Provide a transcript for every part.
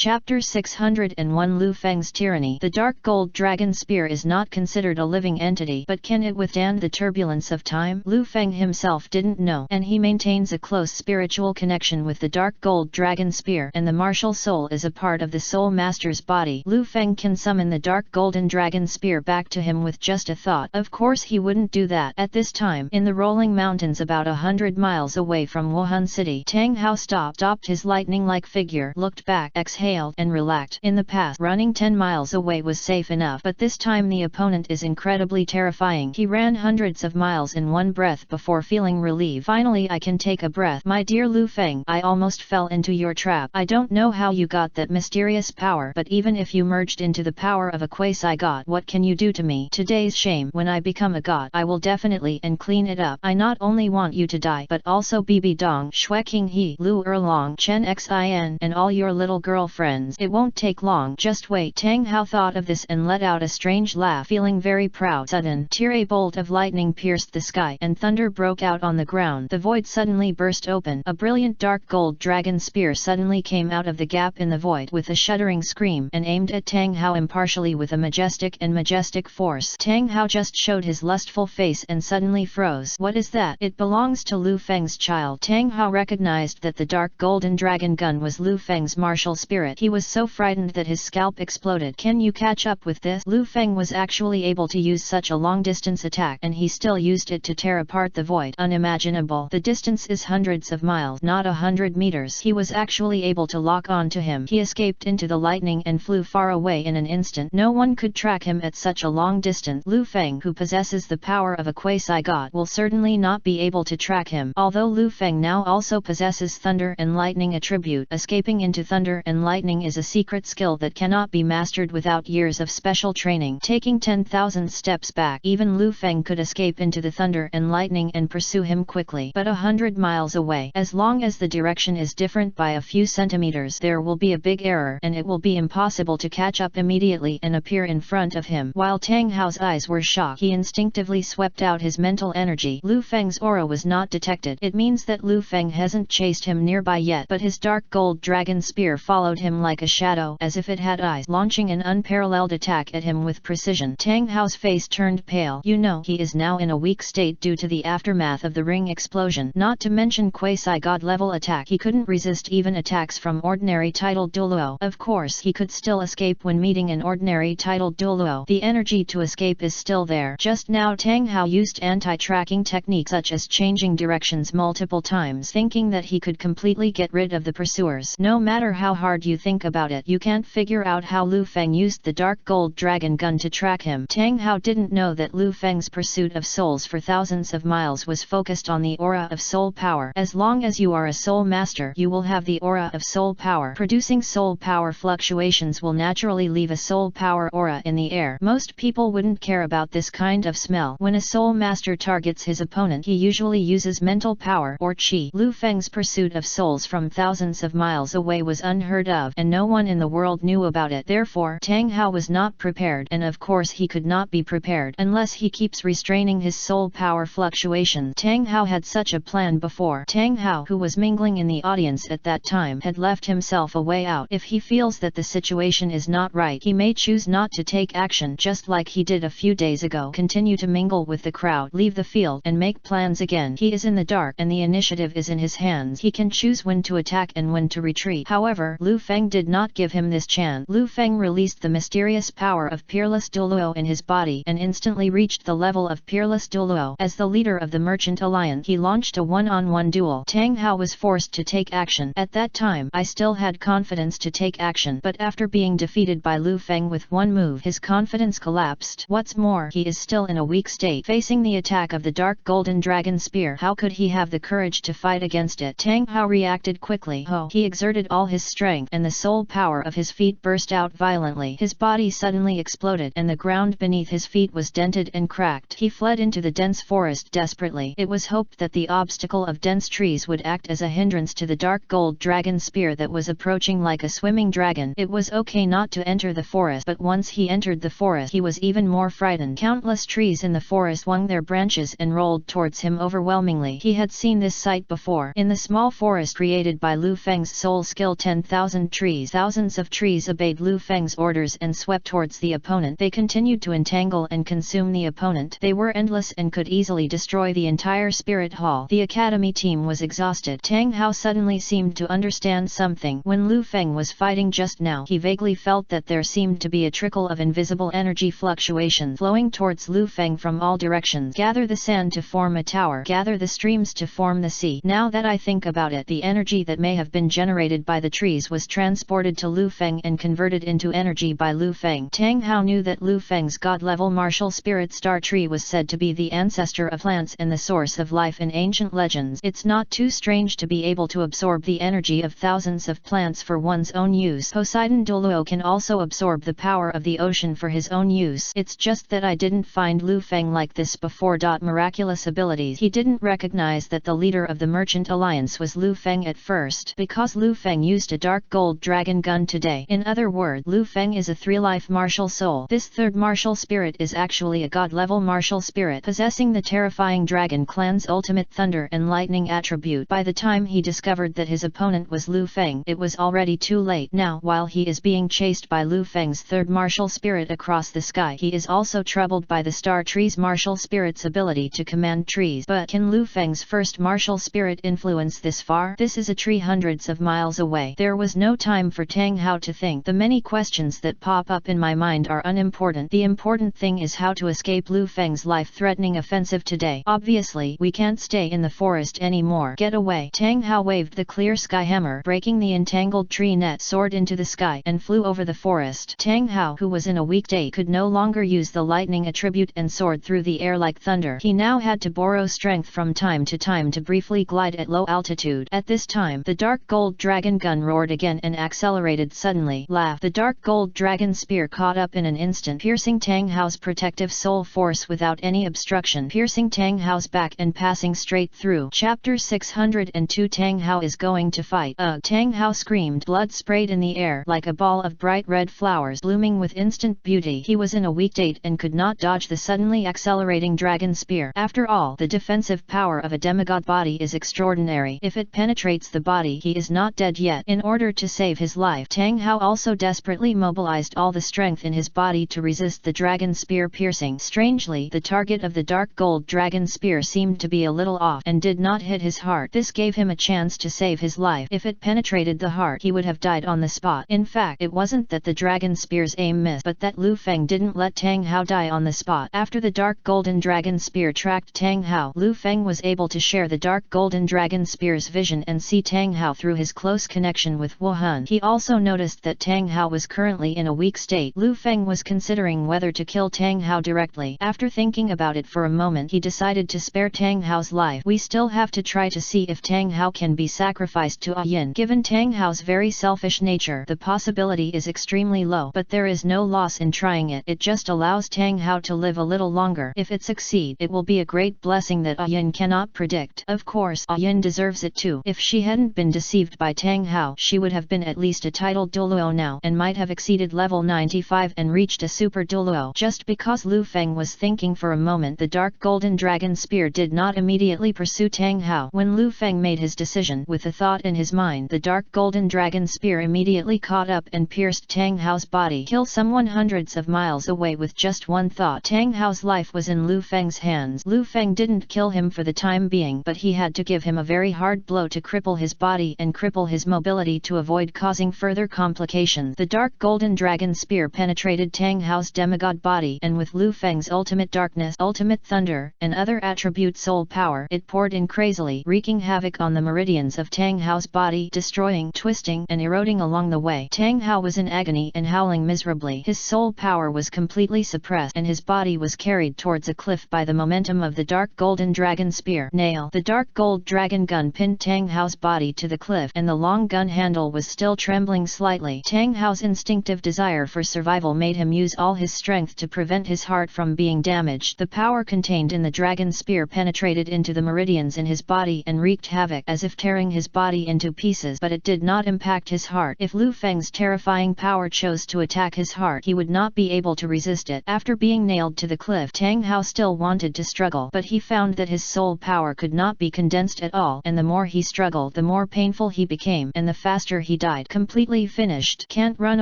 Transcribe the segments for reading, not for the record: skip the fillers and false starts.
Chapter 601 Lu Feng's Tyranny. The dark gold dragon spear is not considered a living entity, but can it withstand the turbulence of time? Lu Feng himself didn't know, and he maintains a close spiritual connection with the dark gold dragon spear, and the martial soul is a part of the soul master's body. Lu Feng can summon the dark golden dragon spear back to him with just a thought. Of course he wouldn't do that at this time. In the rolling mountains about 100 miles away from Wuhan City, Tang Hao stopped his lightning-like figure, looked back, exhaled, and relaxed. In the past, running 10 miles away was safe enough, but this time the opponent is incredibly terrifying. He ran hundreds of miles in one breath before feeling relieved. Finally I can take a breath. My dear Lu Feng, I almost fell into your trap. I don't know how you got that mysterious power, but even if you merged into the power of a quasi-god, what can you do to me? Today's shame. When I become a god, I will definitely and clean it up. I not only want you to die, but also Bibi Dong, Shueking He, Lu Erlong, Chen Xin, and all your little girlfriends. It won't take long, just wait. Tang Hao thought of this and let out a strange laugh, feeling very proud. Sudden, a bolt of lightning pierced the sky, and thunder broke out on the ground. The void suddenly burst open. A brilliant dark gold dragon spear suddenly came out of the gap in the void with a shuddering scream, and aimed at Tang Hao impartially with a majestic force. Tang Hao just showed his lustful face and suddenly froze. What is that? It belongs to Lu Feng's child. Tang Hao recognized that the dark golden dragon gun was Lu Feng's martial spirit. He was so frightened that his scalp exploded. Can you catch up with this? Lu Feng was actually able to use such a long-distance attack, and he still used it to tear apart the void. Unimaginable. The distance is hundreds of miles, not 100 meters. He was actually able to lock on to him. He escaped into the lightning and flew far away in an instant. No one could track him at such a long distance. Lu Feng, who possesses the power of a quasi-god, will certainly not be able to track him. Although Lu Feng now also possesses thunder and lightning attribute, escaping into thunder and lightning is a secret skill that cannot be mastered without years of special training. Taking 10,000 steps back, even Lu Feng could escape into the thunder and lightning and pursue him quickly. But 100 miles away, as long as the direction is different by a few centimeters, there will be a big error, and it will be impossible to catch up immediately and appear in front of him. While Tang Hao's eyes were shocked, he instinctively swept out his mental energy. Lu Feng's aura was not detected. It means that Lu Feng hasn't chased him nearby yet, but his dark gold dragon spear followed him like a shadow, as if it had eyes, launching an unparalleled attack at him with precision. Tang Hao's face turned pale. You know, he is now in a weak state due to the aftermath of the ring explosion. Not to mention quasi-god level attack. He couldn't resist even attacks from ordinary titled Douluo. Of course, he could still escape when meeting an ordinary titled Douluo. The energy to escape is still there. Just now Tang Hao used anti-tracking techniques such as changing directions multiple times, thinking that he could completely get rid of the pursuers. No matter how hard you think about it, you can't figure out how Lu Feng used the dark gold dragon gun to track him. Tang Hao didn't know that Lu Feng's pursuit of souls for thousands of miles was focused on the aura of soul power. As long as you are a soul master, you will have the aura of soul power. Producing soul power fluctuations will naturally leave a soul power aura in the air. Most people wouldn't care about this kind of smell. When a soul master targets his opponent, he usually uses mental power or chi. Lu Feng's pursuit of souls from thousands of miles away was unheard of, and no one in the world knew about it. Therefore, Tang Hao was not prepared, and of course he could not be prepared unless he keeps restraining his soul power fluctuations. Tang Hao had such a plan before. Tang Hao, who was mingling in the audience at that time, had left himself a way out. If he feels that the situation is not right, he may choose not to take action, just like he did a few days ago. Continue to mingle with the crowd, leave the field, and make plans again. He is in the dark, and the initiative is in his hands. He can choose when to attack and when to retreat. However, Lu Feng did not give him this chance. Lu Feng released the mysterious power of Peerless Douluo in his body, and instantly reached the level of Peerless Douluo. As the leader of the Merchant Alliance, he launched a one-on-one duel. Tang Hao was forced to take action. At that time, I still had confidence to take action, but after being defeated by Lu Feng with one move, his confidence collapsed. What's more, he is still in a weak state. Facing the attack of the dark golden dragon spear, how could he have the courage to fight against it? Tang Hao reacted quickly. He exerted all his strength, and the soul power of his feet burst out violently. His body suddenly exploded, and the ground beneath his feet was dented and cracked. He fled into the dense forest desperately. It was hoped that the obstacle of dense trees would act as a hindrance to the dark gold dragon spear that was approaching like a swimming dragon. It was okay not to enter the forest, but once he entered the forest, he was even more frightened. Countless trees in the forest swung their branches and rolled towards him overwhelmingly. He had seen this sight before. In the small forest created by Lu Feng's soul skill, 10,000 trees. Thousands of trees obeyed Lu Feng's orders and swept towards the opponent. They continued to entangle and consume the opponent. They were endless and could easily destroy the entire spirit hall. The academy team was exhausted. Tang Hao suddenly seemed to understand something. When Lu Feng was fighting just now, he vaguely felt that there seemed to be a trickle of invisible energy fluctuations flowing towards Lu Feng from all directions. Gather the sand to form a tower. Gather the streams to form the sea. Now that I think about it, the energy that may have been generated by the trees was transported to Lu Feng and converted into energy by Lu Feng. Tang Hao knew that Lu Feng's god-level martial spirit star tree was said to be the ancestor of plants and the source of life in ancient legends. It's not too strange to be able to absorb the energy of thousands of plants for one's own use. Poseidon Douluo can also absorb the power of the ocean for his own use. It's just that I didn't find Lu Feng like this before. Miraculous abilities. He didn't recognize that the leader of the Merchant Alliance was Lu Feng at first, because Lu Feng used a dark gold dragon gun today. In other words, Lu Feng is a three-life martial soul. This third martial spirit is actually a god-level martial spirit, possessing the terrifying dragon clan's ultimate thunder and lightning attribute. By the time he discovered that his opponent was Lu Feng, it was already too late. Now, while he is being chased by Lu Feng's third martial spirit across the sky, he is also troubled by the star tree's martial spirit's ability to command trees. But can Lu Feng's first martial spirit influence this far? This is a tree hundreds of miles away. There was no time for Tang Hao to think. The many questions that pop up in my mind are unimportant. The important thing is how to escape Lu Feng's life-threatening offensive today. Obviously, we can't stay in the forest anymore. Get away. Tang Hao waved the clear sky hammer, breaking the entangled tree net, soared into the sky, and flew over the forest. Tang Hao, who was in a weak state, could no longer use the lightning attribute and soared through the air like thunder. He now had to borrow strength from time to time to briefly glide at low altitude. At this time, the dark gold dragon gun roared again and accelerated suddenly. Laugh. The dark gold dragon spear caught up in an instant, piercing Tang Hao's protective soul force without any obstruction, piercing Tang Hao's back and passing straight through. Chapter 602. Tang Hao is going to fight. Ugh! Tang Hao screamed. Blood sprayed in the air like a ball of bright red flowers blooming with instant beauty. He was in a weak state and could not dodge the suddenly accelerating dragon spear. After all, the defensive power of a demigod body is extraordinary. If it penetrates the body, he is not dead yet. In order to save his life, Tang Hao also desperately mobilized all the strength in his body to resist the dragon spear piercing. Strangely, the target of the dark gold dragon spear seemed to be a little off and did not hit his heart. This gave him a chance to save his life. If it penetrated the heart, he would have died on the spot. In fact, it wasn't that the dragon spear's aim missed, but that Lu Feng didn't let Tang Hao die on the spot. After the dark golden dragon spear tracked Tang Hao, Lu Feng was able to share the dark golden dragon spear's vision and see Tang Hao through his close connection with Wu Hun. He also noticed that Tang Hao was currently in a weak state. Lu Feng was considering whether to kill Tang Hao directly. After thinking about it for a moment, he decided to spare Tang Hao's life. We still have to try to see if Tang Hao can be sacrificed to Yin. Given Tang Hao's very selfish nature, the possibility is extremely low, but there is no loss in trying it. It just allows Tang Hao to live a little longer. If it succeeds, it will be a great blessing that Yin cannot predict. Of course, Yin deserves it too. If she hadn't been deceived by Tang Hao, she would have been at least a titled Douluo now, and might have exceeded level 95 and reached a super Douluo. Just because Lu Feng was thinking for a moment, the dark golden dragon spear did not immediately pursue Tang Hao. When Lu Feng made his decision with a thought in his mind, the dark golden dragon spear immediately caught up and pierced Tang Hao's body. Kill someone hundreds of miles away with just one thought. Tang Hao's life was in Lu Feng's hands. Lu Feng didn't kill him for the time being, but he had to give him a very hard blow to cripple his body and cripple his mobility to avoid causing further complications. The dark golden dragon spear penetrated Tang Hao's demigod body, and with Lu Feng's ultimate darkness, ultimate thunder, and other attribute soul power, it poured in crazily, wreaking havoc on the meridians of Tang Hao's body, destroying, twisting, and eroding along the way. Tang Hao was in agony and howling miserably. His soul power was completely suppressed, and his body was carried towards a cliff by the momentum of the dark golden dragon spear. Nail. The dark gold dragon gun pinned Tang Hao's body to the cliff, and the long gun handle was still trembling slightly. Tang Hao's instinctive desire for survival made him use all his strength to prevent his heart from being damaged. The power contained in the dragon spear penetrated into the meridians in his body and wreaked havoc, as if tearing his body into pieces, but it did not impact his heart. If Lu Feng's terrifying power chose to attack his heart, he would not be able to resist it. After being nailed to the cliff, Tang Hao still wanted to struggle, but he found that his soul power could not be condensed at all, and the more he struggled, the more painful he became, and the faster he he died. Completely finished. Can't run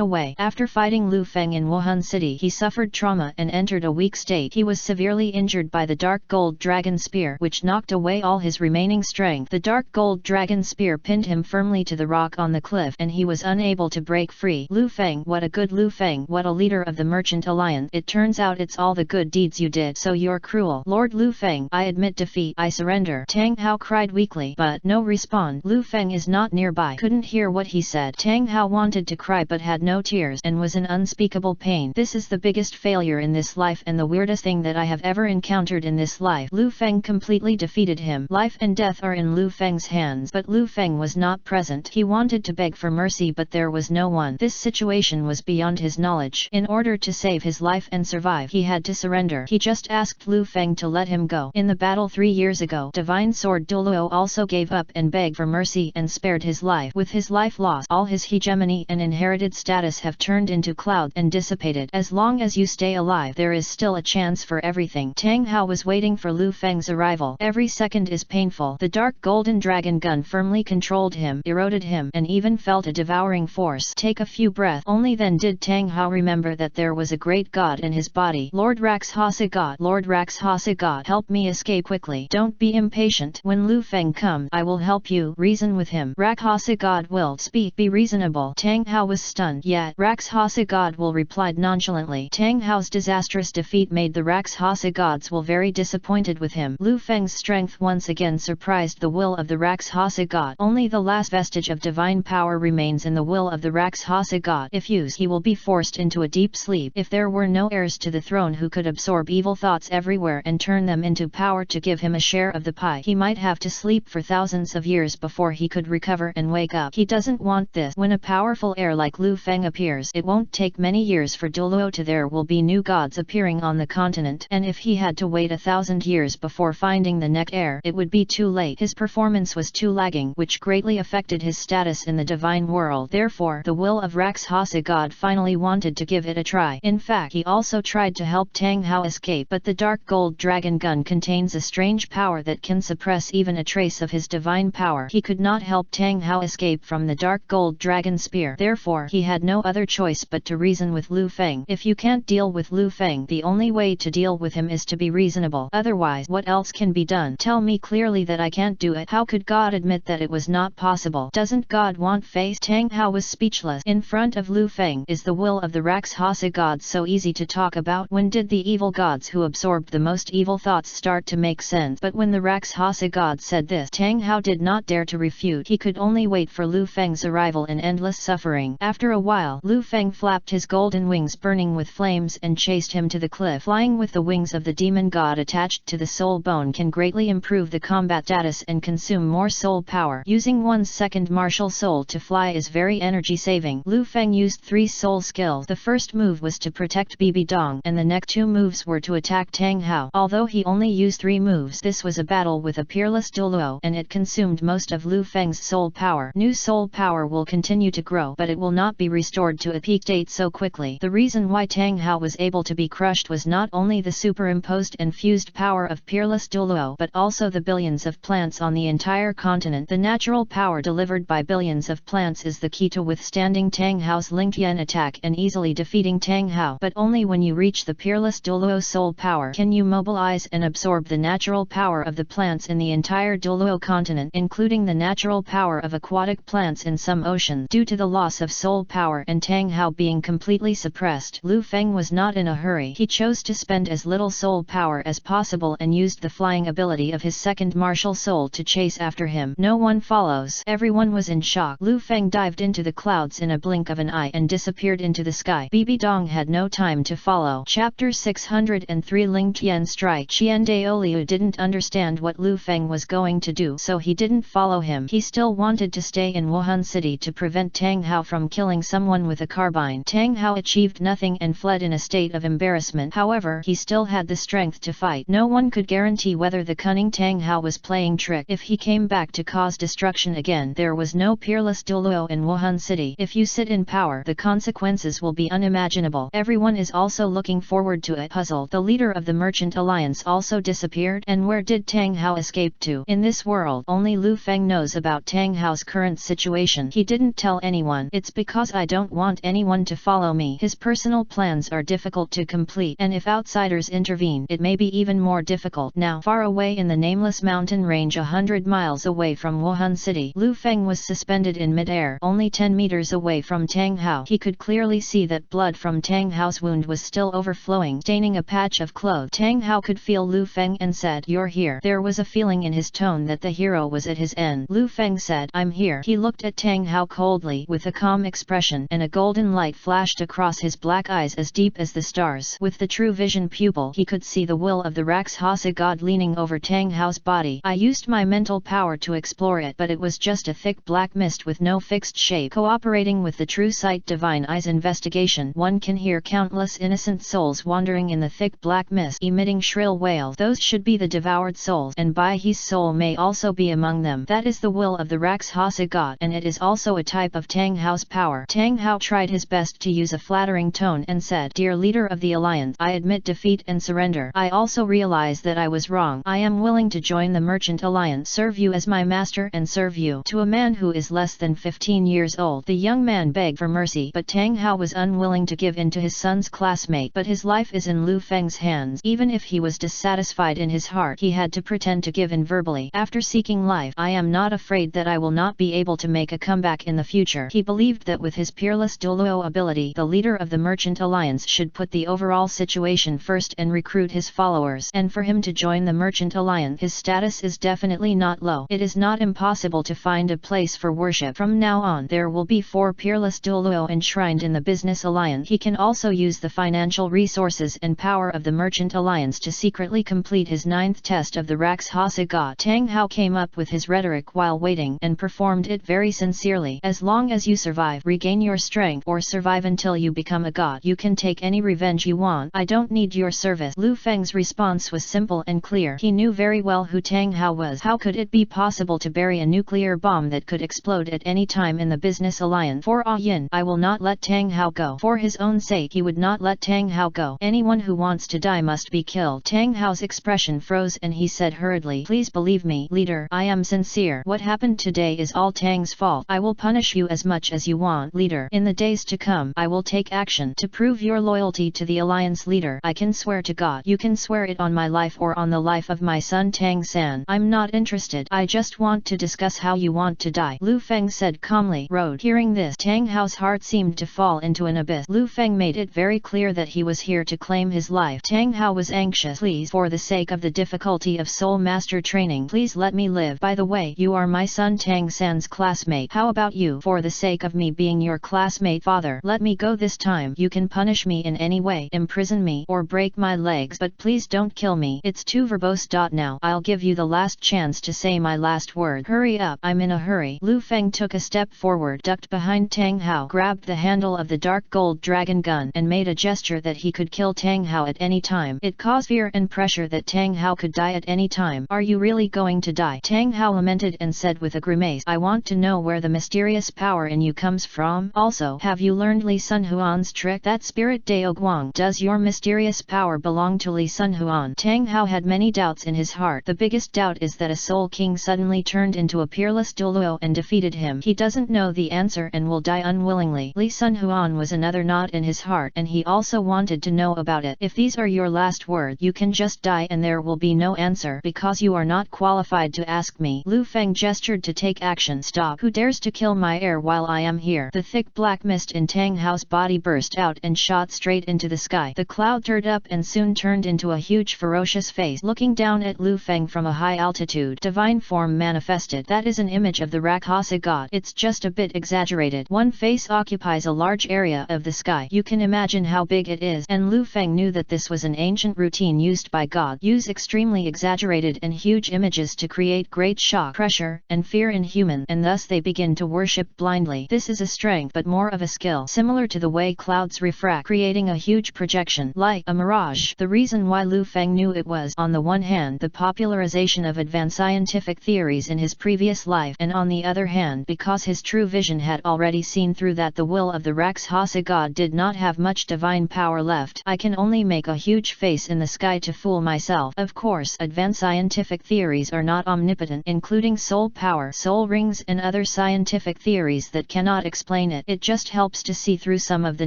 away. After fighting Lu Feng in Wuhan City, he suffered trauma and entered a weak state. He was severely injured by the dark gold dragon spear, which knocked away all his remaining strength. The dark gold dragon spear pinned him firmly to the rock on the cliff, and he was unable to break free. Lu Feng, what a good Lu Feng, what a leader of the Merchant Alliance. It turns out it's all the good deeds you did, so you're cruel. Lord Lu Feng, I admit defeat. I surrender. Tang Hao cried weakly, but no respond. Lu Feng is not nearby. Couldn't hear what he said. Tang Hao wanted to cry but had no tears and was in unspeakable pain. This is the biggest failure in this life and the weirdest thing that I have ever encountered in this life. Lu Feng completely defeated him. Life and death are in Lu Feng's hands, but Lu Feng was not present. He wanted to beg for mercy but there was no one. This situation was beyond his knowledge. In order to save his life and survive, he had to surrender. He just asked Lu Feng to let him go. In the battle 3 years ago, Divine Sword Douluo also gave up and begged for mercy and spared his life. With his life lost, all his hegemony and inherited status have turned into cloud and dissipated. As long as you stay alive, there is still a chance for everything. Tang Hao was waiting for Lu Feng's arrival. Every second is painful. The dark golden dragon gun firmly controlled him, eroded him, and even felt a devouring force. Take a few breaths. Only then did Tang Hao remember that there was a great god in his body. Lord Rakshasa God, Lord Rakshasa God, help me escape quickly. Don't be impatient. When Lu Feng comes, I will help you. Reason with him. Rakshasa God will speak. Be reasonable. Tang Hao was stunned. Yet Rakshasa God will replied nonchalantly. Tang Hao's disastrous defeat made the Rakshasa gods will very disappointed with him. Lu Feng's strength once again surprised the will of the Rakshasa God. Only the last vestige of divine power remains in the will of the Rakshasa God. If used, he will be forced into a deep sleep. If there were no heirs to the throne who could absorb evil thoughts everywhere and turn them into power to give him a share of the pie, he might have to sleep for thousands of years before he could recover and wake up. He doesn't want this. When a powerful heir like Lu Feng appears, it won't take many years for Douluo to there will be new gods appearing on the continent, and if he had to wait 1,000 years before finding the next heir, it would be too late. His performance was too lagging, which greatly affected his status in the divine world. Therefore, the will of Rakshasa God finally wanted to give it a try. In fact, he also tried to help Tang Hao escape, but the dark gold dragon gun contains a strange power that can suppress even a trace of his divine power. He could not help Tang Hao escape from the dark gold dragon spear. Therefore, he had no other choice but to reason with Lu Feng. If you can't deal with Lu Feng, the only way to deal with him is to be reasonable. Otherwise, what else can be done? Tell me clearly that I can't do it. How could God admit that it was not possible? Doesn't God want face? Tang Hao was speechless. In front of Lu Feng, is the will of the Rakshasa gods so easy to talk about? When did the evil gods who absorbed the most evil thoughts start to make sense? But when the Rakshasa god said this, Tang Hao did not dare to refute. He could only wait for Lu Feng's arrival in endless suffering. After a while, Lu Feng flapped his golden wings burning with flames and chased him to the cliff. Flying with the wings of the demon god attached to the soul bone can greatly improve the combat status and consume more soul power. Using one's second martial soul to fly is very energy saving. Lu Feng used 3 soul skills. The first move was to protect Bibi Dong, and the next 2 moves were to attack Tang Hao. Although he only used 3 moves, this was a battle with a peerless Douluo, and it consumed most of Lu Feng's soul power. New soul power will continue to grow, but it will not be restored to a peak date so quickly. The reason why Tang Hao was able to be crushed was not only the superimposed and fused power of peerless Douluo, but also the billions of plants on the entire continent. The natural power delivered by billions of plants is the key to withstanding Tang Hao's Lingtian attack and easily defeating Tang Hao. But only when you reach the peerless Douluo soul power can you mobilize and absorb the natural power of the plants in the entire Douluo continent, including the natural power of aquatic plants in some oceans. Due to the loss of soul power and Tang Hao being completely suppressed, Lu Feng was not in a hurry. He chose to spend as little soul power as possible and used the flying ability of his second martial soul to chase after him. No one follows. Everyone was in shock. Lu Feng dived into the clouds in a blink of an eye and disappeared into the sky. Bibi Dong had no time to follow. Chapter 603 Ling Tian Strike. Qian Daoliu didn't understand what Lu Feng was going to do, so he didn't follow him. He still wanted to stay in Wuhan City to prevent Tang Hao from killing someone with a carbine. Tang Hao achieved nothing and fled in a state of embarrassment. However, he still had the strength to fight. No one could guarantee whether the cunning Tang Hao was playing trick. If he came back to cause destruction again, there was no peerless Douluo in Wuhan City. If you sit in power, the consequences will be unimaginable. Everyone is also looking forward to it. Puzzled, the leader of the Merchant Alliance also disappeared. And where did Tang Hao escape to? In this world, only Lu Feng knows about Tang Hao's current situation. reason he didn't tell anyone. It's because I don't want anyone to follow me. His personal plans are difficult to complete, and if outsiders intervene, it may be even more difficult. Now, far away in the nameless mountain range 100 miles away from Wuhan City, Lu Feng was suspended in mid-air, only 10 meters away from Tang Hao. He could clearly see that blood from Tang Hao's wound was still overflowing, staining a patch of cloth. Tang Hao could feel Lu Feng and said, "You're here." There was a feeling in his tone that the hero was at his end. Lu Feng said, "I'm here." He looked at Tang Hao coldly with a calm expression, and a golden light flashed across his black eyes as deep as the stars. With the true vision pupil, he could see the will of the Rakshasa god leaning over Tang Hao's body. I used my mental power to explore it, but it was just a thick black mist with no fixed shape. Cooperating with the true sight divine eye's investigation, one can hear countless innocent souls wandering in the thick black mist, emitting shrill wails. Those should be the devoured souls, and Bai He's soul may also be among them. That is the will of the Rakshasa god, and it is also a type of Tang Hao's power. Tang Hao tried his best to use a flattering tone and said, "Dear leader of the alliance, I admit defeat and surrender. I also realize that I was wrong. I am willing to join the merchant alliance, serve you as my master and serve you." To a man who is less than 15 years old, the young man begged for mercy, but Tang Hao was unwilling to give in to his son's classmate. But his life is in Lu Feng's hands. Even if he was dissatisfied in his heart, he had to pretend to give in verbally. After seeking life, I am not afraid that I will not be able to make a comeback in the future. He believed that with his peerless Douluo ability, the leader of the merchant alliance should put the overall situation first and recruit his followers. And for him to join the merchant alliance, his status is definitely not low. It is not impossible to find a place for worship. From now on, there will be 4 peerless Douluo enshrined in the business alliance. He can also use the financial resources and power of the merchant alliance to secretly complete his 9th test of the Rakshasa god. Tang Hao came up with his rhetoric while waiting, and performed it very sincerely. As long as you survive, regain your strength, or survive until you become a god, you can take any revenge you want. I don't need your service. Lu Feng's response was simple and clear. He knew very well who Tang Hao was. How could it be possible to bury a nuclear bomb that could explode at any time in the business alliance? For Ah Yin, I will not let Tang Hao go. For his own sake, he would not let Tang Hao go. Anyone who wants to die must be killed. Tang Hao's expression froze and he said hurriedly, "Please believe me, leader, I am sincere. What happened today is all Tang's fault. I will punish you as much as you want, leader. In the days to come, I will take action. To prove your loyalty to the alliance, leader, I can swear to God. You can swear it on my life or on the life of my son Tang San. I'm not interested. I just want to discuss how you want to die," Lu Feng said calmly. Road. Hearing this, Tang Hao's heart seemed to fall into an abyss. Lu Feng made it very clear that he was here to claim his life. Tang Hao was anxious. "Please, for the sake of the difficulty of soul master training, please let me live. By the way, you are my son Tang San's classmate. How about you? For the sake of me being your classmate, father, let me go this time. You can punish me in any way, imprison me, or break my legs, but please don't kill me. It's too verbose. Now, I'll give you the last chance to say my last word. Hurry up, I'm in a hurry." Lu Feng took a step forward, ducked behind Tang Hao, grabbed the handle of the dark gold dragon gun, and made a gesture that he could kill Tang Hao at any time. It caused fear and pressure that Tang Hao could die at any time. "Are you really going to die?" Tang Hao lamented and said with a grimace, "I want to know where the mysterious power in you comes from. Also, have you learned Li Sun Huan's trick? That spirit Dao Guang. Does your mysterious power belong to Li Sun Huan?" Tang Hao had many doubts in his heart. The biggest doubt is that a soul king suddenly turned into a peerless Douluo and defeated him. He doesn't know the answer and will die unwillingly. Li Sun Huan was another knot in his heart, and he also wanted to know about it. "If these are your last words, you can just die and there will be no answer, because you are not qualified to ask me." Lu Feng gestured to take action. "Stop! Who dares to kill my heir while I am here?" The thick black mist in Tang Hao's body burst out and shot straight into the sky. The cloud turned up and soon turned into a huge ferocious face. Looking down at Lu Feng from a high altitude, divine form manifested. That is an image of the Rakshasa god. It's just a bit exaggerated. One face occupies a large area of the sky. You can imagine how big it is. And Lu Feng knew that this was an ancient routine used by God. Use extremely exaggerated and huge images to create great shock, pressure, and fear in humans, and thus they begin to worship blindly. This is a strength but more of a skill, similar to the way clouds refract, creating a huge projection, like a mirage. The reason why Lu Feng knew it was, on the one hand, the popularization of advanced scientific theories in his previous life, and on the other hand, because his true vision had already seen through that the will of the Rakshasa god did not have much divine power left. "I can only make a huge face in the sky to fool myself." Of course, advanced scientific theories are not omnipotent, including soul power, soul rings and other scientific scientific theories that cannot explain it. It just helps to see through some of the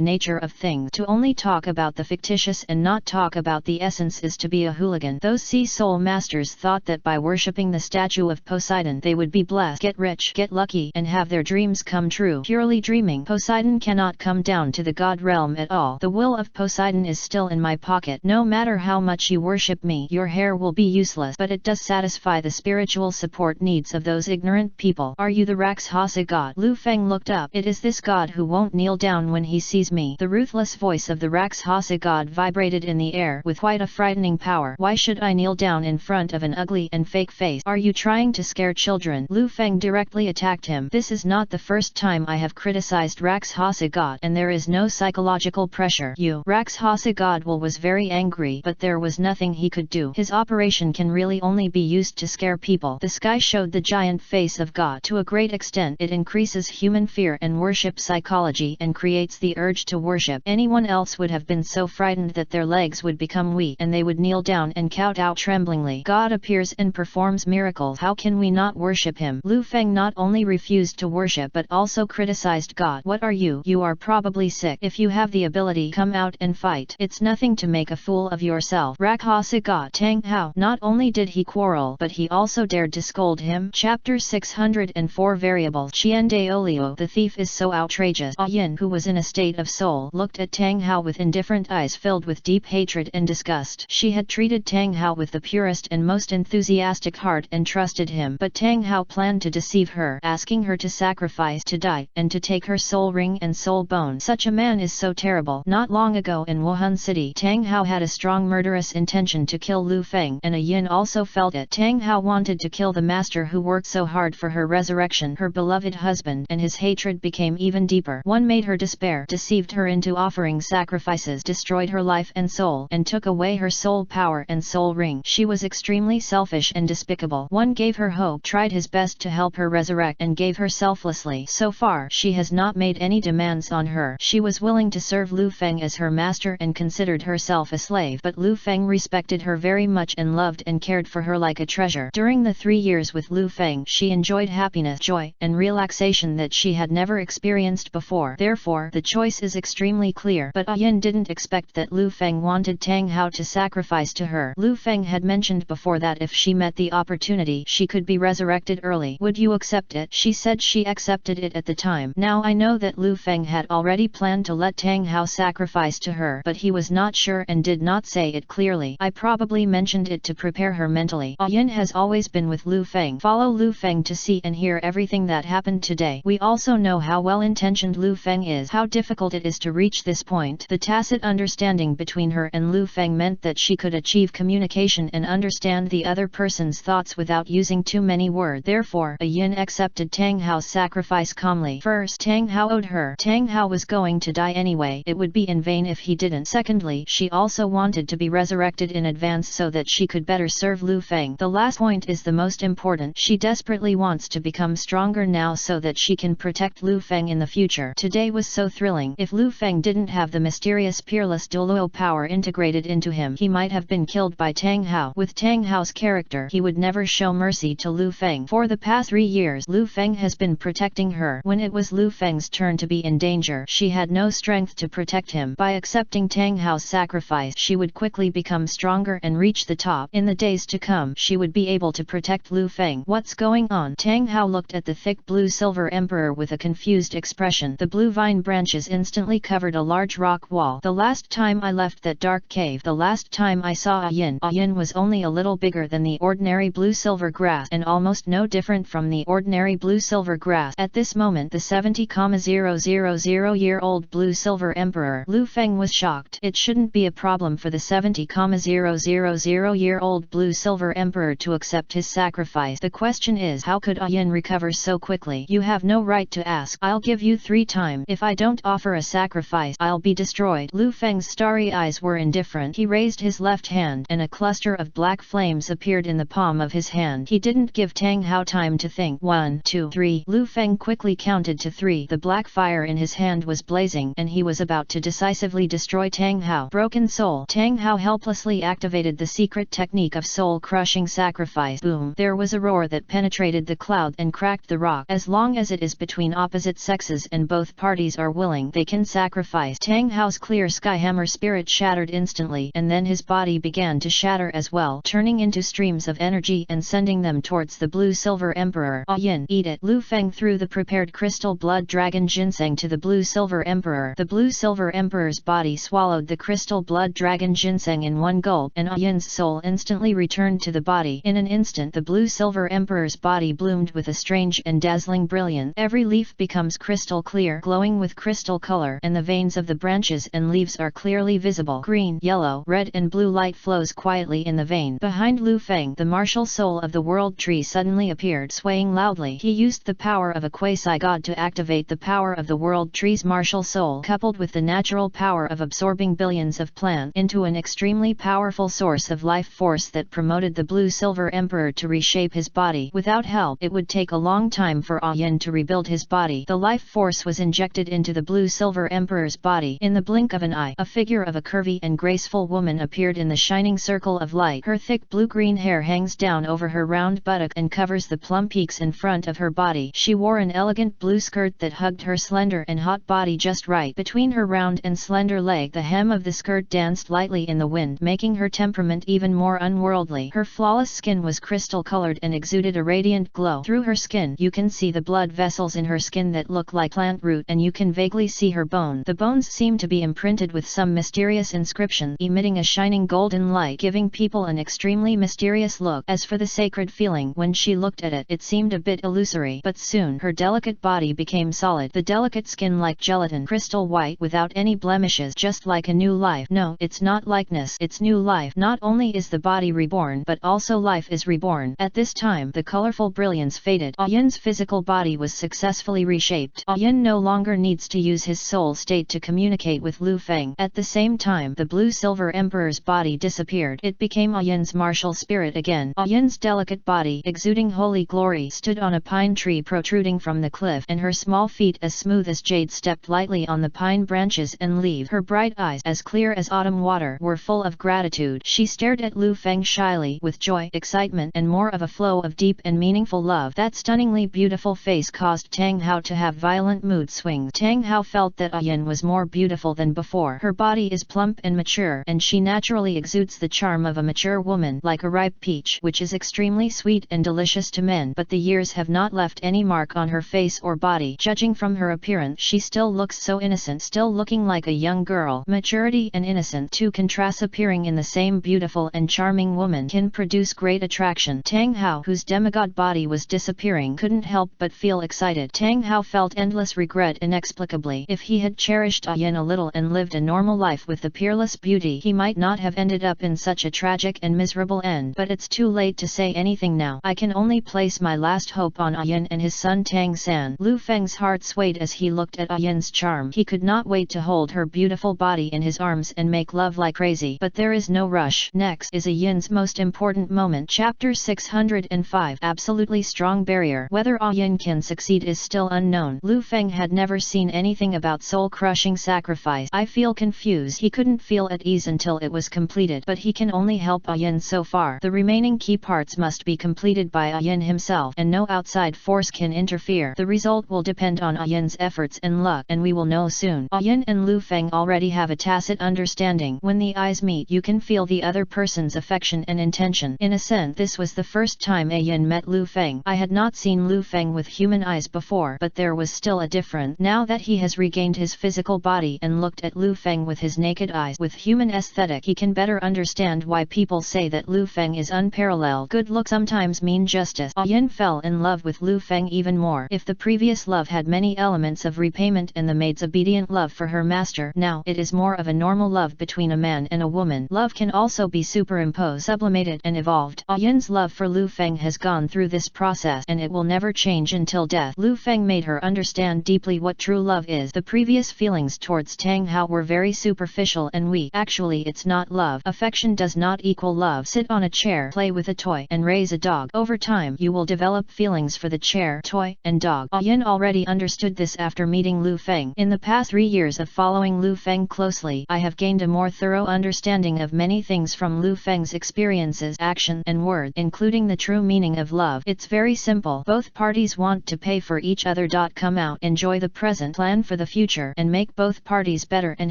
nature of things. To only talk about the fictitious and not talk about the essence is to be a hooligan. Those sea soul masters thought that by worshipping the statue of Poseidon they would be blessed, get rich, get lucky, and have their dreams come true. Purely dreaming. Poseidon cannot come down to the god realm at all. The will of Poseidon is still in my pocket. No matter how much you worship me, your hair will be useless, but it does satisfy the spiritual support needs of those ignorant people. Are you the Rakshasa god? Lu Feng looked up. It is this god who won't kneel down when he sees me. The ruthless voice of the Rakshasa god vibrated in the air with quite a frightening power. Why should I kneel down in front of an ugly and fake face? Are you trying to scare children? Lu Feng directly attacked him. This is not the first time I have criticized Rakshasa god, and there is no psychological pressure. You. Rakshasa god was very angry, but there was nothing he could do. His operation can really only be used to scare people. The sky showed the giant face of God. To a great extent it increases human fear and worship psychology and creates the urge to worship. Anyone else would have been so frightened that their legs would become weak and they would kneel down and kowtow tremblingly. God appears and performs miracles. How can we not worship him? Lu Feng not only refused to worship but also criticized God. What are you? You are probably sick. If you have the ability, come out and fight. It's nothing to make a fool of yourself. Rakshasa god Tang Hao. Not only did he quarrel, but he also dared to scold him. Chapter 604 Variable. Qian Daolio. The thief is so outrageous. Yin, who was in a state of soul, looked at Tang Hao with indifferent eyes filled with deep hatred and disgust. She had treated Tang Hao with the purest and most enthusiastic heart and trusted him, but Tang Hao planned to deceive her, asking her to sacrifice, to die, and to take her soul ring and soul bone. Such a man is so terrible. Not long ago in Wuhan City, Tang Hao had a strong murderous intention to kill Lu Feng, and Yin also felt it. Tang Hao wanted to kill the master who worked so hard for her resurrection, her beloved husband, and his hatred became even deeper. One made her despair, deceived her into offering sacrifices, destroyed her life and soul, and took away her soul power and soul ring. She was extremely selfish and despicable. One gave her hope, tried his best to help her resurrect, and gave her selflessly. So far, she has not made any demands on her. She was willing to serve Lu Feng as her master and considered herself a slave, but Lu Feng respected her very much and loved and cared for her like a treasure. During the 3 years with Lu Feng, she enjoyed happiness, joy, and relaxation that she had never experienced before. Therefore, the choice is extremely clear. But Yin didn't expect that Lu Feng wanted Tang Hao to sacrifice to her. Lu Feng had mentioned before that if she met the opportunity, she could be resurrected early. Would you accept it? She said she accepted it at the time. Now I know that Lu Feng had already planned to let Tang Hao sacrifice to her, but he was not sure and did not say it clearly. I probably mentioned it to prepare her mentally. Yin has always been with Lu Feng. Follow Lu Feng to see and hear everything that happened today. We also know how well-intentioned Lu Feng is, how difficult it is to reach this point. The tacit understanding between her and Lu Feng meant that she could achieve communication and understand the other person's thoughts without using too many words. Therefore, Yin accepted Tang Hao's sacrifice calmly. First, Tang Hao owed her. Tang Hao was going to die anyway. It would be in vain if he didn't. Secondly, she also wanted to be resurrected in advance so that she could better serve Lu Feng. The last point is the most important. She desperately wants to become stronger now so that she can protect Lu Feng in the future. Today was so thrilling. If Lu Feng didn't have the mysterious peerless Douluo power integrated into him, he might have been killed by Tang Hao. With Tang Hao's character, he would never show mercy to Lu Feng. For the past 3 years, Lu Feng has been protecting her. When it was Lu Feng's turn to be in danger, she had no strength to protect him. By accepting Tang Hao's sacrifice, she would quickly become stronger and reach the top. In the days to come, she would be able to protect Lu Feng. What's going on? Tang Hao looked at the thick blue-silver emperor with a confused expression. The blue vine branches instantly covered a large rock wall. The last time I left that dark cave, the last time I saw Yin was only a little bigger than the ordinary blue-silver grass and almost no different from the ordinary blue-silver grass. At this moment, the 70,000-year-old blue-silver emperor Lu Feng was shocked. It shouldn't be a problem for the 70,000-year-old blue-silver emperor to accept his sacrifice. The question is, how could Yin recover so quickly? You have no right to ask. I'll give you 3 times. If I don't offer a sacrifice, I'll be destroyed. Lu Feng's starry eyes were indifferent. He raised his left hand, and a cluster of black flames appeared in the palm of his hand. He didn't give Tang Hao time to think. 1, 2, 3. Lu Feng quickly counted to 3. The black fire in his hand was blazing, and he was about to decisively destroy Tang Hao. Broken soul. Tang Hao helplessly activated the secret technique of soul-crushing sacrifice. Boom! There was a roar that penetrated the cloud and cracked the rock. talk. As long as it is between opposite sexes and both parties are willing, they can sacrifice. Tang Hao's clear skyhammer spirit shattered instantly, and then his body began to shatter as well, turning into streams of energy and sending them towards the blue-silver emperor. Yin, eat it. Lu Feng threw the prepared crystal blood dragon ginseng to the blue-silver emperor. The blue-silver emperor's body swallowed the crystal blood dragon ginseng in one gulp, and Yin's soul instantly returned to the body. In an instant the blue-silver emperor's body bloomed with a strange and dazzling brilliance. Every leaf becomes crystal clear, glowing with crystal color, and the veins of the branches and leaves are clearly visible. Green, yellow, red and blue light flows quietly in the vein. Behind Lu Feng, the martial soul of the world tree suddenly appeared, swaying loudly. He used the power of a quasi-god to activate the power of the world tree's martial soul, coupled with the natural power of absorbing billions of plants into an extremely powerful source of life force that promoted the blue-silver emperor to reshape his body. Without help, it would take a long time for Yin to rebuild his body. The life force was injected into the blue-silver emperor's body. In the blink of an eye, a figure of a curvy and graceful woman appeared in the shining circle of light. Her thick blue-green hair hangs down over her round buttock and covers the plump peaks in front of her body. She wore an elegant blue skirt that hugged her slender and hot body just right. Between her round and slender leg, the hem of the skirt danced lightly in the wind, making her temperament even more unworldly. Her flawless skin was crystal-colored and exuded a radiant glow. Through her skin, you can see the blood vessels in her skin that look like plant root, and you can vaguely see her bone. The bones seem to be imprinted with some mysterious inscription, emitting a shining golden light, giving people an extremely mysterious look. As for the sacred feeling, when she looked at it, it seemed a bit illusory, but soon her delicate body became solid, the delicate skin like gelatin, crystal white without any blemishes, just like a new life. No, it's not likeness, it's new life. Not only is the body reborn, but also life is reborn. At this time, the colorful brilliance faded. Yin's physical body was successfully reshaped. Yin no longer needs to use his soul state to communicate with Lu Feng. At the same time, the blue-silver emperor's body disappeared. It became Yin's martial spirit again. Yin's delicate body, exuding holy glory, stood on a pine tree protruding from the cliff, and her small feet, as smooth as jade, stepped lightly on the pine branches and leaves. Her bright eyes, as clear as autumn water, were full of gratitude. She stared at Lu Feng shyly, with joy, excitement, and more of a flow of deep and meaningful love. That stunningly beautiful face caused Tang Hao to have violent mood swings. Tang Hao felt that Yin was more beautiful than before. Her body is plump and mature, and she naturally exudes the charm of a mature woman, like a ripe peach, which is extremely sweet and delicious to men. But the years have not left any mark on her face or body. Judging from her appearance, she still looks so innocent, still looking like a young girl. Maturity and innocence, two contrasts appearing in the same beautiful and charming woman, can produce great attraction. Tang Hao, whose demigod body was disappearing, couldn't help but feel excited. Tang Hao felt endless regret inexplicably. If he had cherished Yin a little and lived a normal life with the peerless beauty, he might not have ended up in such a tragic and miserable end. But it's too late to say anything now. I can only place my last hope on Yin and his son Tang San. Lu Feng's heart swayed as he looked at Yin's charm. He could not wait to hold her beautiful body in his arms and make love like crazy. But there is no rush. Next is Yin's most important moment. Chapter 605. Absolutely strong barrier. Whether Yin can succeed is still unknown. Lu Feng had never seen anything about soul-crushing sacrifice. I feel confused. He couldn't feel at ease until it was completed, but he can only help Yin so far. The remaining key parts must be completed by Yin himself, and no outside force can interfere. The result will depend on Yin's efforts and luck, and we will know soon. Yin and Lu Feng already have a tacit understanding. When the eyes meet, you can feel the other person's affection and intention. In a sense, this was the first time Yin met Lu Feng. I had not seen Lu Feng with human eyes before, but there was still a difference. Now that he has regained his physical body and looked at Lu Feng with his naked eyes, with human aesthetic, he can better understand why people say that Lu Feng is unparalleled. Good looks sometimes mean justice. Yin fell in love with Lu Feng even more. If the previous love had many elements of repayment and the maid's obedient love for her master, now it is more of a normal love between a man and a woman. Love can also be superimposed, sublimated, and evolved. Yin's love for Lu Feng has gone through this process, and it will never change until death. Lu Feng made her understand deeply what true love is. The previous feelings towards Tang Hao were very superficial and weak. Actually, it's not love. Affection does not equal love. Sit on a chair, play with a toy, and raise a dog. Over time, you will develop feelings for the chair, toy, and dog. Yin already understood this after meeting Lu Feng. In the past 3 years of following Lu Feng closely, I have gained a more thorough understanding of many things from Lu Feng's experiences, action, and words, including the true meaning of love. It's very simple. Both parties parties want to pay for each other. Come out, enjoy the present, plan for the future, and make both parties better and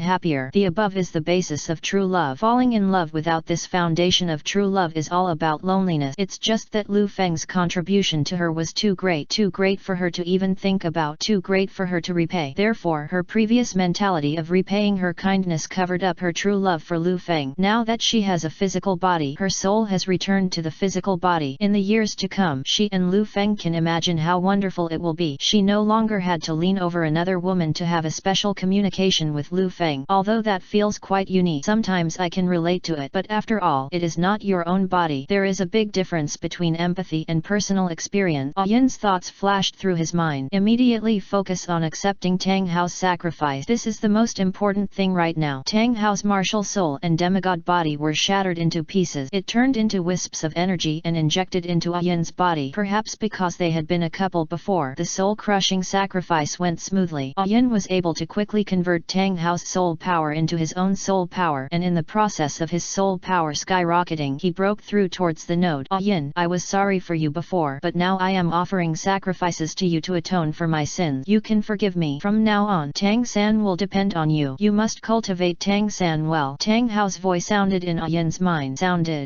happier. The above is the basis of true love. Falling in love without this foundation of true love is all about loneliness. It's just that Lu Feng's contribution to her was too great for her to even think about, too great for her to repay. Therefore, her previous mentality of repaying her kindness covered up her true love for Lu Feng. Now that she has a physical body, her soul has returned to the physical body. In the years to come, she and Lu Feng can imagine how wonderful it will be. She no longer had to lean over another woman to have a special communication with Lu Feng. Although that feels quite unique, sometimes I can relate to it. But after all, it is not your own body. There is a big difference between empathy and personal experience. Yin's thoughts flashed through his mind. Immediately focus on accepting Tang Hao's sacrifice. This is the most important thing right now. Tang Hao's martial soul and demigod body were shattered into pieces. It turned into wisps of energy and injected into Yin's body. Perhaps because they had been a couple before, the soul-crushing sacrifice went smoothly. Yin was able to quickly convert Tang Hao's soul power into his own soul power, and in the process of his soul power skyrocketing, he broke through towards the node. Yin, I was sorry for you before, but now I am offering sacrifices to you to atone for my sins. You can forgive me. From now on, Tang San will depend on you. You must cultivate Tang San well. Tang Hao's voice sounded in Yin's mind.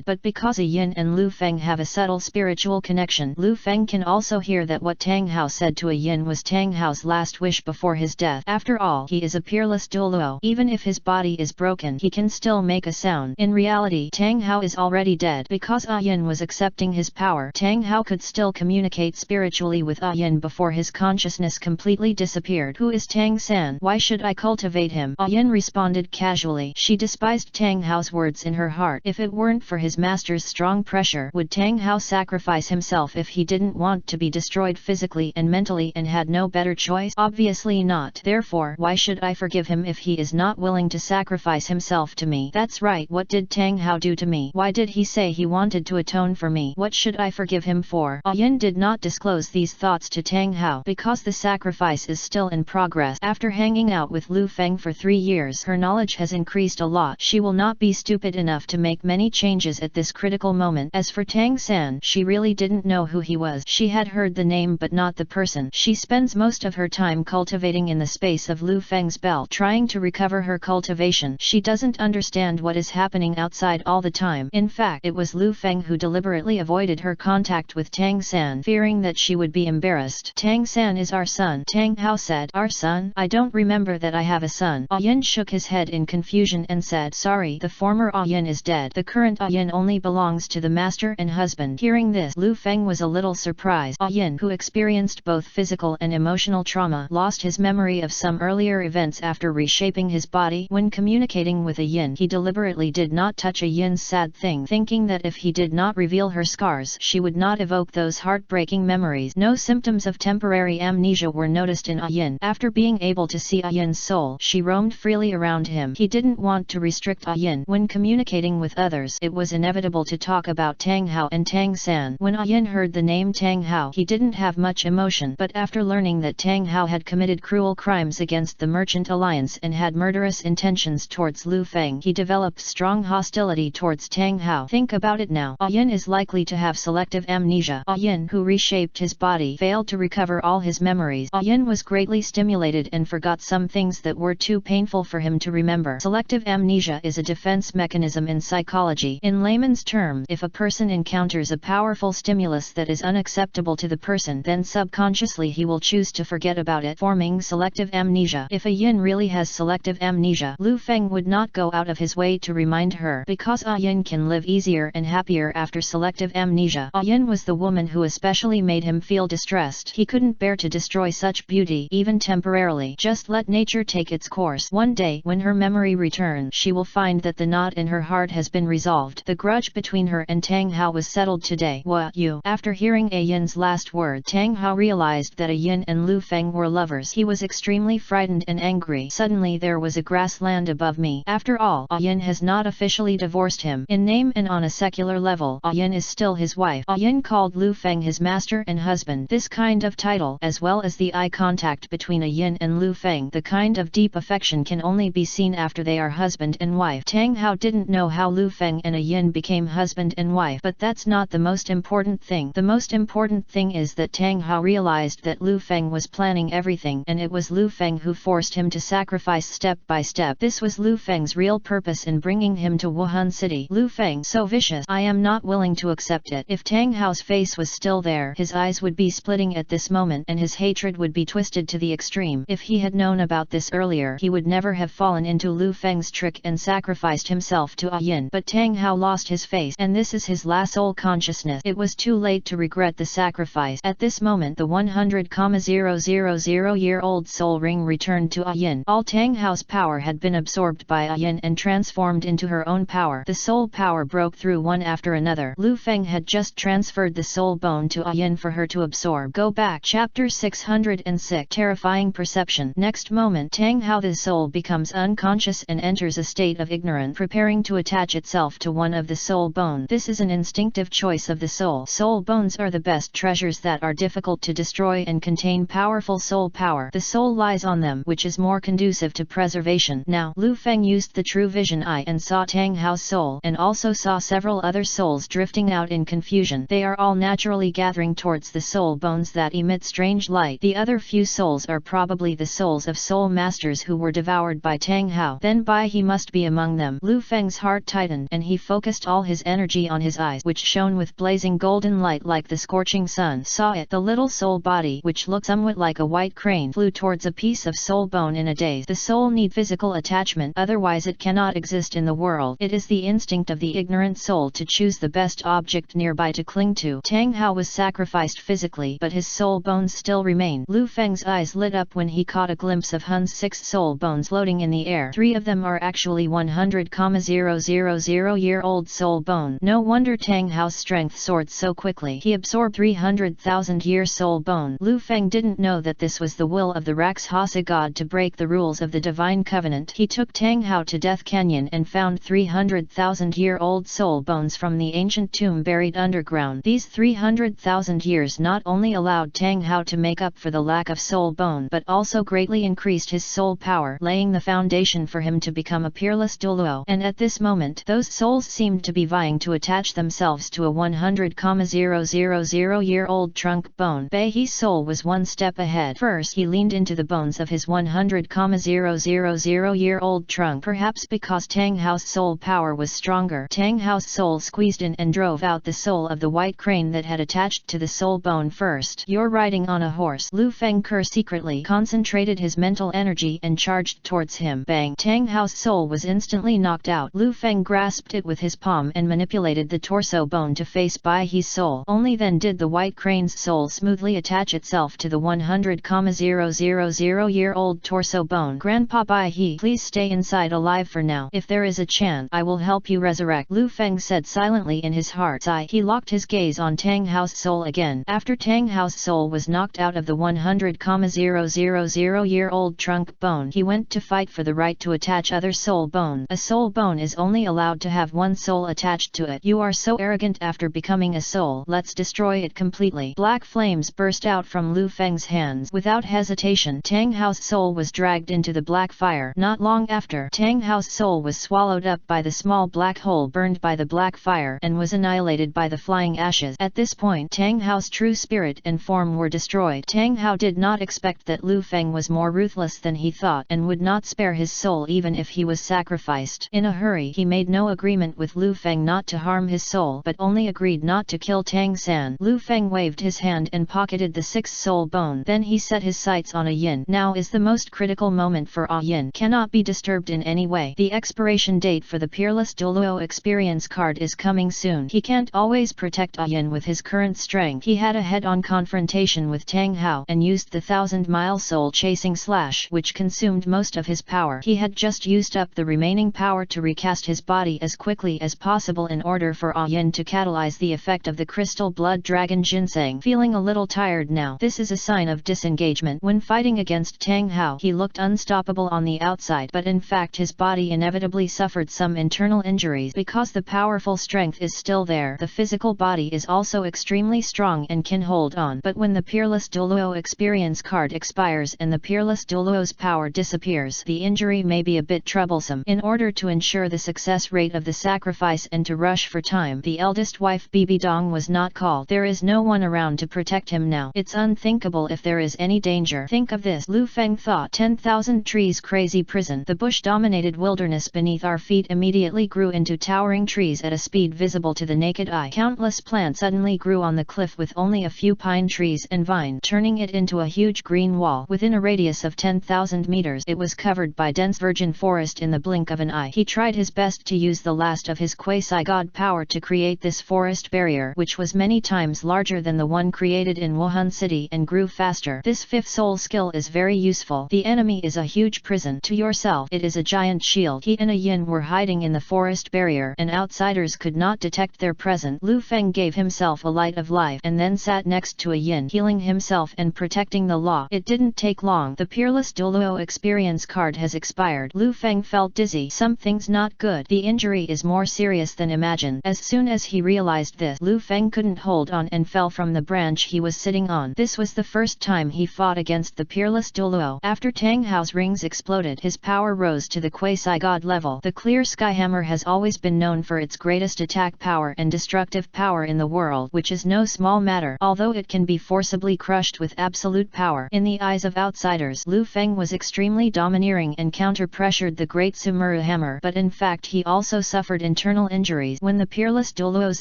But because Yin and Lu Feng have a subtle spiritual connection, Lu Feng can also hear that what Tang Hao said to Yin was Tang Hao's last wish before his death. After all, he is a peerless Douluo. Even if his body is broken, he can still make a sound. In reality, Tang Hao is already dead. Because Yin was accepting his power, Tang Hao could still communicate spiritually with Yin before his consciousness completely disappeared. Who is Tang San? Why should I cultivate him? Yin responded casually. She despised Tang Hao's words in her heart. If it weren't for his master's strong pressure, would Tang Hao sacrifice himself if he didn't want to be destroyed physically and mentally and had no better choice? Obviously not. Therefore, why should I forgive him if he is not willing to sacrifice himself to me? That's right. What did Tang Hao do to me? Why did he say he wanted to atone for me? What should I forgive him for? Yin did not disclose these thoughts to Tang Hao because the sacrifice is still in progress. After hanging out with Lu Feng for 3 years, her knowledge has increased a lot. She will not be stupid enough to make many changes at this critical moment. As for Tang San, she really didn't know who he was. She had heard the name but not the person. She spends most of her time cultivating in the space of Lu Feng's belt, trying to recover her cultivation. She doesn't understand what is happening outside all the time. In fact, it was Lu Feng who deliberately avoided her contact with Tang San, fearing that she would be embarrassed. Tang San is our son, Tang Hao said. Our son? I don't remember that I have a son. Yin shook his head in confusion and said, sorry, the former Yin is dead. The current Yin only belongs to the master and husband. Hearing this, Lu Feng was a little surprised. Yin, who experienced both physical and emotional trauma, lost his memory of some earlier events after reshaping his body. When communicating with Yin, he deliberately did not touch Yin's sad thing, thinking that if he did not reveal her scars, she would not evoke those heartbreaking memories. No symptoms of temporary amnesia were noticed in Yin. After being able to see Yin's soul, she roamed freely around him. He didn't want to restrict Yin. When communicating with others, it was inevitable to talk about Tang Hao and Tang San. When Yin heard the name Tang Hao, he didn't have much emotion, but after learning that Tang Hao had committed cruel crimes against the Merchant Alliance and had murderous intentions towards Lu Feng, he developed strong hostility towards Tang Hao. Think about it now. Yin is likely to have selective amnesia. Yin, who reshaped his body, failed to recover all his memories. Yin was greatly stimulated and forgot some things that were too painful for him to remember. Selective amnesia is a defense mechanism in psychology. In layman's terms, if a person encounters a powerful stimulus that is unacceptable to the person, then subconsciously he will choose to forget about it, forming selective amnesia. If Yin really has selective amnesia, Lu Feng would not go out of his way to remind her, because Yin can live easier and happier after selective amnesia. Yin was the woman who especially made him feel distressed. He couldn't bear to destroy such beauty, even temporarily. Just let nature take its course. One day, when her memory returns, she will find that the knot in her heart has been resolved. The grudge between her and Tang Hao was settled today. What you? After hearing Yin's last word, Tang Hao realized that Yin and Lu Feng were lovers. He was extremely frightened and angry. Suddenly there was a grassland above me. After all, Yin has not officially divorced him. In name and on a secular level, Yin is still his wife. Yin called Lu Feng his master and husband. This kind of title, as well as the eye contact between Yin and Lu Feng, the kind of deep affection can only be seen after they are husband and wife. Tang Hao didn't know how Lu Feng and Yin became husband and wife, but that's not the most important thing. The most important thing thing is that Tang Hao realized that Lu Feng was planning everything, and it was Lu Feng who forced him to sacrifice step by step. This was Lu Feng's real purpose in bringing him to Wuhan City. Lu Feng, so vicious. I am not willing to accept it. If Tang Hao's face was still there, his eyes would be splitting at this moment and his hatred would be twisted to the extreme. If he had known about this earlier, he would never have fallen into Lu Feng's trick and sacrificed himself to Yin. But Tang Hao lost his face, and this is his last soul consciousness. It was too late to regret the sacrifice. At this moment the 100,000-year-old soul ring returned to Yin. All Tang Hao's power had been absorbed by Yin and transformed into her own power. The soul power broke through one after another. Lu Feng had just transferred the soul bone to Yin for her to absorb. Go back. Chapter 606. Terrifying perception. Next moment Tang Hao's soul becomes unconscious and enters a state of ignorance, preparing to attach itself to one of the soul bone. This is an instinctive choice of the soul. Soul bones are the best treasures that are difficult to destroy and contain powerful soul power. The soul lies on them, which is more conducive to preservation. Now, Lu Feng used the true vision eye and saw Tang Hao's soul, and also saw several other souls drifting out in confusion. They are all naturally gathering towards the soul bones that emit strange light. The other few souls are probably the souls of soul masters who were devoured by Tang Hao. Then he must be among them. Lu Feng's heart tightened and he focused all his energy on his eyes, which shone with blazing golden light like the scorching sun. Saw it. The little soul body, which looked somewhat like a white crane, flew towards a piece of soul bone in a daze. The soul need physical attachment, otherwise it cannot exist in the world. It is the instinct of the ignorant soul to choose the best object nearby to cling to. Tang Hao was sacrificed physically, but his soul bones still remained. Lu Feng's eyes lit up when he caught a glimpse of Hun's 6 soul bones floating in the air. 3 of them are actually 100,000-year-old soul bone. No wonder Tang Hao's strength soared so quickly. He absorbed 300,000-year soul bone. Lu Feng didn't know that this was the will of the Rakshasa god to break the rules of the Divine Covenant. He took Tang Hao to Death Canyon and found 300,000-year-old soul bones from the ancient tomb buried underground. These 300,000 years not only allowed Tang Hao to make up for the lack of soul bone, but also greatly increased his soul power, laying the foundation for him to become a peerless Douluo. And at this moment, those souls seemed to be vying to attach themselves to a 100,000-year-old trunk bone. Bei's soul was one step ahead. First he leaned into the bones of his 100,000-year-old trunk. Perhaps because Tang Hao's soul power was stronger, Tang Hao's soul squeezed in and drove out the soul of the white crane that had attached to the soul bone first. You're riding on a horse. Lu Feng secretly concentrated his mental energy and charged towards him. Bang! Tang Hao's soul was instantly knocked out. Lu Feng grasped it with his palm and manipulated the torso bone to face Bai's soul. Only then did the white crane's soul smoothly attach itself to the 100,000-year-old torso bone. Grandpa Bai, please stay inside alive for now. If there is a chance, I will help you resurrect, Lu Feng said silently in his heart's eye. He locked his gaze on Tang Hao's soul again. After Tang Hao's soul was knocked out of the 100,000-year-old trunk bone, he went to fight for the right to attach other soul bone. A soul bone is only allowed to have one soul attached to it. You are so arrogant after becoming a soul. Let's destroy it completely. Black flames burst out from Lu Feng's hands. Without hesitation, Tang Hao's soul was dragged into the black fire. Not long after, Tang Hao's soul was swallowed up by the small black hole burned by the black fire and was annihilated by the flying ashes. At this point, Tang Hao's true spirit and form were destroyed. Tang Hao did not expect that Lu Feng was more ruthless than he thought and would not spare his soul even if he was sacrificed. In a hurry, he made no agreement with Lu Feng not to harm his soul, but only agreed not to kill Tang San. Lu Feng waved his hand and pocketed the 6th soul bone. Then he set his sights on Yin. Now is the most critical moment for Yin. Cannot be disturbed in any way. The expiration date for the Peerless Douluo experience card is coming soon. He can't always protect Yin with his current strength. He had a head-on confrontation with Tang Hao and used the 1,000-mile soul-chasing slash, which consumed most of his power. He had just used up the remaining power to recast his body as quickly as possible in order for Yin to catalyze the effect of the crystal blood dragon ginseng. Feeling a little tired now, this is a sign of disengagement. When fighting against Tang Hao, he looked unstoppable on the outside, but in fact his body inevitably suffered some internal injuries. Because the powerful strength is still there, the physical body is also extremely strong and can hold on. But when the Peerless Douluo experience card expires and the Peerless Douluo's power disappears, the injury may be a bit troublesome. In order to ensure the success rate of the sacrifice and to rush for time, the eldest wife Bibi Dong was not called. There is no one run around to protect him now. It's unthinkable if there is any danger. Think of this, Lu Feng thought. 10,000 trees crazy prison. The bush-dominated wilderness beneath our feet immediately grew into towering trees at a speed visible to the naked eye. Countless plants suddenly grew on the cliff with only a few pine trees and vine, turning it into a huge green wall. Within a radius of 10,000 meters, it was covered by dense virgin forest in the blink of an eye. He tried his best to use the last of his quasi-god power to create this forest barrier, which was many times larger than the one created in Wuhan City and grew faster. This fifth soul skill is very useful. The enemy is a huge prison. To yourself, it is a giant shield. He and a yin were hiding in the forest barrier, and outsiders could not detect their presence. Lu Feng gave himself a light of life and then sat next to a yin, healing himself and protecting the law. It didn't take long. The peerless Douluo experience card has expired. Lu Feng felt dizzy. Something's not good. The injury is more serious than imagined. As soon as he realized this, Lu Feng couldn't hold on and fell from the branch he was sitting on. This was the first time he fought against the peerless Douluo. After Tang Hao's rings exploded, his power rose to the quasi-god level. The clear sky hammer has always been known for its greatest attack power and destructive power in the world, which is no small matter, although it can be forcibly crushed with absolute power. In the eyes of outsiders, Lu Feng was extremely domineering and counter-pressured the great Sumuru hammer, but in fact he also suffered internal injuries. When the peerless Douluo's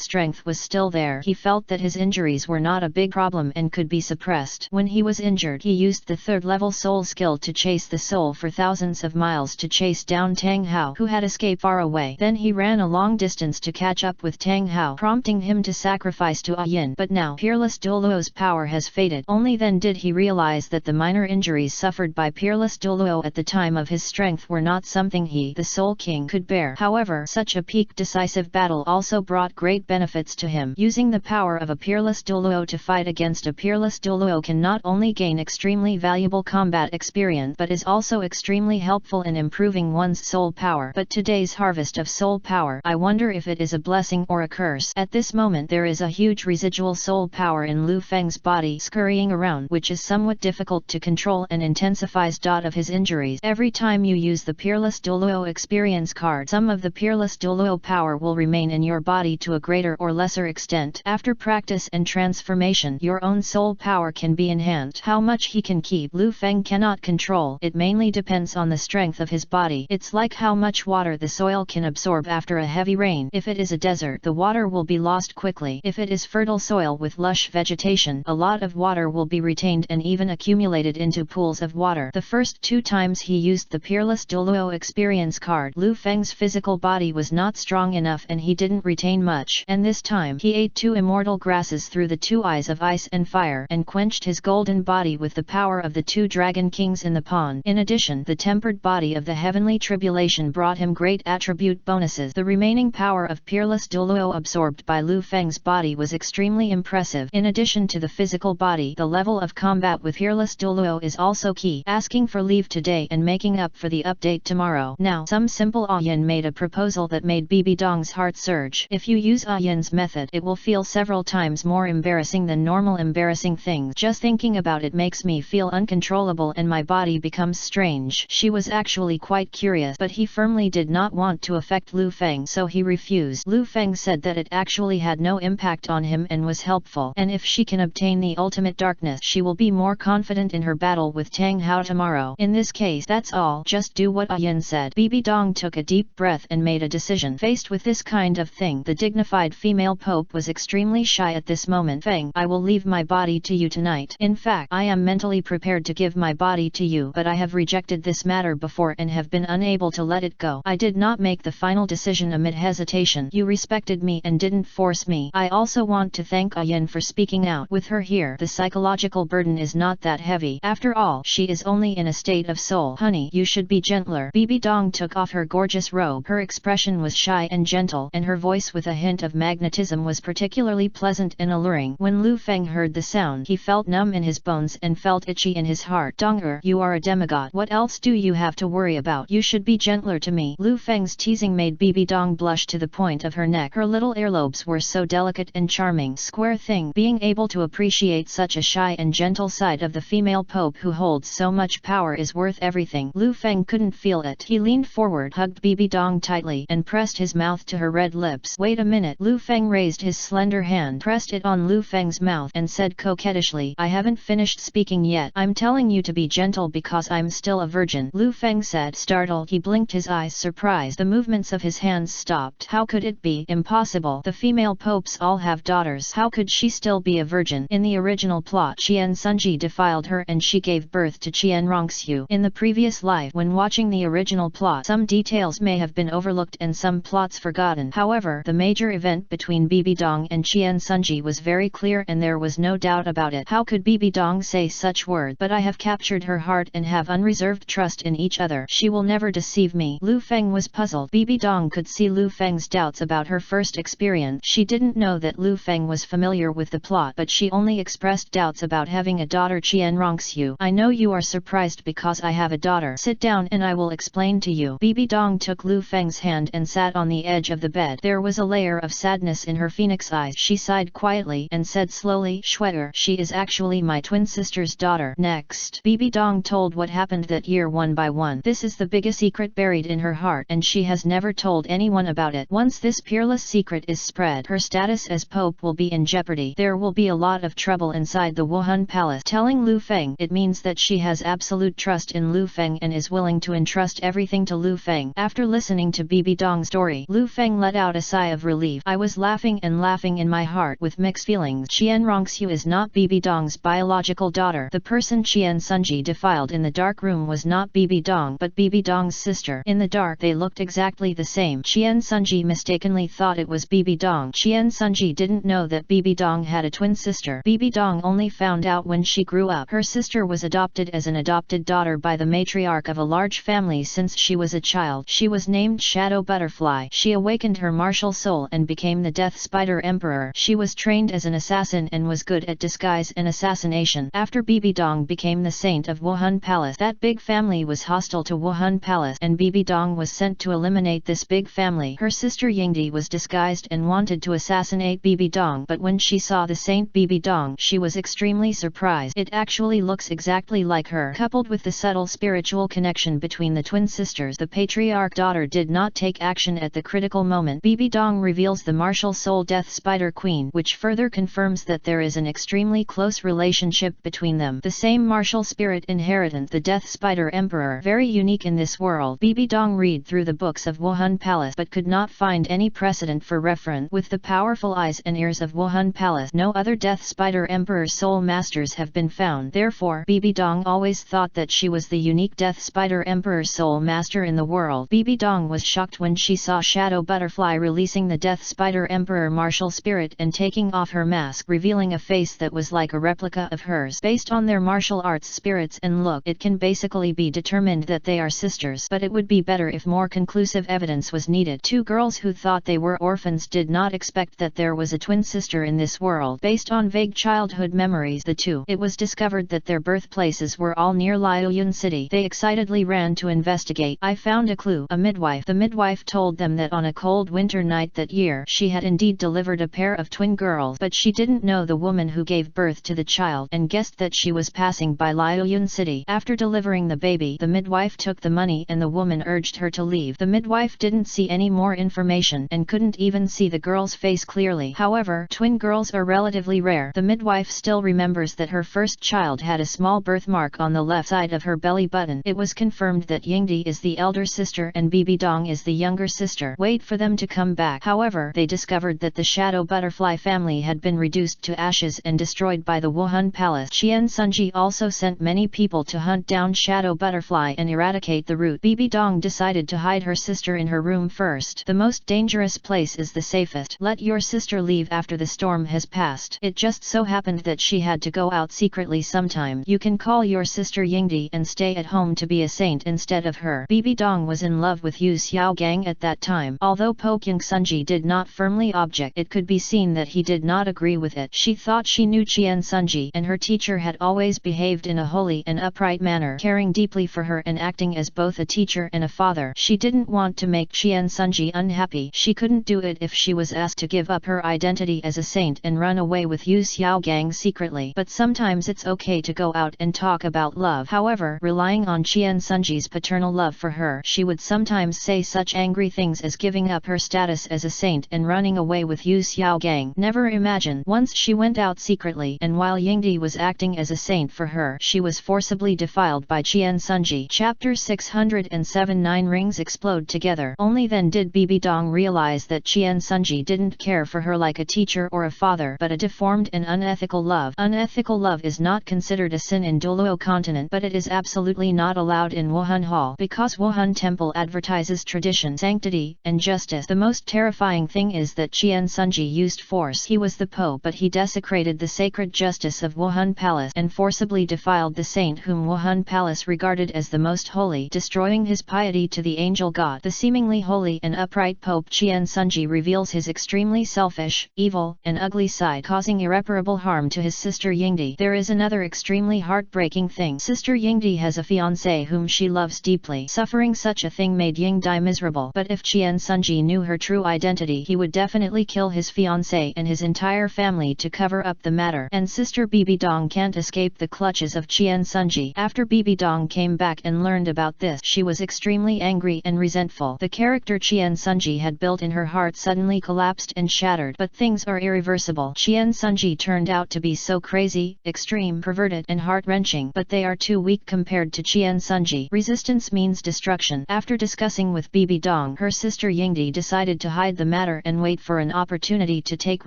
strength was still there, he felt that his injuries were not a big problem and could be suppressed. When he was injured, he used the third-level soul skill to chase the soul for thousands of miles to chase down Tang Hao, who had escaped far away. Then he ran a long distance to catch up with Tang Hao, prompting him to sacrifice to a yin. But now, peerless Douluo's power has faded. Only then did he realize that the minor injuries suffered by peerless Douluo at the time of his strength were not something he, the Soul King, could bear. However, such a peak decisive battle also brought great benefits to him. Using the power of a peerless Douluo to fight against a peerless Douluo can not only gain extremely valuable combat experience but is also extremely helpful in improving one's soul power. But today's harvest of soul power, I wonder if it is a blessing or a curse. At this moment there is a huge residual soul power in Lu Feng's body scurrying around, which is somewhat difficult to control and intensifies of his injuries. Every time you use the peerless Douluo experience card, some of the peerless Douluo power will remain in your body to a greater or lesser extent. After practice and transformation, your own soul power can be enhanced. How much he can keep, Lu Feng cannot control. It mainly depends on the strength of his body. It's like how much water the soil can absorb after a heavy rain. If it is a desert, the water will be lost quickly. If it is fertile soil with lush vegetation, a lot of water will be retained and even accumulated into pools of water. The first 2 times he used the peerless Douluo experience card, Lu Feng's physical body was not strong enough and he didn't retain much. And this time, he ate 2 immortal grasses through the 2 eyes of ice and fire and quenched his golden body with the power of the 2 dragon kings in the pond. In addition, the tempered body of the heavenly tribulation brought him great attribute bonuses. The remaining power of peerless Douluo absorbed by Lu Feng's body was extremely impressive. In addition to the physical body, the level of combat with peerless Douluo is also key. Asking for leave today and making up for the update tomorrow. Now, some simple Ayin made a proposal that made Bibi Dong's heart surge. If you use Ayin's method, it will feel several times more embarrassing than normal embarrassing things. Just thinking about it makes me feel uncontrollable and my body becomes strange. She was actually quite curious, but he firmly did not want to affect Lu Feng, so he refused. Lu Feng said that it actually had no impact on him and was helpful, and if she can obtain the ultimate darkness, she will be more confident in her battle with Tang Hao tomorrow. In this case, that's all. Just do what Ayin said. Bibi Dong took a deep breath and made a decision. Faced with this kind of thing, the dignified female pope was extremely shy at this moment. Feng, I will leave my body to you tonight. In fact, I am mentally prepared to give my body to you, but I have rejected this matter before and have been unable to let it go. I did not make the final decision amid hesitation. You respected me and didn't force me. I also want to thank Ayin for speaking out. With her here, the psychological burden is not that heavy. After all, she is only in a state of soul. Honey, you should be gentler. Bibi Dong took off her gorgeous robe. Her expression was shy and gentle, and her voice with a hint of magnetism was particularly pleasant and alluring. When Lu Feng heard the sound, he felt numb in his bones and felt itchy in his heart. Dong-er, you are a demigod. What else do you have to worry about? You should be gentler to me. Lu Feng's teasing made Bibi Dong blush to the point of her neck. Her little earlobes were so delicate and charming. Square thing. Being able to appreciate such a shy and gentle side of the female pope who holds so much power is worth everything. Lu Feng couldn't feel it. He leaned forward, hugged Bibi Dong tightly, and pressed his mouth to her red lips. Wait a minute. Lu Feng raised his slender hand, pressed it on Lu Feng's mouth and said coquettishly, I haven't finished speaking yet. I'm telling you to be gentle because I'm still a virgin. Lu Feng said, startled. He blinked his eyes, surprised. The movements of his hands stopped. How could it be? Impossible. The female popes all have daughters. How could she still be a virgin? In the original plot, Qian Sunji defiled her and she gave birth to Qian Rongxiu. In the previous life, when watching the original plot, some details may have been overlooked and some plots forgotten. However, the major event between Bibi Dong and Qian Sunji was very clear and there was no doubt about it. How could Bibi Dong say such words? But I have captured her heart and have unreserved trust in each other. She will never deceive me. Lu Feng was puzzled. Bibi Dong could see Lu Feng's doubts about her first experience. She didn't know that Lu Feng was familiar with the plot, but she only expressed doubts about having a daughter. Qian Rongxiu, I know you are surprised because I have a daughter. Sit down and I will explain to you. Bibi Dong took Lu Feng's hand and sat on the edge of the bed. There was a layer of sadness in her phoenix eyes. She sighed quietly and said slowly, Schwetter, she is actually my twin sister's daughter. Next, Bibi Dong told what happened that year one by one. This is the biggest secret buried in her heart and she has never told anyone about it. Once this peerless secret is spread, her status as Pope will be in jeopardy. There will be a lot of trouble inside the Wuhan Palace. Telling Lu Feng, it means that she has absolute trust in Lu Feng and is willing to entrust everything to Lu Feng. After listening to Bibi Dong's story, Lu Feng let out a sigh of relief. I was laughing and laughing in my heart with mixed feelings. Qian Rongxiu is not Bibi Dong's biological daughter. The person Qian Sunji defiled in the dark room was not Bibi Dong but Bibi Dong's sister. In the dark they looked exactly the same. Qian Sunji mistakenly thought it was Bibi Dong. Qian Sunji didn't know that Bibi Dong had a twin sister. Bibi Dong only found out when she grew up. Her sister was adopted as an adopted daughter by the matriarch of a large family since she was a child. She was named Shadow Butterfly. She awakened her martial soul and became the Death Spider Emperor. She was trained as an assassin and was good at disguise and assassination. After Bibi Dong became the saint of Wuhan Palace, that big family was hostile to Wuhan Palace and Bibi Dong was sent to eliminate this big family. Her sister Yingdi was disguised and wanted to assassinate Bibi Dong, but when she saw the saint Bibi Dong, she was extremely surprised. It actually looks exactly like her. Coupled with the subtle spiritual connection between the twin sisters, the patriarch daughter did not take action at the critical moment. Bibi Dong reveals the martial soul Death Spider Queen, which further confirms that there is an extremely close relationship between them. The same martial spirit inheritant, the Death Spider Emperor, very unique in this world. Bibi Dong read through the books of Wuhan Palace but could not find any precedent for reference. With the powerful eyes and ears of Wuhan Palace, no other Death Spider Emperor soul masters have been found. Therefore, Bibi Dong always thought that she was the unique Death Spider Emperor soul master in the world. Bibi Dong was shocked when she saw Shadow Butterfly releasing the Death Spider Emperor martial spirit and taking off her mask, revealing a face that was like a replica of hers. Based on their martial arts spirits and look, it can basically be determined that they are sisters, but it would be better if more conclusive evidence was needed. Two girls who thought they were orphans did not expect that there was a twin sister in this world. Based on vague childhood memories, it was discovered that their birthplaces were all near Liaoyun City. They excitedly ran to investigate. I found a clue, a midwife. The midwife told them that on a cold winter night that year, she had indeed delivered a pair of twin girls, but she didn't know the woman who gave birth to the child and guessed that she was passing by Liaoyun City. After delivering the baby, the midwife took the money and the woman urged her to leave. The midwife didn't see any more information and couldn't even see the girl's face clearly. However, twin girls are relatively rare. The midwife still remembers that her first child had a small birthmark on the left side of her belly button. It was confirmed that Yingdi is the elder sister and Bibi Dong is the younger sister. Wait for them to come back. However, they discovered that the Shadow Butterfly family had been reduced to ashes and destroyed by the Wuhan Palace. Qian Sunji also sent many people to hunt down Shadow Butterfly and eradicate the root. Bibi Dong decided to hide her sister in her room first. The most dangerous place is the safest. Let your sister leave after the storm has passed. It just so happened that she had to go out secretly sometime. You can call your sister Yingdi and stay at home to be a saint instead of her. Bibi Dong was in love with Yu Xiaogang at that time. Although Pokyung Sunji did not firmly object, it could be seen that he did not agree with it. She thought she knew Qian Sunji and her teacher had always behaved in a holy and upright manner, caring deeply for her and acting as both a teacher and a father. She didn't want to make Qian Sunji unhappy. She couldn't do it if she was asked to give up her identity as a saint and run away with Yu Xiaogang secretly. But sometimes it's okay to go out and talk about love. However, relying on Qian Sunji's paternal love for her, she would sometimes say such angry things as giving up her status as a saint and running away with Yu Xiaogang. Never imagine imagine. Once she went out secretly, and while Yingdi was acting as a saint for her, she was forcibly defiled by Qian Sunji. Chapter 607. 9 rings explode together. Only then did Bibi Dong realize that Qian Sunji didn't care for her like a teacher or a father, but a deformed and unethical love. Unethical love is not considered a sin in Douluo continent, but it is absolutely not allowed in Wuhan Hall, because Wuhan Temple advertises tradition, sanctity, and justice. The most terrifying thing is that Qian Sunji used force. He was the Pope, but he desecrated the sacred justice of Wuhan Palace and forcibly defiled the saint whom Wuhan Palace regarded as the most holy, destroying his piety to the angel god. The seemingly holy and upright Pope Qian Sunji reveals his extremely selfish, evil, and ugly side, causing irreparable harm to his sister Yingdi. There is another extremely heartbreaking thing. Sister Yingdi has a fiancé whom she loves deeply. Suffering such a thing made Yingdi miserable, but if Qian Sunji knew her true identity, he would definitely kill his fiancé and his entire family to cover up the matter. And sister Bibi Dong can't escape the clutches of Qian Sunji. After Bibi Dong came back and learned about this, she was extremely angry and resentful. The character Qian Sunji had built in her heart suddenly collapsed and shattered. But things are irreversible. Qian Sunji turned out to be so crazy, extreme, perverted, and heart-wrenching, but they are too weak compared to Qian Sunji. Resistance means destruction. After discussing with Bibi Dong, her sister Yingdi decided to hide the matter and wait for an opportunity to take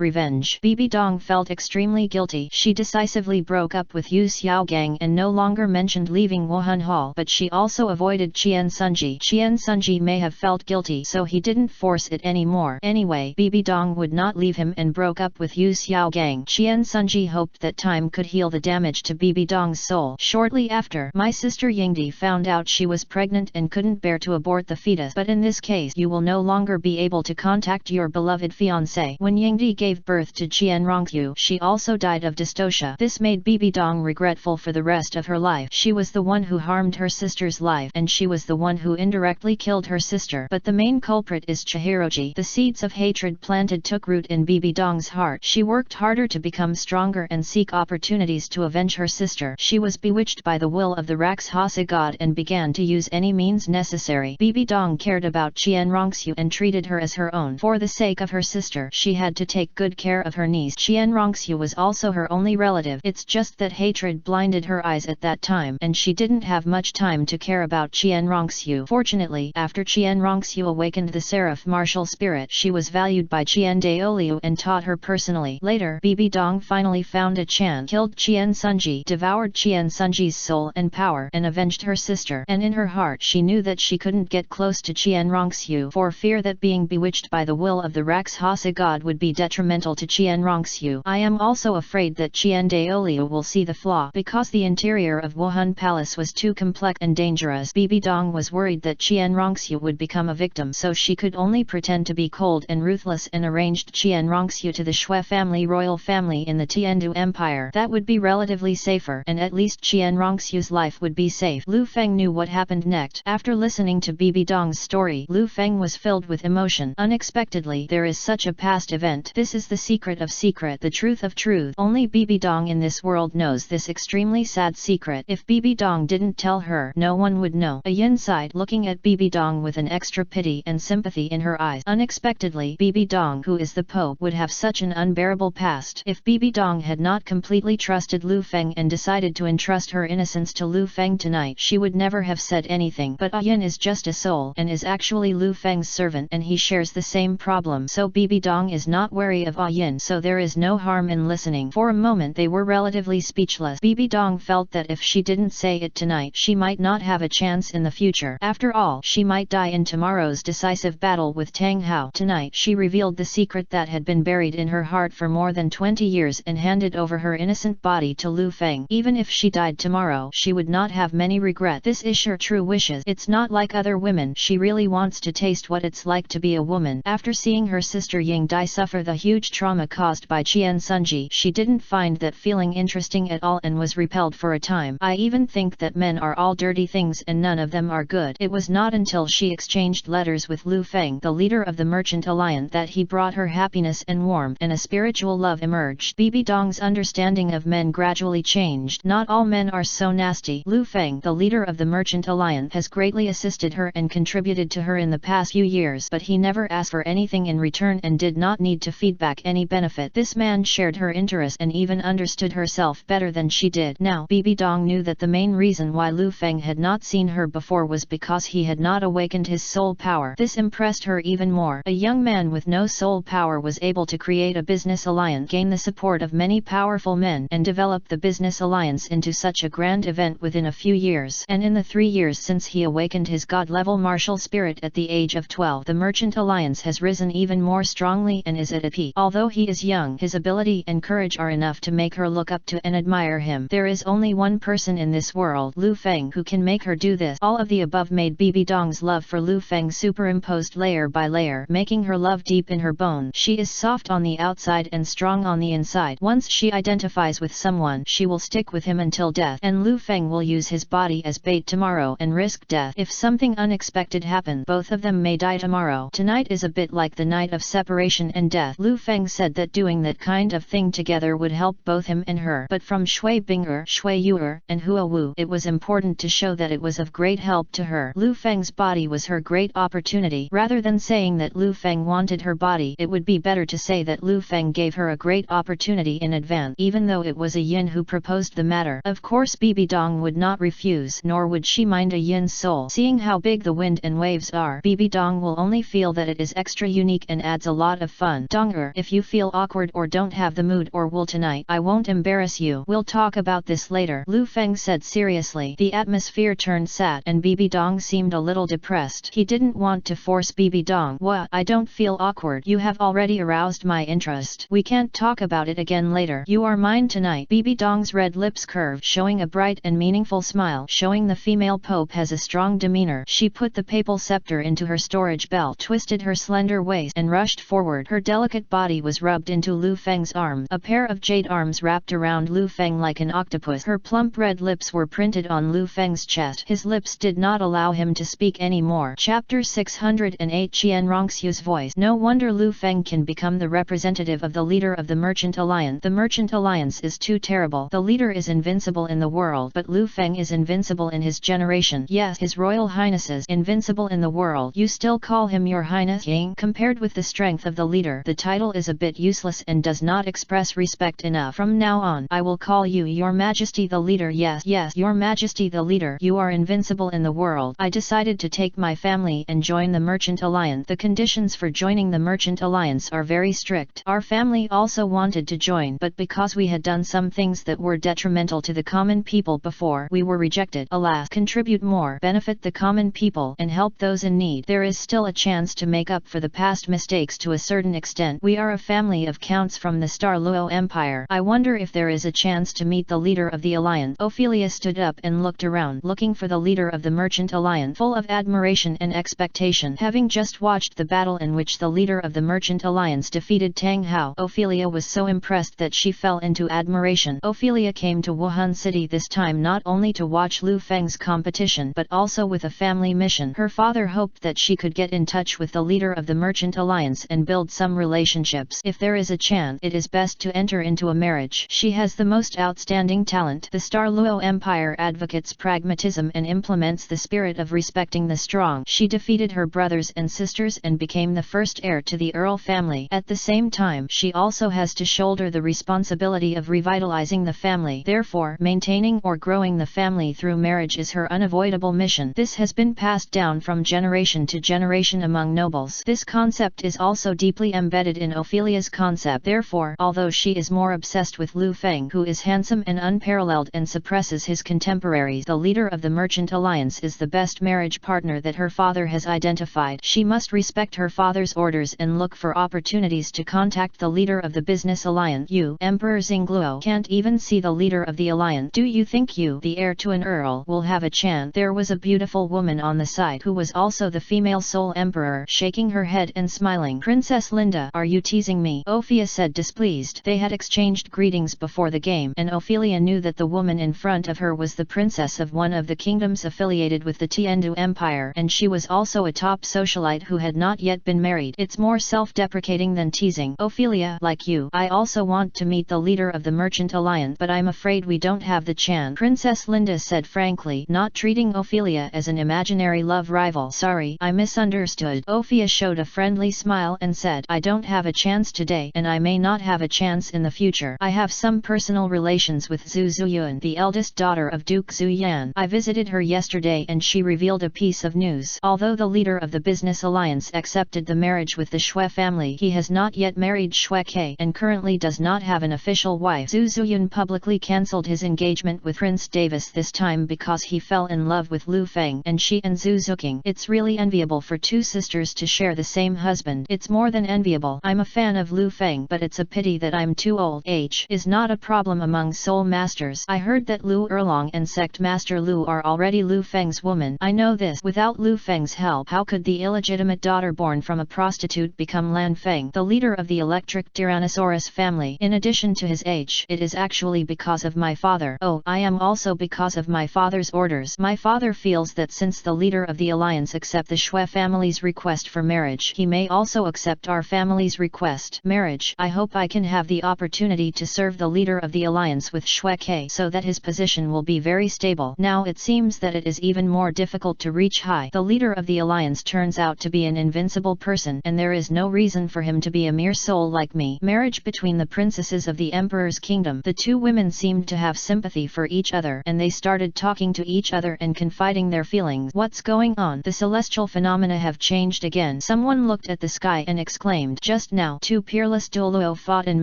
revenge. Bibi Dong felt extremely guilty. She decisively broke up with Yu Xiaogang and no longer mentioned leaving Wuhan Hall, but she also avoided Qian Sunji. Qian Sunji may have felt guilty, so he didn't force it anymore. Anyway, Bibi Dong would not leave him and broke up with Yu Xiaogang. Qian Sunji hoped that time could heal the damage to Bibi Dong's soul. Shortly after, my sister Yingdi found out she was pregnant and couldn't bear to abort the fetus. But in this case, you will no longer be able to contact your beloved fiancé. When Yingdi gave birth to Qian Rongqiu, she also died of dystocia. This made Bibi Dong regretful for the rest of her life. She was the one who harmed her sister's life, and she was the one who indirectly killed her sister. But the main culprit is Chihiroji. The seeds of hatred planted took root in Bibi Dong's heart. She worked harder to become stronger and seek opportunities to avenge her sister. She was bewitched by the will of the Rakshasa god and began to use any means necessary. Bibi Dong cared about Qian Rongqiu and treated her as her own. For the sake of her sister, she had to take good care of her niece. Qian Rongqiu was also her only relative. It's just that hatred blinded her eyes at that time, and she didn't have much time to care about Qian Rongqiu. Fortunately, after Qian Rongqiu awakened the seraph martial spirit, she was valued by Qian Daoliu and taught her personally. Later, Bibi Dong finally found a chance, killed Qian Sunji, devoured Qian Sunji's soul and power, and avenged her sister. And in her heart she knew that she couldn't get close to Qian Rongqiu for fear that being bewitched by the will of the Rakshasa god would be detrimental to Qian Rongqiu. I am also afraid that Qian Daoliu will see the flaw, because the interior of Wuhan Palace was too complex and dangerous. Bibi Dong was worried that Qian Rongqiu would become a victim, so she could only pretend to be cold and ruthless and arranged Qian Rongqiu to the Shui family, royal family in the Tiandu Empire. That would be relatively safer, and at least Qian Rongqiu's life would be safe. Lu Feng knew what happened next. After listening to Bibi Dong's story, Lu Feng was filled with emotion. Unexpectedly, there is such a past event. This is the secret of secret, the truth of truth. Only Bibi Dong in this world knows this extremely sad secret. If Bibi Dong didn't tell her, no one would know. Ayin sighed, looking at Bibi Dong with an extra pity and sympathy in her eyes. Unexpectedly, Bibi Dong, who is the Pope, would have such an unbearable past. If Bibi Dong had not completely trusted Lu Feng and decided to entrust her innocence to Lu Feng tonight, she would never have said anything. But Ayin is just a soul, and is actually Lu Feng's servant, and he shares the same problem. So Bibi Dong is not wary of Ayin, so there is no harm in listening. For a moment they were relatively speechless. Bibi Dong felt that if she didn't say it tonight, she might not have a chance in the future. After all, she might die in tomorrow's decisive battle with Tang Hao. Tonight she revealed the secret that had been buried in her heart for more than 20 years and handed over her innocent body to Lu Feng. Even if she died tomorrow, she would not have many regrets. This is her true wishes. It's not like other women. She really wants to taste what it's like to be a woman. After seeing her sister Ying Dai suffer the huge trauma caused by Qian Sunji, she didn't find that feeling interesting at all and was repelled for a time. I even think that men are all dirty things and none of them are good. It was not until she exchanged letters with Lu Feng, the leader of the Merchant Alliance, that he brought her happiness and warmth, and a spiritual love emerged. Bibi Dong's understanding of men gradually changed. Not all men are so nasty. Lu Feng, the leader of the Merchant Alliance, has greatly assisted her and contributed to her in the past few years, but he never asked for anything in return and did not need to feed back any benefit benefit. This man shared her interest and even understood herself better than she did. Now Bibi Dong knew that the main reason why Lu Feng had not seen her before was because he had not awakened his soul power. This impressed her even more. A young man with no soul power was able to create a business alliance, gain the support of many powerful men, and develop the business alliance into such a grand event within a few years. And in the 3 years since he awakened his god-level martial spirit at the age of 12, the merchant alliance has risen even more strongly and is at a peak. Although he is young, his ability and courage are enough to make her look up to and admire him. There is only one person in this world, Lu Feng, who can make her do this. All of the above made Bibi Dong's love for Lu Feng superimposed layer by layer, making her love deep in her bone. She is soft on the outside and strong on the inside. Once she identifies with someone, she will stick with him until death, and Lu Feng will use his body as bait tomorrow and risk death. If something unexpected happens, both of them may die tomorrow. Tonight is a bit like the night of separation and death. Lu Feng said that doing that kind of thing together would help both him and her. But from Shui Bing'er, Shui Yu'er, and Hua Wu, it was important to show that it was of great help to her. Lu Feng's body was her great opportunity. Rather than saying that Lu Feng wanted her body, it would be better to say that Lu Feng gave her a great opportunity in advance, even though it was a yin who proposed the matter. Of course Bibi Dong would not refuse, nor would she mind a yin's soul. Seeing how big the wind and waves are, Bibi Dong will only feel that it is extra unique and adds a lot of fun. Donger, if you feel awkward or don't have the mood or will tonight, I won't embarrass you. We'll talk about this later, Lu Feng said seriously. The atmosphere turned sad, and Bibi Dong seemed a little depressed. He didn't want to force Bibi Dong. What? I don't feel awkward. You have already aroused my interest. We can't talk about it again later. You are mine tonight. Bibi Dong's red lips curved, showing a bright and meaningful smile, showing the female pope has a strong demeanor. She put the papal scepter into her storage belt, twisted her slender waist, and rushed forward. Her delicate body was rubbed into Lu Feng's arm. A pair of jade arms wrapped around Lu Feng like an octopus. Her plump red lips were printed on Lu Feng's chest. His lips did not allow him to speak anymore. Chapter 608 Qian Rongxiu's voice. No wonder Lu Feng can become the representative of the leader of the Merchant Alliance. The Merchant Alliance is too terrible. The leader is invincible in the world, but Lu Feng is invincible in his generation. Yes, His Royal Highness is invincible in the world. You still call him Your Highness? Ying? Compared with the strength of the leader, the title is a bit useless and does not express respect enough. From now on, I will call you Your Majesty the leader. Yes, Your Majesty the leader. You are invincible in the world. I decided to take my family and join the Merchant Alliance. The conditions for joining the Merchant Alliance are very strict. Our family also wanted to join, but because we had done some things that were detrimental to the common people before, we were rejected. Alas, contribute more, benefit the common people, and help those in need. There is still a chance to make up for the past mistakes to a certain extent. We are a family of counts from the Douluo Empire. I wonder if there is a chance to meet the leader of the alliance. Ophelia stood up and looked around, looking for the leader of the Merchant Alliance, full of admiration and expectation. Having just watched the battle in which the leader of the Merchant Alliance defeated Tang Hao, Ophelia was so impressed that she fell into admiration. Ophelia came to Wuhan City this time not only to watch Lu Feng's competition but also with a family mission. Her father hoped that she could get in touch with the leader of the Merchant Alliance and build some relationships. If there is a chance, it is best to enter into a marriage. She has the most outstanding talent. The Douluo Empire advocates pragmatism and implements the spirit of respecting the strong. She defeated her brothers and sisters and became the first heir to the Earl family. At the same time, she also has to shoulder the responsibility of revitalizing the family. Therefore, maintaining or growing the family through marriage is her unavoidable mission. This has been passed down from generation to generation among nobles. This concept is also deeply embedded in Ophelia's concept. Therefore, although she is more obsessed with Lu Feng, who is handsome and unparalleled and suppresses his contemporaries, the leader of the Merchant Alliance is the best marriage partner that her father has identified. She must respect her father's orders and look for opportunities to contact the leader of the Business Alliance. You, Emperor Xingluo, can't even see the leader of the alliance. Do you think you, the heir to an earl, will have a chance? There was a beautiful woman on the side who was also the female sole emperor, shaking her head and smiling. Princess Linda, are you teasing me? Ophelia said displeased. They had exchanged greetings before the game, and Ophelia knew that the woman in front of her was the princess of one of the kingdoms affiliated with the Tiandu Empire, and she was also a top socialite who had not yet been married. It's more self-deprecating than teasing. Ophelia, like you, I also want to meet the leader of the Merchant Alliance, but I'm afraid we don't have the chance. Princess Linda said frankly, not treating Ophelia as an imaginary love rival. Sorry, I misunderstood. Ophelia showed a friendly smile and said, I don't have a chance to today, and I may not have a chance in the future. I have some personal relations with Zhu Zhuqing, the eldest daughter of Duke Zhu Yan. I visited her yesterday and she revealed a piece of news. Although the leader of the business alliance accepted the marriage with the Shui family, he has not yet married Shui Ke and currently does not have an official wife. Zhu Zhuqing publicly cancelled his engagement with Prince Davis this time because he fell in love with Lu Feng and she and Zhu Zhuqing. It's really enviable for two sisters to share the same husband. It's more than enviable. I'm a fan of Lu Feng, but it's a pity that I'm too old. Age is not a problem among soul masters. I heard that Lu Erlong and sect master Lu are already Lu Feng's woman. I know this. Without Lu Feng's help, how could the illegitimate daughter born from a prostitute become Lan Feng, the leader of the electric Tyrannosaurus family? In addition to his age, it is actually because of my father. Oh, I am also because of my father's orders. My father feels that since the leader of the alliance accepts the Shui family's request for marriage, he may also accept our family's request. Marriage. I hope I can have the opportunity to serve the leader of the alliance with Shui Ke so that his position will be very stable. Now it seems that it is even more difficult to reach high. The leader of the alliance turns out to be an invincible person, and there is no reason for him to be a mere soul like me. Marriage between the princesses of the Emperor's kingdom. The two women seemed to have sympathy for each other, and they started talking to each other and confiding their feelings. What's going on? The celestial phenomena have changed again. Someone looked at the sky and exclaimed, just now, two peerless Douluo fought in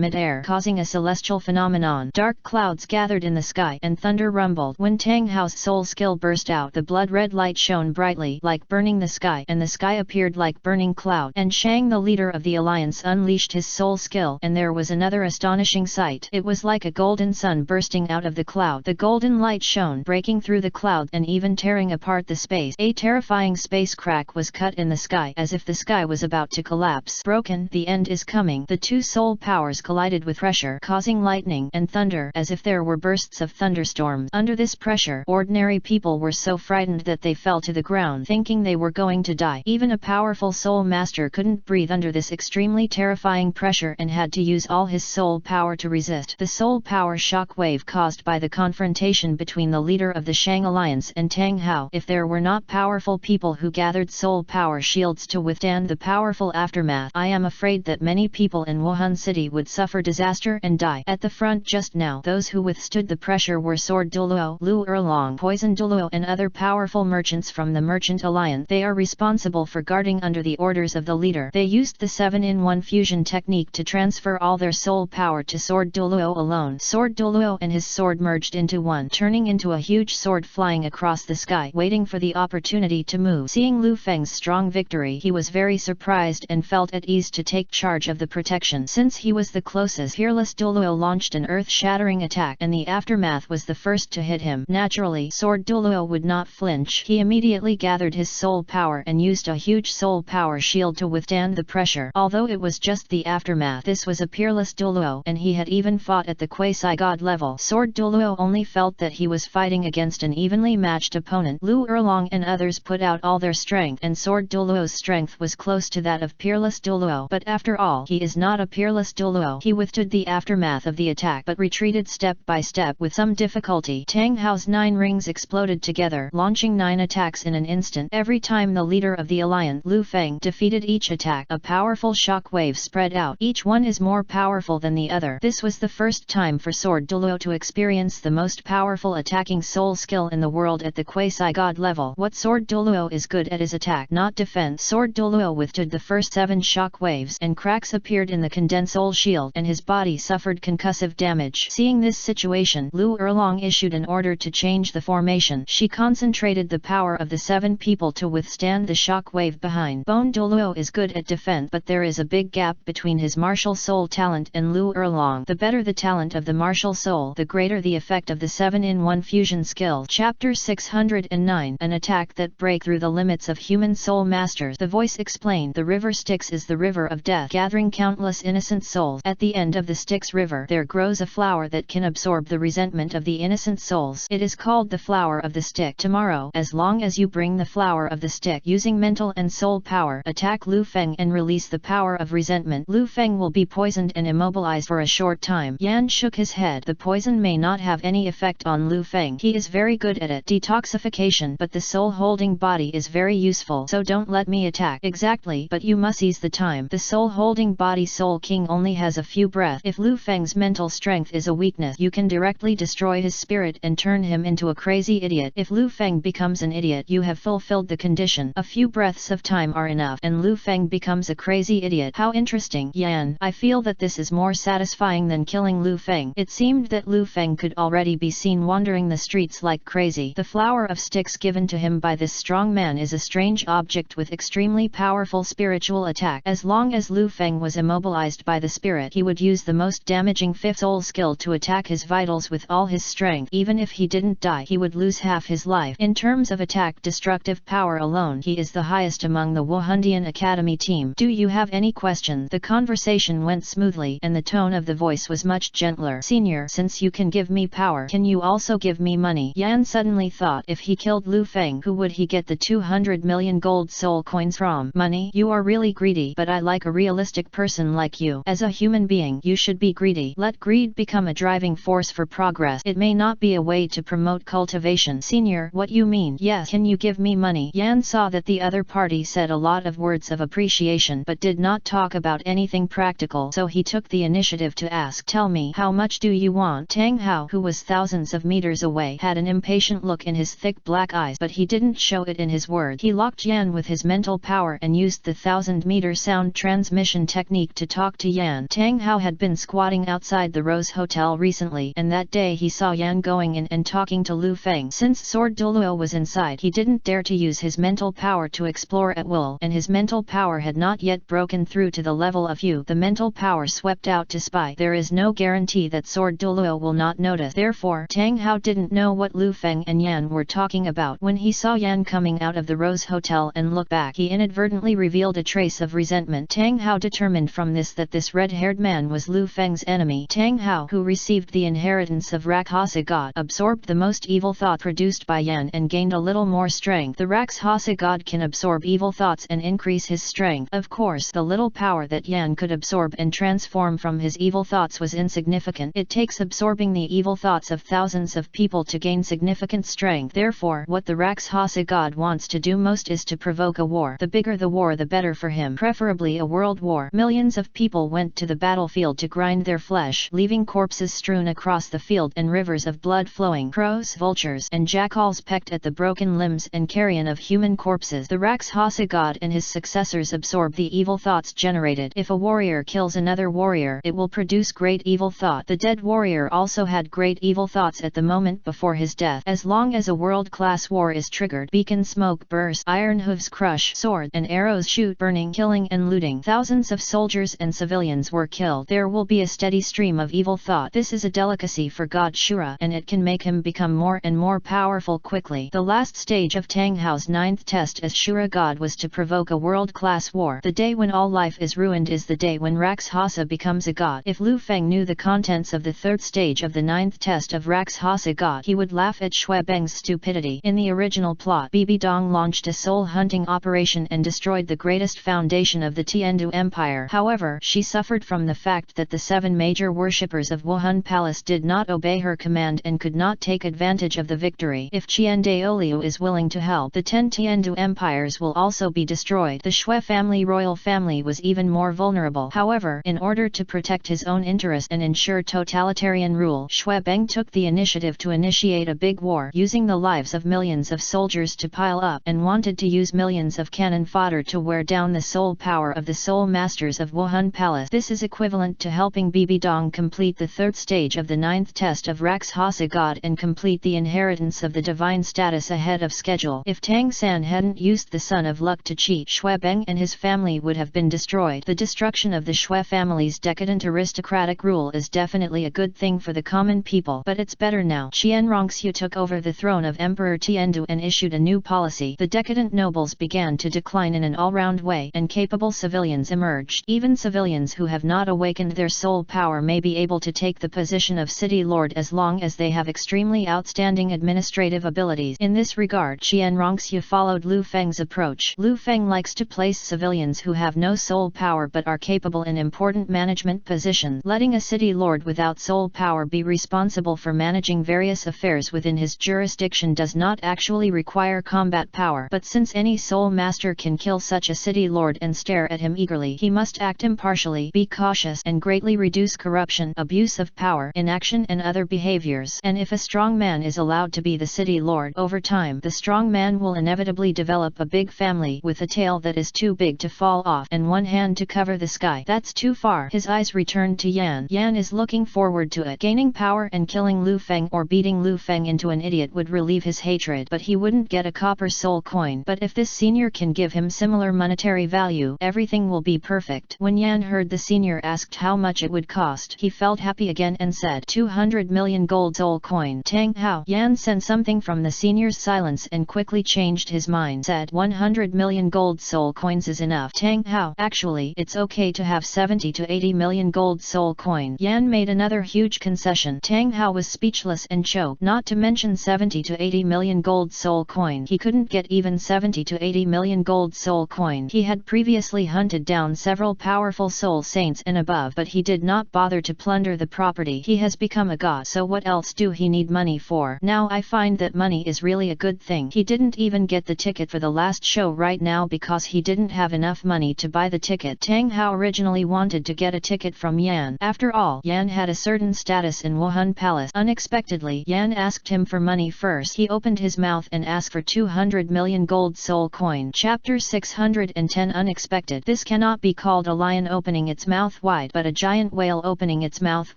mid-air, causing a celestial phenomenon. Dark clouds gathered in the sky, and thunder rumbled. When Tang Hao's soul skill burst out, the blood-red light shone brightly, like burning the sky, and the sky appeared like burning cloud. And Shang, the leader of the alliance, unleashed his soul skill, and there was another astonishing sight. It was like a golden sun bursting out of the cloud. The golden light shone, breaking through the cloud and even tearing apart the space. A terrifying space crack was cut in the sky, as if the sky was about to collapse. Broken. The end is coming. The two soul powers collided with pressure, causing lightning and thunder, as if there were bursts of thunderstorms. Under this pressure, ordinary people were so frightened that they fell to the ground, thinking they were going to die. Even a powerful soul master couldn't breathe under this extremely terrifying pressure and had to use all his soul power to resist. The soul power shock wave caused by the confrontation between the leader of the Shang Alliance and Tang Hao. If there were not powerful people who gathered soul power shields to withstand the powerful aftermath, I am afraid that many people in Wuhan City would suffer disaster and die. At the front just now, those who withstood the pressure were Sword Douluo, Lu Erlong, Poison Douluo, and other powerful merchants from the Merchant Alliance. They are responsible for guarding under the orders of the leader. They used the 7-in-1 fusion technique to transfer all their soul power to Sword Douluo alone. Sword Douluo and his sword merged into one, turning into a huge sword flying across the sky, waiting for the opportunity to move. Seeing Lu Feng's strong victory, he was very surprised and felt at ease to take charge of the protection. Since he was the closest, peerless Douluo launched an earth-shattering attack, and the aftermath was the first to hit him. Naturally, Sword Douluo would not flinch. He immediately gathered his soul power and used a huge soul power shield to withstand the pressure. Although it was just the aftermath, this was a peerless Douluo, and he had even fought at the quasi-god level. Sword Douluo only felt that he was fighting against an evenly matched opponent. Lu Erlong and others put out all their strength, and Sword Douluo's strength was close to that of peerless Douluo. But after all, he is not a peerless Douluo. He withstood the aftermath of the attack, but retreated step by step with some difficulty. Tang Hao's 9 rings exploded together, launching 9 attacks in an instant. Every time the leader of the alliance, Lu Feng, defeated each attack, a powerful shock wave spread out. Each one is more powerful than the other. This was the first time for Sword Douluo to experience the most powerful attacking soul skill in the world at the quasi-god level. What Sword Douluo is good at is attack, not defense. Sword Douluo withstood the first 7 shock waves, and cracks appeared in the condensed soul shield, and his body suffered concussive damage. Seeing this situation, Lu Erlong issued an order to change the formation. She concentrated the power of the 7 people to withstand the shock wave behind. Bone Douluo is good at defense, but there is a big gap between his martial soul talent and Lu Erlong. The better the talent of the martial soul, the greater the effect of the 7-in-1 fusion skill. Chapter 609. An attack that break through the limits of human soul masters. The voice explained, the river Styx is the river of death, gathering countless innocent souls. At the end of the Styx river, there grows a flower that can absorb the resentment of the innocent souls. It is called the flower of the stick. Tomorrow, as long as you bring the flower of the stick using mental and soul power, attack Lu Feng and release the power of resentment. Lu Feng will be poisoned and immobilized for a short time. Yan shook his head. The poison may not have any effect on Lu Feng. He is very good at it. Detoxification, but the soul-holding body is very useful. So don't let me attack. Exactly, but you must seize the time. The soul-holding body body-soul king only has a few breath. If Lu Feng's mental strength is a weakness, you can directly destroy his spirit and turn him into a crazy idiot. If Lu Feng becomes an idiot, you have fulfilled the condition. A few breaths of time are enough, and Lu Feng becomes a crazy idiot. How interesting, Yan. I feel that this is more satisfying than killing Lu Feng. It seemed that Lu Feng could already be seen wandering the streets like crazy. The flower of sticks given to him by this strong man is a strange object with extremely powerful spiritual attack. As long as Lu Feng was immobilized by the spirit, he would use the most damaging fifth soul skill to attack his vitals with all his strength. Even if he didn't die, he would lose half his life. In terms of attack destructive power alone, he is the highest among the Wuhandian Academy team. Do you have any questions? The conversation went smoothly, and the tone of the voice was much gentler. Senior, since you can give me power, can you also give me money? Yan suddenly thought, if he killed Lu Feng, who would he get the 200 million gold soul coins from? Money? You are really greedy, but I like a realistic person like you. As a human being, you should be greedy. Let greed become a driving force for progress. It may not be a way to promote cultivation. Senior, what you mean? Yes, can you give me money? Yan saw that the other party said a lot of words of appreciation but did not talk about anything practical, so he took the initiative to ask, tell me, how much do you want? Tang Hao, who was thousands of meters away, had an impatient look in his thick black eyes, but he didn't show it in his words. He locked Yan with his mental power and used the 1000-meter sound transmission technique to talk to Yan. Tang Hao had been squatting outside the Rose Hotel recently, and that day he saw Yan going in and talking to Lu Feng. Since Sword Douluo was inside, he didn't dare to use his mental power to explore at will, and his mental power had not yet broken through to the level of Yu. The mental power swept out to spy. There is no guarantee that Sword Douluo will not notice. Therefore, Tang Hao didn't know what Lu Feng and Yan were talking about. When he saw Yan coming out of the Rose Hotel and looked back, he inadvertently revealed a trace of resentment. Tang Hao determined from this that this red-haired man was Lu Feng's enemy. Tang Hao, who received the inheritance of Rakshasa God, absorbed the most evil thought produced by Yan and gained a little more strength. The Rakshasa God can absorb evil thoughts and increase his strength. Of course, the little power that Yan could absorb and transform from his evil thoughts was insignificant. It takes absorbing the evil thoughts of thousands of people to gain significant strength. Therefore, what the Rakshasa God wants to do most is to provoke a war. The bigger the war, the better for him, preferably a world war. Millions of people went to the battlefield to grind their flesh, leaving corpses strewn across the field and rivers of blood flowing. Crows, vultures, and jackals pecked at the broken limbs and carrion of human corpses. The Rakshasa God and his successors absorb the evil thoughts generated. If a warrior kills another warrior, it will produce great evil thought. The dead warrior also had great evil thoughts at the moment before his death. As long as a world-class war is triggered, beacon smoke bursts, iron hooves crush, sword and arrows shoot, burning, killing and looting. Thousands of soldiers and civilians were killed. There will be a steady stream of evil thought. This is a delicacy for God Shura, and it can make him become more and more powerful quickly. The last stage of Tang Hao's 9th test as Shura God was to provoke a world-class war. The day when all life is ruined is the day when Rakshasa becomes a god. If Lu Feng knew the contents of the 3rd stage of the 9th test of Rakshasa God, he would laugh at Xue Beng's stupidity. In the original plot, Bibi Dong launched a soul-hunting operation and destroyed the greatest foundation of the Tiandu Empire. However, she suffered from the fact that the 7 major worshippers of Wuhan Palace did not obey her command and could not take advantage of the victory. If Qian Daoliu is willing to help, the 10 Tiandu empires will also be destroyed. The Xue family, royal family, was even more vulnerable. However, in order to protect his own interest and ensure totalitarian rule, Xue Beng took the initiative to initiate a big war, using the lives of millions of soldiers to pile up, and wanted to use millions of cannon fodder to wear down the soul power of the soul masters of Wuhan Palace. This is equivalent to helping Bibi Dong complete the 3rd stage of the 9th test of Rakshasa God and complete the inheritance of the divine status ahead of schedule. If Tang San hadn't used the Son of Luck to cheat, Xue Beng and his family would have been destroyed. The destruction of the Xue family's decadent aristocratic rule is definitely a good thing for the common people, but it's better now. Qian Rongxiu took over the throne of Emperor Tiandu and issued a new policy. The decadent nobles began to decline in an all-round way, and capable civilians emerged. Even civilians who have not awakened their soul power may be able to take the position of city lord as long as they have extremely outstanding administrative abilities. In this regard, Qian Rongxiu followed Lu Feng's approach. Lu Feng likes to place civilians who have no soul power but are capable in important management positions. Letting a city lord without soul power be responsible for managing various affairs within his jurisdiction does not actually require combat power, but since any soul master can kill such a city lord and stare at him eagerly, he must act impartially, be cautious, and greatly reduce corruption, abuse of power, inaction and other behaviors. And if a strong man is allowed to be the city lord, over time the strong man will inevitably develop a big family with a tail that is too big to fall off and one hand to cover the sky. That's too far. His eyes returned to Yan. Yan is looking forward to it. Gaining power and killing Lu Feng or beating Lu Feng into an idiot would relieve his hatred, but he wouldn't get a copper soul coin. But if this senior can give him similar monetary value, everything will be perfect. When Yan heard the senior asked how much it would cost, he felt happy again and said, 200 million gold soul coin. Tang Hao. Yan sensed something from the senior's silence and quickly changed his mind, said 100 million gold soul coins is enough. Tang Hao. Actually, it's okay to have 70 to 80 million gold soul coin. Yan made another huge concession. Tang Hao was speechless and choked. Not to mention 70 to 80 million gold soul coin. He couldn't get even 70 to 80 million gold soul coin. He had previously hunted down several powerful soul saints and above, but he did not bother to plunder the property. He has become a god, so what else do he need money for? Now I find that money is really a good thing. He didn't even get the ticket for the last show right now because he didn't have enough money to buy the ticket. Tang Hao originally wanted to get a ticket from Yan. After all, Yan had a certain status in Wuhan Palace. Unexpectedly, Yan asked him for money first. He opened his mouth and asked for 200 million gold soul coin. Chapter 610 Unexpected. This cannot be called a lion opening its mouth wide, but a giant whale opening its mouth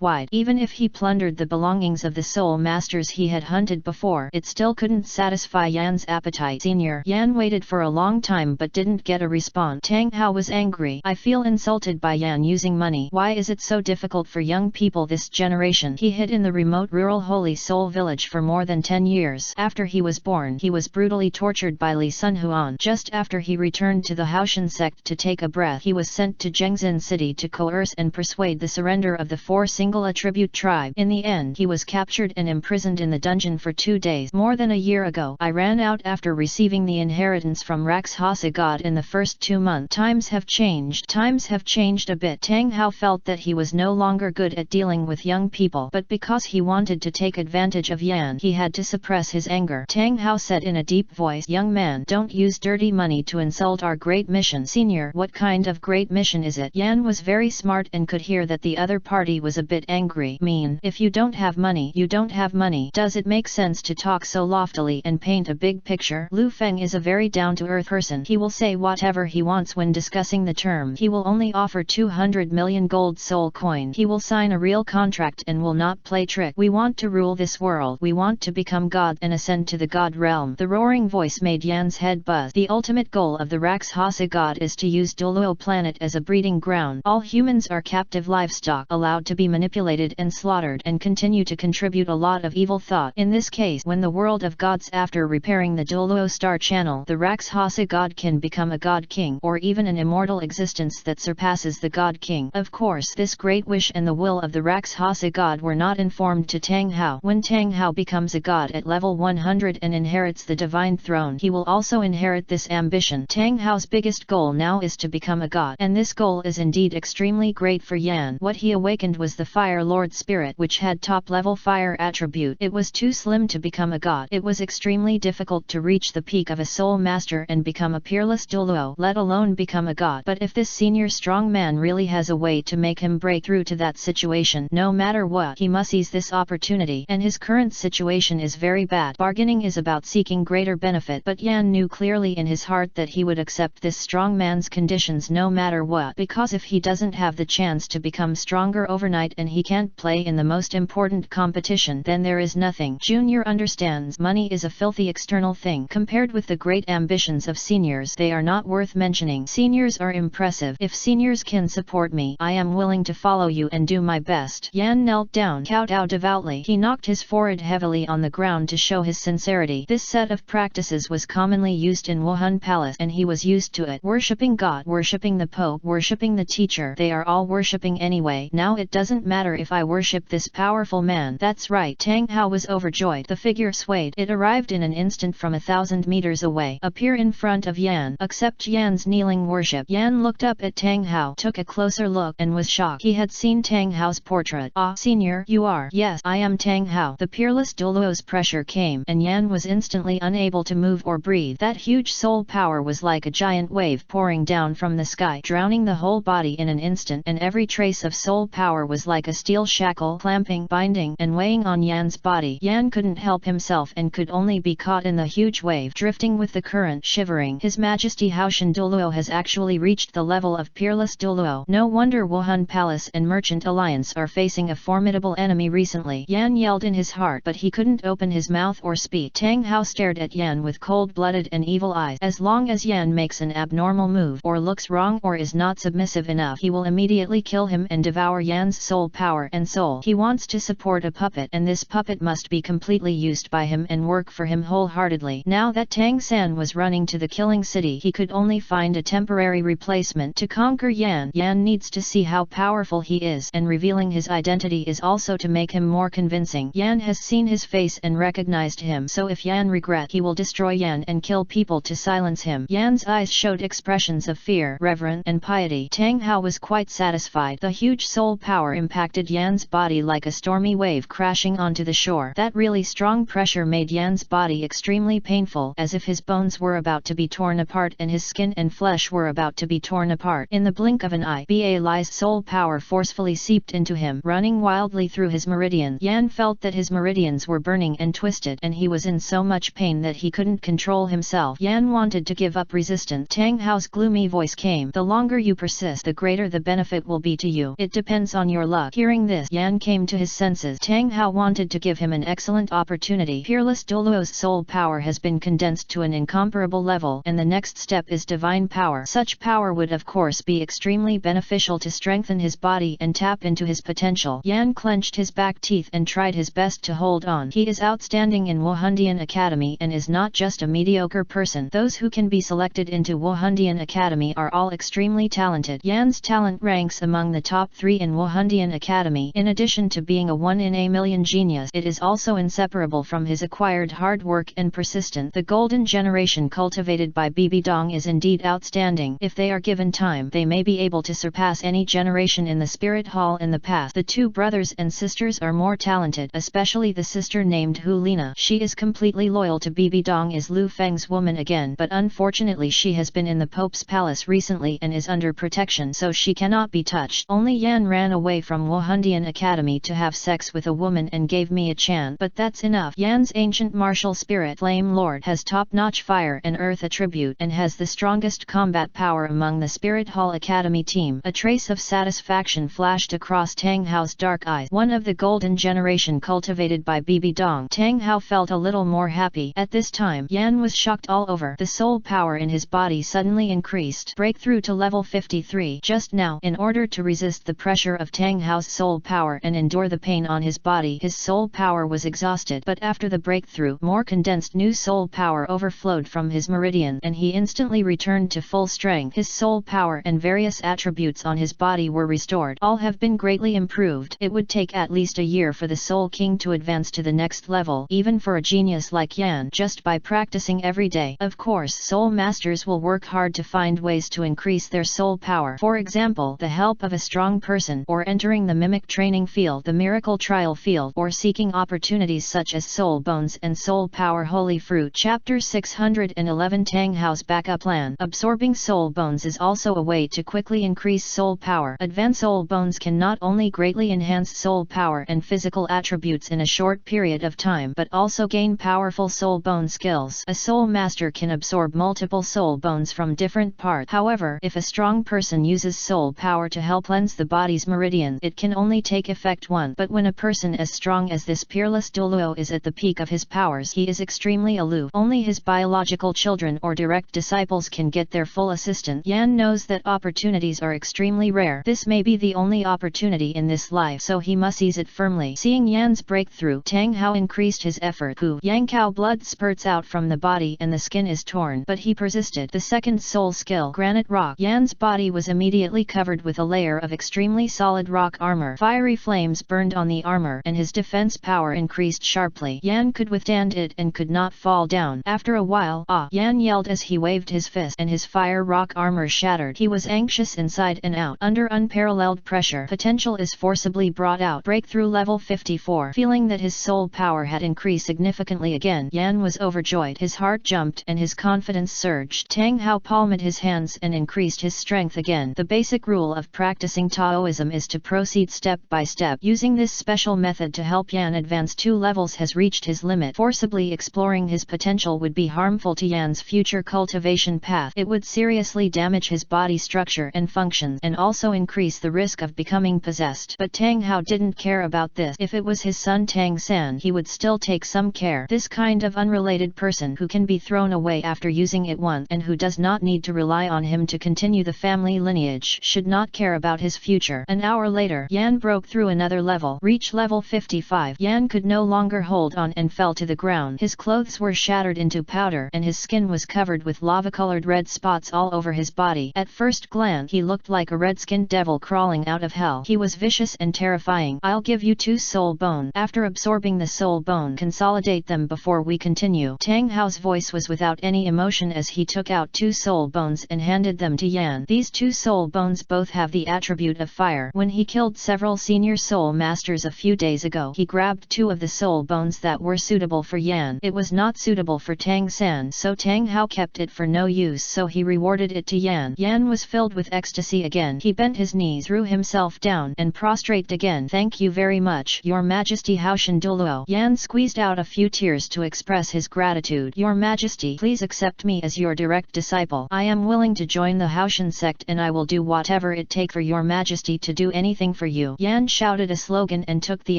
wide. Even if he plundered the belongings of the soul masters he had hunted before, it still couldn't satisfy Yan's appetite. Senior. Yan waited for a long time but didn't get a response. Tang Hao was angry. I feel insulted by Yan using money. Why is it so difficult for young people this generation? He hid in the remote rural Holy Soul village for more than 10 years. After he was born, he was brutally tortured by Li Sun Huan. Just after he returned to the Haoshan sect to take a breath, he was sent to Zhengzhen city to coerce and persuade the surrender of the 4 single attribute tribe. In the end, he was captured and imprisoned in the dungeon for 2 days. More than a year ago, I ran out after receiving the inheritance from Rakshasa god in the first 2 months. Times have changed. Times have changed a bit. Tang Hao felt that he was no longer good at dealing with young people, but because he wanted to take advantage of Yan, he had to suppress his anger. Tang Hao said in a deep voice, "Young man, don't use dirty money to insult our great mission." Senior, what kind of great mission is it? Yan was very smart and could hear that the other party was a bit angry. Mean, if you don't have money, you don't have money. Does it make sense to talk so loftily and paint a big picture? Lu Feng is a very down-to-earth person. He will say whatever he wants when discussing the term. He will only offer 200 million gold soul coin. He will sign a real contract and will not play trick. We want to rule this world. We want to become God and ascend to the God realm. The roaring voice made Yan's head buzz. The ultimate goal of the Rakshasa god is to use Douluo planet as a breeding ground. All humans are captive livestock, allowed to be manipulated and slaughtered, and continue to contribute a lot of evil thought. In this case, when the world of gods, after repairing the Douluo star channel, the Rakshasa god can become a god king, or even an immortal existence that surpasses the god king. Of course, this great wish and the will of the Rakshasa god were not informed to Tang Hao. When Tang Hao becomes a god at level 100 and inherits the divine throne, he will also inherit this ambition. Tang Hao's biggest goal now is to become a god, and this goal is indeed extremely great for Yan. What he awakened was the Fire Lord spirit, which had top-level fire attribute. It was too slim to become a god. It was extremely difficult to reach the peak of a soul master and become a peerless Douluo, let alone become a god. But if this senior strong man really has a way to make him break through to that situation, no matter what, he must seize this opportunity. And his current situation is very bad. Bargaining is about seeking greater benefit, but Yan knew clearly in his heart that he would accept this strong man's conditions no matter what, because if he doesn't have the chance to become stronger overnight and he can't play in the most important competition, then there is nothing. Junior understands money is a filthy external thing. Compared with the great ambitions of seniors, they are not worth mentioning. Seniors are impressive. If seniors can support me, I am willing to follow you and do my best. Yan knelt down, kowtowed devoutly. He knocked his forehead heavily on the ground to show his sincerity. This set of practices was commonly used in Wuhan Palace, and he was used to it. Worshipping God, worshipping the Pope, worshipping the teacher, they are all worshipping anyway. Now it doesn't matter if I worship this powerful man. That's right. Tang Hao was overjoyed. The figure swayed. It arrived in an instant from 1,000 meters away, appear in front of Yan. Accept Yan's kneeling worship. Yan looked up at Tang Hao, took a closer look, and was shocked. He had seen Tang Hao's portrait. Ah, senior, you are. Yes, I am Tang Hao. The peerless Douluo's pressure came, and Yan was instantly unable to move or breathe. That huge soul power was like a giant wave pouring down from the sky, drowning draining the whole body in an instant, and every trace of soul power was like a steel shackle, clamping, binding, and weighing on Yan's body. Yan couldn't help himself and could only be caught in the huge wave, drifting with the current, shivering. His Majesty Haoshan Douluo has actually reached the level of peerless Douluo. No wonder Wuhan Palace and Merchant Alliance are facing a formidable enemy recently. Yan yelled in his heart, but he couldn't open his mouth or speak. Tang Hao stared at Yan with cold-blooded and evil eyes. As long as Yan makes an abnormal move, or looks wrong, or is not submissive enough, he will immediately kill him and devour Yan's soul power and soul. He wants to support a puppet, and this puppet must be completely used by him and work for him wholeheartedly. Now that Tang San was running to the killing city, he could only find a temporary replacement to conquer Yan. Yan needs to see how powerful he is, and revealing his identity is also to make him more convincing. Yan has seen his face and recognized him, so if Yan regret, he will destroy Yan and kill people to silence him. Yan's eyes showed expressions of fear, reverence, and piety. Tang Hao was quite satisfied. The huge soul power impacted Yan's body like a stormy wave crashing onto the shore. That really strong pressure made Yan's body extremely painful, as if his bones were about to be torn apart and his skin and flesh were about to be torn apart. In the blink of an eye, Li's soul power forcefully seeped into him, running wildly through his meridian. Yan felt that his meridians were burning and twisted, and he was in so much pain that he couldn't control himself. Yan wanted to give up resistance. Tang Hao's gloomy voice came. The longer you persist, the greater the benefit will be to you. It depends on your luck. Hearing this, Yan came to his senses. Tang Hao wanted to give him an excellent opportunity. Peerless Douluo's soul power has been condensed to an incomparable level, and the next step is divine power. Such power would of course be extremely beneficial to strengthen his body and tap into his potential. Yan clenched his back teeth and tried his best to hold on. He is outstanding in Wuhandian Academy and is not just a mediocre person. Those who can be selected into Wuhandian Academy are all extremely talented. Yan's talent ranks among the top 3 in Wuhandian Academy. In addition to being a 1 in a million genius, it is also inseparable from his acquired hard work and persistence. The golden generation cultivated by Bibi Dong is indeed outstanding. If they are given time, they may be able to surpass any generation in the Spirit Hall in the past. The two brothers and sisters are more talented, especially the sister named Hu Lina. She is completely loyal to Bibi Dong, is Lu Feng's woman again, but unfortunately she has been in the Pope's palace recently and is under protection, so she cannot be touched. Only Yan ran away from Wuhandian Academy to have sex with a woman and gave me a chance, but that's enough. Yan's ancient martial spirit, Flame Lord, has top-notch fire and earth attribute and has the strongest combat power among the Spirit Hall Academy team. A trace of satisfaction flashed across Tang Hao's dark eyes. One of the golden generation cultivated by Bibi Dong. Tang Hao felt a little more happy. At this time, Yan was shocked all over. The soul power in his body suddenly increased. Breakthrough to level 53. Just now, in order to resist the pressure of Tang Hao's soul power and endure the pain on his body, his soul power was exhausted. But after the breakthrough, more condensed new soul power overflowed from his meridian, and he instantly returned to full strength. His soul power and various attributes on his body were restored. All have been greatly improved. It would take at least a year for the Soul King to advance to the next level, even for a genius like Yan, just by practicing every day. Of course, soul masters will work hard to find ways to increase their soul power. For example, the help of a strong person, or entering the mimic training field, the miracle trial field, or seeking opportunities such as soul bones and soul power holy fruit. Chapter 611 Tang Hao's backup plan. Absorbing soul bones is also a way to quickly increase soul power. Advanced soul bones can not only greatly enhance soul power and physical attributes in a short period of time, but also gain powerful soul bone skills. A soul master can absorb multiple soul bones from different parts. However, if a strong person uses soul power to help cleanse the body's meridian, it can only take effect once. But when a person as strong as this peerless Douluo is at the peak of his powers, he is extremely aloof. Only his biological children or direct disciples can get their full assistance. Yan knows that opportunities are extremely rare. This may be the only opportunity in this life, so he must seize it firmly. Seeing Yan's breakthrough, Tang Hao increased his effort. Yang Kao blood spurts out from the body and the skin is torn, but he persisted. The second soul skill, Granite Rock. Yan's body was immediately covered with a layer of extremely solid rock armor. Fiery flames burned on the armor, and his defense power increased sharply. Yan could withstand it and could not fall down. After a while, Yan yelled as he waved his fist, and his fire rock armor shattered. He was anxious inside and out. Under unparalleled pressure, potential is forcibly brought out. Breakthrough level 54. Feeling that his soul power had increased significantly again, Yan was overjoyed. His heart jumped and his confidence surged. Tang Hao palmed his hands and increased his strength again. The basic rule of practicing Taoism is to proceed step by step. Using this special method to help Yan advance 2 levels has reached his limit. Forcibly exploring his potential would be harmful to Yan's future cultivation path. It would seriously damage his body structure and functions, and also increase the risk of becoming possessed. But Tang Hao didn't care about this. If it was his son Tang San, he would still take some care. This kind of unrelated person who can be thrown away after using it once and who does not need to rely on him to continue the family lineage should not care about his future. An hour later, Yan broke through another level, reached level 55. Yan could no longer hold on and fell to the ground. His clothes were shattered into powder and his skin was covered with lava-colored red spots all over his body. At first glance, he looked like a red-skinned devil crawling out of hell. He was vicious and terrifying. I'll give you 2 soul bone. After absorbing the soul bone, consolidate them before we continue. Tang Hao's voice was without any emotion as he took out 2 soul bones and handed them to Yan. These 2 soul bones both have the attribute of fire. When he killed several senior soul masters a few days ago, he grabbed 2 of the soul bones that were suitable for Yan. It was not suitable for Tang San, so Tang Hao kept it for no use, so he rewarded it to Yan. Yan was filled with ecstasy again. He bent his knees, threw himself down, and prostrated again. Thank you very much, Your Majesty Haoshan Douluo. Yan squeezed out a few tears to express his gratitude. Your Majesty, please accept me as your direct disciple. I am willing to join the Haoshan sect and I will do whatever it takes for Your Majesty to do anything for you. Yan shouted a slogan and took the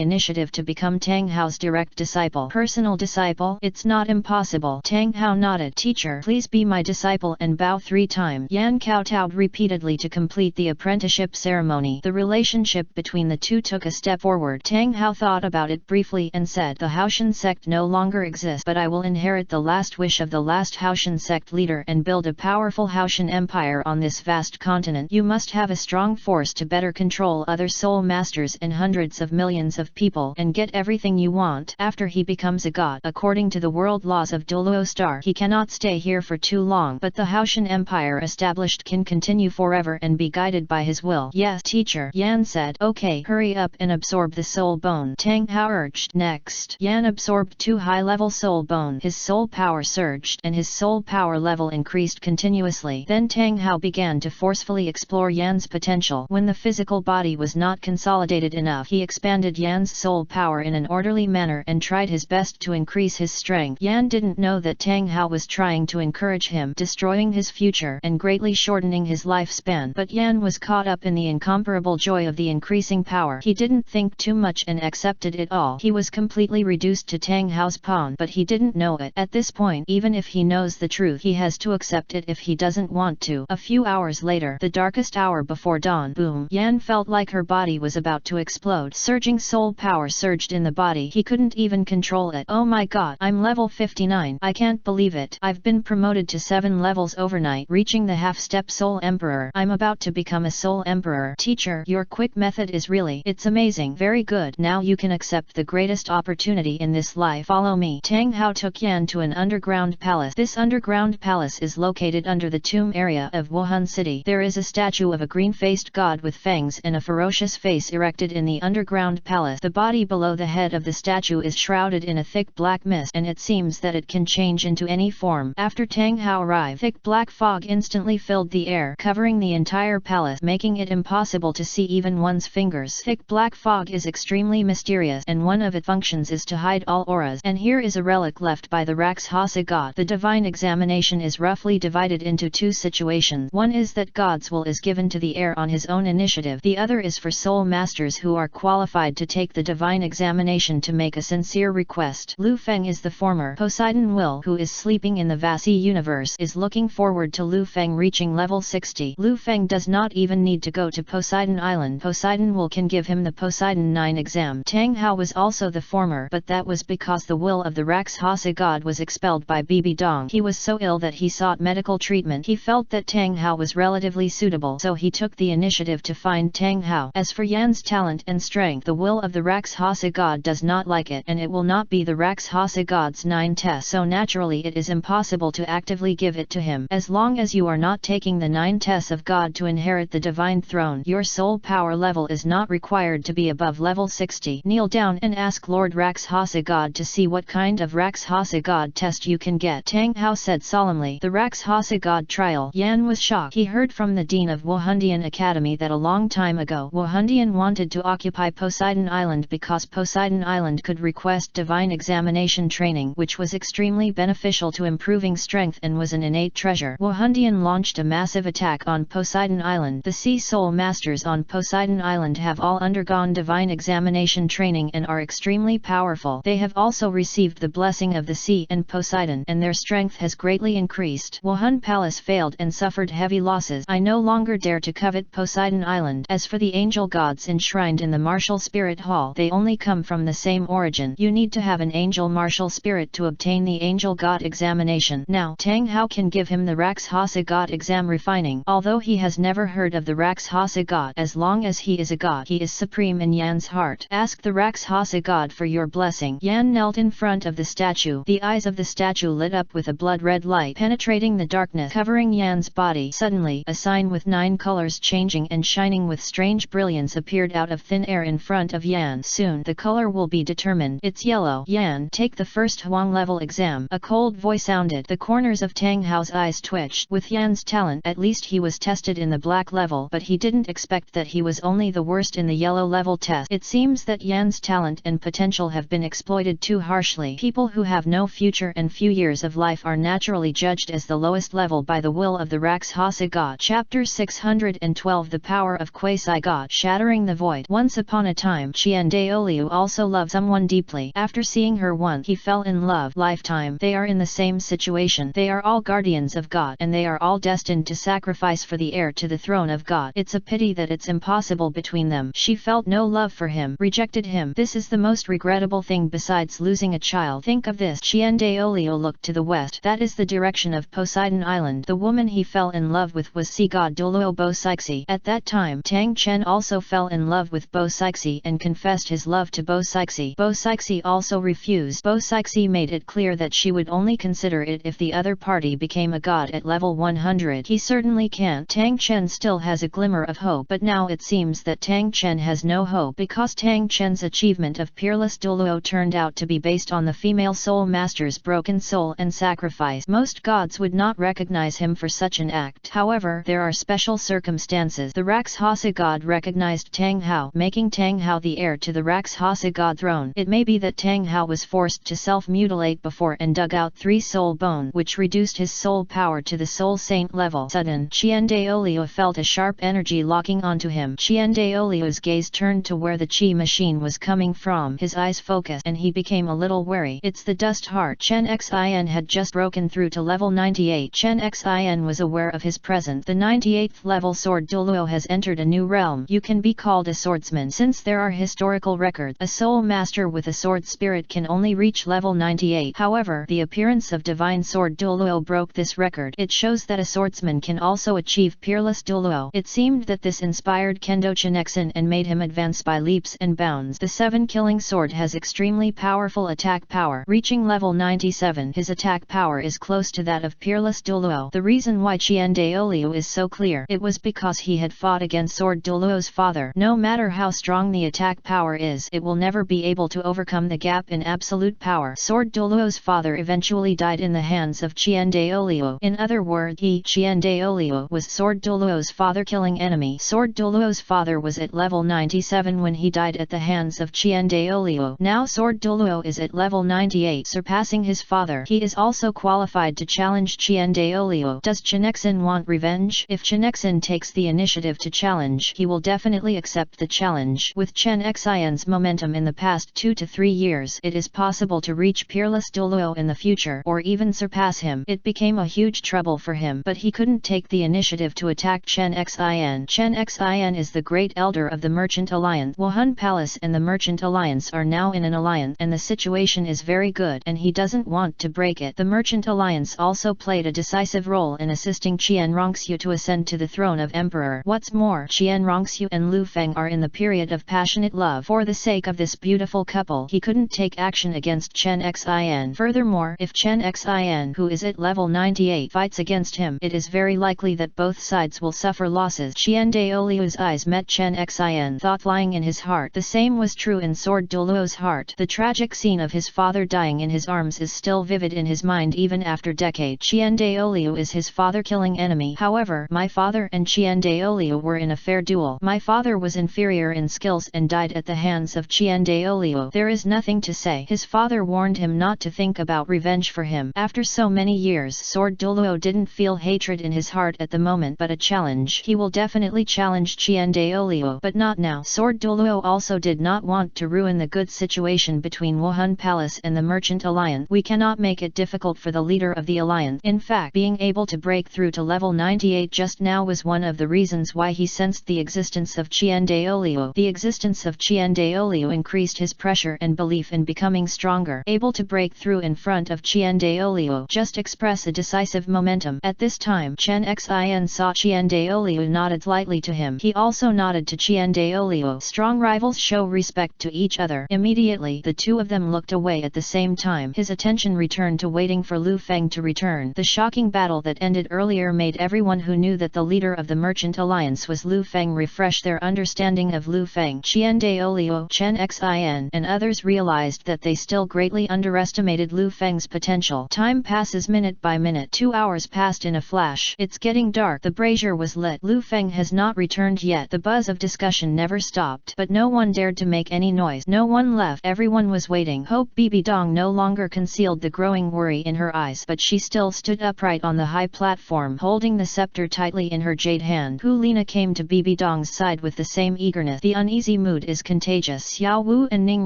initiative to become Tang Hao's direct disciple. Personal disciple? It's not impossible. Tang Hao nodded. Teacher, please be my disciple, and bow 3 times. Yan kowtowed repeatedly to complete the apprenticeship ceremony. The relationship between the two took a step forward. Tang Hao thought about it briefly and said, the Haoshan sect no longer exists, but I will inherit the last wish of the last Haoshan sect leader and build a powerful Haoshan empire on this vast continent. You must have a strong force to better control other soul masters and hundreds of millions of people and get everything you want. After he becomes a god, according to the world laws of Douluo Star, he cannot stay here for too long, but the Haoshan empire established can continue forever and be guided by his will. Yes, teacher, Yan said. Okay, hurry up and absorb the soul bone, Tang Hao urged. Next, Yan absorbed 2 high-level soul bone. His soul power surged and his soul power level increased continuously. Then Tang Hao began to forcefully explore Yan's potential. When the physical body was not consolidated enough, he expanded Yan's soul power in an orderly manner and tried his best to increase his strength. Yan didn't know that Tang Hao was trying to encourage him, destroying his future and greatly shortening his lifespan. But Yan was caught up in the incomparable joy of the increasing power. He didn't think too much and accepted it all. He was completely reduced to Tang Hao's pawn, but he didn't know it. At this point, even if he knows the truth, he has to accept it if he doesn't want to. A few hours later, the darkest hour before dawn, boom, Yan felt like her body was about to explode. Surging soul power surged in the body. He couldn't even control it. Oh my god, I'm level 59. I can't believe it. I've been promoted to 7 levels overnight, reaching the half-step soul emperor. I'm about to become a soul emperor. Teacher, your quick method is it's amazing. Very good. Now you can accept the greatest opportunity in this life. Follow me. Tang Hao took Yan to an underground palace. This underground palace is located under the tomb area of Wuhan City. There is a statue of a green-faced god with fangs and a ferocious face erected in the underground palace. The body below the head of the statue is shrouded in a thick black mist, and it seems that it can change into any form. After Tang Hao arrived, thick black fog instantly filled the air, covering the entire palace, making it impossible to see even one's fingers. Thick black fog is extremely mysterious, and one of its functions is to hide all auras. And here is a relic left by the Rakshasa god. The divine examination is roughly divided into 2 situations. One is that God's will is given to the heir on his own initiative. The other is for soul masters who are qualified to take the divine examination to make a sincere request. Lu Feng is the former. Poseidon Will, who is sleeping in the Vasi universe, is looking forward to Lu Feng reaching level 60. Lu Feng does not even need to go to Poseidon Island. Poseidon Will can give him the Poseidon 9 exam. Tang Hao was also the former, but that was because the will of the Rakshasa god was expelled by Bibi Dong. He was so ill that he sought medical treatment. He felt that Tang Hao was relatively suitable, so he took the initiative to find Tang Hao. As for Yan's talent and strength, the will of the Rakshasa god does not like it, and it will not be the Rakshasa god's 9 test, so naturally it is impossible to actively give it to him. As long as you are not taking the 9 tests of God to inherit the divine throne, your soul power level is not required to be above level 60. Kneel down and ask Lord Rakshasa god to see what kind of Rakshasa god test you can get, Tang Hao said solemnly. The Rakshasa god trial. Yan was shocked. talk. He heard from the dean of Wuhundian Academy that a long time ago Wuhundian wanted to occupy Poseidon Island because Poseidon Island could request divine examination training, which was extremely beneficial to improving strength and was an innate treasure. Wuhundian launched a massive attack on Poseidon Island. The Sea Soul Masters on Poseidon Island have all undergone divine examination training and are extremely powerful. They have also received the blessing of the sea and Poseidon, and their strength has greatly increased. Wuhan Palace failed and suffered heavy losses. I no longer dare to covet Poseidon Island. As for the angel gods enshrined in the martial spirit hall, they only come from the same origin. You need to have an angel martial spirit to obtain the angel god examination. Now, Tang Hao can give him the Rakshasa god exam refining. Although he has never heard of the Rakshasa god, as long as he is a god, he is supreme in Yan's heart. Ask the Rakshasa god for your blessing. Yan knelt in front of the statue. The eyes of the statue lit up with a blood-red light, penetrating the darkness covering Yan's body. Suddenly, a sign with 9 colors changing and shining with strange brilliance appeared out of thin air in front of Yan. Soon, the color will be determined. It's yellow. Yan, take the first Huang level exam. A cold voice sounded. The corners of Tang Hao's eyes twitched. With Yan's talent, at least he was tested in the black level, but he didn't expect that he was only the worst in the yellow level test. It seems that Yan's talent and potential have been exploited too harshly. People who have no future and few years of life are naturally judged as the lowest level by the will of the Rakshasa god. Chapter 612 The Power of Quasi-God. Shattering the Void. Once upon a time, Qian Daoliu also loved someone deeply. After seeing her once, he fell in love. Lifetime. They are in the same situation. They are all guardians of God, and they are all destined to sacrifice for the heir to the throne of God. It's a pity that it's impossible between them. She felt no love for him, rejected him. This is the most regrettable thing besides losing a child. Think of this. Qian Daoliu looked to the west. That is the direction of Poseidon Island. The woman he fell in love with was sea god Douluo Capture. At that time, Tang Chen also fell in love with Capture and confessed his love to Capture. Capture also refused. Capture made it clear that she would only consider it if the other party became a god at level 100. He certainly can't. Tang Chen still has a glimmer of hope, but now it seems that Tang Chen has no hope because Tang Chen's achievement of peerless Douluo turned out to be based on the female soul master's broken soul and sacrifice. Most gods would not recognize him for such an act. However, there are special circumstances. The Rakshasa god recognized Tang Hao, making Tang Hao the heir to the Rakshasa god throne. It may be that Tang Hao was forced to self-mutilate before and dug out 3 soul bone, which reduced his soul power to the soul saint level. Sudden, Qian Daoliu felt a sharp energy locking onto him. Qian Daoliu's gaze turned to where the chi machine was coming from. His eyes focused and he became a little wary. It's the dust heart. Chen Xin had just broken through to level 98. Chen Xin was aware of his presence. The 98th level sword Douluo has entered a new realm. You can be called a swordsman since there are historical records. A soul master with a sword spirit can only reach level 98. However, the appearance of divine sword Douluo broke this record. It shows that a swordsman can also achieve peerless Douluo. It seemed that this inspired Kendo Chen Xin and made him advance by leaps and bounds. The 7-killing sword has extremely powerful attack power. Reaching level 97, his attack power is close to that of peerless Douluo. The reason why Qian Daoliu is so clear. It was because he had fought against sword Douluo's father. No matter how strong the attack power is, it will never be able to overcome the gap in absolute power. Sword Douluo's father eventually died in the hands of Qian Daoliu. In other words, Qian Daoliu was sword Douluo's father-killing enemy. Sword Douluo's father was at level 97 when he died at the hands of Qian Daoliu. Now sword Douluo is at level 98, surpassing his father. He is also qualified to challenge Qian Daoliu. Does Chen Xin want revenge? If Chen Xin takes the initiative to challenge, he will definitely accept the challenge. With Chen Xin's momentum in the past 2 to 3 years, it is possible to reach peerless Douluo in the future, or even surpass him. It became a huge trouble for him, but he couldn't take the initiative to attack Chen Xin. Chen Xin is the great elder of the Merchant Alliance. Wuhan Palace and the Merchant Alliance are now in an alliance, and the situation is very good, and he doesn't want to break it. The Merchant Alliance also played a decisive role in assisting Qian Rongxiu to ascend to the throne of emperor. What's more, Qian Rongxiu and Lu Feng are in the period of passionate love. For the sake of this beautiful couple, he couldn't take action against Chen Xin. Furthermore, if Chen Xin, who is at level 98, fights against him, it is very likely that both sides will suffer losses. Qian Daoliu's eyes met Chen Xin, thought lying in his heart. The same was true in sword Douluo's heart. The tragic scene of his father dying in his arms is still vivid in his mind even after decades. Qian Daoliu is his father-killing enemy. enemy. However, my father and Qian Daoliu were in a fair duel. My father was inferior in skills and died at the hands of Qian Daoliu. There is nothing to say. His father warned him not to think about revenge for him. After so many years, Sword Douluo didn't feel hatred in his heart at the moment, but a challenge. He will definitely challenge Qian Daoliu, but not now. Sword Douluo also did not want to ruin the good situation between Wuhan Palace and the Merchant Alliance. We cannot make it difficult for the leader of the alliance. In fact, being able to break through to level 98 just now was one of the reasons why he sensed the existence of Qian Daoliu. The existence of Qian Daoliu increased his pressure and belief in becoming stronger. Able to break through in front of Qian Daoliu, just express a decisive momentum. At this time, Chen Xin saw Qian Daoliu nodded lightly to him. He also nodded to Qian Daoliu. Strong rivals show respect to each other. Immediately, the two of them looked away at the same time. His attention returned to waiting for Lu Feng to return. The shocking battle that ended earlier made everyone who knew that the leader of the Merchant Alliance was Lu Feng refresh their understanding of Lu Feng. Qian Daoliu, Chen Xin, and others realized that they still greatly underestimated Lu Feng's potential. Time passes minute by minute. 2 hours passed in a flash. It's getting dark. The brazier was lit. Lu Feng has not returned yet. The buzz of discussion never stopped, but no one dared to make any noise. No one left. Everyone was waiting. Hope Bibi Dong no longer concealed the growing worry in her eyes, but she still stood upright on the high platform, holding the scepter tightly in her jade hand. Hu Lina came to Bibi Dong's side with the same eagerness. The uneasy mood is contagious. Xiao Wu and Ning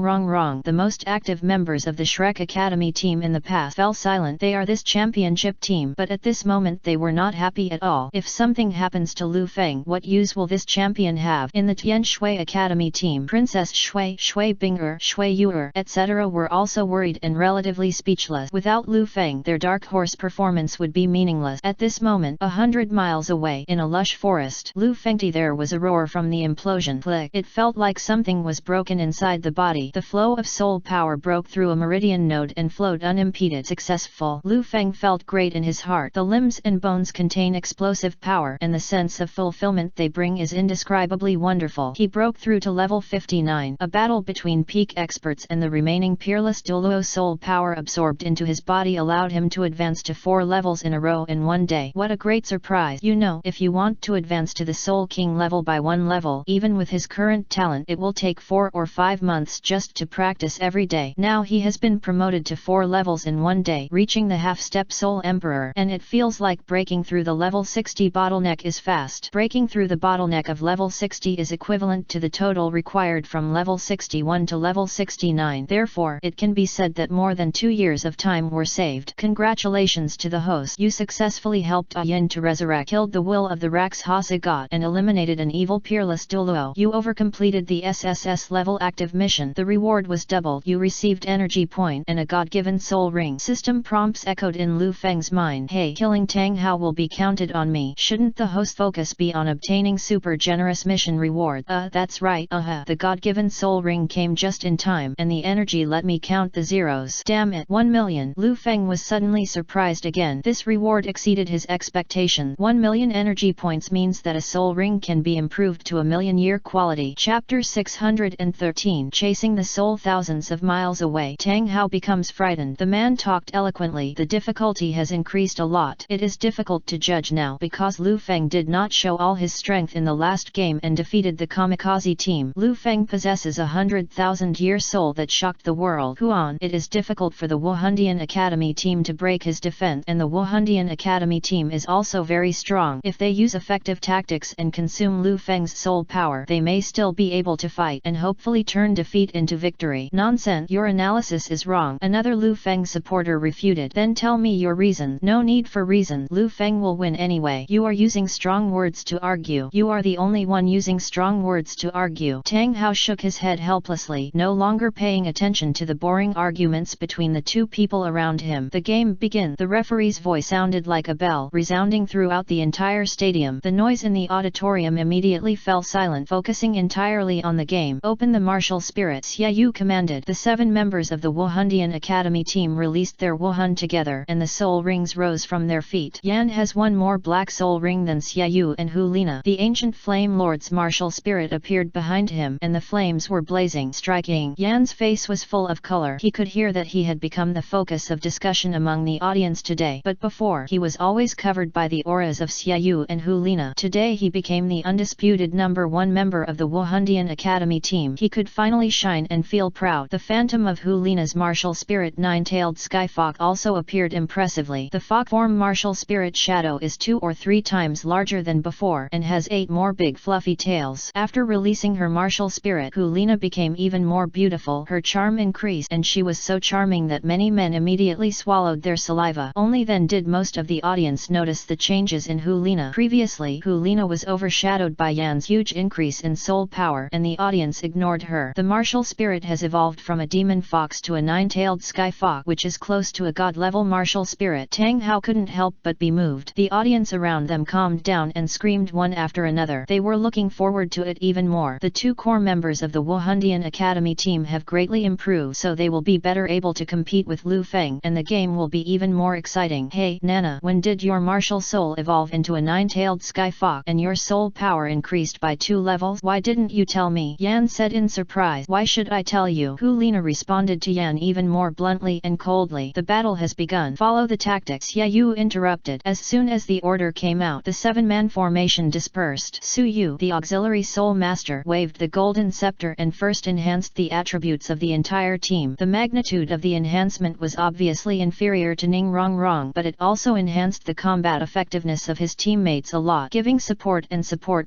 Rongrong, the most active members of the Shrek Academy team in the past, fell silent. They are this championship team, but at this moment they were not happy at all. If something happens to Lu Feng, what use will this champion have? In the Tian Shui Academy team, Princess Shui, Shui Bing'er, Shui Yu'er, etc. were also worried and relatively speechless. Without Lu Feng, their dark horse performance would be meaningless. At this moment, 100 miles away, in a lush forest, Lu Fengti, there was a roar from the implosion. Click. It felt like something was broken inside the body. The flow of soul power broke through a meridian node and flowed unimpeded. Successful. Lu Feng felt great in his heart. The limbs and bones contain explosive power, and the sense of fulfillment they bring is indescribably wonderful. He broke through to level 59. A battle between peak experts and the remaining peerless Douluo soul power absorbed into his body allowed him to advance to 4 levels in a row in one day. What a great surprise! You know, if you want to advance to the Soul King level by 1 level, even with his current talent, it will take 4 or 5 months just to practice every day. Now he has been promoted to 4 levels in one day, reaching the half-step Soul Emperor, and it feels like breaking through the level 60 bottleneck is fast. Breaking through the bottleneck of level 60 is equivalent to the total required from level 61 to level 69. Therefore, it can be said that more than 2 years of time were saved. Congratulations to the host. You successfully helped Yin to resurrect, killed the will of the Rakshasa god, and eliminated an evil peerless Douluo. You overcompleted the SSS level active mission. The reward was doubled. You received energy point and a god-given soul ring. System prompts echoed in Lu Feng's mind. Hey, killing Tang Hao will be counted on me. Shouldn't the host focus be on obtaining super generous mission reward? That's right. The god-given soul ring came just in time, and the energy let me count the zeros. Damn it. 1 million. Lu Feng was suddenly surprised again. This reward exceeded his expectation. 1 million energy points means that a soul ring can be improved to a million-year quality. Chapter 613. Chasing the soul. Thousands of miles away, Tang Hao becomes frightened. The man talked eloquently. The difficulty has increased a lot. It is difficult to judge now because Lu Feng did not show all his strength in the last game and defeated the kamikaze team. Lu Feng possesses 100,000-year soul that shocked the world. Huan. It is difficult for the Wuhandian Academy team to break his defense, and the Wuhandian Academy team is also very strong. If they use effective tactics and consume Lu Feng's soul power, they may still be able to fight and hopefully turn defeat into victory. Nonsense. Your analysis is wrong. Another Lu Feng supporter refuted. Then tell me your reason. No need for reason. Lu Feng will win anyway. You are using strong words to argue. You are the only one using strong words to argue. Tang Hao shook his head helplessly, no longer paying attention to the boring arguments between the two people around him. The game begins. The referee's voice sounded like a bell, resounding throughout the entire stadium. The noise in the auditorium immediately fell silent, focusing entirely on the game. Open the martial spirit. Xia Yu commanded. The 7 members of the Wuhandian Academy team released their Wuhan together, and the soul rings rose from their feet. Yan has one more black soul ring than Xia Yu and Hu Lina. The ancient flame lord's martial spirit appeared behind him, and the flames were blazing, striking. Yan's face was full of color. He could hear that he had become the focus of discussion among the audience today, but before he was always covered by by the auras of Xiaoyu and Hu Lina. Today he became the undisputed #1 member of the Wuhandian Academy team. He could finally shine and feel proud. The phantom of Hu Lina's martial spirit Nine-Tailed Skyfawk also appeared impressively. The fawk form martial spirit shadow is 2 or 3 times larger than before and has 8 more big fluffy tails. After releasing her martial spirit, Hu Lina became even more beautiful. Her charm increased and she was so charming that many men immediately swallowed their saliva. Only then did most of the audience notice the changes in Hu Lina. Previously, Hu Lina was overshadowed by Yan's huge increase in soul power and the audience ignored her. The martial spirit has evolved from a demon fox to a nine-tailed sky fox, which is close to a god-level martial spirit. Tang Hao couldn't help but be moved. The audience around them calmed down and screamed one after another. They were looking forward to it even more. The 2 core members of the Wuhandian Academy team have greatly improved, so they will be better able to compete with Lu Feng, and the game will be even more exciting. Hey, Nana, when did your martial soul evolve into a nine-tailed sky fox and your soul power increased by 2 levels? Why didn't you tell me? Yan said in surprise. Why should I tell you? Hu Lina responded to Yan even more bluntly and coldly. The battle has begun. Follow the tactics. Xiaoyu interrupted. As soon as the order came out, the 7-man formation dispersed. Su Yu, the auxiliary soul master, waved the golden scepter and first enhanced the attributes of the entire team. The magnitude of the enhancement was obviously inferior to Ning Rongrong, but it also enhanced the combat effectiveness of his teammates a lot. Giving support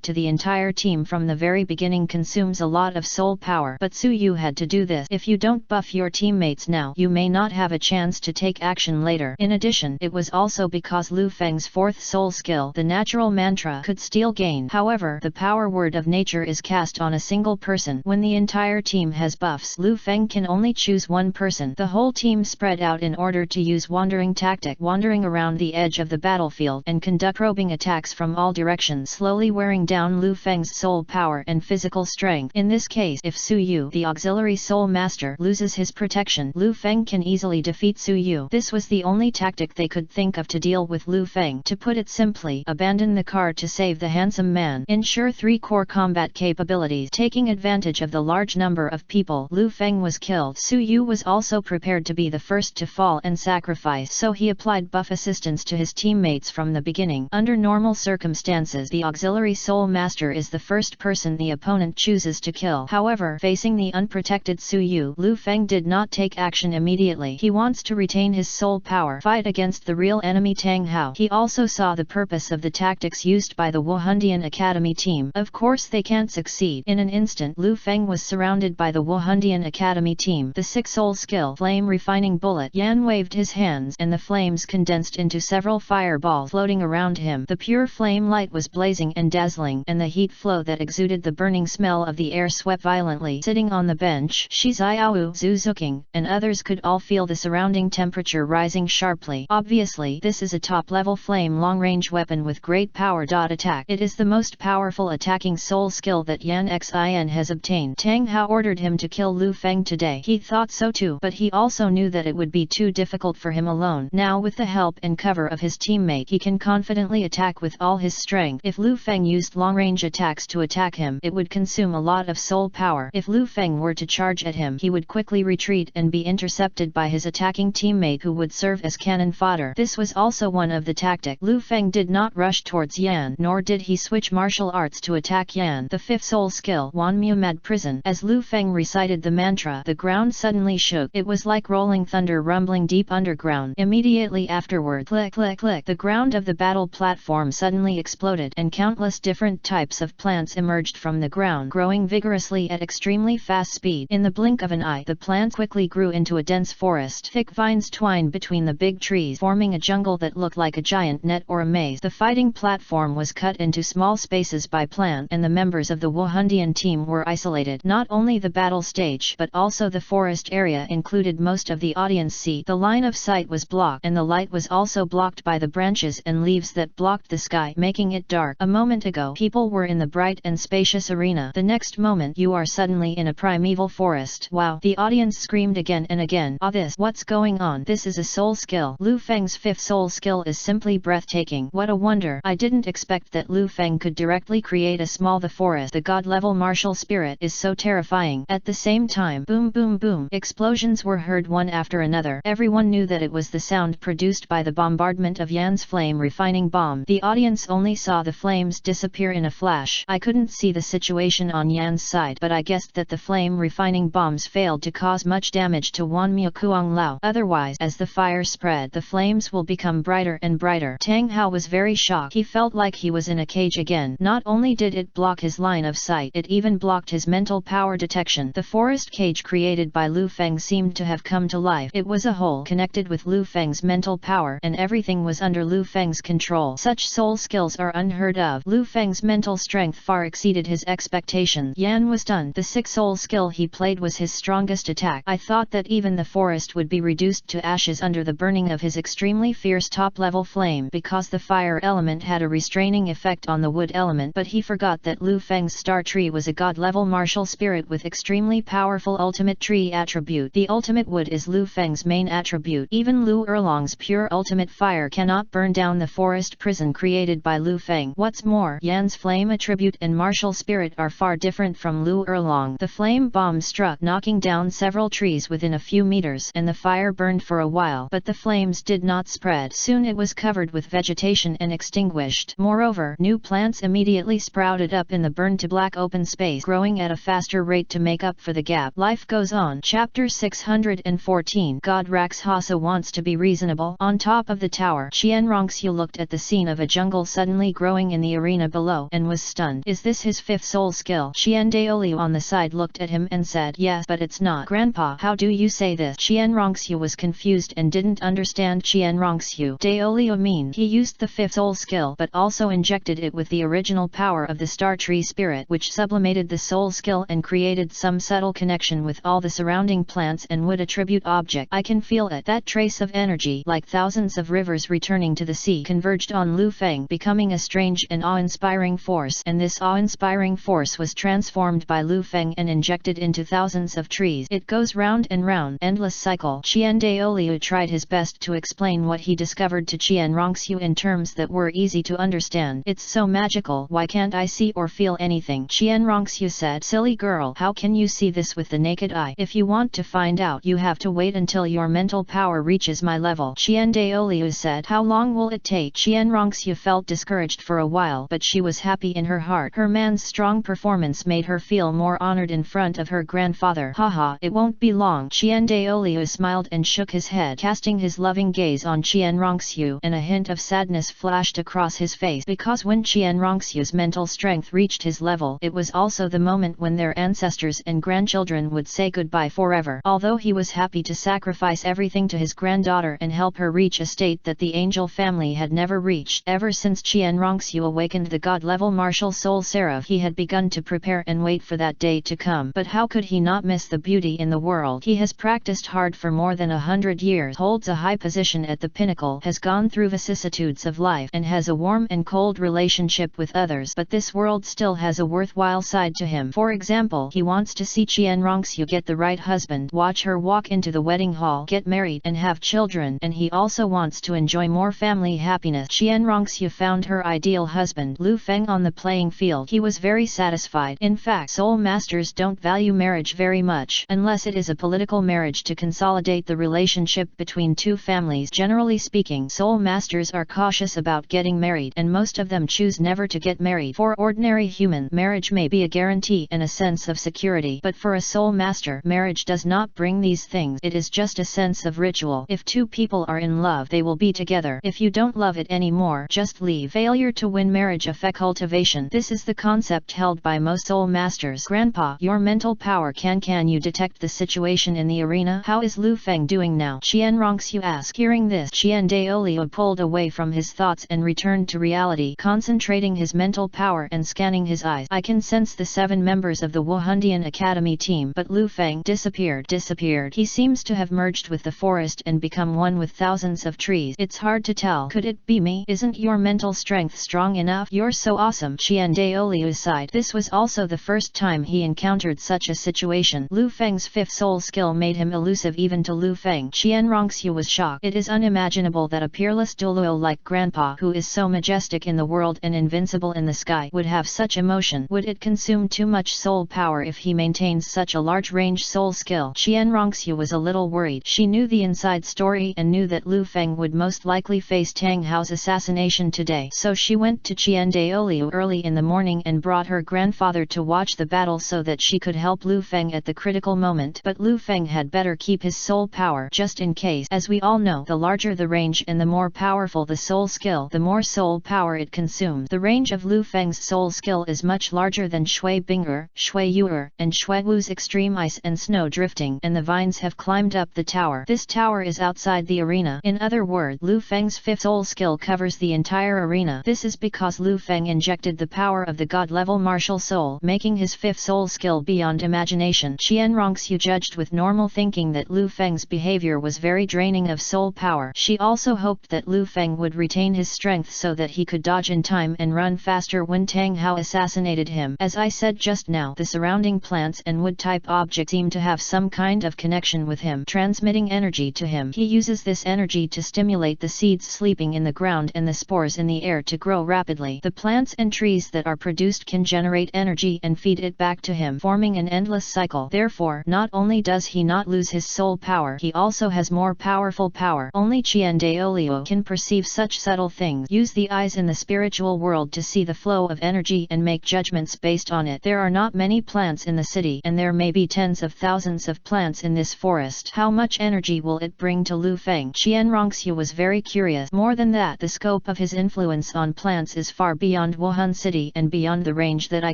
to the entire team from the very beginning consumes a lot of soul power, but Su Yu had to do this. If you don't buff your teammates now, you may not have a chance to take action later. In addition, it was also because Lu Feng's 4th soul skill, the natural mantra, could steal gain. However, the power word of nature is cast on a single person. When the entire team has buffs, Lu Feng can only choose one person. The whole team spread out in order to use wandering tactic, wandering around the edge of the battlefield and conduct probing attacks from all directions, slowly wearing down Lu Feng's soul power and physical strength. In this case, if Su Yu, the auxiliary soul master, loses his protection, Lu Feng can easily defeat Su Yu. This was the only tactic they could think of to deal with Lu Feng. To put it simply, abandon the car to save the handsome man. Ensure 3 core combat capabilities. Taking advantage of the large number of people, Lu Feng was killed. Su Yu was also prepared to be the first to fall and sacrifice, so he applied buff assistance to his teammates from the beginning. Under normal circumstances, the auxiliary soul master is the first person the opponent chooses to kill. However, facing the unprotected Su Yu, Lu Feng did not take action immediately. He wants to retain his soul power, fight against the real enemy Tang Hao. He also saw the purpose of the tactics used by the Wuhandian Academy team. Of course they can't succeed. In an instant, Lu Feng was surrounded by the Wuhandian Academy team. The 6th soul skill, Flame Refining Bullet. Yan waved his hands and the flames condensed into several fireballs floating around him. The pure flame light was blazing and dazzling, and the heat flow that exuded the burning smell of the air swept violently. Sitting on the bench, Shi Xiaowu, Zhu Zhuqing, and others could all feel the surrounding temperature rising sharply. Obviously, this is a top-level flame long-range weapon with great power. Attack. It is the most powerful attacking soul skill that Yan Xin has obtained. Tang Hao ordered him to kill Lu Feng today. He thought so too, but he also knew that it would be too difficult for him alone. Now with the help and cover of his teammate, he can confidently attack with all his strength. If Lu Feng used long-range attacks to attack him, it would consume a lot of soul power. If Lu Feng were to charge at him, he would quickly retreat and be intercepted by his attacking teammate who would serve as cannon fodder. This was also one of the tactics. Lu Feng did not rush towards Yan, nor did he switch martial arts to attack Yan. The 5th soul skill, Wan Mu Mad Prison. As Lu Feng recited the mantra, the ground suddenly shook. It was like rolling thunder rumbling deep underground. Immediately afterward, click click click, the ground of the battle platform suddenly exploded and countless different types of plants emerged from the ground, growing vigorously at extremely fast speed. In the blink of an eye, the plants quickly grew into a dense forest. Thick vines twined between the big trees, forming a jungle that looked like a giant net or a maze. The fighting platform was cut into small spaces by plant, and the members of the Wuhandian team were isolated. Not only the battle stage, but also the forest area included most of the audience seat. The line of sight was blocked, and the light was also blocked by the branches and leaves that blocked the sky, making it dark. A moment ago, people were in the bright and spacious arena. The next moment, you are suddenly in a primeval forest. Wow! The audience screamed again and again. Ah, what's going on? This is a soul skill. Lu Feng's 5th soul skill is simply breathtaking. What a wonder! I didn't expect that Lu Feng could directly create a small the forest. The god-level martial spirit is so terrifying. At the same time, boom boom boom, explosions were heard one after another. Everyone knew that it was the sound produced by the bombardment of Yan's flame flame refining bomb. The audience only saw the flames disappear in a flash. I couldn't see the situation on Yan's side, but I guessed that the flame refining bombs failed to cause much damage to Wanmiao Kuang Lao. Otherwise, as the fire spread, the flames will become brighter and brighter. Tang Hao was very shocked. He felt like he was in a cage again. Not only did it block his line of sight, it even blocked his mental power detection. The forest cage created by Lu Feng seemed to have come to life. It was a hole connected with Lu Feng's mental power, and everything was under Lu Feng's control. Such soul skills are unheard of. Lu Feng's mental strength far exceeded his expectations. Yan was stunned. The 6 soul skill he played was his strongest attack. I thought that even the forest would be reduced to ashes under the burning of his extremely fierce top-level flame, because the fire element had a restraining effect on the wood element, but he forgot that Lu Feng's star tree was a god-level martial spirit with extremely powerful ultimate tree attribute. The ultimate wood is Lu Feng's main attribute. Even Lu Erlong's pure ultimate fire cannot burn down the forest prison created by Lu Feng. What's more, Yan's flame attribute and martial spirit are far different from Lu Erlong. The flame bomb struck, knocking down several trees within a few meters, and the fire burned for a while, but the flames did not spread. Soon it was covered with vegetation and extinguished. Moreover, new plants immediately sprouted up in the burned to black open space, growing at a faster rate to make up for the gap. Life goes on. Chapter 614. God Rax Hasa wants to be reasonable. On top of the tower, Qian Rongxiu looked at the scene of a jungle suddenly growing in the arena below, and was stunned. Is this his 5th soul skill? Qian Daoliu on the side looked at him and said, yes, but it's not. Grandpa, how do you say this? Qian Rongxiu was confused and didn't understand Qian Rongxiu. Daoliu mean he used the 5th soul skill, but also injected it with the original power of the star tree spirit, which sublimated the soul skill and created some subtle connection with all the surrounding plants and wood attribute object. I can feel it. That trace of energy, like thousands of rivers returning to the sea, converged on Lu Feng, becoming a strange and awe-inspiring force, and this awe-inspiring force was transformed by Lu Feng and injected into thousands of trees. It goes round and round, endless cycle. Qian Daoliu tried his best to explain what he discovered to Qian Rongxiu in terms that were easy to understand. It's so magical, why can't I see or feel anything? Qian Rongxiu said, silly girl, how can you see this with the naked eye? If you want to find out, you have to wait until your mental power reaches my level. Qian Daoliu said, how long will it take? Qian Rongxiu felt discouraged for a while, but she was happy in her heart. Her man's strong performance made her feel more honored in front of her grandfather. Haha, it won't be long. Qian Daoliu smiled and shook his head, casting his loving gaze on Qian Rongxiu, and a hint of sadness flashed across his face, because when Qian Rongxiu's mental strength reached his level, it was also the moment when their ancestors and grandchildren would say goodbye forever. Although he was happy to sacrifice everything to his granddaughter and help her reach a state that the angel family had never reached, ever since Qian Rongxiu awakened the god-level martial soul seraph, he had begun to prepare and wait for that day to come. But how could he not miss the beauty in the world? He has practiced hard for more than 100 years, holds a high position at the pinnacle, has gone through vicissitudes of life, and has a warm and cold relationship with others, but this world still has a worthwhile side to him. For example, he wants to see Qian Rongxiu get the right husband, watch her walk into the wedding hall, get married and have children, and he also wants to enjoy more family happiness. Qian Rongxiu found her ideal husband, Lu Feng, on the playing field. He was very satisfied. In fact, soul masters don't value marriage very much, unless it is a political marriage to consolidate the relationship between two families. Generally speaking, soul masters are cautious about getting married, and most of them choose never to get married. For ordinary human, marriage may be a guarantee and a sense of security, but for a soul master, marriage does not bring these things. It is just a sense of ritual. If two people are in love, they will be together. If you don't love it anymore, just leave. Failure to win marriage affects cultivation. This is the concept held by most soul masters. Grandpa, your mental power, can you detect the situation in the arena? How is Lu Feng doing now? Qian Rongxiu asked. Hearing this, Qian Daoliu pulled away from his thoughts and returned to reality, concentrating his mental power and scanning his eyes. I can sense the 7 members of the Wuhandian Academy team, but Lu Feng disappeared. He seems to have merged with the forest and become one with thousands of trees. It's hard to tell. Could it be me? Isn't your mental strength strong enough? You're so awesome. Qian Daoliu sighed. This was also the first time he encountered such a situation. Lu Feng's 5th soul skill made him elusive even to Lu Feng. Qian Rongxiu was shocked. It is unimaginable that a peerless Douluo like Grandpa, who is so majestic in the world and invincible in the sky, would have such emotion. Would it consume too much soul power if he maintains such a large range soul skill? Qian Rongxiu was a little worried. She knew the inside story and knew that Lu Feng would most likely face Tang Hao's assassination today. So she went to Qian Daoliu early in the morning and brought her grandfather to watch the battle so that she could help Lu Feng at the critical moment. But Lu Feng had better keep his soul power just in case. As we all know, the larger the range and the more powerful the soul skill, the more soul power it consumes. The range of Lu Feng's soul skill is much larger than Shui Bing'er, Shui Yu'er, and Shui Wu's extreme ice and snow drifting, and the vines have climbed up the tower. This tower is outside the arena. In other words, Lu Feng's fifth soul skill covers the entire arena. This is because Lu Feng injected the power of the god-level martial soul, making his fifth soul skill beyond imagination. Qian Rongxiu judged with normal thinking that Lu Feng's behavior was very draining of soul power. She also hoped that Lu Feng would retain his strength so that he could dodge in time and run faster when Tang Hao assassinated him. As I said just now, the surrounding plants and wood-type objects seem to have some kind of connection with him, transmitting energy to him. He uses this energy to stimulate the seeds sleeping in the ground and the spores in the air to grow rapidly. The plants and trees that are produced can generate energy and feed it back to him, forming an endless cycle. Therefore, not only does he not lose his soul power, he also has more powerful power. Only Qian Daoliu can perceive such subtle things. Use the eyes in the spiritual world to see the flow of energy and make judgments based on it. There are not many plants in the city, and there may be tens of thousands of plants in this forest. How much energy will it bring to Lu Feng? Qian Rongxiu was very curious. More than that, the scope of his influence on plants is far beyond Wuhan City and beyond the range that I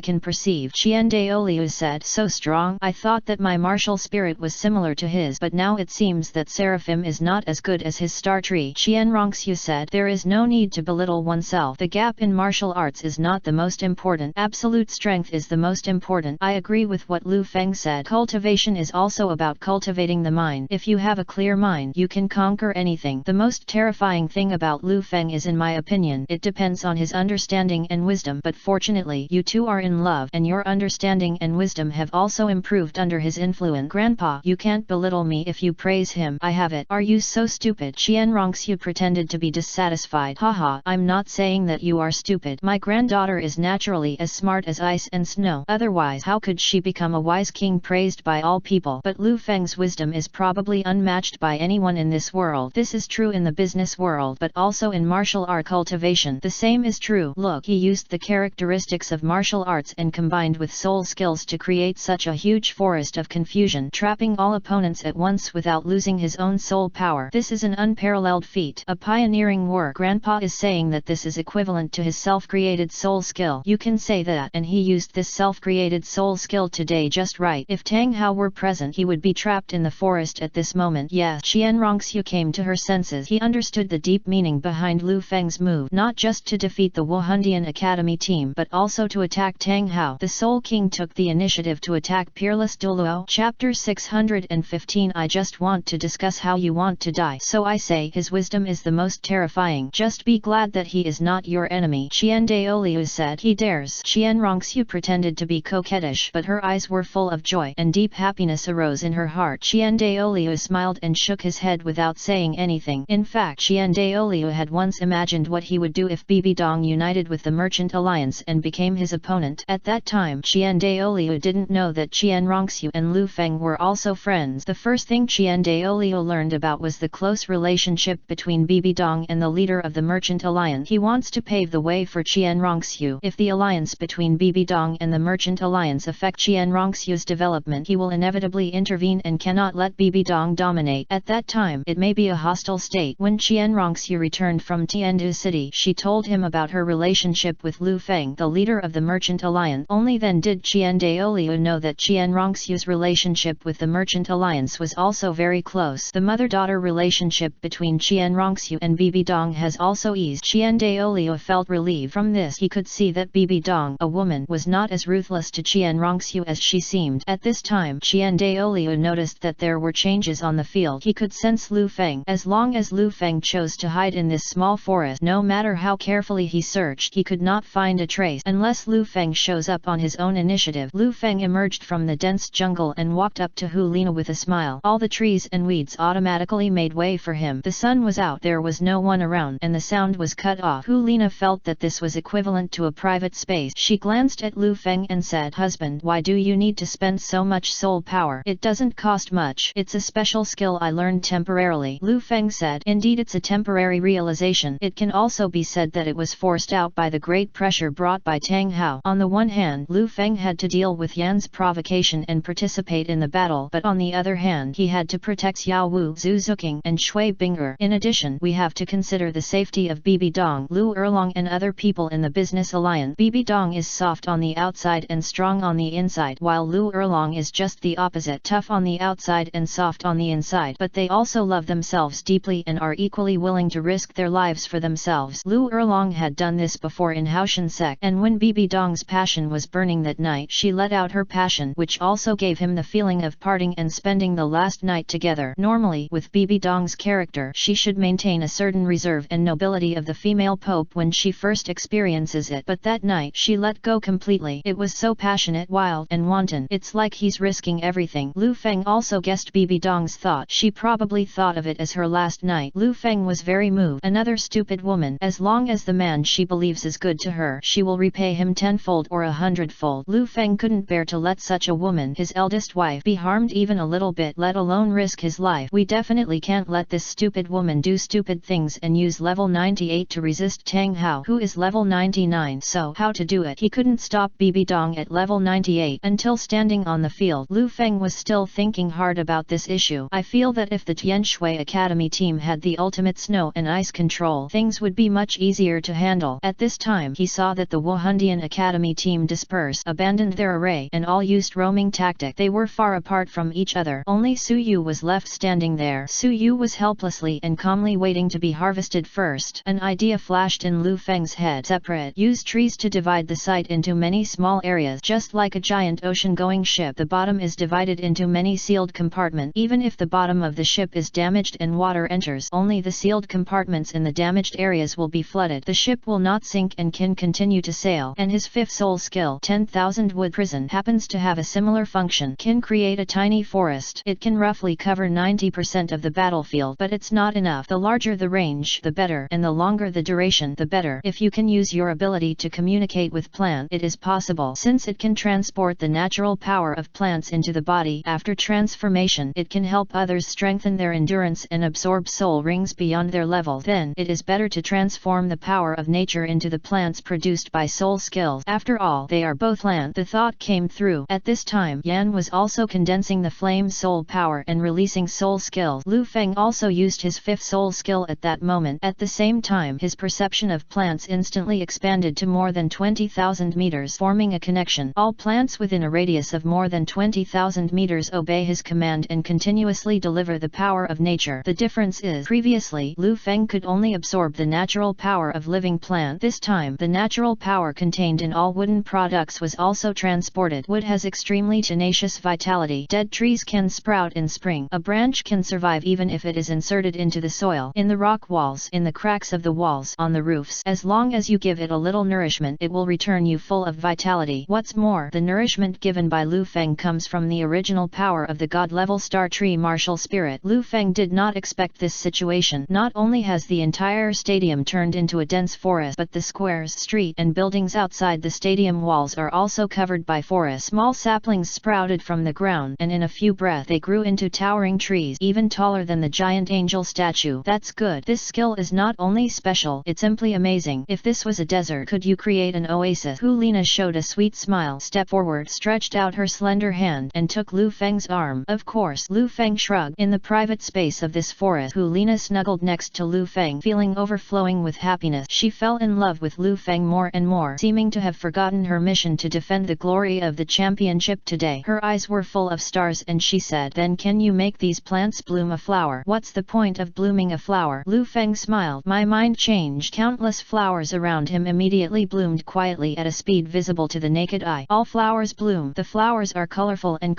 can perceive. Qian Daoliu said, so strong. I thought that my martial spirit was similar to his, but now it seems that Seraphim is not as good as his star tree. Qian Rongxiu said, there is no need to belittle oneself. The gap in martial arts is not the most important. Absolute strength is the most important. I agree with what Lu Feng said. Cultivation is also about cultivating the mind. If you have a clear mind, you can conquer anything. The most terrifying thing about Lu Feng is, in my opinion, it depends on his understanding and wisdom. But fortunately, you two are in love, and your understanding and wisdom have also improved under his influence. Grandpa, you can't belittle me if you praise him. I have it. Are you so stupid? Qian Rongxiu pretended to be dissatisfied. Haha, I'm not saying that you are stupid. My granddaughter is naturally as smart as ice and snow. Otherwise, how could she become a wise king praised by all people? But Lu Feng's wisdom is probably unmatched by anyone in this world. This is true in the business world, but also in martial art cultivation. The same is true. Look, he used the characteristics of martial arts and combined with soul skills to create such a huge forest of confusion, trapping all opponents at once without losing his own soul power. This is an unparalleled feat, a pioneering work. Grandpa is saying that this is equivalent to his self-created soul skill. You can say that, and he used this self-created soul skill today just right. If Tang Hao were present, he would be trapped in the forest at this moment. Yes, Qian Rongxiu came to her senses. He understood the deep meaning behind Lu Feng's move, not just to defeat the Wuhandian Academy team, but also to attack Tang Hao. The Soul King took the initiative to attack peerless Douluo. Chapter 615. I just want to discuss how you want to die. So I say, his wisdom is the most terrifying. Just be glad that he is not your enemy. Qian Daoliu said, he dares. Qian Rongxiu pretended to be coquettish, but her eyes were full of joy, and deep happiness arose in her heart. Qian Daoliu smiled and shook his head without saying anything. In fact, Qian Daoliu had once imagined what he would do if Bibi Dong united with the Merchant Alliance and became his opponent. At that time, Qian Daoliu didn't know that Qian Rongxiu and Lu Feng were also friends. The first thing Qian Daoliu learned about was the close relationship between Bibi Dong and the leader of the Merchant Alliance. He wants to pave the way for Qian Rongxiu. If the alliance between Bibi Dong and the Merchant Alliance affect Qian Rongxiu's development, he will inevitably intervene and cannot let Bibi Dong dominate. At that time, it may be a hostile state. When Qian Rongxiu returned from Tiandu City, she told him about her relationship with Lu Feng, the leader of the Merchant Alliance. Only then did Qian Daoliu know that Qian Rongxiu's relationship with the Merchant Alliance was also very close. The mother-daughter relationship between Qian Rongxiu and Bibi Dong has also eased. Qian Daoliu felt relieved. From this, he could see that Bibi Dong, a woman, was not as ruthless to Qian Rongxiu as she seemed. At this time, Qian Daoliu noticed that there were changes on the field. He could sense Lu Feng. As long as Lu Feng chose to hide in this small forest, no matter how carefully he searched, he could not find a trace. Unless Lu Feng shows up on his own initiative. Lu Feng emerged from the dense jungle and walked up to Hu Lina with a smile. All the trees and weeds automatically made way for him. The sun was out, there was no one around, and the sound was cut off. Hu Lina felt that this was equivalent to a private space. She glanced at Lu Feng and said, husband, why do you need to spend so much soul power? It doesn't cost much. It's a special skill I learned temporarily. Lu Feng said, indeed it's a temporary temporary realization. It can also be said that it was forced out by the great pressure brought by Tang Hao. On the one hand, Lu Feng had to deal with Yan's provocation and participate in the battle, but on the other hand he had to protect Yao Wu, Zhu Zhuqing, and Shui Bing'er. In addition, we have to consider the safety of Bibi Dong, Lu Erlong and other people in the business alliance. Bibi Dong is soft on the outside and strong on the inside, while Lu Erlong is just the opposite, tough on the outside and soft on the inside. But they also love themselves deeply and are equally willing to risk their lives for themselves. Lu Erlong had done this before in Haoshan sect, and when Bibi Dong's passion was burning that night, she let out her passion, which also gave him the feeling of parting and spending the last night together. Normally, with Bibi Dong's character, she should maintain a certain reserve and nobility of the female pope when she first experiences it, but that night she let go completely. It was so passionate, wild, and wanton. It's like he's risking everything. Lu Feng also guessed Bibi Dong's thought. She probably thought of it as her last night. Lu Feng was very moved. Another stupid woman. As long as the man she believes is good to her, she will repay him tenfold or 100-fold. Lu Feng couldn't bear to let such a woman, his eldest wife, be harmed even a little bit, let alone risk his life. We definitely can't let this stupid woman do stupid things and use level 98 to resist Tang Hao, who is level 99. So, how to do it? He couldn't stop Bibi Dong at level 98. Until standing on the field, Lu Feng was still thinking hard about this issue. I feel that if the Tianshui Academy team had the ultimate snow and ice control, things would be much easier to handle. At this time, he saw that the Wuhandian Academy team dispersed, abandoned their array, and all used roaming tactic. They were far apart from each other. Only Su Yu was left standing there. Su Yu was helplessly and calmly waiting to be harvested first. An idea flashed in Lu Feng's head. Separate. Use trees to divide the site into many small areas. Just like a giant ocean-going ship, the bottom is divided into many sealed compartments. Even if the bottom of the ship is damaged and water enters, only the sealed compartments in the damaged areas will be flooded. The ship will not sink and can continue to sail. And his fifth soul skill, 10,000 wood prison, happens to have a similar function. Can create a tiny forest. It can roughly cover 90% of the battlefield, but it's not enough. The larger the range, the better, and the longer the duration, the better. If you can use your ability to communicate with plants, it is possible. Since it can transport the natural power of plants into the body, after transformation, it can help others strengthen their endurance and absorb soul rings beyond their level. Then, it is better to transform the power of nature into the plants produced by soul skills. After all, they are both land. The thought came through. At this time, Yan was also condensing the flame soul power and releasing soul skills. Lu Feng also used his fifth soul skill at that moment. At the same time, his perception of plants instantly expanded to more than 20,000 meters, forming a connection. All plants within a radius of more than 20,000 meters obey his command and continuously deliver the power of nature. The difference is, previously, Lu Feng could only absorb the natural power of living plant. This time, the natural power contained in all wooden products was also transported. Wood has extremely tenacious vitality. Dead trees can sprout in spring. A branch can survive even if it is inserted into the soil, in the rock walls, in the cracks of the walls, on the roofs. As long as you give it a little nourishment, it will return you full of vitality. What's more, the nourishment given by Lu Feng comes from the original power of the god-level star tree martial spirit. Lu Feng did not expect this situation. Not only has the entire stadium turned into a dense forest, but the squares, street, and buildings outside the stadium walls are also covered by forest. Small saplings sprouted from the ground, and in a few breaths they grew into towering trees, even taller than the giant angel statue. That's good. This skill is not only special, it's simply amazing. If this was a desert, could you create an oasis? Hulina showed a sweet smile, stepped forward, stretched out her slender hand, and took Lu Feng's arm. Of course. Lu Feng shrugged. In the private space of this forest, Hulina snuggled next to Lu Feng, feeling overflowing with happiness. She fell in love with Lu Feng more and more, seeming to have forgotten her mission to defend the glory of the championship today. Her eyes were full of stars and she said, "Then can you make these plants bloom a flower?" "What's the point of blooming a flower?" Lu Feng smiled. My mind changed. Countless flowers around him immediately bloomed quietly at a speed visible to the naked eye. All flowers bloom. The flowers are colorful, and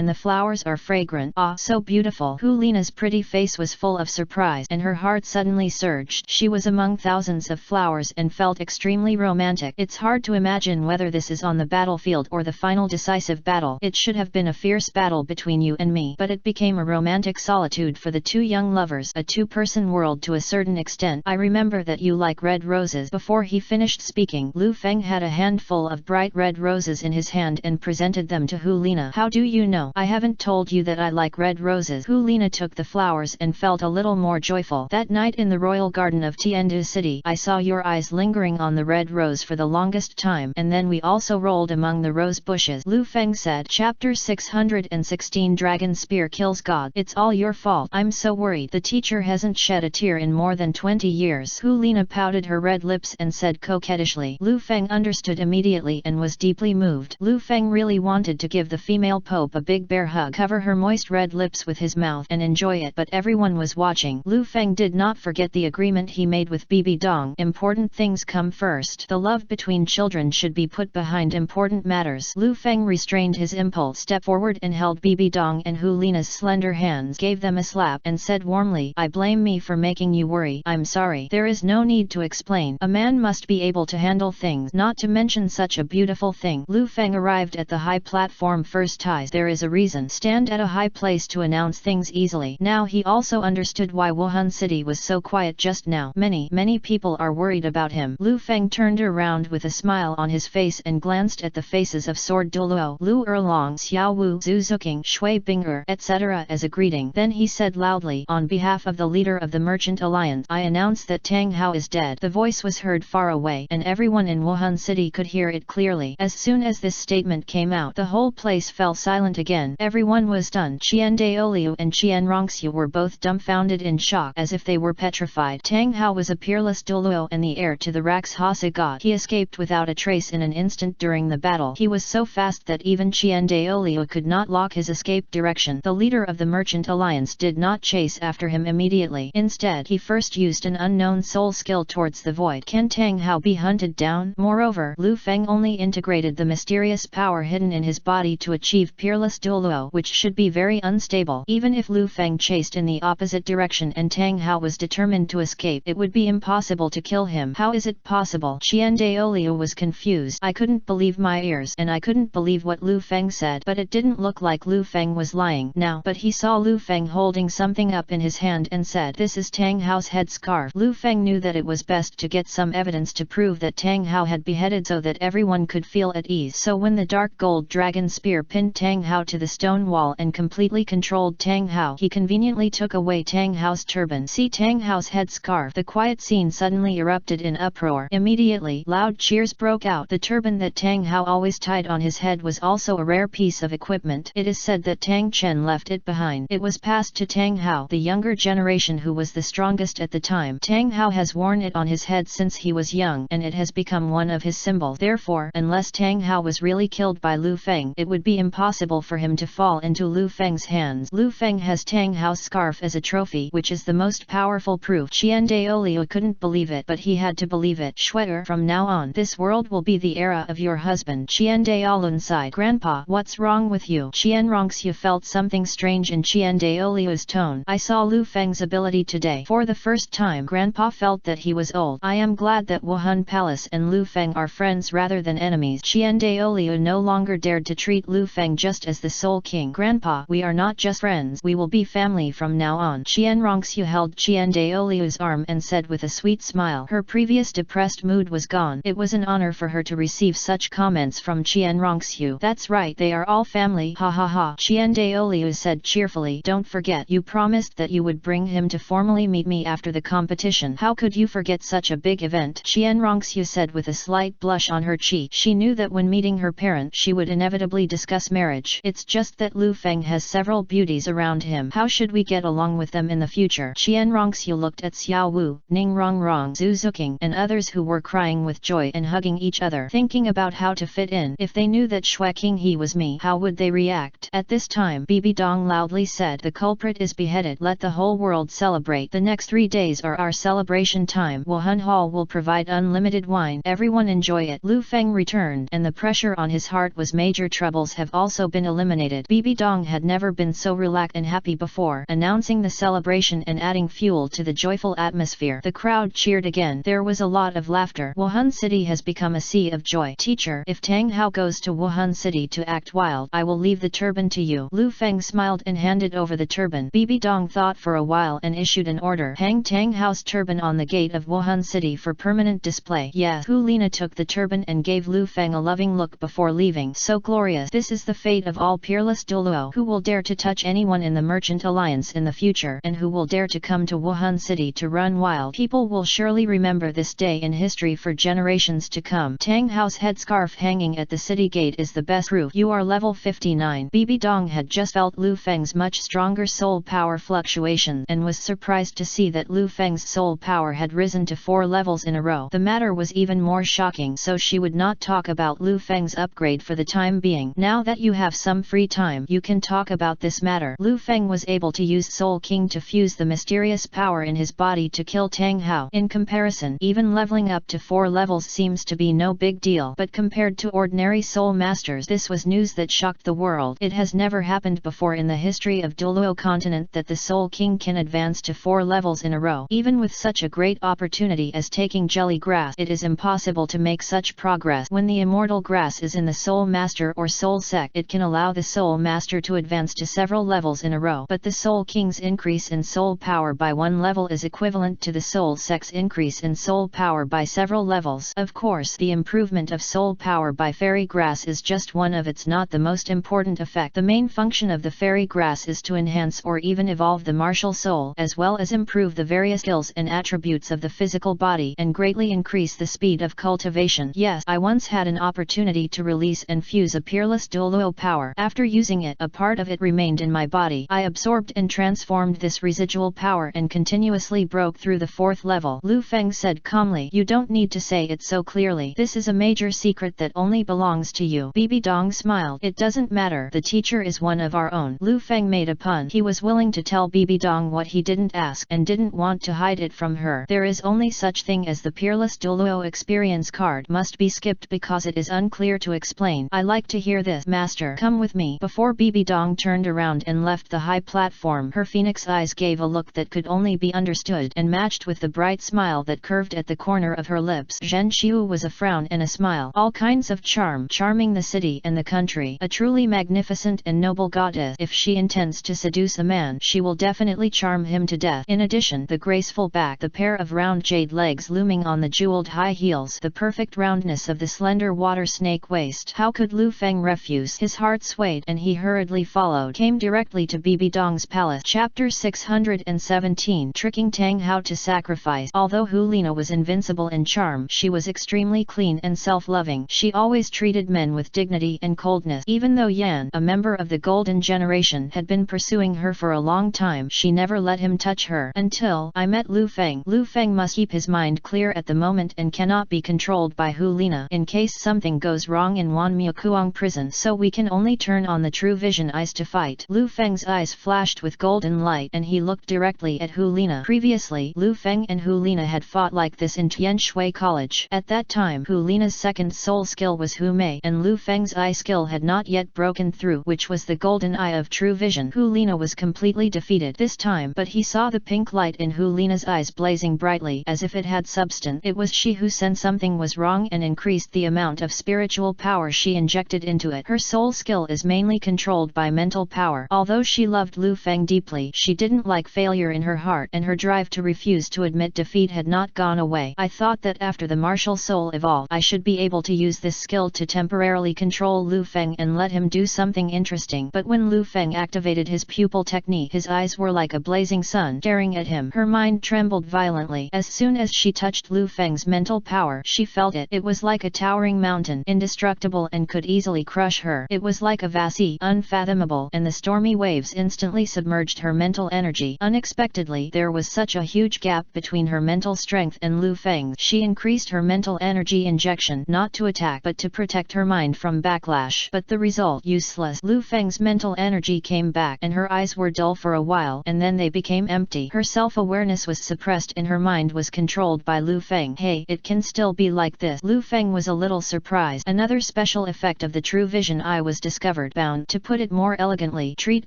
the flowers are fragrant. Ah, so beautiful. Hulina's pretty face was full of surprise, and her heart suddenly surged. She was among thousands of flowers and felt extremely romantic. It's hard to imagine whether this is on the battlefield or the final decisive battle. It should have been a fierce battle between you and me, but it became a romantic solitude for the two young lovers, a two-person world to a certain extent. I remember that you like red roses. Before he finished speaking, Lu Feng had a handful of bright red roses in his hand and presented them to Hulina. How do you know? I haven't told you that I like red roses. Hulina took the flowers and felt a little more joyful. That night in the royal garden of Tiandu City, I saw your eyes lingering on the red rose for the longest time, and then we also rolled among the rose bushes. Lu Feng said. Chapter 616 Dragon Spear Kills God. It's all your fault. I'm so worried. The teacher hasn't shed a tear in more than 20 years. Hu Lina pouted her red lips and said coquettishly. Lu Feng understood immediately and was deeply moved. Lu Feng really wanted to give the female pope a big bear hug, cover her moist red lips with his mouth and enjoy it, but everyone was watching. Lu Feng did not forget the agreement he made with Bibi Dong. Important things come first. The love between children should be put behind important matters. Lu Feng restrained his impulse, stepped forward and held Bibi Dong and Hu Lina's slender hands, gave them a slap and said warmly, I blame me for making you worry. I'm sorry. There is no need to explain. A man must be able to handle things, not to mention such a beautiful thing. Lu Feng arrived at the high platform first. Ties. There is a reason. Stand at a high place to announce things easily. Now he also understood why Wuhan City was so quiet just now. Many people are worried about him. Lu Feng turned around with a smile on his face and glanced at the faces of Sword Douluo, Lu Erlong, Xiao Wu, Zhu Zhuqing, Shui Bing'er, etc. as a greeting. Then he said loudly, on behalf of the leader of the Merchant Alliance, I announce that Tang Hao is dead. The voice was heard far away, and everyone in Wuhan City could hear it clearly. As soon as this statement came out, the whole place fell silent again. Everyone was stunned. Qian Daoliu and Qian Rongxiu were both dumbfounded in shock, as if they were petrified. Tang Hao was a peerless Douluo and the heir to the Rakshasa god. He escaped without a trace in an instant during the battle. He was so fast that even Qian Daoliu could not lock his escape direction. The leader of the Merchant Alliance did not chase after him immediately. Instead, he first used an unknown soul skill towards the void. Can Tang Hao be hunted down? Moreover, Lu Feng only integrated the mysterious power hidden in his body to achieve peerless Douluo, which should be very unstable. Even if Lu Feng chased in the opposite direction and Tang Hao was determined to escape, it would be impossible to kill him. How is it possible? Qian Daoliu was confused. I couldn't believe my ears, and I couldn't believe what Lu Feng said, but it didn't look like Lu Feng was lying now. But he saw Lu Feng holding something up in his hand and said, this is Tang Hao's head scarf. Lu Feng knew that it was best to get some evidence to prove that Tang Hao had beheaded so that everyone could feel at ease. So when the dark gold dragon spear pinned Tang Hao to the stone wall and completely controlled Tang Hao, he conveniently took away Tang Hao's turban. See Tang Hao's head scarf. The quiet scene suddenly erupted in uproar. Immediately, loud cheers broke out. The turban that Tang Hao always tied on his head was also a rare piece of equipment. It is said that Tang Chen left it behind. It was passed to Tang Hao, the younger generation, who was the strongest at the time. Tang Hao has worn it on his head since he was young, and it has become one of his symbols. Therefore, unless Tang Hao was really killed by Lu Feng, it would be impossible for him to fall into Lu Feng's hands. Lu Feng has Tang Hao's scarf as a trophy, which is the most powerful proof. Qian Daoliu couldn't believe it, but he had to believe it. Shuer, from now on, this world will be the era of your husband. Qian Daolun sighed. Grandpa, what's wrong with you? Qian Rongxiu felt something strange in Qian Daoliu's tone. I saw Lu Feng's ability today. For the first time, Grandpa felt that he was old. I am glad that Wuhan Palace and Lu Feng are friends rather than enemies. Qian Daoliu no longer dared to treat Lu Feng just as the sole king. Grandpa, we are not just friends, we will be family from now on. Qian Rongxiu held Qian Daoliu's arm and said with a sweet smile. Her previous depressed mood was gone. It was an honor for her to receive such comments from Qian Rongxiu. That's right, they are all family, ha ha ha. Qian Daoliu said cheerfully. Don't forget, you promised that you would bring him to formally meet me after the competition. How could you forget such a big event? Qian Rongxiu said with a slight blush on her cheek. She knew that when meeting her parent she would inevitably discuss marriage. It's just that Lu Feng has several beauties around him. How should we get along with them in the future? Qian Rongxiu looked at Xiao Wu, Ning Rongrong, Zhu Zhuqing, and others who were crying with joy and hugging each other, thinking about how to fit in. If they knew that Shui King he was me, how would they react? At this time, Bibi Dong loudly said, the culprit is beheaded. Let the whole world celebrate. The next 3 days are our celebration time. Wuhan Hall will provide unlimited wine. Everyone enjoy it. Lu Feng returned, and the pressure on his heart was major. Troubles have also been eliminated. Bibi Dong had never been so relaxed and happy before, announcing the celebration and adding fuel to the joyful atmosphere. The crowd cheered again. There was a lot of laughter. Wuhan City has become a sea of joy. Teacher, if Tang Hao goes to Wuhan City to act wild, I will leave the turban to you. Lu Feng smiled and handed over the turban. Bibi Dong thought for a while and issued an order. Hang Tang Hao's turban on the gate of Wuhan City for permanent display. Yes. Hu Lina took the turban and gave Lu Feng a loving look before leaving. So glorious. This is the fate of all peerless Douluo. Who will dare to touch anyone in the Merchant Alliance in the future, and who will dare to come come to Wuhan City to run wild. People will surely remember this day in history for generations to come. Tang Hao's headscarf hanging at the city gate is the best proof. You are level 59. Bibi Dong had just felt Lu Feng's much stronger soul power fluctuation and was surprised to see that Lu Feng's soul power had risen to 4 levels in a row. The matter was even more shocking, so she would not talk about Lu Feng's upgrade for the time being. Now that you have some free time, you can talk about this matter. Lu Feng was able to use Soul King to fuse the mysterious power in his body to kill Tang Hao. In comparison, even leveling up to 4 levels seems to be no big deal, but compared to ordinary soul masters, this was news that shocked the world. It has never happened before in the history of Douluo continent that the Soul King can advance to 4 levels in a row. Even with such a great opportunity as taking jelly grass, it is impossible to make such progress. When the immortal grass is in the Soul Master or Soul Sect, it can allow the Soul Master to advance to several levels in a row, but the Soul King's increase in soul power by 1 level is equivalent to the Soul Sect's increase in soul power by several levels. Of course, the improvement of soul power by fairy grass is just one of its not the most important effect. The main function of the fairy grass is to enhance or even evolve the martial soul, as well as improve the various skills and attributes of the physical body and greatly increase the speed of cultivation. Yes, I once had an opportunity to release and fuse a peerless Douluo power. After using it, a part of it remained in my body. I absorbed and transformed this residual power and continuously broke through the 4th level. Lu Feng said calmly, "You don't need to say it so clearly. This is a major secret that only belongs to you." Bibi Dong smiled. "It doesn't matter. The teacher is one of our own." Lu Feng made a pun. He was willing to tell Bibi Dong what he didn't ask and didn't want to hide it from her. There is only such thing as the peerless Douluo experience card must be skipped because it is unclear to explain. "I like to hear this, Master. Come with me." Before Bibi Dong turned around and left the high platform, her phoenix eyes gave a look that could only be understood and matched with the bright smile that curved at the corner of her lips. Zhen Qiu was a frown and a smile. All kinds of charm, charming the city and the country. A truly magnificent and noble goddess. If she intends to seduce a man, she will definitely charm him to death. In addition, the graceful back, the pair of round jade legs looming on the jeweled high heels, the perfect roundness of the slender water snake waist. How could Lu Feng refuse? His heart swayed and he hurriedly followed. Came directly to Bibi Dong's palace. Chapter 617. Tricking Tang Hao to sacrifice. Although Hu Lina was invincible in charm, she was extremely clean and self-loving. She always treated men with dignity and coldness. Even though Yan, a member of the Golden Generation, had been pursuing her for a long time, she never let him touch her. Until I met Lu Feng. Lu Feng must keep his mind clear at the moment and cannot be controlled by Hu Lina in case something goes wrong in Wanmiakuang prison, so we can only turn on the true vision eyes to fight. Lu Feng's eyes flashed with golden light and he looked directly at Hu Lina. Previously, Lu Feng and Hu Lina had fought like this in Tianshui College. At that time, Hu Lina's second soul skill was Hu Mei, and Lu Feng's eye skill had not yet broken through, which was the golden eye of true vision. Hu Lina was completely defeated this time, but he saw the pink light in Hu Lina's eyes blazing brightly as if it had substance. It was she who sensed something was wrong and increased the amount of spiritual power she injected into it. Her soul skill is mainly controlled by mental power. Although she loved Lu Feng deeply, she didn't like failure in her heart, and her drive to refuse to admit defeat had not gone away. I thought that after the martial soul evolved, I should be able to use this skill to temporarily control Lu Feng and let him do something interesting. But when Lu Feng activated his pupil technique, his eyes were like a blazing sun staring at him. Her mind trembled violently. As soon as she touched Lu Feng's mental power, she felt it. It was like a towering mountain, indestructible and could easily crush her. It was like a vast sea, unfathomable, and the stormy waves instantly submerged her mental energy. Unexpectedly, there was such a huge gap between her mental strength and Lu Feng's. She increased her mental energy injection, not to attack but to protect her mind from backlash. But the result useless. Lu Feng's mental energy came back and her eyes were dull for a while, and then they became empty. Her self-awareness was suppressed and her mind was controlled by Lu Feng. Hey, it can still be like this. Lu Feng was a little surprised. Another special effect of the true vision eye was discovered. Bound to put it more elegantly, treat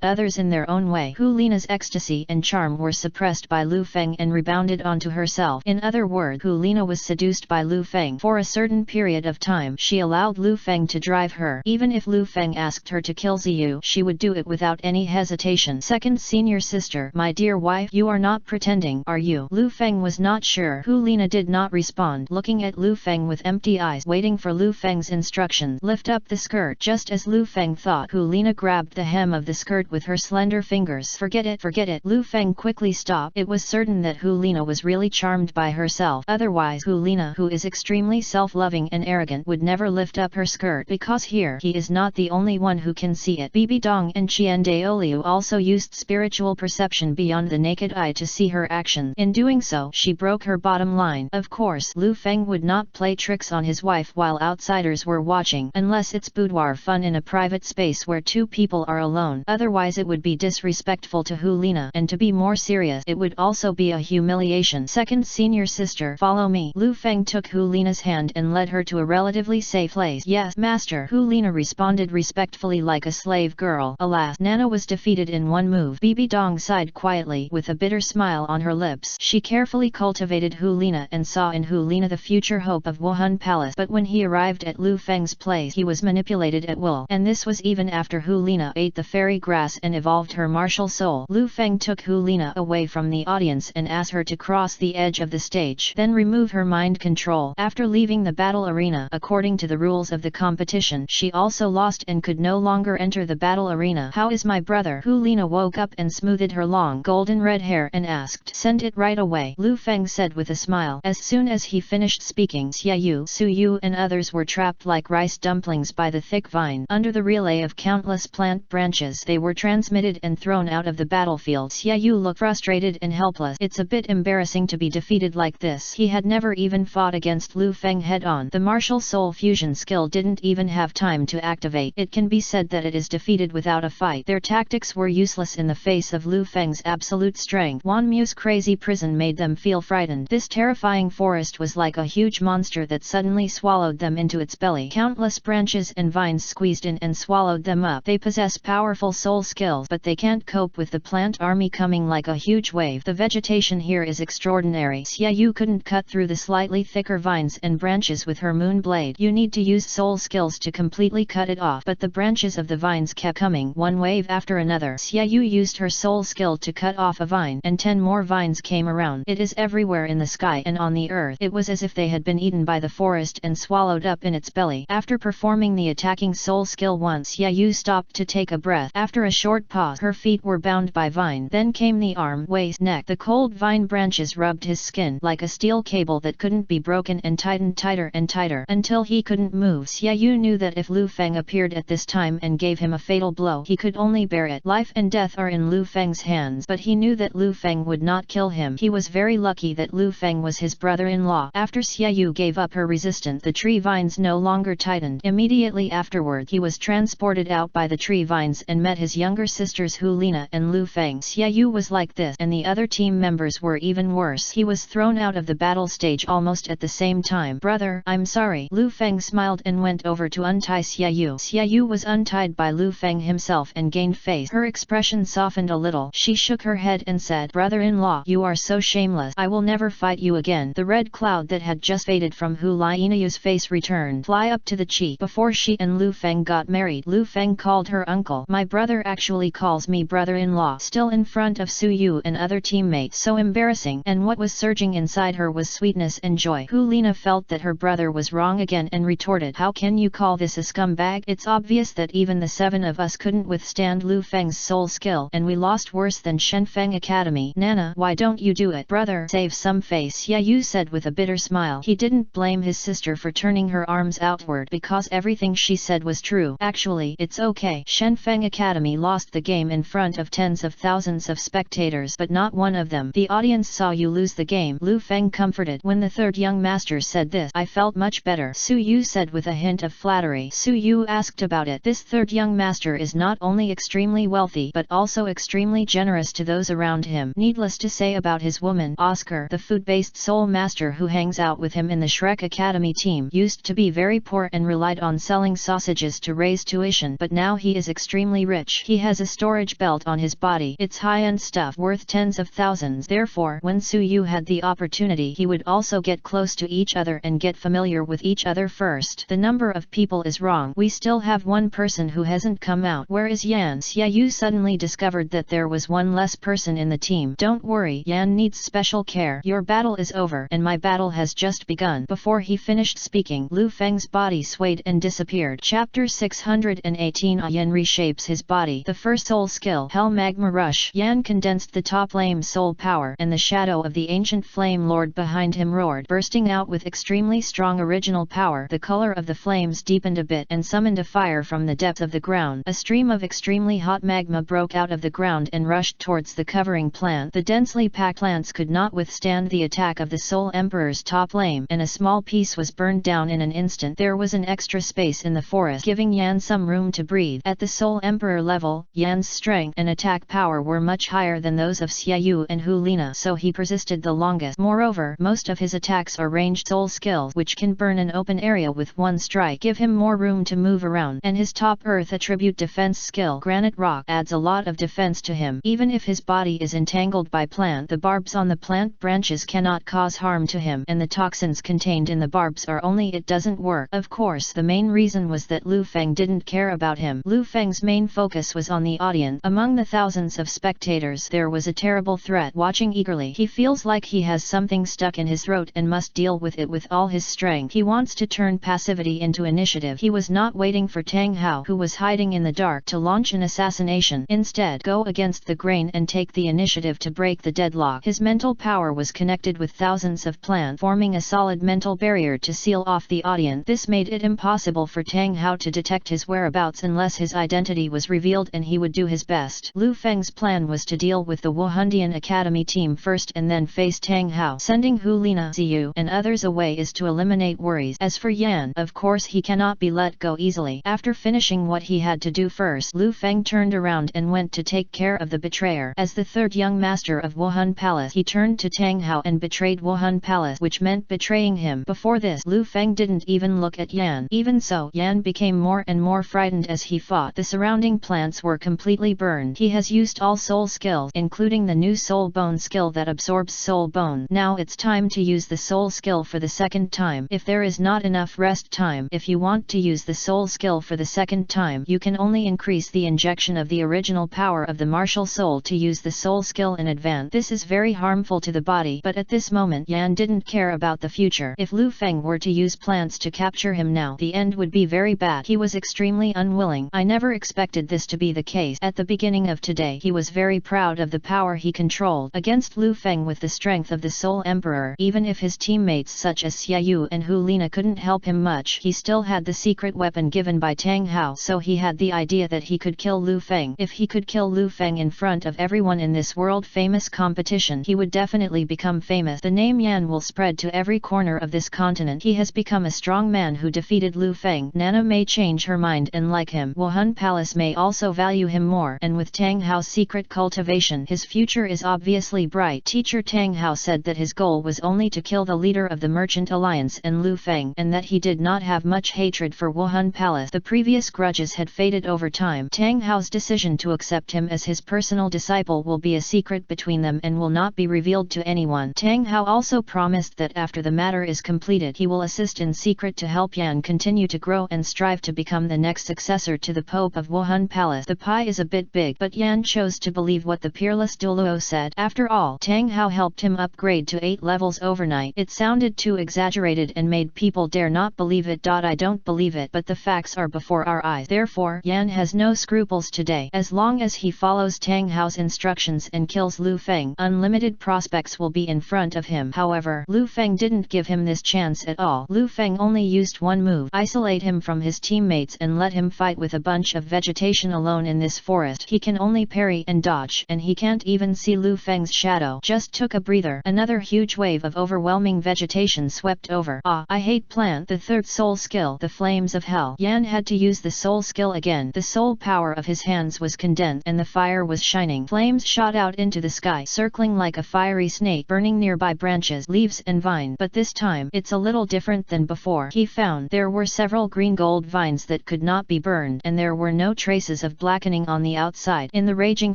others in their own way. Hu Lina's ecstasy and charm were suppressed by Lu Feng and rebounded onto herself. In other words, Hu Lina was seduced by Lu Feng. For a certain period of time, she allowed Lu Feng to drive her. Even if Lu Feng asked her to kill Ziyu, she would do it without any hesitation. Second senior sister, my dear wife, you are not pretending, are you? Lu Feng was not sure. Hu Lina did not respond, looking at Lu Feng with empty eyes, waiting for Lu Feng's instructions. Lift up the skirt. Just as Lu Feng thought, Hu Lina grabbed the hem of the skirt with her slender fingers. Forget it, forget it. Lu Feng quickly abruptly stopped. It was certain that Hulina was really charmed by herself. Otherwise Hulina, who is extremely self-loving and arrogant, would never lift up her skirt, because here he is not the only one who can see it. Bibi Dong and Qian Daoliu also used spiritual perception beyond the naked eye to see her actions. In doing so, she broke her bottom line. Of course, Lu Feng would not play tricks on his wife while outsiders were watching, unless it's boudoir fun in a private space where two people are alone. Otherwise it would be disrespectful to Hulina, and to be more serious, it would also be a humiliation. Second senior sister, follow me. Lu Feng took Hulina's hand and led her to a relatively safe place. Yes, master. Hulina responded respectfully like a slave girl. Alas, Nana was defeated in one move. Bibi Dong sighed quietly with a bitter smile on her lips. She carefully cultivated Hulina and saw in Hulina the future hope of Wuhan Palace. But when he arrived at Lu Feng's place, he was manipulated at will. And this was even after Hulina ate the fairy grass and evolved her martial soul. Lu Feng took Hulina away from the audience and asked her to cross the edge of the stage, then remove her mind control. After leaving the battle arena, according to the rules of the competition, she also lost and could no longer enter the battle arena. How is my brother? Hulina woke up and smoothed her long golden red hair and asked. Send it right away, Lu Feng said with a smile. As soon as he finished speaking, Xia Yu, Su Yu and others were trapped like rice dumplings by the thick vine. Under the relay of countless plant branches, they were transmitted and thrown out of the battlefield. Xia Yu looked frustrated and helpless. It's a bit embarrassing to be defeated like this. He had never even fought against Lu Feng head-on. The martial soul fusion skill didn't even have time to activate. It can be said that it is defeated without a fight. Their tactics were useless in the face of Lu Feng's absolute strength. Wan Mu's crazy prison made them feel frightened. This terrifying forest was like a huge monster that suddenly swallowed them into its belly. Countless branches and vines squeezed in and swallowed them up. They possess powerful soul skills, but they can't cope with the plant army coming like a huge wave. The vegetation here is extraordinary. Xia Yu couldn't cut through the slightly thicker vines and branches with her moon blade. You need to use soul skills to completely cut it off. But the branches of the vines kept coming, one wave after another. Xia Yu used her soul skill to cut off a vine, and 10 more vines came around. It is everywhere in the sky and on the earth. It was as if they had been eaten by the forest and swallowed up in its belly. After performing the attacking soul skill once, Xia Yu stopped to take a breath. After a short pause, her feet were bound by vine. Then came the arm, waist, neck. The cold vine branches rubbed his skin like a steel cable that couldn't be broken and tightened tighter and tighter until he couldn't move. Xia Yu knew that if Lu Feng appeared at this time and gave him a fatal blow, he could only bear it. Life and death are in Lu Feng's hands, but he knew that Lu Feng would not kill him. He was very lucky that Lu Feng was his brother-in-law. After Xia Yu gave up her resistance, the tree vines no longer tightened. Immediately afterward, he was transported out by the tree vines and met his younger sisters Hulina and Lu Feng. Xia Yu was like this, and the other team members were even worse. He was thrown out of the battle stage almost at the same time. Brother, I'm sorry. Lu Feng smiled and went over to untie Xia Yu. Xia Yu was untied by Lu Feng himself and gained face. Her expression softened a little. She shook her head and said, Brother-in-law, you are so shameless. I will never fight you again. The red cloud that had just faded from Hulinayu's face returned. Fly up to the cheek. Before she and Lu Feng got married, Lu Feng called her uncle. My brother actually calls me brother-in-law. Still in front of Su Yu and other teammates. So embarrassing. And what was surging inside her was sweetness and joy. Hulina felt that her brother was wrong again and retorted, how can you call this a scumbag? It's obvious that even the 7 of us couldn't withstand Lu Feng's soul skill, and we lost worse than Shenfeng Academy. Nana, why don't you do it? Brother, save some face, Xia Yu said with a bitter smile. He didn't blame his sister for turning her arms outward, because everything she said was true. Actually, it's okay. Shenfeng Academy lost the game in front of tens of thousands of spectators, but not one of them. The audience saw you lose the game. Lu Feng comforted. When the third young master said this, I felt much better, Su Yu said with a hint of flattery. Su Yu asked about it. This third young master is not only extremely wealthy, but also extremely generous to those around him. Needless to say about his woman, Oscar, the food-based soul master who hangs out with him in the Shrek Academy team, used to be very poor and relied on selling sausages to raise tuition, but now he is extremely rich. He has a storage belt on his body. It's high-end stuff worth tens of thousands. Therefore, when Su Yu had the opportunity, he would also get close to each other and get familiar with each other first. The number of people is wrong. We still have one person who hasn't come out. Where is Yan? Xia Yu suddenly discovered that there was one less person in the team. Don't worry, Yan needs special care. Your battle is over, and my battle has just begun. Before he finished speaking, Lu Feng's body swayed and disappeared. Chapter 618. Yan reshapes his body. The first soul skill, Hell Magma Rush. Yan condensed the the top lame soul power, and the shadow of the ancient flame lord behind him roared, bursting out with extremely strong original power. The color of the flames deepened a bit and summoned a fire from the depth of the ground. A stream of extremely hot magma broke out of the ground and rushed towards the covering plant. The densely packed plants could not withstand the attack of the Soul Emperor's top lame, and a small piece was burned down in an instant. There was an extra space in the forest, giving Yan some room to breathe. At the Soul Emperor level, Yan's strength and attack power were much higher than those of Xiaoyu and Hu Lina, so he persisted the longest. Moreover, most of his attacks are ranged soul skills which can burn an open area with one strike, give him more room to move around, and his top earth attribute defense skill, Granite Rock, adds a lot of defense to him. Even if his body is entangled by plant, the barbs on the plant branches cannot cause harm to him, and the toxins contained in the barbs are only it doesn't work. Of course, the main reason was that Lu Feng didn't care about him. Lu Feng's main focus was on the audience. Among the thousands of spectators, there was a terrible threat watching eagerly. He feels like he has something stuck in his throat and must deal with it with all his strength. He wants to turn passivity into initiative. He was not waiting for Tang Hao, who was hiding in the dark, to launch an assassination. Instead, go against the grain and take the initiative to break the deadlock. His mental power was connected with thousands of plants, forming a solid mental barrier to seal off the audience. This made it impossible for Tang Hao to detect his whereabouts unless his identity was revealed, and he would do his best. Lu Feng's plan was to deal with the Wuhandian Academy team first and then face Tang Hao. Sending Hu Lina, Ziyu, and others away is to eliminate worries. As for Yan, of course he cannot be let go easily. After finishing what he had to do first, Lu Feng turned around and went to take care of the betrayer. As the third young master of Wuhan Palace, he turned to Tang Hao and betrayed Wuhan Palace, which meant betraying him. Before this, Lu Feng didn't even look at Yan. Even so, Yan became more and more frightened as he fought. The surrounding plants were completely burned. He has used all soul skills, including the new soul bone skill that absorbs soul bone. Now it's time to use the soul skill for the second time. If there is not enough rest time, if you want to use the soul skill for the second time, you can only increase the injection of the original power of the martial soul to use the soul skill in advance. This is very harmful to the body, but at this moment Yan didn't care about the future. If Lu Feng were to use plants to capture him now, the end would be very bad. He was extremely unwilling. I never expected this to be the case. At the beginning of today, he was very proud of the power he controlled against Lu Feng with the strength of the Soul Emperor. Even if his teammates such as Xiaoyu and Hu Lina couldn't help him much, he still had the secret weapon given by Tang Hao, so he had the idea that he could kill Lu Feng. If he could kill Lu Feng in front of everyone in this world-famous competition, he would definitely become famous. The name Yan will spread to every corner of this continent. He has become a strong man who defeated Lu Feng. Nana may change her mind and like him. Wuhan Palace may also value him more, and with Tang Hao's secret cultivation, his future is obviously bright. Teacher Tang Hao said that his goal was only to kill the leader of the Merchant Alliance and Lu Feng, and that he did not have much hatred for Wuhan Palace. The previous grudges had faded over time. Tang Hao's decision to accept him as his personal disciple will be a secret between them and will not be revealed to anyone. Tang Hao also promised that after the matter is completed, he will assist in secret to help Yan continue to grow and strive to become the next successor to the Pope of Wuhan Palace. The pie is a bit big, but Yan chose to believe what the peerless Douluo said. After all, Tang Hao helped him upgrade to 8 levels overnight. It sounded too exaggerated and made people dare not believe it. I don't believe it, but the facts are before our eyes. Therefore, Yan has no scruples today. As long as he follows Tang Hao's instructions and kills Lu Feng, unlimited prospects will be in front of him. However, Lu Feng didn't give him this chance at all. Lu Feng only used one move: isolate him from his teammates and let him fight with a bunch of vegetation alone in this forest. He can only parry and dodge, and he can't even see Lu Feng's shadow. Just took a breather. Another huge wave of overwhelming vegetation swept over. I hate plant. The third soul skill, the flames of hell. Yan had to use the soul skill again. The soul power of his hands was condensed and the fire was shining. Flames shot out into the sky, circling like a fiery snake, burning nearby branches, leaves and vine. But this time, it's a little different than before. He found there were several green gold vines that could not be burned, and there were no traces of blackening on the outside. In the raging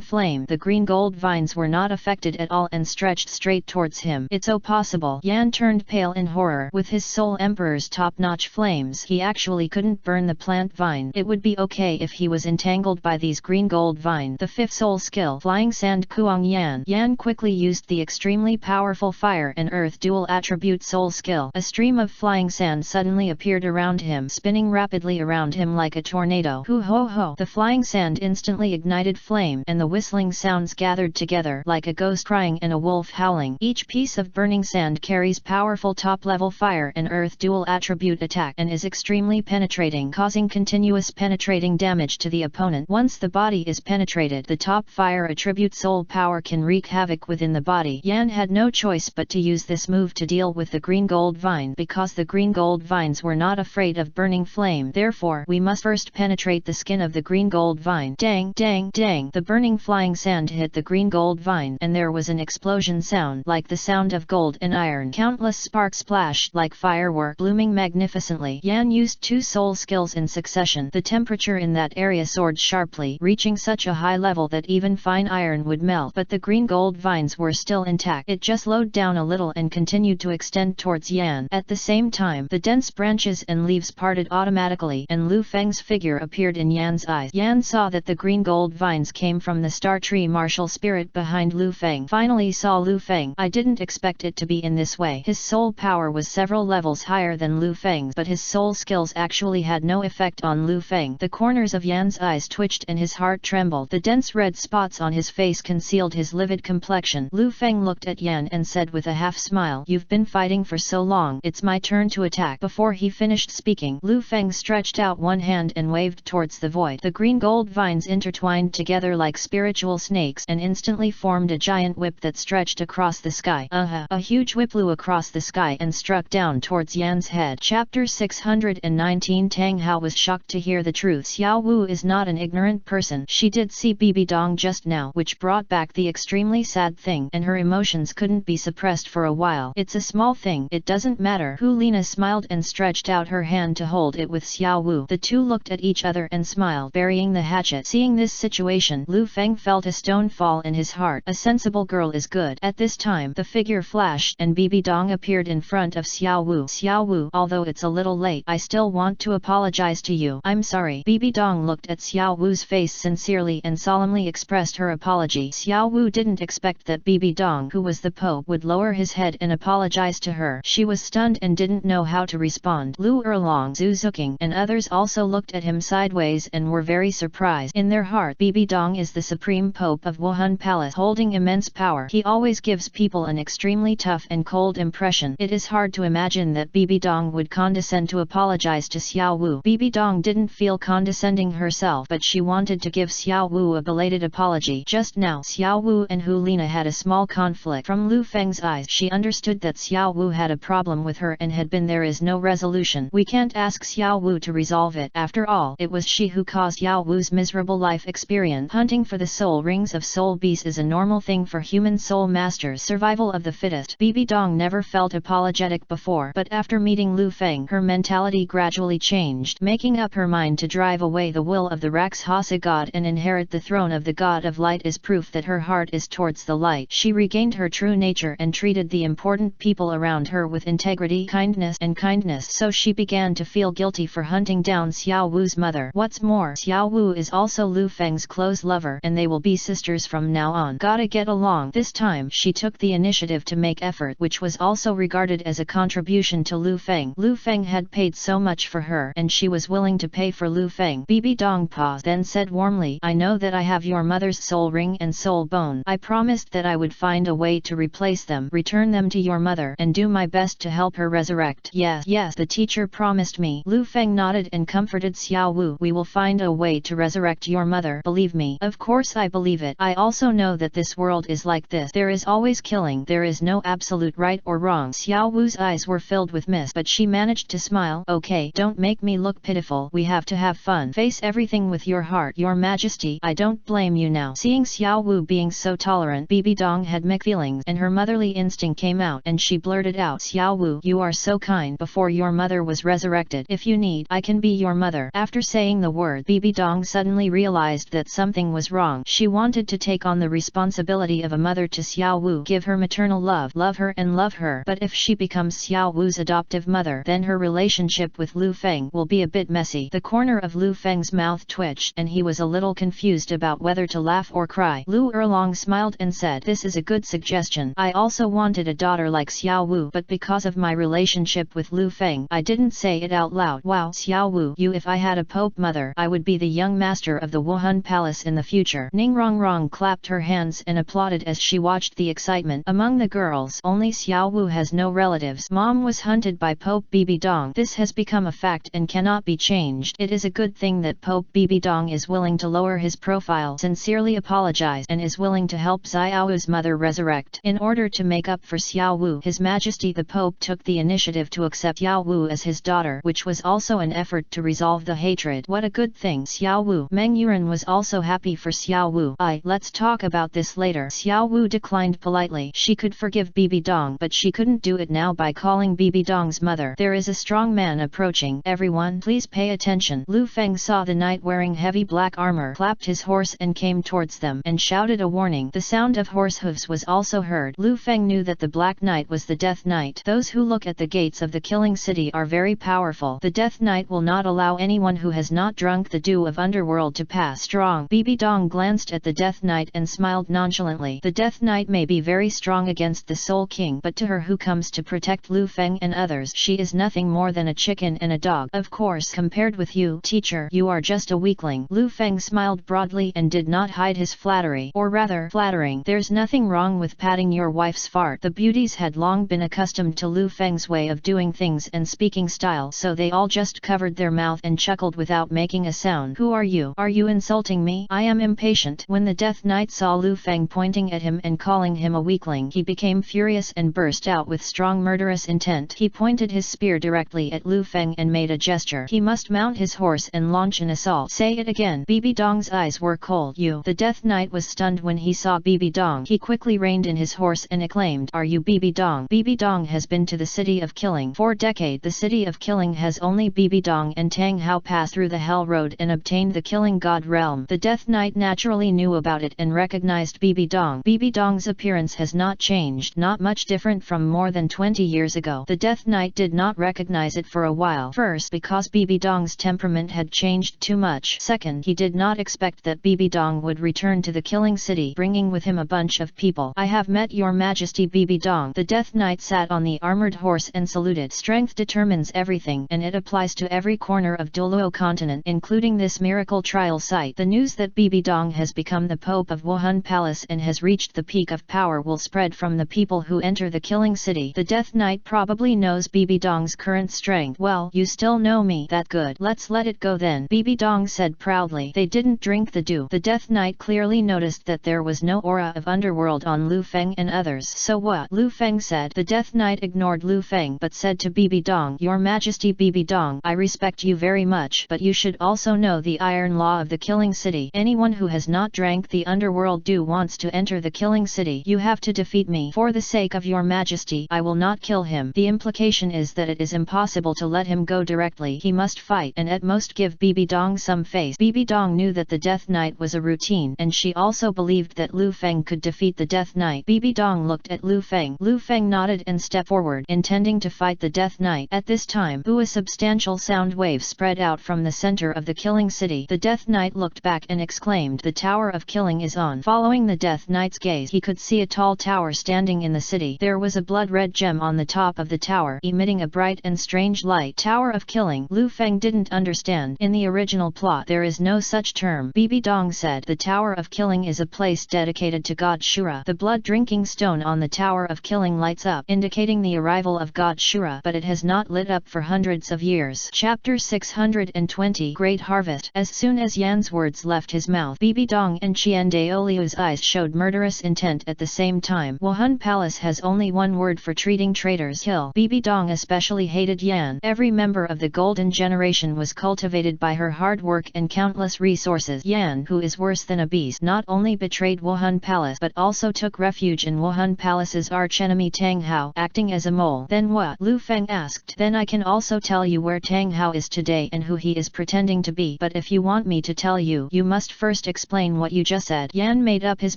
flame, the green gold vines were not affected at all and stretched straight towards him. It's so possible. Yan turned pale in horror. With his Soul Emperor's top-notch flames, he actually couldn't burn the plant vine. It would be okay if he was entangled by these green gold vines. The fifth soul skill, Flying Sand Kuang Yan. Yan quickly used the extremely powerful fire and earth dual attribute soul skill. A stream of flying sand suddenly appeared around him, spinning rapidly around him like a tornado. Hoo ho ho! The flying sand instantly ignited flame, and the whistling sounds gathered gathered together like a ghost crying and a wolf howling. Each piece of burning sand carries powerful top-level fire and earth dual attribute attack and is extremely penetrating, causing continuous penetrating damage to the opponent. Once the body is penetrated, the top fire attribute soul power can wreak havoc within the body. Yan had no choice but to use this move to deal with the green gold vine, because the green gold vines were not afraid of burning flame. Therefore, we must first penetrate the skin of the green gold vine. Dang, dang, dang! The burning flying sand hit the green gold vine, and there was an explosion sound like the sound of gold and iron. Countless sparks splashed like firework, blooming magnificently. Yan used 2 soul skills in succession. The temperature in that area soared sharply, reaching such a high level that even fine iron would melt. But the green gold vines were still intact. It just slowed down a little and continued to extend towards Yan. At the same time, the dense branches and leaves parted automatically, and Lu Feng's figure appeared in Yan's eyes. Yan saw that the green gold vines came from the star tree martial spirit behind Lu Feng. Finally saw Lu Feng. I didn't expect it to be in this way. His soul power was several levels higher than Lu Feng's, but his soul skills actually had no effect on Lu Feng. The corners of Yan's eyes twitched and his heart trembled. The dense red spots on his face concealed his livid complexion. Lu Feng looked at Yan and said with a half smile, "You've been fighting for so long, it's my turn to attack." Before he finished speaking, Lu Feng stretched out one hand and waved towards the void. The green gold vines intertwined together like spiritual snakes and instantly formed a giant whip that stretched across the sky. A huge whip flew across the sky and struck down towards Yan's head. Chapter 619. Tang Hao was shocked to hear the truth. Xiao Wu is not an ignorant person. She did see Bibi Dong just now, which brought back the extremely sad thing, and her emotions couldn't be suppressed for a while. It's a small thing, it doesn't matter. Hu Lina smiled and stretched out her hand to hold it with Xiao Wu. The two looked at each other and smiled, burying the hatchet. Seeing this situation, Lu Feng felt a stone fall in his heart. A sensible girl is good. At this time, the figure flashed and Bibi Dong appeared in front of Xiao Wu. Xiao Wu, although it's a little late, I still want to apologize to you. I'm sorry. Bibi Dong looked at Xiao Wu's face sincerely and solemnly expressed her apology. Xiao Wu didn't expect that Bibi Dong, who was the Pope, would lower his head and apologize to her. She was stunned and didn't know how to respond. Lu Erlong, Zhu Zhuqing, and others also looked at him sideways and were very surprised. In their heart, Bibi Dong is the supreme Pope of Wuhan Palace, holding immense power. He always gives people an extremely tough and cold impression. It is hard to imagine that Bibi Dong would condescend to apologize to Xiao Wu. Bibi Dong didn't feel condescending herself, but she wanted to give Xiao Wu a belated apology. Just now, Xiao Wu and Hu Lina had a small conflict. From Lu Feng's eyes, she understood that Xiao Wu had a problem with her and had been there is no resolution. We can't ask Xiao Wu to resolve it. After all, it was she who caused Xiao Wu's miserable life experience. Hunting for the soul rings of soul beasts is a normal thing for human soul masters. Survival of the fittest. Bibi Dong never felt apologetic before, but after meeting Lu Feng, her mentality gradually changed, making up her mind to drive away the will of the Rakshasa god and inherit the throne of the god of light is proof that her heart is towards the light. She regained her true nature and treated the important people around her with integrity, kindness, so she began to feel guilty for hunting down Xiao Wu's mother. What's more, Xiao Wu is also Lu Feng's close lover, and they will be sisters from now on. Gotta get along. This time, she took the initiative to make effort, which was also regarded as a contribution to Lu Feng. Lu Feng had paid so much for her, and she was willing to pay for Lu Feng. Bibi Dong paused, then said warmly, I know that I have your mother's soul ring and soul bone. I promised that I would find a way to replace them, return them to your mother, and do my best to help her resurrect. Yes, the teacher promised me. Lu Feng nodded and comforted Xiao Wu. We will find a way to resurrect your mother. Believe me. Of course I believe it. I also know that this world is like this. There is always killing. There is no absolute right or wrong. Xiao Wu's eyes were filled with mist, but she managed to smile. Okay, don't make me look pitiful. We have to have fun. Face everything with your heart. Your Majesty, I don't blame you now. Seeing Xiao Wu being so tolerant, Bibi Dong had mixed feelings, and her motherly instinct came out, and she blurted out, Xiao Wu, you are so kind. Before your mother was resurrected, if you need, I can be your mother. After saying the word, Bibi Dong suddenly realized that something was wrong. She wanted to take on the responsibility of a mother to Xiao Wu, give her maternal love her and love her. But if she becomes Xiao Wu's adoptive mother, then her relationship with Lu Feng will be a bit messy. The corner of Lu Feng's mouth twitched, and he was a little confused about whether to laugh or cry. Lu Erlong smiled and said, this is a good suggestion. I also wanted a daughter like Xiao Wu, but because of my relationship with Lu Feng, I didn't say it out loud. Wow, Xiao Wu, you, if I had a Pope mother, I would be the young master of the Wuhan Palace in the future. Ning Rong Rong clapped her hands and applauded as she watched the excitement. Among the girls, only Xiao Wu has no relatives. Mom was hunted by Pope Bibi Dong. This has become a fact and cannot be changed. It is a good thing that Pope Bibi Dong is willing to lower his profile, sincerely apologize, and is willing to help Xiao Wu's mother resurrect. In order to make up for Xiao Wu, His Majesty the Pope took the initiative to accept Xiao Wu as his daughter, which was also an effort to resolve the hatred. What a good thing. Xiao Wu. Meng Yuran was also happy for Xiao Wu. Let's talk about this later. Xiao Wu declined politely. She could forgive Bibi Dong, but she couldn't do it now by calling Bibi Dong's mother. There is a strong man approaching. Everyone, please pay attention. Lu Feng saw the knight wearing heavy black armor, clapped his horse and came towards them, and shouted a warning. The sound of horse hooves was also heard. Lu Feng knew that the Black Knight was the Death Knight. Those who look at the gates of the killing city are very powerful. The Death Knight will not allow anyone who has not drunk the dew of underworld to pass. Strong. Bibi Dong glanced at the Death Knight and smiled nonchalantly. The Death Knight may be very strong against the Soul King, but to her who comes to protect Lu Feng and others, she is nothing more than a chicken and a dog. Of course, compared with you, teacher, you are just a weakling. Lu Feng smiled broadly and did not hide his flattery, or rather, flattering. There's nothing wrong with patting your wife's fart. The beauties had long been accustomed to Lu Feng's way of doing things and speaking style, so they all just covered their mouth and chuckled without making a sound. Who are you? Are you insulting me? I am impatient. When the Death Knight saw Lu Feng pointing at him and calling him a weakling, he became furious and burst out with strong murderous intent. He pointed his spear directly at Lu Feng and made a gesture. He must mount his horse and launch an assault. Say it again. Bibi Dong's eyes were cold. You. The Death Knight was stunned when he saw Bibi Dong. He quickly reined in his horse and exclaimed, are you Bibi Dong? Bibi Dong has been to the city of killing. For decades the city of killing has only Bibi Dong and Tang Hao passed through the Hell Road and obtained the killing god realm. The Death Knight naturally knew about it and recognized Bibi Dong. Bibi Dong's appearance has not changed, not much different from more than 20 years ago. The Death Knight did not recognize it for a while. First, because Bibi Dong's temperament had changed too much. Second, he did not expect that Bibi Dong would return to the killing city, bringing with him a bunch of people. I have met your majesty Bibi Dong. The Death Knight sat on the armored horse and saluted. Strength determines everything, and it applies to every corner of Douluo continent, including this miracle trial site. The news that Bibi Dong has become the Pope of Wuhan Palace and has reached the peak of power will spread from the people who enter the killing city. The Death Knight probably knows Bibi Dong's current strength. Well, you still know me. That good. Let's let it go then, Bibi Dong said proudly. They didn't drink the dew. The Death Knight clearly noticed that there was no aura of underworld on Lu Feng and others. So what? Lu Feng said. The Death Knight ignored Lu Feng but said to Bibi Dong, your majesty Bibi Dong, I respect you very much, but you should also know the iron law of the killing city. Anyone who has not drank the underworld dew wants to enter the killing city. You have to defeat me. For the sake of your majesty, I will not kill him. The implication is that it is impossible to let him go directly. He must fight and at most give Bibi Dong some face. Bibi Dong knew that the Death Knight was a routine, and she also believed that Lu Feng could defeat the Death Knight. Bibi Dong looked at Lu Feng. Lu Feng nodded and stepped forward, intending to fight the Death Knight. At this time, a substantial sound wave spread out from the center of the killing city. The Death Knight looked back and exclaimed, the Tower of Killing is on. Following the Death Knight's gaze, he could see a tall tower standing in the city. There was a blood-red gem on the top of the tower, emitting a bright and strange light. Tower of Killing. Lu Feng didn't understand. In the original plot, there is no such term. Bibi Dong said, the Tower of Killing is a place dedicated to God Shura. The blood-drinking stone on the Tower of Killing lights up, indicating the arrival of God Shura, but it has not lit up for hundreds of years. Chapter 620 Great Harvest. As soon as Yan's words left his mouth, Bibi Dong and Qian Daoliu's eyes showed murderous intent at the same time. Wuhan Palace has only one word for treating traitors: kill. Bibi Dong especially hated Yan. Every member of the Golden Generation was cultivated by her hard work and countless resources. Yan, who is worse than a beast, not only betrayed Wuhan Palace but also took refuge in Wuhan Palace's archenemy Tang Hao, acting as a mole. Then what? Lu Feng asked. Then I can also tell you where Tang Hao is today and who he is pretending to be. But if you want me to tell you, you must first explain what you just said. Yan made up his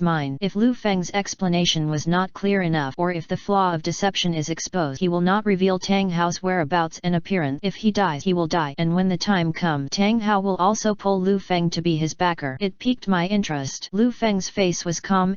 mind. If Lu Feng's explanation was not clear enough, or if the flaw of deception is exposed, he will not reveal Tang Hao's whereabouts and appearance. If he dies, he will die, and when the time comes, Tang Hao will also pull Lu Feng to be his backer. It piqued my interest. Lu Feng's face was calm,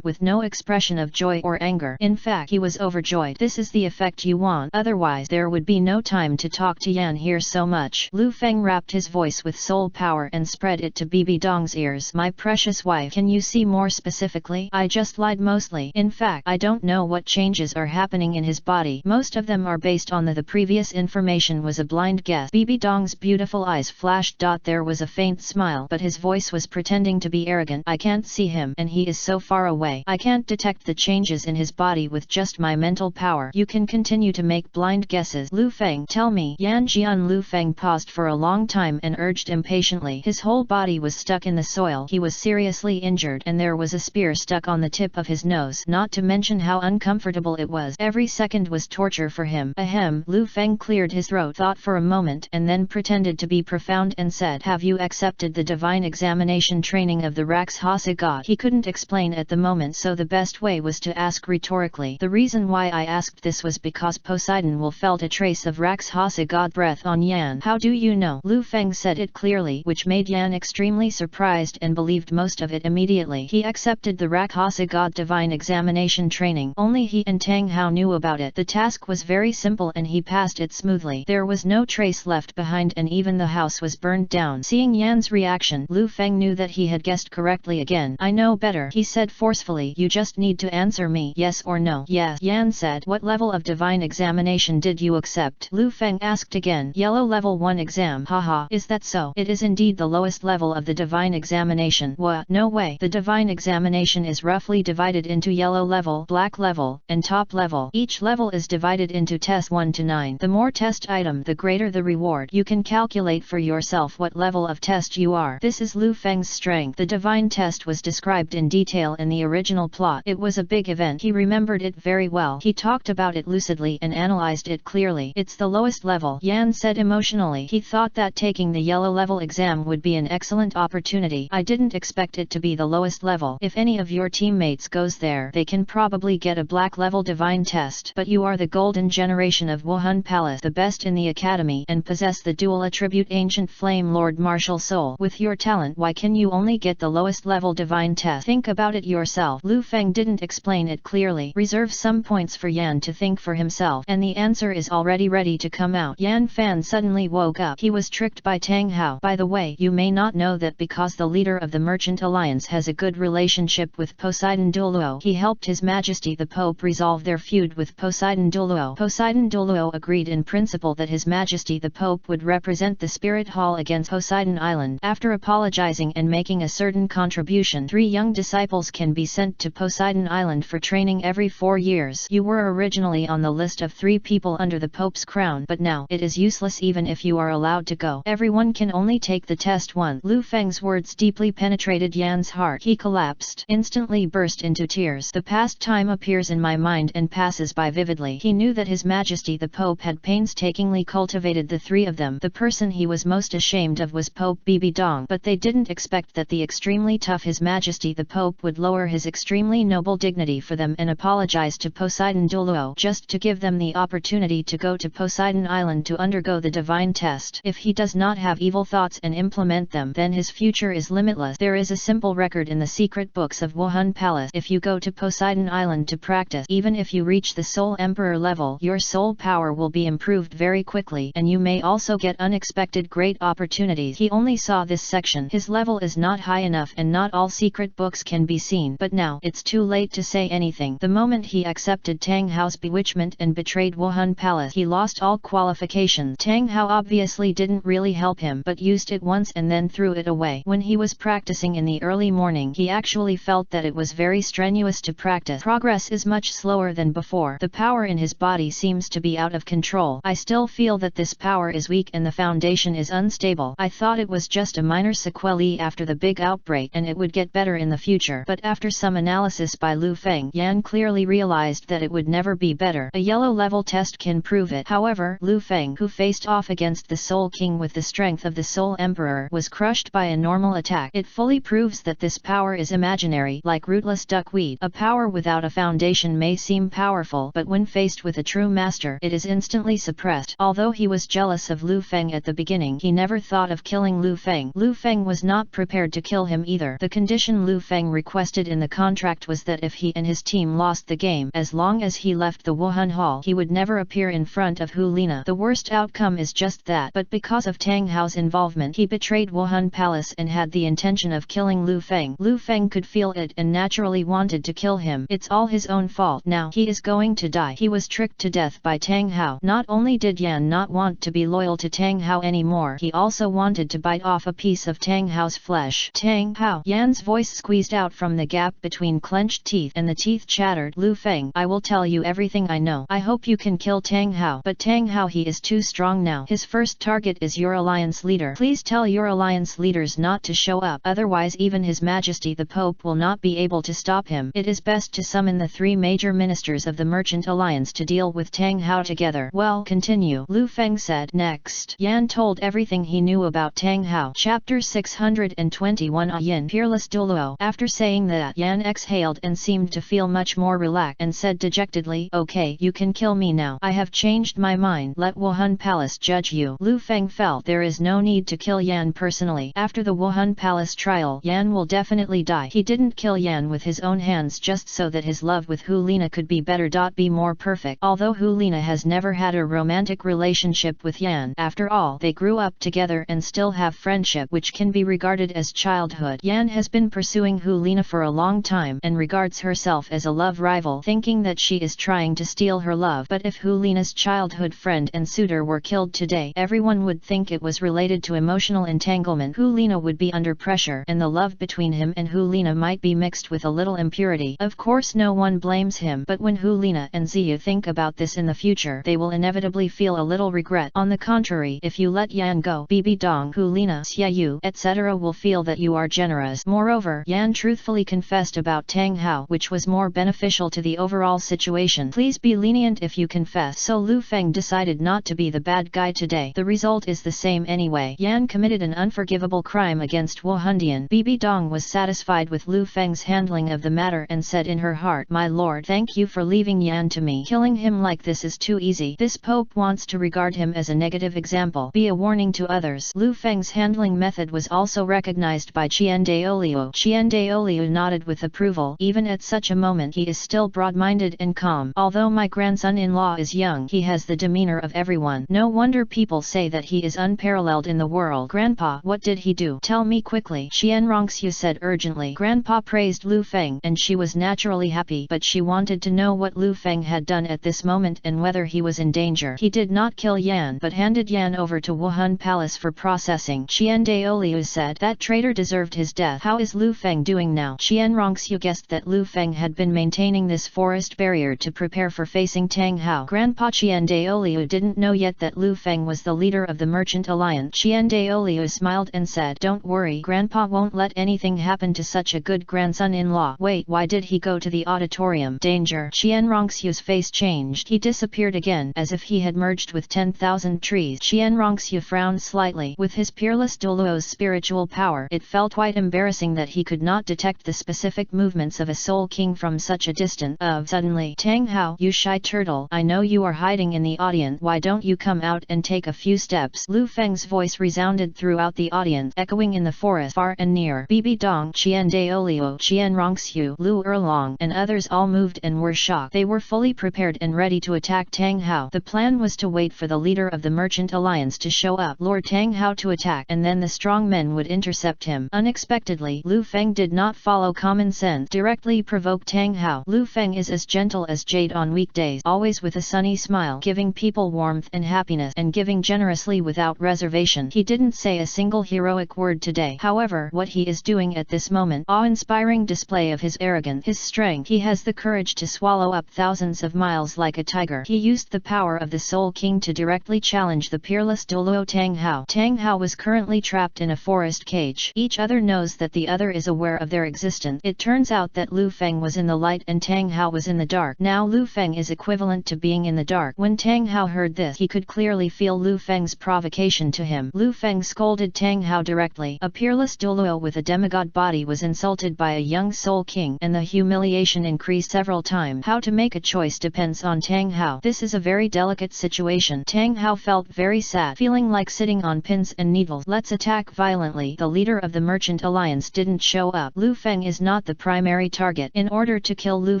with no expression of joy or anger. In fact, he was overjoyed. This is the effect you want. Otherwise, there would be no time to talk to Yan here so much. Lu Feng wrapped his voice with soul power and spread it to Bibi Dong's ears. My precious wife, 5. Can you see more specifically? I just lied mostly. In fact, I don't know what changes are happening in his body. Most of them are based on the previous information was a blind guess. Bibi Dong's beautiful eyes flashed. There was a faint smile, but his voice was pretending to be arrogant. I can't see him, and he is so far away. I can't detect the changes in his body with just my mental power. You can continue to make blind guesses. Lu Feng, tell me. Yan Jian. Lu Feng paused for a long time and urged impatiently. His whole body was stuck in the soil. He was seriously injured, and there was a spear stuck on the tip of his nose, not to mention how uncomfortable it was. Every second was torture for him. Ahem. Lu Feng cleared his throat, thought for a moment, and then pretended to be profound and said, have you accepted the divine examination training of the Rakshasa god? He couldn't explain at the moment, so the best way was to ask rhetorically. The reason why I asked this was because Poseidon will felt a trace of Rakshasa god breath on Yan. How do you know? Lu Feng said it clearly, which made Yan extremely surprised and believed most of it immediately. He accepted the Rakshasa god divine examination training. Only he and Tang Hao knew about it. The task was very simple and he passed it smoothly. There was no trace left behind, and even the house was burned down. Seeing Yan's reaction, Lu Feng knew that he had guessed correctly again. I know better, he said forcefully. You just need to answer me, yes or no. Yes, Yan said. What level of divine examination did you accept? Lu Feng asked again. Yellow level 1 exam. Haha, is that so? It is indeed the lowest level of the divine examination. What? No way. The divine examination is roughly divided into yellow level, black level, and top level. Each level is divided into tests 1 to 9. The more test item, the greater the reward. You can calculate for yourself what level of test you are. This is Lu Feng's strength. The divine test was described in detail in the original plot. It was a big event. He remembered it very well. He talked about it lucidly and analyzed it clearly. It's the lowest level, Yan said emotionally. He thought that taking the yellow level exam would be an excellent opportunity. I didn't expect it to be the lowest level. If any of your teammates goes there, they can probably get a black level divine test. But you are the golden generation of Wuhan Palace, the best in the academy, and possess the dual attribute ancient flame lord martial soul. With your talent, why can you only get the lowest level divine test? Think about it yourself. Lu Feng didn't explain it clearly. Reserve some points for Yan to think for himself, and the answer is already ready to come out. Yan Fan suddenly woke up. He was tricked by Tang Hao. By the way, you may not know that because the leader of the Merchant Alliance has a good relationship with Poseidon Douluo, he helped His Majesty the Pope resolve their feud with Poseidon Douluo. Poseidon Douluo agreed in principle that His Majesty the Pope would represent the Spirit Hall against Poseidon Island. After apologizing and making a certain contribution, 3 young disciples can be sent to Poseidon Island for training every 4 years. You were originally on the list of 3 people under the Pope's crown, but now it is useless even if you are allowed to go. Everyone can only take the test once. Lu Feng's words deeply penetrated Yan's heart. He collapsed, instantly burst into tears. The past time appears in my mind and passes by vividly. He knew that His Majesty the Pope had painstakingly cultivated the 3 of them. The person he was most ashamed of was Pope Bibi Dong, but they didn't expect that the extremely tough His Majesty the Pope would lower his extremely noble dignity for them and apologize to Poseidon Douluo just to give them the opportunity to go to Poseidon Island to undergo the divine test. If he does not have evil thoughts and implement them, then his future is limitless. There is a simple record in the secret books of Wuhan Palace. If you go to Poseidon Island to practice, even if you reach the Soul Emperor level, your soul power will be improved very quickly, and you may also get unexpected great opportunities. He only saw this section. His level is not high enough and not all secret books can be seen. But now, it's too late to say anything. The moment he accepted Tang Hao's bewitchment and betrayed Wuhan Palace, he lost all qualifications. Tang Hao obviously didn't really help him, but used it once and then threw it away. When he was practicing in the early morning, he actually felt that it was very strenuous to practice. Progress is much slower than before. The power in his body seems to be out of control. I still feel that this power is weak and the foundation is unstable. I thought it was just a minor sequelae after the big outbreak and it would get better in the future. But after some analysis by Lu Feng, Yan clearly realized that it would never be better. A yellow level test can prove it. However, Lu Feng, who faced off against the Soul King with the strength of the Soul Emperor, was crushed by a normal attack. It fully proves that this power is imaginary, like rootless duckweed. A power without a foundation may seem powerful, but when faced with a true master, it is instantly suppressed. Although he was jealous of Lu Feng at the beginning, he never thought of killing Lu Feng. Lu Feng was not prepared to kill him either. The condition Lu Feng requested in the contract was that if he and his team lost the game, as long as he left the Wuhan Hall, he would never appear in front of Hu Lina. The worst outcome is just that, but because of Tang Hao's involvement, he betrayed Wuhan Palace and had the intention of killing Lu Feng. Lu Feng could feel it and naturally wanted to kill him. It's all his own fault now. He is going to die. He was tricked to death by Tang Hao. Not only did Yan not want to be loyal to Tang Hao anymore, he also wanted to bite off a piece of Tang Hao's flesh. Tang Hao. Yan's voice squeezed out from the gap between clenched teeth, and the teeth chattered. Lu Feng, I will tell you everything I know. I hope you can kill Tang Hao. But Tang Hao, he is too strong now. His first target is your alliance leader. Please tell your alliance leaders not to show up. Otherwise even His Majesty the Pope will not be able to stop him. It is best to summon the 3 major ministers of the Merchant Alliance to deal with Tang Hao together. Well, continue, Lu Feng said. Next, Yan told everything he knew about Tang Hao. Chapter 621 Yin, Peerless Douluo. After saying that, Yan exhaled and seemed to feel much more relaxed and said dejectedly, okay, you can kill me now. I have changed my mind. Let Wuhan Palace judge you. Lu Feng felt there is no need to kill Yan personally. After the Wuhan Palace trial, Yan will definitely die. He didn't kill Yan with his own hands just so that his love with Hu Lina could be better. Be more perfect. Although Hu Lina has never had a romantic relationship with Yan, after all, they grew up together and still have friendship which can be regarded as childhood. Yan has been pursuing Hu Lina for a long time and regards herself as a love rival, thinking that she is trying to steal her love. But if Hu Lina's childhood friend and suitor were killed today, everyone would think it was related to emotional entanglement. Hu Lina would be under pressure, and the love between him and Hu Lina might be mixed with a little impurity. Of course no one blames him, but when Hu Lina and Ziyu think about this in the future, they will inevitably feel a little regret. On the contrary, if you let Yan go, Bibi Dong, Hu Lina, Xiaoyu, etc. will feel that you are generous. Moreover, Yan truthfully confessed about Tang Hao, which was more beneficial to the overall situation. Please be lenient if you confess. So Lu Feng decided not to be the bad guy today. The result is the same anyway. Yan committed an unforgivable crime against Wu Hundian. Bibi Dong was satisfied with Lu Feng's handling of the matter and said in her heart, my lord, thank you for leaving Yan to me. Killing him like this is too easy. This Pope wants to regard him as a negative example. Be a warning to others. Lu Feng's handling method was also recognized by Qian Daoliu. Qian Daoliu nodded with approval. Even at such a moment he is still broad-minded and calm. Although my grandson-in-law is young, he has the demeanor of everyone. No wonder people say that he is unparalleled in the world. Grandpa, what did he do? Tell me quickly, Qian Rongxiu said urgently. Grandpa praised Lu Feng, and she was naturally happy, but she wanted to know what Lu Feng had done at this moment and whether he was in danger. He did not kill Yan, but handed Yan over to Wuhan Palace for processing. Qian Daoliu said, that traitor deserved his death. How is Lu Feng doing now? Qian Rongxiu guessed that Lu Feng had been maintaining this forest barrier to prepare for facing Tang Hao. Grandpa Qian Daoliu didn't know yet that Lu Feng was the leader of the Merchant Alliance. Qian Daoliu smiled and said, don't worry, Grandpa won't let anything happen to such a good grandson-in-law. Wait, why did he go to the auditorium? Danger. Qian Rongxiu's face changed. He disappeared again, as if he had merged with 10,000 trees. Qian Rongxiu frowned slightly. With his peerless Douluo's spiritual power, it felt quite embarrassing that he could not detect the specific movements of a soul king from such a distance. Suddenly, Tang Hao, you shy turtle, I know you are hiding in the audience. Why don't you come out and take a few steps? Lu Feng's voice resounded throughout the audience, echoing in the forest far and near. Bibi Dong, Qian Daoliu, Qian Rongxiu, Lu Erlong, and others all moved and were shocked. They were fully prepared and ready to attack Tang Hao. The plan was to wait for the leader of the Merchant Alliance to show up, lure Tang Hao to attack, and then the strong men would intercept him. Unexpectedly, Lu Feng did not follow common sense, directly provoke Tang Hao. Lu Feng is as gentle as jade on weekdays, always with a sunny smile, giving people warmth and happiness, and giving generously without reservation. He didn't say a single heroic word today. However, what he is doing at this moment, awe-inspiring display of his arrogance, his strength. He has the courage to swallow up thousands of miles like a tiger. He used the power of the Soul King to directly challenge the peerless Douluo Tang Hao. Tang Hao was currently trapped in a forest cage. Each other knows that the other is aware of their existence. It turns out that Lu Feng was in the light and Tang Hao was in the dark. Now Lu Feng is equivalent to being in the dark. When Tang Hao heard this, he could clearly feel Lu Feng's provocation to him. Lu Feng scolded Tang Hao directly. A peerless Douluo with a demigod body was insulted by a young Soul King, and the humiliation increased several times. How to make a choice depends on Tang Hao. This is a very delicate situation. Tang Hao felt very sad, feeling like sitting on pins and needles. Let's attack violently. The leader of the Merchant Alliance didn't show up. Lu Feng is not the primary target. In order to kill Lu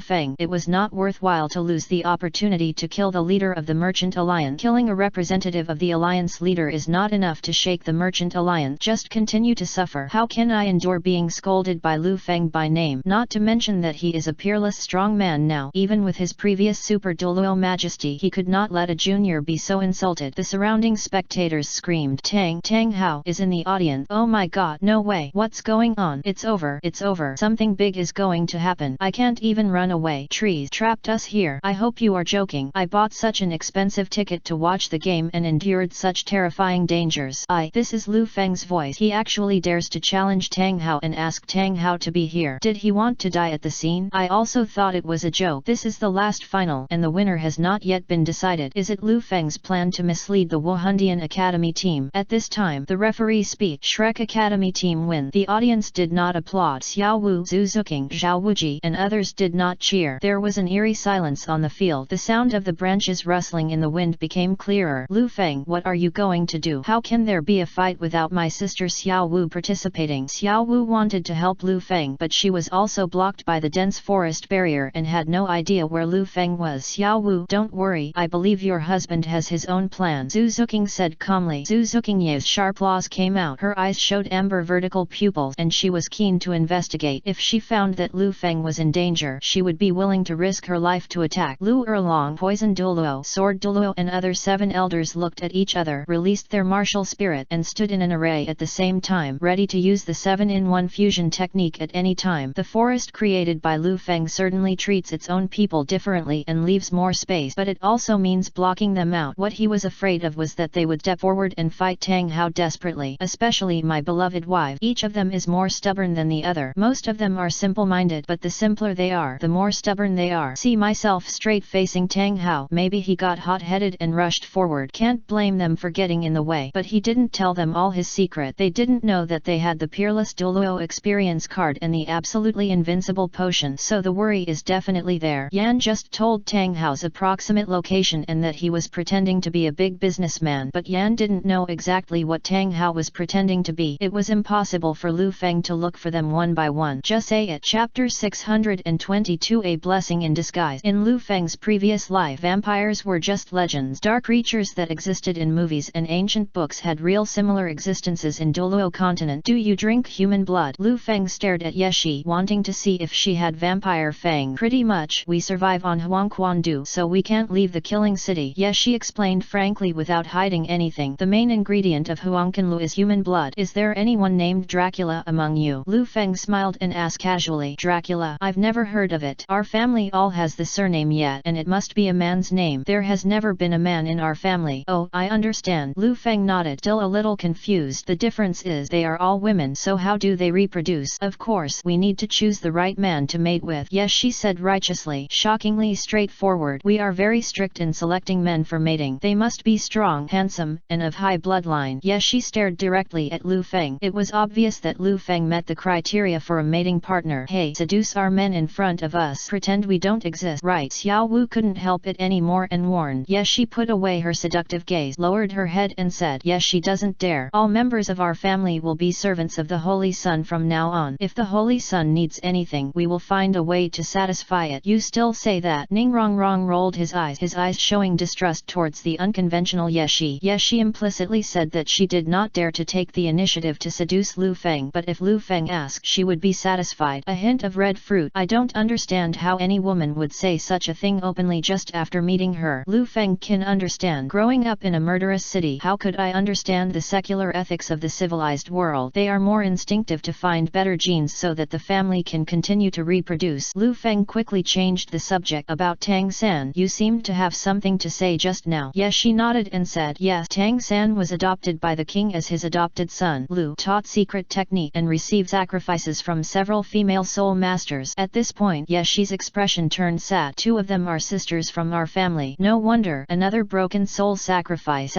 Feng, it was not worthwhile to lose the opportunity to kill the leader of the Merchant Alliance. Killing a representative of the alliance leader is not enough to shake the Merchant Alliance. Just continue to suffer. How can I endure endure being scolded by Lu Feng by name. Not to mention that he is a peerless strong man now. Even with his previous super Douluo majesty, he could not let a junior be so insulted. The surrounding spectators screamed. Tang Hao is in the audience. Oh my god, no way. What's going on? It's over. It's over. Something big is going to happen. I can't even run away. Trees trapped us here. I hope you are joking. I bought such an expensive ticket to watch the game and endured such terrifying dangers. This is Lu Feng's voice. He actually dares to challenge Tang Hao and ask Tang Hao to be here. Did he want to die at the scene? I also thought it was a joke. This is the last final, and the winner has not yet been decided. Is it Lu Feng's plan to mislead the Wuhandian Academy team? At this time, the referee speaks. Shrek Academy team win. The audience did not applaud. Xiao Wu, Zhu Zhuqing, Zhao Wuji, and others did not cheer. There was an eerie silence on the field. The sound of the branches rustling in the wind became clearer. Lu Feng, what are you going to do? How can there be a fight without my sister Xiao Wu participating? Xiao Wu wanted to help Lu Feng, but she was also blocked by the dense forest barrier and had no idea where Lu Feng was. Xiao Wu, don't worry, I believe your husband has his own plan, Zhu Zhuqing said calmly. Zhu Zhuqing's sharp claws came out. Her eyes showed amber vertical pupils, and she was keen to investigate. If she found that Lu Feng was in danger, she would be willing to risk her life to attack. Lu Erlong, Poison Douluo, Sword Douluo, and other 7 elders looked at each other, released their martial spirit, and stood in an array at the same time, ready to use the 7-in-1 fusion technique at any time. The forest created by Lu Feng certainly treats its own people differently and leaves more space, but it also means blocking them out. What he was afraid of was that they would step forward and fight Tang Hao desperately, especially my beloved wife. Each of them is more stubborn than the other. Most of them are simple-minded, but the simpler they are, the more stubborn they are. See myself straight facing Tang Hao. Maybe he got hot-headed and rushed forward. Can't blame them for getting in the way. But he didn't tell them all his secret. They didn't know that they had the Peerless Douluo experience card and the absolutely invincible potion, so the worry is definitely there. Yan just told Tang Hao's approximate location and that he was pretending to be a big businessman, but Yan didn't know exactly what Tang Hao was pretending to be. It was impossible for Lu Feng to look for them one by one. Just say it. Chapter 622, A Blessing in Disguise. In Lu Feng's previous life, vampires were just legends. Dark creatures that existed in movies and ancient books had real similar existences in Douluo continent. Do you drink human blood? Lu Feng stared at Yeshi, wanting to see if she had vampire fang. Pretty much. We survive on Huangquandu, so we can't leave the killing city. Yeshi explained frankly without hiding anything. The main ingredient of Huangquanlu is human blood. Is there anyone named Dracula among you? Lu Feng smiled and asked casually. Dracula? I've never heard of it. Our family all has the surname yet, and it must be a man's name. There has never been a man in our family. Oh, I understand. Lu Feng nodded, still a little confused. The difference is they are all women, so how do they reproduce? Of course, we need to choose the right man to mate with. Yes, she said righteously, shockingly straightforward. We are very strict in selecting men for mating. They must be strong, handsome, and of high bloodline. Yes, she stared directly at Lu Feng. It was obvious that Lu Feng met the criteria for a mating partner. Hey, seduce our men in front of us. Pretend we don't exist. Right. Xiao Wu couldn't help it anymore and warned. Yes, she put away her seductive gaze, lowered her head and said, yes, she doesn't dare. All members of our family will be servants of the Holy Sun from now on. If the Holy Sun needs anything, we will find a way to satisfy it. You still say that? Ningrong rolled his eyes showing distrust towards the unconventional Yeshi. Yeshi implicitly said that she did not dare to take the initiative to seduce Lu Feng, but if Lu Feng asked, she would be satisfied. A hint of red fruit. I don't understand how any woman would say such a thing openly just after meeting her. Lu Feng can understand. Growing up in a murderous city, how could I understand the secular ethics of the civilized world? They are more instinctive to find better genes so that the family can continue to reproduce. Lu Feng quickly changed the subject. About Tang San, you seemed to have something to say just now. Yes, she nodded and said, yes, Tang San was adopted by the king as his adopted son. Lu taught secret technique and received sacrifices from several female soul masters. At this point, Yeshi's expression turned sad. Two of them are sisters from our family. No wonder. Another broken soul sacrifice.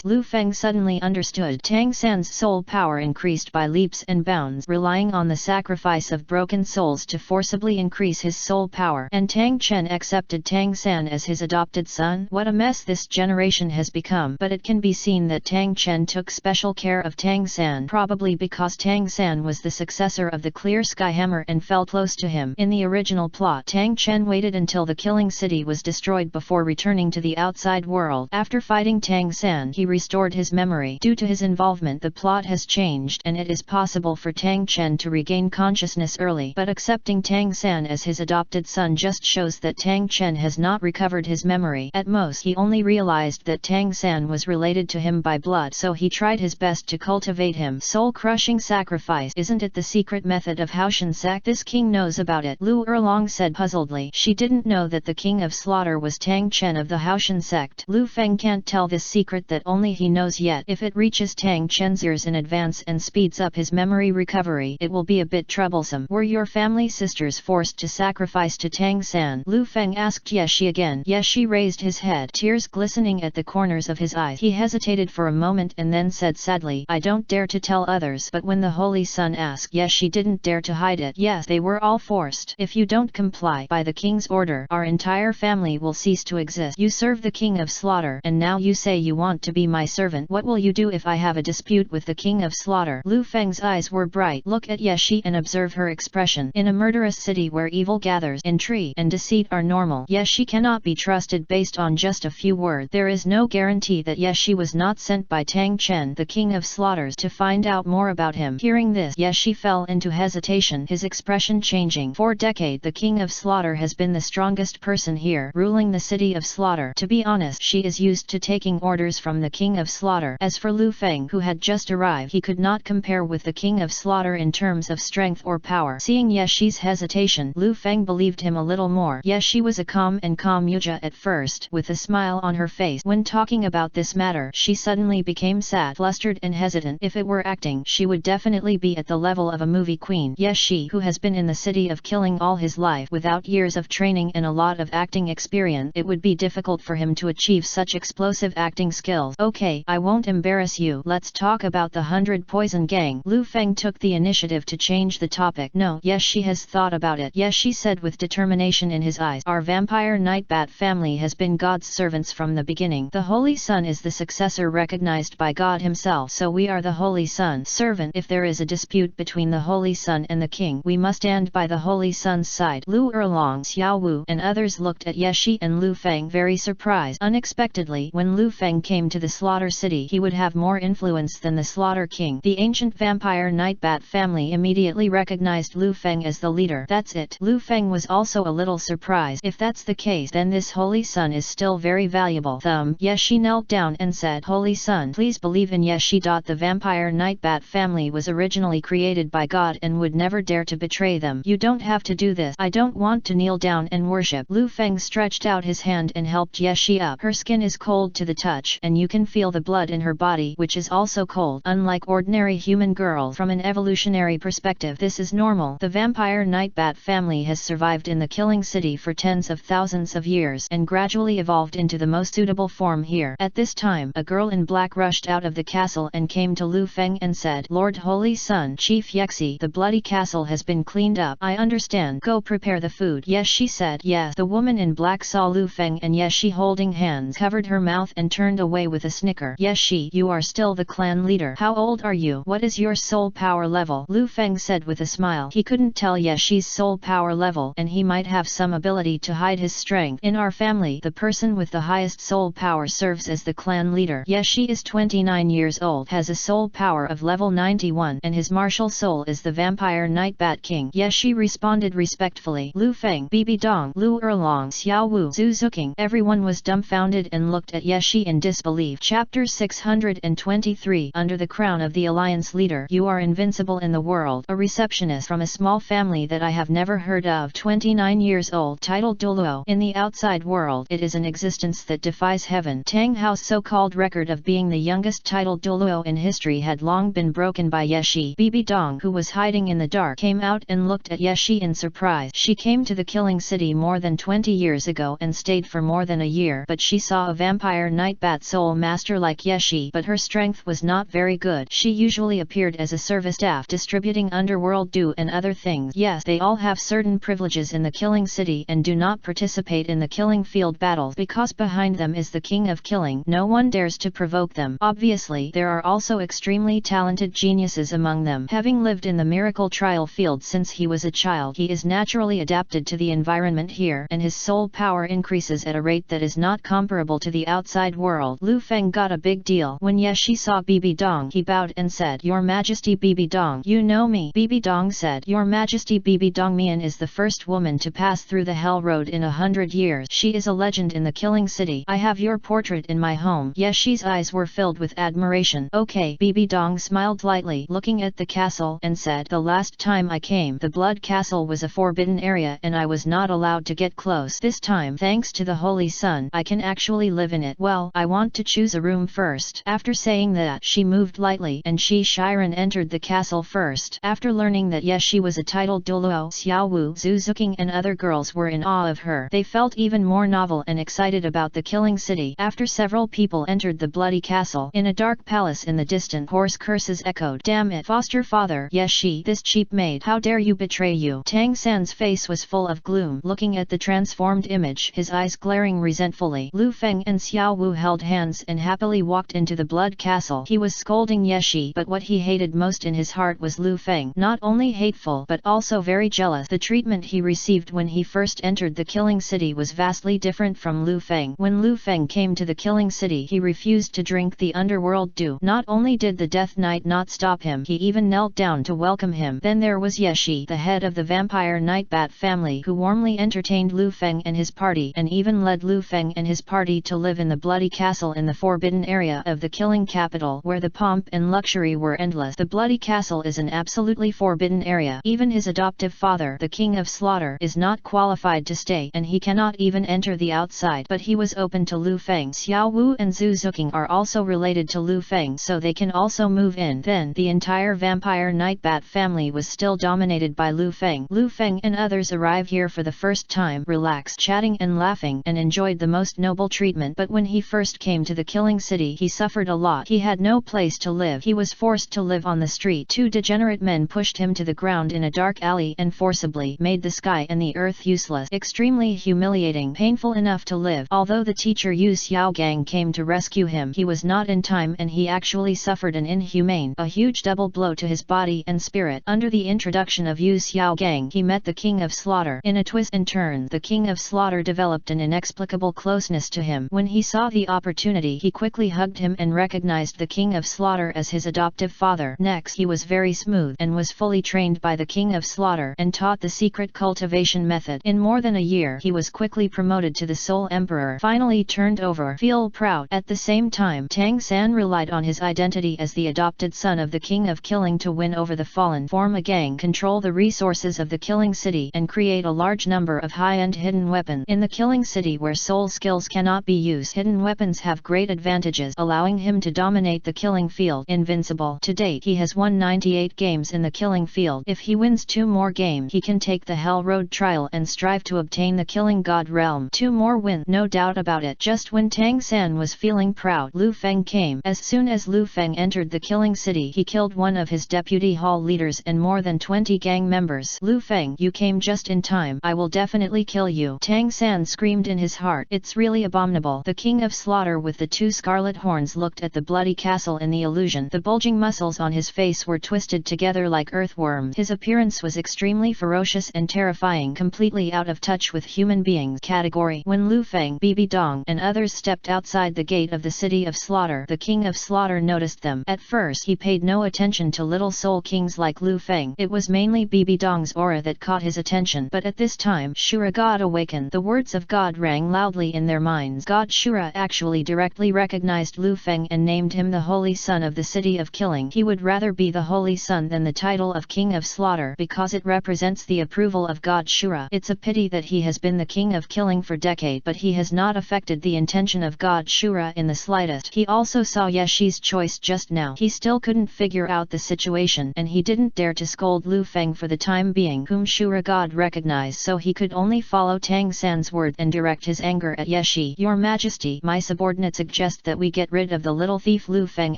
Lu Feng suddenly understood. Tang San's soul power increased by leaps and bounds, relying on the sacrifice of broken souls to forcibly increase his soul power. And Tang Chen accepted Tang San as his adopted son? What a mess this generation has become. But it can be seen that Tang Chen took special care of Tang San, probably because Tang San was the successor of the Clear Sky Hammer and felt close to him. In the original plot, Tang Chen waited until the killing city was destroyed before returning to the outside world. After fighting Tang San, he restored his memory. Due to his involvement, the plot has changed, and it is possible possible for Tang Chen to regain consciousness early, but accepting Tang San as his adopted son just shows that Tang Chen has not recovered his memory. At most he only realized that Tang San was related to him by blood, so he tried his best to cultivate him. Soul-crushing sacrifice, isn't it the secret method of Haoshan sect? This king knows about it, Lu Erlong said puzzledly. She didn't know that the king of slaughter was Tang Chen of the Haoshan sect. Lu Feng can't tell this secret that only he knows yet. If it reaches Tang Chen's ears in advance and speeds up his memory recovery, it will be a bit troublesome. Were your family sisters forced to sacrifice to Tang San? Lu Feng asked Yeshi again. Yeshi raised his head, tears glistening at the corners of his eyes. He hesitated for a moment and then said sadly, I don't dare to tell others. But when the Holy Sun asked, Yeshi didn't dare to hide it. Yes, they were all forced. If you don't comply by the king's order, our entire family will cease to exist. You serve the king of slaughter, and now you say you want to be my servant. What will you do if I have a dispute with the king of slaughter? Lu Feng's eyes were bright. Look at Yeshi and observe her expression. In a murderous city where evil gathers, intrigue and deceit are normal, Yeshi cannot be trusted based on just a few words. There is no guarantee that Yeshi was not sent by Tang Chen, the king of slaughters, to find out more about him. Hearing this, Yeshi fell into hesitation, his expression changing. For decades the king of slaughter has been the strongest person here, ruling the city of slaughter. To be honest, she is used to taking orders from the king of slaughter. As for Lu Feng, who had just arrived, he could not compare with the king of slaughter in terms of strength or power. Seeing Yeshi's hesitation, Lu Feng believed him a little more. Yeshi was a calm Yuja at first, with a smile on her face. When talking about this matter, she suddenly became sad, flustered and hesitant. If it were acting, she would definitely be at the level of a movie queen. Yeshi, who has been in the city of killing all his life without years of training and a lot of acting experience, it would be difficult for him to achieve such explosive acting skills. Okay, I won't embarrass you. Let's talk about the 100 Poison Gang. Lu Feng took the initiative to change the topic. No, yes, she has thought about it. Yes, she said with determination in his eyes. Our vampire Nightbat family has been God's servants from the beginning. The Holy Sun is the successor recognized by God himself, so we are the Holy Sun's servant. If there is a dispute between the Holy Sun and the king, we must stand by the Holy Sun's side. Lu Erlong, Xiao Wu and others looked at Yeshi and Lu Feng very surprised. Unexpectedly, when Lu Feng came to the slaughter city, he would have more influence than the slaughter king. The ancient vampire Nightbat family immediately recognized Lu Feng as the leader. That's it. Lu Feng was also a little surprised. If that's the case, then this Holy Sun is still very valuable. Yeshi knelt down and said, Holy Sun, please believe in Yeshi. The vampire Nightbat family was originally created by God and would never dare to betray them. You don't have to do this. I don't want to kneel down and worship. Lu Feng stretched out his hand and helped Yeshi up. Her skin is cold to the touch, and you can feel the blood in her body, which is also cold. Unlike ordinary human girls, from an evolutionary perspective, this is normal. The vampire Nightbat family has survived in the killing city for tens of thousands of years and gradually evolved into the most suitable form here. At this time, a girl in black rushed out of the castle and came to Lu Feng and said, Lord Holy Sun, Chief Yexi, the bloody castle has been cleaned up. I understand. Go prepare the food. Yes, she said. Yes. The woman in black saw Lu Feng and Yeshi holding hands, covered her mouth and turned away with a snicker. Yeshi, you are still the clan leader. How old are you? What is your soul power level? Lu Feng said with a smile. He couldn't tell Yeshi's soul power level, and he might have some ability to hide his strength. In our family, the person with the highest soul power serves as the clan leader. Yeshi is 29 years old, has a soul power of level 91, and his martial soul is the vampire Nightbat King. Yeshi responded respectfully. Lu Feng, Bibi Dong, Lu Erlong, Xiao Wu, Zhu Zhuqing. Everyone was dumbfounded and looked at Yeshi in disbelief. Chapter 623. Under the crown of the Alliance leader, you are invincible in the world. A receptionist from a small family that I have never heard of, 29 years old, titled Douluo. In the outside world, it is an existence that defies heaven. Tang Hao's so-called record of being the youngest titled Douluo in history had long been broken by Yeshi. Bibi Dong, who was hiding in the dark, came out and looked at Yeshi in surprise. She came to the killing city more than 20 years ago and stayed for more than a year, but she saw a vampire Nightbat soul master like Yeshi, but her strength was not very good. She usually appeared as a service staff distributing underworld dew and other things. Yes, they all have certain privileges in the killing city and do not participate in the killing field battles because behind them is the king of killing. No one dares to provoke them. Obviously, there are also extremely talented geniuses among them. Having lived in the miracle trial field since he was a child, he is naturally adapted to the environment here, and his soul power increases at a rate that is not comparable to the outside world. Lu Feng got a big deal. When Yeshi saw Bibi Dong, he bowed and said, Your Majesty, Majesty Bibi Dong. You know me? Bibi Dong said. Your Majesty, Bibi Dongmian is the first woman to pass through the Hell Road in 100 years. She is a legend in the Killing City. I have your portrait in my home. Yeshi's eyes were filled with admiration. Okay. Bibi Dong smiled lightly, looking at the castle, and said, the last time I came, the Blood Castle was a forbidden area and I was not allowed to get close. This time, thanks to the Holy Sun, I can actually live in it. Well, I want to choose a room first. After saying that, she moved lightly and Shi Shiren entered the castle first. After learning that Yeshi was a titled Douluo, Xiaowu, Zhu Zhuqing and other girls were in awe of her. They felt even more novel and excited about the Killing City. After several people entered the bloody castle, in a dark palace in the distant, hoarse curses echoed. Damn it, foster father, Yeshi, this cheap maid, how dare you betray you? Tang San's face was full of gloom, looking at the transformed image, his eyes glaring resentfully. Lu Feng and Xiao Wu held hands and happily walked into the blood castle. He was scolding Yeshi, but what he hated most in his heart was Lu Feng. Not only hateful but also very jealous. The treatment he received when he first entered the Killing City was vastly different from Lu Feng. When Lu Feng came to the Killing City, he refused to drink the underworld dew. Not only did the Death Knight not stop him, he even knelt down to welcome him. Then there was Yeshi, the head of the Vampire Night Bat family, who warmly entertained Lu Feng and his party, and even led Lu Feng and his party to live in the bloody castle in the forbidden area of the Killing Capital, where the pomp and luxury were endless. The bloody castle is an absolutely forbidden area. Even his adoptive father, the King of Slaughter, is not qualified to stay, and he cannot even enter the outside. But he was open to Lu Feng. Xiao Wu and Zhu Zhuqing are also related to Lu Feng, so they can also move in. Then, the entire Vampire Night Bat family was still dominated by Lu Feng. Lu Feng and others arrive here for the first time, relaxed, chatting and laughing, and enjoyed the most noble treatment. But when he first came to the Killing City, he suffered a lot. He had no place to live. He was forced to live on the street. Two degenerate men pushed him to the ground in a dark alley and forcibly made the sky and the earth useless. Extremely humiliating, painful enough to live. Although the teacher Yu Xiaogang came to rescue him, he was not in time and he actually suffered an inhumane, a huge double blow to his body and spirit. Under the introduction of Yu Xiaogang, he met the King of Slaughter. In a twist and turn, the King of Slaughter developed an inexplicable closeness to him. When he saw the opportunity, he quickly hugged him and recognized the King of Slaughter as his adoptive father. Next, he was very smooth and was fully trained by the King of Slaughter and taught the secret cultivation method. In more than a year, he was quickly promoted to the Soul Emperor. Finally turned over. Feel proud. At the same time, Tang San relied on his identity as the adopted son of the King of Killing to win over the fallen, form a gang, control the resources of the Killing City, and create a large number of high-end hidden weapons. In the Killing City, where soul skills cannot be used, hidden weapons have great advantages, allowing him to dominate the killing field. Invincible. To date, he has won 98 games in the killing field. If he wins 2 more games, he can take the Hell Road trial and strive to obtain the Killing God realm. 2 more wins, no doubt about it. Just when Tang San was feeling proud, Lu Feng came. As soon as Lu Feng entered the Killing City, he killed one of his deputy hall leaders and more than 20 gang members. Lu Feng, you came just in time. I will definitely kill you. Tang San screamed in his heart. It's really abominable. The King of Slaughter with the 2 scarlet horns looked at the bloody castle in the illusion. The bulging muscles on his face were twisted together like earthworms. His appearance was extremely ferocious and terrifying, completely out of touch with human beings. Category. When Lu Feng, Bibi Dong, and others stepped outside the gate of the City of Slaughter, the King of Slaughter noticed them. At first, he paid no attention to little soul kings like Lu Feng. It was mainly Bibi Dong's aura that caught his attention. But at this time, Shura God awakened. The words of God rang loudly in their minds. God Shura actually directly recognized Lu Feng and named him the Holy Son of the City of Killing. He would rather be the Holy Son than the title of King of Slaughter because it represents the approval of God Shura. It's a pity that he has been the King of Killing for decades, but he has not affected the intention of God Shura in the slightest. He also saw Yeshi's choice just now. He still couldn't figure out the situation, and he didn't dare to scold Lu Feng for the time being, whom Shura God recognized, so he could only follow Tang San's word and direct his anger at Yeshi. Your Majesty, my subordinate suggest that we get rid of the little thief Lu Feng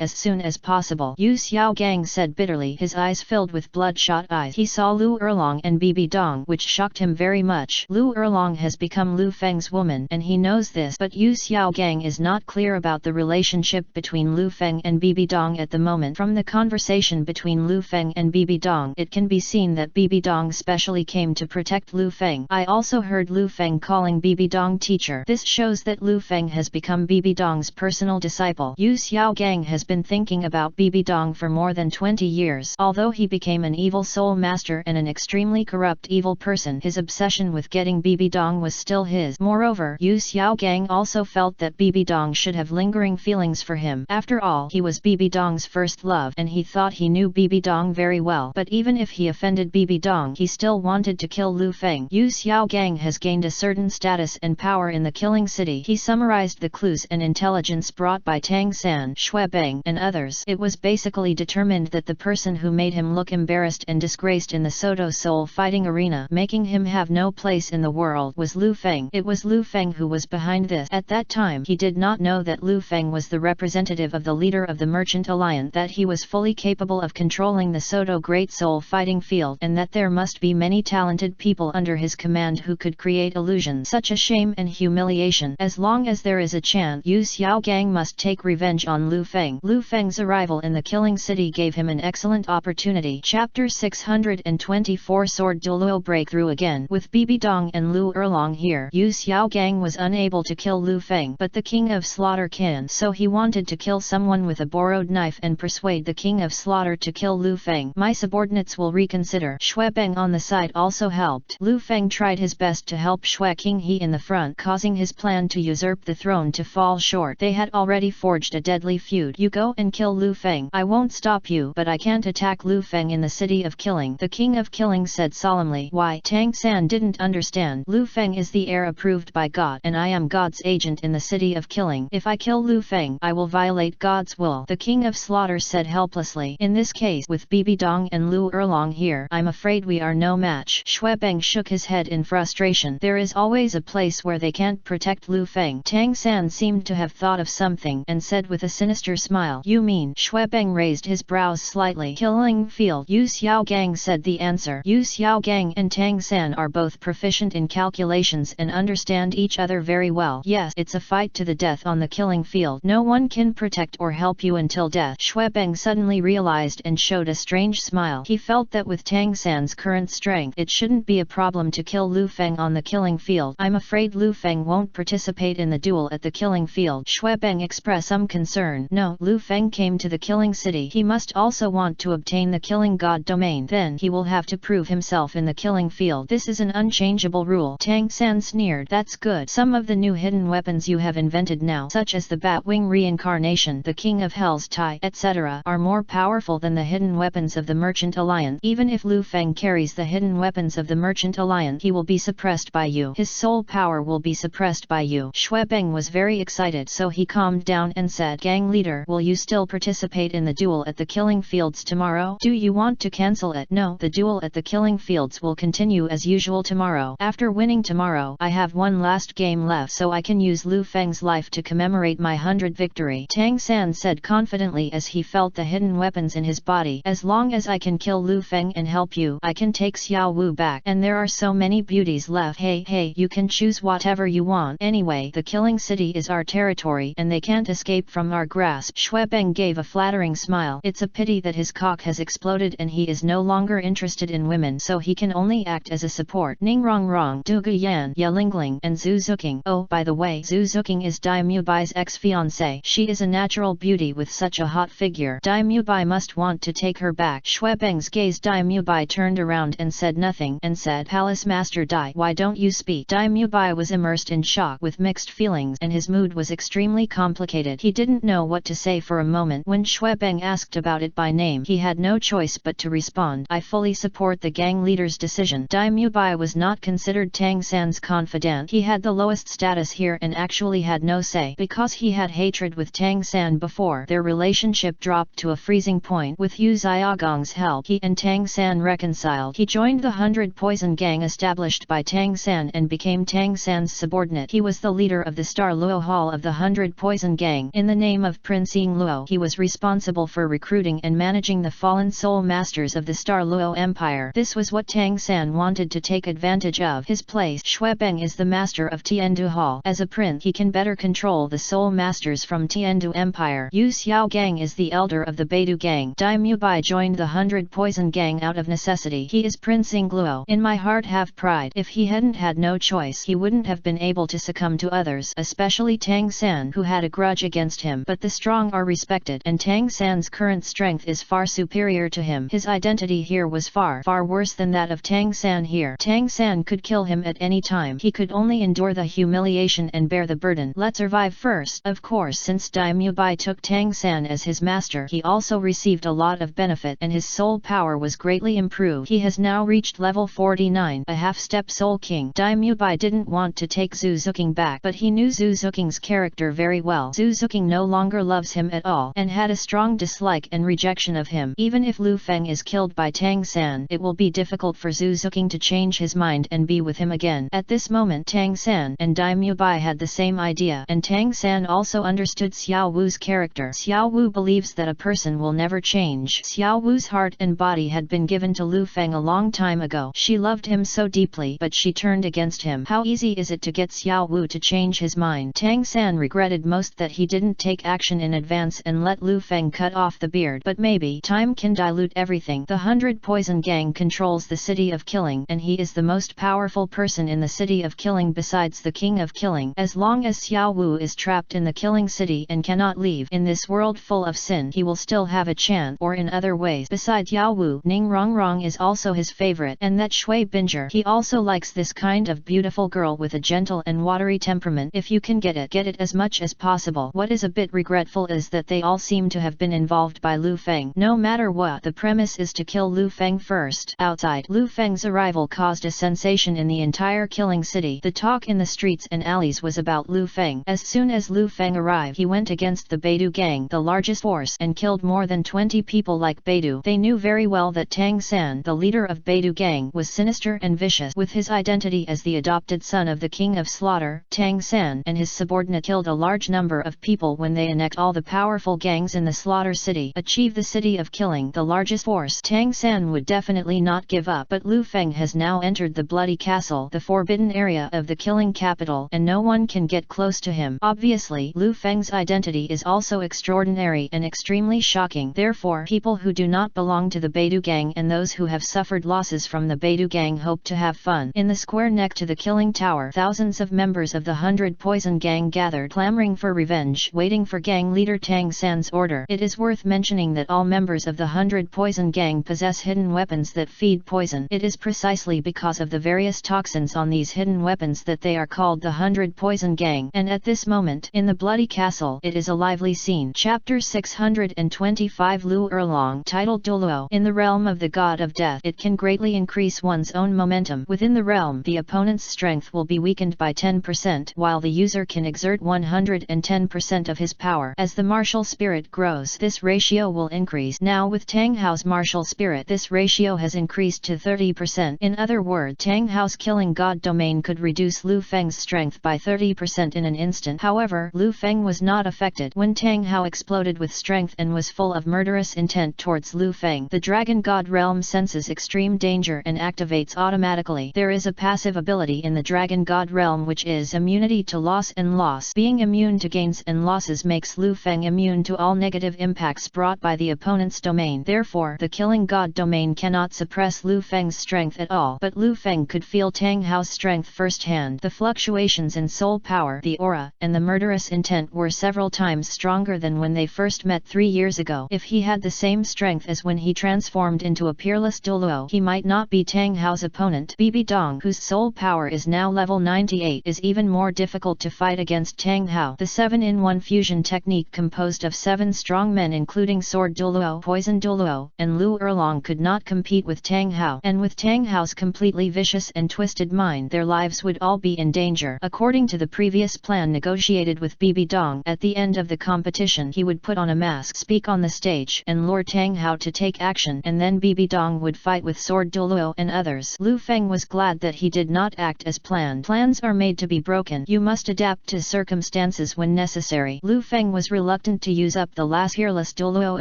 as soon as possible. Yu Xiaogang said bitterly, his eyes filled with bloodshot eyes. He saw Lu Erlong and Bibi Dong, which shocked him very much. Lu Erlong has become Lu Feng's woman, and he knows this, but Yu Xiaogang is not clear about the relationship between Lu Feng and Bibi Dong at the moment. From the conversation between Lu Feng and Bibi Dong, it can be seen that Bibi Dong specially came to protect Lu Feng. I also heard Lu Feng calling Bibi Dong teacher. This shows that Lu Feng has become Bibi Dong's personal disciple. Yu Xiaogang has been thinking about Bibi Dong for more more than 20 years. Although he became an evil soul master and an extremely corrupt evil person, his obsession with getting Bibi Dong was still his. Moreover, Yu Xiaogang also felt that Bibi Dong should have lingering feelings for him. After all, he was Bibi Dong's first love, and he thought he knew Bibi Dong very well. But even if he offended Bibi Dong, he still wanted to kill Lu Feng. Yu Xiaogang has gained a certain status and power in the killing city. He summarized the clues and intelligence brought by Tang San, Xuebeng, and others. It was basically determined that the person who made him look embarrassed and disgraced in the Soto Soul fighting arena, making him have no place in the world, was Lu Feng. It was Lu Feng who was behind this. At that time, he did not know that Lu Feng was the representative of the leader of the Merchant Alliance, that he was fully capable of controlling the Soto Great Soul fighting field, and that there must be many talented people under his command who could create illusions. Such a shame and humiliation. As long as there is a chance, Yu Xiaogang must take revenge on Lu Feng. Lu Feng's arrival in the killing city gave him an excellent opportunity. Chapter 624 Sword Douluo Breakthrough. Again, with Bibi Dong and Lu Erlong here, Yu Xiaogang was unable to kill Lu Feng, but the King of Slaughter can, so he wanted to kill someone with a borrowed knife and persuade the King of Slaughter to kill Lu Feng. My subordinates will reconsider. Xuebeng on the side also helped. Lu Feng tried his best to help Xue Qinghe in the front, causing his plan to usurp the throne to fall short. They had already forged a deadly feud. You go and kill Lu Feng. I won't stop you, but I can't attack Lu Feng in the city of killing, the King of Killing said solemnly. Why? Tang San didn't understand. Lu Feng is the heir approved by God, and I am God's agent in the city of killing. If I kill Lu Feng, I will violate God's will, the King of Slaughter said helplessly. In this case, with Bibi Dong and Lu Erlong here, I'm afraid we are no match. Xuebeng shook his head in frustration. There is always a place where they can't protect Lu Feng. Tang San seemed to have thought of something and said with a sinister smile, You mean? Xuebeng raised his brows slightly. Killing field. Yu Xiaogang said the answer. Yu Xiaogang and Tang San are both proficient in calculations and understand each other very well. Yes, it's a fight to the death on the killing field. No one can protect or help you until death. Xuebeng suddenly realized and showed a strange smile. He felt that with Tang San's current strength, it shouldn't be a problem to kill Lu Feng on the killing field. I'm afraid Lu Feng won't participate in the duel at the killing field. Xuebeng expressed some concern. No, Lu Feng came to the killing city. He must also want to obtain the killing god domain. Then he will have to prove himself in the killing field. This is an unchangeable rule. Tang San sneered. That's good. Some of the new hidden weapons you have invented now, such as the Batwing reincarnation, the King of Hell's tie, etc., are more powerful than the hidden weapons of the Merchant Alliance. Even if Lu Feng carries the hidden weapons of the Merchant Alliance, he will be suppressed by you. His soul power will be suppressed by you. Xuebeng was very excited, so he calmed down and said, Gang leader, will you still participate in the duel at the killing fields tomorrow? Do you want to cancel it? No, the duel at the killing fields will continue as usual tomorrow. After winning tomorrow, I have one last game left, so I can use Lu Feng's life to commemorate my 100th victory. Tang San said confidently as he felt the hidden weapons in his body. As long as I can kill Lu Feng and help you, I can take Xiao Wu back. And there are so many beauties left. Hey, you can choose whatever you want. Anyway, the killing city is our territory and they can't escape from our grasp. Xuebeng gave a flattering smile. It's a pity that his cock has exploded and he is no longer interested in women, so he can only act as a support. Ning Rongrong, Du Guyan, Yelingling, and Zhu Zhuqing. Oh, by the way, Zhu Zhuqing is Dai Mubai's ex-fiancée. She is a natural beauty with such a hot figure. Dai Mubai must want to take her back. Xuebeng's gaze. Dai Mubai turned around and said nothing, and said, Palace Master Dai, why don't you speak? Dai Mubai was immersed in shock with mixed feelings, and his mood was extremely complicated. He didn't know what to say for a moment. When Xuebeng asked about it by name, he had no choice but to respond, I fully support the gang leader's decision. Dai Mubai was not considered Tang San's confidant. He had the lowest status here and actually had no say. Because he had hatred with Tang San before, their relationship dropped to a freezing point. With Yu Xiaogang's help, he and Tang San reconciled. He joined the 100 Poison Gang established by Tang San and became Tang San's subordinate. He was the leader of the Star Luo Hall of the 100 Poison Gang. In the name of Prince Ying Luo, he was responsible for recruiting and managing the fallen soul masters of the Star Luo Empire. This was what Tang San wanted to take advantage of. His place. Xuebeng is the master of Tiandu Hall. As a prince, he can better control the soul masters from Tiandu Empire. Yu Xiaogang is the elder of the Beidou Gang. Dai Mubai joined the 100 Poison Gang out of necessity. He is Prince Ying Luo. In my heart have pride. If he hadn't had no choice, he wouldn't have been able to succumb to others, especially Tang San, who had a grudge against him. But the strong are respected, and Tang San's current current strength is far superior to him. His identity here was far worse than that of Tang San here. Tang San could kill him at any time. He could only endure the humiliation and bear the burden. Let's survive first. Of course, since Daimyo Bai took Tang San as his master, he also received a lot of benefit and his soul power was greatly improved. He has now reached level 49, a half-step soul king. Daimyo Bai didn't want to take Zhu Zhuqing back, but he knew Zhu Zhuqing's character very well. Zhu Zhuqing no longer loves him at all and had a strong dislike and rejection of him. Even if Lu Feng is killed by Tang San, it will be difficult for Zhu Zhuqing to change his mind and be with him again. At this moment Tang San and Daimyo Bai had the same idea, and Tang San also understood Xiao Wu's character. Xiao Wu believes that a person will never change. Xiao Wu's heart and body had been given to Lu Feng a long time ago. She loved him so deeply, but she turned against him. How easy is it to get Xiao Wu to change his mind? Tang San regretted most that he didn't take action in advance and let Lu Feng cut off the beard, but maybe time can dilute everything. The 100 Poison Gang controls the city of Killing, and he is the most powerful person in the city of Killing besides the king of Killing. As long as Xiao Wu is trapped in the Killing city and cannot leave in this world full of sin, he will still have a chance, or in other ways. Besides Xiao Wu, Ning Rongrong is also his favorite, and that Shui Binger. He also likes this kind of beautiful girl with a gentle and watery temperament. If you can get it as much as possible. What is a bit regretful is that they all seem to have been involved by Lu Feng. No matter what, the premise is to kill Lu Feng first. Outside, Lu Feng's arrival caused a sensation in the entire Killing city. The talk in the streets and alleys was about Lu Feng. As soon as Lu Feng arrived, he went against the Beidou gang, the largest force, and killed more than 20 people like Beidou. They knew very well that Tang San, the leader of Beidou gang, was sinister and vicious. With his identity as the adopted son of the king of slaughter, Tang San and his subordinate killed a large number of people when they annexed all the powerful gangs in the slaughter city. Achieve the city of Killing, the largest force. Tang San would definitely not give up, but Lu Feng has now entered the bloody castle, the forbidden area of the Killing capital, and no one can get close to him. Obviously, Lu Feng's identity is also extraordinary and extremely shocking. Therefore, people who do not belong to the Beidou gang and those who have suffered losses from the Beidou gang hope to have fun. In the square next to the Killing tower, thousands of members of the 100 Poison gang gathered, clamoring for revenge, waiting for gang leader Tang San's order. It is worth mentioning that all members of the 100 Poison gang possess hidden weapons that feed poison. It is precisely because of the various toxins on these hidden weapons that they are called the 100 Poison gang. And at this moment, in the bloody castle, it is a lively scene. Chapter 625 Lu Erlong, titled Douluo. In the realm of the god of death, it can greatly increase one's own momentum. Within the realm, the opponent's strength will be weakened by 10%, while the user can exert 110% of his power. As the martial spirit grows, this ratio will increase. Now with Tang Hao's martial spirit, this ratio has increased to 30%. In other words, Tang Hao's Killing god domain could reduce Lu Feng's strength by 30% in an instant. However, Lu Feng was not affected. When Tang Hao exploded with strength and was full of murderous intent towards Lu Feng, the Dragon God realm senses extreme danger and activates automatically. There is a passive ability in the Dragon God realm which is immunity to loss and loss. Being immune to gains and losses makes Lu Feng immune to all negative impacts brought by the opponent's domain. Therefore, the Killing God domain cannot suppress Lu Feng's strength at all. But Lu Feng could feel Tang Hao's strength firsthand. The fluctuations in soul power, the aura, and the murderous intent were several times stronger than when they first met 3 years ago. If he had the same strength as when he transformed into a peerless Douluo, he might not be Tang Hao's opponent. Bibi Dong, whose soul power is now level 98, is even more difficult to fight against Tang Hao. The 7-in-1 fusion technique composed of 7 strong men including Sword Douluo, Poison Douluo, and Lu Erlong could not compete with Tang Hao. And with Tang Hao's completely vicious and twisted mind, their lives would all be in danger. According to the previous plan negotiated with Bibi Dong, at the end of the competition he would put on a mask, speak on the stage, and lure Tang Hao to take action, and then Bibi Dong would fight with Sword Douluo and others. Lu Feng was glad that he did not act as planned. Plans are made to be broken. You must adapt to circumstances when necessary. Lu Feng was reluctant to use up the last Peerless Douluo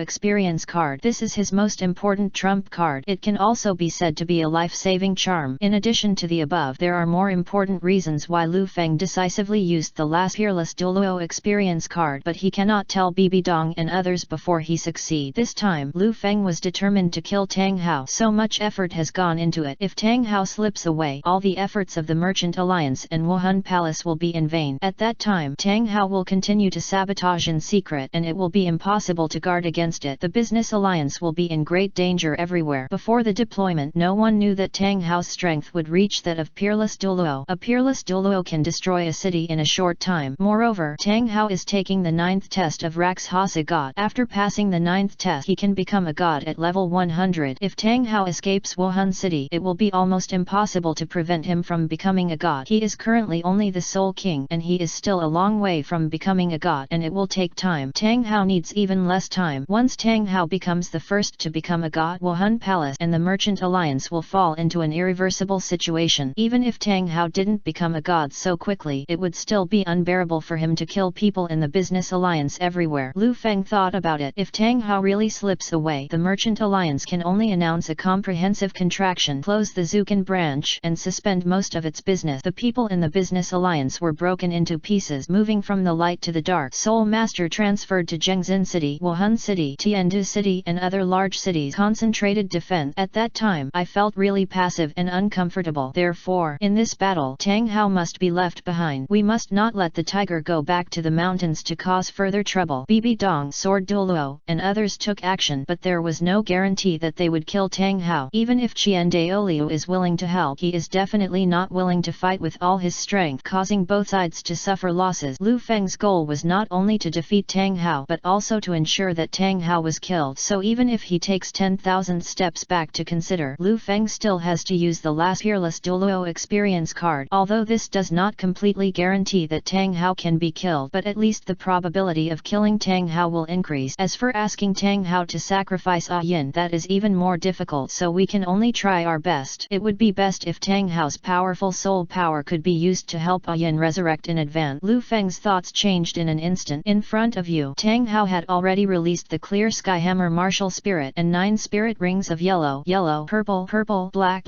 experience card. This is his most important trump card. It can also be said to be a life-saving charm. In addition to the above, there are more important reasons why Lu Feng decisively used the last Peerless Douluo experience card, but he cannot tell Bibi Dong and others before he succeeds. This time, Lu Feng was determined to kill Tang Hao. So much effort has gone into it. If Tang Hao slips away, all the efforts of the Merchant Alliance and Wuhan Palace will be in vain. At that time, Tang Hao will continue to sabotage in secret, and it will be impossible to guard guard against it. The business alliance will be in great danger everywhere. Before the deployment, no one knew that Tang Hao's strength would reach that of peerless Douluo. A peerless Douluo can destroy a city in a short time. Moreover, Tang Hao is taking the 9th test of Rakshasa God. After passing the 9th test, he can become a god at level 100. If Tang Hao escapes Wuhan City, it will be almost impossible to prevent him from becoming a god. He is currently only the Soul King, and he is still a long way from becoming a god, and it will take time. Tang Hao needs even less time. Once Tang Hao becomes the first to become a god, Wuhan Palace and the Merchant Alliance will fall into an irreversible situation. Even if Tang Hao didn't become a god so quickly, it would still be unbearable for him to kill people in the business alliance everywhere. Lu Feng thought about it. If Tang Hao really slips away, the Merchant Alliance can only announce a comprehensive contraction, close the Zhuqing branch, and suspend most of its business. The people in the business alliance were broken into pieces, moving from the light to the dark. Soul Master transferred to Zhengzhen City, Wuhan City, Tiandu City and other large cities. Concentrated defense. At that time, I felt really passive and uncomfortable. Therefore, in this battle, Tang Hao must be left behind. We must not let the tiger go back to the mountains to cause further trouble. Bibi Dong, Sword Douluo, and others took action, but there was no guarantee that they would kill Tang Hao. Even if Qian Daoliu is willing to help, he is definitely not willing to fight with all his strength, causing both sides to suffer losses. Lu Feng's goal was not only to defeat Tang Hao, but also to ensure that Tang Hao was killed. So even if he takes 10,000 steps back to consider, Lu Feng still has to use the last Peerless Douluo experience card. Although this does not completely guarantee that Tang Hao can be killed, but at least the probability of killing Tang Hao will increase. As for asking Tang Hao to sacrifice Yin, that is even more difficult, so we can only try our best. It would be best if Tang Hao's powerful soul power could be used to help Yin resurrect in advance. Lu Feng's thoughts changed in an instant. In front of you, Tang Hao had already released the clear Skyhammer martial spirit, and 9 spirit rings of yellow, purple, black,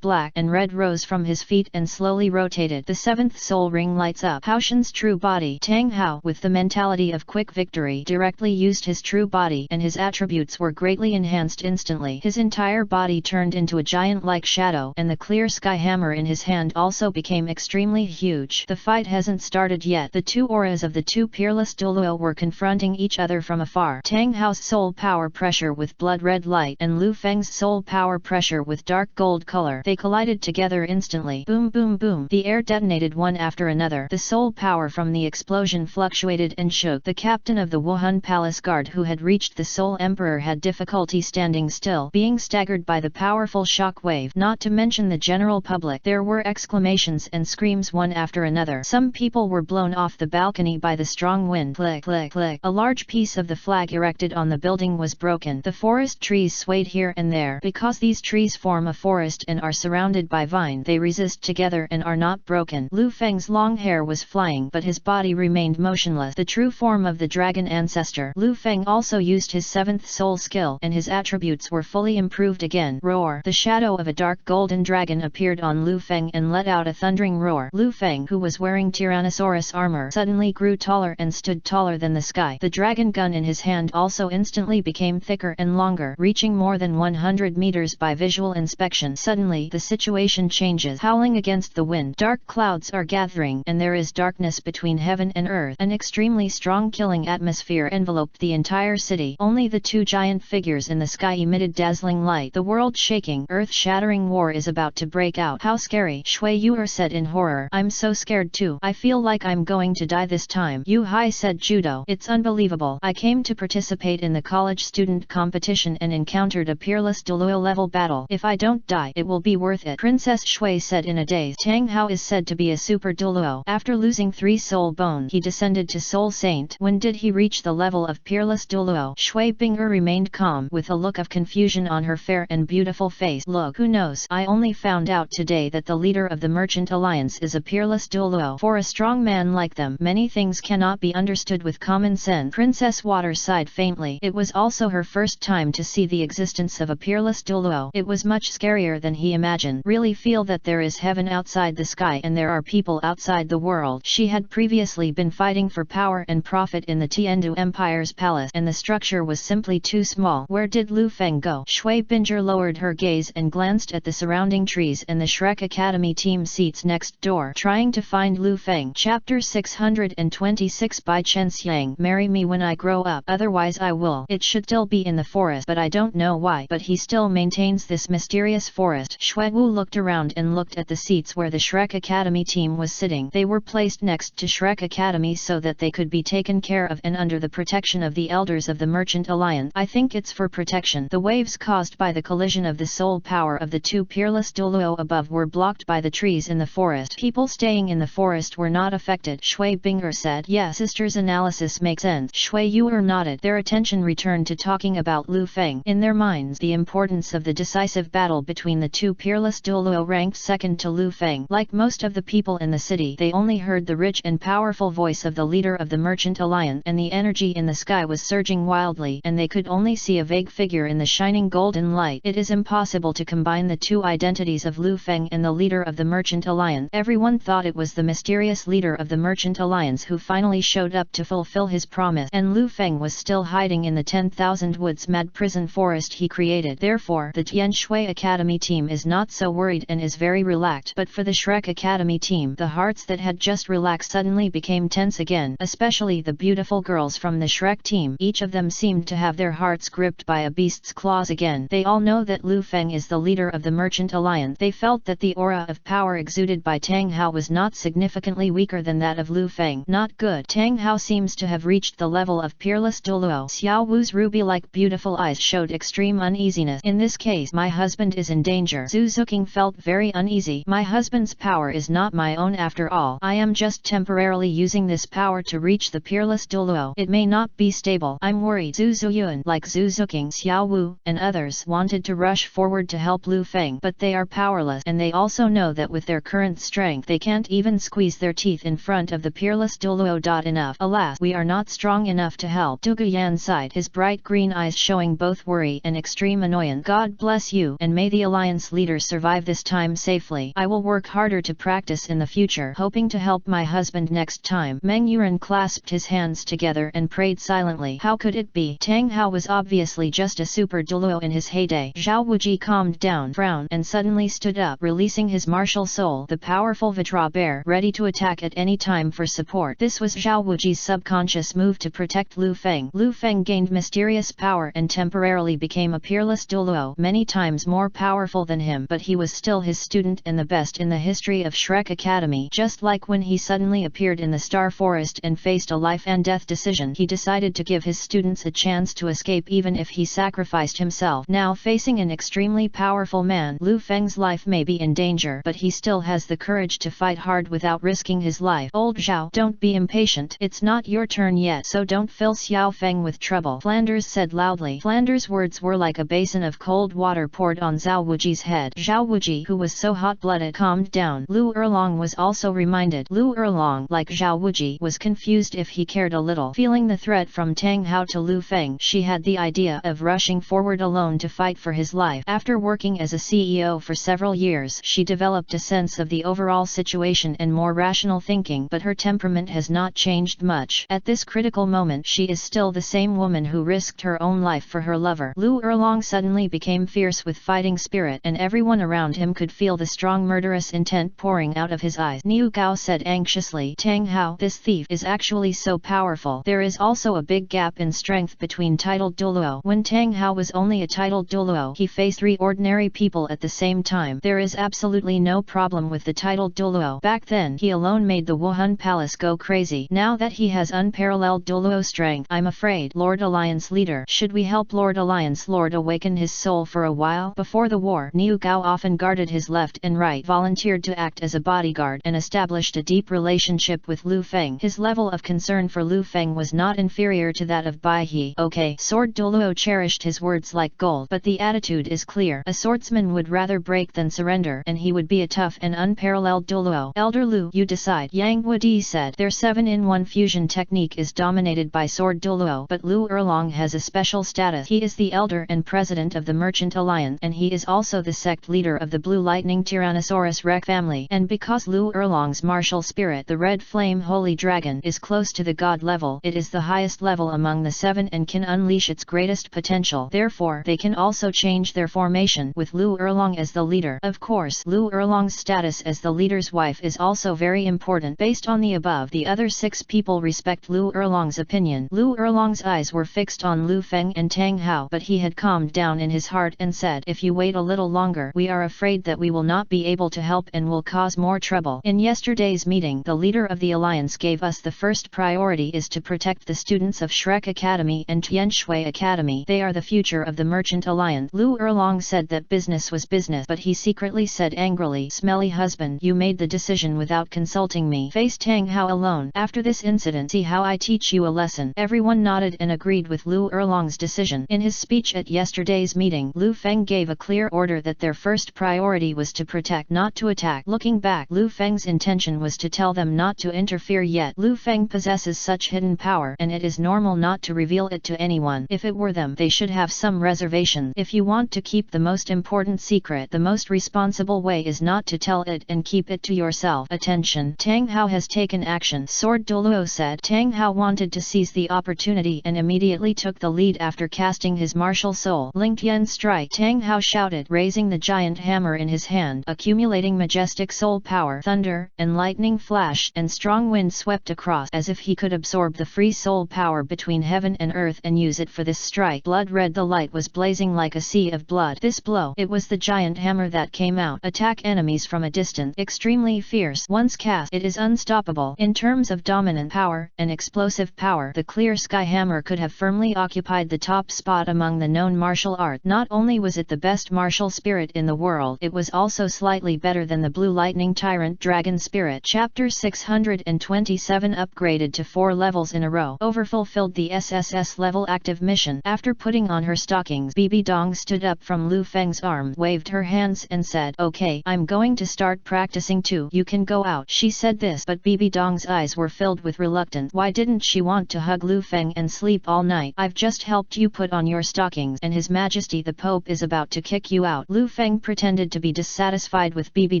and red rose from his feet and slowly rotated. The 7th soul ring lights up Haoshan's true body. Tang Hao, with the mentality of quick victory, directly used his true body, and his attributes were greatly enhanced instantly. His entire body turned into a giant-like shadow, and the clear Skyhammer in his hand also became extremely huge. The fight hasn't started yet. The two auras of the two peerless Douluo were confronting each other from afar. Tang Hao's soul power pressure with blood-red light, and Lu Feng's soul power pressure with dark gold color. They collided together instantly. Boom boom boom. The air detonated one after another. The soul power from the explosion fluctuated and shook. The captain of the Wuhan Palace Guard, who had reached the Soul Emperor, had difficulty standing still, being staggered by the powerful shock wave. Not to mention the general public. There were exclamations and screams one after another. Some people were blown off the balcony by the strong wind. Click click click. A large piece of the flag erected on the building was broken. The forest trees swayed here and there. Because these trees form a forest and are surrounded by vine, they resist together and are not broken. Lu Feng's long hair was flying, but his body remained motionless, the true form of the dragon ancestor. Lu Feng also used his 7th soul skill, and his attributes were fully improved again. Roar! The shadow of a dark golden dragon appeared on Lu Feng and let out a thundering roar. Lu Feng, who was wearing Tyrannosaurus armor, suddenly grew taller and stood taller than the sky. The dragon gun in his hand also instantly became thicker and longer, reaching more than 100 meters by visual inspection. Suddenly, the situation changes. Howling against the wind, dark clouds are gathering, and there is darkness between heaven and earth. An extremely strong killing atmosphere enveloped the entire city. Only the two giant figures in the sky emitted dazzling light. The world shaking, earth-shattering war is about to break out. How scary! Shui Yuer said in horror. I'm so scared too. I feel like I'm going to die this time. Yu Hai said judo. It's unbelievable. I came to participate in the college student competition and encountered a peerless Douluo level battle. If I don't die, it will be worth it. Princess Shui said in a daze. Tang Hao is said to be a super Douluo. After losing 3 soul bone, he descended to Soul Saint. When did he reach the level of peerless Douluo? Shui Bing'er remained calm, with a look of confusion on her fair and beautiful face. Look, who knows? I only found out today that the leader of the Merchant Alliance is a peerless Douluo. For a strong man like them, many things cannot be understood with common sense. Princess Water sighed faintly. It was also her first time to see the existence of a peerless Douluo. It was much scarier than he imagined. Really feel that there is heaven outside the sky and there are people outside the world. She had previously been fighting for power and profit in the Tiandu Empire's palace, and the structure was simply too small. Where did Lu Feng go? Shui Binger lowered her gaze and glanced at the surrounding trees and the Shrek Academy team seats next door, trying to find Lu Feng. Chapter 626 by Chen Xiang. Marry me when I grow up. otherwise I will. It should still be in the forest, but I don't know why. But he still maintains this mysterious forest. Shui Wu looked around and looked at the seats where the Shrek Academy team was sitting. They were placed next to Shrek Academy so that they could be taken care of and under the protection of the elders of the Merchant Alliance. I think it's for protection. The waves caused by the collision of the soul power of the two peerless Douluo above were blocked by the trees in the forest. People staying in the forest were not affected. Shui Binger said. Yes, sister's analysis makes sense. Shui Yuer nodded. Their attention returned to talking about Lu Feng. In their minds, the importance of the decisive battle between the two peerless Douluo ranked second to Lu Feng. Like most of the people in the city, they only heard the rich and powerful voice of the leader of the Merchant Alliance, and the energy in the sky was surging wildly, and they could only see a vague figure in the shining golden light. It is impossible to combine the two identities of Lu Feng and the leader of the Merchant Alliance. Everyone thought it was the mysterious leader of the Merchant Alliance who finally showed up to fulfill his promise, and Lu Feng was still hiding in the 10,000 Woods mad prison forest he created. Therefore, the Tian Shui Academy team is not so worried and is very relaxed. But for the Shrek Academy team, the hearts that had just relaxed suddenly became tense again, especially the beautiful girls from the Shrek team. Each of them seemed to have their hearts gripped by a beast's claws again. They all know that Lu Feng is the leader of the Merchant Alliance. They felt that the aura of power exuded by Tang Hao was not significantly weaker than that of Lu Feng. Not good. Tang Hao seems to have reached the level of peerless Douluo. Xiao Wu's ruby-like beautiful eyes showed extreme uneasiness. In this case, my husband is in danger. Zhu Zhuqing felt very uneasy. My husband's power is not my own after all. I am just temporarily using this power to reach the peerless Douluo. It may not be stable. I'm worried. Zhu Zuyuan, like Zhu Zhuqing, Xiao Wu, and others, wanted to rush forward to help Lu Feng, but they are powerless, and they also know that with their current strength they can't even squeeze their teeth in front of the peerless Douluo. Enough. Alas, we are not strong enough to help. Dugu Yan sighed, his bright green eyes showing both worry and extreme annoyance. God bless you, and may the alliance leaders survive this time safely. I will work harder to practice in the future, hoping to help my husband next time. Meng Yuan clasped his hands together and prayed silently. How could it be? Tang Hao was obviously just a super Douluo in his heyday. Zhao Wuji calmed down, frowned, and suddenly stood up, releasing his martial soul, the powerful Vajra bear, ready to attack at any time for support. This was Zhao Wuji's subconscious move to protect Lu Feng. Lu Feng gained mysterious power and temporarily became a peerless Douluo, many times more powerful than him, but he was still his student and the best in the history of Shrek Academy. Just like when he suddenly appeared in the Star Forest and faced a life and death decision, he decided to give his students a chance to escape even if he sacrificed himself. Now facing an extremely powerful man, Lu Feng's life may be in danger, but he still has the courage to fight hard without risking his life. Old Zhao, don't be impatient. It's not your turn yet, so don't fill Xiao Feng with trouble, Flanders said loudly. Flanders' words were like a basin of cold water poured on Zhao Wuji's head. Zhao Wuji, who was so hot-blooded, calmed down. Lu Erlong was also reminded. Lu Erlong, like Zhao Wuji, was confused if he cared a little. Feeling the threat from Tang Hao to Lu Feng, she had the idea of rushing forward alone to fight for his life. After working as a CEO for several years, she developed a sense of the overall situation and more rational thinking, but her temperament has not changed much. At this critical moment, she is still the same woman who risked her own life for her lover. Lu Erlong suddenly became fierce with fighting spirit, and everyone around him could feel the strong murderous intent pouring out of his eyes. Niu Gao said anxiously, Tang Hao, this thief is actually so powerful. There is also a big gap in strength between titled Douluo. When Tang Hao was only a titled Douluo, he faced 3 ordinary people at the same time. There is absolutely no problem with the titled Douluo. Back then, he alone made the Wuhan Palace go crazy. Now that he has unparalleled Douluo strength, I'm afraid. Lord Alliance leader, should we help Lord Alliance Lord awaken his soul for a while? Before the war, Niu Gao often guarded his left and right, volunteered to act as a bodyguard, and established a deep relationship with Lu Feng. His level of concern for Lu Feng was not inferior to that of Bai He. Okay, Sword Douluo cherished his words like gold, but the attitude is clear. A swordsman would rather break than surrender, and he would be a tough and unparalleled Douluo. Elder Lu, you decide. Yang Wudi said. Their 7-in-1 fusion technique is dominated by Sword Douluo, but Lu Erlong has a special status. He is the elder and president of the Merchant Alliance, and he is also the sect leader of the Blue Lightning Tyrannosaurus Rex family. And because Lu Erlong's martial spirit, the Red Flame Holy Dragon, is close to the god level, it is the highest level among the 7 and can unleash its greatest potential. Therefore, they can also change their formation with Lu Erlong as the leader. Of course, Lu Erlong's status as the leader's wife is also very important. Based on the above, the other 6 people respect Lu Erlong's opinion. Lu Erlong's eyes were fixed on Lu Feng and Tang Hao, but he had calmed down in his heart and said, if you wait a little longer, we are afraid that we will not be able to help and will cause more trouble. In yesterday's meeting, the leader of the alliance gave us the first priority is to protect the students of Shrek Academy and Tianshui Academy. They are the future of the Merchant Alliance. Lu Erlong said that business was business, but he secretly said angrily, smelly husband, you made the decision without consulting me. Face Tang Hao alone. After this incident, see how I teach you a lesson. Everyone nodded and agreed with Lu Erlong's decision. In his speech at yesterday's meeting, Lu Feng gave a clear order that their first priority was to protect, not to attack. Looking back, Lu Feng's intention was to tell them not to interfere yet. Lu Feng possesses such hidden power, and it is normal not to reveal it to anyone. If it were them, they should have some reservation. If you want to keep the most important secret, the most responsible way is not to tell it and keep it to yourself. Attention! Tang Hao has taken action. Sword Douluo said. Tang Hao wanted to seize the opportunity and immediately took the lead after casting his martial soul. Ling Tian strike! Tang Hao shouted, raising the giant hammer in his hand, accumulating majestic soul power. Thunder and lightning flashed, and strong wind swept across, as if he could absorb the free soul power between heaven and earth and use it for this strike. Blood red, the light was blazing like a sea of blood. This blow, it was the giant hammer that came out. Attack enemies from a distance. Extremely fierce. Once cast, it is unstoppable. In terms of dominant power and explosive power, the clear sky hammer could have firmly occupied the top spot among the known martial art. Not only was it the best martial spirit in the world, it was also slightly better than the Blue Lightning Tyrant Dragon Spirit. Chapter 627 upgraded to 4 levels in a row. Overfulfilled the SSS level active mission. After putting on her stockings, Bibi Dong stood up from Lu Feng's arm, waved her hands and said, okay, I'm going to start practicing too. You can go out. She said this, but Bibi Dong's eyes were filled with reluctance. Why didn't she want to hug Lu Feng and sleep all night? I've just helped you put on your stockings, and His Majesty the Pope is about to kick you out. Lu Feng pretended to be dissatisfied with Bibi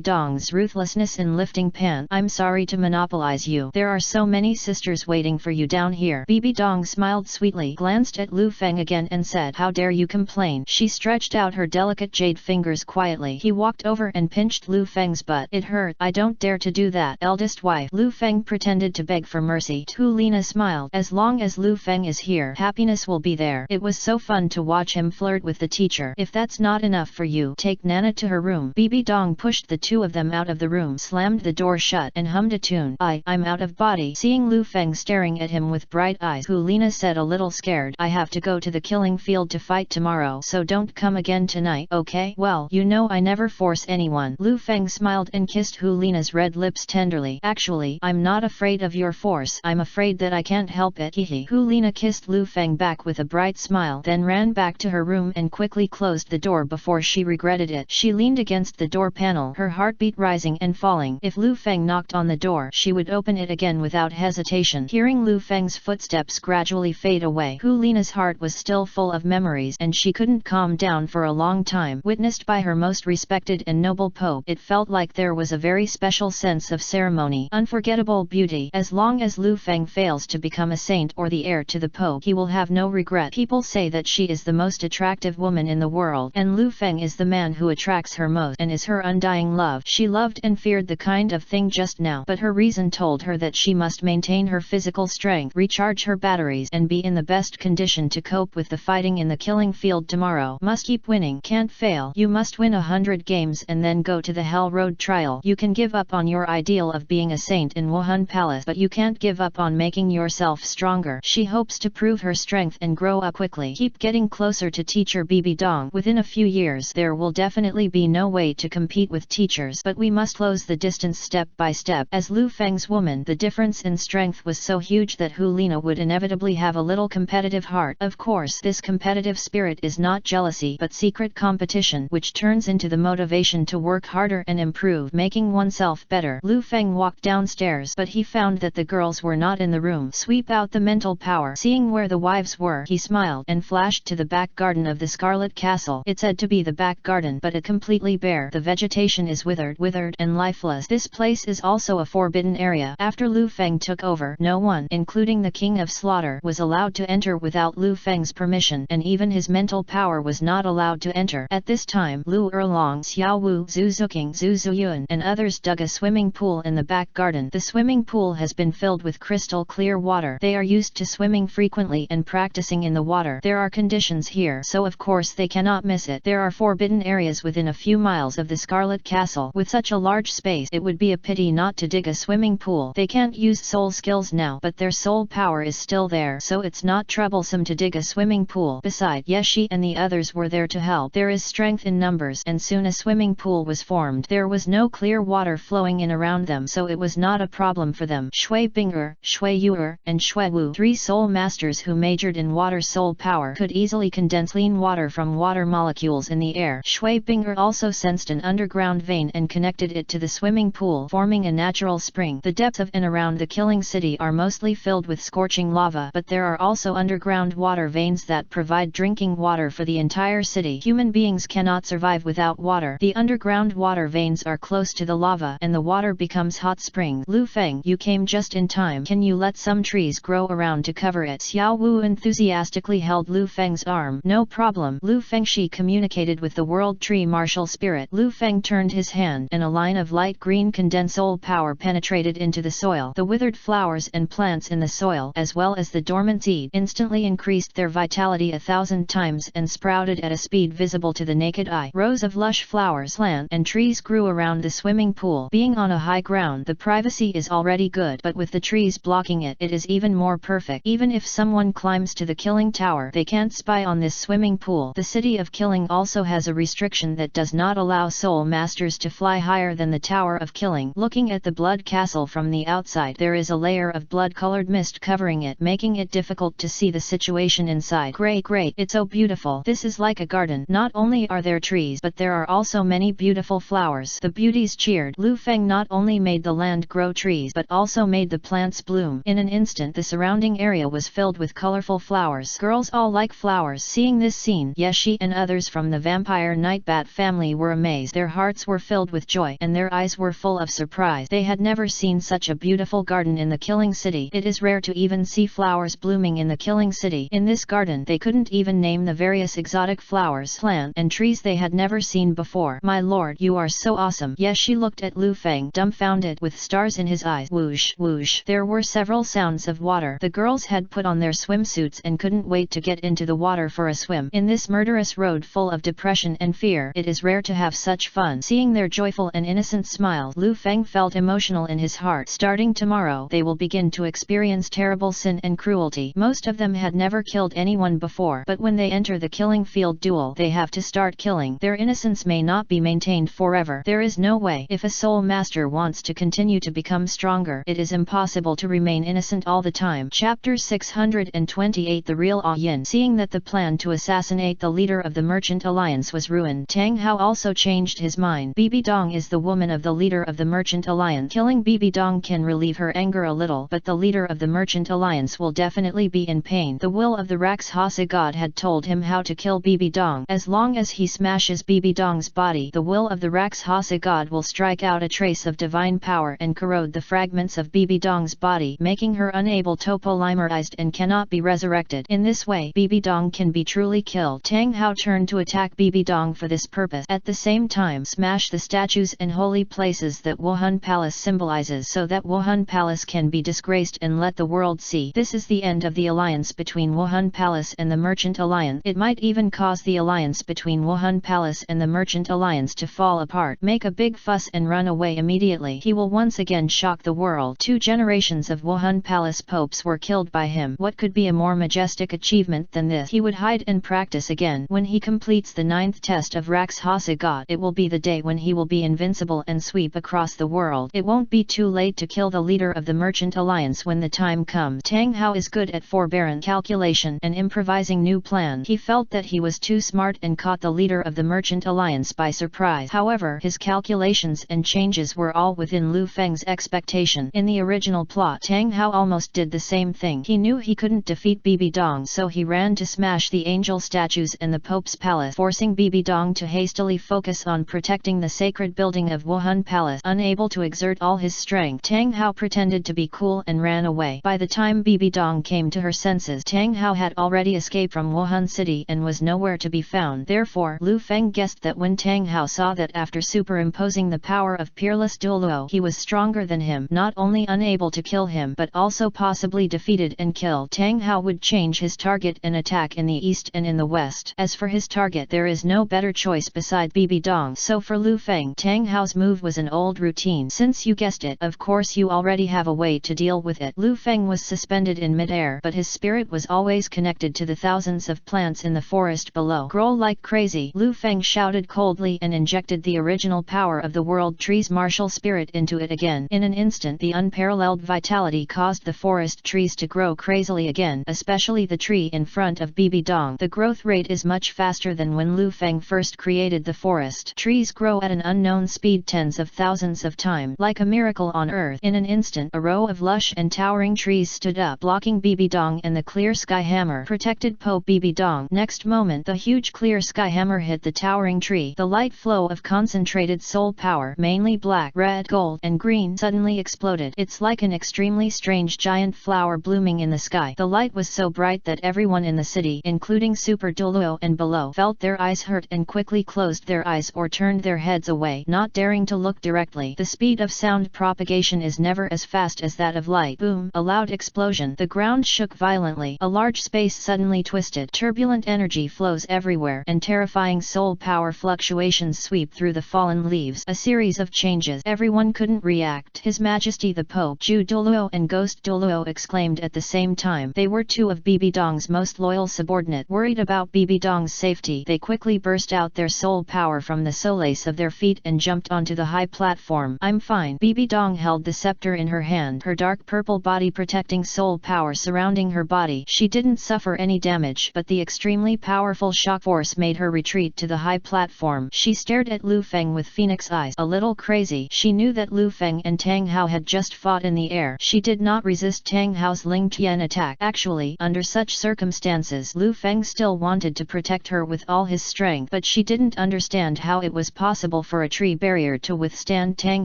Dong's ruthlessness in lifting Pan. I'm sorry to monopolize you. There are so many sisters waiting for you down here. Bibi Dong smiled sweetly, glanced at Lu Feng again and said, how dare you complain? She stretched out her delicate jade fingers quietly. He walked over and pinched Lu Feng's butt. It hurt. I don't dare to do that. Eldest wife. Lu Feng pretended to beg for mercy. Tu Lina smiled. As long as Lu Feng is here, happiness will be there. It was so fun to watch him flirt with the teacher. If that's not enough for you, take Nana to her room. Bibi Dong pushed the two of them out of the room, slammed the door shut, and hummed a tune. I'm out of body. Seeing Lu Feng staring at him with bright eyes, Tu Lina said, a little scared, I have to go to the killing field to fight tomorrow, so don't come again tonight, okay? Well, you know I never force anyone. Lu Feng smiled and kissed Hu Lina's red lips tenderly. Actually, I'm not afraid of your force. I'm afraid that I can't help it. Hehe. Hu Lina kissed Lu Feng back with a bright smile, then ran back to her room and quickly closed the door before she regretted it. She leaned against the door panel, her heartbeat rising and falling. If Lu Feng knocked on the door, she would open it again without hesitation. Hearing Lu Feng's footsteps gradually fade away, Hu Lina's heart was still full of memories, and she couldn't calm down for a long time. Witnessed by her most respected and noble Pope, it felt like there was a very special sense of ceremony, unforgettable beauty. As long as Lu Feng fails to become a saint or the heir to the Pope, he will have no regret. People say that she is the most attractive woman in the world, and Lu Feng is the man who attracts her most and is her undying love. She loved and feared the kind of thing just now, but her reason told her that she must maintain her physical strength, recharge her batteries, and be in the best condition to cope with the fighting in the killing field tomorrow. Must keep winning. Can't fail. You must win 100 games and then go to the Hell Road trial. You can give up on your ideal of being a saint in Wuhan Palace, but you can't give up on making yourself stronger. She hopes to prove her strength and grow up quickly. Keep getting closer to teacher Bibi Dong. Within a few years, there will definitely be no way to compete with teachers, but we must close the distance step by step. As Lu Feng's woman, the difference in strength was so huge that Hu Lina would inevitably have a little competitive heart. Of course, this competitive spirit is not jealousy but secret competition, which turns into the motivation to work harder and improve, making oneself better. Lu Feng walked downstairs, but he found that the girls were not in the room. Sweep out the mental power. Seeing where the wives were, he smiled and flashed to the back garden of the Scarlet Castle. It's said to be the back garden, but it completely bare. The vegetation is withered and lifeless. This place is also a forbidden area. After Lu Feng took over, no one, including the King of Slaughter, was allowed to enter without Lu Feng's permission, and even his mental power was not allowed to enter. At this time, Lu Erlong, Xiao Wu, Zhu Zhuqing, Zhu Zhuqing, and others dug a swimming pool in the back garden. The swimming pool has been filled with crystal clear water. They are used to swimming frequently and practicing in the water. There are conditions here, so of course they cannot miss it. There are forbidden areas within a few miles of the Scarlet Castle. With such a large space, it would be a pity not to dig a swimming pool. They can't use soul skills now, but their soul power is still there, so it's not troublesome to dig a swimming pool. Besides, Yeshi and the others were there to help. There is strength in numbers, and soon a swimming pool was formed. There was no clear water flowing in around them, so it was not a problem for them. Shui Bing'er, Shui Yu'er, and Shui Wu, 3 soul masters who majored in water soul power, could easily condense clean water from water molecules in the air. Shui Bing'er also sensed an underground vein and connected it to the swimming pool, forming a natural spring. The depths of and around the killing city are mostly filled with scorching lava, but there are also underground water veins that provide drinking water for the entire city. Human beings cannot survive without water. The underground water veins are close to the lava, and the water becomes hot springs. Lu Feng, you came just in time. Can you let some trees grow around to cover it? Xiao Wu enthusiastically held Lu Feng's arm. No problem. Lu Fengshi communicated with the World Tree Martial Spirit. Lu Feng turned his hand, and a line of light green condensed soul power penetrated into the soil. The withered flowers and plants in the soil, as well as the dormant seed, instantly increased their vitality 1,000 times and sprouted at a speed visible to the naked eye. Rows of lush flowers, plants, and trees grew around the swimming pool. Being on a high ground, the privacy is already good, but with the trees blocking it, it is even more perfect. Even if someone climbs to the killing tower, they can't spy on this swimming pool. The city of killing also has a restriction that does not allow soul masters to fly higher than the tower of killing. Looking at the blood castle from the outside, there is a layer of blood-colored mist covering it, making it difficult to see the situation inside. Great, it's so beautiful. This is like a garden. Not only are there trees, but there are also many beautiful flowers. The beauties cheered. Lu Feng not only made the land grow trees, but also made the plants bloom. In an instant, the surrounding area was filled with colorful flowers. Girls all like flowers. Seeing this scene, Yeshi and others from the vampire Nightbat family were amazed. Their hearts were filled with joy, and their eyes were full of surprise. They had never seen such a beautiful garden in the killing city. It is rare to even see flowers blooming in the killing city. In this garden, they couldn't even name the various exotic flowers, plants, and trees they had never seen before. My lord, you are so awesome. Yeshi looked at Lu Feng, dumbfounded, with stars in his eyes. Whoosh, whoosh. There were several sounds of water. The girls had put on their swimsuits and couldn't wait to get into the water for a swim. In this murderous road full of depression and fear, it is rare to have such fun. Seeing their joyful and innocent smiles, Lu Feng felt emotional in his heart. Starting tomorrow, they will begin to experience terrible sin and cruelty. Most of them had never killed anyone before, but when they enter the killing field duel, they have to start killing. Their innocence may not be maintained forever. There is no way. If a soul master wants to continue to become stronger, it is impossible to remain innocent all the time. Chapter 628. The Real Yin. Seeing that the plan to assassinate the leader of the Merchant Alliance was ruined, Tang Hao also changed his mind. Bibi Dong is the woman of the leader of the Merchant Alliance. Killing Bibi Dong can relieve her anger a little, but the leader of the Merchant Alliance will definitely be in pain. The will of the Rakshasa god had told him how to kill Bibi Dong. As long as he smashes Bibi Dong's body, the will of the Rakshasa god will strike out a trace of divine power and corrode the fragments of Bibi Dong's body, making her unable to polymerized and cannot be resurrected. In this way, Bibi Dong can be truly killed. Tang Hao turned to attack Bibi Dong for this purpose. At the same time, smash the statues and holy places that Wuhan Palace symbolizes, so that Wuhan Palace can be disgraced and let the world see. This is the end of the alliance between Wuhan Palace and the Merchant Alliance. It might even cause the alliance between Wuhan Palace and the Merchant Alliance to fall apart. Make a big fuss and run away immediately. He will once again shock the world. 2 generations of Wuhan Palace popes were killed by him. What could be a more majestic achievement than this? He would hide and practice again. When he completes the 9th test of Rakshasa God, it will be the day when he will be invincible and sweep across the world. It won't be too late to kill the leader of the Merchant Alliance when the time comes. Tang Hao is good at forbearance, calculation, and improvising new plans. He felt that he was too smart and caught the leader of the Merchant Alliance by surprise. However, his calculations and changes were all within Lu Feng's expectation. In the original plot, Tang Hao almost did the same thing. He knew he couldn't defeat Bibi Dong, so he ran to smash the angel statues and the Pope's palace, forcing Bibi Dong to hastily focus on protecting the sacred building of Wuhan Palace. Unable to exert all his strength, Tang Hao pretended to be cool and ran away. By the time Bibi Dong came to her senses, Tang Hao had already escaped from Wuhan City and was nowhere to be found. Therefore, Lu Feng guessed that when Tang Hao saw that after superimposing the power of peerless Douluo, he was stronger than him, not only unable to kill him but also possibly defeated defeated and killed, Tang Hao would change his target and attack in the east and in the west. As for his target, there is no better choice beside Bibi Dong. So for Lu Feng, Tang Hao's move was an old routine. Since you guessed it, of course you already have a way to deal with it. Lu Feng was suspended in midair, but his spirit was always connected to the thousands of plants in the forest below. Grow like crazy, Lu Feng shouted coldly and injected the original power of the world tree's martial spirit into it again. In an instant, the unparalleled vitality caused the forest trees to grow crazily again, especially the tree in front of Bibi Dong. The growth rate is much faster than when Lu Feng first created the forest. Trees grow at an unknown speed, tens of thousands of times, like a miracle on earth. In an instant, a row of lush and towering trees stood up, blocking Bibi Dong, and the clear sky hammer protected Po Bibi Dong. Next moment, the huge clear sky hammer hit the towering tree. The light flow of concentrated soul power, mainly black, red, gold, and green, suddenly exploded. It's like an extremely strange giant flower blooming in the sky. The light was so bright that everyone in the city, including Super Douluo and below, felt their eyes hurt and quickly closed their eyes or turned their heads away, not daring to look directly. The speed of sound propagation is never as fast as that of light. Boom! A loud explosion. The ground shook violently. A large space suddenly twisted. Turbulent energy flows everywhere, and terrifying soul power fluctuations sweep through the fallen leaves. A series of changes. Everyone couldn't react. His Majesty the Pope, Zhu Douluo and Ghost Douluo exclaimed at the same time. They were two of Bibi Dong's most loyal subordinates. Worried about Bibi Dong's safety, they quickly burst out their soul power from the solace of their feet and jumped onto the high platform. I'm fine. Bibi Dong held the scepter in her hand, her dark purple body protecting soul power surrounding her body. She didn't suffer any damage, but the extremely powerful shock force made her retreat to the high platform. She stared at Lu Feng with phoenix eyes. A little crazy, she knew that Lu Feng and Tang Hao had just fought in the air. She did not resist Tang Hao's Ling Tian attack. Actually, under such circumstances, Lu Feng still wanted to protect her with all his strength, but she didn't understand how it was possible for a tree barrier to withstand Tang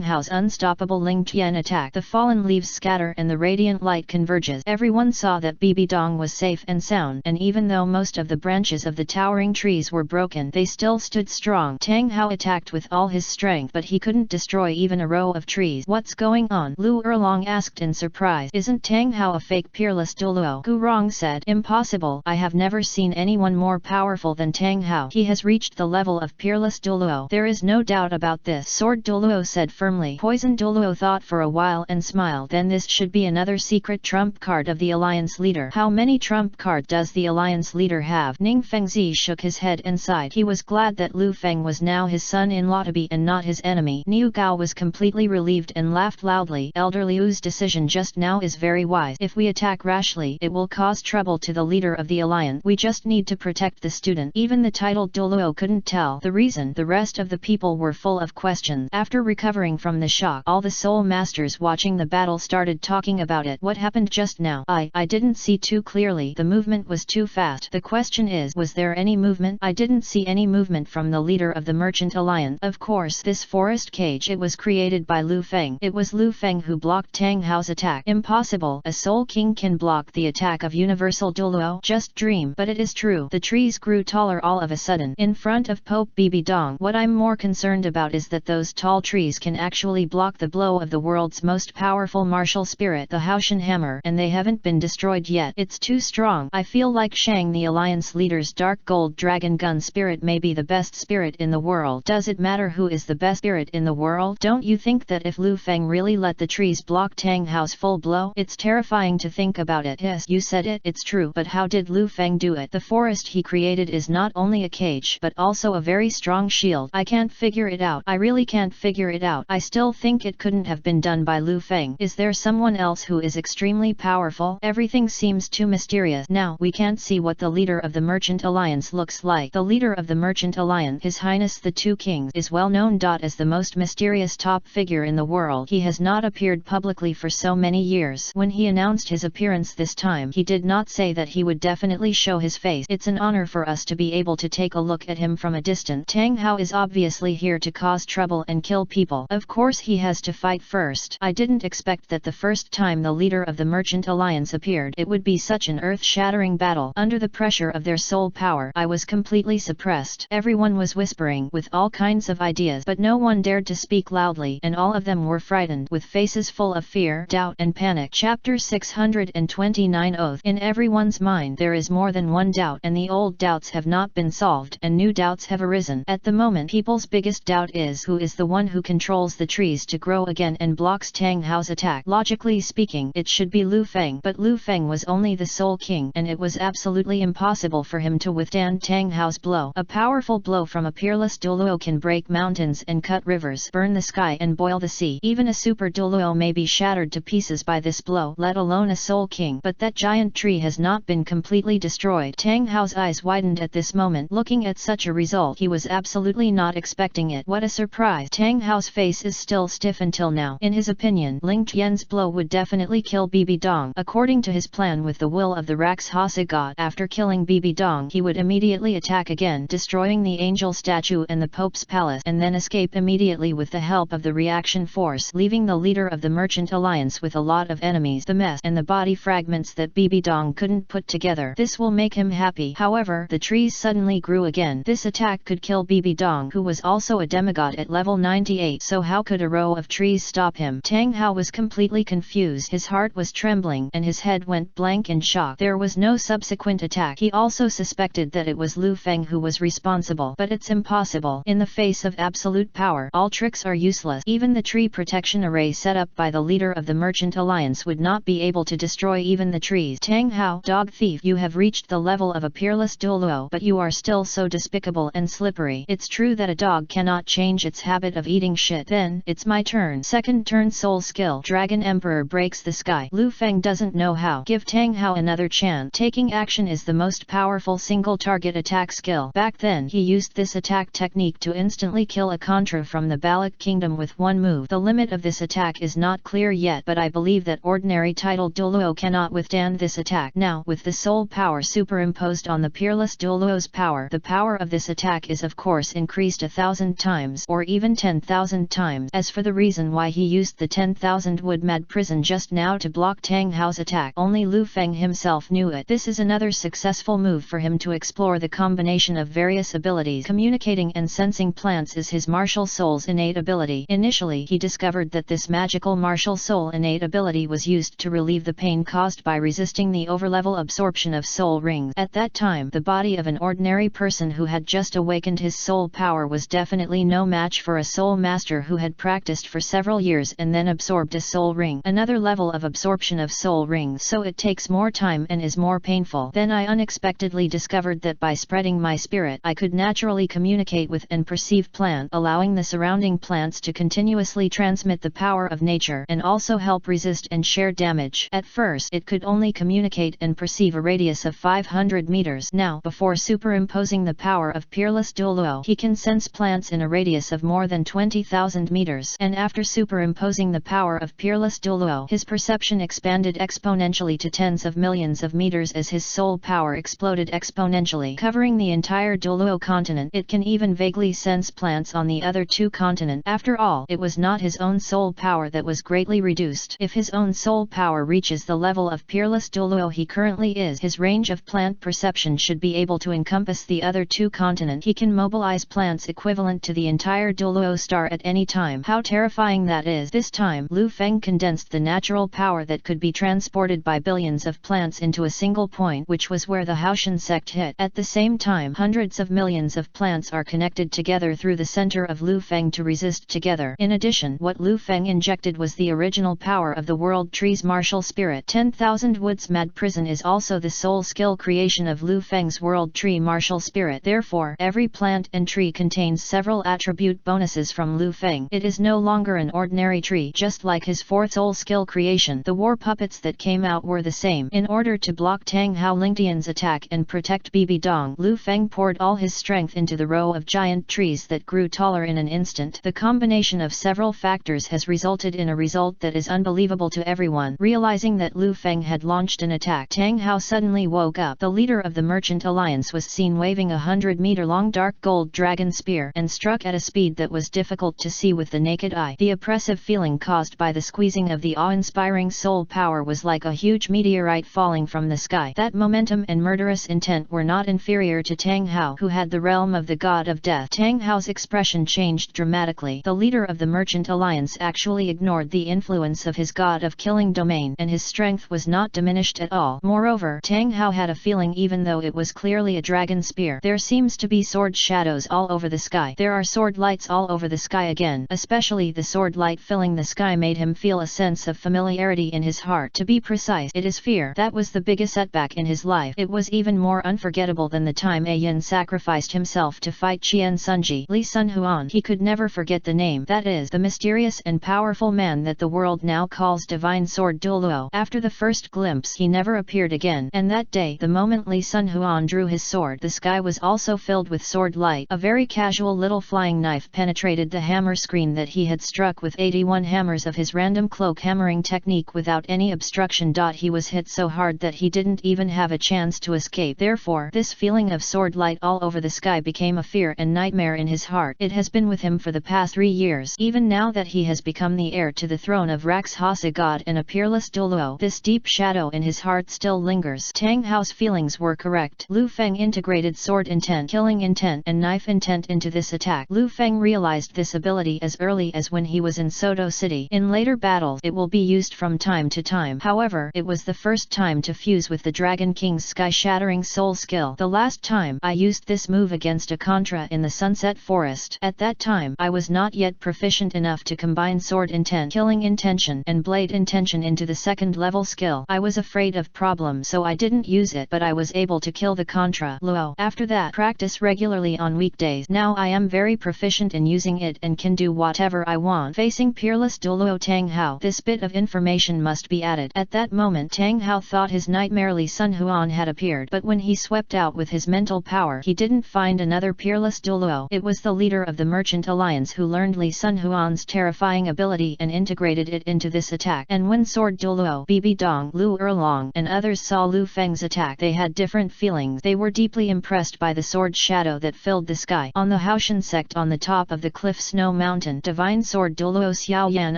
Hao's unstoppable Ling Tian attack. The fallen leaves scatter and the radiant light converges. Everyone saw that Bibi Dong was safe and sound, and even though most of the branches of the towering trees were broken, they still stood strong. Tang Hao attacked with all his strength, but he couldn't destroy even a row of trees. What's going on? Lu Erlong asked in surprise. Isn't Tang Hao a fake peerless Douluo? Gu Rong said. Impossible. I have never seen anyone more powerful than Tang Hao. He has reached the level of peerless Douluo. There is no doubt about this. Sword Douluo said firmly. Poison Douluo thought for a while and smiled. Then this should be another secret trump card of the alliance leader. How many trump cards does the alliance leader have? Ning Fengzi shook his head and sighed. He was glad that Lu Feng was now his son-in-law to be and not his enemy. Niu Gao was completely relieved and laughed loudly. Elder Liu's decision just now is very wise. If we attack rashly, it will cause trouble to the leader of the alliance. We just need to protect the student. Even the titled Douluo couldn't tell the reason. The rest of the people were full of questions. After recovering from the shock, all the soul masters watching the battle started talking about it. What happened just now? I didn't see too clearly. The movement was too fast. The question is, was there any movement? I didn't see any movement from the leader of the Merchant Alliance. Of course, this forest cage, it was created by Lu Feng. It was Lu Feng who blocked Tang Hao's attack. Impossible. A Soul King can block the attack of Universal Douluo. Just dream. But it is true. The trees grew taller all of a sudden in front of Pope Bibi Dong. What I'm more concerned about is that those tall trees can actually block the blow of the world's most powerful martial spirit, the Haoshan hammer, and they haven't been destroyed yet. It's too strong. I feel like Shang, the alliance leader's dark gold dragon gun spirit, may be the best spirit in the world. Does it matter who is the best spirit in the world? Don't you think that if Lu Feng really let the trees block Tang Hao's full blow? It's terrifying to think about it. Yes, you said it. It's true. But how did Lu Feng do it? The forest he created is not only a cage, but also a very strong shield. I can't figure it out. I really can't figure it out. I still think it couldn't have been done by Lu Feng. Is there someone else who is extremely powerful? Everything seems too mysterious. Now, we can't see what the leader of the Merchant Alliance looks like. The leader of the Merchant Alliance, His Highness the Two Kings, is well known as the most mysterious top figure in the world. He has not appeared publicly for so many years. When he announced his appearance this time, he did not say that he would definitely show his face. It's an honor for us to be able to take a look at him from a distance. Tang Hao is obviously here to cause trouble and kill people. Of course he has to fight first. I didn't expect that the first time the leader of the Merchant Alliance appeared, it would be such an earth-shattering battle. Under the pressure of their soul power, I was completely suppressed. Everyone was whispering with all kinds of ideas, but no one dared to speak loudly, and all of them were frightened, with faces full of fear, doubt and panic. Chapter 600 129 Oath. In everyone's mind there is more than one doubt, and the old doubts have not been solved, and new doubts have arisen. At the moment people's biggest doubt is who is the one who controls the trees to grow again and blocks Tang Hao's attack. Logically speaking, it should be Lu Feng, but Lu Feng was only the Soul King, and it was absolutely impossible for him to withstand Tang Hao's blow. A powerful blow from a peerless Douluo can break mountains and cut rivers, burn the sky and boil the sea. Even a super Douluo may be shattered to pieces by this blow, let alone a Soul King. But that giant tree has not been completely destroyed. Tang Hao's eyes widened at this moment. Looking at such a result, he was absolutely not expecting it. What a surprise! Tang Hao's face is still stiff until now. In his opinion, Ling Qian's blow would definitely kill Bibi Dong. According to his plan with the will of the Rakshasa god, after killing Bibi Dong he would immediately attack again, destroying the angel statue and the Pope's palace, and then escape immediately with the help of the reaction force, leaving the leader of the Merchant Alliance with a lot of enemies, the mess and the body fragments that Bibi Dong couldn't put together. This will make him happy. However, the trees suddenly grew again. This attack could kill Bibi Dong, who was also a demigod at level 98, so how could a row of trees stop him? Tang Hao was completely confused. His heart was trembling and his head went blank in shock. There was no subsequent attack. He also suspected that it was Lu Feng who was responsible, but it's impossible. In the face of absolute power, all tricks are useless. Even the tree protection array set up by the leader of the Merchant Alliance would not be able to destroy even the trees. Tang Hao, dog thief, you have reached the level of a peerless Douluo, but you are still so despicable and slippery. It's true that a dog cannot change its habit of eating shit. Then, it's my turn. Second turn soul skill. Dragon Emperor breaks the sky. Lu Feng doesn't know how. Give Tang Hao another chance. Taking action is the most powerful single target attack skill. Back then he used this attack technique to instantly kill a Contra from the Balak Kingdom with one move. The limit of this attack is not clear yet, but I believe that ordinary titled Douluo cannot withstand this attack. Now, with the soul power superimposed on the peerless Douluo's power, the power of this attack is of course increased 1,000 times or even 10,000 times. As for the reason why he used the 10,000 wood mad prison just now to block Tang Hao's attack, only Lu Feng himself knew it. This is another successful move for him to explore the combination of various abilities. Communicating and sensing plants is his martial soul's innate ability. Initially he discovered that this magical martial soul innate ability was used to relieve the pain caused by resisting the overlevel absorption of soul rings. At that time, the body of an ordinary person who had just awakened his soul power was definitely no match for a soul master who had practiced for several years and then absorbed a soul ring. Another level of absorption of soul rings, so it takes more time and is more painful. Then I unexpectedly discovered that by spreading my spirit I could naturally communicate with and perceive plant, allowing the surrounding plants to continuously transmit the power of nature and also help resist and share damage. At first it could only communicate and perceive a radius of 500 meters. Now, before superimposing the power of peerless Douluo, he can sense plants in a radius of more than 20,000 meters. And after superimposing the power of peerless Douluo, his perception expanded exponentially to tens of millions of meters as his soul power exploded exponentially, covering the entire Douluo continent. It can even vaguely sense plants on the other two continents. After all, it was not his own soul power that was greatly reduced. If his own soul power reaches the level of peerless Douluo he currently is, his range of plant perception should be able to encompass the other two continents. He can mobilize plants equivalent to the entire Douluo star at any time. How terrifying that is! This time, Lu Feng condensed the natural power that could be transported by billions of plants into a single point, which was where the Haoshan sect hit. At the same time, hundreds of millions of plants are connected together through the center of Lu Feng to resist together. In addition, what Lu Feng injected was the original power of the World Tree's martial spirit. 10,000 Woods Mad Prison is also the soul skill creation of Lu Feng's World Tree martial spirit. Therefore, every plant and tree contains several attribute bonuses from Lu Feng. It is no longer an ordinary tree. Just like his fourth soul skill creation, the war puppets that came out were the same. In order to block Tang Hao Lingtian's attack and protect Bibi Dong, Lu Feng poured all his strength into the row of giant trees that grew taller in an instant. The combination of several factors has resulted in a result that is unbelievable to everyone. Realizing that Lu Feng had launched an attack, Tang Hao suddenly woke up. The leader of the Merchant Alliance was seen waving a 100-meter-long dark gold dragon spear and struck at a speed that was difficult to see with the naked eye. The oppressive feeling caused by the squeezing of the awe-inspiring soul power was like a huge meteorite falling from the sky. That momentum and murderous intent were not inferior to Tang Hao, who had the realm of the god of death. Tang Hao's expression changed dramatically. The leader of the Merchant Alliance actually ignored the influence of his god of killing domain and and his strength was not diminished at all. Moreover, Tang Hao had a feeling even though it was clearly a dragon spear, there seems to be sword shadows all over the sky. There are sword lights all over the sky again. Especially the sword light filling the sky made him feel a sense of familiarity in his heart. To be precise, it is fear. That was the biggest setback in his life. It was even more unforgettable than the time A Yin sacrificed himself to fight Qian Sunji. Li Sun Huan. He could never forget the name. That is, the mysterious and powerful man that the world now calls Divine Sword Douluo. After the first glimpse, he never appeared again. And that day, the moment Li Sun Huan drew his sword, the sky was also filled with sword light. A very casual little flying knife penetrated the hammer screen that he had struck with 81 hammers of his random cloak hammering technique without any obstruction. He was hit so hard that he didn't even have a chance to escape. Therefore, this feeling of sword light all over the sky became a fear and nightmare in his heart. It has been with him for the past 3 years. Even now that he has become the heir to the throne of Rakshasa God and a peerless Douluo, this deep shadow in his heart still lingers. Tang Hao's feelings were correct. Lu Feng integrated sword intent, killing intent, and knife intent into this attack. Lu Feng realized this ability as early as when he was in Soto City. In later battles, it will be used from time to time. However, it was the first time to fuse with the Dragon King's sky-shattering soul skill. The last time I used this move against a Contra in the Sunset Forest. At that time, I was not yet proficient enough to combine sword intent, killing intention, and blade intention into the second level skill. I was afraid of problems, so I didn't use it, but I was able to kill the Contra Luo. After that, practice regularly on weekdays. Now I am very proficient in using it and can do whatever I want. Facing peerless Douluo Tang Hao, this bit of information must be added. At that moment, Tang Hao thought his nightmare Li Sun Huan had appeared, but when he swept out with his mental power, he didn't find another peerless Douluo. It was the leader of the Merchant Alliance who learned Li Sun Huan's terrifying ability and integrated it into this attack. And when Sword Douluo, Bibi Dong, Lu Erlong, and others saw Lu Feng's attack, they had different feelings. They were deeply impressed by the sword shadow that filled the sky. On the Haoshan sect on the top of the cliff Snow Mountain, Divine Sword Douluo Xiaoyan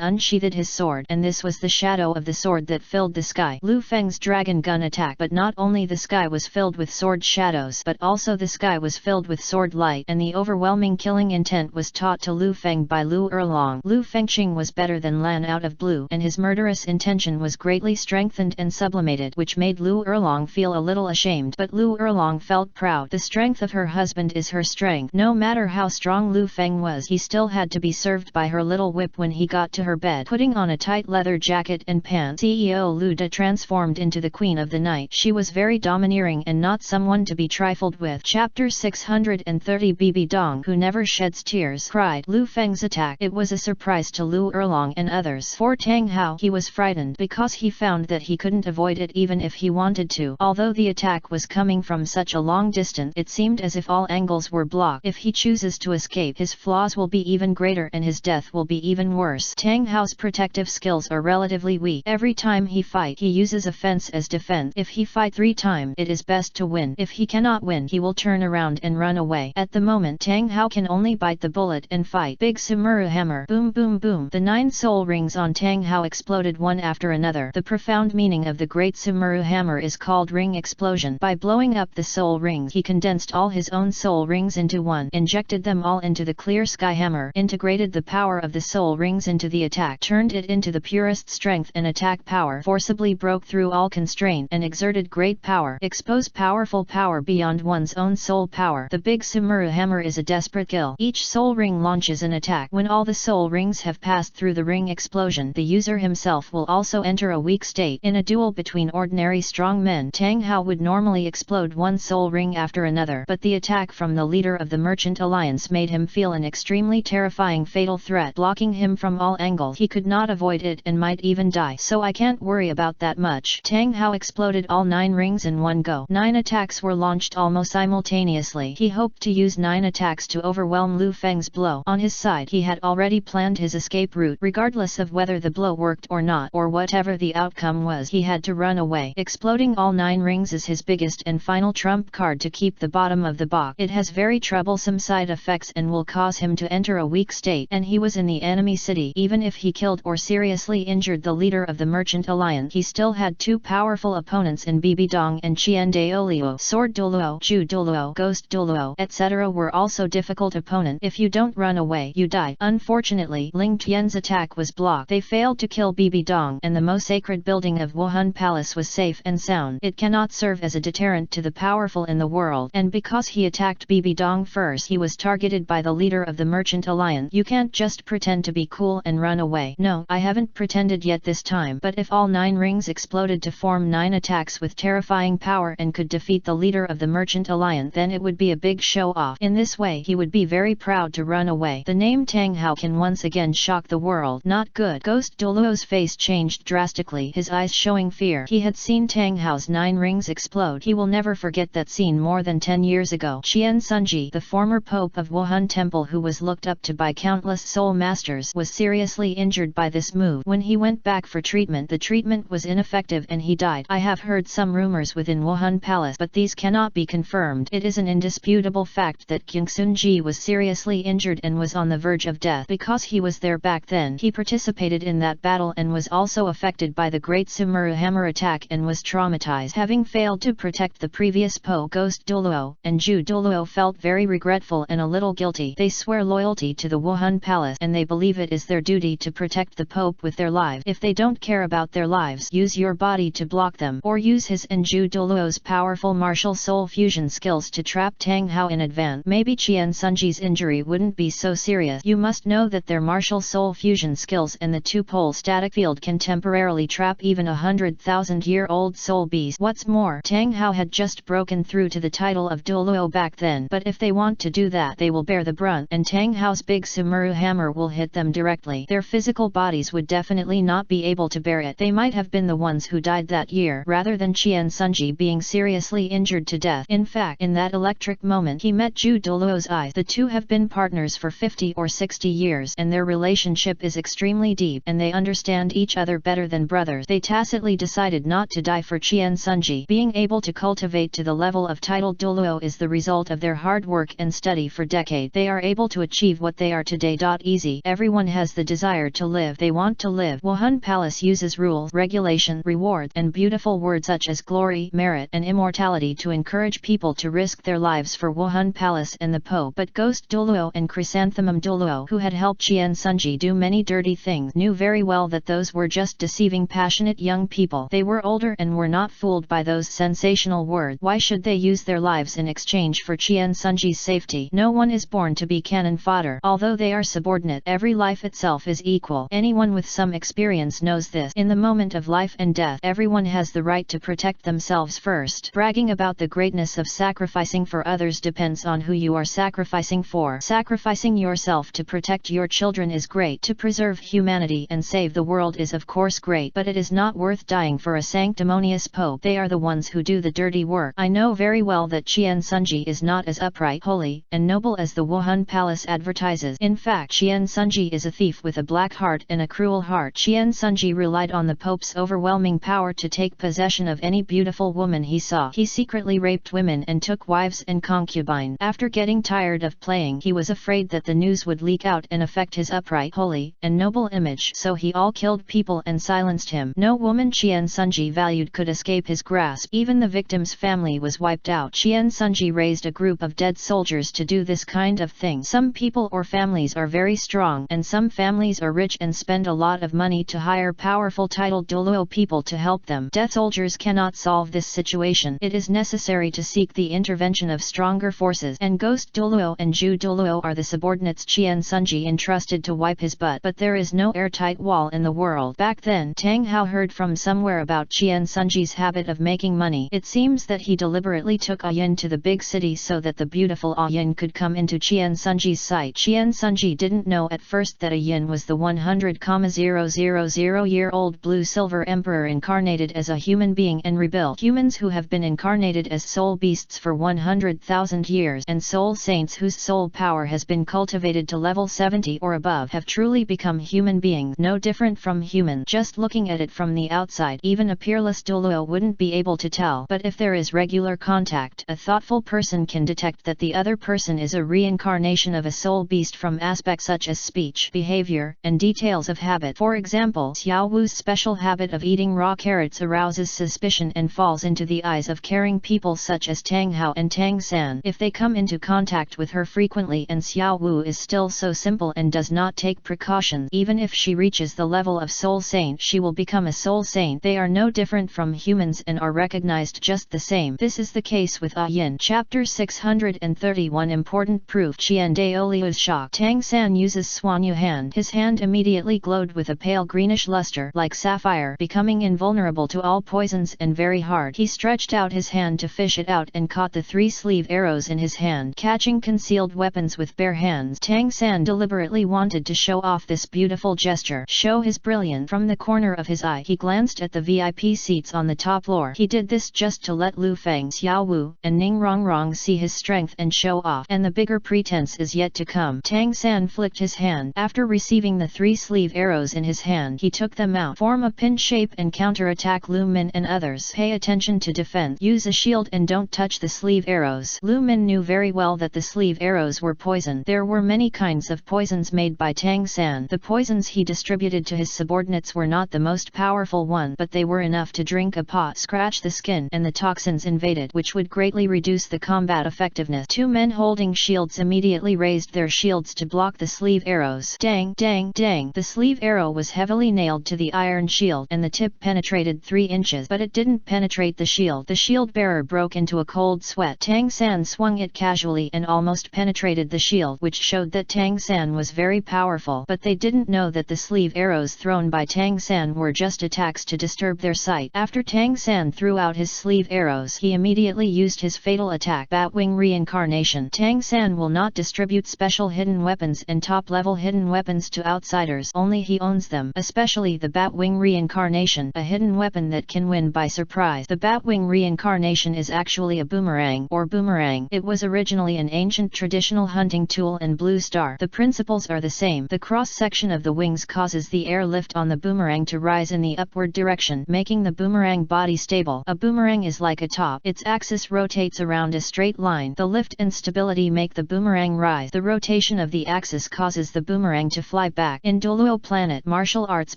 unsheathed his sword, and this was the shadow of the sword that filled the sky. Lu Feng's dragon gun attack, but not only the sky was filled with sword shadows, but also the sky was filled with sword light, and the overwhelming killing intent was taught to Lu Feng by Lu Erlong. Lu Fengqing was better than Lan out of blue, and his murderous intention was greatly strengthened and sublimated, which made Lu Erlong feel a little ashamed. But Lu Erlong felt proud. The strength of her husband is her strength. No matter how strong Lu Feng was, he still had to be served by her little whip when he got to her bed. Putting on a tight leather jacket and pants, CEO Lu De transformed into the Queen of the Night. She was very domineering and not someone to be trifled with. Chapter 630 Bibi Dong, who never sheds tears, cried. Lu Feng's attack. It was a surprise to Lu Erlong and others. For Tang Hao, he was frightened because he found that he couldn't avoid it even if he wanted to. Although the attack was coming from such a long distance, it seemed as if all angles were blocked. If he chooses to escape, his flaws will be even greater and his death will be even worse. Tang Hao's protective skills are relatively weak. Every time he fights, he uses offense as defense. If he fights 3 times, it is best to win. If he cannot win, he will turn around and run away. At the moment, Tang Hao can only bite the bullet and fight. Big Sumuru hammer. Boom boom boom. The 9 soul rings on Tang Hao exploded one after another. The profound meaning of the great Sumuru hammer is called ring explosion. By blowing up the soul rings, he condensed all his own soul rings into one, injected them all into the clear sky hammer, integrated the power of the soul rings into the attack, turned it into the purest strength and attack power, forcibly broke through all constraint and exerted great power, expose powerful power beyond one's own soul power. The big Sumuru hammer is a desperate kill. Each soul ring launches an attack. When all the soul rings have passed through the ring explosion, the user himself will also enter a weak state. In a duel between ordinary strong men, Tang Hao would normally explode one soul ring after another, but the attack from the leader of the Merchant Alliance made him feel an extremely terrifying fatal threat blocking him from all angles. He could not avoid it and might even die, so I can't worry about that much. Tang Hao exploded all 9 rings in one go. 9 attacks were launched almost simultaneously. He hoped to use 9 attacks to overwhelm Lu Feng's blow. On his side, he had already planned his escape route. Regardless of whether the blow worked or not, or whatever the outcome was, he had to run away. Exploding all 9 rings is his biggest and final trump card to keep the bottom of the box. It has very troublesome side effects and will cause him to enter a weak state, and he was in the enemy city. Even if he killed or seriously injured the leader of the Merchant Alliance, he still had 2 powerful opponents in Bibi Dong and Qian Daolio. Sword Douluo, Zhu Douluo, Ghost Douluo, etc. were also difficult opponents. If you don't run away, you die. Unfortunately, Ling Tian's attack was blocked. They failed to kill Bibi Dong, and the most sacred building of Wuhan Palace was safe and sound. It cannot serve as a deterrent to the powerful in the world. And because he attacked Bibi Dong first, he was targeted by the leader of the Merchant Alliance. You can't just pretend to be cool and run away. No, I haven't pretended yet this time. But if all 9 rings exploded to form 9 attacks with terrifying power and could defeat the leader of the Merchant Alliance, then it would be a big show-off. In this way he would be very proud to run away. The name Tang Hao can once again shock the world. Not good. Ghost Douluo's face changed drastically, his eyes showing fear. He had seen Tang Hao's 9 rings explode. He will never forget that scene more than 10 years ago. Qian Sunji, the former pope of Wuhan Temple who was looked up to by countless soul masters, was seriously injured by this move. When he went back for treatment, the treatment was ineffective and he died. I have heard some rumors within Wuhan Palace, but these cannot be confirmed. It is an indisputable fact that Qingsun Ji was seriously injured and was on the verge of death. Because he was there back then, he participated in that battle and was also affected by the Great Sumuru Hammer attack and was traumatized. Having failed to protect the previous Pope Ghost Douluo, and Zhu Douluo felt very regretful and a little guilty. They swear loyalty to the Wuhan Palace and they believe it is their duty to protect the Pope with their lives. If they don't care about their lives, use your body to block them, or use his and Zhu Douluo's powerful martial soul fusion skills to trap Tang Hao in advance. Maybe Qian Sunji's injury wouldn't be so serious. You must know that their martial soul fusion skills and the 2-pole static field can temporarily trap even 100,000-year-old soul beast. What's more, Tang Hao had just broken through to the title of Douluo back then, but if they want to do that they will bear the brunt, and Tang Hao's big Sumuru hammer will hit them directly. Their physical bodies would definitely not be able to bear it. They might have been the ones who died that year, rather than Qian Sunji being seriously injured to death. In fact, in that electric moment he met Zhu Douluo's eyes. The two have been partners for 50 or 60 years, and their relationship is extremely deep, and they understand each other better than brothers. They tacitly decided not to die for Qian Sunji. Being able to cultivate to the level of titled Douluo is the result of their hard work and study for decades. They are able to achieve what they are today. Easy. Everyone has the desire to live. They want to live. Wuhan Palace uses rules, regulation, rewards, and beautiful words such as glory, merit, and immortality to encourage people to risk their lives for Wuhan Palace and the Pope. But Ghost Douluo and Chrysanthemum Douluo, who had helped Qian Sunji do many dirty things, knew very well that those were just deceiving passionate young people. They were older and were not fooled by those sensational words. Why should they use their lives in exchange for Qian Sunji's safety? No one is born to be cannon fodder. Although they are subordinate, every life itself is equal. Anyone with some experience knows this. In the moment of life and death, everyone has the right to protect themselves first. Bragging about the greatness of sacrificing for others depends on who you are sacrificing for. Sacrificing yourself to protect your children is great. To preserve humanity and save the world is of course great, but it is not worth dying for a sanctimonious Pope. They are the ones who do the dirty work. I know very well that Qian Sunji is not as upright, holy, and noble as the Wuhan Palace advertises. In fact, Qian Sunji is a thief with a black heart and a cruel heart. Qian Sunji relied on the Pope's overwhelming power to take possession of any beautiful woman he saw. He secretly raped women and took wives and concubines. After getting tired of playing, he was afraid that the news would leak out and affect his upright, holy, and noble image, so he all killed people and silenced him. No woman Qian Sunji valued could escape his grasp. Even the victim's family was wiped out. Qian Sunji raised a group of dead soldiers to do this kind of thing. Some people or families are very strong, and some families are rich and spend a lot of money to hire powerful titled Douluo people to help them. Death soldiers cannot solve this situation. It is necessary to seek the intervention of stronger forces, and Ghost Douluo and Zhu Douluo are the subordinates Qian Sunji entrusted to wipe his butt. But there is no airtight wall in the world. Back then, Tang Hao heard from somewhere about Qian Sunji's habit of making money. It seems that he deliberately took Ayin to the big city so that the beautiful Ayin could come into Qian Sunji's sight. Qian Sunji didn't know at first that Ayin was the 100,000-year-old blue-silver emperor incarnated as a human being and rebuilt. Humans who have been incarnated as soul beasts for 100,000 years and soul saints whose soul power has been cultivated to level 70 or above have truly become human beings, no different from human. Just looking at it from the outside, even a peerless Douluo wouldn't be able to tell. But if there is regular contact, a thoughtful person can detect that the other person is a reincarnation of a soul beast from aspects such as speech, behavior, and details of habit. For example, Xiao Wu's special habit of eating raw carrots arouses suspicion and falls into the eyes of caring people such as Tang Hao and Tang San. If they come into contact with her frequently and Xiao Wu is still so simple and does not take precautions, even if she reaches the level of soul saint, she will become a soul saint. They are no different from humans and are recognized just the same. This is the case with Yin. Chapter 631 Important Proof. Qian Daoliu is shocked. Tang San uses Suanyu hand. His hand immediately glowed with a pale greenish luster like sapphire, becoming invulnerable to all poisons and very hard. He stretched out his hand to fish it out and caught the 3 sleeve arrows in his hand. Catching concealed weapons with bare hands, Tang San deliberately wanted to show off this beautiful gesture, show his brilliance. From the corner of his eye he glanced at the VIP seats on the top floor. He did this just to let Lu Feng, Xiao Wu, and Ning Rongrong see his strength and show off, and the bigger pretense is yet to come. Tang San flicked his hand. After receiving the 3 sleeve arrows in his hand, he took them out. Form a pin shape and counter-attack Lu Min and others. Pay attention to defense. Use a shield and don't touch the sleeve arrows. Lu Min knew very well that the sleeve arrows were poison. There were many kinds of poisons made by Tang San. The poisons he distributed to his subordinates were not the most powerful one, but they were enough to drink a pot, scratch the skin, and the toxins invaded, which would greatly reduce the combat effectiveness. 2 men holding shields immediately raised their shields to block the sleeve arrows. Dang, dang, dang! The sleeve arrow was heavily nailed to the iron shield, and the tip penetrated 3 inches, but it didn't penetrate the shield. The shield bearer broke into a cold sweat. Tang San swung it casually and almost penetrated the shield, which showed that Tang San was very powerful, but they didn't know that the sleeve arrows thrown by Tang San were just attacks to disturb their sight. After Tang San threw out his sleeve arrows, he immediately used his fatal attack, Batwing Reincarnation. Tang San will not distribute special hidden weapons and top-level hidden weapons to outsiders, only he owns them, especially the Batwing Reincarnation, a hidden weapon that can win by surprise. The Batwing Reincarnation is actually a boomerang, or boomerang. It was originally an ancient traditional hunting tool and blue star. The principles are the same. The cross-section of the wings causes the air lift on the boomerang to rise in the upward direction, making the boomerang body stable. A boomerang is like a top. Its axis rotates around a straight line. The lift and stability make the boomerang rise. The rotation of the axis causes the boomerang to fly back. In Douluo planet, martial arts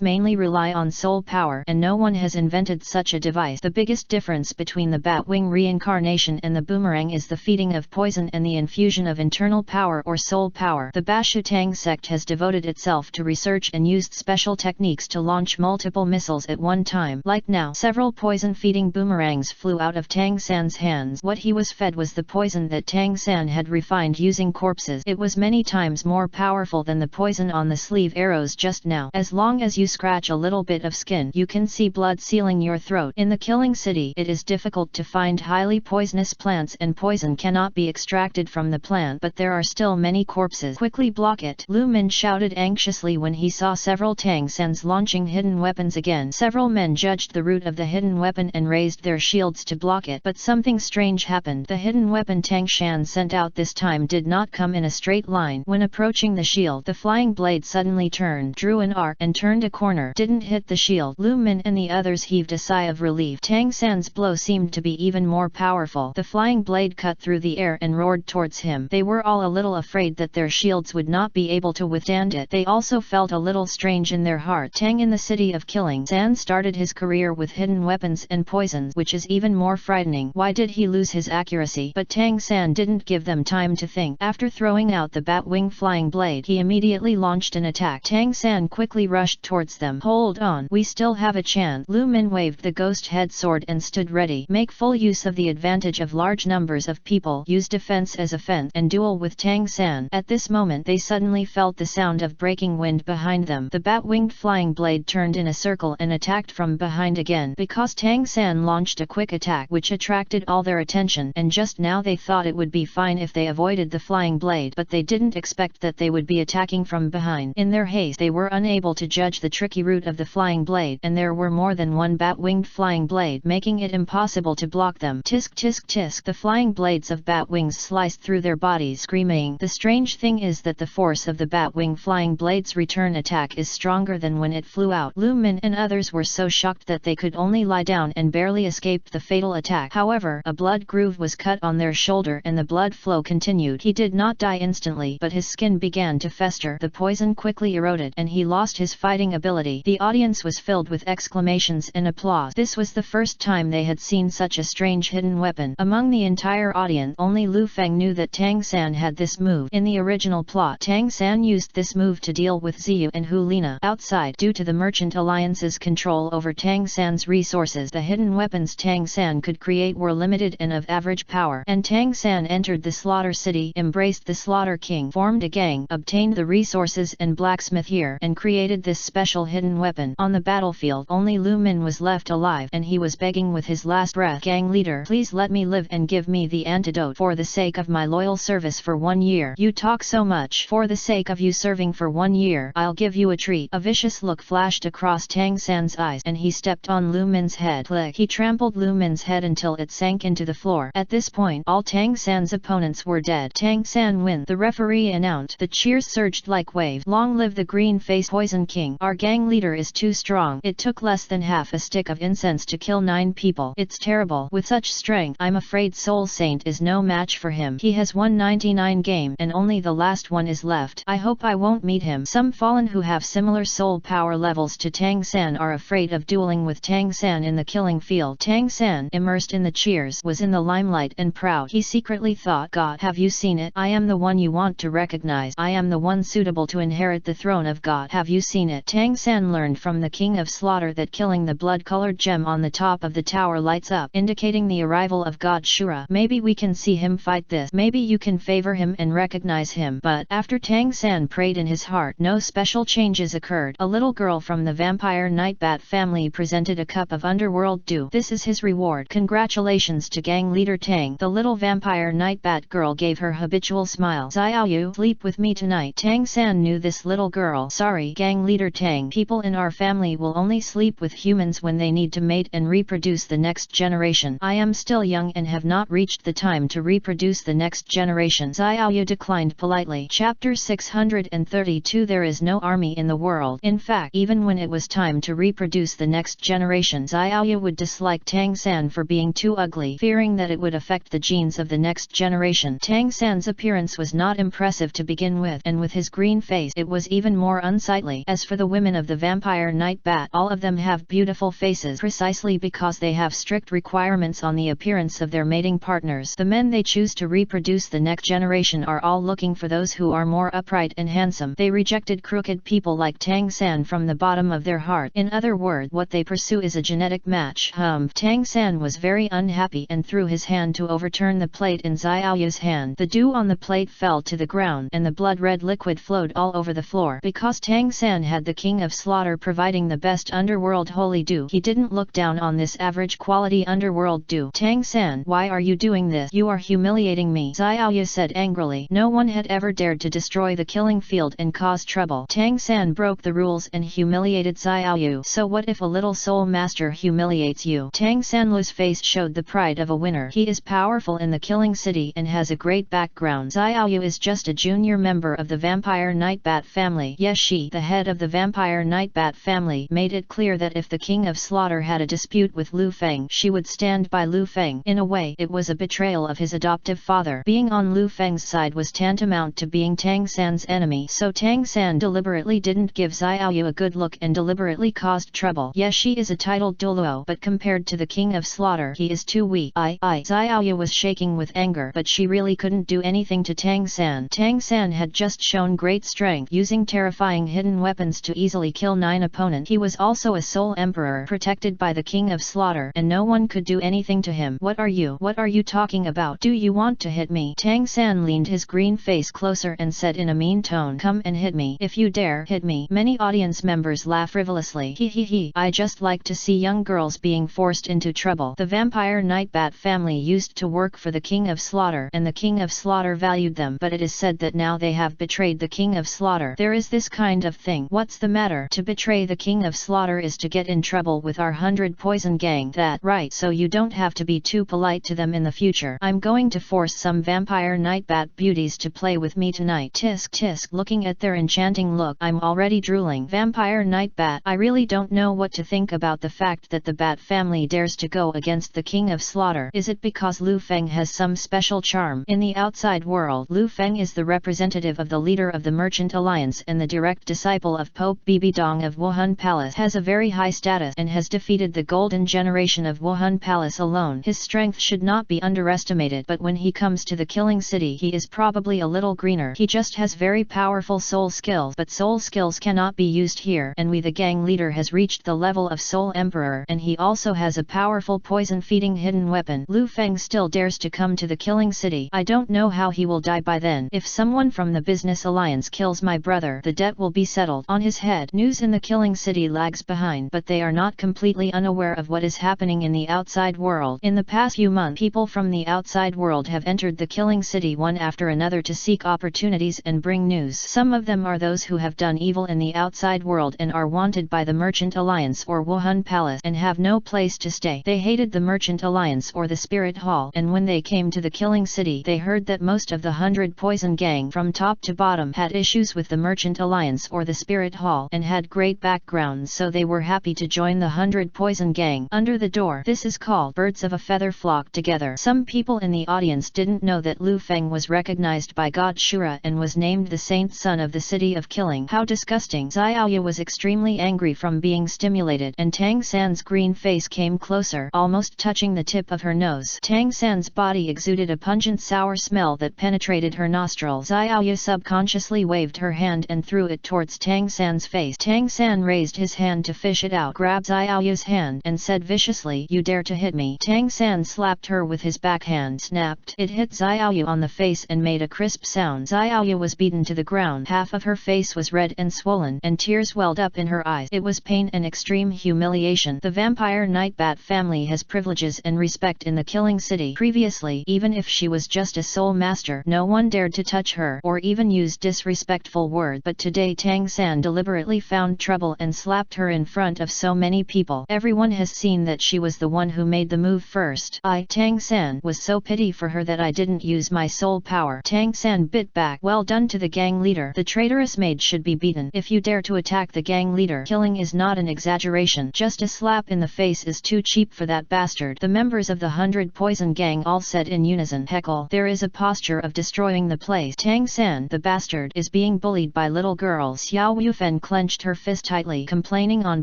mainly rely on soul power, and no one has invented such a device. The biggest difference between the Batwing Reincarnation and the boomerang is the feeding of poison and the infusion of internal power or soul power. The Bashutang sect has devoted itself to research and used special techniques to launch multiple missiles at one time. Like now, several poison-feeding boomerangs flew out of Tang San's hands. What he was fed was the poison that Tang San had refined using corpses. It was many times more powerful than the poison on the sleeve arrows just now. As long as you scratch a little bit of skin, you can see blood sealing your throat. In the killing city, it is difficult to find highly poisonous plants, and poison cannot be extracted from the plant, but there are still many corpses. Quickly block it! Lu Min shouted anxiously when he saw several Tang Sans launching hidden weapons again. Several men judged the route of the hidden weapon and raised their shields to block it, but something strange happened. The hidden weapon Tang Shan sent out this time did not come in a straight line. When approaching the shield, the flying blade suddenly turned, drew an arc, and turned a corner. Didn't hit the shield. Lu Min and the others heaved a sigh of relief. Tang San's blow seemed to be even more powerful. The flying blade cut through the air and roared towards him. They were all a little afraid that their shields would not be able to withstand it. They also felt a little strange in their heart. Tang in the city of killing, San started his career with hidden weapons and poisons, which is even more frightening. Why did he lose his accuracy? But Tang San didn't give them time to think. After throwing out the Batwing flying blade, he immediately launched an attack. Tang San quickly rushed towards them. Hold on, we still have a chance. Lu Min waved the ghost head sword and stood ready. Make full use of the advantage of large numbers of people. Use defense as offense and duel with Tang San. At this moment they suddenly felt the sound of breaking wind behind them. The bat-winged flying blade turned in a circle and attacked from behind again, because Tang San launched a quick attack which attracted all their attention, and just now they thought it would be fine if they avoided the flying blade, but they didn't expect that they would be attacking from behind. In their haste they were unable to judge the tricky route of the flying blade, and there were more than one bat-winged flying blade, making it impossible to block them. Tisk tisk tisk, the flying blades of bat wings sliced through their bodies, screaming. The strange thing is that the force of the bat-wing flying blade's return attack is stronger than when it flew out. Lu Min and others were so shocked that they could only lie down and barely escaped the fatal attack. However, a blood groove was cut on their shoulder and the blood flow continued. He did not die instantly, but his skin began to fester. The poison quickly eroded and he lost his fighting ability. The audience was filled with exclamations and applause. This was the first time they had seen such a strange hidden weapon. Among the entire audience, only Lu Feng knew that Tang San had this move. In the original plot, Tang San used this move to deal with Ziyu and Hu Lina outside. Due to the merchant Merchant Alliance's control over Tang San's resources. The hidden weapons Tang San could create were limited and of average power, and Tang San entered the Slaughter City, embraced the Slaughter King, formed a gang, obtained the resources and blacksmith here, and created this special hidden weapon. On the battlefield, only Lu Min was left alive, and he was begging with his last breath, "Gang leader, please let me live and give me the antidote for the sake of my loyal service for 1 year. You talk so much. For the sake of you serving for 1 year, I'll give you a treat." A vicious look flashed across Tang San's eyes, and he stepped on Lu Min's head. Click. He trampled Lu Min's head until it sank into the floor. At this point, all Tang San's opponents were dead. Tang San win, the referee announced. The cheers surged like waves. Long live the green-faced Poison King. Our gang leader is too strong. It took less than half a stick of incense to kill 9 people. It's terrible. With such strength, I'm afraid Soul Saint is no match for him. He has won 99 games, and only the last one is left. I hope I won't meet him. Some fallen who have similar soul power levels to Tang San are afraid of dueling with Tang San in the killing field. Tang San, immersed in the cheers, was in the limelight and proud. He secretly thought, "God, have you seen it? I am the one you want to recognize. I am the one suitable to inherit the throne of God. Have you seen it?" Tang San learned from the King of Slaughter that killing the blood-colored gem on the top of the tower lights up, indicating the arrival of God Shura. Maybe we can see him fight this. Maybe you can favor him and recognize him. But after Tang San prayed in his heart, no special changes occurred. A little girl from the Vampire Nightbat family presented a cup of underworld dew. "This is his reward. Congratulations to gang leader Tang." The little Vampire Nightbat girl gave her habitual smile. "Xiaoyu, sleep with me tonight." Tang San knew this little girl. "Sorry, gang leader Tang. People in our family will only sleep with humans when they need to mate and reproduce the next generation. I am still young and have not reached the time to reproduce the next generation." Xiaoyu declined politely. Chapter 632. There is no army in the world. In fact, even when it was time to reproduce the next generation, Xiaoyu would dislike Tang San for being too ugly, fearing that it would affect the genes of the next generation. Tang San's appearance was not impressive to begin with, and with his green face it was even more unsightly. As for the women of the Vampire Nightbat, all of them have beautiful faces precisely because they have strict requirements on the appearance of their mating partners. The men they choose to reproduce the next generation are all looking for those who are more upright and handsome. They rejected crooked people like Tang San from the bottom of their heart. In other words, what they pursue is a genetic match. Tang San was very unhappy and threw his hand to overturn the plate in Xiaoyu's hand. The dew on the plate fell to the ground, and the blood-red liquid flowed all over the floor. Because Tang San had the King of Slaughter providing the best underworld holy dew, he didn't look down on this average quality underworld dew. "Tang San, why are you doing this? You are humiliating me," Xiaoyu said angrily. No one had ever dared to destroy the killing field and cause trouble. Tang San broke the rules and humiliated Xiaoyu. "So what if a little soul master humiliates you?" Tang Sanlu's face showed the pride of a winner. He is powerful in the killing city and has a great background. Xiaoyu is just a junior member of the Vampire Nightbat family. Yes, she, the head of the Vampire Nightbat family, made it clear that if the King of Slaughter had a dispute with Lu Feng, she would stand by Lu Feng. In a way, it was a betrayal of his adoptive father. Being on Lu Feng's side was tantamount to being Tang San's enemy, so Tang San deliberately didn't give Xiaoyu a good look and deliberately caused trouble. Yes, she is a titled Douluo, but compared to the King of Slaughter, he is too weak. Xiaoyu was shaking with anger, but she really couldn't do anything to Tang San. Tang San had just shown great strength, using terrifying hidden weapons to easily kill 9 opponents. He was also a Soul Emperor, protected by the King of Slaughter, and no one could do anything to him. What are you talking about? Do you want to hit me?" Tang San leaned his green face closer and said in a mean tone, "Come and hit me. If you dare hit me." Many audience members laugh frivolously. "He. I just like to see young girls being forced into trouble." The Vampire Nightbat family used to work for the King of Slaughter, and the King of Slaughter valued them, but it is said that now they have betrayed the King of Slaughter. There is this kind of thing. What's the matter? To betray the King of Slaughter is to get in trouble with our 100 Poison Gang. That right, so you don't have to be too polite to them in the future. I'm going to force some Vampire Nightbat beauties to play with me tonight. Tisk tisk. Looking at their enchanting look, I'm already drooling. Vampire Nightbat, I really don't know what to think about the fact that the Bat family dares to go against the King of Slaughter. Is it because Lu Feng has some special charm? In the outside world, Lu Feng is the representative of the leader of the Merchant Alliance and the direct disciple of Pope Bibidong of Wuhan Palace, has a very high status and has defeated the golden generation of Wuhan Palace alone. His strength should not be underestimated, but when he comes to the killing city he is probably a little greener. He just has very powerful soul skills, but soul skills cannot be used here, and we the gang leader has reached the level of Soul Emperor and he also has a powerful poison-feeding hidden weapon. Lu Feng still dares to come to the killing city. I don't know how he will die by then. If someone from the business alliance kills my brother, the debt will be settled on his head. News in the killing city lags behind, but they are not completely unaware of what is happening in the outside world. In the past few months, people from the outside world have entered the killing city one after another to seek opportunities and bring news. Some of them are those who have done evil in the outside world and are wanted by the Merchant Alliance or Wuhan Palace and have no place to stay. They hated the Merchant Alliance or the Spirit Hall, and when they came to the killing city, they heard that most of the 100 Poison Gang from top to bottom had issues with the Merchant Alliance or the Spirit Hall and had great backgrounds, so they were happy to join the 100 Poison Gang. Under the door, this is called birds of a feather flock together. Some people in the audience didn't know that Lu Feng was recognized by God Shura and was named the Saint Son of the City of Killing. How disgusting! Xiaoyu was extremely angry from being stimulated, and Tang San's green face came closer, almost touching the tip of her nose. Tang San's body exuded a pungent sour smell that penetrated her nostrils. Xiaoyu subconsciously waved her hand and threw it towards Tang San's face. Tang San raised his hand to fish it out, grabbed Xiaoyu's hand and said viciously, "You dare to hit me." Tang San slapped her with his backhand, snapped. It hit Xiaoyu on the face and made a crisp sound. Xiaoyu was beaten to the ground. Half of her face was red and swollen, and tears welled up in her eyes. It was pain and extreme humiliation. The Vampire Nightbat family has privileges and respect in the killing city. Previously, even if she was just a soul master, no one dared to touch her or even use disrespectful words, but today Tang San deliberately found trouble and slapped her in front of so many people. Everyone has seen that she was the one who made the move first. I, Tang San, was so pity for her that I didn't use my soul power. Tang San bit back. Well done to the gang leader. The traitorous maid should be beaten. If you dare to attack the gang leader, killing is not an exaggeration. Just a slap in the face is too cheap for that bastard. The members of the 100 Poison Gang all said in unison. Heckle, there is a posture of destroying the place. Tang San, the bastard, is being bullied by little girls. Xiao Yufen clenched her fist tightly, complaining on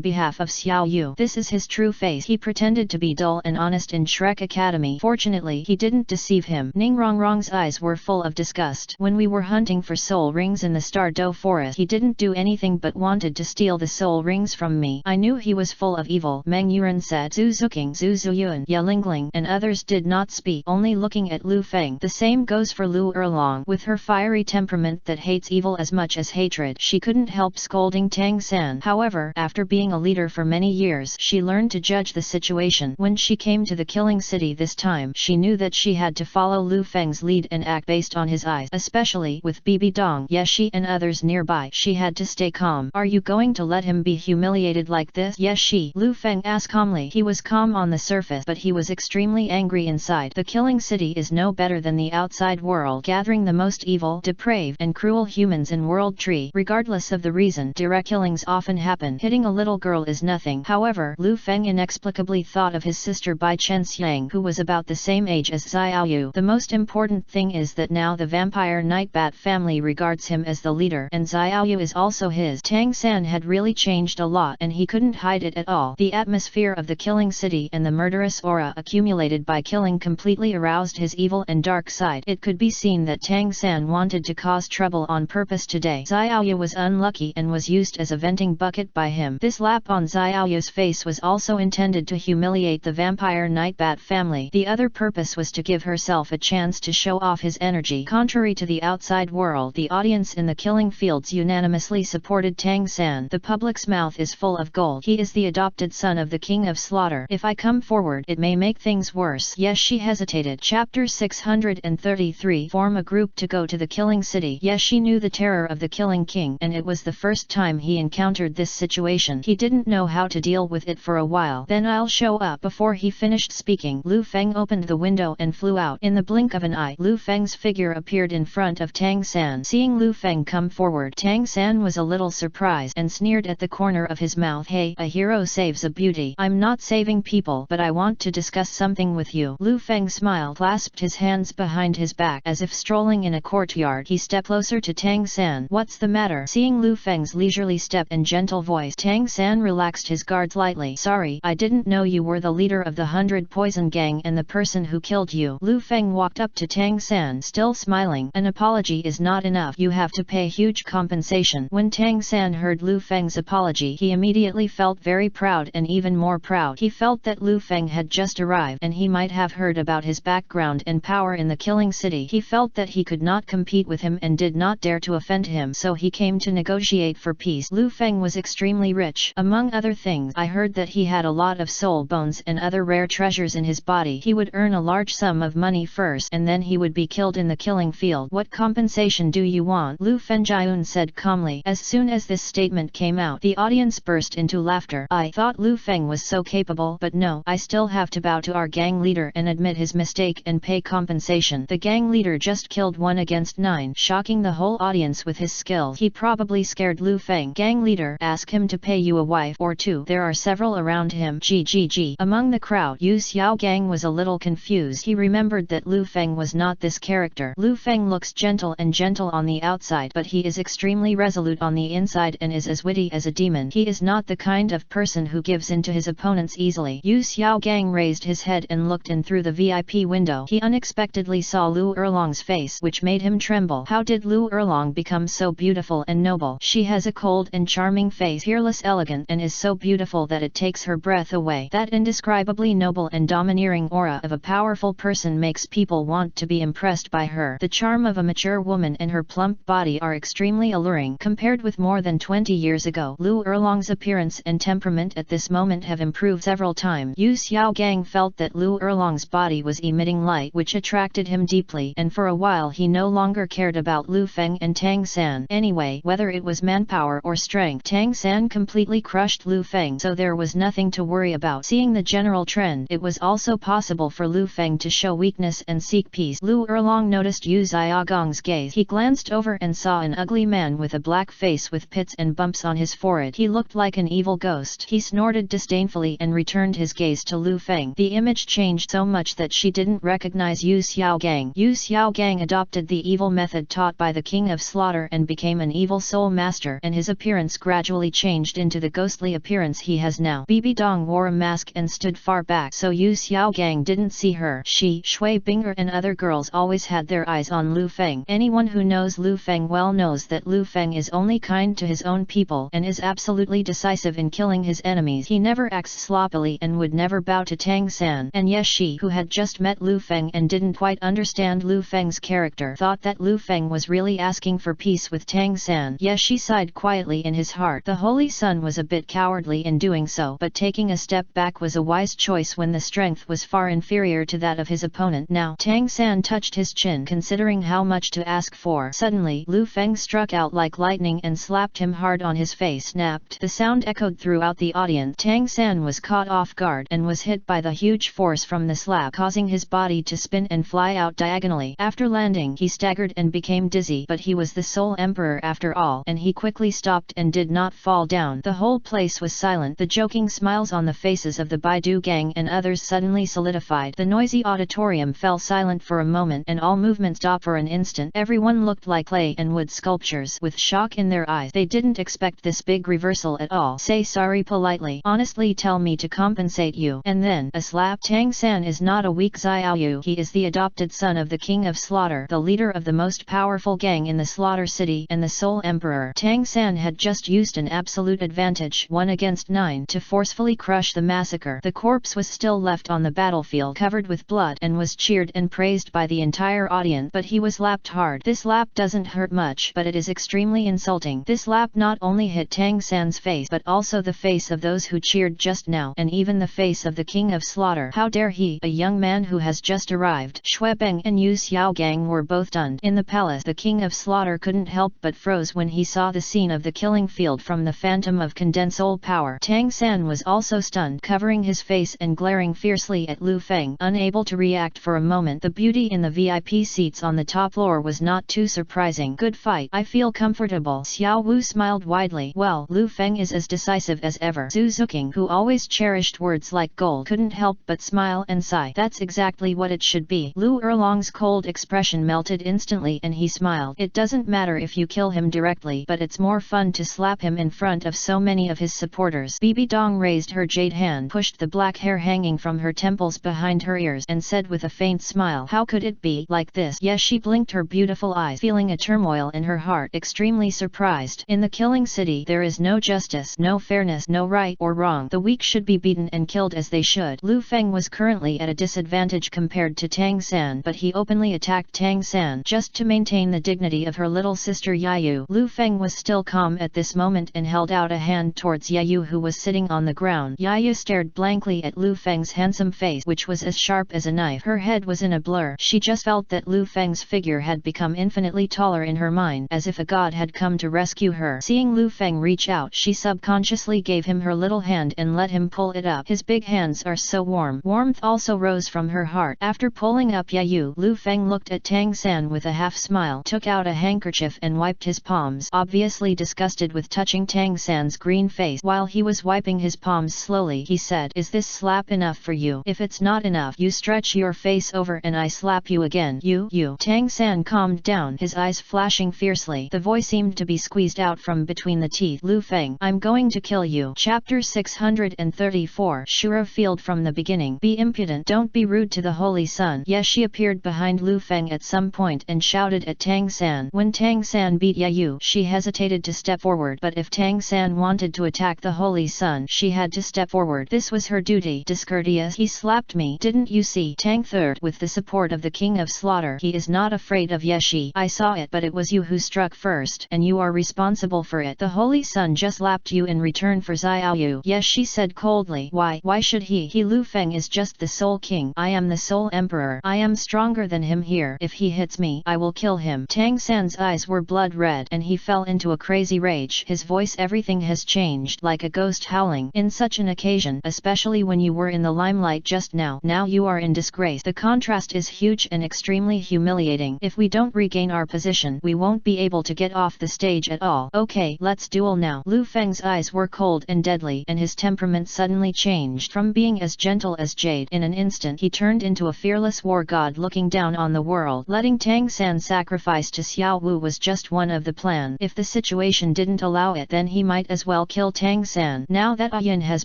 behalf of Xiao Yu. This is his true face. He pretended to be dull and honest in Shrek Academy. Fortunately, he didn't deceive him. Ning Rongrong's eyes were full of disgust. When we were hunting for soul rings in the Stardow Forest, he didn't do anything but wanted to steal the soul rings from me. I knew he was full of evil. Meng Yuren said. Zhu Zhuqing, Zhu Zuyuan, Ya Lingling, and others did not speak, only looking at Lu Feng. The same goes for Lu Erlong. With her fiery temperament that hates evil as much as hatred, she couldn't help scolding Tang San. However, after being a leader for many years, she learned to judge the situation. When she came to the killing city this time, she knew that she had to follow Lu Feng's lead and act based on his eyes, especially with Bibi Dong, Yeshi and others nearby. She had to stay calm. Are you going to let him be humiliated like this? Yeshi, Lu Feng asked calmly. He was calm on the surface, but he was extremely angry inside. The killing city is no better than the outside world, gathering the most evil, depraved, and cruel humans in World Tree. Regardless of the reason, direct killings often happen. Hitting a little girl is nothing. However, Lu Feng inexplicably thought of his sister Bai Chenxiang, who was about the same age as Xiaoyu. The most important thing is that now the Vampire Nightbat family regards him as the leader, and Xiaoyu is also his. Tang San had really changed a lot, and he couldn't hide it at all. The atmosphere of the killing city and the murderous aura accumulated by killing completely aroused his evil and dark side. It could be seen that Tang San wanted to cause trouble on purpose today. Xiaoyu was unlucky and was used as a venting bucket by him. This lap on Xiaoyu's face was also intended to humiliate the Vampire Nightbat family. The other purpose was to give herself a chance to show off his energy. Contrary to the outside world, the audience in the killing fields unanimously supported Tang San. The public's mouth is full of gold. He is the adopted son of the King of Slaughter. If I come forward, it may make things worse. Yes, she hesitated. Chapter 633. Form a group to go to the killing city. Yes, she knew the terror of the killing king, and it was the first time he encountered this situation. He didn't know how to deal with it for a while. Then I'll show up. Before he finished speaking, Lu Feng opened the window and flew out. In the blink of an eye, Lu Feng's figure appeared in front of Tang San. Seeing Lu Feng come forward, Tang San was a little surprised and sneered at the corner of his mouth. Hey, a hero saves a beauty. I'm not saving people, but I want to discuss something with you. Lu Feng smiled, clasped his hands behind his back as if strolling in a courtyard. He stepped closer to Tang San. What's the matter? Seeing Lu Feng's leisurely step and gentle voice, Tang San relaxed his guard slightly. Sorry, I didn't know you were the leader of the 100 Poison Gang and the person who killed you. Lu Feng walked up to Tang San, still smiling. An apology is not enough. You have to pay huge compensation. When Tang San heard Lu Feng Feng's apology, he immediately felt very proud, and even more proud. He felt that Lu Feng had just arrived and he might have heard about his background and power in the killing city. He felt that he could not compete with him and did not dare to offend him, so he came to negotiate for peace. Lu Feng was extremely rich. Among other things, I heard that he had a lot of soul bones and other rare treasures in his body. He would earn a large sum of money first and then he would be killed in the killing field. What compensation do you want? Lu Fengjian said calmly. As soon as this statement came out, the audience burst into laughter. I thought Lu Feng was so capable, but no, I still have to bow to our gang leader and admit his mistake and pay compensation. The gang leader just killed 1 against 9, shocking the whole audience with his skill. He probably scared Lu Feng. Gang leader, ask him to pay you a wife or 2. There are several around him. GGG. Among the crowd, Yu Xiaogang was a little confused. He remembered that Lu Feng was not this character. Lu Feng looks gentle and gentle on the outside, but he is extremely resolute on the inside and is as witty as a demon. He is not the kind of person who gives in to his opponents easily. Yu Xiaogang raised his head and looked in through the VIP window. He unexpectedly saw Lu Erlong's face, which made him tremble. How did Lu Erlong become so beautiful and noble? She has a cold and charming face, fearless, elegant, and is so beautiful that it takes her breath away. That indescribably noble and domineering aura of a powerful person makes people want to be impressed by her. The charm of a mature woman and her plump body are extremely alluring. Compared with more than 20 years ago, Lu Erlong's appearance and temperament at this moment have improved several times. Yu Xiaogang felt that Lu Erlong's body was emitting light which attracted him deeply, and for a while he no longer cared about Lu Feng and Tang San. Anyway, whether it was manpower or strength, Tang San completely crushed Lu Feng, so there was nothing to worry about. Seeing the general trend, it was also possible for Lu Feng to show weakness and seek peace. Lu Erlong noticed Yu Xiaogang's gaze. He glanced over and saw an ugly man with a black face with pits and bumps on his forehead. He looked like an evil ghost. He snorted disdainfully and returned his gaze to Lu Feng. The image changed so much that she didn't recognize Yu Xiaogang. Yu Xiaogang adopted the evil method taught by the King of Slaughter and became an evil soul master, and his appearance gradually changed into the ghostly appearance he has now. Bibi Dong wore a mask and stood far back, so Yu Xiaogang didn't see her. She, Shui Binger and other girls always had their eyes on Lu Feng. Anyone who knows Lu Feng well knows that Lu Feng is only kind to his own people and is absolutely decisive in killing his enemies. He never acts sloppily and would never bow to Tang San. And yes, she, who had just met Lu Feng and didn't quite understand Lu Feng's character, thought that Lu Feng was really asking for peace with Tang San. Yes, she sighed quietly in his heart. The Holy Son was a bit cowardly in doing so, but taking a step back was a wise choice when the strength was far inferior to that of his opponent. Now, Tang San touched his chin, considering how much to ask for. Suddenly, Lu Feng struck out like lightning and slapped him hard on his face. Snapped. The sound echoed throughout the audience. Tang San was caught off guard and was hit by the huge force from the slap, causing his body to spin and fly out diagonally. After landing, he staggered and became dizzy, but he was the sole emperor after all, and he quickly stopped and did not fall down. The whole place was silent. The joking smiles on the faces of the Baidu gang and others suddenly solidified. The noisy auditorium fell silent for a moment and all movement stopped for an instant. Everyone looked like clay and wood sculptures with shock in their eyes. They didn't expect this big reversal at all. Say sorry politely. Honestly tell me to compensate you. And then, a slap. Tang San is not a weak Xiaoyu. He is the adopted son of the King of Slaughter, the leader of the most powerful gang in the Slaughter City and the sole emperor. Tang San had just used an absolute advantage, 1 against 9, to forcefully crush the massacre. The corpse was still left on the battlefield covered with blood and was cheered and praised by the entire audience, but he was lapped hard. This lap doesn't hurt much, but it is extremely insulting. This lap not only hit Tang San's face but also the face of those who cheered just now, and even the face of the King of Slaughter. How dare he, a young man who has just arrived? Shui Beng and Yu Xiaogang were both stunned. In the palace, the King of Slaughter couldn't help but froze when he saw the scene of the killing field from the phantom of condensed soul power. Tang San was also stunned, covering his face and glaring fiercely at Lu Feng. Unable to react for a moment, the beauty in the VIP seats on the top floor was not too surprising. Good fight. I feel comfortable. Xiao Wu smiled widely. Well, Lu Feng is as decisive as ever. Zhu Zhuqing, who always cherished words like gold, couldn't help but smile and sigh. That's exactly what it should be. Lu Erlong's cold expression melted instantly and he smiled. It doesn't matter if you kill him directly, but it's more fun to slap him in front of so many of his supporters. Bibi Dong raised her jade hand, pushed the black hair hanging from her temples behind her ears, and said with a faint smile, how could it be like this? Yes, she blinked her beautiful eyes, feeling a turmoil in her heart, extremely surprised. In the killing city, city there is no justice, no fairness, no right or wrong. The weak should be beaten and killed as they should. Lu Feng was currently at a disadvantage compared to Tang San, but he openly attacked Tang San just to maintain the dignity of her little sister Yayu. Lu Feng was still calm at this moment and held out a hand towards Yayu, who was sitting on the ground. Yayu stared blankly at Lu Feng's handsome face, which was as sharp as a knife. Her head was in a blur. She just felt that Lu Feng's figure had become infinitely taller in her mind, as if a god had come to rescue her. Seeing Lu Feng reach out, she subconsciously gave him her little hand and let him pull it up. His big hands are so warm. Warmth also rose from her heart. After pulling up Yayu, Lu Feng looked at Tang San with a half smile, took out a handkerchief and wiped his palms, obviously disgusted with touching Tang San's green face. While he was wiping his palms slowly, he said, "Is this slap enough for you? If it's not enough, you stretch your face over and I slap you again." You. Tang San calmed down, his eyes flashing fiercely. The voice seemed to be squeezed out from between the teeth. "Lu Feng, I'm going to kill you." Chapter 634. Shura Field. From the beginning, be impudent, don't be rude to the Holy Sun. Yes, she appeared behind Lu Feng at some point and shouted at Tang San. When Tang San beat Yayu, she hesitated to step forward, but if Tang San wanted to attack the Holy Sun, she had to step forward. This was her duty. Discourteous, he slapped me, didn't you see? Tang Third, with the support of the King of Slaughter, he is not afraid of Yeshi. I saw it, but it was you who struck first, and you are responsible for it. The Holy Sun just slapped you in return for Xiaoyu. Yes, she said coldly. Why should he? Lu Feng is just the Soul King. I am the Soul Emperor. I am stronger than him here. If he hits me, I will kill him. Tang San's eyes were blood red, and he fell into a crazy rage. His voice, everything has changed, like a ghost howling. In such an occasion, especially when you were in the limelight just now, now you are in disgrace. The contrast is huge and extremely humiliating. If we don't regain our position, we won't be able to get off the stage at all. Okay, let's duel now. Lu Feng's eyes were cold and deadly, and his temperament suddenly changed. From being as gentle as jade, in an instant he turned into a fearless war god looking down on the world. Letting Tang San sacrifice to Xiao Wu was just one of the plan. If the situation didn't allow it, then he might as well kill Tang San. Now that Ayin has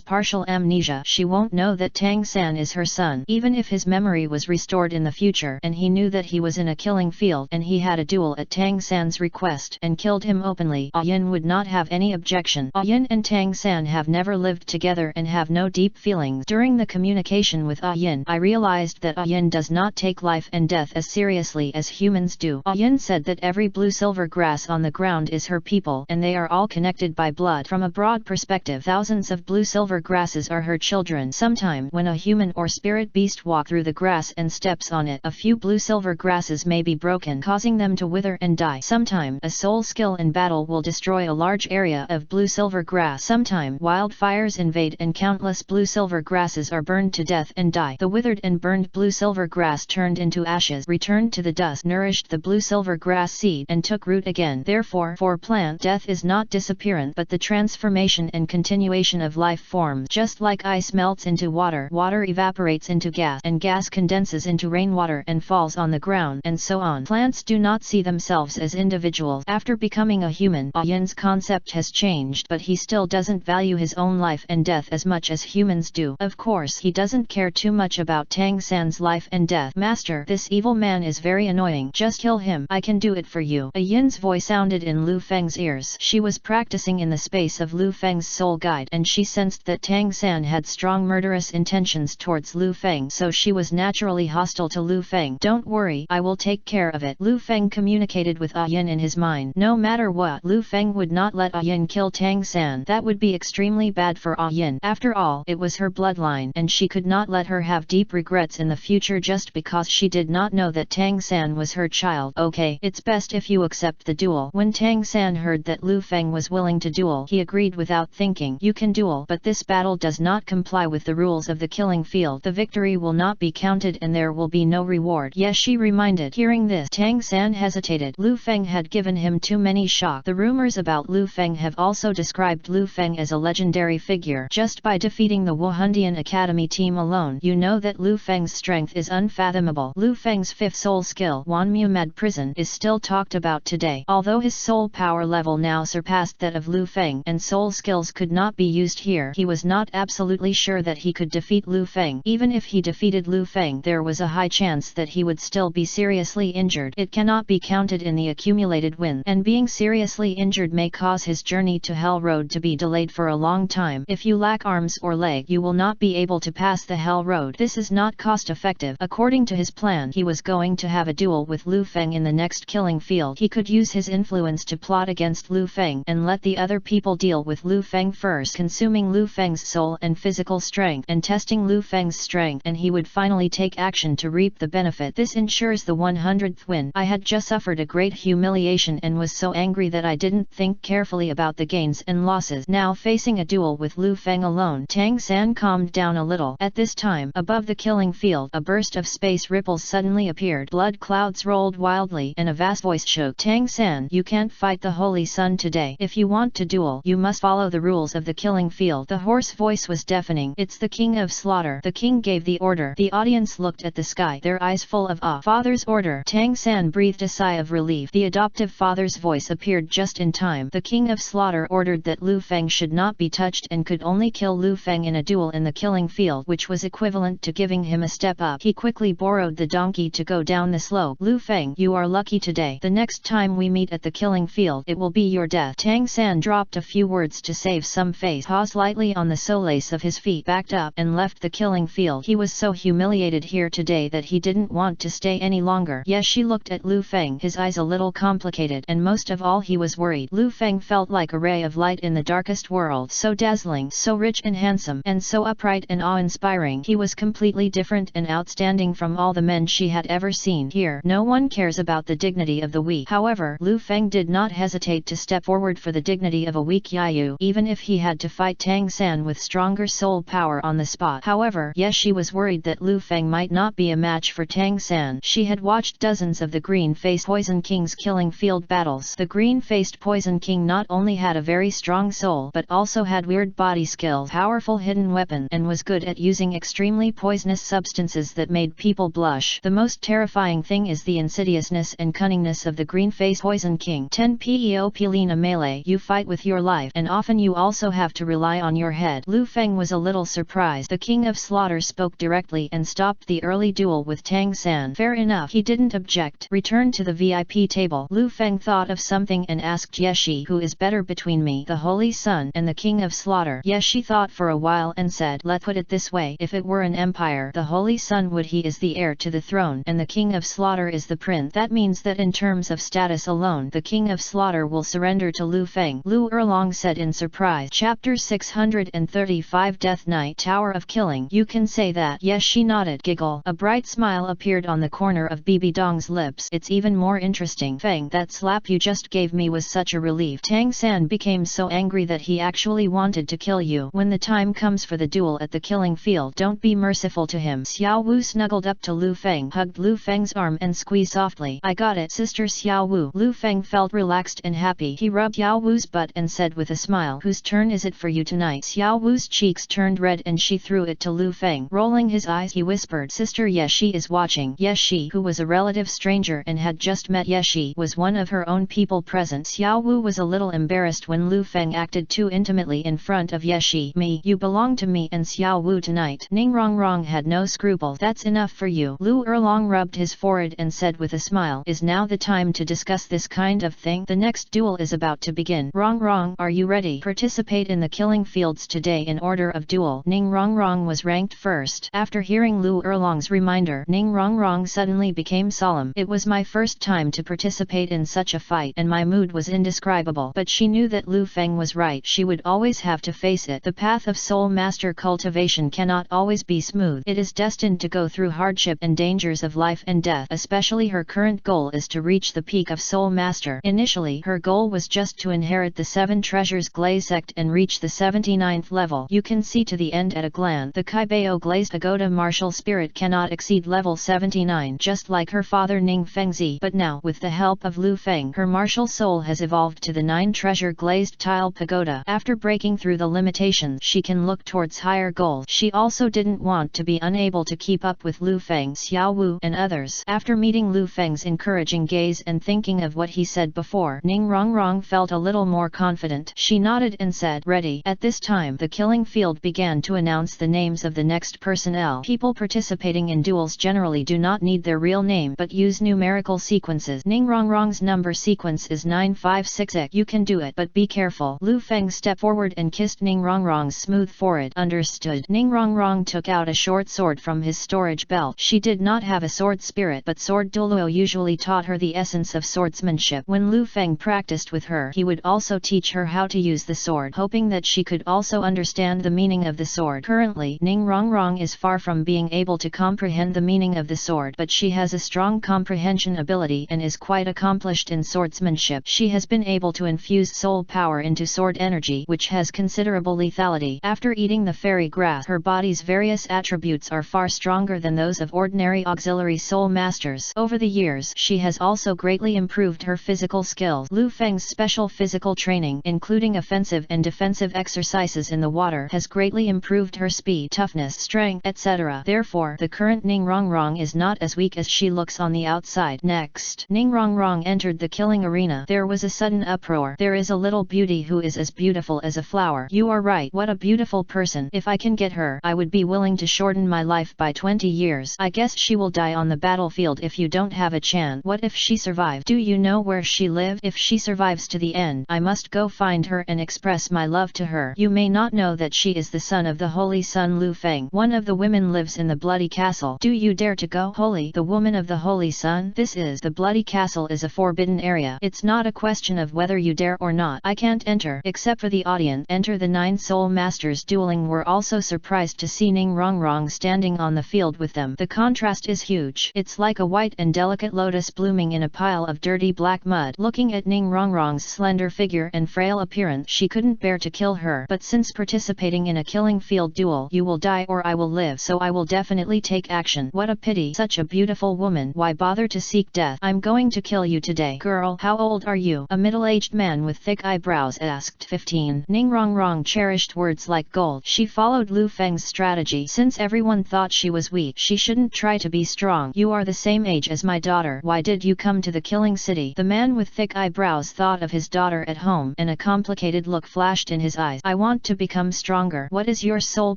partial amnesia, she won't know that Tang San is her son. Even if his memory was restored in the future, and he knew that he was in a killing field, and he had a duel at Tang San's request, and killed him openly, Ayin would not have any objection. Ayin and Tang San have never lived together and have no deep feelings. During the communication with Ayin, I realized that Ayin does not take life and death as seriously as humans do. Ayin said that every blue-silver grass on the ground is her people, and they are all connected by blood. From a broad perspective, thousands of blue-silver grasses are her children. Sometime, when a human or spirit beast walk through the grass and steps on it, a few blue-silver grasses may be broken, causing them to wither and die. Sometime, a soul skill in battle will destroy a large area of blue-silver grass. Sometime, wildfires invade and countless blue-silver grasses are burned to death and die. The withered and burned blue-silver grass turned into ashes, returned to the dust, nourished the blue-silver grass seed, and took root again. Therefore, for plant, death is not disappearance, but the transformation and continuation of life forms. Just like ice melts into water, water evaporates into gas, and gas condenses into rainwater and falls on the ground, and so on. Plants do not see themselves as individuals. After becoming a human, Ayin's concept has changed, but he still doesn't value his own life and death as much as humans do. Of course, he doesn't care too much about Tang San's life and death. Master, this evil man is very annoying. Just kill him. I can do it for you. Ayin's voice sounded in Lu Feng's ears. She was practicing in the space of Lu Feng's soul guide, and she sensed that Tang San had strong murderous intentions towards Lu Feng, so she was naturally hostile to Lu Feng. Don't worry, I will take care of it. Lu Feng communicated with Ayin in his mind. No matter what, Lu Feng would not let Ayin kill Tang San. That would be extremely bad for Ayin. After all, it was her bloodline, and she could not let her have deep regrets in the future just because she did not know that Tang San was her child. Okay, it's best if you accept the duel. When Tang San heard that Lu Feng was willing to duel, he agreed without thinking. You can duel, but this battle does not comply with the rules of the killing field. The victory will not be counted and there will be no reward. Yes, she reminded. Hearing this, Tang San hesitated. Lu Feng had given him too many shocks. The rumors about Lu Feng have also described Lu Feng as a legendary figure. Just by defeating the Wuhundian Academy team alone, you know that Lu Feng's strength is unfathomable. Lu Feng's fifth soul skill, Wanmumad Prison, is still talked about today. Although his soul power level now surpassed that of Lu Feng, and soul skills could not be used here, he was not absolutely sure that he could defeat Lu Feng. Even if he defeated Lu Feng, there was a high chance that he would still be seriously injured. It cannot be counted in the accumulated win, and being seriously injured may cause cause his journey to Hell Road to be delayed for a long time. If you lack arms or leg, you will not be able to pass the Hell Road. This is not cost-effective. According to his plan, he was going to have a duel with Lu Feng in the next killing field. He could use his influence to plot against Lu Feng and let the other people deal with Lu Feng first, consuming Lu Feng's soul and physical strength and testing Lu Feng's strength, and he would finally take action to reap the benefit. This ensures the 100th win. I had just suffered a great humiliation and was so angry that I didn't think carefully about the gains and losses. Now facing a duel with Lu Feng alone, Tang San calmed down a little. At this time, above the killing field, a burst of space ripples suddenly appeared. Blood clouds rolled wildly, and a vast voice choked. Tang San, you can't fight the Holy Sun today. If you want to duel, you must follow the rules of the killing field. The hoarse voice was deafening. It's the King of Slaughter. The king gave the order. The audience looked at the sky, their eyes full of awe. Father's order. Tang San breathed a sigh of relief. The adoptive father's voice appeared just in time. The King of Slaughter ordered that Lu Feng should not be touched and could only kill Lu Feng in a duel in the killing field, which was equivalent to giving him a step up. He quickly borrowed the donkey to go down the slope. Lu Feng, you are lucky today. The next time we meet at the killing field, it will be your death. Tang San dropped a few words to save some face, paused lightly on the solace of his feet, backed up and left the killing field. He was so humiliated here today that he didn't want to stay any longer. Yes, she looked at Lu Feng, his eyes a little complicated, and most of all he was worried. Lu Feng felt like a ray of light in the darkest world, so dazzling, so rich and handsome, and so upright and awe-inspiring. He was completely different and outstanding from all the men she had ever seen. Here, no one cares about the dignity of the weak. However, Lu Feng did not hesitate to step forward for the dignity of a weak Yayu, even if he had to fight Tang San with stronger soul power on the spot. However, yes, she was worried that Lu Feng might not be a match for Tang San. She had watched dozens of the green-faced Poison King's killing field battles. The green-faced Poison King not only had a very strong soul but also had weird body skills, powerful hidden weapon, and was good at using extremely poisonous substances that made people blush. The most terrifying thing is the insidiousness and cunningness of the green-faced Poison King. 10 Peo Pelina melee, you fight with your life, and often you also have to rely on your head. Lu Feng was a little surprised. The King of Slaughter spoke directly and stopped the early duel with Tang San. Fair enough, he didn't object. Return to the VIP table. Lu Feng thought of something and asked Yeshi, who is better between me, the Holy Sun, and the King of Slaughter? Yeshi thought for a while and said, let's put it this way, if it were an empire, the Holy Sun would, he is the heir to the throne, and the King of Slaughter is the prince. That means that in terms of status alone, the King of Slaughter will surrender to Lu Feng. Lu Erlong said in surprise. Chapter 635 Death Knight Tower of Killing. You can say that. Yes, she nodded. Giggle. A bright smile appeared on the corner of Bibi Dong's lips. It's even more interesting. Feng, that slap you just gave me was such a relief. Tang San became so angry that he actually wanted to kill you. When the time comes for the duel at the killing field, don't be merciful to him. Xiao Wu snuggled up to Lu Feng, hugged Lu Feng's arm and squeezed softly. I got it, Sister Xiao Wu. Lu Feng felt relaxed and happy. He rubbed Xiao Wu's butt and said with a smile, whose turn is it for you tonight? Xiao Wu's cheeks turned red and she threw it to Lu Feng. Rolling his eyes, he whispered, Sister Yeshi is watching. Yeshi, who was a relative stranger and had just met Yeshi, was one of her own people present. Xiao Wu was a little embarrassed when Lu Feng acted too intimately in front of Yeshi. Me, you belong to me and Xiao Wu tonight. Ning Rongrong had no scruples. That's enough for you. Lu Erlong rubbed his forehead and said with a smile, is now the time to discuss this kind of thing? The next duel is about to begin. Rongrong, are you ready? Participate in the killing fields today in order of duel. Ning Rongrong was ranked first. After hearing Lu Erlong's reminder, Ning Rongrong suddenly became solemn. It was my first time to participate in such a fight, and my mood was indescribable. But she knew that Lu Feng was right. She would always have to face it. The path of soul master cultivation cannot always be smooth. It is destined to go through hardship and dangers of life and death. Especially her current goal is to reach the peak of soul master. Initially, her goal was just to inherit the 7 treasures Glaze sect and reach the 79th level. You can see to the end at a glance. The Kaibao Glaze Pagoda martial spirit cannot exceed level 79, just like her father Ning Fengzi. But now, with the help of Lu Feng, her martial soul has evolved to the 9 treasure glazed tile pagoda. After breaking through the limitations, she can look towards higher goals. She also didn't want to be unable to keep up with Lu Feng, Xiao Wu, and others. After meeting Lu Feng's encouraging gaze and thinking of what he said before, Ning Rongrong felt a little more confident. She nodded and said, ready. At this time, the killing field began to announce the names of the next personnel. People participating in duels generally do not need their real name but use numerical sequences. Ning Rongrong's number sequence is 956X. You can do it, but be careful. Lu Feng stepped forward and kissed Ning Rongrong's smooth forehead. Understood. Ning Rongrong took out a short sword from his storage belt. She did not have a sword spirit, but sword Douluo usually taught her the essence of swordsmanship. When Lu Feng practiced with her, he would also teach her how to use the sword, hoping that she could also understand the meaning of the sword. Currently, Ning Rongrong is far from being able to comprehend the meaning of the sword, but she has a strong comprehension ability and is quite accomplished in swordsmanship. She has been able to infuse soul power into sword energy, which has considerable lethality. After eating the fairy grass, her body's various attributes are far stronger than those of ordinary auxiliary soul masters. Over the years, she has also greatly improved her physical skills. Lu Feng's special physical training, including offensive and defensive exercises in the water, has greatly improved her speed, toughness, strength, etc. Therefore, the current Ning Rongrong is not as weak as she looks on the outside. Next, Ning Rongrong entered the killing arena. There was a sudden uproar. There is a little beauty who is as beautiful as a flower. You are right. What a beautiful person. If I can get her, I would be willing to shorten my life by 20 years. I guess she will die on the battlefield if you don't have a chance. What if she survived? Do you know where she lived? If she survives to the end, I must go find her and express my love to her. You may not know that she is the son of the Holy Sun Lu Feng. One of the women lives in the Bloody Castle. Do you dare to go? Holy, the woman of the Holy Sun? This is the Bloody Castle is a forbidden area. It's not a question of whether you dare or not. I can't enter, except for the audience. Enter the 9 soul masters dueling were also surprised to see Ning Rongrong standing on the field with them. The contrast is huge. It's like a white and delicate lotus blooming in a pile of dirty black mud. Looking at Ning Rongrong's slender figure and frail appearance, she couldn't bear to kill her. But since participating in a killing field duel, you will die or I will live, so I will definitely take action. What a pity. Such a beautiful woman. Why bother to seek death? I'm going to kill you today. Girl, how old are you? A middle-aged man with thick eyebrows asked. 15. Ning Rongrong cherished words like gold. She followed Lu Feng's strategy. Since everyone thought she was weak, she shouldn't try to be strong. You are the same age as my daughter. Why did you come to the killing city? The man with thick eyebrows thought of his daughter at home, and a complicated look flashed in his eyes. I want to become stronger. What is your soul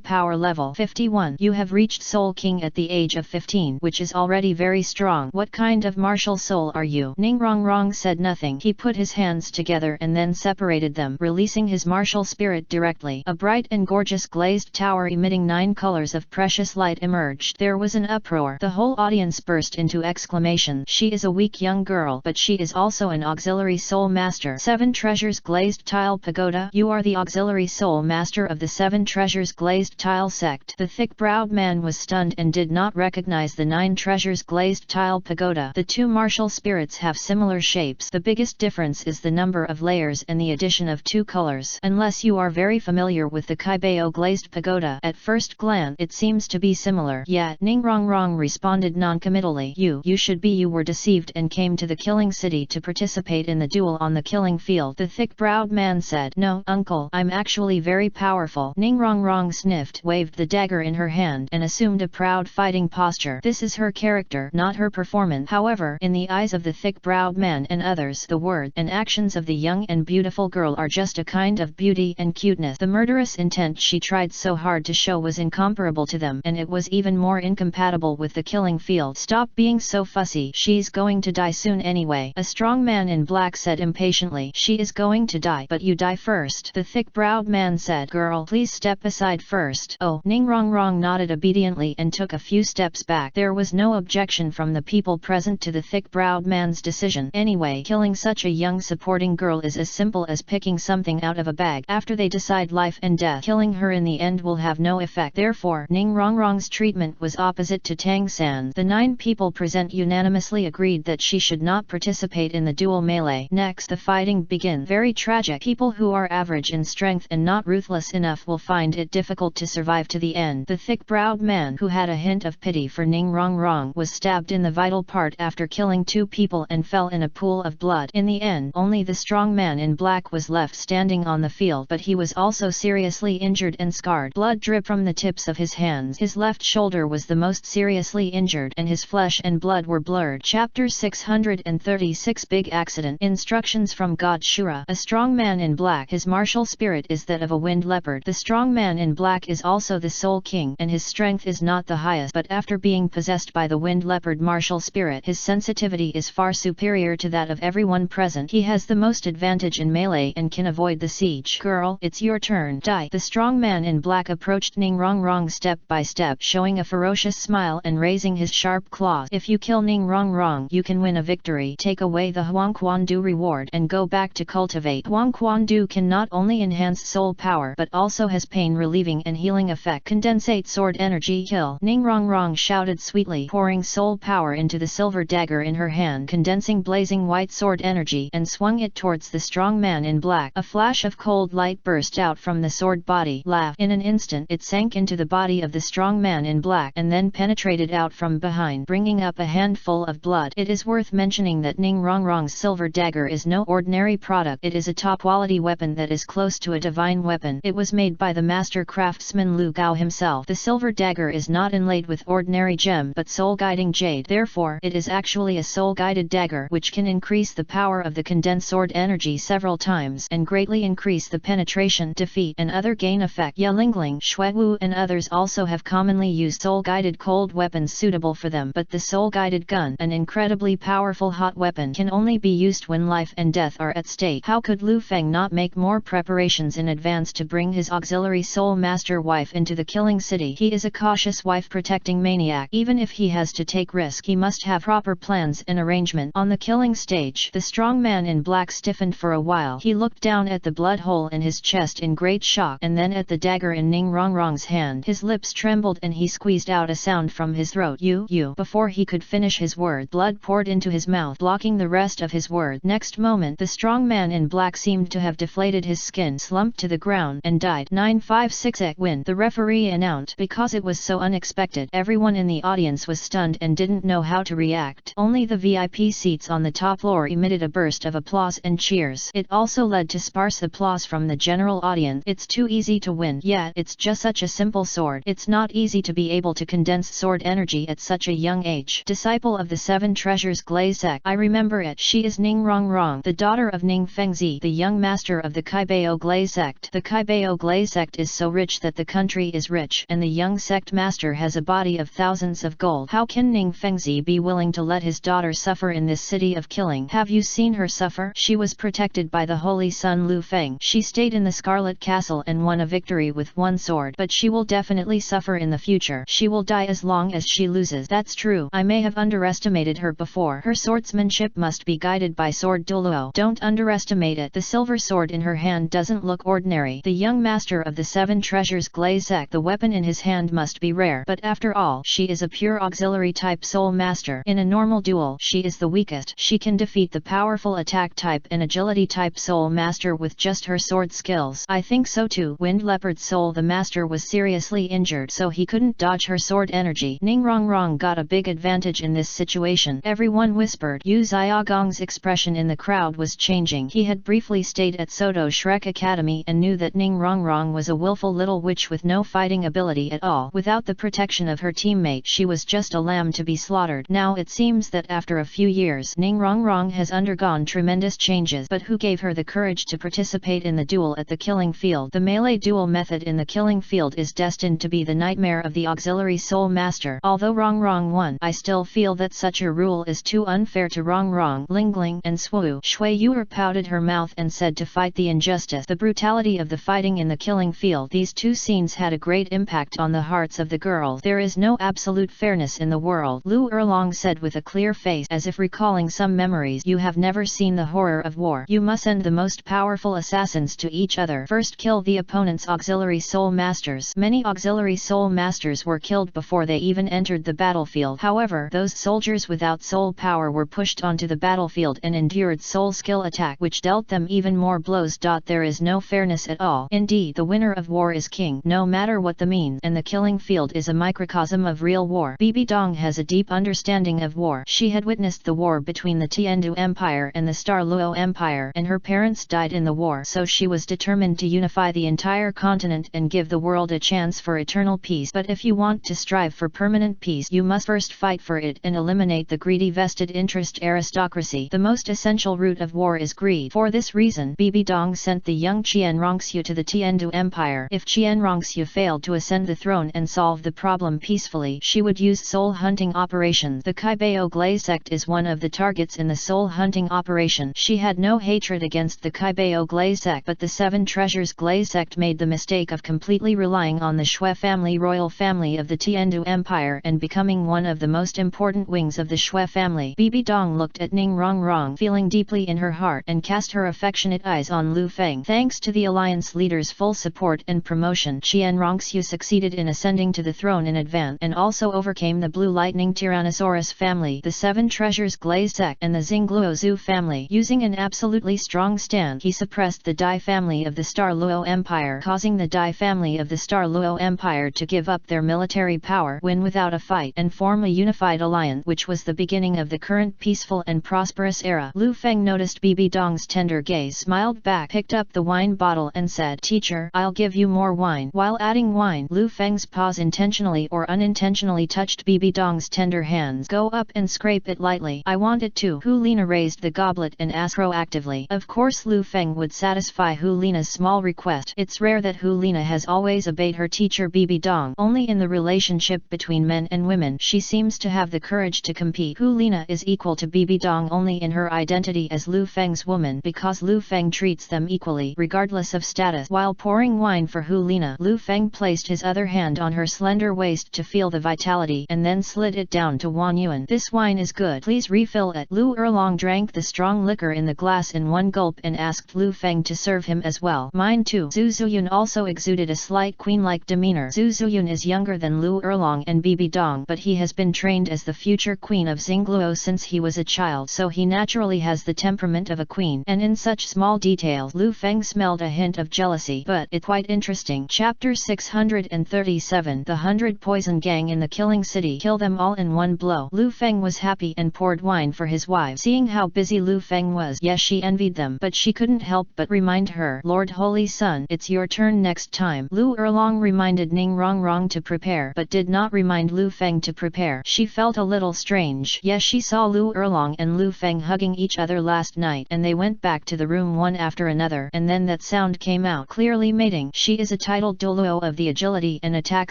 power level? 51. You have reached Soul King at the age of 15, which is already very strong. What kind of martial soul are you? Ning Rongrong said nothing. He put his hands together and then separated them, releasing his martial spirit directly. A bright and gorgeous glazed tower emitting 9 colors of precious light emerged. There was an uproar. The whole audience burst into exclamation. She is a weak young girl, but she is also an auxiliary soul master. 7 treasures glazed tile pagoda. You are the auxiliary soul master of the 7 treasures glazed tile sect. The thick-browed man was stunned and did not recognize the 9 treasures glazed tile pagoda. The 2 martial spirits have similar shapes. The biggest difference is the number of layers and the addition of 2 colors. Unless you are very familiar with the Kaibao glazed pagoda, at first glance it seems to be similar. Yet, Ning Rongrong responded non-committally. You should be. You were deceived and came to the killing city to participate in the duel on the killing field. The thick-browed man said, No, uncle, I'm actually very powerful. Ning Rongrong sniffed, waved the dagger in her hand, and assumed a proud fighting posture. This is her character, not her performance. However, in the eyes of the thick-browed man and others, the words and actions of the young and beautiful girl are just a kind of beauty and cuteness. The murderous intent she tried so hard to show was incomparable to them, and it was even more incompatible with the killing field. Stop being so fussy. She's going to die soon anyway. A strong man in black said impatiently. She is going to die, but you die first. The thick-browed man said, Girl, please step aside first. Oh, Ning Rongrong nodded obediently and took a few steps back. There was no objection from the people present to the thick-browed man's decision. Anyway, killing such a young supporting girl is as simple as picking something out of a bag. After they decide life and death, killing her in the end will have no effect. Therefore, Ning Rongrong's treatment was opposite to Tang San's. The 9 people present unanimously agreed that she should not participate in the duel melee. Next, the fighting begins. Very tragic. People who are average in strength and not ruthless enough will find it difficult to survive to the end. The thick-browed man, who had a hint of pity for Ning Rongrong, was stabbed in the vital part after killing 2 people and fell in a pool of blood. In the end, only the strong man in black was left standing on the field, but he was also seriously injured and scarred. Blood dripped from the tips of his hands. His left shoulder was the most seriously injured, and his flesh and blood were blurred. Chapter 636 Big Accident. Instructions from God Shura. A strong man in black. His martial spirit is that of a wind leopard. The strong man in black is also the Soul King, and his strength is not the highest, but after being possessed by the wind leopard martial spirit, his sensitivity is far superior to that of everyone present. He has the most most advantage in melee and can avoid the siege. Girl, it's your turn. Die. The strong man in black approached Ning Rongrong step by step, showing a ferocious smile and raising his sharp claws. If you kill Ning Rongrong, you can win a victory. Take away the Huang Quan Du reward and go back to cultivate. Huang Quan Du can not only enhance soul power but also has pain relieving and healing effect. Condensate sword energy. Kill. Ning Rongrong shouted sweetly, pouring soul power into the silver dagger in her hand, condensing blazing white sword energy and swung it towards the strong man in black. A flash of cold light burst out from the sword body. Laugh. In an instant it sank into the body of the strong man in black and then penetrated out from behind, bringing up a handful of blood. It is worth mentioning that Ning Rongrong's silver dagger is no ordinary product. It is a top-quality weapon that is close to a divine weapon. It was made by the master craftsman Lu Gao himself. The silver dagger is not inlaid with ordinary gem but soul-guiding jade. Therefore, it is actually a soul-guided dagger which can increase the power of the condensed sword energy several times and greatly increase the penetration, defeat, and other gain effect. Ya Lingling, Xue Wu and others also have commonly used soul-guided cold weapons suitable for them, but the soul-guided gun, an incredibly powerful hot weapon, can only be used when life and death are at stake. How could Lu Feng not make more preparations in advance to bring his auxiliary soul master wife into the killing city? He is a cautious wife-protecting maniac. Even if he has to take risk, he must have proper plans and arrangement. On the killing stage, the strong man in black stiffened for a while. He looked down at the blood hole in his chest in great shock and then at the dagger in Ning Rongrong's hand. His lips trembled and he squeezed out a sound from his throat. You. Before he could finish his word, blood poured into his mouth, blocking the rest of his word. Next moment, the strong man in black seemed to have deflated his skin, slumped to the ground, and died. 956 win, the referee announced. Because it was so unexpected, everyone in the audience was stunned and didn't know how to react. Only the VIP seats on the top floor emitted a burst of applause and cheers. It also led to sparse applause from the general audience. It's too easy to win. Yet, it's just such a simple sword. It's not easy to be able to condense sword energy at such a young age. Disciple of the Seven Treasures Glaze sect. I remember it. She is Ning Rongrong, the daughter of Ning Fengzi, the young master of the Kaibao Glaze sect. The Kaibao Glaze sect is so rich that the country is rich, and the young sect master has a body of thousands of gold. How can Ning Fengzi be willing to let his daughter suffer in this city of killing? Have you seen her suffer? She was protected by the holy son Lu Feng. She stayed in the Scarlet Castle and won a victory with one sword, but she will definitely suffer in the future. She will die as long as she loses. That's true. I may have underestimated her before. Her swordsmanship must be guided by sword Douluo. Don't underestimate it. The silver sword in her hand doesn't look ordinary. The young master of the Seven Treasures Glaze sect, the weapon in his hand must be rare. But after all, she is a pure auxiliary type soul master. In a normal duel, she is the weakest. She can defeat the powerful attack type and agility type soul master with just her sword skills. I think so too. Wind Leopard's soul, the master, was seriously injured, so he couldn't dodge her sword energy. Ning Rongrong got a big advantage in this situation. Everyone whispered. Yu Xiaogong's expression in the crowd was changing. He had briefly stayed at Soto Shrek Academy and knew that Ning Rongrong was a willful little witch with no fighting ability at all. Without the protection of her teammate, she was just a lamb to be slaughtered. Now it seems that after a few years, Ning Rongrong has undergone tremendous changes. But who gave her the courage to participate in the duel at the killing field? The melee duel method in the killing field is destined to be the nightmare of the auxiliary soul master. Although Rongrong won, I still feel that such a rule is too unfair to Rongrong. Lingling and Shui Yuer pouted her mouth and said to fight the injustice, the brutality of the fighting in the killing field. These two scenes had a great impact on the hearts of the girls. There is no absolute fairness in the world, Lu Erlong said with a clear face, as if recalling some memories. You have never seen the horror of war. You must send the most powerful assassins to each other. First kill the opponent's auxiliary soul masters. Many auxiliary soul masters were killed before they even entered the battlefield. However, those soldiers without soul power were pushed onto the battlefield and endured soul skill attack, which dealt them even more blows. There is no fairness at all. Indeed, the winner of war is king, no matter what the means, and the killing field is a microcosm of real war. Bibi Dong has a deep understanding of war. She had witnessed the war between the Tiandu Empire and the Star Luo Empire, and her parents died in the war, so she was determined to unify the entire continent and give the world a chance for eternal peace. But if you want to strive for permanent peace, you must first fight for it and eliminate the greedy vested interest aristocracy. The most essential root of war is greed. For this reason, Bibi Dong sent the young Qian Rongxiu to the Tiandu Empire. If Qian Rongxiu failed to ascend the throne and solve the problem peacefully, she would use soul hunting operations. The Kaibao Glaze sect is one of the targets in the soul hunting operation. She She had no hatred against the Kaibao Glaze sect, but the Seven Treasures Glaze sect made the mistake of completely relying on the Shui family, royal family of the Tiandu Empire, and becoming one of the most important wings of the Shui family. Bibi Dong looked at Ning Rongrong, feeling deeply in her heart, and cast her affectionate eyes on Lu Feng. Thanks to the alliance leader's full support and promotion, Qian Rongxiu succeeded in ascending to the throne in advance, and also overcame the Blue Lightning Tyrannosaurus family, the Seven Treasures Glaze sect, and the Xingluo Zhu family. Using an absolutely strong stand, he suppressed the Dai family of the Star Luo Empire, causing the Dai family of the Star Luo Empire to give up their military power, win without a fight, and form a unified alliance, which was the beginning of the current peaceful and prosperous era. Lu Feng noticed Bibi Dong's tender gaze, smiled back, picked up the wine bottle and said, "Teacher, I'll give you more wine." While adding wine, Lu Feng's paws intentionally or unintentionally touched Bibi Dong's tender hands. "Go up and scrape it lightly. I want it too." Hu Lina raised the goblet and asked proactively. Of course Lu Feng would satisfy Hu Lina's small request. It's rare that Hu Lina has always obeyed her teacher Bibi Dong. Only in the relationship between men and women she seems to have the courage to compete. Hu Lina is equal to Bibi Dong only in her identity as Lu Feng's woman, because Lu Feng treats them equally, regardless of status. While pouring wine for Hu Lina, Lu Feng placed his other hand on her slender waist to feel the vitality, and then slid it down to Wan Yuan. "This wine is good. Please refill it." Lu Erlong drank the strong liquor in the glass in one gulp and asked Lu Feng to serve him as well. "Mine too." Zhu Zhuqing also exuded a slight queen-like demeanor. Zhu Zhuqing is younger than Lu Erlong and Bibi Dong, but he has been trained as the future queen of Xingluo since he was a child, so he naturally has the temperament of a queen, and in such small details Lu Feng smelled a hint of jealousy. But it's quite interesting. Chapter 637. The 100 Poison Gang in the Killing City. Kill them all in one blow. Lu Feng was happy and poured wine for his wife. Seeing how busy Lu Feng was, yes, she envied them, but she couldn't help but remind her, "Lord Holy Sun, it's your turn next time." Lu Erlong reminded Ning Rongrong to prepare, but did not remind Lu Feng to prepare. She felt a little strange. Yes, she saw Lu Erlong and Lu Feng hugging each other last night, and they went back to the room one after another, and then that sound came out. Clearly mating. She is a titled Douluo of the Agility and Attack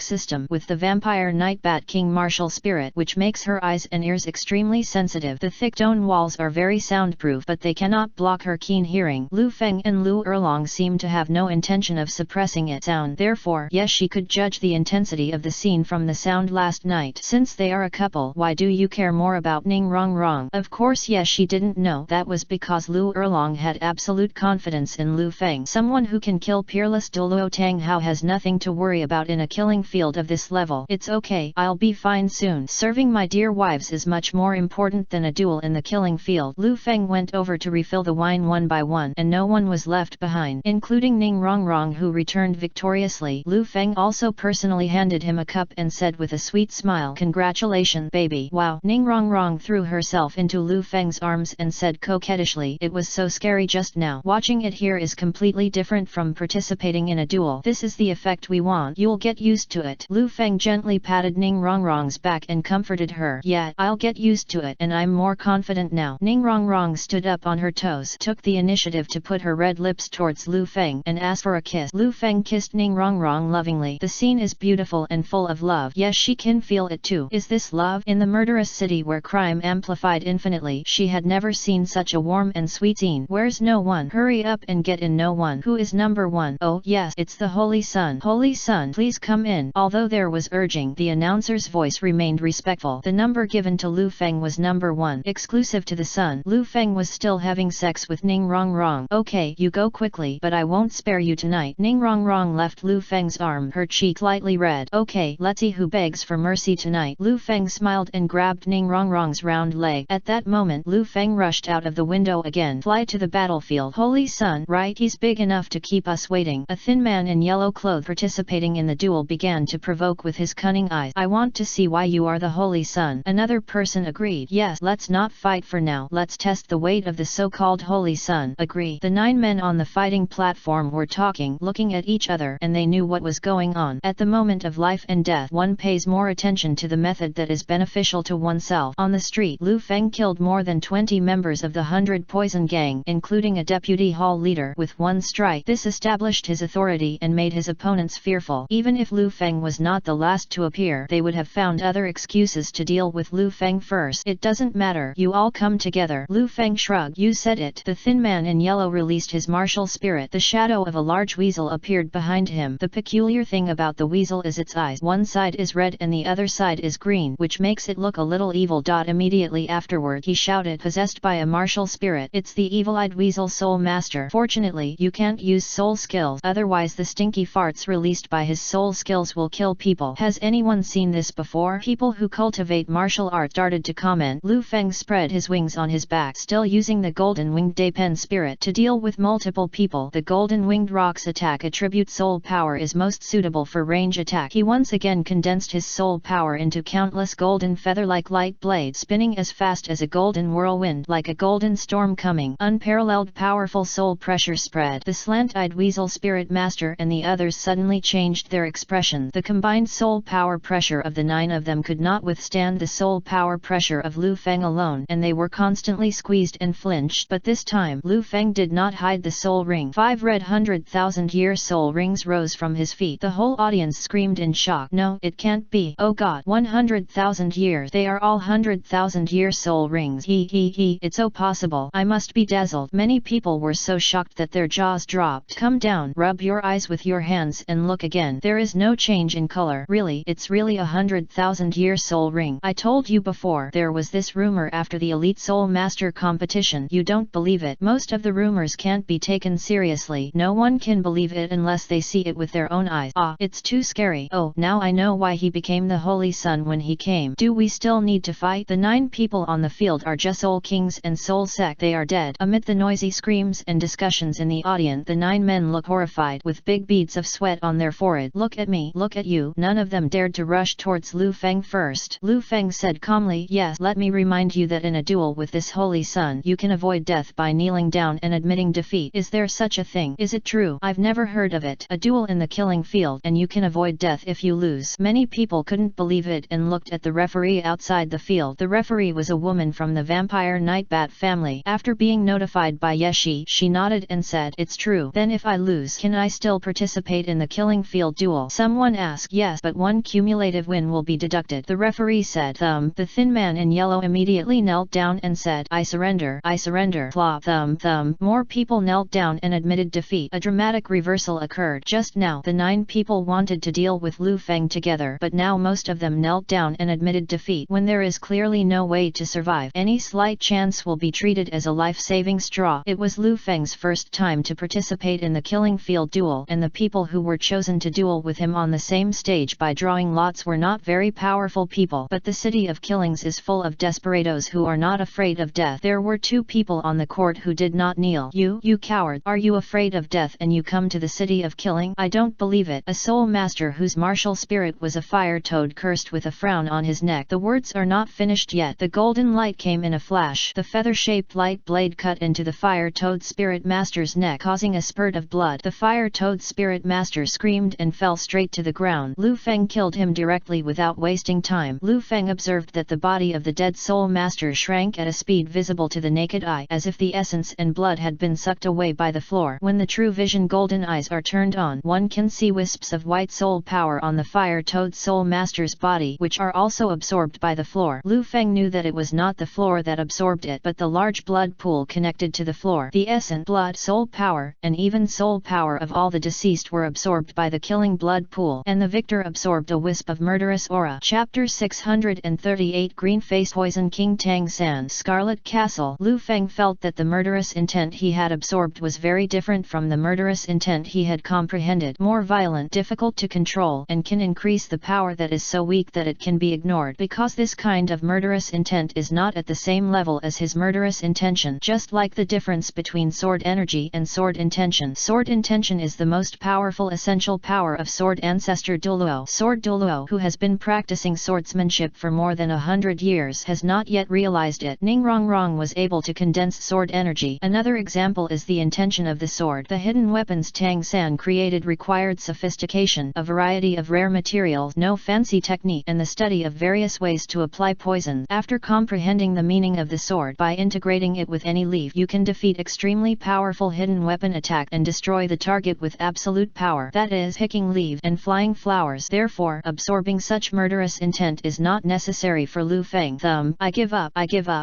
System, with the Vampire Night Bat King martial spirit, which makes her eyes and ears extremely sensitive. The thick stone walls are very soundproof, but they cannot block her keen hearing. Lu Feng and Lu Erlong seem to have no intention of suppressing its sound. Therefore, yes, she could judge the intensity of the scene from the sound last night. Since they are a couple, why do you care more about Ning Rongrong? Of course, yes, she didn't know. That was because Lu Erlong had absolute confidence in Lu Feng. Someone who can kill peerless Douluo Tang Hao has nothing to worry about in a killing field of this level. It's okay, I'll be fine soon. Serving my dear wives is much more important than a duel in the killing field. Lu Feng went over to refill the wine one by one, and no one was left behind, including Ning Rongrong, who returned victoriously. Lu Feng also personally handed him a cup and said with a sweet smile, "Congratulations, baby." Wow. Ning Rongrong threw herself into Lu Feng's arms and said coquettishly, "It was so scary just now. Watching it here is completely different from participating in a duel. This is the effect we want. You'll get used to it." Lu Feng gently patted Ning Rongrong's back and comforted her. "Yeah, I'll get used to it, and I'm more confident now." Ning Rongrong stood up on her toes, took the initiative to put her red lips towards Lu Feng, and asked for a kiss. Lu Feng kissed Ning Rongrong lovingly. The scene is beautiful and full of love. Yes, she can feel it too. Is this love? In the murderous city where crime amplified infinitely, she had never seen such a warm and sweet scene. "Where's no one? Hurry up and get in." "No one? Who is number one?" "Oh, yes, it's the Holy Sun." "Holy Sun, please come in." Although there was urging, the announcer's voice remained respectful. The number given to Lu Feng was number 1, exclusive to the Sun. Lu Feng was still having sex with Ning Rongrong. "Okay, you go quickly, but I won't spare you tonight." Ning Rongrong left Lu Feng's arm, her cheek lightly red. "Okay, let's see who begs for mercy tonight." Lu Feng smiled and grabbed Ning Rongrong's round leg. At that moment, Lu Feng rushed out of the window again. "Fly to the battlefield." "Holy Sun, right? He's big enough to keep us waiting." A thin man in yellow clothes participating in the duel began to provoke with his cunning eyes. "I want to see why you are the Holy Sun." Another person agreed. "Yes, let's not fight for now. Let's test the weight of the so-called Holy Sun." "Agree." The 9 men on the fighting platform were talking, looking at each other, and they knew what was going on. At the moment of life and death, one pays more attention to the method that is beneficial to oneself. On the street, Lu Feng killed more than 20 members of the 100 Poison Gang, including a deputy hall leader, with one strike. This established his authority and made his opponents fearful. Even if Lu Feng was not the last to appear, they would have found other excuses to deal with Lu Feng first. "It doesn't matter. You all come together." Lu Feng shrugged. aloud. You said it. The thin man in yellow released his martial spirit. The shadow of a large weasel appeared behind him. The peculiar thing about the weasel is its eyes. One side is red and the other side is green, which makes it look a little evil. Immediately afterward he shouted, possessed by a martial spirit. It's the evil-eyed weasel soul master. Fortunately you can't use soul skills, otherwise the stinky farts released by his soul skills will kill people. Has anyone seen this before? People who cultivate martial art started to comment. Lu Feng spread his wings on his back, still using the golden winged Deipen spirit to deal with multiple people. The golden winged rock's attack attribute soul power is most suitable for range attack. He once again condensed his soul power into countless golden feather-like light blades, spinning as fast as a golden whirlwind, like a golden storm coming. Unparalleled powerful soul pressure spread. The slant-eyed weasel spirit master and the others suddenly changed their expression. The combined soul power pressure of the 9 of them could not withstand the soul power pressure of Lu Feng alone, and they were constantly squeezed and flinched. But this time Lu Feng did not hide the soul ring. 5 red 100,000-year soul rings rose from his feet. The whole audience screamed in shock. No, it can't be. Oh God, 100,000 years. They are all 100,000-year soul rings. He. It's so possible. I must be dazzled. Many people were so shocked that their jaws dropped. Come down. Rub your eyes with your hands and look again. There is no change in color. Really, it's really 100,000-year soul ring. I told you before. There was this rumor after the Elite Soul Master competition. You don't believe it. Most of the rumors can't be taken seriously. No one can believe it unless they see it with their own eyes. Ah, it's too scary. Oh, now I know why he became the Holy Sun when he came. Do we still need to fight? The 9 people on the field are just soul kings and soul sect. They are dead. Amid the noisy screams and discussions in the audience, the 9 men look horrified, with big beads of sweat on their forehead. Look at me. Look at you. None of them dared to rush towards Lu Feng first. Lu Feng said calmly, yes, let me remind you that in a duel with this Holy Sun, you can avoid death by kneeling down and admitting defeat. Is there such a thing? Is it true? I've never heard of it. A duel in the killing field, and you can avoid death if you lose. Many people couldn't believe it and looked at the referee outside the field. The referee was a woman from the vampire Nightbat family. After being notified by Yeshi, she nodded and said, it's true. Then if I lose, can I still participate in the killing field duel? Someone asked. Yes, but 1 cumulative win will be deducted. The referee said, thumb. The thin man in yellow immediately knelt down and said, I surrender. I surrender. Flop. Thumb. More people knelt down and admitted defeat. A dramatic reversal occurred. Just now, the 9 people wanted to deal with Lu Feng together, but now most of them knelt down and admitted defeat. When there is clearly no way to survive, any slight chance will be treated as a life-saving straw. It was Lu Feng's first time to participate in the killing field duel, and the people who were chosen to duel with him on the same stage by drawing lots were not very powerful people. But the city of killings is full of desperados who are not afraid of death. There were 2 people on the court who did not kneel. You coward. Are you afraid of death and you come to the city of killing? I don't believe it. A soul master whose martial spirit was a fire toad cursed with a frown on his neck. The words are not finished yet. The golden light came in a flash. The feather-shaped light blade cut into the fire toad spirit master's neck, causing a spurt of blood. The fire toad spirit master screamed and fell straight to the ground. Lu Feng killed him directly without wasting time. Lu Feng observed that the body of the dead soul master shrank at a speed visible to the naked eye, as if the essence and blood had been sucked away by the floor. When the true vision golden eyes are turned on, one can see wisps of white soul power on the fire toad soul master's body, which are also absorbed by the floor. Lu Feng knew that it was not the floor that absorbed it, but the large blood pool connected to the floor. The essence, blood, soul power, and even soul power of all the deceased were absorbed by the killing blood pool, and the victor absorbed a wisp of murderous aura. Chapter 638 Green-Face Poison King Tang San Scarlet Castle. Lu Feng felt that the murderous intent he had absorbed was very different from the murderous intent he had comprehended. More violent, difficult to control, and can increase the power that is so weak that it can be ignored, because this kind of murderous intent is not at the same level as his murderous intention. Just like the difference between sword energy and sword intention. Sword intention is the most powerful essential power of sword ancestor Douluo. Sword Douluo, who has been practicing swordsmanship for more than 100 years, has not yet realized it. Ning Rongrong was able to condense sword energy. Another example is the intention of the sword. The hidden weapons Tang San created required sophistication, a variety of rare materials, no fancy technique, and the study of various ways to apply poison. After comprehending the meaning of the sword, by integrating it with any leaf, you can defeat extremely powerful hidden weapon attack and destroy the target with absolute power, that is, picking leaves and flying flowers. Therefore, absorbing such murderous intent is not necessary for Lu Feng. I give up,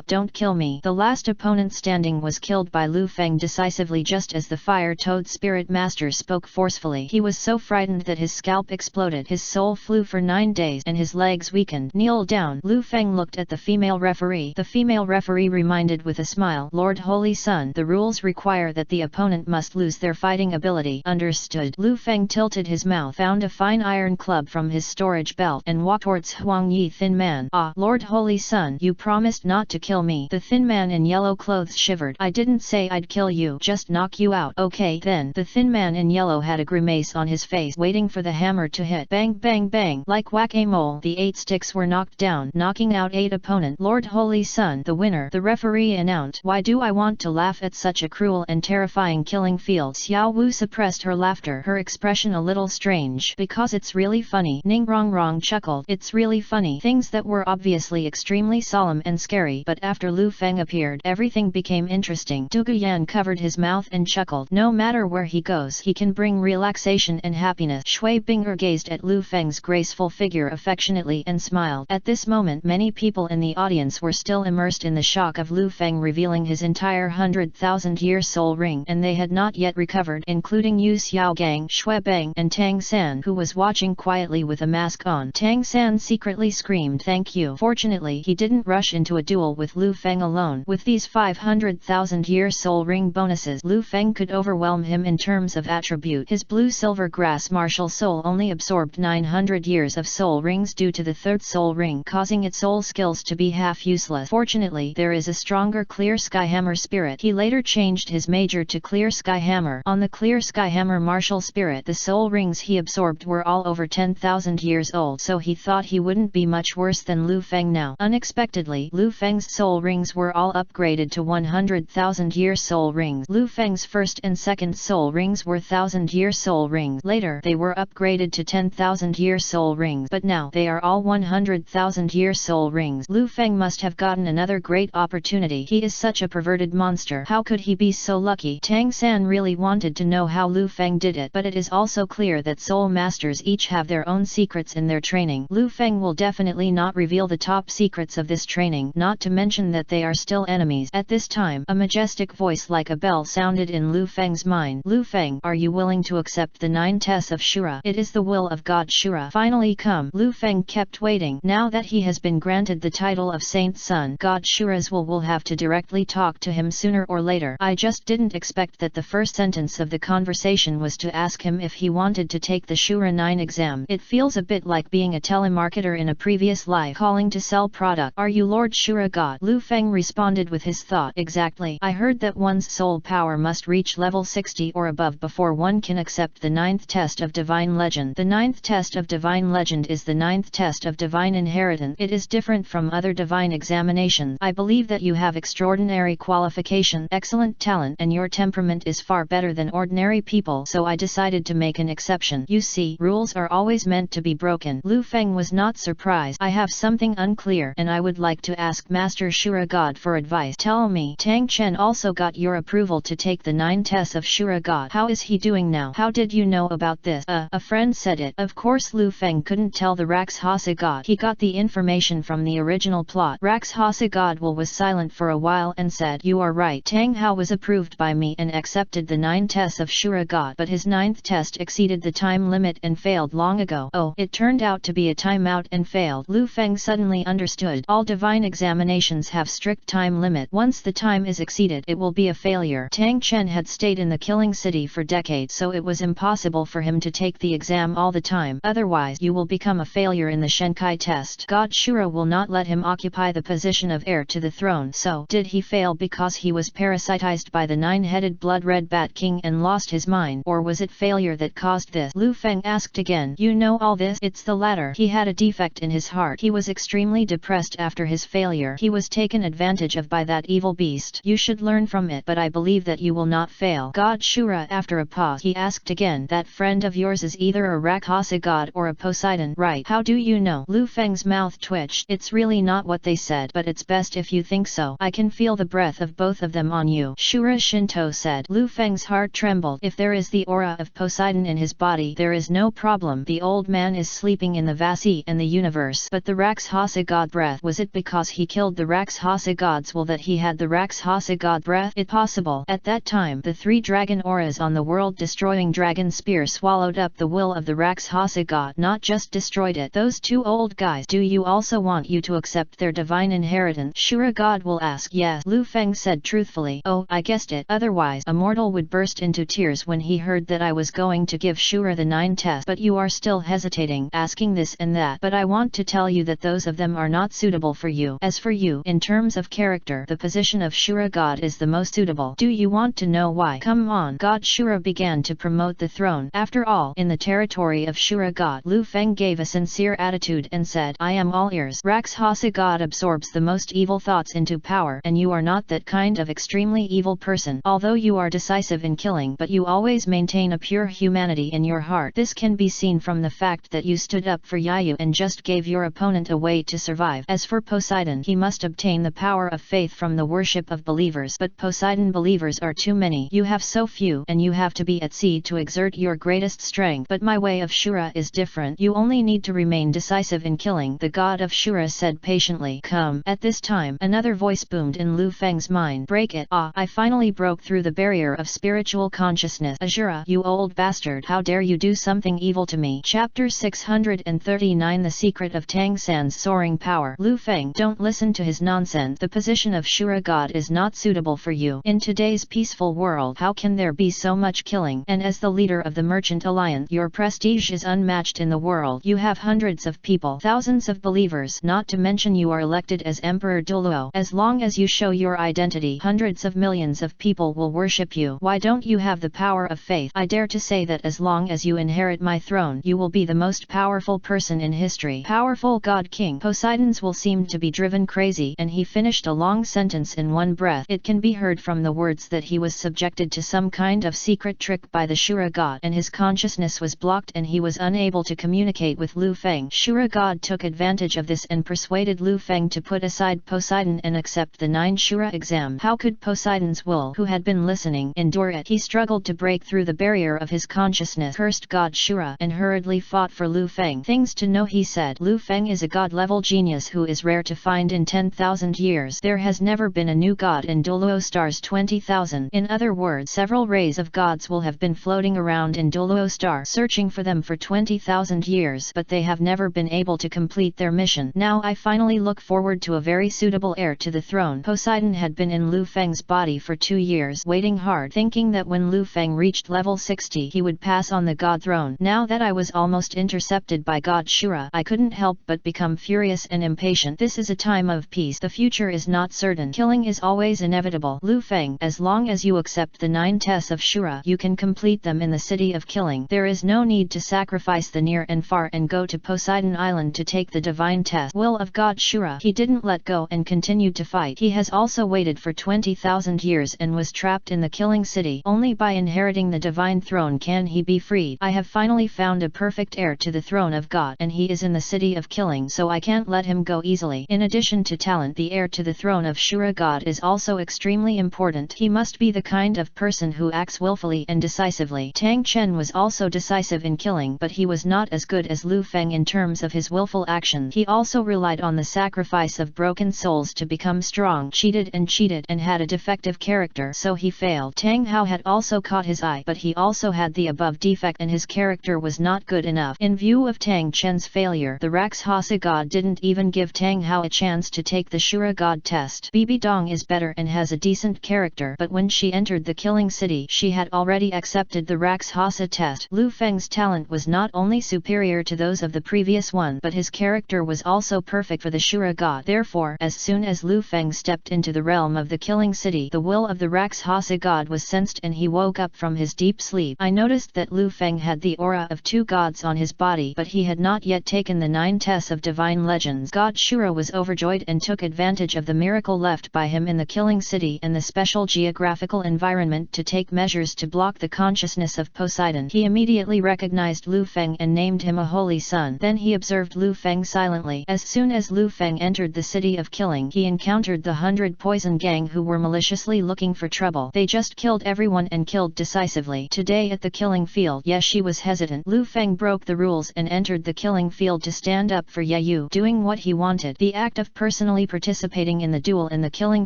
don't kill me. The last opponent standing was killed by Lu Feng decisively just as the Fire Toad Spirit Master spoke forcefully. He was so frightened that his scalp exploded, his soul flew for 9 days and his legs weakened. Kneel down. Lu Feng looked at the female referee. The female referee reminded with a smile, Lord Holy Sun, the rules require that the opponent must lose their fighting ability. Understood. Lu Feng tilted his mouth, found a fine iron club from his storage belt and walked towards Huang Yi. Thin man. Ah, Lord Holy Sun, you promised not to kill me. The thin man in yellow clothes shivered. I didn't say I'd kill you, just knock you out. Okay then. The thin man in yellow had a grimace on his face, waiting for the hammer to hit. Bang bang bang. Like whack-a-mole, the 8 sticks were knocked down, knocking out 8 opponent. Lord Holy Sun, the winner, the referee announced. Why do I want to laugh at such a cruel and terrifying killing field? Xiao Wu suppressed her laughter, her expression a little strange. Because it's really funny. Ning Rong Rong chuckled. It's really funny. Things that were obviously extremely solemn and scary, but after Lu Feng appeared, everything became interesting. Du Guyan covered his mouth and chuckled. No matter where he goes, he can bring relaxation and happiness. Shui Binger gazed at Lu Feng's graceful figure affectionately and smiled. At this moment, many people in the audience were still immersed in the shock of Lu Feng revealing his entire 100,000-year soul ring, and they had not yet recovered, including Yu Xiaogang, Shui Bang, and Tang San, who was watching quietly with a mask on. Tang San secretly screamed, "Thank you." Fortunately, he didn't rush into a duel with Lu Feng alone. With these 500,000-year soul ring bonuses, Lu Feng could overwhelm him in terms of attribute. His blue-silver grass martial soul only absorbed 900 years of soul rings due to the 3rd soul ring, causing its soul skills to be half useless. Fortunately, there is a stronger Clear Sky Hammer spirit. He later changed his major to Clear Sky Hammer. On the Clear Sky Hammer martial spirit, the soul rings he absorbed were all over 10,000 years old, so he thought he wouldn't be much worse than Lu Feng now. Unexpectedly, Lu Feng's soul rings were all upgraded to 100,000-year soul rings. Lu Feng's 1st and 2nd soul rings were 1,000-year soul rings. Later, they were upgraded to 10,000-year soul rings, but now they are all 100,000-year soul rings. Lu Feng must have gotten another great opportunity. He is such a perverted monster. How could he be so lucky? Tang San really wanted to know how Lu Feng did it, but it is also clear that soul masters each have their own secrets in their training. Lu Feng will definitely not reveal the top secrets of this training, not to mention that they are still enemies. At this time, a majestic voice like a bell sounded in Lu Feng's mind. Lu Feng, are you willing to accept the 9 tests of Shura? It is the will of God Shura. Finally come. Lu Feng kept waiting. Now that he has been granted the title of Saint's Son, God Shura's will have to directly talk to him sooner or later. I just didn't expect that the first sentence of the conversation was to ask him if he wanted to take the Shura 9 exam. It feels a bit like being a telemarketer in a previous life calling to sell product. Are you Lord Shura God? Lu Feng responded with his thought. Exactly. I heard that one's soul power must reach level 60 or above before one can accept the 9th test of Divine Legend. The 9th test of Divine Legend is the 9th test of Divine Inheritance. It is different from other divine examinations. I believe that you have extraordinary qualification, excellent talent, and your temperament is far better than ordinary people, so I decided to make an exception. You see, rules are always meant to be broken. Lu Feng was not surprised. I have something unclear, and I would like to ask Master Shura God for advice. Tell me. Tang Chen also got your approval to take the 9 tests of Shura God. How is he doing now? How did you know about this? A friend said it. Of course Lu Feng couldn't tell the Rakshasa God. He got the information from the original plot. Rakshasa God was silent for a while and said, you are right. Tang Hao was approved by me and accepted the 9 tests of Shura God, but his 9th test exceeded the time limit and failed long ago. Oh, it turned out to be a timeout and failed. Lu Feng suddenly understood. All divine examinations have strict time limit. Once the time is exceeded, it will be a failure. Tang Chen had stayed in the killing city for decades, so it was impossible for him to take the exam all the time. Otherwise, you will become a failure in the Shenkai test. God Shura will not let him occupy the position of heir to the throne. So, did he fail because he was parasitized by the 9-headed blood-red bat king and lost his mind, or was it failure that caused this? Lu Feng asked again. You know all this? It's the latter. He had a defect in his heart. He was extremely depressed after his failure. He was taken advantage of by that evil beast. You should learn from it, but I believe that you will not fail. God Shura, after a pause, he asked again. That friend of yours is either a Rakshasa god or a Poseidon, right? How do you know? Lu Feng's mouth twitched. It's really not what they said, but it's best if you think so. I can feel the breath of both of them on you. Shura Shinto said. Lu Feng's heart trembled. If there is the aura of Poseidon in his body, there is no problem. The old man is sleeping in the vast and the universe. But the Rakshasa god breath, was it because he killed the Rakshasa gods? Will that he had the Rakshasa god breath? It possible. At that time, the 3 dragon auras on the world-destroying dragon spear swallowed up the will of the Rakshasa god, not just destroyed it. Those 2 old guys, do you also want you to accept their divine inheritance? Shura god will ask. Yes, Lu Feng said truthfully. Oh, I guessed it. Otherwise, a mortal would burst into tears when he heard that I was going to give Shura the 9 tests. But you are still hesitating, asking this and that. But I want to tell you that those of them are not suitable for you. As for you, in terms of character, the position of Shura god is the most suitable. Do you want to know why? Come on. God Shura began to promote the throne. After all, in the territory of Shura god, Lu Feng gave a sincere attitude and said, I am all ears. Rakshasa god absorbs the most evil thoughts into power, and you are not that kind of extremely evil person. Although you are decisive in killing, but you always maintain a pure humanity in your heart. This can be seen from the fact that you stood up for Yayu and just gave your opponent a way to survive. As for Poseidon, he must obtain the power of faith from the worship of believers, but Poseidon believers are too many. You have so few, and you have to be at sea to exert your greatest strength. But my way of Shura is different. You only need to remain decisive in killing, the god of Shura said patiently. Come. At this time, another voice boomed in Lu Feng's mind. Break it. Ah, I finally broke through the barrier of spiritual consciousness. Azura, you old bastard, how dare you do something evil to me? Chapter 639 The Secret of Tang San's Soaring Power. Lu Feng, don't listen to his nonsense. The position of Shura god is not suitable for you. In today's peaceful world, how can there be so much killing? And as the leader of the Merchant Alliance, your prestige is unmatched in the world. You have hundreds of people, thousands of believers, not to mention you are elected as Emperor Douluo. As long as you show your identity, hundreds of millions of people will worship you. Why don't you have the power of faith? I dare to say that as long as you inherit my throne, you will be the most powerful person in history. Powerful God King Poseidon's will seem to be driven crazy, and he finished a long sentence in one breath. It can be heard from the words that he was subjected to some kind of secret trick by the Shura god, and his consciousness was blocked and he was unable to communicate with Lu Feng. Shura god took advantage of this and persuaded Lu Feng to put aside Poseidon and accept the 9 Shura exam. How could Poseidon's will, who had been listening, endure it? He struggled to break through the barrier of his consciousness, cursed god Shura, and hurriedly fought for Lu Feng. Things to know, he said. Lu Feng is a god-level genius who is rare to find in 10,000 years. There has never been a new god in Douluo Star's 20,000. In other words, several rays of gods will have been floating around in Douluo Star, searching for them for 20,000 years, but they have never been able to complete their mission. Now I finally look forward to a very suitable heir to the throne. Poseidon had been in Lu Feng's body for 2 years, waiting hard, thinking that when Lu Feng reached level 60 he would pass on the god throne. Now that I was almost intercepted by god Shura, I couldn't help but become furious and impatient. This is a time of peace. The future is not certain. Killing is always inevitable. Lu Feng, as long as you accept the 9 tests of Shura, you can complete them in the city of killing. There is no need to sacrifice the near and far and go to Poseidon Island to take the divine test. Will of god Shura. He didn't let go and continued to fight. He has also waited for 20,000 years and was trapped in the killing city. Only by inheriting the divine throne can he be freed. I have finally found a perfect heir to the throne of God, and he is in the city of killing, so I can't let him go easily. In addition to talent, the heir to the throne of Shura god is also extremely important. He must be the kind of person who acts willfully and decisively. Tang Chen was also decisive in killing, but he was not as good as Lu Feng in terms of his willful action. He also relied on the sacrifice of broken souls to become strong, cheated and had a defective character, so he failed. Tang Hao had also caught his eye, but he also had the above defect and his character was not good enough. In view of Tang Chen's failure, the Rakshasa god didn't even give Tang Hao a chance to take the Shura god test. Bibi Dong is better and has a decent character, but when she entered the killing city, she had already accepted the Rakshasa test. Lu Feng's talent was not only superior to those of the previous one, but his character was also perfect for the Shura god. Therefore, as soon as Lu Feng stepped into the realm of the killing city, the will of the Rakshasa god was sensed and he woke up from his deep sleep. I noticed that Lu Feng had the aura of 2 gods on his body, but he had not yet taken the 9 tests of divine legends. God Shura was overjoyed and took advantage of the miracle left by him in the killing city and the special geographical environment to take measures to block the consciousness of Poseidon. He immediately recognized Lu Feng and named him a holy son. Then he observed Lu Feng silently. As soon as Lu Feng entered the city of killing, he encountered the 100 poison gang who were maliciously looking for trouble. They just killed everyone and killed decisively. Today at the killing field, yes, she was hesitant. Lu Feng broke the rules and entered the killing field to stand up for Yayu, doing what he wanted. The act of personally participating in the duel in the killing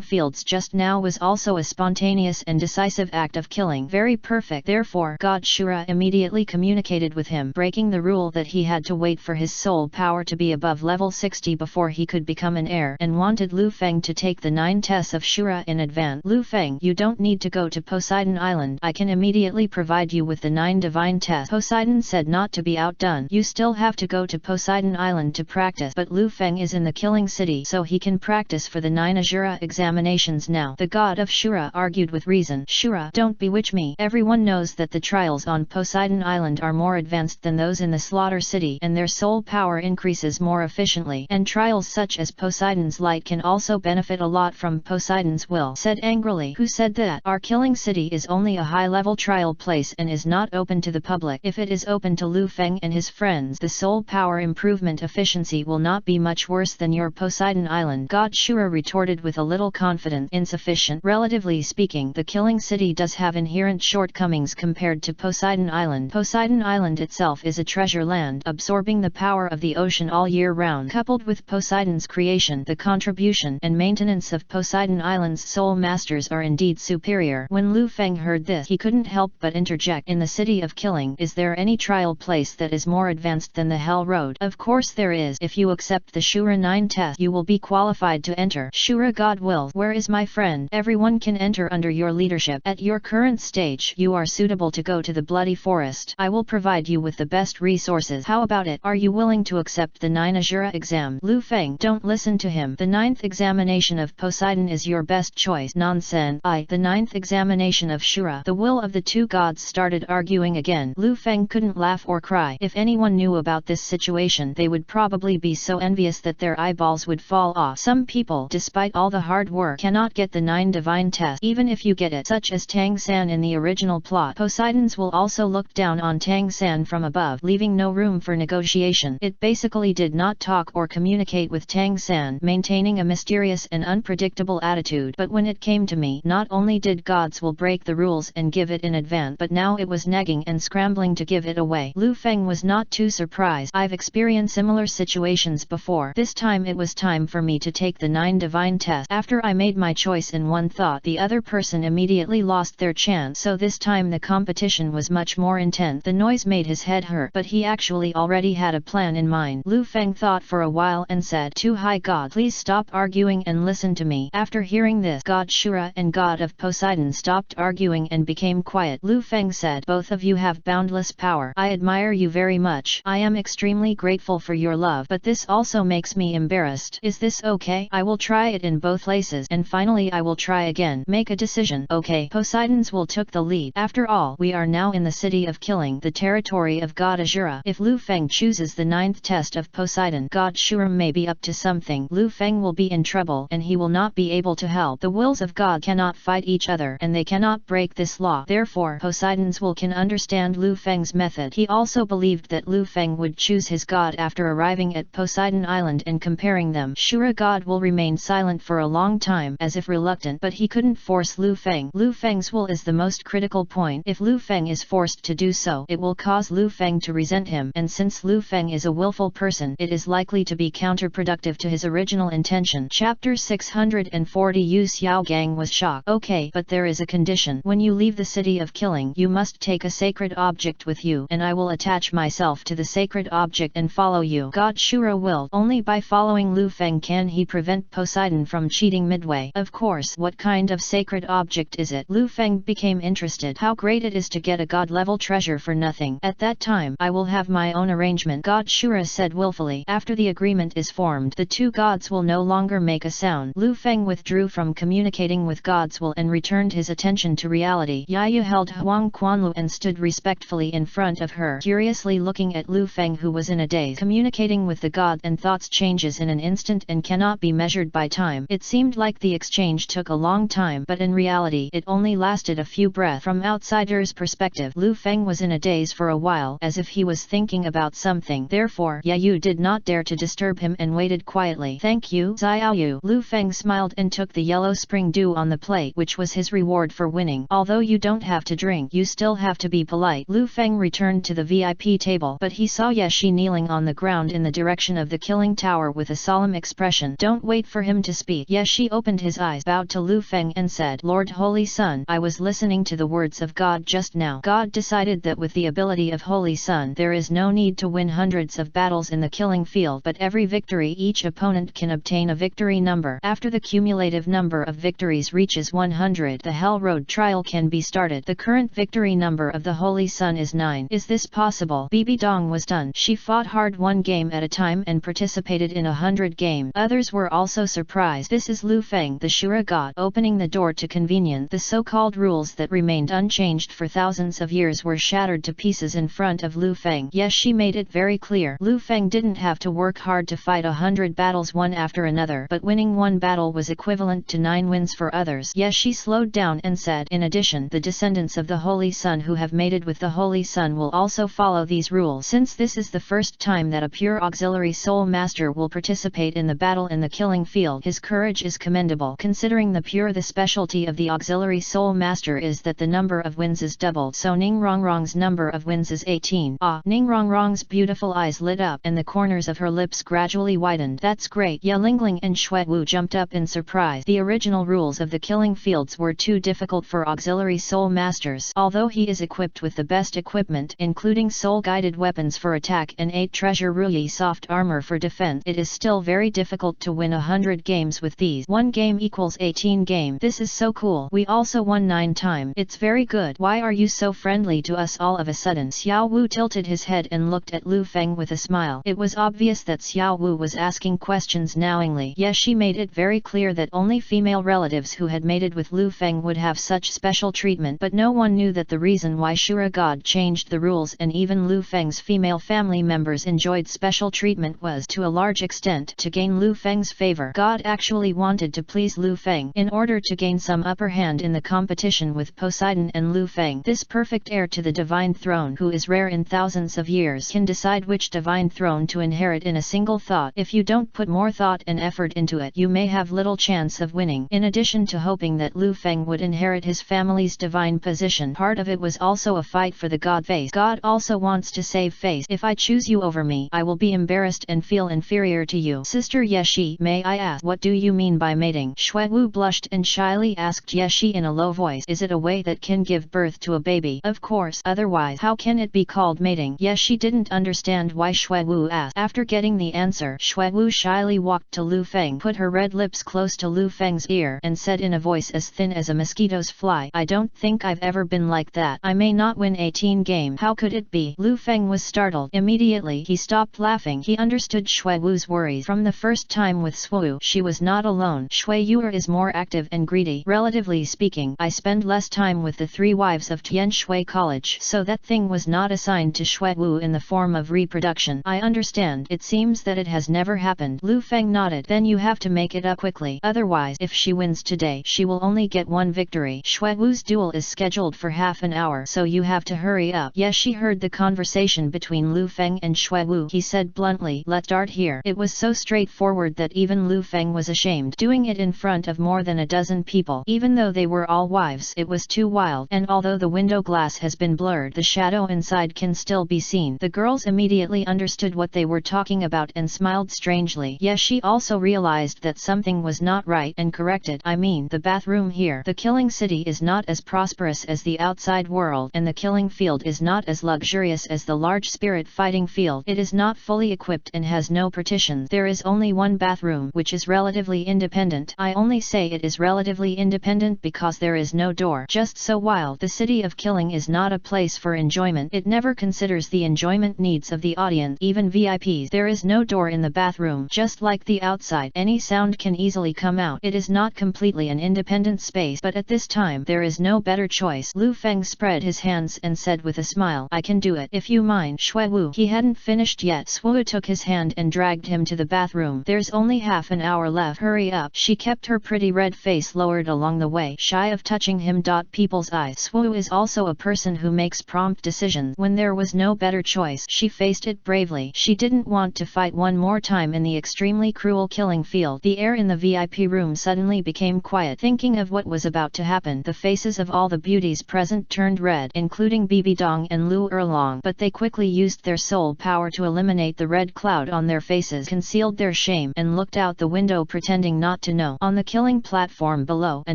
fields just now was also a spontaneous and decisive act of killing. Very perfect. Therefore, God Shura immediately communicated with him, breaking the rule that he had to wait for his soul power to be above level 60 before he could become an heir, and wanted Lu Feng to take the 9 tests of Shura in advance. Lu Feng, you don't need to go to Poseidon Island. I can immediately provide you with the 9 divine tests. Poseidon said, not to be outdone. You still have to go to Poseidon Island to practice, but Lu Feng is in the killing city, so he can practice for the 9 Azura examinations now. The god of Shura argued with reason. Shura, don't bewitch me. Everyone knows that the trials on Poseidon Island are more advanced than those in the slaughter city, and their soul power increases more efficiently, and trials such as Poseidon's light can also benefit a lot from Poseidon's will. Said angrily, who said that? Our killing city is only a high-level trial place and is not open to the public. If it is open to Lu Feng and his friends, the soul power improvement efficiency will not be much worse than your Poseidon Island. God Shura retorted with a little confidence. Insufficient. Relatively speaking, the killing city does have inherent shortcomings compared to Poseidon Island. Poseidon Island itself is a treasure land, absorbing the power of the ocean all year round. Coupled with Poseidon's creation, the contribution and maintenance of Poseidon Island's soul masters are indeed superior. When Lu Feng heard this, he couldn't help but interject. In the city of killing, is there any trial place that is more advanced than the Hell Road? Of course there is. If you accept the Shura 9 test, you will be qualified to enter. Shura, God wills. Where is my friend? Everyone can enter under your leadership. At your current stage, you are suitable to go to the Bloody Forest. I will provide you with the best resources. How about it? Are you willing to accept the 9 Azura exam? Lu Feng, don't listen to him. The 9th examination of Poseidon is your best choice. Nonsense. The 9th examination of Shura. The will of the 2 gods started arguing again. Lu Feng couldn't laugh or cry. If anyone knew about this situation, they would probably be so envious that their eyeballs would fall off. Some people, despite all the hard work, cannot get the 9 divine tests, even if you get it, such as Tang San in the original plot. Poseidon's will also looked down on Tang San from above, leaving no room for negotiation. It basically did not talk or communicate with Tang San, maintaining a mysterious and unpredictable attitude. But when it came to me, not only did God's will break the rules and give it in advance, but now it was nagging and scrambling to give it away. Lu Feng was not too surprised. I've experienced similar situations before. This time it was time for me to take the 9 divine tests. After I made my choice in one thought, the other person immediately lost their chance, so this time the competition was much more intense. The noise made his head hurt, but he actually already had a plan in mind. Lu Feng thought for a while and said, "Too high God, please stop arguing and listen to me." After hearing this, God Shura and God of Poseidon stopped arguing and became quiet. Lu Feng said, "Both of you have boundless power. I admire you very much. I am extremely grateful for your love, but this also makes me embarrassed. Is this okay? I will try it in both places, and finally I will try again. Make a decision." Okay. Poseidon's will took the lead. After all, we are now in the city of killing, the territory of God Azura. If Lu Feng chooses the 9th test of Poseidon, God Shura may be up to something. Lu Feng will be in trouble, and he will not be able to help. The wills of God cannot fight each other, and they cannot break this law. Therefore, Poseidon's will can understand Lu Feng's method. He also believed that Lu Feng would choose his god after arriving at Poseidon Island and comparing them. Shura God will remain silent for a long time, as if reluctant, but he couldn't force Lu Feng. Lu Feng's will is the most critical point. If Lu Feng is forced to do so, it will cause Lu Feng to resent him, and since Lu Feng is a willful person, it is likely to be counterproductive to his original intention. Chapter 640. Yu Xiaogang was shocked. Okay, but there is a condition. When you leave the city of killing, you must take a sacred object with you, and I will attach myself to the sacred object and follow you. God Shura will. Only by following Lu Feng can he prevent Poseidon from cheating midway. Of course. What kind of sacred object is it? Lu Feng became interested. How great it is to get a god-level treasure for nothing. At that time, I will have my own arrangement, God Shura said willfully. After the agreement is formed, the 2 gods will no longer make a sound. Lu Feng withdrew from communicating with God's will and returned his attention to reality. Yayu held Huang Quanlu and stood respectfully in front of her, curiously looking at Lu Feng, who was in a daze. Communicating with the god and thoughts changes in an instant and cannot be measured by time. It seemed like the exchange took a long time, but in reality it only lasted a few breaths. From outsider's perspective, Lu Feng was in a daze for a while, as if he was thinking about something. Therefore, Yayu did not dare to disturb him and waited quietly. Thank you, Xiaoyu. Lu Feng smiled and took the yellow spring dew on the plate, which was his reward for winning. Although you don't have to drink, you still have to be polite. Lu Feng returned to the VIP table, but he saw Yeshi kneeling on the ground in the direction of the killing tower with a solemn expression. Don't wait for him to speak. feet. Ye Shi opened his eyes, bowed to Lu Feng and said, Lord Holy Sun, I was listening to the words of God just now. God decided that with the ability of Holy Sun there is no need to win hundreds of battles in the killing field, but every victory each opponent can obtain a victory number. After the cumulative number of victories reaches 100, the Hell Road trial can be started. The current victory number of the Holy Sun is 9. Is this possible? Bibi Dong was stunned. She fought hard one game at a time and participated in 100 games. Others were also surprised. This is Lu Feng, the Shura god, opening the door to convenience. The so-called rules that remained unchanged for thousands of years were shattered to pieces in front of Lu Feng. Yes, she made it very clear. Lu Feng didn't have to work hard to fight 100 battles one after another, but winning one battle was equivalent to 9 wins for others. Yes, she slowed down and said, in addition, the descendants of the Holy Sun who have mated with the Holy Sun will also follow these rules. Since this is the first time that a pure auxiliary soul master will participate in the battle in the killing field, his courage is commendable. Considering the specialty of the auxiliary soul master is that the number of wins is doubled, so Ning Rongrong's number of wins is 18. Ah! Ning Rongrong's beautiful eyes lit up and the corners of her lips gradually widened. That's great! Ye Lingling and Xue Wu jumped up in surprise. The original rules of the killing fields were too difficult for auxiliary soul masters. Although he is equipped with the best equipment, including soul-guided weapons for attack and 8 treasure Ruyi soft armor for defense, it is still very difficult to win 100 games with these. 1 game equals 18 game. This is so cool. We also won 9 times. It's very good. Why are you so friendly to us all of a sudden? Xiao Wu tilted his head and looked at Lu Feng with a smile. It was obvious that Xiao Wu was asking questions knowingly. Yes, she made it very clear that only female relatives who had mated with Lu Feng would have such special treatment, but no one knew that the reason why Shura God changed the rules and even Lu Feng's female family members enjoyed special treatment was to a large extent to gain Lu Feng's favor. God actually wanted to please Lu Feng in order to gain some upper hand in the competition with Poseidon and Lu Feng. This perfect heir to the divine throne, who is rare in thousands of years, can decide which divine throne to inherit in a single thought. If you don't put more thought and effort into it, you may have little chance of winning. In addition to hoping that Lu Feng would inherit his family's divine position, part of it was also a fight for the god face. God also wants to save face. If I choose you over me, I will be embarrassed and feel inferior to you. Sister Ye Shi, may I ask, what do you mean by mating? Xue Wu blushed and shyly asked Ye Shi in a low voice. Is it a way that can give birth to a baby? Of course, otherwise how can it be called mating? Ye Shi didn't understand why Xue Wu asked. After getting the answer, Xue Wu shyly walked to Lu Feng, put her red lips close to Lu Feng's ear, and said in a voice as thin as a mosquito's fly, I don't think I've ever been like that. I may not win 18 games. How could it be? Lu Feng was startled. Immediately he stopped laughing. He understood Xue Wu's worries. From the first time with Swu, she was not alone. Xue Yu is more active and greedy. Relatively speaking, I spend less time with the 3 wives of Tian Shui College, so that thing was not assigned to Xue Wu in the form of reproduction. I understand. It seems that it has never happened. Lu Feng nodded. Then you have to make it up quickly. Otherwise, if she wins today, she will only get 1 victory. Xue Wu's duel is scheduled for half an hour, so you have to hurry up. Yes, she heard the conversation between Lu Feng and Xue Wu. He said bluntly, let's start here. It was so straightforward that even Lu Feng was ashamed. Doing it in front of more than a dozen people, even though they were all wives, it was too wild, and although the window glass has been blurred, the shadow inside can still be seen. The girls immediately understood what they were talking about and smiled strangely. Yes, she also realized that something was not right and corrected. I mean, the bathroom here. The killing city is not as prosperous as the outside world, and the killing field is not as luxurious as the large spirit fighting field. It is not fully equipped and has no partitions. There is only 1 bathroom, which is relatively independent. I only say it is relatively independent because there is no door. Just so while the city of killing is not a place for enjoyment, it never considers the enjoyment needs of the audience, even VIPs. There is no door in the bathroom. Just like the outside, any sound can easily come out. It is not completely an independent space, but at this time there is no better choice. Lu Feng spread his hands and said with a smile, I can do it. If you mind. Xue Wu. He hadn't finished yet. Swu took his hand and dragged him to the bathroom. There's only half an hour left. Hurry up. She kept her pretty red face lowered along the way, shy of touching him. People's eyes. Swu is also a person who makes prompt decisions. When there was no better choice, she faced it bravely. She didn't want to fight one more time in the extremely cruel killing field. The air in the VIP room suddenly became quiet. Thinking of what was about to happen, the faces of all the beauties present turned red, including Bibi Dong and Lu Erlong, but they quickly used their soul power to eliminate the red cloud on their faces, concealed their shame, and looked out the window pretending not to know. On the killing platform below, a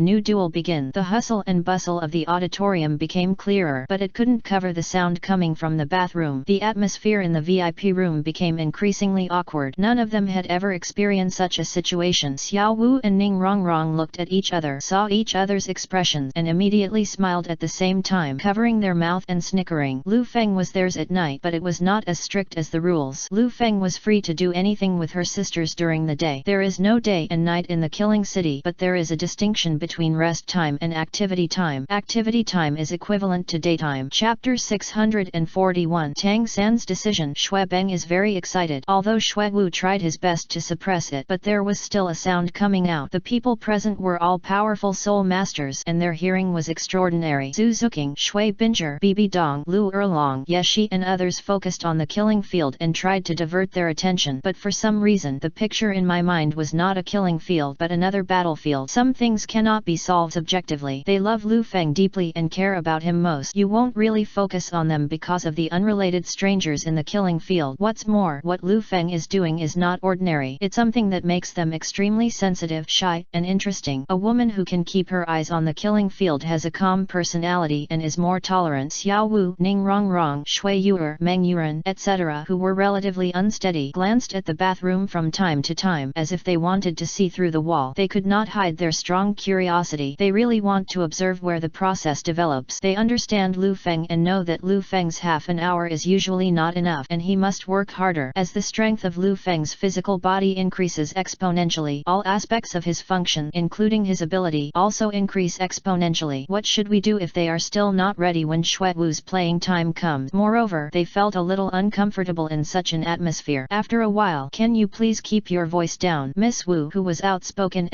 new duel begins. The hustle and bustle of the auditorium became clearer, but it couldn't cover the sound coming from the bathroom. The atmosphere in the VIP room became increasingly awkward. None of them had ever experienced such a situation. Xiao Wu and Ning Rongrong looked at each other, saw each other's expressions, and immediately smiled at the same time, covering their mouth and snickering. Lu Feng was theirs at night, but it was not as strict as the rules. Lu Feng was free to do anything with her sisters during the day. There is no day and night in the killing city, but there is a distinction between rest time and activity time. Activity time is equivalent to daytime. Chapter 641. Tang San's decision. Xue Beng is very excited. Although Xue Wu tried his best to suppress it, but there was still a sound coming out. The people present were all powerful soul masters, and their hearing was extraordinary. Zhu Zhuqing, Shui Binger, Bibi Dong, Lu Erlong, Yeshi and others focused on the killing field and tried to divert their attention, but for some reason the picture in my mind was not a killing field but another battlefield. Some things cannot be solved objectively. They love Lu Feng deeply and care about him most. You won't really focus on them because of the unrelated strangers in the killing field. What's more, what Lu Feng is doing is not ordinary. It's something that makes them extremely sensitive, shy, and interesting. A woman who can keep her eyes on the killing field has a calm personality and is more tolerant. Xiao Wu, Ning Rongrong, Shui Yuer, Meng Yuren, etc., who were relatively unsteady, glanced at the bathroom from time to time as if they wanted to see through the wall. They could not hide their strong curiosity. They really want to observe where the process develops. They understand Lu Feng and know that Lu Feng's half an hour is usually not enough and he must work harder. As the strength of Lu Feng's physical body increases exponentially, all aspects of his function, including his ability, also increase exponentially. What should we do if they are still not ready when Xue Wu's playing time comes? Moreover, they felt a little uncomfortable in such an atmosphere. After a while, can you please keep your voice down? Miss Wu, who was outspoken,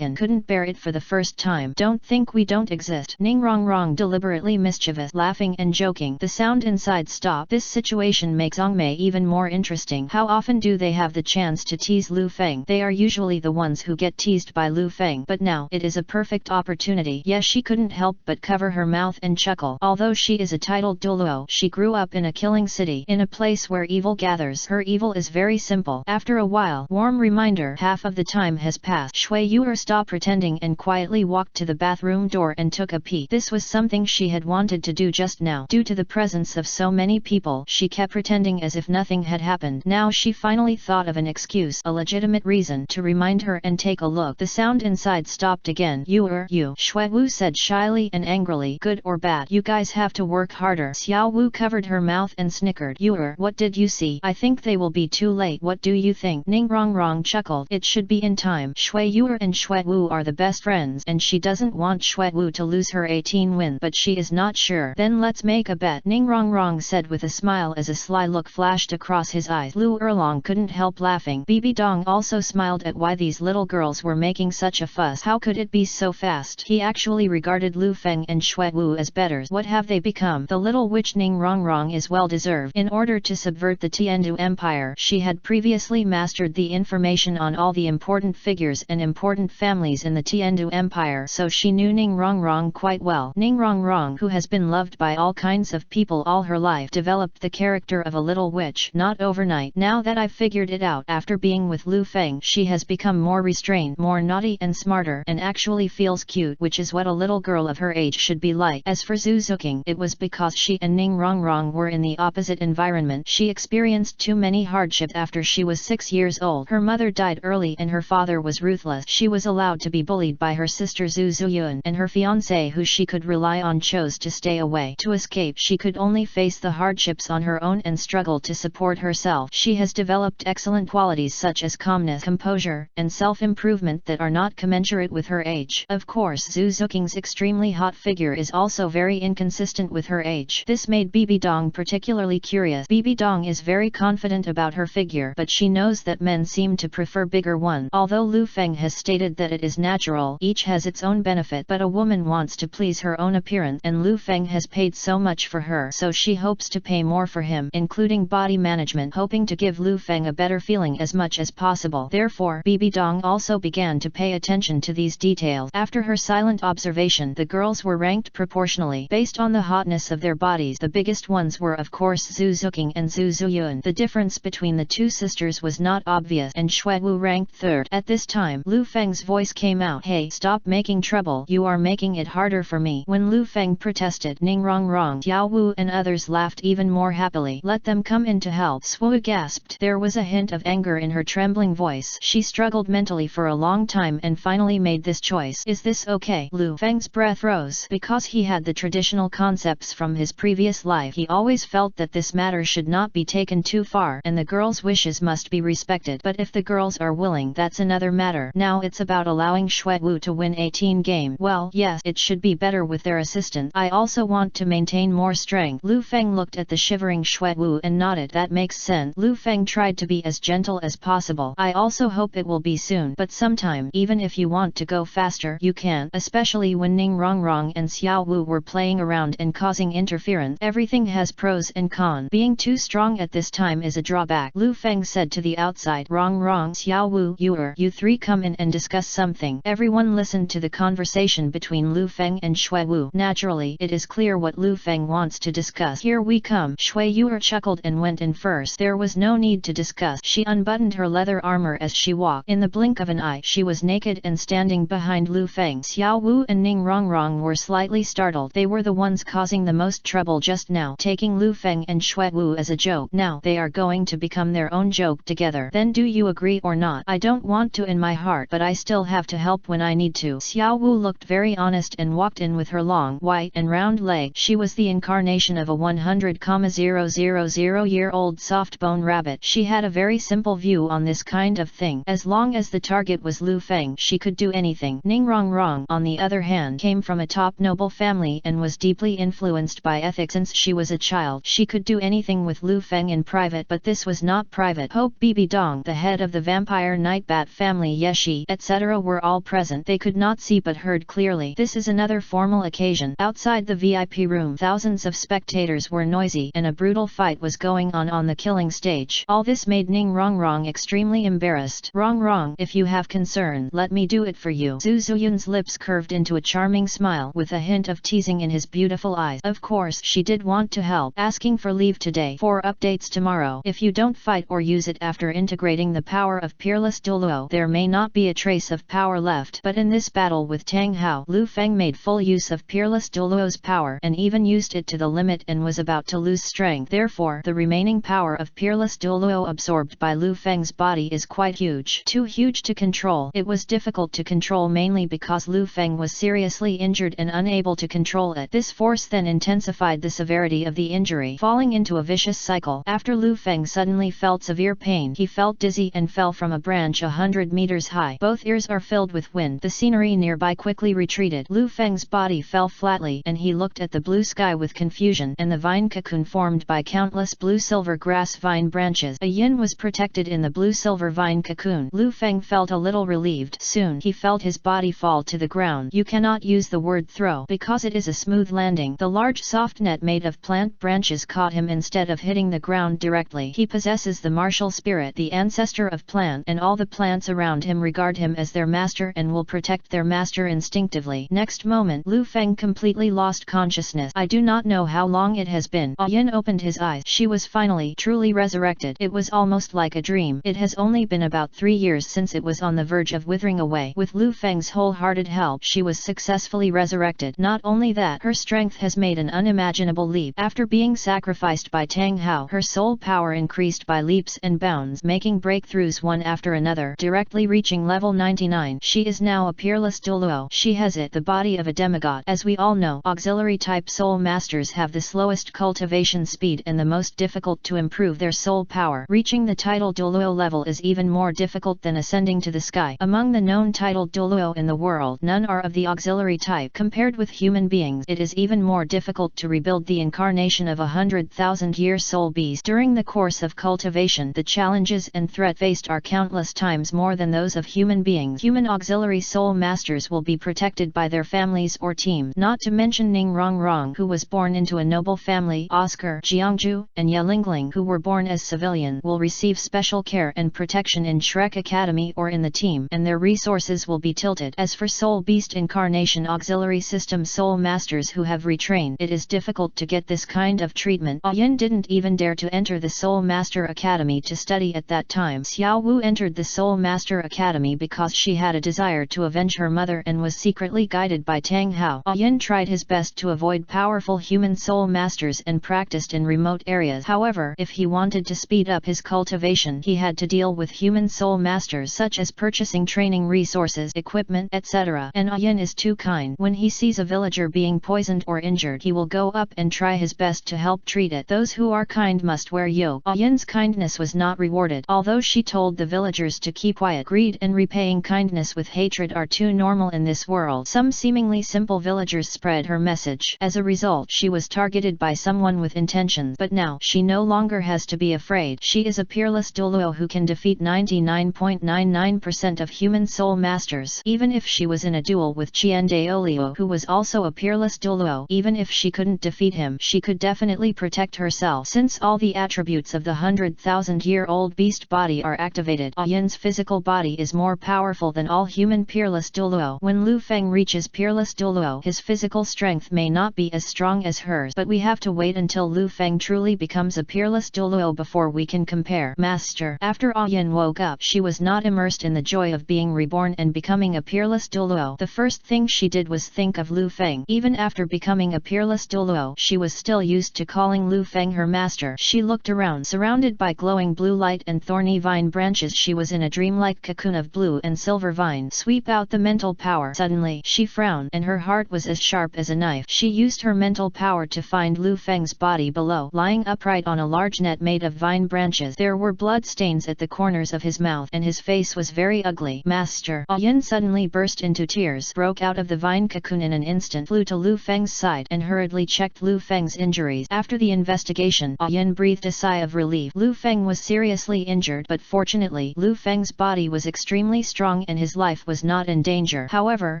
couldn't bear it for the first time. Don't think we don't exist. Ning Rongrong, deliberately mischievous, laughing and joking. The sound inside stopped. This situation makes Ongmei even more interesting. How often do they have the chance to tease Lu Feng? They are usually the ones who get teased by Lu Feng, but now it is a perfect opportunity. Yes, she couldn't help but cover her mouth and chuckle. Although she is a titled Douluo, she grew up in a killing city, in a place where evil gathers. Her evil is very simple. After a while, warm reminder, half of the time has passed. Shui Yuer stopped pretending and quietly walked to the bathroom door and took a peek. This was something she had wanted to do just now. Due to the presence of so many people, she kept pretending as if nothing had happened. Now she finally thought of an excuse, a legitimate reason, to remind her and take a look. The sound inside stopped again. You, Xue Wu said shyly and angrily. Good or bad? You guys have to work harder. Xiao Wu covered her mouth and snickered. What did you see? I think they will be too late. What do you think? Ning Rongrong chuckled. It should be in time. Shui Yuer and Xue Wu are the best friends, and she doesn't want Xue Wu to lose her 18 win, but she is not sure. Then let's make a bet, Ning Rongrong said with a smile as a sly look flashed across his eyes. Lu Erlong couldn't help laughing. Bibi Dong also smiled at why these little girls were making such a fuss. How could it be so fast? He actually regarded Lu Feng and Xue Wu as betters. What have they become? The little witch Ning Rongrong is well deserved. In order to subvert the Tiandu Empire, she had previously mastered the information on all the important figures and important families in the Tiandu Empire, so she knew Ning Rongrong quite well. Ning Rongrong, who has been loved by all kinds of people all her life, developed the character of a little witch. Not overnight. Now that I've figured it out, after being with Lu Feng, she has become more restrained, more naughty and smarter, and actually feels cute, which is what a little girl of her age should be like. As for Zhu Zhuqing, it was because she and Ning Rongrong were in the opposite environment. She experienced too many hardships after she was 6 years old. Her mother died early and her father was ruthless. She was allowed to be bullied by her sister Zhu Zhuqing, and her fiancé, who she could rely on, chose to stay away. To escape, she could only face the hardships on her own and struggle to support herself. She has developed excellent qualities such as calmness, composure, and self-improvement that are not commensurate with her age. Of course, Zhu Zhuqing's extremely hot figure is also very inconsistent with her age. This made Bibi Dong particularly curious. Bibi Dong is very confident about her figure, but she knows that men seem to prefer bigger ones. Although Lu Feng has stated that it is natural, each has its own benefit, but a woman wants to please her own appearance, and Lu Feng has paid so much for her, so she hopes to pay more for him, including body management, hoping to give Lu Feng a better feeling as much as possible. Therefore, Bibi Dong also began to pay attention to these details. After her silent observation, the girls were ranked proportionally based on the hotness of their bodies. The biggest ones were of course Zhu Zhuqing and Zhu Zhuqing. The difference between the two sisters was not obvious, and Xue Wu ranked third. At this time, Lu Feng's voice came out. Hey, stop making trouble. You are making it harder for me. When Lu Feng protested, Ning Rongrong, Xiao Wu and others laughed even more happily. Let them come in to help. Swu gasped. There was a hint of anger in her trembling voice. She struggled mentally for a long time and finally made this choice. Is this okay? Lu Feng's breath rose. Because he had the traditional concepts from his previous life, he always felt that this matter should not be taken too far and the girls' wishes must be respected. But if the girls are willing, that's another matter. Now it's about allowing Xue Wu to win 18 game. Well, yes, it should be better with their assistant. I also want to maintain more strength. Lu Feng looked at the shivering Xue Wu and nodded. That makes sense. Lu Feng tried to be as gentle as possible. I also hope it will be soon, but sometime, even if you want to go faster, you can, especially when Ning Rongrong and Xiao Wu were playing around and causing interference. Everything has pros and cons. Being too strong at this time is a drawback. Lu Feng said to the outside. Rongrong, Xiao Wu, you three come in and discuss something. Everyone listened to the conversation between Lu Feng and Xue Wu. Naturally, it is clear what Lu Feng wants to discuss. Here we come. Xue Yu chuckled and went in first. There was no need to discuss. She unbuttoned her leather armor as she walked. In the blink of an eye, she was naked and standing behind Lu Feng. Xiao Wu and Ning Rongrong were slightly startled. They were the ones causing the most trouble just now, taking Lu Feng and Xue Wu as a joke. Now they are going to become their own joke together. Then do you agree or not? I don't want to in my heart, but I still have to help when I need to. Xiao Wu looked very honest and walked in with her long, white and round leg. She was the incarnation of a 100,000-year-old soft-bone rabbit. She had a very simple view on this kind of thing. As long as the target was Lu Feng, she could do anything. Ning Rongrong, on the other hand, came from a top noble family and was deeply influenced by ethics since she was a child. She could do anything with Lu Feng in private, but this was not private. Hope Bibi Dong, the head of the vampire Nightbat family, Yeshi, etc. were all present. They could not see but heard clearly. This is another formal occasion. Outside the VIP room, thousands of spectators were noisy and a brutal fight was going on the killing stage. All this made Ning Rongrong extremely embarrassed. Rongrong, if you have concern, let me do it for you. Zhu Zhuqing's lips curved into a charming smile with a hint of teasing in his beautiful eyes. Of course, she did want to help, asking for leave today for updates tomorrow. If you don't fight or use it after integrating the power of peerless Douluo, there may not be a trace of power left. But in this battle with Tang Hao, Lu Feng made full use of peerless Douluo's power and even used it to the limit and was about to lose strength. Therefore, the remaining power of peerless Douluo absorbed by Lu Feng's body is quite huge. Too huge to control. It was difficult to control mainly because Lu Feng was seriously injured and unable to control it. This force then intensified the severity of the injury, falling into a vicious cycle. After Lu Feng suddenly felt severe pain, he felt dizzy and fell from a branch 100 meters high. Both ears are filled with wind. The scenery nearby quickly retreated. Lu Feng's body fell flatly and he looked at the blue sky with confusion and the vine cocoon formed by countless blue-silver grass vine branches. A yin was protected in the blue-silver vine cocoon. Lu Feng felt a little relieved. Soon he felt his body fall to the ground. You cannot use the word throw because it is a smooth landing. The large soft net made of plant branches caught him instead of hitting the ground directly. He possesses the martial spirit, the ancestor of plant, and all the plants around him regard him as their master and will protect their master instinctively. Next moment, Lu Feng completely lost consciousness. I do not know how long it has been. Yin opened his eyes. She was finally truly resurrected. It was almost like a dream. It has only been about 3 years since it was on the verge of withering away. With Lu Feng's wholehearted help, she was successfully resurrected. Not only that, her strength has made an unimaginable leap. After being sacrificed by Tang Hao, her soul power increased by leaps and bounds, making breakthroughs one after another, directly reaching level 99. She is now a peerless Douluo. She has the body of a demigod. As we all know, auxiliary type soul masters have the slowest cultivation speed and the most difficult to improve their soul power. Reaching the title Douluo level is even more difficult than ascending to the sky. Among the known titled Douluo in the world, none are of the auxiliary type. Compared with human beings, it is even more difficult to rebuild the incarnation of 100,000-year soul beast. During the course of cultivation, the challenges and threat faced are countless times more than those of human beings. Human auxiliary soul masters will be protected by their families or teams, not to mention Ning Rongrong, who was born into a noble family, Oscar, Jiangju, and Ye Lingling, who were born as civilian, will receive special care and protection in Shrek Academy or in the team, and their resources will be tilted. As for soul beast incarnation auxiliary system soul masters who have retrained, it is difficult to get this kind of treatment. Yin didn't even dare to enter the Soul Master Academy to study at that time. Xiao Wu entered the Soul Master Academy because she had a desire to avenge her mother and was secretly guided by Tang Hao. Yin tried his best to avoid powerful human soul masters and practiced in remote areas. However, if he wanted to speed up his cultivation, he had to deal with human soul masters such as purchasing training resources, equipment, etc. And Yin is too kind. When he sees a villager being poisoned or injured, he will go up and try his best to help treat it. Those who are kind must wear yoke. Yin's kindness was not rewarded. Although she told the villagers to keep quiet, greed and repaying kindness with hatred are too normal in this world. Some seemingly simple villagers spread her message. As a result, she was targeted by someone with intentions. But now, she no longer has to be afraid. She is a peerless Douluo who can defeat 99.99% of human soul masters. Even if she was in a duel with Qian Daolio, who was also a peerless Douluo, even if she couldn't defeat him, she could definitely protect herself. Since all the attributes of the 100,000-year-old beast body are activated, Yin's physical body is more powerful than all human peerless Douluo. When Lu Feng reaches peerless Douluo, his physical strength may not be as strong as hers, but we have to wait until Lu Feng truly becomes a peerless Douluo before we can compare. Master. After Yin woke up, she was not immersed in the joy of being reborn and becoming a peerless Douluo. The first thing she did was think of Lu Feng. Even after becoming a peerless Douluo, she was still used to calling Lu Feng her master. She looked around, surrounded by glowing blue light and thorny vine branches. She was in a dreamlike cocoon of blue and silver vine. Sweep out the mental power. Suddenly, she frowned, and her heart was as sharp as a knife. She used her mental power to find Lu Feng's body below, lying upright on a large net made of vine branches. There were blood stains at the corners of his mouth, and his face was very ugly. Master. Yin suddenly burst into tears, broke out of the vine cocoon in an instant, flew to Lu Feng's side, and hurriedly checked Lu Feng's injuries. After the investigation, Yin breathed a sigh of relief. Lu Feng was seriously injured, but fortunately, Lu Feng's body was extremely strong and his life was not in danger. However,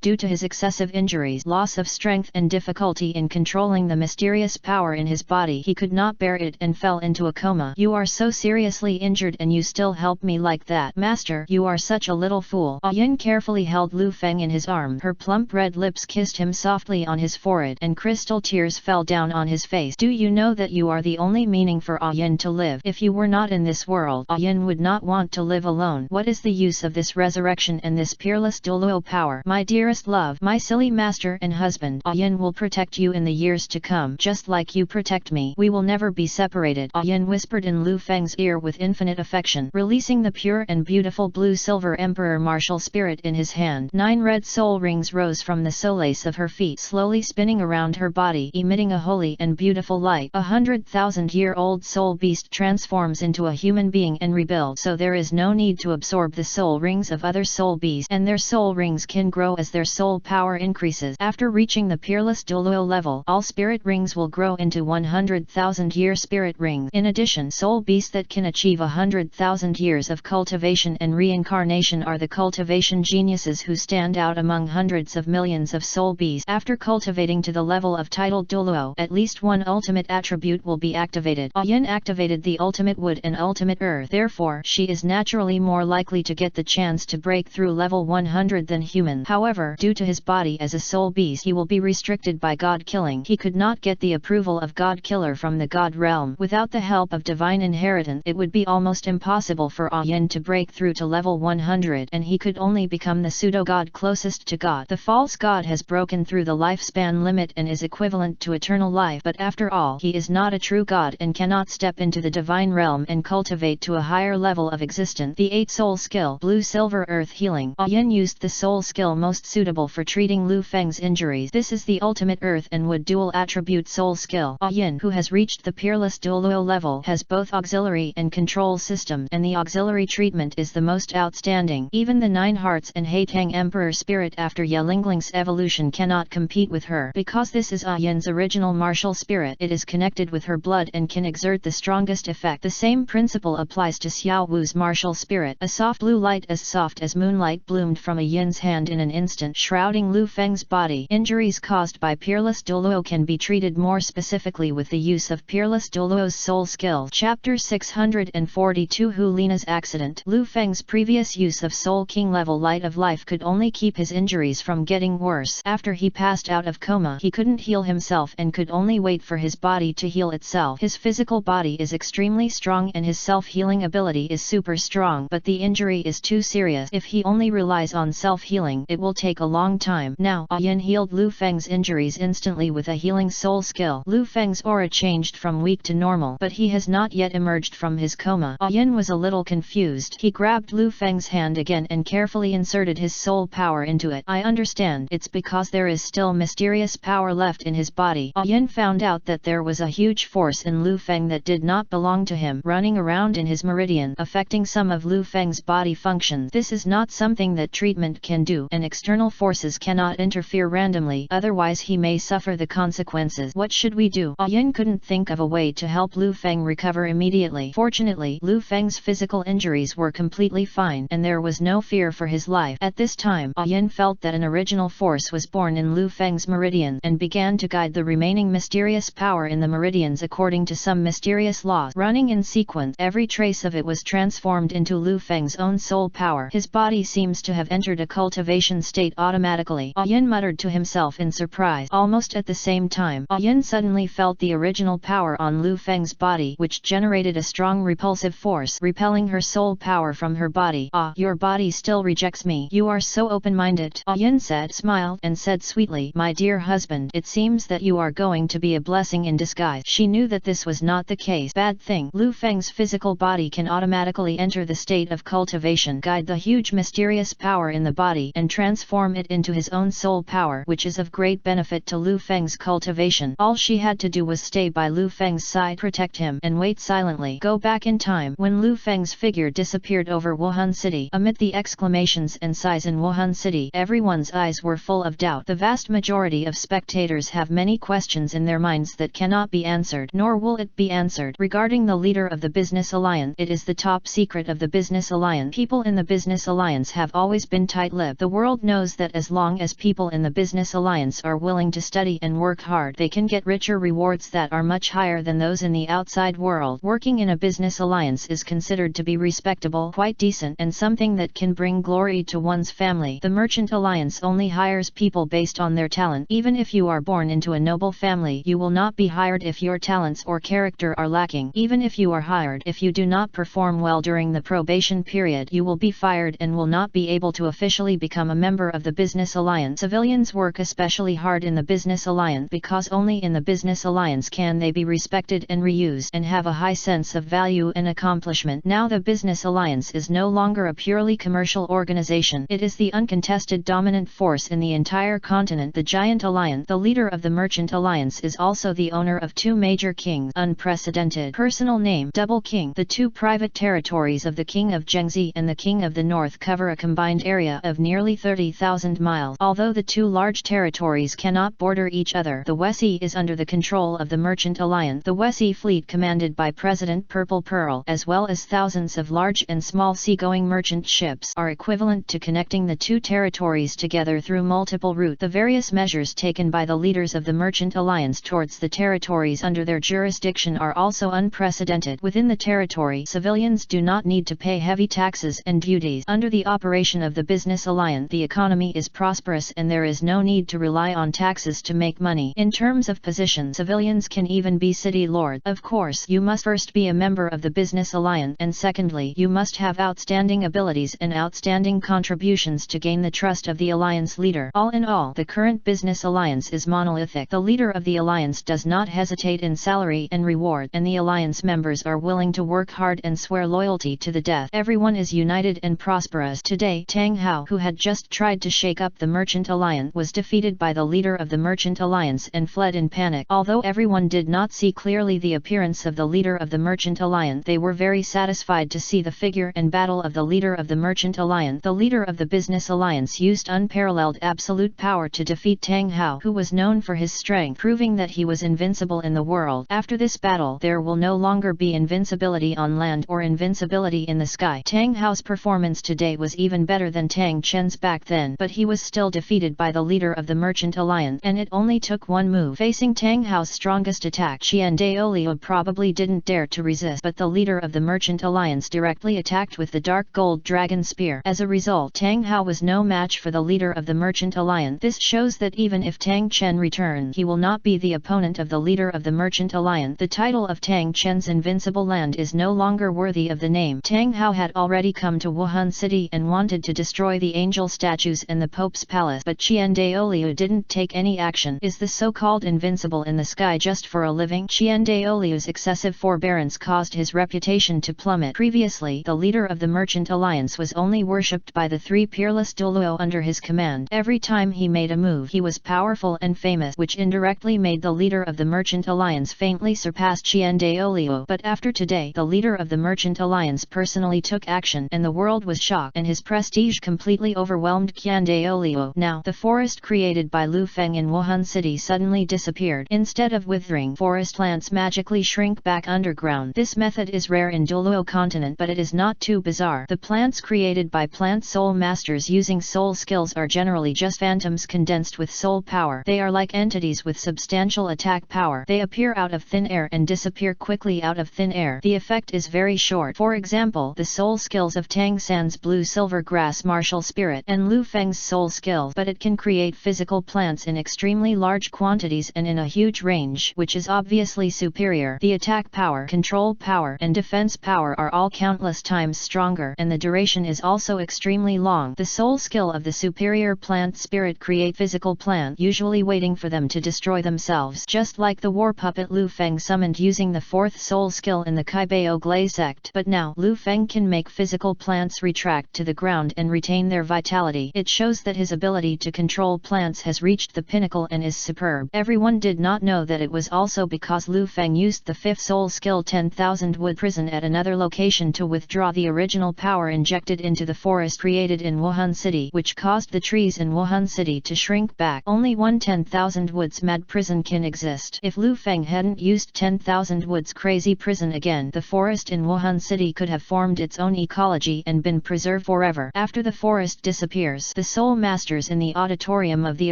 due to his excessive injuries, loss of strength and difficulty in controlling the mysterious power in his body, he could not bear it and fell into a coma. You are so seriously injured and you still help me like that. Master, you are such a little fool. Yin carefully held Lu Feng in his arm. Her plump red lips kissed him softly on his forehead, and crystal tears fell down on his face. Do you know that you are the only meaning for Yin to live? If you were not in this world, Yin would not want to live alone. What is the use of this resurrection and this peerless Douluo power? My dearest love, my silly master and husband, Yin will protect you in the years to come, just like you protect me. We will never be separated. Yin whispered in Lu Feng's ear with infinite affection, releasing the pure and beautiful blue-silver emperor martial spirit in his hand. 9 red soul rings rose from the solace of her feet, slowly spinning around her body, emitting a holy and beautiful light. 100,000-year-old soul beast transforms into a human being and rebuilds, so there is no need to absorb the soul rings of other soul beasts, and their soul rings can grow as their soul power increases. After reaching the peerless Douluo level, all spirit rings will grow into 100,000-year spirit rings. In addition, soul beasts that can achieve 100,000 years of cultivation and reincarnation are the cultivation geniuses who stand out among hundreds of millions of soul beasts. After cultivating to the level of titled Douluo, at least one ultimate attribute will be activated. Yin activated the ultimate wood and ultimate earth. Therefore, she is naturally more likely to get the chance to break through level 100 than human. However, due to his body as a soul beast, he will be restricted by god killing. He could not get the approval of god killer from the god realm. Without the help of divine inheritance, it would be almost impossible for Yin to break through to level 100, and he could only become the pseudo-god closest to God. The false god has broken through the lifespan limit and is equivalent to eternal life, but after all, he is not a true god and cannot step into the divine realm and cultivate to a higher level of existence. The 8 soul skill, blue silver earth healing. Yin used the soul skill most suitable for treating Lu Feng's injuries. This is the ultimate earth and wood dual attribute soul skill. Yin, who has reached the peerless Douluo level, has both auxiliary and control systems, and the auxiliary treatment is the most outstanding. Even the 9 hearts and Haitang emperor spirit after Yelingling's evolution cannot compete with her. Because this is Yin's original martial spirit, it is connected with her blood and can exert the strongest effect. The same principle applies to Xiao Wu's martial spirit. A soft blue light as soft as moonlight bloomed from Yin's hand in an instant, shrouding Lu Feng's body. Injuries caused by peerless Douluo can be treated more specifically with the use of peerless Douluo's soul skill. Chapter 642 Hu Lina's accident. Lu Feng's previous use of Soul King level light of life could only keep his injuries from getting worse. After he passed out of coma, he couldn't heal himself and could only wait for his body to heal itself. His physical body is extremely strong and his self-healing ability is super strong, but but the injury is too serious. If he only relies on self-healing, it will take a long time. Now, Yin healed Lu Feng's injuries instantly with a healing soul skill. Lu Feng's aura changed from weak to normal, but he has not yet emerged from his coma. Yin was a little confused. He grabbed Lu Feng's hand again and carefully inserted his soul power into it. I understand. It's because there is still mysterious power left in his body. Yin found out that there was a huge force in Lu Feng that did not belong to him, running around in his meridian, affecting some of Lu Feng's body functions. This is not something that treatment can do, and external forces cannot interfere randomly, otherwise he may suffer the consequences. What should we do? Yin couldn't think of a way to help Lu Feng recover immediately. Fortunately, Lu Feng's physical injuries were completely fine, and there was no fear for his life. At this time, Yin felt that an original force was born in Lu Feng's meridian, and began to guide the remaining mysterious power in the meridians according to some mysterious laws. Running in sequence, every trace of it was transformed into Lu Feng's own soul power. His body seems to have entered a cultivation state automatically. Yin muttered to himself in surprise. Almost at the same time, Yin suddenly felt the original power on Lu Feng's body, which generated a strong repulsive force, repelling her soul power from her body. Your body still rejects me. You are so open-minded. Yin said, smiled, and said sweetly, my dear husband, it seems that you are going to be a blessing in disguise. She knew that this was not the case. Bad thing. Lu Feng's physical body can automatically enter the state of cultivation, guide the huge mysterious power in the body, and transform it into his own soul power, which is of great benefit to Lu Feng's cultivation. All she had to do was stay by Lu Feng's side, protect him, and wait silently. Go back in time. When Lu Feng's figure disappeared over Wuhan City, amid the exclamations and sighs in Wuhan City, everyone's eyes were full of doubt. The vast majority of spectators have many questions in their minds that cannot be answered, nor will it be answered. Regarding the leader of the Business Alliance, it is the top secret of the Business Alliance. People in the Business Alliance have always been tight-lipped. The world knows that as long as people in the Business Alliance are willing to study and work hard, they can get richer rewards that are much higher than those in the outside world. Working in a Business Alliance is considered to be respectable, quite decent, and something that can bring glory to one's family. The Merchant Alliance only hires people based on their talent. Even if you are born into a noble family, you will not be hired if your talents or character are lacking. Even if you are hired, if you do not perform well during the probation period, you will be fired and will not be able to officially become a member of the Business Alliance. Civilians work especially hard in the Business Alliance because only in the Business Alliance can they be respected and reused and have a high sense of value and accomplishment. Now the Business Alliance is no longer a purely commercial organization. It is the uncontested dominant force in the entire continent. The Giant Alliance, the leader of the Merchant Alliance, is also the owner of two major kings. Unprecedented. Personal name: Double King. The two private territories of the King of Jiangxi and the King of the North cover a combined area of nearly 30,000 miles. Although the two large territories cannot border each other, the Wessie is under the control of the Merchant Alliance. The Wessie fleet, commanded by President Purple Pearl, as well as thousands of large and small seagoing merchant ships, are equivalent to connecting the two territories together through multiple routes. The various measures taken by the leaders of the Merchant Alliance towards the territories under their jurisdiction are also unprecedented. Within the territory, civilians do not need to pay heavy taxes and duties. Under the operation of the Business Alliance, the economy is prosperous and there is no need to rely on taxes to make money. In terms of position, civilians can even be city lord. Of course, you must first be a member of the Business Alliance, and secondly, you must have outstanding abilities and outstanding contributions to gain the trust of the Alliance leader. All in all, the current Business Alliance is monolithic. The leader of the Alliance does not hesitate in salary and reward, and the Alliance members are willing to work hard and swear loyalty to the death. Everyone is united and prosperous. Today, Tang Hao, who had just tried to shake up the Merchant Alliance, was defeated by the leader of the Merchant Alliance and fled in panic. Although everyone did not see clearly the appearance of the leader of the Merchant Alliance, they were very satisfied to see the figure and battle of the leader of the Merchant Alliance. The leader of the Business Alliance used unparalleled absolute power to defeat Tang Hao, who was known for his strength, proving that he was invincible in the world. After this battle, there will no longer be invincibility on land or invincibility in the sky. Tang Hao's performance today was even better than Tang Chen's back then, but he was still defeated by the leader of the Merchant Alliance, and it only took one move. Facing Tang Hao's strongest attack, Qian Daolio probably didn't dare to resist, but the leader of the Merchant Alliance directly attacked with the dark gold dragon spear. As a result, Tang Hao was no match for the leader of the Merchant Alliance. This shows that even if Tang Chen returns, he will not be the opponent of the leader of the Merchant Alliance. The title of Tang Chen's invincible land is no longer worthy of the name. Tang somehow had already come to Wuhan City and wanted to destroy the angel statues and the Pope's palace, but Qian Daoliu didn't take any action. Is the so-called invincible in the sky just for a living? Qian Daoliu's excessive forbearance caused his reputation to plummet. Previously, the leader of the Merchant Alliance was only worshipped by the three peerless Douluo under his command. Every time he made a move, he was powerful and famous, which indirectly made the leader of the Merchant Alliance faintly surpass Qian Daoliu. But after today, the leader of the Merchant Alliance personally took action, and the world was shocked, and his prestige completely overwhelmed Qian Daoliu. Now, the forest created by Lu Feng in Wuhan City suddenly disappeared. Instead of withering, forest plants magically shrink back underground. This method is rare in Douluo continent, but it is not too bizarre. The plants created by plant soul masters using soul skills are generally just phantoms condensed with soul power. They are like entities with substantial attack power. They appear out of thin air and disappear quickly out of thin air. The effect is very short. For example, the soul skills of Tang San's blue silver grass martial spirit and Lu Feng's soul skill, but it can create physical plants in extremely large quantities and in a huge range, which is obviously superior. The attack power, control power, and defense power are all countless times stronger, and the duration is also extremely long. The soul skill of the superior plant spirit create physical plant, usually waiting for them to destroy themselves, just like the war puppet Lu Feng summoned using the fourth soul skill in the Kaibao Glay sect. But now, Lu Feng can make physical plants retract to the ground and retain their vitality. It shows that his ability to control plants has reached the pinnacle and is superb. Everyone did not know that it was also because Lu Feng used the fifth soul skill 10,000 wood prison at another location to withdraw the original power injected into the forest created in Wuhan City, which caused the trees in Wuhan City to shrink back. Only one 10,000 woods mad prison can exist. If Lu Feng hadn't used 10,000 woods crazy prison again, the forest in Wuhan City could have formed its own ecology and been preserved forever. After the forest disappears, the soul masters in the auditorium of the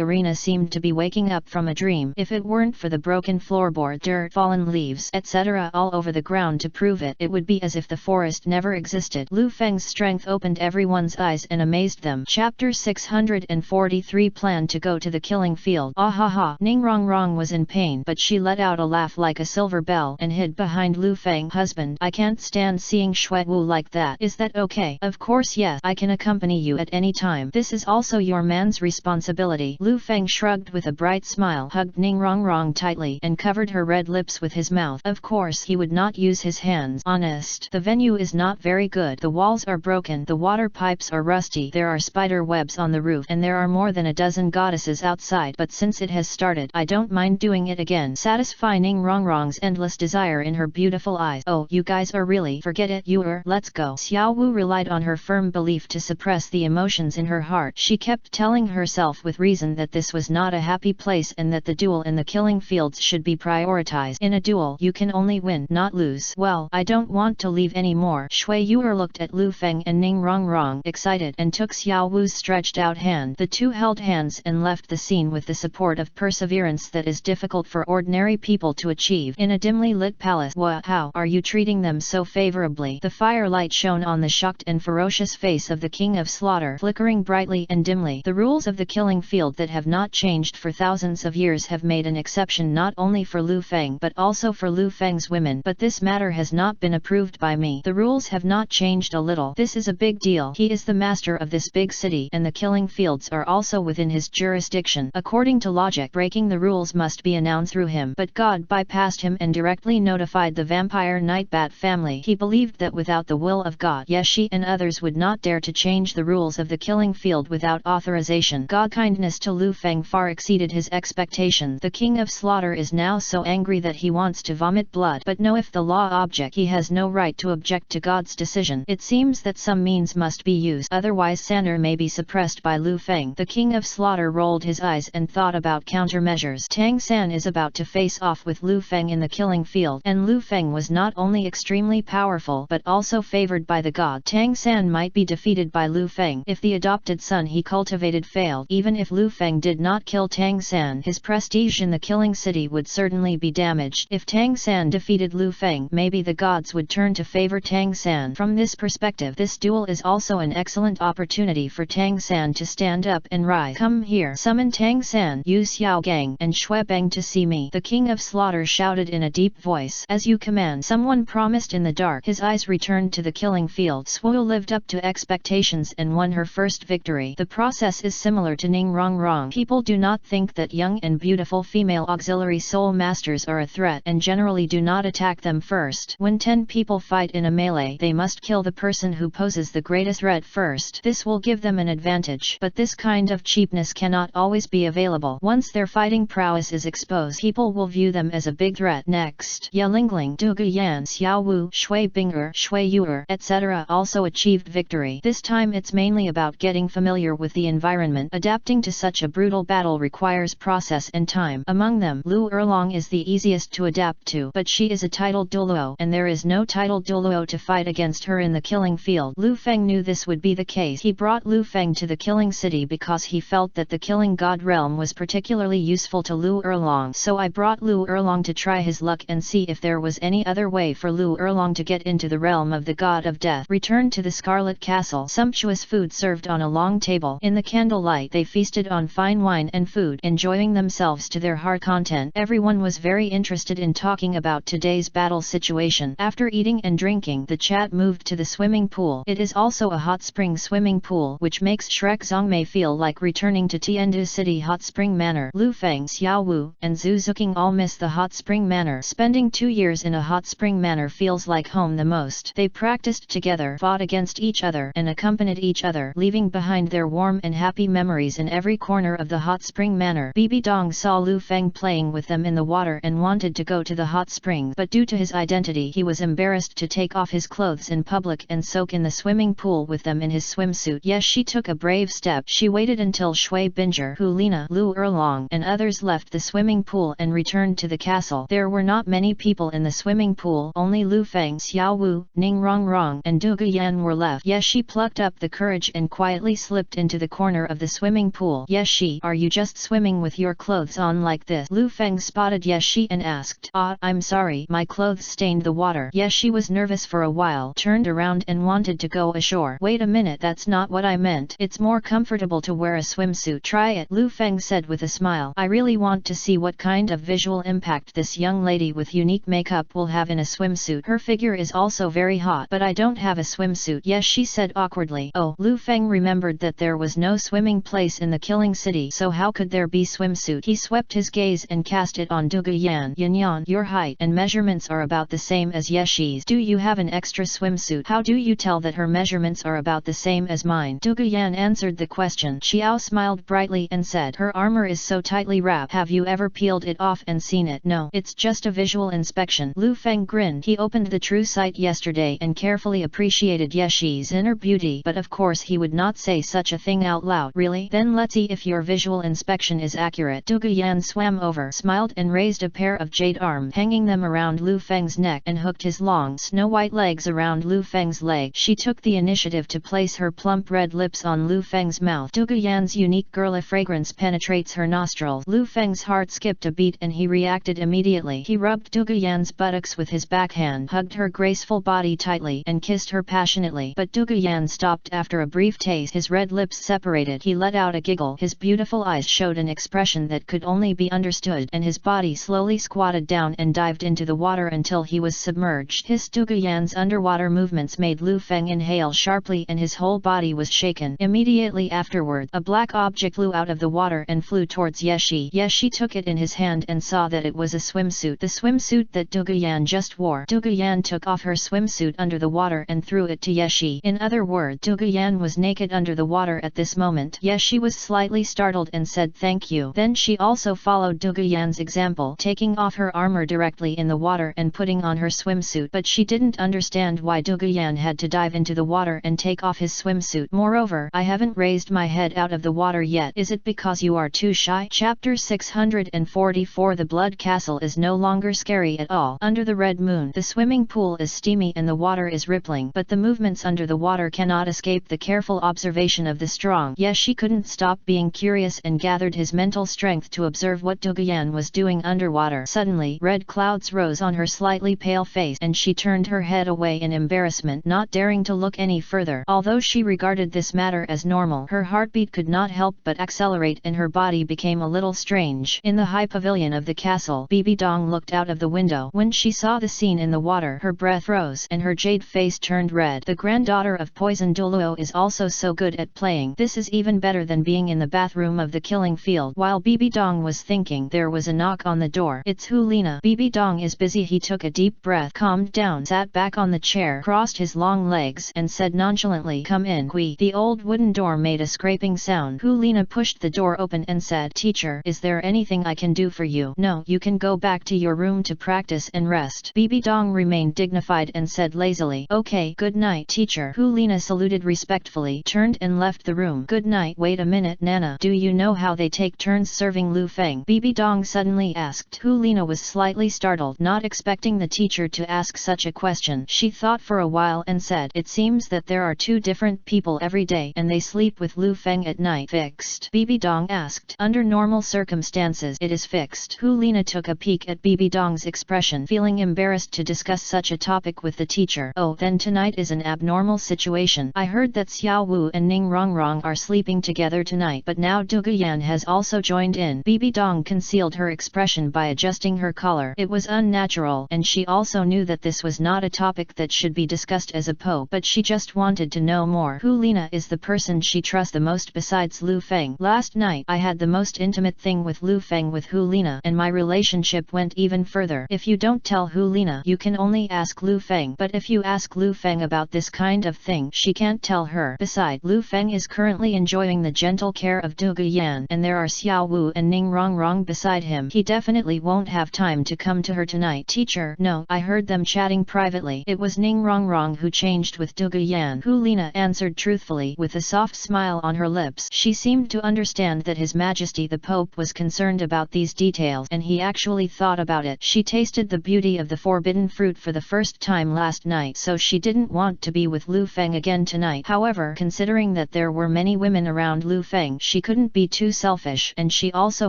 arena seemed to be waking up from a dream. If it weren't for the broken floorboard, dirt, fallen leaves, etc. all over the ground to prove it, it would be as if the forest never existed. Lu Feng's strength opened everyone's eyes and amazed them. Chapter 643 Planned to go to the killing field. Ah ha ha. Ning Rongrong was in pain, but she let out a laugh like a silver bell and hid behind Lu Feng. Husband, I can't stand seeing Shui Wu like that. Is that okay? Of course yes, I can accompany you at any time. This is also your man's responsibility. Lu Feng shrugged with a bright smile, hugged Ning Rongrong tightly, and covered her red lips with his mouth. Of course he would not use his hands. Honest, the venue is not very good. The walls are broken, the water pipes are rusty, there are spider webs on the roof, and there are more than a dozen goddesses outside. But since it has started, I don't mind doing it again. Satisfy Ning Rongrong's endless desire in her beautiful eyes. Oh, you guys are really, forget it, let's go. Xiao Wu relied on her firm belief to suppress the emotions in her heart. She kept telling herself with reason that this was not a happy place and that the duel in the killing fields should be prioritized. In a duel, you can only win, not lose. Well, I don't want to leave anymore. Shui Yuer looked at Lu Feng and Ning Rongrong, excited, and took Xiao Wu's stretched out hand. The two held hands and left the scene with the support of perseverance that is difficult for ordinary people to achieve. In a dimly lit palace. How are you treating them so favorably? The firelight shone on the shocked and ferocious face of the King of Slaughter, flickering brightly and dimly. The rules of the killing field that have not changed for thousands of years have made an exception not only for Lu Feng but also for Lu Feng's women. But this matter has not been approved by me. The rules have not changed a little. This is a big deal. He is the master of this big city, and the killing fields are also within his jurisdiction. According to logic, breaking the rules must be announced through him. But God bypassed him and directly notified the vampire Nightbat family. He believed that without the will of God, Yeshi and others would not dare to change the rules of the killing field without authorization. God's kindness to Lu Feng far exceeded his expectations. The King of Slaughter is now so angry that he wants to vomit blood. But no, if the law object, he has no right to object to God's decision. It seems that some means must be used, otherwise Sander may be suppressed by Lu Feng. The King of Slaughter rolled his eyes and thought about countermeasures. Tang San is about to face off with Lu Feng in the killing field, and Lu Feng was not only extremely powerful but also favored by the god. Tang San might be defeated by Lu Feng if the adopted son he cultivated failed. Even if Lu Feng did not kill Tang San, his prestige in the killing city would certainly be damaged. If Tang San defeated Lu Feng, maybe the gods would turn to favor Tang San. From this perspective, this duel is also an excellent opportunity for Tang San to stand up and rise. Come here, summon Tang San, Yu Xiao Gang, and Shui Beng to see me. The King of Slaughter shouted in a deep voice. As you command. Someone promised in the dark. His eyes returned to the killing field. Zhu lived up to expectations and won her first victory. The process is similar to Ning Rong Rong. People do not think that young and beautiful female auxiliary soul masters are a threat and generally do not attack them first. When 10 people fight in a melee, they must kill the person who poses the greatest threat first. This will give them an advantage. But this kind of cheapness cannot always be available. Once their fighting prowess is exposed, people will view them as a big threat. Next, Ye Lingling, Du Guyan, Xiao Wu, Shui Binger, Shui Yuer, etc. also achieved victory. This time it's mainly about getting familiar with the environment. Adapting to such a brutal battle requires process and time. Among them, Lu Erlong is the easiest to adapt to, but she is a titled Douluo, and there is no titled Douluo to fight against her in the killing field. Lu Feng knew this would be the case. He brought Lu Feng to the killing city because he felt that the killing god realm was particularly useful to Lu Erlong. So I brought Lu Erlong to try his luck and see if there was any other way for Lu Erlong to get into the realm of the god of death. Returned to the Scarlet Castle. Sumptuous food served on a long table. In the candlelight they feasted on fine wine and food, enjoying themselves to their heart content. Everyone was very interested in talking about today's battle situation. After eating and drinking, the chat moved to the swimming pool. It is also a hot spring swimming pool, which makes Shrek Zongmei feel like returning to Tiandu City Hot Spring Manor. Lu Feng, Xiao Wu, and Zhu Zhuqing all miss the hot spring manor. Spending 2 years in a hot spring manor feels like home the most. They practiced together, fought against each other, and accompanied each other, leaving behind their warm and happy memories in every corner of the hot spring manor. Bibi Dong saw Lu Feng playing with them in the water and wanted to go to the hot spring, but due to his identity he was embarrassed to take off his clothes in public and soak in the swimming pool with them in his swimsuit. Yes, she took a brave step. She waited until Shui Binger, Hu Lina, Lu Erlong, and others left the swimming pool and returned to the castle. There were not many people in the swimming pool. Only Lu Feng, Xiao Wu, Ning Rong Rong, and Du Guyan were left. Yes, she plucked up the courage and quietly slipped into the corner of the swimming pool. Yes, she, are you just swimming with your clothes on like this? Lu Feng spotted Yes, she and asked, I'm sorry, my clothes stained the water. Yes, she was nervous for a while, turned around and wanted to go ashore. Wait a minute, that's not what I meant. It's more comfortable to wear a swimsuit. Try it, Lu Feng said with a smile. I really want to see what kind of visual impact this young lady with unique makeup will have in a swimsuit. Her figure is also very hot, but I don't have a swimsuit. Yes, she said awkwardly. Oh, Lu Feng remembered that there was no swimming place in the killing city, so how could there be swimsuit? He swept his gaze and cast it on Du Guyan. Yanyan, your height and measurements are about the same as Yeshi's. Do you have an extra swimsuit? How do you tell that her measurements are about the same as mine? Du Guyan answered the question. Xiao smiled brightly and said, her armor is so tightly wrapped. Have you ever peeled it off and seen it? No, it's just a visual inspection. Lu Feng grinned. He opened the true site yesterday and carefully appreciated Yeshi's inner beauty, but of course he would not say such a thing out loud. Really? Then let's see if your visual inspection is accurate. Du Guyan swam over, smiled and raised a pair of jade arms, hanging them around Lu Feng's neck and hooked his long snow-white legs around Lu Feng's leg. She took the initiative to place her plump red lips on Lu Feng's mouth. Du Guyan's unique girly fragrance penetrates her nostrils. Lu Feng's heart skipped a beat and he reacted immediately. He rubbed Du Guyan's buttocks with his backhand, hugged her graceful body tightly and kissed her passionately. But Du Guyan stopped after a brief taste. His red lips separated. He let out a giggle. His beautiful eyes showed an expression that could only be understood, and his body slowly squatted down and dived into the water until he was submerged. His Du Guyan's underwater movements made Lu Feng inhale sharply and his whole body was shaken. Immediately afterward, a black object flew out of the water and flew towards Yeshi. Yeshi took it in his hand and saw that it was a swimsuit. The swimsuit that Du Guyan just wore. Du Guyan took off her swimsuit under the water and threw it to Yeshi. In other words, Du Guyan was naked under the water at this moment. Yeshi was slightly startled and said thank you. Then she also followed Du Guyan's example, taking off her armor directly in the water and putting on her swimsuit. But she didn't understand why Du Guyan had to dive into the water and take off his swimsuit. Moreover, I haven't raised my head out of the water yet. Is it because you are too shy? Chapter 644. The Blood Castle is no longer scary at all. Under the red moon, the swimming pool is steamy and the water is rippling, but the movements under the water cannot escape the careful observation of the strong. Yes, she couldn't stop being curious and gathered his mental strength to observe what Du Guyan was doing underwater. Suddenly, red clouds rose on her slightly pale face and she turned her head away in embarrassment, not daring to look any further. Although she regarded this matter as normal, her heartbeat could not help but accelerate and her body became a little strange. In the high pavilion of the castle, Bibi Dong looked out of the window. When she saw the scene in the water, her breath rose and her jade face turned red. The granddaughter of Poison Douluo is also so good at playing. This is even better than being in the bathroom of the killing field. While Bibi Dong was thinking, there was a knock on the door. It's Hu Lina. Bibi Dong is busy. He took a deep breath, calmed down, sat back on the chair, crossed his long legs, and said nonchalantly, "Come in." Qui. The old wooden door made a scraping sound. Hu Lina pushed the door open and said, "Teacher, is there anything I can do for you?" "No, you can go back to your room to practice and rest." Bibi Dong remained dignified and said lazily, "Okay, good night, teacher." Hu Lina saluted respectfully, turned and left the room. "Good night." "Wait a minute, Nana, do you know how they take turns serving Lu Feng?" Bibi Dong suddenly asked. Hu Lina was slightly startled, not expecting the teacher to ask such a question. She thought for a while and said, "It seems that there are two different people every day and they sleep with Lu Feng at night." "Fixed?" Bibi Dong asked. "Under normal circumstances it is fixed." Hu Lina took a peek at Bibi Dong's expression, feeling embarrassed to discuss such a topic with the teacher. "Oh, then tonight is an abnormal situation. I heard that Xiao Wu and Ning Rongrong are sleeping together tonight, but now Du Guyan has also joined in." Bibi Dong concealed her expression by adjusting her collar. It was unnatural, and she also knew that this was not a topic that should be discussed as a po, but she just wanted to know more. Hu Lina is the person she trusts the most besides Lu Feng. "Last night I had the most intimate thing with Lu Feng with Hu Lina, and my relationship went even further. If you don't tell Hu Lina, you can only ask Lu Feng, but if you ask Lu Feng about this kind of thing, she can't tell her. Besides, Lu Feng is currently enjoying the gentle care of Du Guyan, and there are Xiao Wu and Ning Rongrong beside him. He definitely won't have time to come to her tonight." "Teacher, no, I heard them chatting privately. It was Ning Rongrong who changed with Du Guyan." Hu Lina answered truthfully, with a soft smile on her lips. She seemed to understand that His Majesty the Pope was concerned about these details, and he actually thought about it. She tasted the beauty of the forbidden fruit for the first time last night, so she didn't want to be with Lu Feng again tonight. However, considering that there were many women around Lu Feng, she couldn't be too selfish, and she also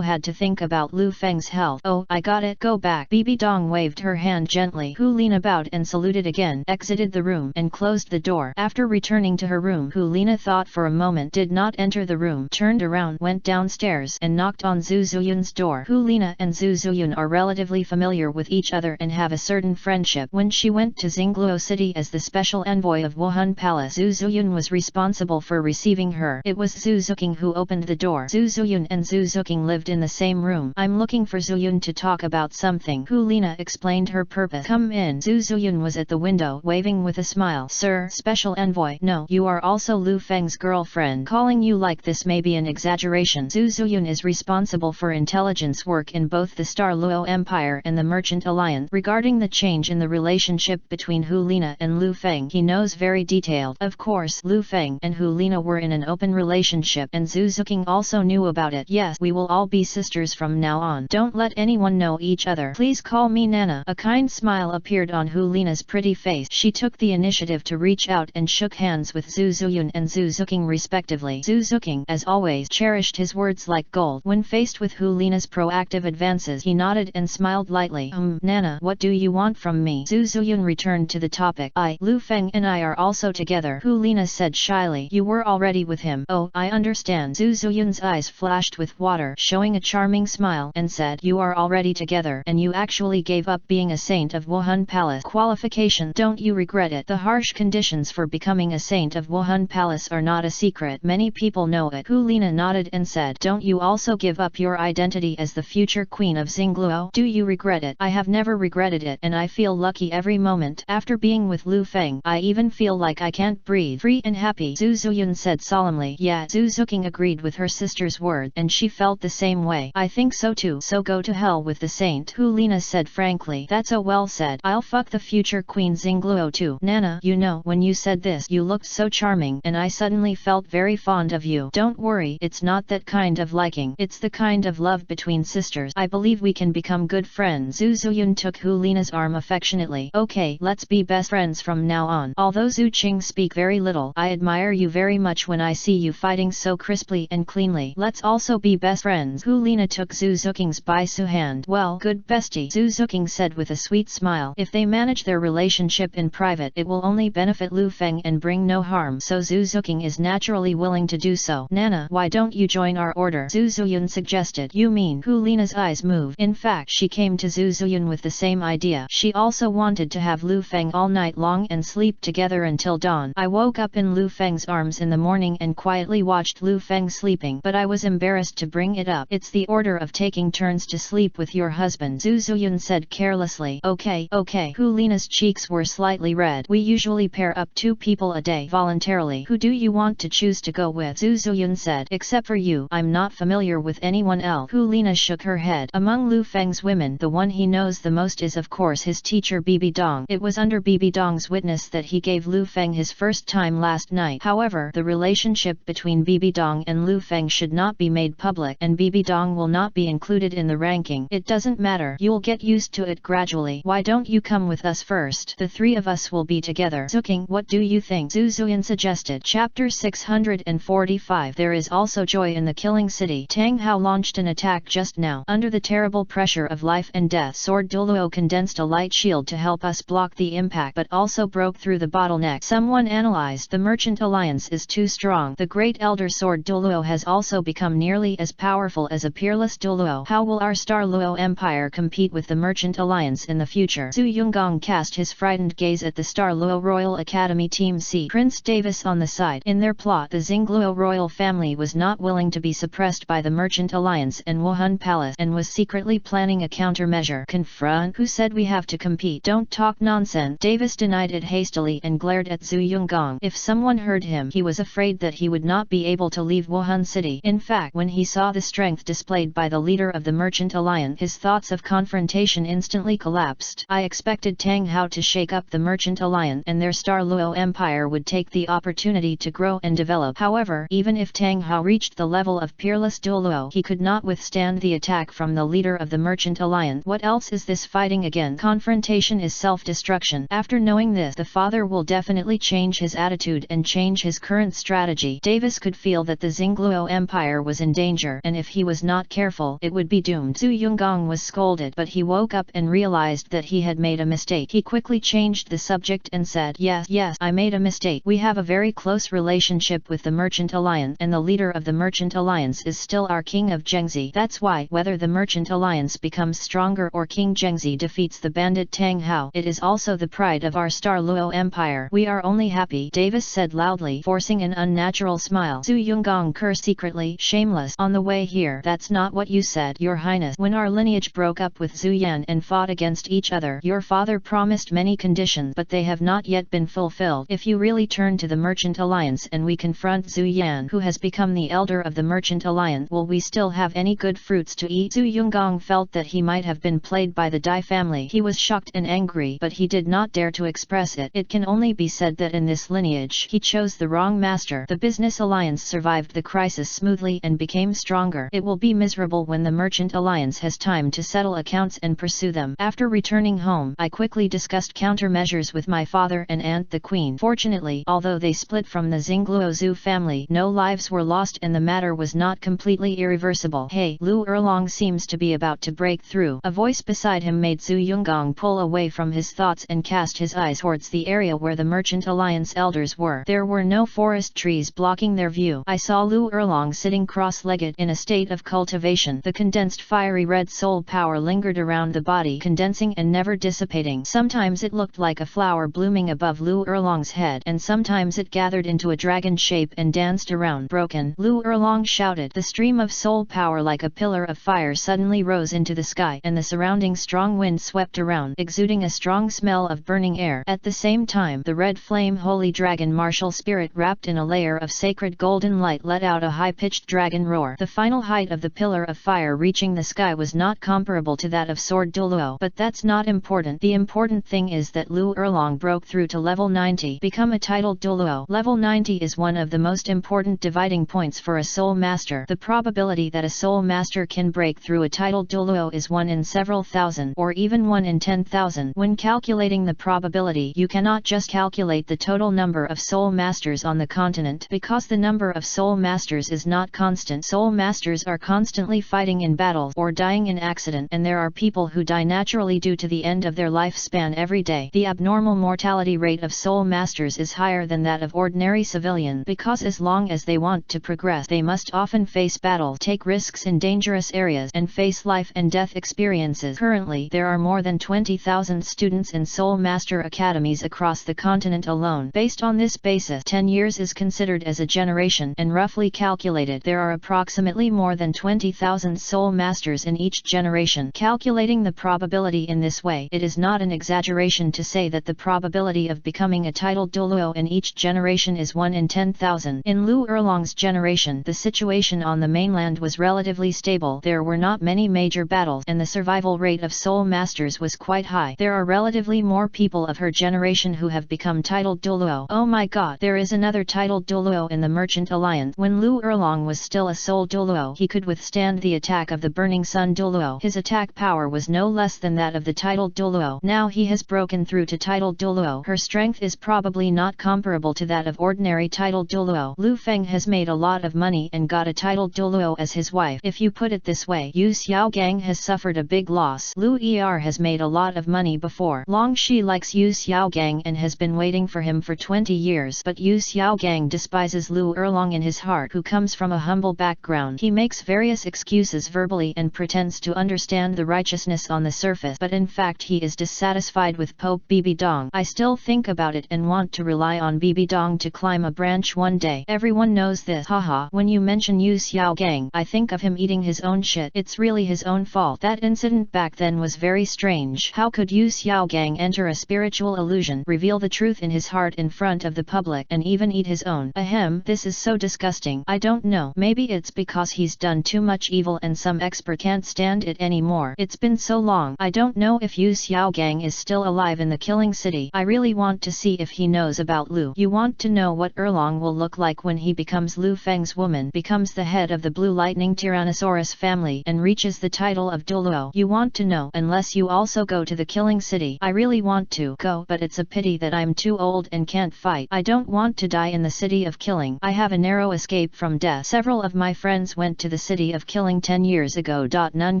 had to think about Lu Feng's health. "Oh, I got it, go back." Bibi Dong waved her hand gently. Hu Lina bowed and saluted again, exited the room, and closed the door. After returning to her room, Hu Lina thought for a moment, did not enter the room, turned around, went downstairs, and knocked on Zhu Zuyun's door. Hu Lina and Zhu Zuyun are relatively familiar with each other and have a certain friendship. When she went to Xingluo City as the special envoy of Wuhan Palace, Zhu Zuyun was responsible for receiving her. It was Zhu Zhuqing who opened the door. Zhu Zuyun and Zhu Zhuqing lived in the same room. "I'm looking for Zuyun to talk about something." Hu Lina explained her purpose. "Come in." Zhu Zuyun was at the window, waving with a smile. "Sir, special envoy." "No, you are also Lu Feng's girlfriend. Calling you like this may be an exaggeration." Zhu Zuyun is responsible for intelligence work in both the Star Luo Empire and the Merchant Alliance. Regarding the change in the relationship between Hu Lina and Lu Feng, he knows very detailed. Of course, Lu Feng and Hu Lina were in an open relationship, and Zhu Zhuqing also knew about it. "Yes, we will all be sisters from now on. Don't let anyone know each other. Please call me Nana." A kind smile appeared on Hu Lina's pretty face. She took the initiative to reach out and shook hands with Zhu Zuyun and Zhu Zhuqing respectively. Zhu Zhuqing, as always, cherished his words like gold. When faced with Hu Lina's proactive advances, he nodded and smiled lightly. Nana, what do you want from me?" Zhu Zuyun returned to the topic. Lu Feng and I are also together," Hu Lina said shyly. "You were already with him." "Oh, I understand." Zhu Zuyun's eyes flashed with water, showing a charming smile, and said, "You are already together, and you actually gave up being a saint of Wuhan Palace qualification. Don't you regret it?" "The harsh conditions for becoming a saint of Wuhan Palace are not a secret. Many people know it." Hu Lina nodded and said, "Don't you also give up your identity as the future queen of Xingluo?" "Do you regret it?" "I have never regretted it, and I feel lucky every moment. After being with Lu Feng, I even feel like I can't breathe. Free and happy," Zhu Zuyun said solemnly. "Yeah." Zhu Zhuqing agreed with her sister's word, and she felt the same way. "I think so too. So go to hell with the saint," Hu Lina said frankly. "That's a well said. I'll fuck the future queen Xingluo too." "Nana, you know, when you said this, you looked so charming, and I suddenly felt very fond of you." "Don't worry, it's not that kind of liking. It's the kind of love between sisters. I believe we can become good friends." Zhu Zuyun took Hu Lina's arm affectionately. "Okay, let's be best friends from now on. Although Zhu Qing speak very little, I admire you very much when I see you fighting so crisply and cleanly. Let's also be best friends." Hu Lina took Zhu Zhuqing's Baisu hand. "Well, good bestie," Zhu Zhuqing said with a sweet smile. "If they manage their relationship in private, it will only benefit Lu Feng and bring no harm, so Zhu Zhuqing is naturally willing to do so." "Nana, why don't you join our order?" Zhu Zuyun suggested. "You mean?" Hu Lina's eyes moved. In fact, she came to Zhu Zuyun with the same idea. She also wanted to have Lu Feng all night long and sleep together until dawn. I woke up in Lu Feng's arms in the morning and quietly watched Lu Feng sleeping, but I was embarrassed to bring it up. It's the order of taking turns to sleep with your husband, Zhu Zhuqing said carelessly. Okay. Hu Lina's cheeks were slightly red. We usually pair up 2 people a day voluntarily. Who do you want to choose to go with? Zhu Zhuqing said. Except for you, I'm not familiar with anyone else. Hu Lina shook her head. Among Lu Feng's women, the one he knows the most is of course his teacher Bibi Dong. It was under Bibi Dong's witness that he gave Lu Feng his first time last night. However, the relationship between Bibi Dong and Lu Feng should not be made public, and Bibi Dong will not be included in the ranking. It doesn't matter. You'll get used to it gradually. Why don't you come with us first? The 3 of us will be together. Zhuqing, what do you think? Zhu Zhuqing suggested. Chapter 645. There is also joy in the killing city. Tang Hao launched an attack just now. Under the terrible pressure of life and death, Sword Douluo condensed a light shield to help us block the impact, but also broke through the bottleneck. Someone analyzed. The Merchant Alliance is too strong. The great elder Sword Douluo has also become nearly as powerful as a peerless Douluo. How will our Star Luo Empire compete with the Merchant Alliance in the future? Zhu Yunggong cast his frightened gaze at the Star Luo Royal Academy Team C. Prince Davis on the side. In their plot, the Xingluo royal family was not willing to be suppressed by the Merchant Alliance and Wuhan Palace, and was secretly planning a countermeasure. Confront? Who said we have to compete? Don't talk nonsense. Davis denied it hastily and glared at Zhu Yunggong. If someone heard him, he was afraid that he would not be able to leave Wuhan City. In fact, when he saw the strength displayed by the leader of the Merchant Alliance, his thoughts of confrontation instantly collapsed. I expected Tang Hao to shake up the Merchant Alliance and their Star Luo Empire would take the opportunity to grow and develop. However, even if Tang Hao reached the level of peerless Douluo, he could not withstand the attack from the leader of the Merchant Alliance. What else is this fighting again? Confrontation is self-destruction. After knowing this, the father will definitely change his attitude and change his current strategy. Davis could feel that the Xingluo Empire was in danger, and if he was not careful, it would be doomed. Zhu Yunggong was scolded, but he woke up and realized that he had made a mistake. He quickly changed the subject and said, Yes, I made a mistake. We have a very close relationship with the Merchant Alliance, and the leader of the Merchant Alliance is still our King of Zhengzi. That's why, whether the Merchant Alliance becomes stronger or King Zhengzi defeats the bandit Tang Hao, it is also the pride of our Star Luo Empire. We are only happy, Davis said loudly, forcing an unnatural smile. Zhu Yunggong cursed secretly. Shameless. On the way here, that's not what you said, Your Highness. When our lineage broke up with Zhu Yan and fought against each other, your father promised many conditions, but they have not yet been fulfilled. If you really turn to the Merchant Alliance and we confront Zhu Yan, who has become the elder of the Merchant Alliance, will we still have any good fruits to eat? Zhu Yunggong felt that he might have been played by the Dai family. He was shocked and angry, but he did not dare to express it. It can only be said that in this lineage, he chose the wrong master. The Business Alliance survived the crisis smoothly and became stronger. It will be miserable when the Merchant Alliance has time to settle accounts and pursue them. After returning home, I quickly discussed countermeasures with my father and aunt the Queen. Fortunately, although they split from the Xingluo Zhu family, no lives were lost and the matter was not completely irreversible. Hey, Lu Erlong seems to be about to break through. A voice beside him made Zhu Yunggong pull away from his thoughts and cast his eyes towards the area where the Merchant Alliance elders were. There were no forest trees blocking their view. I saw Lu Erlong sitting cross-legged in a state of cultivation. The condensed fiery red soul power lingered around the body, condensing and never dissipating. Sometimes it looked like a flower blooming above Lu Erlong's head, and sometimes it gathered into a dragon shape and danced around. Broken! Lu Erlong shouted. The stream of soul power like a pillar of fire suddenly rose into the sky, and the surrounding strong wind swept around, exuding a strong smell of burning air. At the same time, the red flame holy dragon martial spirit wrapped in a layer of sacred golden light let out a high-pitched dragon roar. The final height of the pillar of fire reaching the sky was not comparable to that of Sword Douluo, but that's not important. The important thing is that Lu Erlong broke through to level 90, become a titled Douluo. Level 90 is one of the most important dividing points for a soul master. The probability that a soul master can break through a titled Douluo is 1 in several thousand, or even 1 in 10,000. When calculating the probability, you cannot just calculate the total number of soul masters on the continent, because the number of soul masters is not constant. Soul masters are constantly fighting in battles or dying in accident, and there are people who die naturally due to the end of their lifespan every day. The abnormal mortality rate of soul masters is higher than that of ordinary civilians, because as long as they want to progress, they must often face battles, take risks in dangerous areas, and face life and death experiences. Currently, there are more than 20,000 students in soul masters master academies across the continent alone. Based on this basis, 10 years is considered as a generation, and roughly calculated there are approximately more than 20,000 soul masters in each generation. Calculating the probability in this way, it is not an exaggeration to say that the probability of becoming a titled Douluo in each generation is 1 in 10,000. In Lu Erlong's generation, the situation on the mainland was relatively stable. There were not many major battles, and the survival rate of soul masters was quite high. There are relatively more people of her generation who have become titled Douluo. Oh my god, there is another titled Douluo in the Merchant Alliance. When Lu Erlong was still a soul Douluo, he could withstand the attack of the Burning Sun Douluo. His attack power was no less than that of the titled Douluo. Now he has broken through to titled Douluo. Her strength is probably not comparable to that of ordinary titled Douluo. Lu Feng has made a lot of money and got a titled Douluo as his wife. If you put it this way, Yu Xiaogang has suffered a big loss. Lu Er has made a lot of money before. Long Shi likes Yu Xiaogang and has been waiting for him for 20 years, but Yu Xiaogang despises Lu Erlong in his heart, who comes from a humble background. He makes various excuses verbally and pretends to understand the righteousness on the surface, but in fact he is dissatisfied with Pope Bibi Dong. I still think about it and want to rely on Bibi Dong to climb a branch one day. Everyone knows this. Haha. When you mention Yu Xiaogang, I think of him eating his own shit. It's really his own fault. That incident back then was very strange. How could Yu Xiaogang enter a spiritual illusion, reveal the truth in his heart in front of the public, and even eat his own? Ahem, this is so disgusting. I don't know. Maybe it's because he's done too much evil and some expert can't stand it anymore. It's been so long. I don't know if Yu Xiaogang is still alive in the Killing City. I really want to see if he knows about Lu. You want to know what Erlong will look like when he becomes Lu Feng's woman, becomes the head of the Blue Lightning Tyrannosaurus family, and reaches the title of Douluo. You want to know, unless you also go to the Killing City. I really want to go, but it's a pity that I'm too old and can't fight. I don't want to die in the city of killing. I have a narrow escape from death. Several of my friends went to the city of killing 10 years ago. None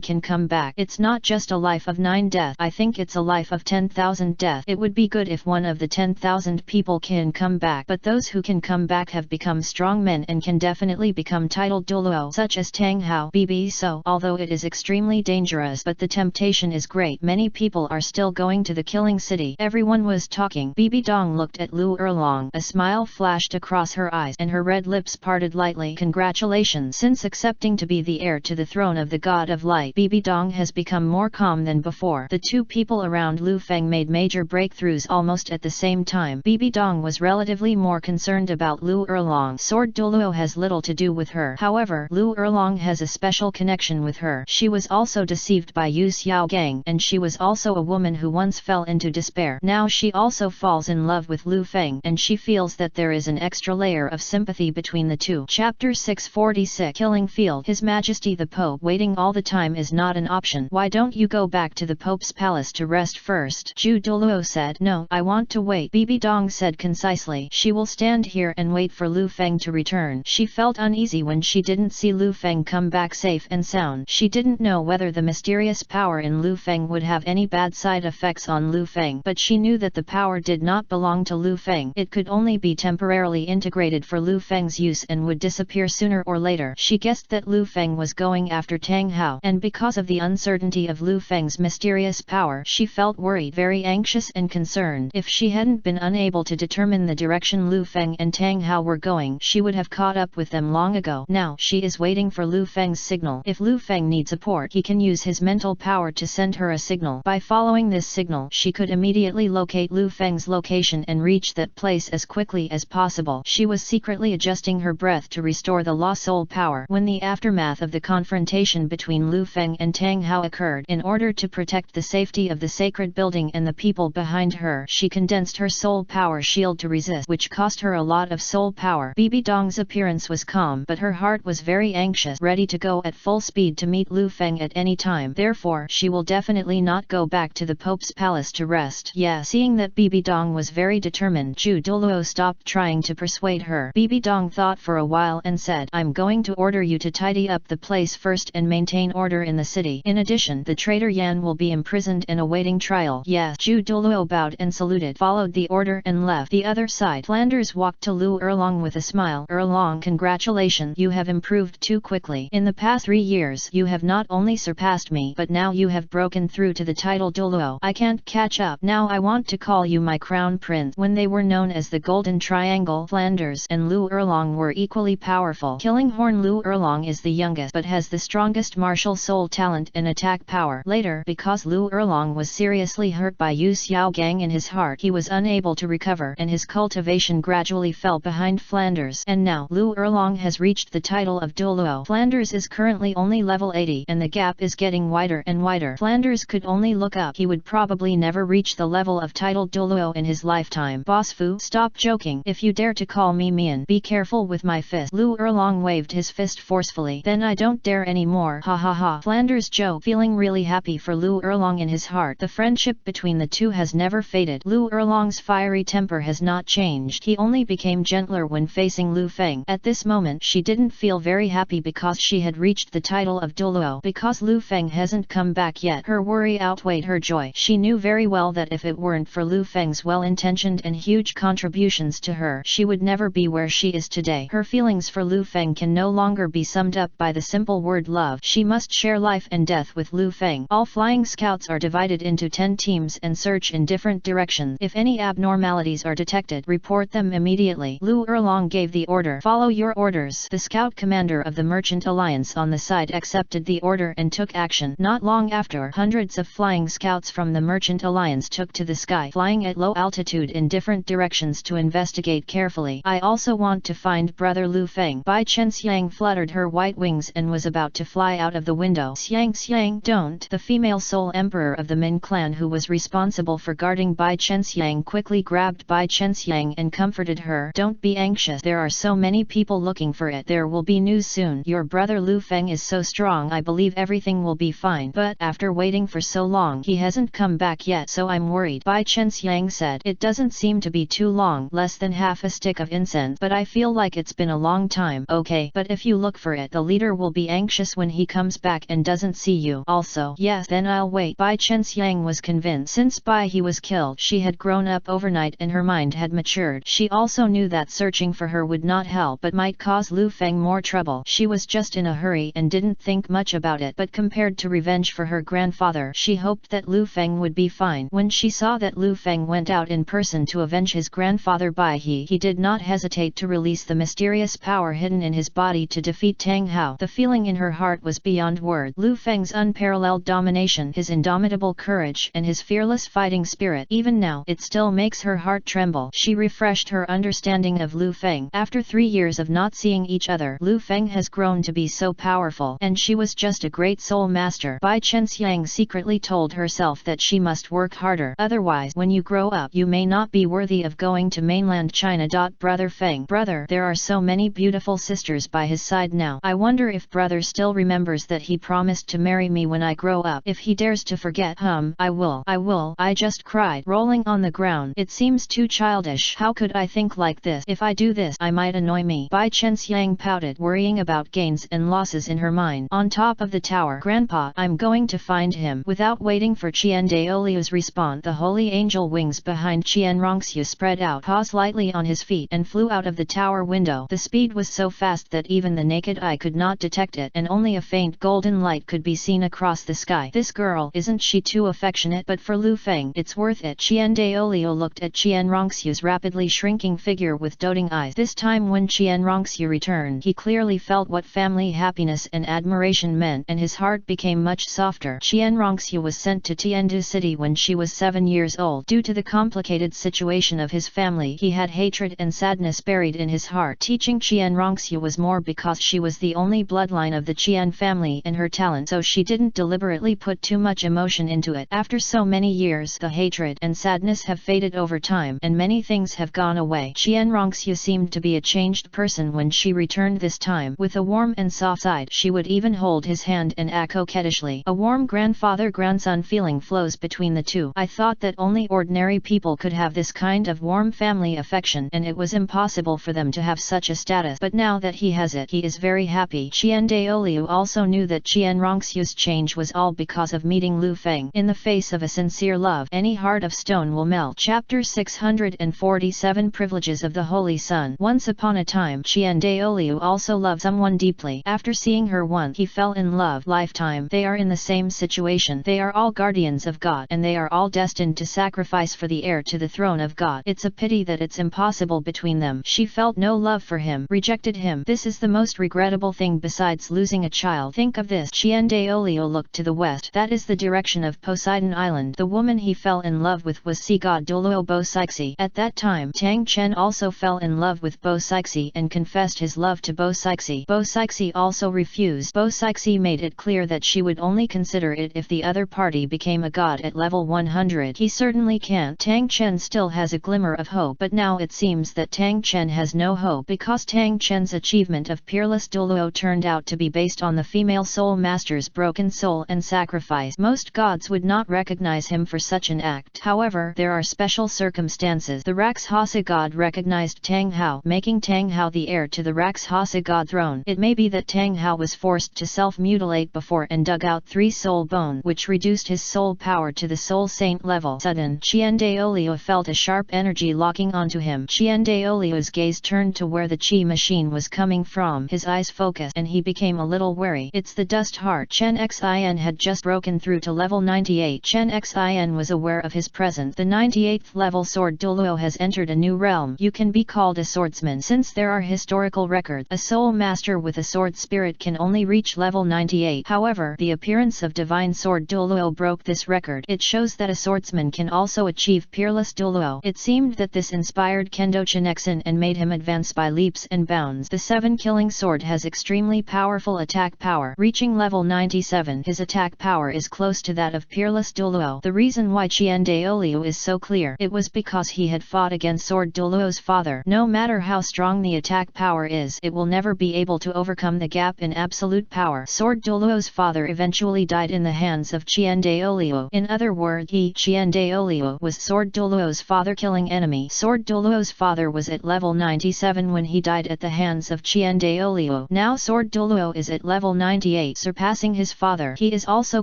can come back. It's not just a life of 9 death. I think it's a life of 10,000 death. It would be good if one of the 10,000 people can come back, but those who can come back have become strong men and can definitely become titled Douluo, such as Tang Hao. Bibi. So, although it is extremely dangerous, but the temptation is great. Many people are still going to the Killing City. Everyone was talking. Bibi Dong looked at Lu Erlong. A smile flashed across her eyes, and her red lips parted lightly. Congratulations. Since accepting to be the heir to the throne of the God of Light, Bibi Dong has become more calm than before. The two people around Lu Feng made major breakthroughs almost at the same time. Bibi Dong was relatively more concerned about Lu Erlong. Sword Douluo has little to do with her. However, Lu Erlong has a special connection with her. She was also deceived by Yu Xiaogang, and she was also a woman who once fell into despair. Now she also falls in love with Lu Feng, and she feels that there is an extra layer of sympathy between the two. Chapter 646. Killing Field. His Majesty the Pope. Waiting all the time is not an option. Why don't you go back to the Pope's palace to rest first? Zhu Douluo said. No, I want to wait. Bibi Dong said concisely. She will stand here and wait for Lu Feng to return. She felt uneasy when she didn't see Lu Feng come back safe and sound. She didn't know whether the mysterious power in Lu Feng would have any bad side effects on Lu Feng, but she knew that the power did not belong to Lu Feng. It could only be temporarily integrated for Lu Feng's use and would disappear sooner or later. She guessed that Lu Feng was going after Tang Hao, and because of the uncertainty of Lu Feng's mysterious power, she felt worried, very anxious and concerned. If she hadn't been unable to determine the direction Lu Feng and Tang Hao were going, she would have caught up with them long ago. Now she is waiting for Lu Feng's signal. If Lu Feng needs support, he can use his mental power to send her a signal. By following this signal, she could immediately locate Lu Feng's location and reach that place as quickly as possible. She was secretly adjusting her breath to restore the lost soul power. When the aftermath of the confrontation between Lu Feng and Tang Hao occurred, in order to protect the safety of the sacred building and the people behind her, she condensed her soul power shield to resist, which cost her a lot of soul power. Bibi Dong's appearance was calm, but her heart was very anxious, ready to go at full speed to meet Lu Feng at any time. Therefore, she will definitely not go back to the Pope's palace to rest. Yeah. Seeing that Bibi Dong was very determined, Zhu Douluo stopped trying to persuade her. Bibi Dong thought for a while and said, I'm going to order you to tidy up the place first and maintain order in the city. In addition, the traitor Yan will be imprisoned and awaiting trial. Yes. Zhu Douluo bowed and saluted, followed the order and left. The other side, Flanders walked to Lu Erlong with a smile. Erlong, congratulations, you have improved too quickly. In the past 3 years, you have not only surpassed me, but now you have broken through to the title Douluo. I can't catch up. Now I want to call you my crown prince." When they were known as the Golden Triangle, Flanders and Liu Erlong were equally powerful. Killing Horn Liu Erlong is the youngest but has the strongest martial soul talent and attack power. Later, because Liu Erlong was seriously hurt by Yu Xiaogang in his heart, he was unable to recover and his cultivation gradually fell behind Flanders. And now, Liu Erlong has reached the title of Douluo. Flanders is currently only level 80 and the gap is getting wider and wider. Flanders could only look up. He would probably never reach the level of title Douluo in his lifetime. "Boss Fu, stop joking. If you dare to call me Mian, be careful with my fist." Liu Erlong waved his fist forcefully. "Then I don't dare anymore. Ha ha ha." Flanders Joe, feeling really happy for Liu Erlong in his heart. The friendship between the two has never faded. Liu Erlong's fiery temper has not changed. He only became gentler when facing Lu Feng. At this moment she didn't feel very happy because she had reached the title of Douluo. Because Lu Feng hasn't come back yet, her worry outweighed her joy. She knew very well that if it weren't for Lu Feng's well-intentioned and huge contributions to her, she would never be where she is today. Her feelings for Lu Feng can no longer be summed up by the simple word love. She must share life and death with Lu Feng. All flying scouts are divided into 10 teams and search in different directions. If any abnormalities are detected, report them immediately. Liu Erlong gave the order. "Follow your orders." The scout commander of the Merchant Alliance on the side accepted the order and took action. Not long after, hundreds of flying scouts from the Merchant Alliance took to the sky, flying at low altitude in different directions to investigate carefully. "I also want to find brother Lu Feng." Bai Chenxiang fluttered her white wings and was about to fly out of the window. "Xiang, don't!" The female soul emperor of the Min clan, who was responsible for guarding Bai Chenxiang, quickly grabbed Bai Chenxiang and comforted her. "Don't be anxious. There are so many people looking for it. There will be news soon. Your brother Lu Feng is so strong. I believe everything will be fine. But after waiting for so long, he hasn't come back yet, so I'm worried." Bai Chenxiang said. "It doesn't seem to be too long, less than half a stick of incense, but I feel like it's been a long time." "Okay, but if you look for it, the leader will be anxious when he comes back and doesn't see you." "Also, yes, then I'll wait." Bai Chenxiang was convinced. Since Bai he was killed, she had grown up overnight and her mind had matured. She also knew that searching for her would not help but might cause Lu Feng more trouble. She was just in a hurry and didn't think much about it, but compared to revenge for her grandfather, she hoped that Lu Feng would be fine. When she saw that Lu Feng went out in person to avenge his grandfather Bai he did not hesitate to release the mysterious power hidden in his body to defeat Tang Hao. The feeling in her heart was beyond words. Lu Feng's unparalleled domination, his indomitable courage, and his fearless fighting spirit. Even now, it still makes her heart tremble. She refreshed her understanding of Lu Feng. After 3 years of not seeing each other, Lu Feng has grown to be so powerful, and she was just a great soul master. Bai Chenxiang secretly told herself that she must work harder. Otherwise, when you grow up, you may not be worthy of going to mainland China. Brother Feng. Brother, there are so many beautiful sisters by his side now. I wonder if brother still remembers that he promised to marry me when I grow up. If he dares to forget, I will. I just cried, rolling on the ground. It seems too childish. How could I think like this? If I do this, I might annoy me. Bai Chenxiang pouted, worrying about gains and losses in her mind. On top of the tower, Grandpa, I'm going to find him. Without waiting for Qian Daoliu's response, the holy angel wings behind Qian Rongxiu spread out, paused lightly on his feet, and flew out of the tower window. The speed was so fast that even the naked eye could not detect it, and only a faint golden light could be seen across the sky. This girl, isn't she too affectionate? But for Lu Feng, it's worth it. Qian Daoliu looked at Qian Rongxiu's rapidly shrinking figure with doting eyes. This time when Qian Rongxiu returned, he clearly felt what family happiness and admiration meant, and his heart became much softer. Qian Rongxiu was sent to Tiandu City when she was 7 years old. Due to the complicated situation of his family, he had hatred and sadness buried in his heart. Teaching Qian Rongxiu was more because she was the only bloodline of the Qian family and her talent, so she didn't deliberately put too much emotion into it. After so many years, the hatred and sadness have faded over time, and many things have gone away. Qian Rongxiu seemed to be a changed person when she returned this time. With a warm and soft side, she would even hold his hand and act coquettishly. A warm grandfather-grandson feeling flows between the two. I thought that only ordinary people could have this kind of warm family affection, and it was impossible for them to have such a status. But now that he has it, he is very happy. Qian Daoliu also knew that Qian Rongxiu's change was all because of meeting Lu Feng. In the face of a sincere love, any heart of stone will melt. Chapter 647 Privileges of the Holy Sun. Once upon a time, Qian Daoliu also loved someone deeply. After seeing her once, he fell in love. Lifetime. They are in the same situation. They are all guardians of God, and they are all destined to sacrifice for the heir to the throne of God. It's a pity that it's impossible between them. She felt no love for him, rejected him. This is the most regrettable thing besides losing a child. Think of this. Douluo looked to the west. That is the direction of Poseidon Island. The woman he fell in love with was sea god Douluo Capture. At that time, Tang Chen also fell in love with Capture and confessed his love to Capture. Capture also refused. Capture made it clear that she would only consider it if the other party became a god at level 100. He certainly can't. Tang Chen still has a glimmer of hope, but now it seems that Tang Chen has no hope because Tang Chen's achievement of peerless Douluo turned out to be based on the female soul master's broken soul and sacrifice. Most gods would not recognize him for such an act. However, there are special circumstances. The Rakshasa god recognized Tang Hao, making Tang Hao the heir to the Rakshasa god throne. It may be that Tang Hao was forced to self-mutilate before and dug out 3 soul bone, which reduced his soul power to the soul saint level. Sudden, Douluo felt a sharp energy locking onto him. Douluo's gaze turned to where the chi machine was coming from. His eyes focused and he became a little wary. It's the dust heart. Chen Xin had just broken through to level 98. Chen Xin was aware of his presence. The 98th level sword Douluo has entered a new realm. You can be called a swordsman since there are historical records. A soul master with a sword spirit can only reach level 98. However, the appearance of divine sword Douluo broke this record. It shows that a swordsman can also achieve peerless Douluo. It seemed that this inspired Kendo Chen Xin and made him advance by leaps and bounds. The 7-killing sword has extremely powerful attack power. Reaching level 97, his attack power is close to that of peerless Douluo. The reason why Douluo is so clear. It was because he had fought against sword Douluo's father. No matter how strong the attack power is, it will never be able to overcome the gap in absolute power. Sword Douluo's father eventually died in the hands of Douluo. In other words, Douluo was Sword Douluo's father-killing enemy. Sword Douluo's father was at level 97 when he died at the hands of Douluo. Now Sword Douluo is at level 98, surpassing his father. He is also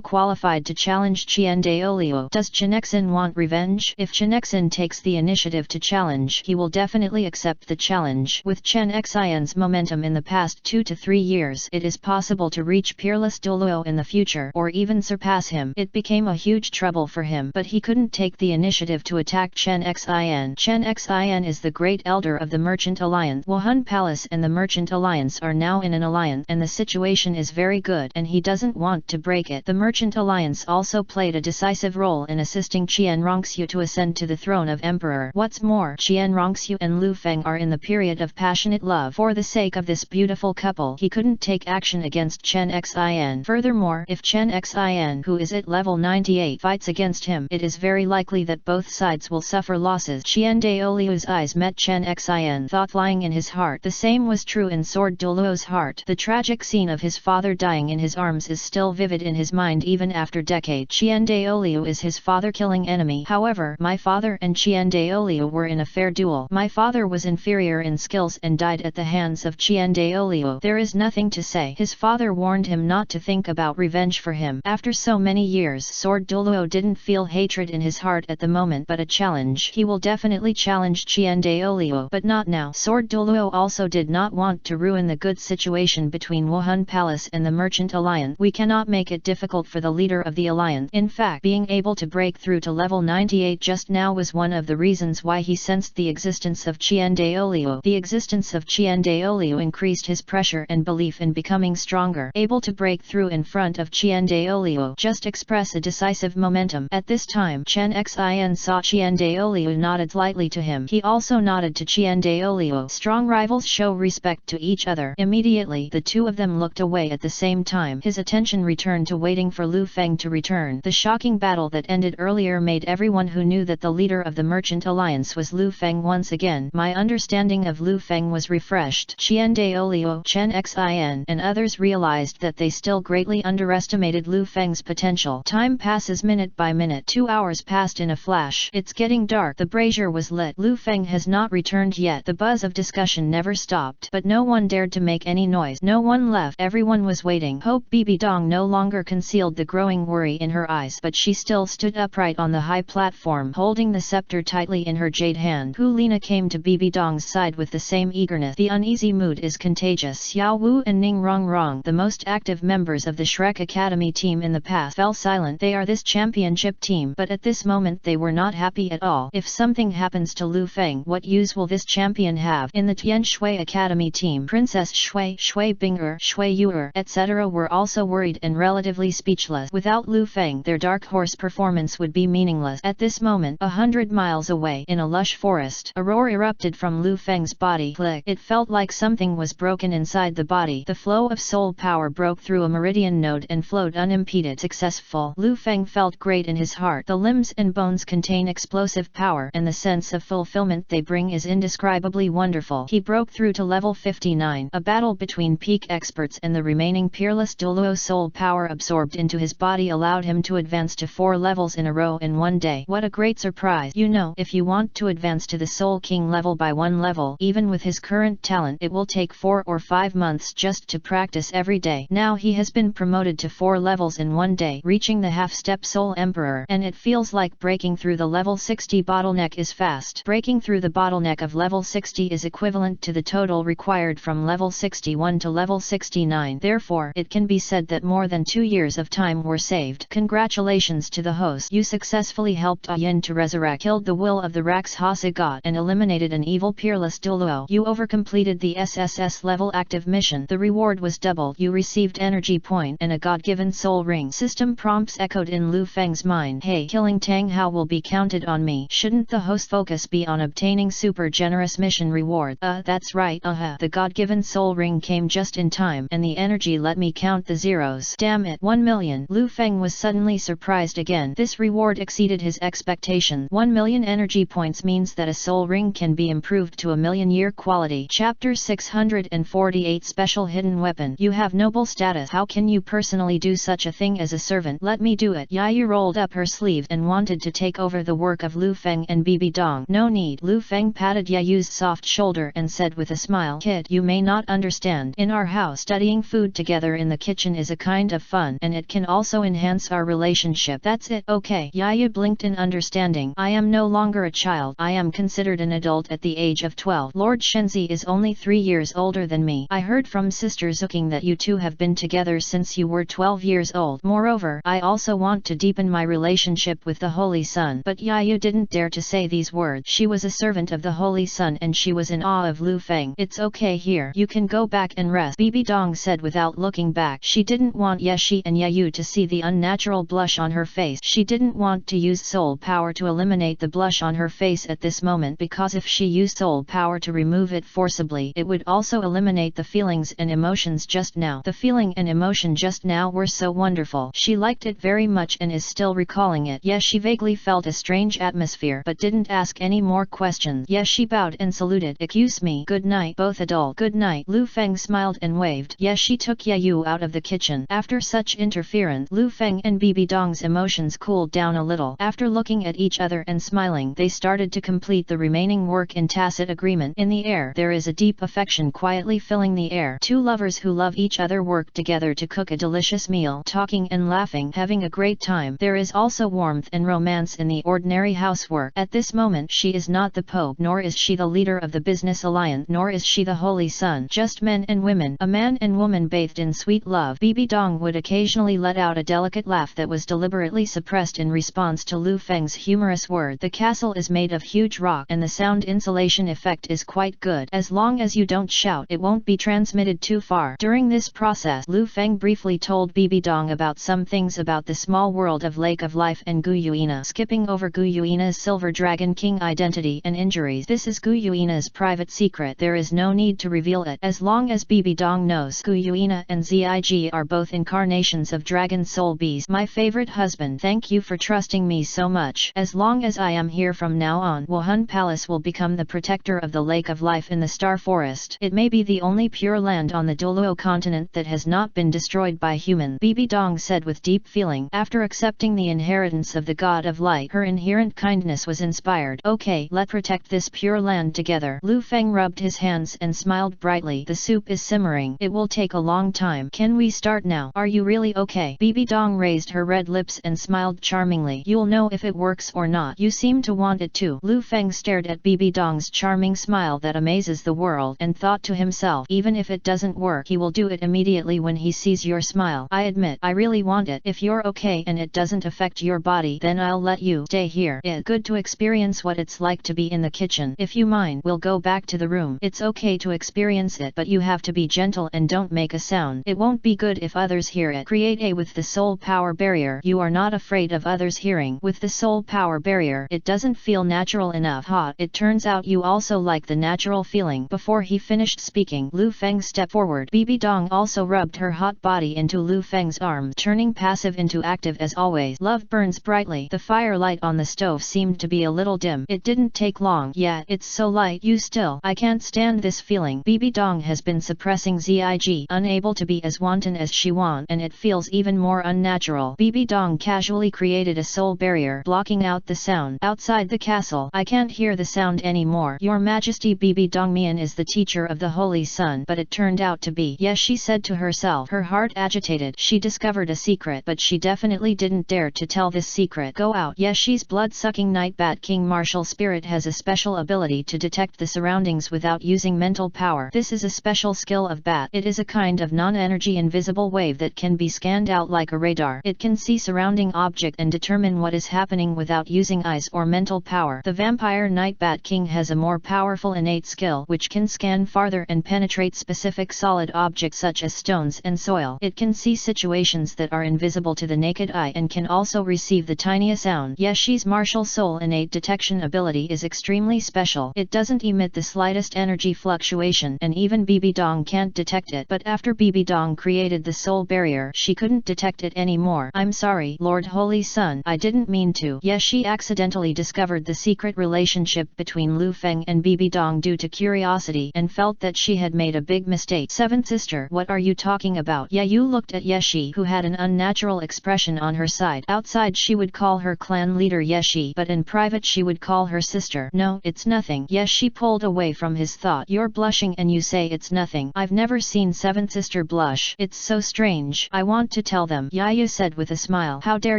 qualified to challenge Douluo. Does Chen Xin want revenge? If Chen Xin takes the initiative to challenge, he will definitely accept the challenge. With Chen Xin's momentum in the past 2 to 3 years, it is possible to reach peerless Douluo in the future, or even surpass him. It became a huge trouble for him, but he couldn't take the initiative to attack Chen Xin. Chen Xin is the great elder of the Merchant Alliance. Wuhan Palace and the Merchant Alliance are now in an alliance, and the situation is very good, and he doesn't want to break it. The Merchant Alliance also played a decisive role in assisting Qian Rongxiu to ascend to the throne of emperor. What's more, Qian Rongxiu and Lu Feng are in the period of passionate love. For the sake of this beautiful couple, he couldn't take action against Chen Xin. Furthermore, if Chen Xin, who is at level 98, fights against him, it is very likely that both sides will suffer losses. Douluo's eyes met Chen Xin thought lying in his heart. The same was true in Sword Douluo's heart. The tragic scene of his father dying in his arms is still vivid in his mind even after decades. Douluo is his father-killing enemy. However, my father and Douluo were in a fair duel. My father was inferior in skills and died at the hands of Douluo. There is nothing to say. His father warned him not to think about revenge for him. After so many years, Sword Douluo didn't feel hatred in his heart at the moment, but a challenge. He will definitely challenge Douluo, but not now. Sword Douluo also did not want to ruin the good situation between Wuhan Palace and the Merchant Alliance. We cannot make it difficult for the leader of the alliance. In fact, being able to break through to level 98 just now was one of the reasons why he sensed the existence of Douluo. The existence of Douluo increased his pressure and belief in becoming stronger. Able to break through in front of Douluo just express a decisive momentum. At this time, Chen Xin saw Douluo nodded slightly to him. He also nodded to Douluo. Strong rivals show respect to each other. Immediately, the two of them looked away at the same time. His attention returned to waiting for Lu Feng to return. The shocking battle that ended earlier made everyone who knew that the leader of the Merchant Alliance was Lu Feng once again. My understanding of Lu Feng was refreshed. Douluo, Chen Xin, and others realized that they still greatly underestimated Lu Feng's potential. Time passes minute by minute. 2 hours passed in a flash. It's getting dark. The brazier was lit. Lu Feng has not returned yet. The buzz of discussion never stopped, but no one dared to make any noise. No one left. Everyone was waiting. Hope Bibi Dong no longer concealed the growing worry in her eyes, but she still stood upright on the high platform, holding the scepter tightly in her jade hand. Hu Lina came to Bibi Dong's side with the same eagerness. The uneasy mood is contagious. Xiao Wu and Ning Rong, the most active members of the Shrek Academy team in the past, fell silent. They are this championship team team, but at this moment they were not happy at all. If something happens to Lu Feng, what use will this champion have? In the Tian Shui Academy team, Princess Shui, Shui Bing'er, Shui Yu'er, etc. were also worried and relatively speechless. Without Lu Feng, their dark horse performance would be meaningless. At this moment, 100 miles away, in a lush forest, a roar erupted from Lu Feng's body. Click. It felt like something was broken inside the body. The flow of soul power broke through a meridian node and flowed unimpeded. Successful. Lu Feng felt great in his heart. The limbs and bones contain explosive power, and the sense of fulfillment they bring is indescribably wonderful. He broke through to level 59. A battle between peak experts and the remaining peerless Douluo soul power absorbed into his body allowed him to advance to 4 levels in a row in one day. What a great surprise! You know, if you want to advance to the Soul King level by 1 level, even with his current talent, it will take 4 or 5 months just to practice every day. Now he has been promoted to 4 levels in one day, reaching the half-step Soul Emperor, and it feels like breaking through the level 60 bottleneck is fast. Breaking through the bottleneck of level 60 is equivalent to the total required from level 61 to level 69. Therefore, it can be said that more than 2 years of time were saved. Congratulations to the host. You successfully helped Yin to resurrect, killed the will of the Rakshasa god, and eliminated an evil peerless Douluo. You overcompleted the SSS level active mission. The reward was doubled. You received energy point and a god-given soul ring. System prompts echoed in Lu Feng's mind. Hey, killing Tang Hao will be counted on me. Shouldn't the host focus be on obtaining super generous mission reward? That's right. The god-given soul ring came just in time, and the energy let me count the zeros. Damn it. 1 million. Lu Feng was suddenly surprised again. This reward exceeded his expectation. 1 million energy points means that a soul ring can be improved to a million-year quality. Chapter 648 Special Hidden Weapon. You have noble status. How can you personally do such a thing as a servant? Let me do it. Yayu rolled up her sleeve and wanted to take over the work of Lu Feng and Bibi Dong. No need. Lu Feng patted Yayu's soft shoulder and said with a smile, Kid, you may not understand. In our house, studying food together in the kitchen is a kind of fun, and it can also enhance our relationship. That's it. Okay. Yayu blinked in understanding. I am no longer a child. I am considered an adult at the age of 12. Lord Shenzi is only 3 years older than me. I heard from Sister Zhuqing that you two have been together since you were 12 years old. Moreover, I also want to deepen my relationship with the Holy Sun. But Yayu didn't dare to say these words. She was a servant of the Holy Sun and she was in awe of Lu Feng. It's okay here. You can go back and rest, Bibi Dong said without looking back. She didn't want Yeshi and Yayu to see the unnatural blush on her face. She didn't want to use soul power to eliminate the blush on her face at this moment, because if she used soul power to remove it forcibly, it would also eliminate the feelings and emotions just now. The feeling and emotion just now were so wonderful. She liked it very much and is still recalling it. Yes, she vaguely felt a strange atmosphere but didn't ask any more questions. Yes, she bowed and saluted. Excuse me. Good night, both adult. Good night. Lu Feng smiled and waved. Yes, she took Yayu out of the kitchen. After such interference, Lu Feng and Bibi Dong's emotions cooled down a little. After looking at each other and smiling, they started to complete the remaining work in tacit agreement. In the air, there is a deep affection quietly filling the air. Two lovers who love each other work together to cook a delicious meal, talking and laughing, having a great time. There is also warmth and romance in the ordinary housework. At this moment, she is not the Pope, nor is she the leader of the business alliance, nor is she the Holy Sun. Just men and women, a man and woman bathed in sweet love. Bibi Dong would occasionally let out a delicate laugh that was deliberately suppressed in response to Lu Feng's humorous word. The castle is made of huge rock and the sound insulation effect is quite good. As long as you don't shout, it won't be transmitted too far. During this process, Lu Feng briefly told Bibi Dong about some things about the small world of Lake of Life and Gu Yuina, skipping over Gu Yuina's Silver Dragon King identity and injuries. This is Gu Yuina's private secret. There is no need to reveal it. As long as Bibi Dong knows, Gu Yuina and Zig are both incarnations of Dragon Soul Beast. My favorite husband, thank you for trusting me so much. As long as I am here from now on, Wuhan Palace will become the protector of the Lake of Life in the Star Forest. It may be the only pure land on the Douluo continent that has not been destroyed by humans, Bibi Dong said with deep feeling. After accepting the inheritance of the God of Light, her inherent kindness was inspired. Okay, let's protect this pure land together. Lu Feng rubbed his hands and smiled brightly. The soup is simmering. It will take a long time. Can we start now? Are you really okay? Bibi Dong raised her red lips and smiled charmingly. You'll know if it works or not. You seem to want it too. Lu Feng stared at Bibi Dong's charming smile that amazes the world and thought to himself, even if it doesn't work, he will do it immediately when he sees your smile. I admit, I really want it. If you're okay and it doesn't affect your body, then I'll let you stay here. It's good to experience what it's like to be in the kitchen. If you mind, we'll go back to the room. It's okay to experience it, but you have to be gentle and don't make a sound. It won't be good if others hear it. Create a with the soul power barrier. You are not afraid of others hearing. With the soul power barrier, it doesn't feel natural enough. Hot. It turns out you also like the natural feeling. Before he finished speaking, Lu Feng stepped forward. Bibi Dong also rubbed her hot body into Lu Feng's arms, turning passive into active as always. Love burns brightly. The firelight on the stove seemed to be a little dim. It didn't take long. Yeah, it's so light. You still. I can't stand this feeling. Bibi Dong has been suppressing Zig, unable to be as wanton as she wants, and it feels even more unnatural. Bibi Dong casually created a soul barrier, blocking out the sound. Outside the castle, I can't hear the sound anymore. Your Majesty, Bibi Dongmian is the teacher of the Holy Sun, but it turned out to be. Yes, she said to herself, her heart agitated. She discovered a secret, but she definitely didn't dare to tell this secret. Go out. Yes, she's blood-sucking night bat. King Martial Spirit has a special ability to detect the surroundings without using mental power. This is a special skill of bat. It is a kind of non-energy invisible wave that can be scanned out like a radar. It can see surrounding object and determine what is happening without using eyes or mental power. The vampire night bat king has a more powerful innate skill which can scan farther and penetrate specific solid objects such as stones and soil. It can see situations that are invisible to the naked eye and can also receive the tiniest sound. Yeshi's martial soul innate detection ability is extremely special. It doesn't emit the slightest energy fluctuation, and even Bibi Dong can't detect it. But after Bibi Dong created the soul barrier, she couldn't detect it anymore. I'm sorry, Lord Holy Sun, I didn't mean to. Yeshi accidentally discovered the secret relationship between Lu Feng and Bibi Dong due to curiosity and felt that she had made a big mistake. Seventh sister, what are you talking about? Yeah, you looked at Yeshi, who had an unnatural expression on her side. Outside she would call her clan leader Yeshi, but in private she would call her sister. No, it's nothing. Yeshi pulled away from his thought. You're blushing and you say it's nothing. I've never seen seventh sister blush. It's so strange. I want to tell them, Yaya said with a smile. How dare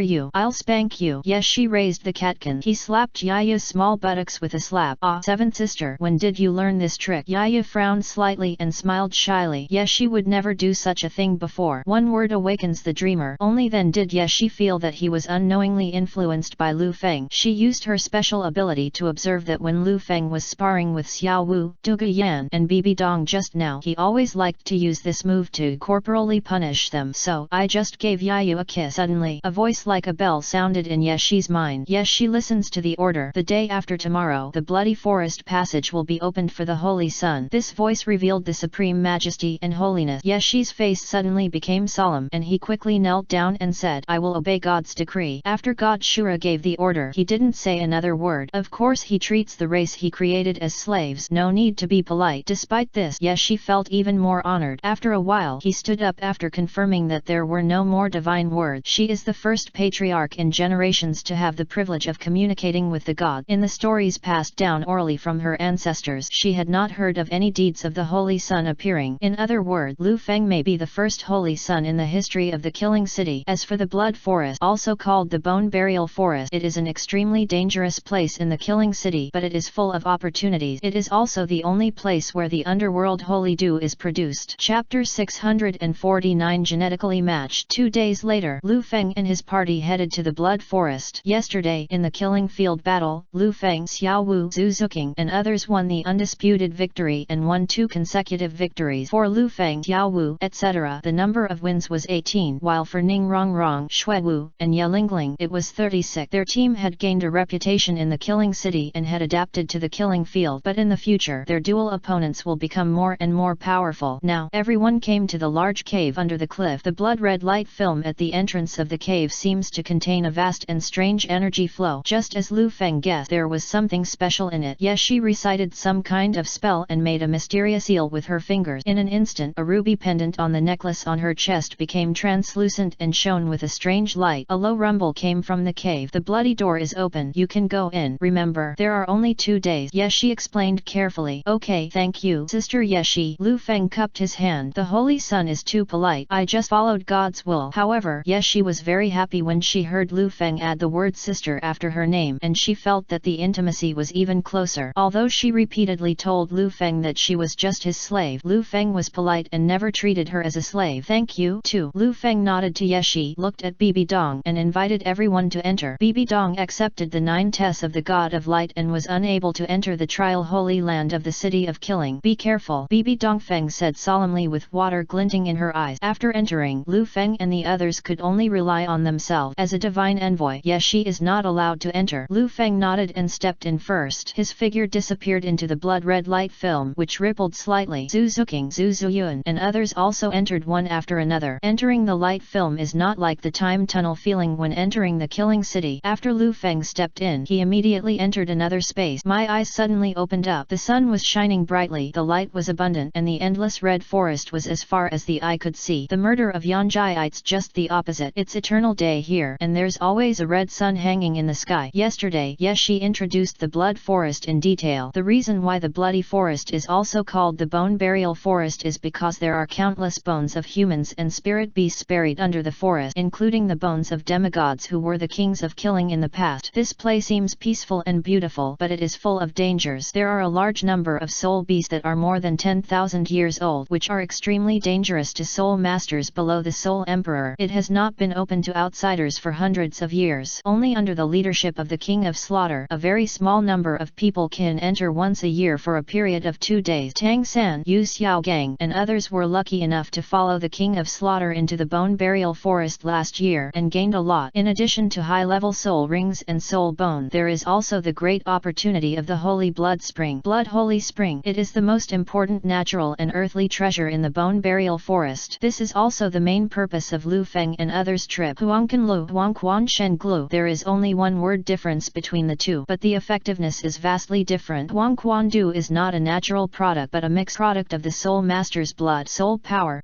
you? I'll spank you. Yeshi raised the catkin. He slapped Yaya's small buttocks with a slap. Ah, seventh sister, when did you learn this trick? Yaya frowned slightly and smiled shyly. Yeshi would never do such a thing before. One word awakens the dreamer. Only then did Yeshi feel that he was unknowingly influenced by Lu Feng. She used her special ability to observe that when Lu Feng was sparring with Xiao Wu, Duga Yan, and Bibi Dong just now, he always liked to use this move to corporally punish them. So, I just gave Yayu a kiss. Suddenly, a voice like a bell sounded in Yeshi's mind. Yes, she listens to the order. The day after tomorrow, the Bloody Forest Passage will be opened for the Holy Sun. This voice revealed the supreme majesty and holiness. Yeshi's face suddenly became solemn, and he quickly knelt down and said, I will obey God's decree. After God Shura gave the order, he didn't say another word. Of course he treats the race he created as slaves. No need to be polite. Despite this, Yeshi felt even more honored. After a while, he stood up after confirming that there were no more divine words. She is the first patriarch in generations to have the privilege of communicating with the god. In the stories passed down orally from her ancestors, she had not heard of any deeds of the Holy Sun appearing. In other words, Lu Feng may be the first Holy Sun in the history of the Killing City. As for the Blood Forest, also called the Bone Burial Forest, it is an extremely dangerous place in the Killing City, but it is full of opportunities. It is also the only place where the underworld Holy Dew is produced. Chapter 649 Genetically Matched. 2 days later, Lu Feng and his party headed to the Blood Forest. Yesterday, in the Killing Field battle, Lu Feng, Xiao Wu, Zhu Zhuqing, and others won the undisputed victory and won 2 consecutive victories. For Lu Feng, Xiao Wu, etc., the number of wins was 18, while for Ning Rongrong, Shui Wu, and Ye Lingling it was 36. Their team had gained a reputation in the Killing City and had adapted to the Killing Field, but in the future their dual opponents will become more and more powerful. Now, everyone came to the large cave under the cliff. The blood-red light film at the entrance of the cave seems to contain a vast and strange energy flow. Just as Lu Feng guessed, there was something special in it. Yes, she recited some kind of spell and made a mysterious seal with her fingers. In an instant, a ruby pendant on the necklace on her chest became translucent and shone with a strange light. A low rumble came from the cave. The bloody door is open. You can go in. Remember, there are only 2 days. Yeshi explained carefully. Okay, thank you, Sister Yeshi. Lu Feng cupped his hand. The Holy Sun is too polite. I just followed God's will. However, Yeshi was very happy when she heard Lu Feng add the word sister after her name, and she felt that the intimacy was even closer. Although she repeatedly told Lu Feng that she was just his slave, Lu Feng was polite and never treated her as a slave. Thank you, too. Lu Feng nodded to Yeshi, looked at Bibi Dong, and invited invited everyone to enter. Bibi Dong accepted the 9 tests of the God of Light and was unable to enter the trial holy land of the City of Killing. Be careful, Bibi Dongfeng said solemnly with water glinting in her eyes. After entering, Lu Feng and the others could only rely on themselves as a divine envoy. Yes, she is not allowed to enter. Lu Feng nodded and stepped in first. His figure disappeared into the blood-red light film which rippled slightly. Zhu Zhuqing, Zhu Zhuqing, and others also entered one after another. Entering the light film is not like the time tunnel feeling when entering the killing city. After Lu Feng stepped in, he immediately entered another space. My eyes suddenly opened up. The sun was shining brightly, the light was abundant, and the endless red forest was as far as the eye could see. The murder of Yanjiites just the opposite. It's eternal day here, and there's always a red sun hanging in the sky. Yesterday, yes, she introduced the blood forest in detail. The reason why the bloody forest is also called the bone burial forest is because there are countless bones of humans and spirit beasts buried under the forest, including the bones of demigods who were the kings of killing in the past. This place seems peaceful and beautiful, but it is full of dangers. There are a large number of soul beasts that are more than 10,000 years old, which are extremely dangerous to soul masters below the soul emperor. It has not been open to outsiders for hundreds of years. Only under the leadership of the King of Slaughter, a very small number of people can enter once a year for a period of 2 days. Tang San, Yu Xiaogang, and others were lucky enough to follow the King of Slaughter into the bone burial forest last year and gained a lot. In addition to high-level soul rings and soul bone, there is also the great opportunity of the Holy Blood Spring. Blood Holy Spring. It is the most important natural and earthly treasure in the bone burial forest. This is also the main purpose of Lu Feng and others' trip. Huangquanlu, Huangquan Shenglu. There is only one word difference between the two, but the effectiveness is vastly different. Huangquandu is not a natural product but a mixed product of the soul master's blood, soul power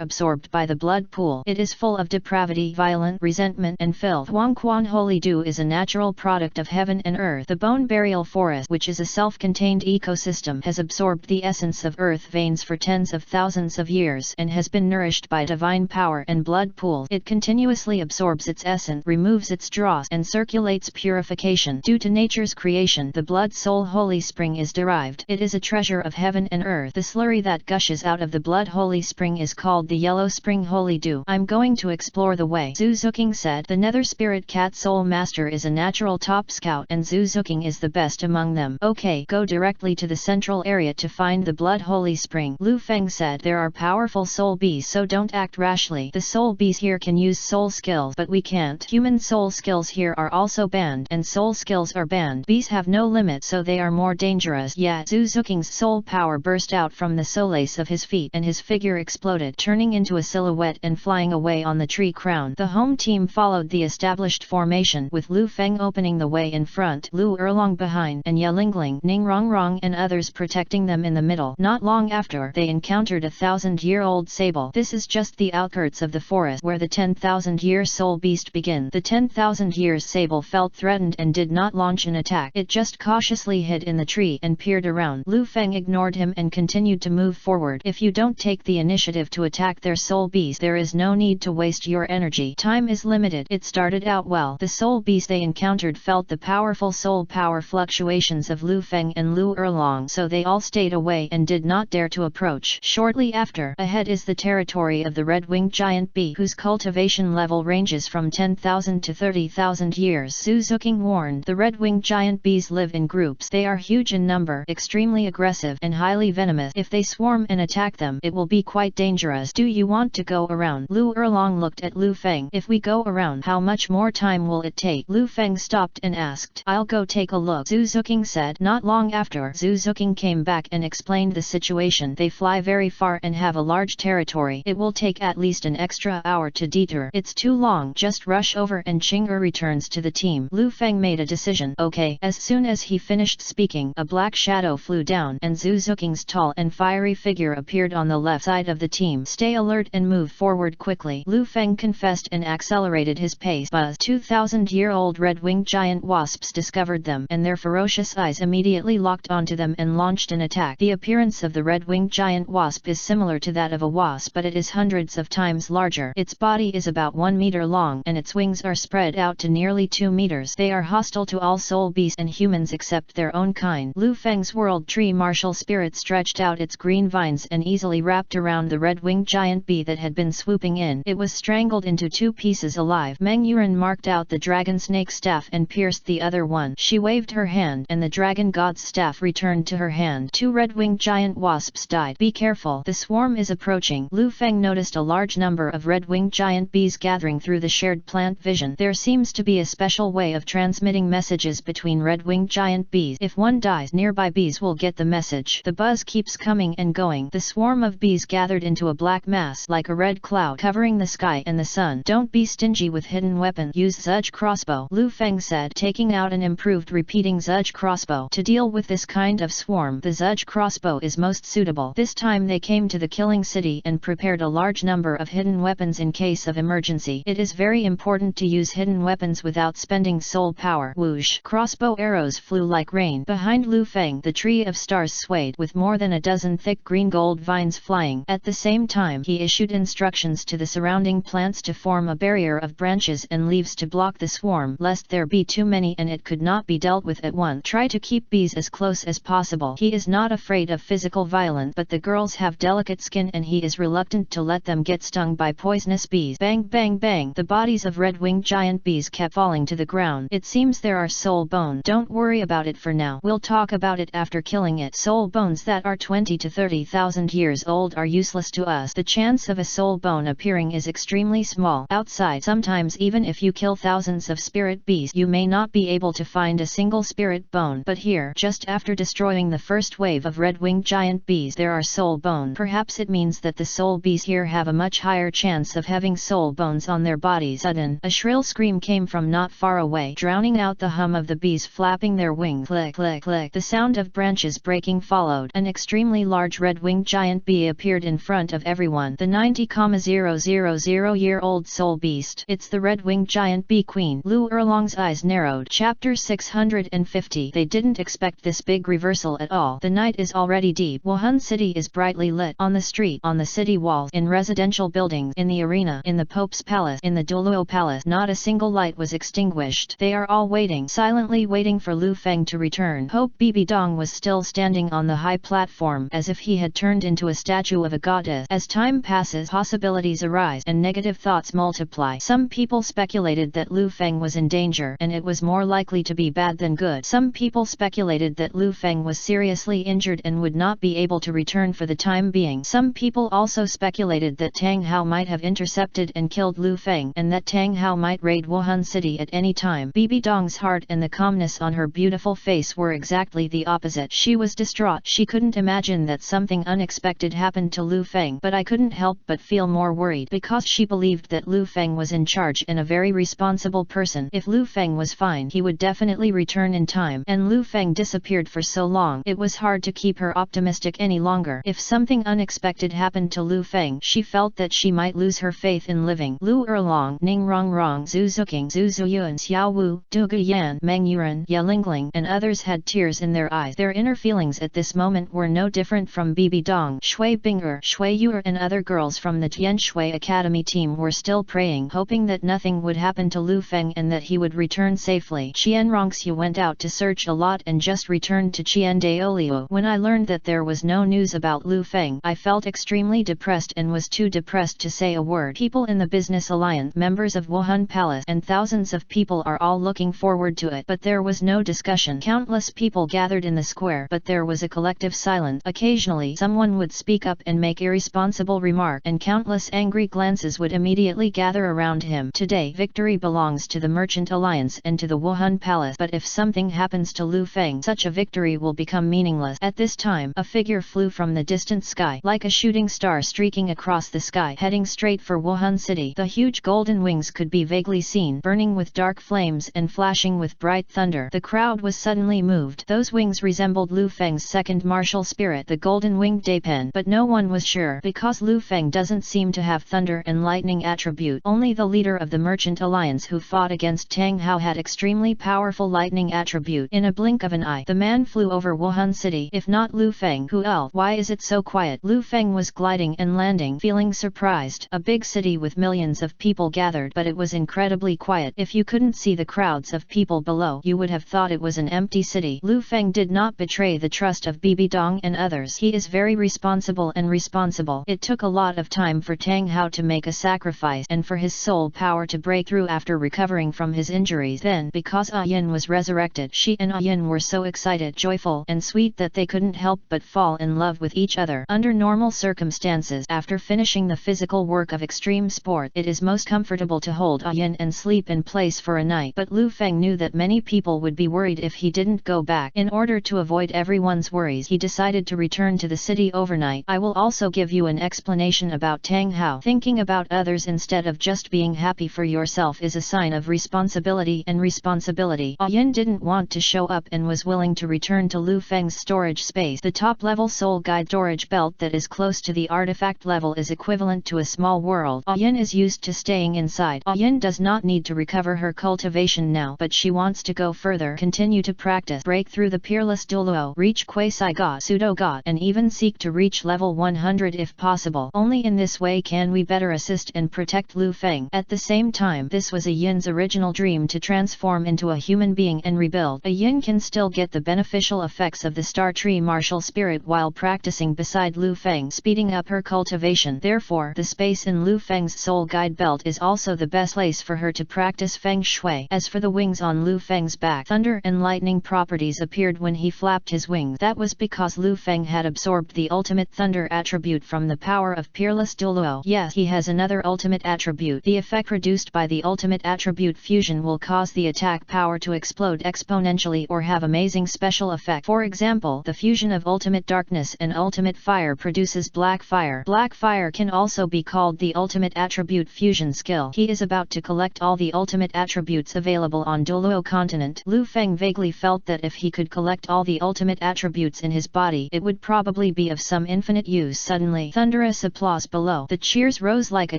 absorbed by the blood pool. It is full of depravity, violence, resentment, and filth. Huangquan Holy Dew is a natural product of heaven and earth. The bone burial forest, which is a self-contained ecosystem, has absorbed the essence of earth veins for tens of thousands of years and has been nourished by divine power and blood pools. It continuously absorbs its essence, removes its dross, and circulates purification. Due to nature's creation, the blood soul holy spring is derived. It is a treasure of heaven and earth. The slurry that gushes out of the blood holy spring is called the yellow spring holy dew. I'm going to explore the way, Zhu Zhuqing said. The nether spirit cat soul master is a natural top scout and Zhu Zhuqing is the best among them. Okay, go directly to the central area to find the blood holy spring. Lu Feng said there are powerful soul bees, so don't act rashly. The soul bees here can use soul skills, but we can't. Human soul skills here are also banned, and soul skills are banned. Bees have no limit, so they are more dangerous. Yeah, Zhu Zhuqing's soul power burst out from the solace of his feet and his figure exploded, turning into a silhouette and flying away on the tree crown. The home team followed the established formation, with Lu Feng opening the way in front, Lu Erlong behind, and Ye Lingling, Ning Rongrong and others protecting them in the middle. Not long after, they encountered a 1,000-year-old sable. This is just the outskirts of the forest where the 10,000-year soul beast begins. The 10,000 years sable felt threatened and did not launch an attack. It just cautiously hid in the tree and peered around. Lu Feng ignored him and continued to move forward. If you don't take the initiative to attack their soul beast, there is no need to waste your energy. Time is limited. It started out well. The soul beast they encountered felt the powerful soul power fluctuations of Lu Feng and Lu Erlong, so they all stayed away and did not dare to approach. Shortly after, ahead is the territory of the red-winged giant bee, whose cultivation level ranges from 10,000 to 30,000 years. Zhu Zhuqing warned, the red-winged giant bees live in groups. They are huge in number, extremely aggressive, and highly venomous. If they swarm and attack them, it will be quite dangerous. Do you want to go around? Lu Erlong looked at Lu Feng. If we go around, how much more time will it take? Lu Feng stopped and asked. I'll go take a look, Zhu Zhuqing said. Not long after, Zhu Zhuqing came back and explained the situation. They fly very far and have a large territory. It will take at least an extra hour to detour. It's too long. Just rush over and Qing'er returns to the team. Lu Feng made a decision. Okay. As soon as he finished speaking, a black shadow flew down and Zhu Zhuqing's tall and fiery figure appeared on the left side of the team. Stay alert and move forward quickly. Lu Feng confessed and accelerated his pace. Buzz. 2,000-year-old red-winged giant wasps discovered them, and their ferocious eyes immediately locked onto them and launched an attack. The appearance of the red-winged giant wasp is similar to that of a wasp, but it is hundreds of times larger. Its body is about 1 meter long, and its wings are spread out to nearly 2 meters. They are hostile to all soul beasts and humans except their own kind. Lu Feng's world tree martial spirit stretched out its green vines and easily wrapped around the red-winged giant bee that had been swooping in. It was strangled into 2 pieces is alive. Meng Yuan marked out the dragon snake staff and pierced the other one. She waved her hand and the dragon god's staff returned to her hand. 2 red-winged giant wasps died. Be careful, the swarm is approaching. Lu Feng noticed a large number of red-winged giant bees gathering through the shared plant vision. There seems to be a special way of transmitting messages between red-winged giant bees. If one dies, nearby bees will get the message. The buzz keeps coming and going. The swarm of bees gathered into a black mass like a red cloud covering the sky and the sun. Don't be stingy with hidden weapons. Use Zhu crossbow, Lu Feng said, taking out an improved repeating Zhu crossbow. To deal with this kind of swarm, the Zhu crossbow is most suitable. This time they came to the killing city and prepared a large number of hidden weapons in case of emergency. It is very important to use hidden weapons without spending soul power. Whoosh! Crossbow arrows flew like rain. Behind Lu Feng, the tree of stars swayed with more than a dozen thick green gold vines flying. At the same time, he issued instructions to the surrounding plants to form a barrier of branches and leaves to block the swarm, lest there be too many and it could not be dealt with at once. Try to keep bees as close as possible. He is not afraid of physical violence, but the girls have delicate skin and he is reluctant to let them get stung by poisonous bees. Bang bang bang! The bodies of red-winged giant bees kept falling to the ground. It seems there are soul bones. Don't worry about it for now. We'll talk about it after killing it. Soul bones that are 20 to 30,000 years old are useless to us. The chance of a soul bone appearing is extremely small. Outside, sometimes even if you kill thousands of spirit bees, you may not be able to find a single spirit bone. But here, just after destroying the first wave of red-winged giant bees, there are soul bones. Perhaps it means that the soul bees here have a much higher chance of having soul bones on their bodies. Sudden, a shrill scream came from not far away, drowning out the hum of the bees flapping their wings. Click, click, click. The sound of branches breaking followed. An extremely large red-winged giant bee appeared in front of everyone. The 90,000-year-old soul beast. It's the red-winged giant bee queen. Lu Erlong's eyes narrowed. Chapter 650. They didn't expect this big reversal at all. The night is already deep. Wuhan City is brightly lit. On the street, on the city walls, in residential buildings, in the arena, in the Pope's palace, in the Douluo palace, not a single light was extinguished. They are all waiting, silently waiting for Lu Feng to return. Hope Bibi Dong was still standing on the high platform, as if he had turned into a statue of a goddess. As time passes, possibilities arise and negative thoughts multiply. Some people speculated that Lu Feng was in danger, and it was more likely to be bad than good. Some people speculated that Lu Feng was seriously injured and would not be able to return for the time being. Some people also speculated that Tang Hao might have intercepted and killed Lu Feng, and that Tang Hao might raid Wuhan City at any time. Bibi Dong's heart and the calmness on her beautiful face were exactly the opposite. She was distraught. She couldn't imagine that something unexpected happened to Lu Feng, but I couldn't help but feel more worried, because she believed that Lu Feng was in charge and a very responsible person. If Lu Feng was fine, he would definitely return in time, and Lu Feng disappeared for so long, it was hard to keep her optimistic any longer. If something unexpected happened to Lu Feng, she felt that she might lose her faith in living. Lu Erlong, Ning Rongrong, Zhu Zhuqing, Zhu Zuyuan, Xiao Wu, Du Guyan, Meng Yuan, Ye Lingling, and others had tears in their eyes. Their inner feelings at this moment were no different from Bibi Dong. Shui Binger, Shui Yuer and other girls from the Tian Shui Academy team were still praying, hoping that nothing would happen to Lu Feng and that he would return safely. Qian Rongxiu went out to search a lot and just returned to Qian Daoliu. When I learned that there was no news about Lu Feng, I felt extremely depressed and was too depressed to say a word. People in the Business Alliance, members of Wuhan Palace, and thousands of people are all looking forward to it, but there was no discussion. Countless people gathered in the square, but there was a collective silence. Occasionally, someone would speak up and make irresponsible remark, and countless angry glances would immediately gather around him. Today, victory belongs to the Merchant Alliance and to the Wuhan Palace, but if something happens to Lu Feng, such a victory will become meaningless. At this time, a figure flew from the distant sky, like a shooting star streaking across the sky, heading straight for Wuhan City. The huge golden wings could be vaguely seen, burning with dark flames and flashing with bright thunder. The crowd was suddenly moved. Those wings resembled Lu Feng's second martial spirit, the golden-winged Daipen, but no one was sure, because Lu Feng doesn't seem to have thunder and lightning attribute. Only the leader of the Merchant Alliance who fought against Tang Hao had extremely powerful lightning attribute. In a blink of an eye, the man flew over Wuhan City. If not Lu Feng, who else? Why is it so quiet? Lu Feng was gliding and landing, feeling surprised. A big city with millions of people gathered, but it was incredibly quiet. If you couldn't see the crowds of people below, you would have thought it was an empty city. Lu Feng did not betray the trust of Bibi Dong and others. He is very responsible and responsible. It took a lot of time for Tang Hao to make a sacrifice and for his soul power to break through after recovering from his injuries. Then, because Yin was resurrected, she and Yin were so excited, joyful, and sweet that they couldn't help but fall in love with each other. Under normal circumstances, after finishing the physical work of extreme sport, it is most comfortable to hold Yin and sleep in place for a night. But Lu Feng knew that many people would be worried if he didn't go back. In order to avoid everyone's worries, he decided to return to the city overnight. I will also give you an explanation about Tang Hao. Thinking about others instead of just being happy for yourself is a sign of responsibility, and responsibility. Yin didn't want to show up and was willing to return to Lu Feng's storage space. The top-level soul guide storage belt that is close to the artifact level is equivalent to a small world. Yin is used to staying inside. Yin does not need to recover her cultivation now, but she wants to go further, continue to practice, break through the peerless Douluo, reach Quasi-God, Pseudo-God, and even seek to reach level 100 if possible. Only in this way can we better assist and protect Lu Feng. At the same time, this was a Yin's original dream to transform into a human being and rebuild. A Yin can still get the beneficial effects of the Star Tree martial spirit while practicing beside Lu Feng, speeding up her cultivation. Therefore, the space in Lu Feng's soul guide belt is also the best place for her to practice Feng Shui. As for the wings on Lu Feng's back, thunder and lightning properties appeared when he flapped his wings. That was because Lu Feng had absorbed the ultimate thunder attribute from the power of peerless Douluo. Yes, he has another ultimate attribute. The effect produced by the ultimate attribute fusion will cause the attack power to explode exponentially or have amazing special effect. For example, the fusion of ultimate darkness and ultimate fire produces black fire. Black fire can also be called the ultimate attribute fusion skill. He is about to collect all the ultimate attributes available on Douluo continent. Lu Feng vaguely felt that if he could collect all the ultimate attributes in his body, it would probably be of some infinite use. Suddenly, thunderous applause below. The cheers rose like a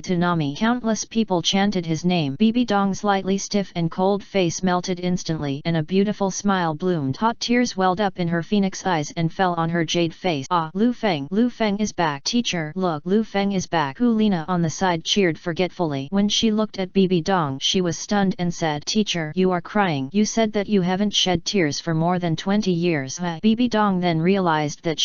tsunami. Countless people chanted his name. Bibi Dong's slightly stiff and cold face melted instantly, and a beautiful smile bloomed. Hot tears welled up in her phoenix eyes and fell on her jade face. Ah, Lu Feng! Lu Feng is back. Teacher, look, Lu Feng is back. Hu Lina on the side cheered forgetfully. When she looked at Bibi Dong, she was stunned and said, Teacher, you are crying. You said that you haven't shed tears for more than 20 years. Bibi Dong then realized that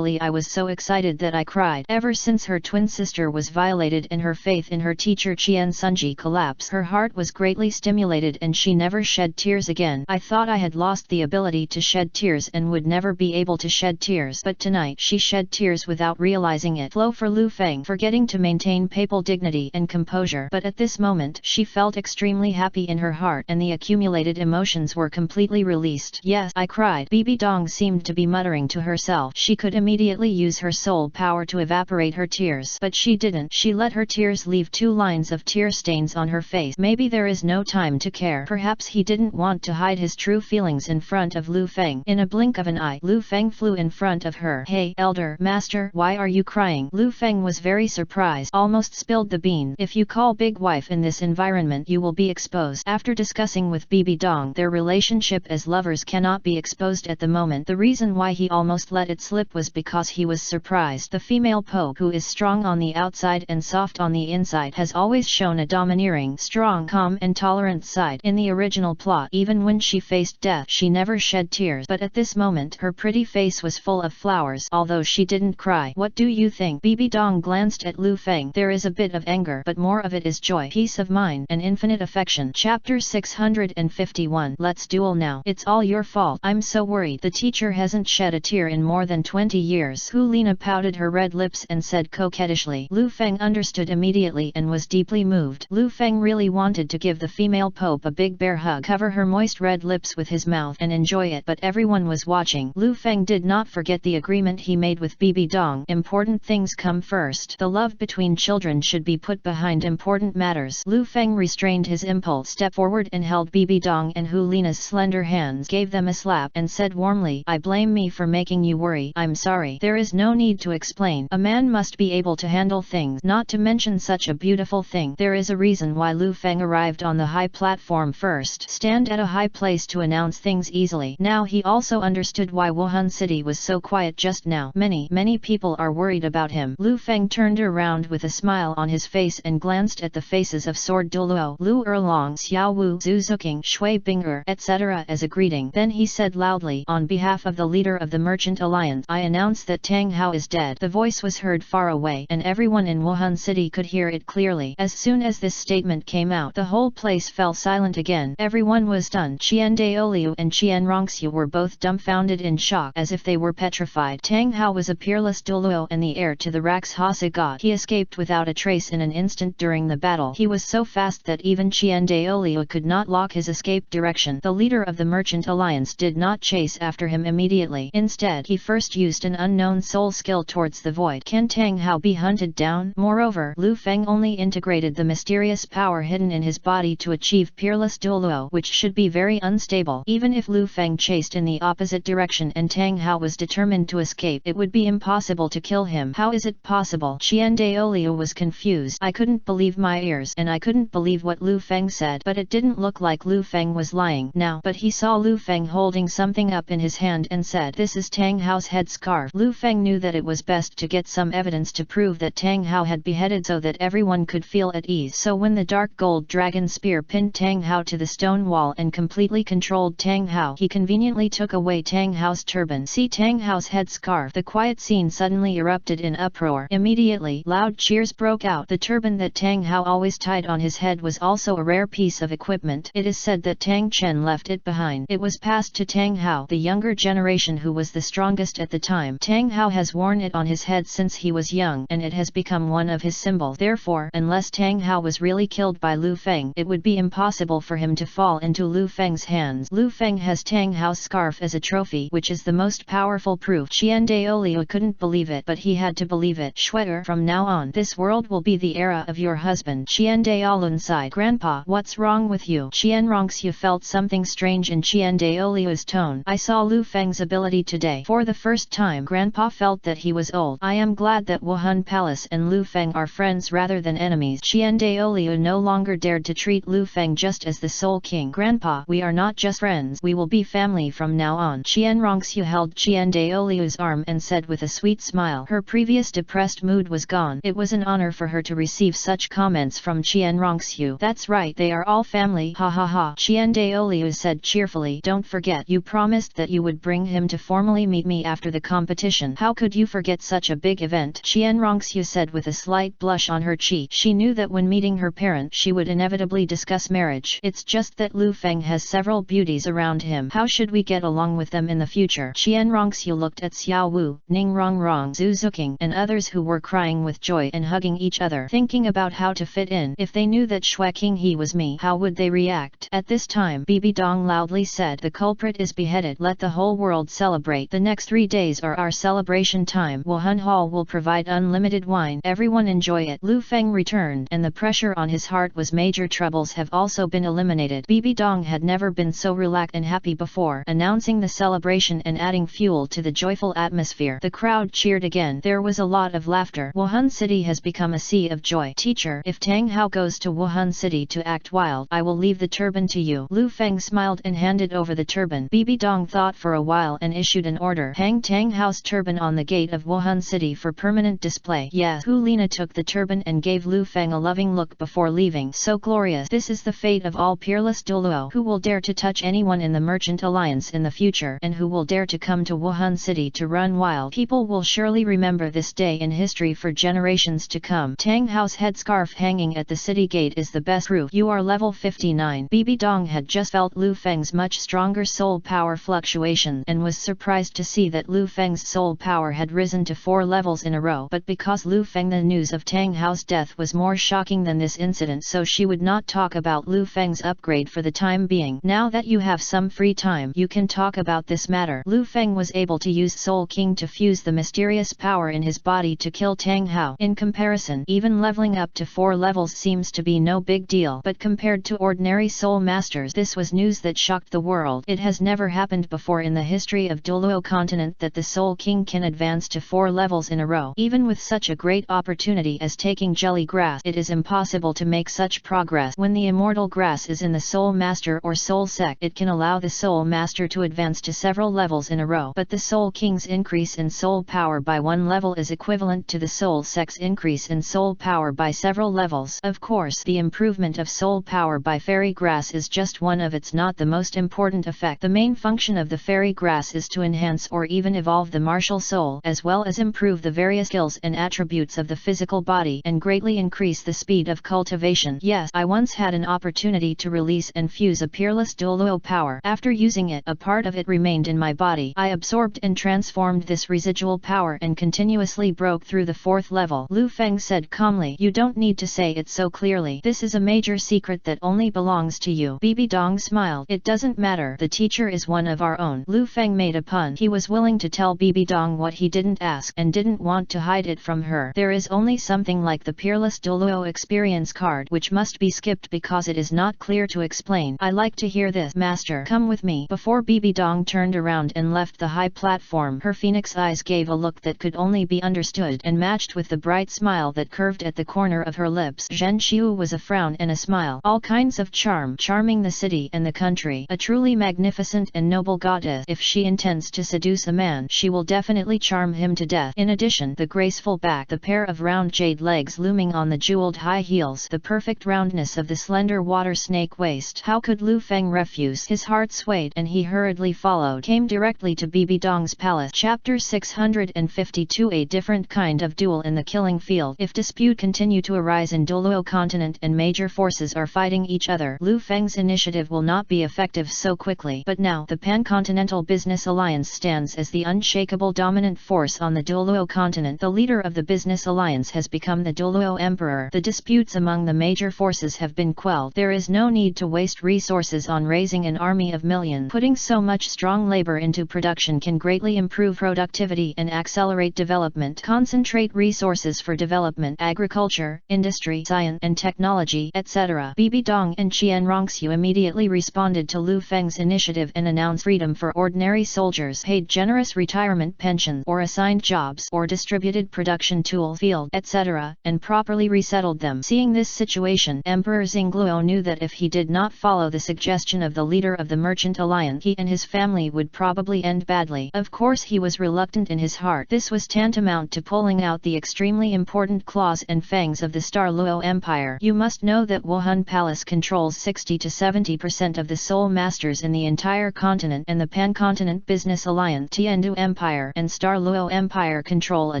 I was so excited that I cried. Ever since her twin sister was violated and her faith in her teacher Qian Sunji collapsed, her heart was greatly stimulated and she never shed tears again. I thought I had lost the ability to shed tears and would never be able to shed tears, but tonight she shed tears without realizing it. Flow for Lu Feng, forgetting to maintain papal dignity and composure. But at this moment, she felt extremely happy in her heart and the accumulated emotions were completely released. Yes, I cried. Bibi Dong seemed to be muttering to herself. She could immediately use her soul power to evaporate her tears, but she didn't. She let her tears leave 2 lines of tear stains on her face. Maybe there is no time to care. Perhaps he didn't want to hide his true feelings in front of Lu Feng. In a blink of an eye, Lu Feng flew in front of her. Hey, elder, master, why are you crying? Lu Feng was very surprised, almost spilled the beans. If you call big wife in this environment, you will be exposed. After discussing with Bibi Dong, their relationship as lovers cannot be exposed at the moment. The reason why he almost let it slip was because he was surprised. The female Poe, who is strong on the outside and soft on the inside, has always shown a domineering, strong, calm and tolerant side. In the original plot, even when she faced death, she never shed tears, but at this moment, her pretty face was full of flowers, although she didn't cry. What do you think? Bibi Dong glanced at Lu Feng. There is a bit of anger, but more of it is joy, peace of mind, and infinite affection. Chapter 651. Let's duel now. It's all your fault. I'm so worried. The teacher hasn't shed a tear in more than 20 years. Hu Lina pouted her red lips and said coquettishly. Lu Feng understood immediately and was deeply moved. Lu Feng really wanted to give the female Pope a big bear hug, cover her moist red lips with his mouth and enjoy it, but everyone was watching. Lu Feng did not forget the agreement he made with Bibi Dong. Important things come first. The love between children should be put behind important matters. Lu Feng restrained his impulse, stepped forward and held Bibi Dong and Hu Lina's slender hands, gave them a slap, and said warmly, I blame me for making you worry. I'm sorry. There is no need to explain. A man must be able to handle things, not to mention such a beautiful thing. There is a reason why Lu Feng arrived on the high platform first. Stand at a high place to announce things easily. Now he also understood why Wuhan City was so quiet just now. Many people are worried about him. Lu Feng turned around with a smile on his face and glanced at the faces of Sword Douluo, Lu Erlong, Xiao Wu, Zhu Zhuqing, Shui Bing'er, etc. as a greeting. Then he said loudly, on behalf of the leader of the Merchant Alliance, I announce that Tang Hao is dead. The voice was heard far away, and everyone in Wuhan City could hear it clearly. As soon as this statement came out, the whole place fell silent again. Everyone was stunned. Qian Daoliu and Qian Rongxiu were both dumbfounded in shock, as if they were petrified. Tang Hao was a peerless Douluo and the heir to the Rakshasa god. He escaped without a trace in an instant during the battle. He was so fast that even Qian Daoliu could not lock his escape direction. The leader of the Merchant Alliance did not chase after him immediately. Instead, he first used an unknown soul skill towards the void. Can Tang Hao be hunted down? Moreover, Lu Feng only integrated the mysterious power hidden in his body to achieve peerless Douluo, which should be very unstable. Even if Lu Feng chased in the opposite direction and Tang Hao was determined to escape, it would be impossible to kill him. How is it possible? Qian Daoliu was confused. I couldn't believe my ears, and I couldn't believe what Lu Feng said, but it didn't look like Lu Feng was lying now. But he saw Lu Feng holding something up in his hand and said, "This is Tang Hao's head scarf." Lu Feng knew that it was best to get some evidence to prove that Tang Hao had beheaded so that everyone could feel at ease. So when the dark gold dragon spear pinned Tang Hao to the stone wall and completely controlled Tang Hao, he conveniently took away Tang Hao's turban. See Tang Hao's head scarf. The quiet scene suddenly erupted in uproar. Immediately, loud cheers broke out. The turban that Tang Hao always tied on his head was also a rare piece of equipment. It is said that Tang Chen left it behind. It was passed to Tang Hao, the younger generation, who was the strongest at the time. Tang Hao has worn it on his head since he was young, and it has become one of his symbols. Therefore, unless Tang Hao was really killed by Lu Feng, it would be impossible for him to fall into Lu Feng's hands. Lu Feng has Tang Hao's scarf as a trophy, which is the most powerful proof. Qian Daoliu couldn't believe it, but he had to believe it. Shue'er, from now on, this world will be the era of your husband. Qian Daolun sighed. Grandpa, what's wrong with you? Qian Rongxiu felt something strange in Qian Daoliu's tone. I saw Lu Feng's ability today. For the first time, Grandpa felt that he was old. I am glad that Wuhan Palace and Lu Feng are friends rather than enemies. Qian Daoliu no longer dared to treat Lu Feng just as the Soul King. Grandpa, we are not just friends, we will be family from now on. Qian Rongxiu held Qian Daoliu's arm and said with a sweet smile. Her previous depressed mood was gone. It was an honor for her to receive such comments from Qian Rongxiu. That's right, they are all family. Ha ha ha. Qian Daoliu said cheerfully. Don't forget, you promised that you would bring him to formally meet me after the competition. How could you forget such a big event? Qian Rongxiu said with a slight blush on her cheek. She knew that when meeting her parent she would inevitably discuss marriage. It's just that Lu Feng has several beauties around him. How should we get along with them in the future? Qian Rongxiu looked at Xiao Wu, Ning Rongrong, Zhu Zhuqing, and others who were crying with joy and hugging each other, thinking about how to fit in. If they knew that Shui King he was me, how would they react? At this time, Bibi Dong loudly said, the culprit is beheaded. Let the whole world celebrate. The next 3 days are our celebration time. Wuhan Hall will provide unlimited wine. Everyone enjoy it. Lu Feng returned, and the pressure on his heart was major. Troubles have also been eliminated. Bibi Dong had never been so relaxed and happy before, announcing the celebration and adding fuel to the joyful atmosphere. The crowd cheered again. There was a lot of laughter. Wuhan City has become a sea of joy. Teacher, if Tang Hao goes to Wuhan City to act wild, I will leave the turban to you. Lu Feng smiled and handed over the turban. Bibi Dong thought for a while and issued an order. Hang Tang Hao's turban on the gate of Wuhan City for permanent display. Yes. Hu Lina took the turban and gave Lu Feng a loving look before leaving. So glorious. This is the fate of all peerless Douluo. Who will dare to touch anyone in the Merchant Alliance in the future, and who will dare to come to Wuhan City to run wild? People will surely remember this day in history for generations to come. Tang Hao's headscarf hanging at the city gate is the best proof. You are level 59. Bibi Dong had just felt Lu Feng's much stronger soul power fluctuation and was surprised to see that Lu Feng's soul power had risen to 4 levels in a row. But because Lu Feng, the news of Tang Hao's death was more shocking than this incident, so she would not talk about Lu Feng's upgrade for the time being. Now that you have some free time, you can talk about this matter. Lu Feng was able to use Soul King to fuse the mysterious power in his body to kill Tang Hao. In comparison, even leveling up to 4 levels seems to be no big deal, but compared to ordinary soul masters, this was news that shocked the world. It has never happened before in the history of Douluo continent that the Soul King can advance to 4 levels in a row. Even with such a great opportunity as taking jelly grass, it is impossible to make such progress. When the immortal grass is in the Soul Master or Soul Sect, it can allow the Soul Master to advance to several levels in a row. But the Soul King's increase in soul power by 1 level is equivalent to the Soul Sect's increase in soul power by several levels. Of course, the improvement of soul power by fairy grass is just one of its, not the most important effect. The main function of the fairy grass is to enhance or even evolve the martial soul, as well as improve the various skills and attributes of the physical body and greatly increase the the speed of cultivation. Yes, I once had an opportunity to release and fuse a peerless Douluo power. After using it, a part of it remained in my body. I absorbed and transformed this residual power and continuously broke through the 4th level. Lu Feng said calmly, "You don't need to say it so clearly. This is a major secret that only belongs to you." Bibi Dong smiled. "It doesn't matter. The teacher is one of our own." Lu Feng made a pun. He was willing to tell Bibi Dong what he didn't ask and didn't want to hide it from her. There is only something like the Peerless Douluo experience card which must be skipped because it is not clear to explain. "I like to hear this, master. Come with me." Before Bibi Dong turned around and left the high platform, her phoenix eyes gave a look that could only be understood and matched with the bright smile that curved at the corner of her lips. Zhen Xiu was a frown and a smile. All kinds of charm, charming the city and the country. A truly magnificent and noble goddess. If she intends to seduce a man, she will definitely charm him to death. In addition, the graceful back, the pair of round jade legs looming on the jeweled high heels, the perfect roundness of the slender water snake waist. How could Lu Feng refuse? His heart swayed and he hurriedly followed. Came directly to Bibi Dong's palace. Chapter 652. A different kind of duel in the killing field. If dispute continue to arise in Douluo continent and major forces are fighting each other, Lu Feng's initiative will not be effective so quickly. But now, the Pan-Continental Business Alliance stands as the unshakable dominant force on the Douluo continent. The leader of the Business Alliance has become the Douluo Emperor. The disputes among the major forces have been quelled. There is no need to waste resources on raising an army of millions. Putting so much strong labor into production can greatly improve productivity and accelerate development. Concentrate resources for development, agriculture, industry, science and technology, etc. Bibi Dong and Qian Rongxiu immediately responded to Lu Feng's initiative and announced freedom for ordinary soldiers, paid generous retirement pensions, or assigned jobs, or distributed production tools, field, etc., and properly resettled them. Seeing this situation, Emperor Xingluo knew that if he did not follow the suggestion of the leader of the Merchant Alliance, he and his family would probably end badly. Of course he was reluctant in his heart. This was tantamount to pulling out the extremely important claws and fangs of the Star Luo Empire. You must know that Wuhan Palace controls 60 to 70% of the Soul Masters in the entire continent, and the Pan-Continent Business Alliance, Tiandu Empire and Star Luo Empire control a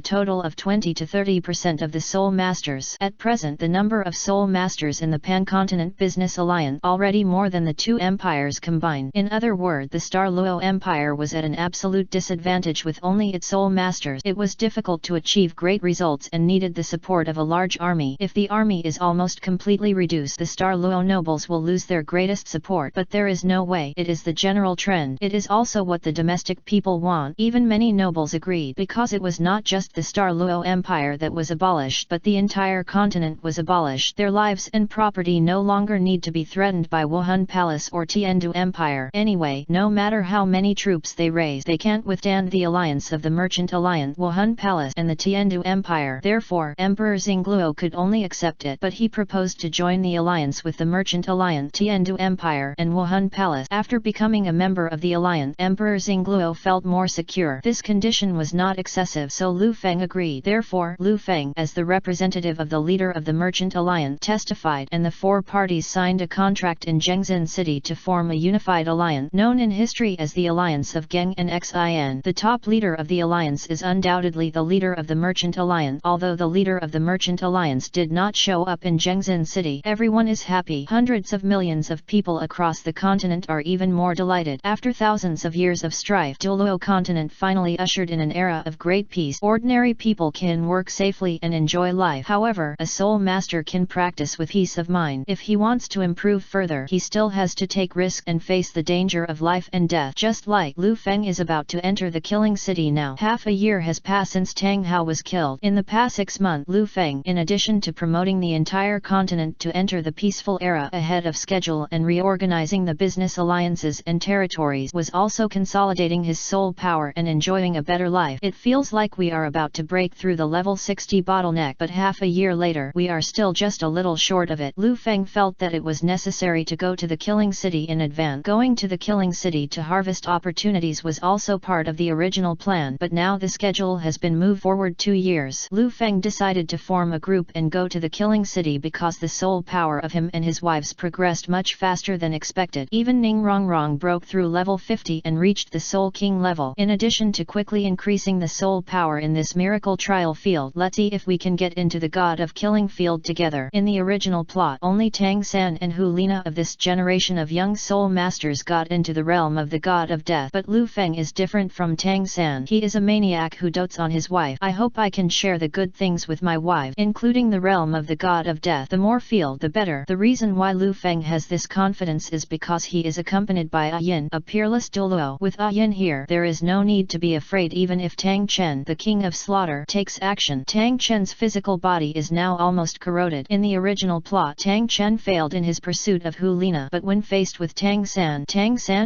total of 20 to 30% of the Soul Masters. At present, the number of Soul Masters in the Pan-Continent Business Alliance already more than the two empires combined. In other words, the Star Luo Empire was at an absolute disadvantage with only its Soul Masters. It was difficult to achieve great results and needed the support of a large army. If the army is almost completely reduced, the Star Luo nobles will lose their greatest support. But there is no way. It is the general trend. It is also what the domestic people want. Even many nobles agreed, because it was not just the Star Luo Empire that was abolished, but the entire continent was abolished. Their lives and property no longer need to be threatened by Wuhan Palace or Tiandu Empire. Anyway, no matter how many troops they raise, they can't withstand the alliance of the Merchant Alliance, Wuhan Palace and the Tiandu Empire. Therefore, Emperor Xingluo could only accept it, but he proposed to join the alliance with the Merchant Alliance, Tiandu Empire and Wuhan Palace. After becoming a member of the alliance, Emperor Xingluo felt more secure. This condition was not excessive, so Lu Feng agreed. Therefore, Lu Feng, as the representative of the leader of the Merchant Alliance, testified, and the four parties signed a contract in Zhengzhen City to form a unified alliance, known in history as the Alliance of Geng and Xin. The top leader of the alliance is undoubtedly the leader of the Merchant Alliance. Although the leader of the Merchant Alliance did not show up in Zhengzhen City, everyone is happy. Hundreds of millions of people across the continent are even more delighted. After thousands of years of strife, Douluo continent finally ushered in an era of great peace. Ordinary people can work safely and enjoy life. However, a soul master can practice with peace of mind. If he wants to improve further, he still has to take risks and face the danger of life and death. Just like Lu Feng is about to enter the killing city now. Half a year has passed since Tang Hao was killed. In the past 6 months, Lu Feng, in addition to promoting the entire continent to enter the peaceful era ahead of schedule and reorganizing the business alliances and territories, was also consolidating his soul power and enjoying a better life. It feels like we are about to break through the level 60 bottleneck, but half a year later, we are still just a little short of it. Lu Feng felt that it was necessary to go to the killing city in advance. Going to the killing city to harvest opportunities was also part of the original plan, but now the schedule has been moved forward 2 years. Lu Feng decided to form a group and go to the killing city because the soul power of him and his wives progressed much faster than expected. Even Ning Rongrong broke through level 50 and reached the Soul King level. In addition to quickly increasing the soul power in this miracle trial field, let's see if we can get into the God of Killing killing field together. In the original plot, only Tang San and Hu Lina of this generation of young soul masters got into the realm of the god of death. But Lu Feng is different from Tang San. He is a maniac who dotes on his wife. I hope I can share the good things with my wife, including the realm of the god of death. The more field, the better. The reason why Lu Feng has this confidence is because he is accompanied by A Yin, a peerless Douluo. With A Yin here, there is no need to be afraid even if Tang Chen, the king of slaughter, takes action. Tang Chen's physical body is now almost corroded. In the original plot, Tang Chen failed in his pursuit of Hu Lina, but when faced with Tang San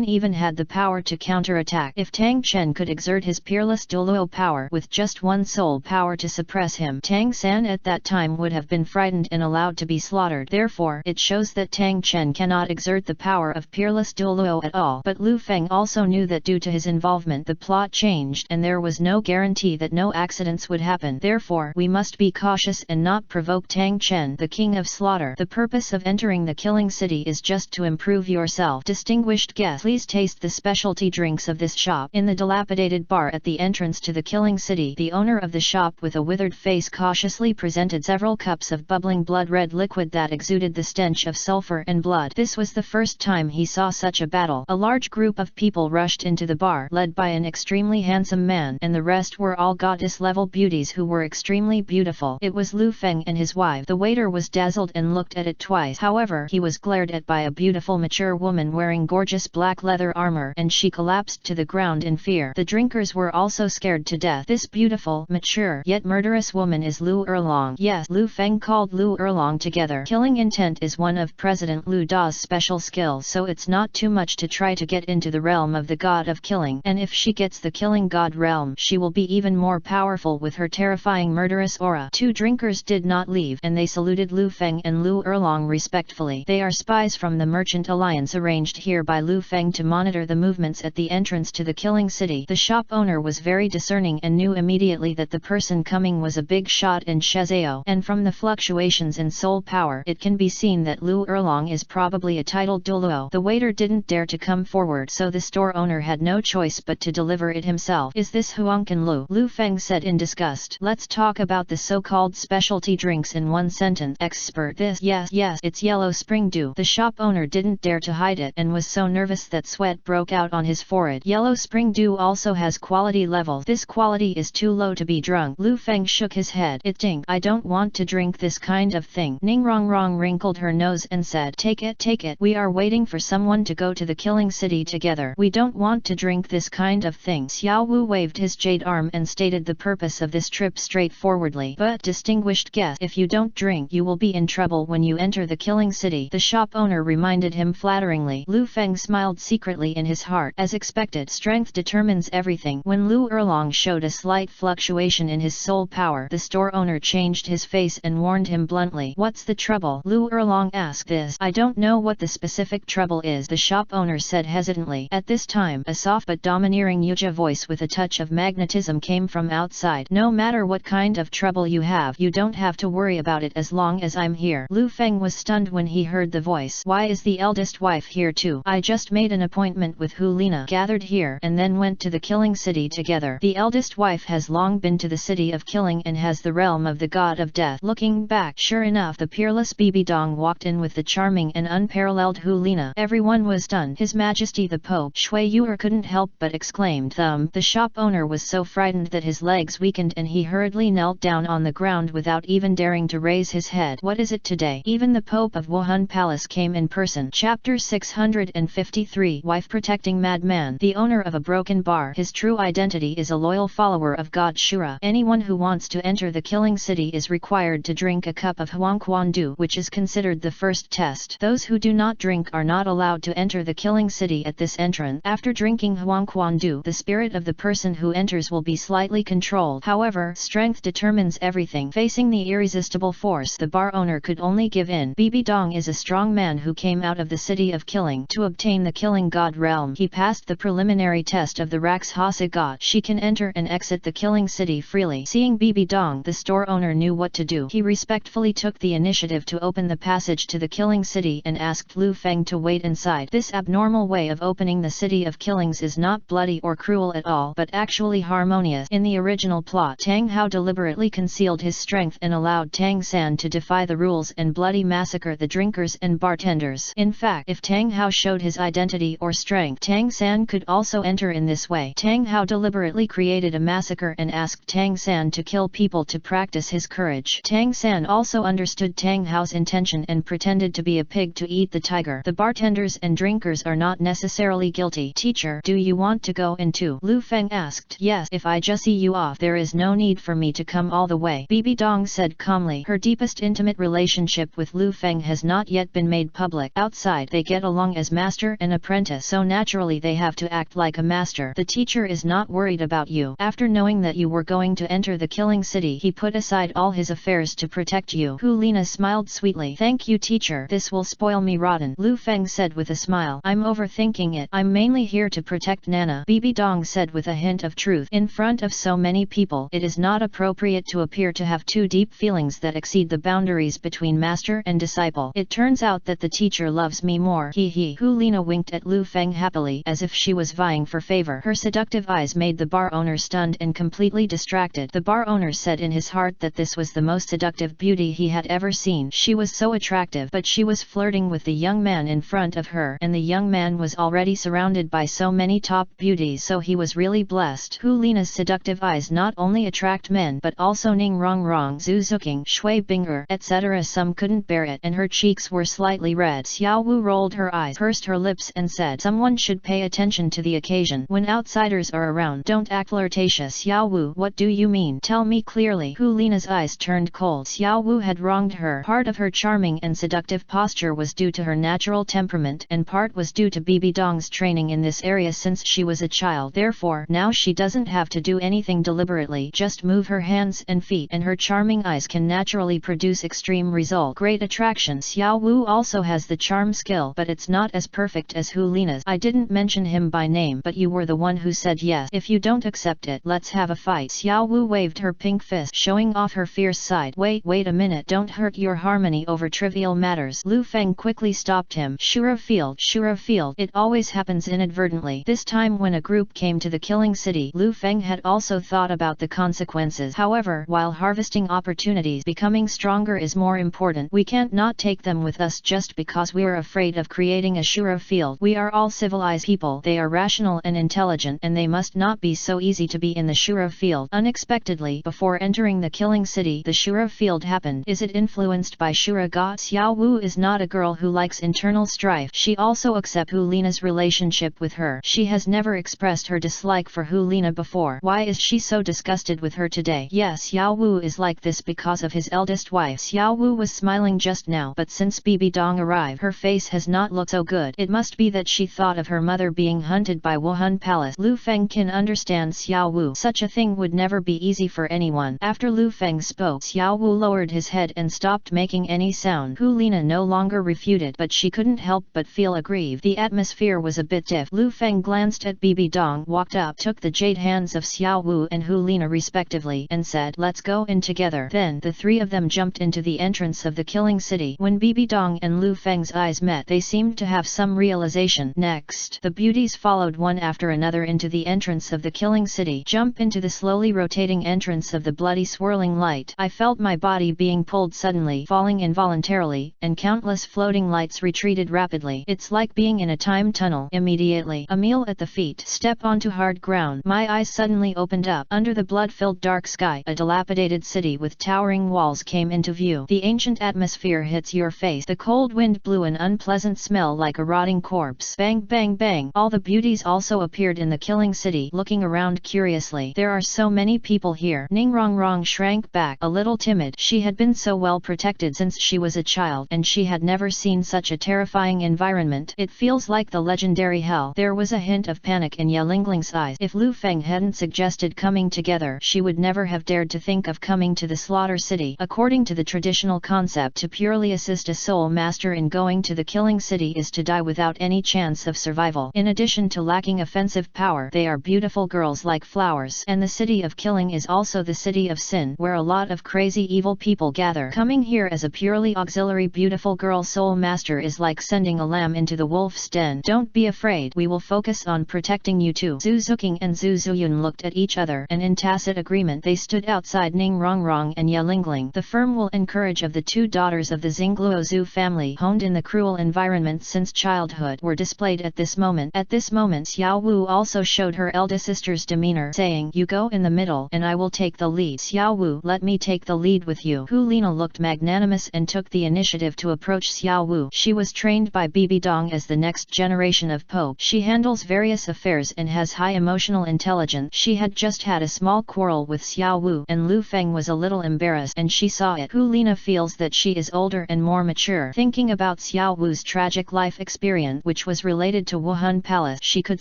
even had the power to counterattack. If Tang Chen could exert his peerless Douluo power with just one soul power to suppress him, Tang San at that time would have been frightened and allowed to be slaughtered. Therefore, it shows that Tang Chen cannot exert the power of peerless Douluo at all. But Lu Feng also knew that due to his involvement the plot changed and there was no guarantee that no accidents would happen. Therefore, we must be cautious and not provoke Tang Chen, the king of slaughter. The purpose of entering the killing city is just to improve yourself. Distinguished guests, please taste the specialty drinks of this shop. In the dilapidated bar at the entrance to the killing city, the owner of the shop with a withered face cautiously presented several cups of bubbling blood-red liquid that exuded the stench of sulfur and blood. This was the first time he saw such a battle. A large group of people rushed into the bar, led by an extremely handsome man, and the rest were all goddess-level beauties who were extremely beautiful. It was Lu Feng and his wife. The waiter was dazzled and looked at it twice. However, he was glared at by a beautiful mature woman wearing gorgeous black leather armor, and she collapsed to the ground in fear. The drinkers were also scared to death. This beautiful, mature, yet murderous woman is Lu Erlong. Yes, Lu Feng called Lu Erlong together. Killing intent is one of President Lu Da's special skills, so it's not too much to try to get into the realm of the god of killing. And if she gets the killing god realm, she will be even more powerful with her terrifying murderous aura. Two drinkers did not leave, and they saluted Lu Feng and Lu Erlong respectfully. They are spies from the Merchant Alliance arranged here by Lu Feng to monitor the movements at the entrance to the killing city. The shop owner was very discerning and knew immediately that the person coming was a big shot in Shezhou, and from the fluctuations in soul power it can be seen that Lu Erlong is probably a titled Douluo. The waiter didn't dare to come forward, so the store owner had no choice but to deliver it himself. Is this Huangkan Lu? Lu Feng said in disgust. Let's talk about the so-called specialty drinks in one sentence. Expert. This. Yes, it's yellow spring dew. The shop owner didn't dare to hide it and was so nervous that sweat broke out on his forehead. Yellow spring dew also has quality level. This quality is too low to be drunk. Lu Feng shook his head. It ding. I don't want to drink this kind of thing. Ning Rong Rong wrinkled her nose and said, Take it. We are waiting for someone to go to the killing city together. We don't want to drink this kind of thing. Xiao Wu waved his jade arm and stated the purpose of this trip straightforwardly. But distinguished guest, if you don't drink you will be in trouble when you enter the killing city, the shop owner reminded him flatteringly. Lu Feng smiled secretly in his heart. As expected, strength determines everything. When Lu Erlong showed a slight fluctuation in his soul power, the store owner changed his face and warned him bluntly. What's the trouble? Lu Erlong asked. This. I don't know what the specific trouble is, the shop owner said hesitantly. At this time, a soft but domineering Yuja voice with a touch of magnetism came from outside. No matter what kind of trouble you have, you don't have to worry about it as long as I'm here. Lu Feng was stunned when he heard the voice. Why is the eldest wife here too? I just made an appointment with Hu Lina, gathered here, and then went to the killing city together. The eldest wife has long been to the city of killing and has the realm of the god of death. Looking back, sure enough, the peerless Bibi Dong walked in with the charming and unparalleled Hu Lina. Everyone was stunned. His Majesty the Pope Shui Yuer couldn't help but exclaimed. The shop owner was so frightened that his legs weakened and he hurriedly knelt down on the ground without even daring to raise his head. What is it today? Even the Pope of Wuhan Palace came in person. Chapter 653. Wife protecting madman. The owner of a broken bar. His true identity is a loyal follower of God Shura. Anyone who wants to enter the killing city is required to drink a cup of Huangquan Du, which is considered the first test. Those who do not drink are not allowed to enter the killing city at this entrance. After drinking Huangquan Du, the spirit of the person who enters will be slightly controlled. However, strength determines everything. Facing the irresistible force, the bar owner could only give in. Bibi Dong is a strong man who came out of the city of killing to obtain the killing god realm. He passed the preliminary test of the Rakshasa god. She can enter and exit the killing city freely. Seeing Bibi Dong, the store owner knew what to do. He respectfully took the initiative to open the passage to the killing city and asked Lu Feng to wait inside. This abnormal way of opening the city of killings is not bloody or cruel at all, but actually harmonious. In the original plot, Tang Hao deliberately concealed his strength and allowed allowed Tang San to defy the rules and bloody massacre the drinkers and bartenders. In fact, if Tang Hao showed his identity or strength, Tang San could also enter in this way. Tang Hao deliberately created a massacre and asked Tang San to kill people to practice his courage. Tang San also understood Tang Hao's intention and pretended to be a pig to eat the tiger. The bartenders and drinkers are not necessarily guilty. Teacher, do you want to go in too? Lu Feng asked. Yes, if I just see you off, there is no need for me to come all the way, Bibi Dong said calmly. Her deepest intimate relationship with Lu Feng has not yet been made public. Outside they get along as master and apprentice, so naturally they have to act like a master. The teacher is not worried about you. After knowing that you were going to enter the killing city, he put aside all his affairs to protect you. Hu Lina smiled sweetly. Thank you teacher, this will spoil me rotten, Lu Feng said with a smile. I'm overthinking it. I'm mainly here to protect Nana, Bibi Dong said with a hint of truth. In front of so many people, it is not appropriate to appear to have too deep feelings that exceed the boundaries between master and disciple. It turns out that the teacher loves me more. He. Hu Lina winked at Lu Feng happily, as if she was vying for favor. Her seductive eyes made the bar owner stunned and completely distracted. The bar owner said in his heart that this was the most seductive beauty he had ever seen. She was so attractive, but she was flirting with the young man in front of her, and the young man was already surrounded by so many top beauties, so he was really blessed. Hu Lina's seductive eyes not only attract men but also Ning Rongrong, Zhu Zhuqing, Shui Binger, etc. Some couldn't bear it, and her cheeks were slightly red. Xiao Wu rolled her eyes, pursed her lips and said, someone should pay attention to the occasion. When outsiders are around, don't act flirtatious. Xiao Wu, what do you mean? Tell me clearly. Hu Lina's eyes turned cold. Xiao Wu had wronged her. Part of her charming and seductive posture was due to her natural temperament, and part was due to Bibi Dong's training in this area since she was a child. Therefore, now she doesn't have to do anything deliberately, just move her hands and feet, and her charming eyes can naturally produce extreme result. Great attraction. Xiao Wu also has the charm skill, but it's not as perfect as Hu Lina's. I didn't mention him by name, but you were the one who said yes. If you don't accept it, let's have a fight. Xiao Wu waved her pink fist, showing off her fierce side. Wait a minute, don't hurt your harmony over trivial matters. Lu Feng quickly stopped him. Shura Field. It always happens inadvertently. This time when a group came to the killing city, Lu Feng had also thought about the consequences. However, while harvesting opportunities, becoming stronger is more important. We can't not take them with us just because we're afraid of creating a Shura Field. We are all civilized people. They are rational and intelligent, and they must not be so easy to be in the Shura Field. Unexpectedly, before entering the killing city, the Shura Field happened. Is it influenced by Shura God? Xiao Wu is not a girl who likes internal strife. She also accepts Hu Lina's relationship with her. She has never expressed her dislike for Hu Lina before. Why is she so disgusted with her today? Yes, Xiao Wu is like this because of his eldest wife. Xiao Wu was smiling just now, but since Bibi Dong arrived, her face has not looked so good. It must be that she thought of her mother being hunted by Wuhan Palace. Lu Feng can understand Xiao Wu. Such a thing would never be easy for anyone. After Lu Feng spoke, Xiao Wu lowered his head and stopped making any sound. Hu Lina no longer refuted, but she couldn't help but feel aggrieved. The atmosphere was a bit stiff. Lu Feng glanced at Bibi Dong, walked up, took the jade hands of Xiao Wu and Hu Lina respectively, and said, let's go in together. Then the three of them jumped into the entrance of the killing city. When Bibi Dong and Lu Feng's eyes met, they seemed to have some realization. Next, the beauties followed one after another into the entrance of the killing city. Jump into the slowly rotating entrance of the bloody swirling light. I felt my body being pulled suddenly, falling involuntarily, and countless floating lights retreated rapidly. It's like being in a time tunnel. Immediately, a meal at the feet. Step onto hard ground. My eyes suddenly opened up. Under the blood-filled dark sky, a dilapidated city with towering walls came into view. The ancient atmosphere hits your face. The cold wind blew an unpleasant smell like a rotting corpse. Bang bang bang. All the beauties also appeared in the killing city, looking around curiously. There are so many people here. Ning Rongrong shrank back, a little timid. She had been so well protected since she was a child, and she had never seen such a terrifying environment. It feels like the legendary hell. There was a hint of panic in Ye Lingling's eyes. If Lu Feng hadn't suggested coming together, she would never have dared to think of coming to the slaughter city. According to the traditional concept, to purely assist a soul master in going to the killing city is to die without any chance of survival. In addition to lacking offensive power, they are beautiful girls like flowers. And the city of killing is also the city of sin, where a lot of crazy evil people gather. Coming here as a purely auxiliary beautiful girl soul master is like sending a lamb into the wolf's den. Don't be afraid, we will focus on protecting you too. Zhu Zhuqing and Zhu Zuyun looked at each other, and in tacit agreement they stood outside Ning Rongrong and Ye Lingling. The firm will encourage of the two daughters of the Xingluo Zhu family, honed in the cruel environment since childhood, were displayed at this moment. At this moment Xiao Wu also showed her eldest sister's demeanor, saying, "You go in the middle and I will take the lead." "Xiao Wu, let me take the lead with you." Hu Lina looked magnanimous and took the initiative to approach Xiao Wu. She was trained by Bibi Dong as the next generation of Pope. She handles various affairs and has high emotional intelligence. She had just had a small quarrel with Xiao Wu, and Lu Feng was a little embarrassed, and she saw it. Hu Lina feels that she is older and more mature. Thinking about Xiao Wu's tragic life experience, which was related to Wuhan Palace, she could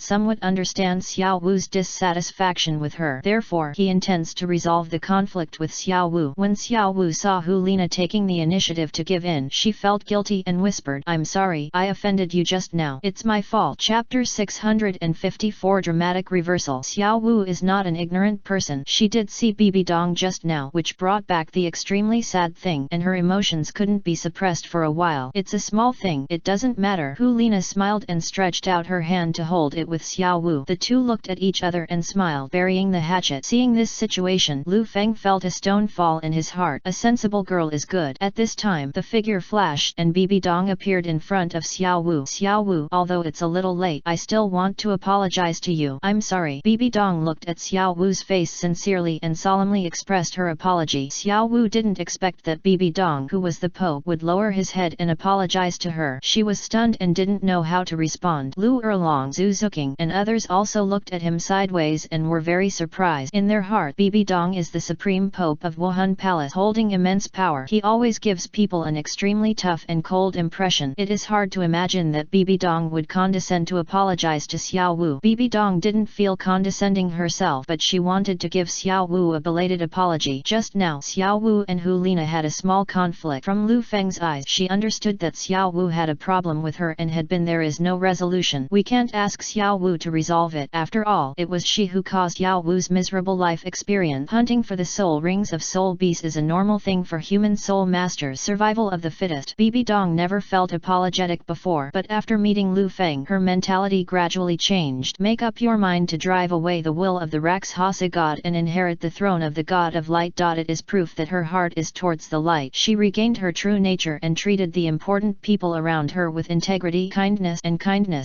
somewhat understand Xiao Wu's dissatisfaction with her. Therefore, he intends to resolve the conflict with Xiao Wu. When Xiao Wu saw Hu Lina taking the initiative to give in, she felt guilty and whispered, "I'm sorry, I offended you just now. It's my fault." Chapter 654 Dramatic Reversal. Xiao Wu is not an ignorant person. She did see Bibi Dong just now, which brought back the extremely sad thing, and her emotions couldn't be suppressed for a while. "It's a small thing, it doesn't matter." Hu Lina smiled and stretched out her hand to hold it with Xiao Wu. The two looked at each other and smiled, burying the hatchet. Seeing this situation, Lu Feng felt a stone fall in his heart. A sensible girl is good. At this time, the figure flashed and Bibi Dong appeared in front of Xiao Wu. "Xiao Wu, although it's a little late, I still want to apologize to you. I'm sorry." Bibi Dong looked at Xiao Wu's face sincerely and solemnly expressed her apology. Xiao Wu didn't expect that Bibi Dong, who was the Pope, would lower his head and apologize to her. She was stunned and didn't know how to respond. Lu Erlong, Zhu Zhuqing, and others also looked at him sideways and were very surprised. In their heart, Bibi Dong is the supreme Pope of Wuhan Palace, holding immense power. He always gives people an extremely tough and cold impression. It is hard to imagine that Bibi Dong would condescend to apologize to Xiao Wu. Bibi Dong didn't feel condescending herself, but she wanted to give Xiao Wu a belated apology. Just now, Xiao Wu and Hu Lina had a small conflict. From Lu Feng's eyes, she understood that Xiao Wu had a problem with her and had been there is no resolution. "We can't ask Xiao Wu to resolve it. After all, it was she who caused Xiao Wu's miserable life experience. Hunting for the soul rings of soul beasts is a normal thing for human soul masters. Survival of the fittest." Bibi Dong never felt apologetic before, but after meeting Lu Feng, her mentality gradually changed. "Make up your mind to drive away the will of the Rakshasa god and inherit the throne of the god of light. It is proof that her heart is towards the light." She regained her true nature and treated the important people around her with integrity, kindness,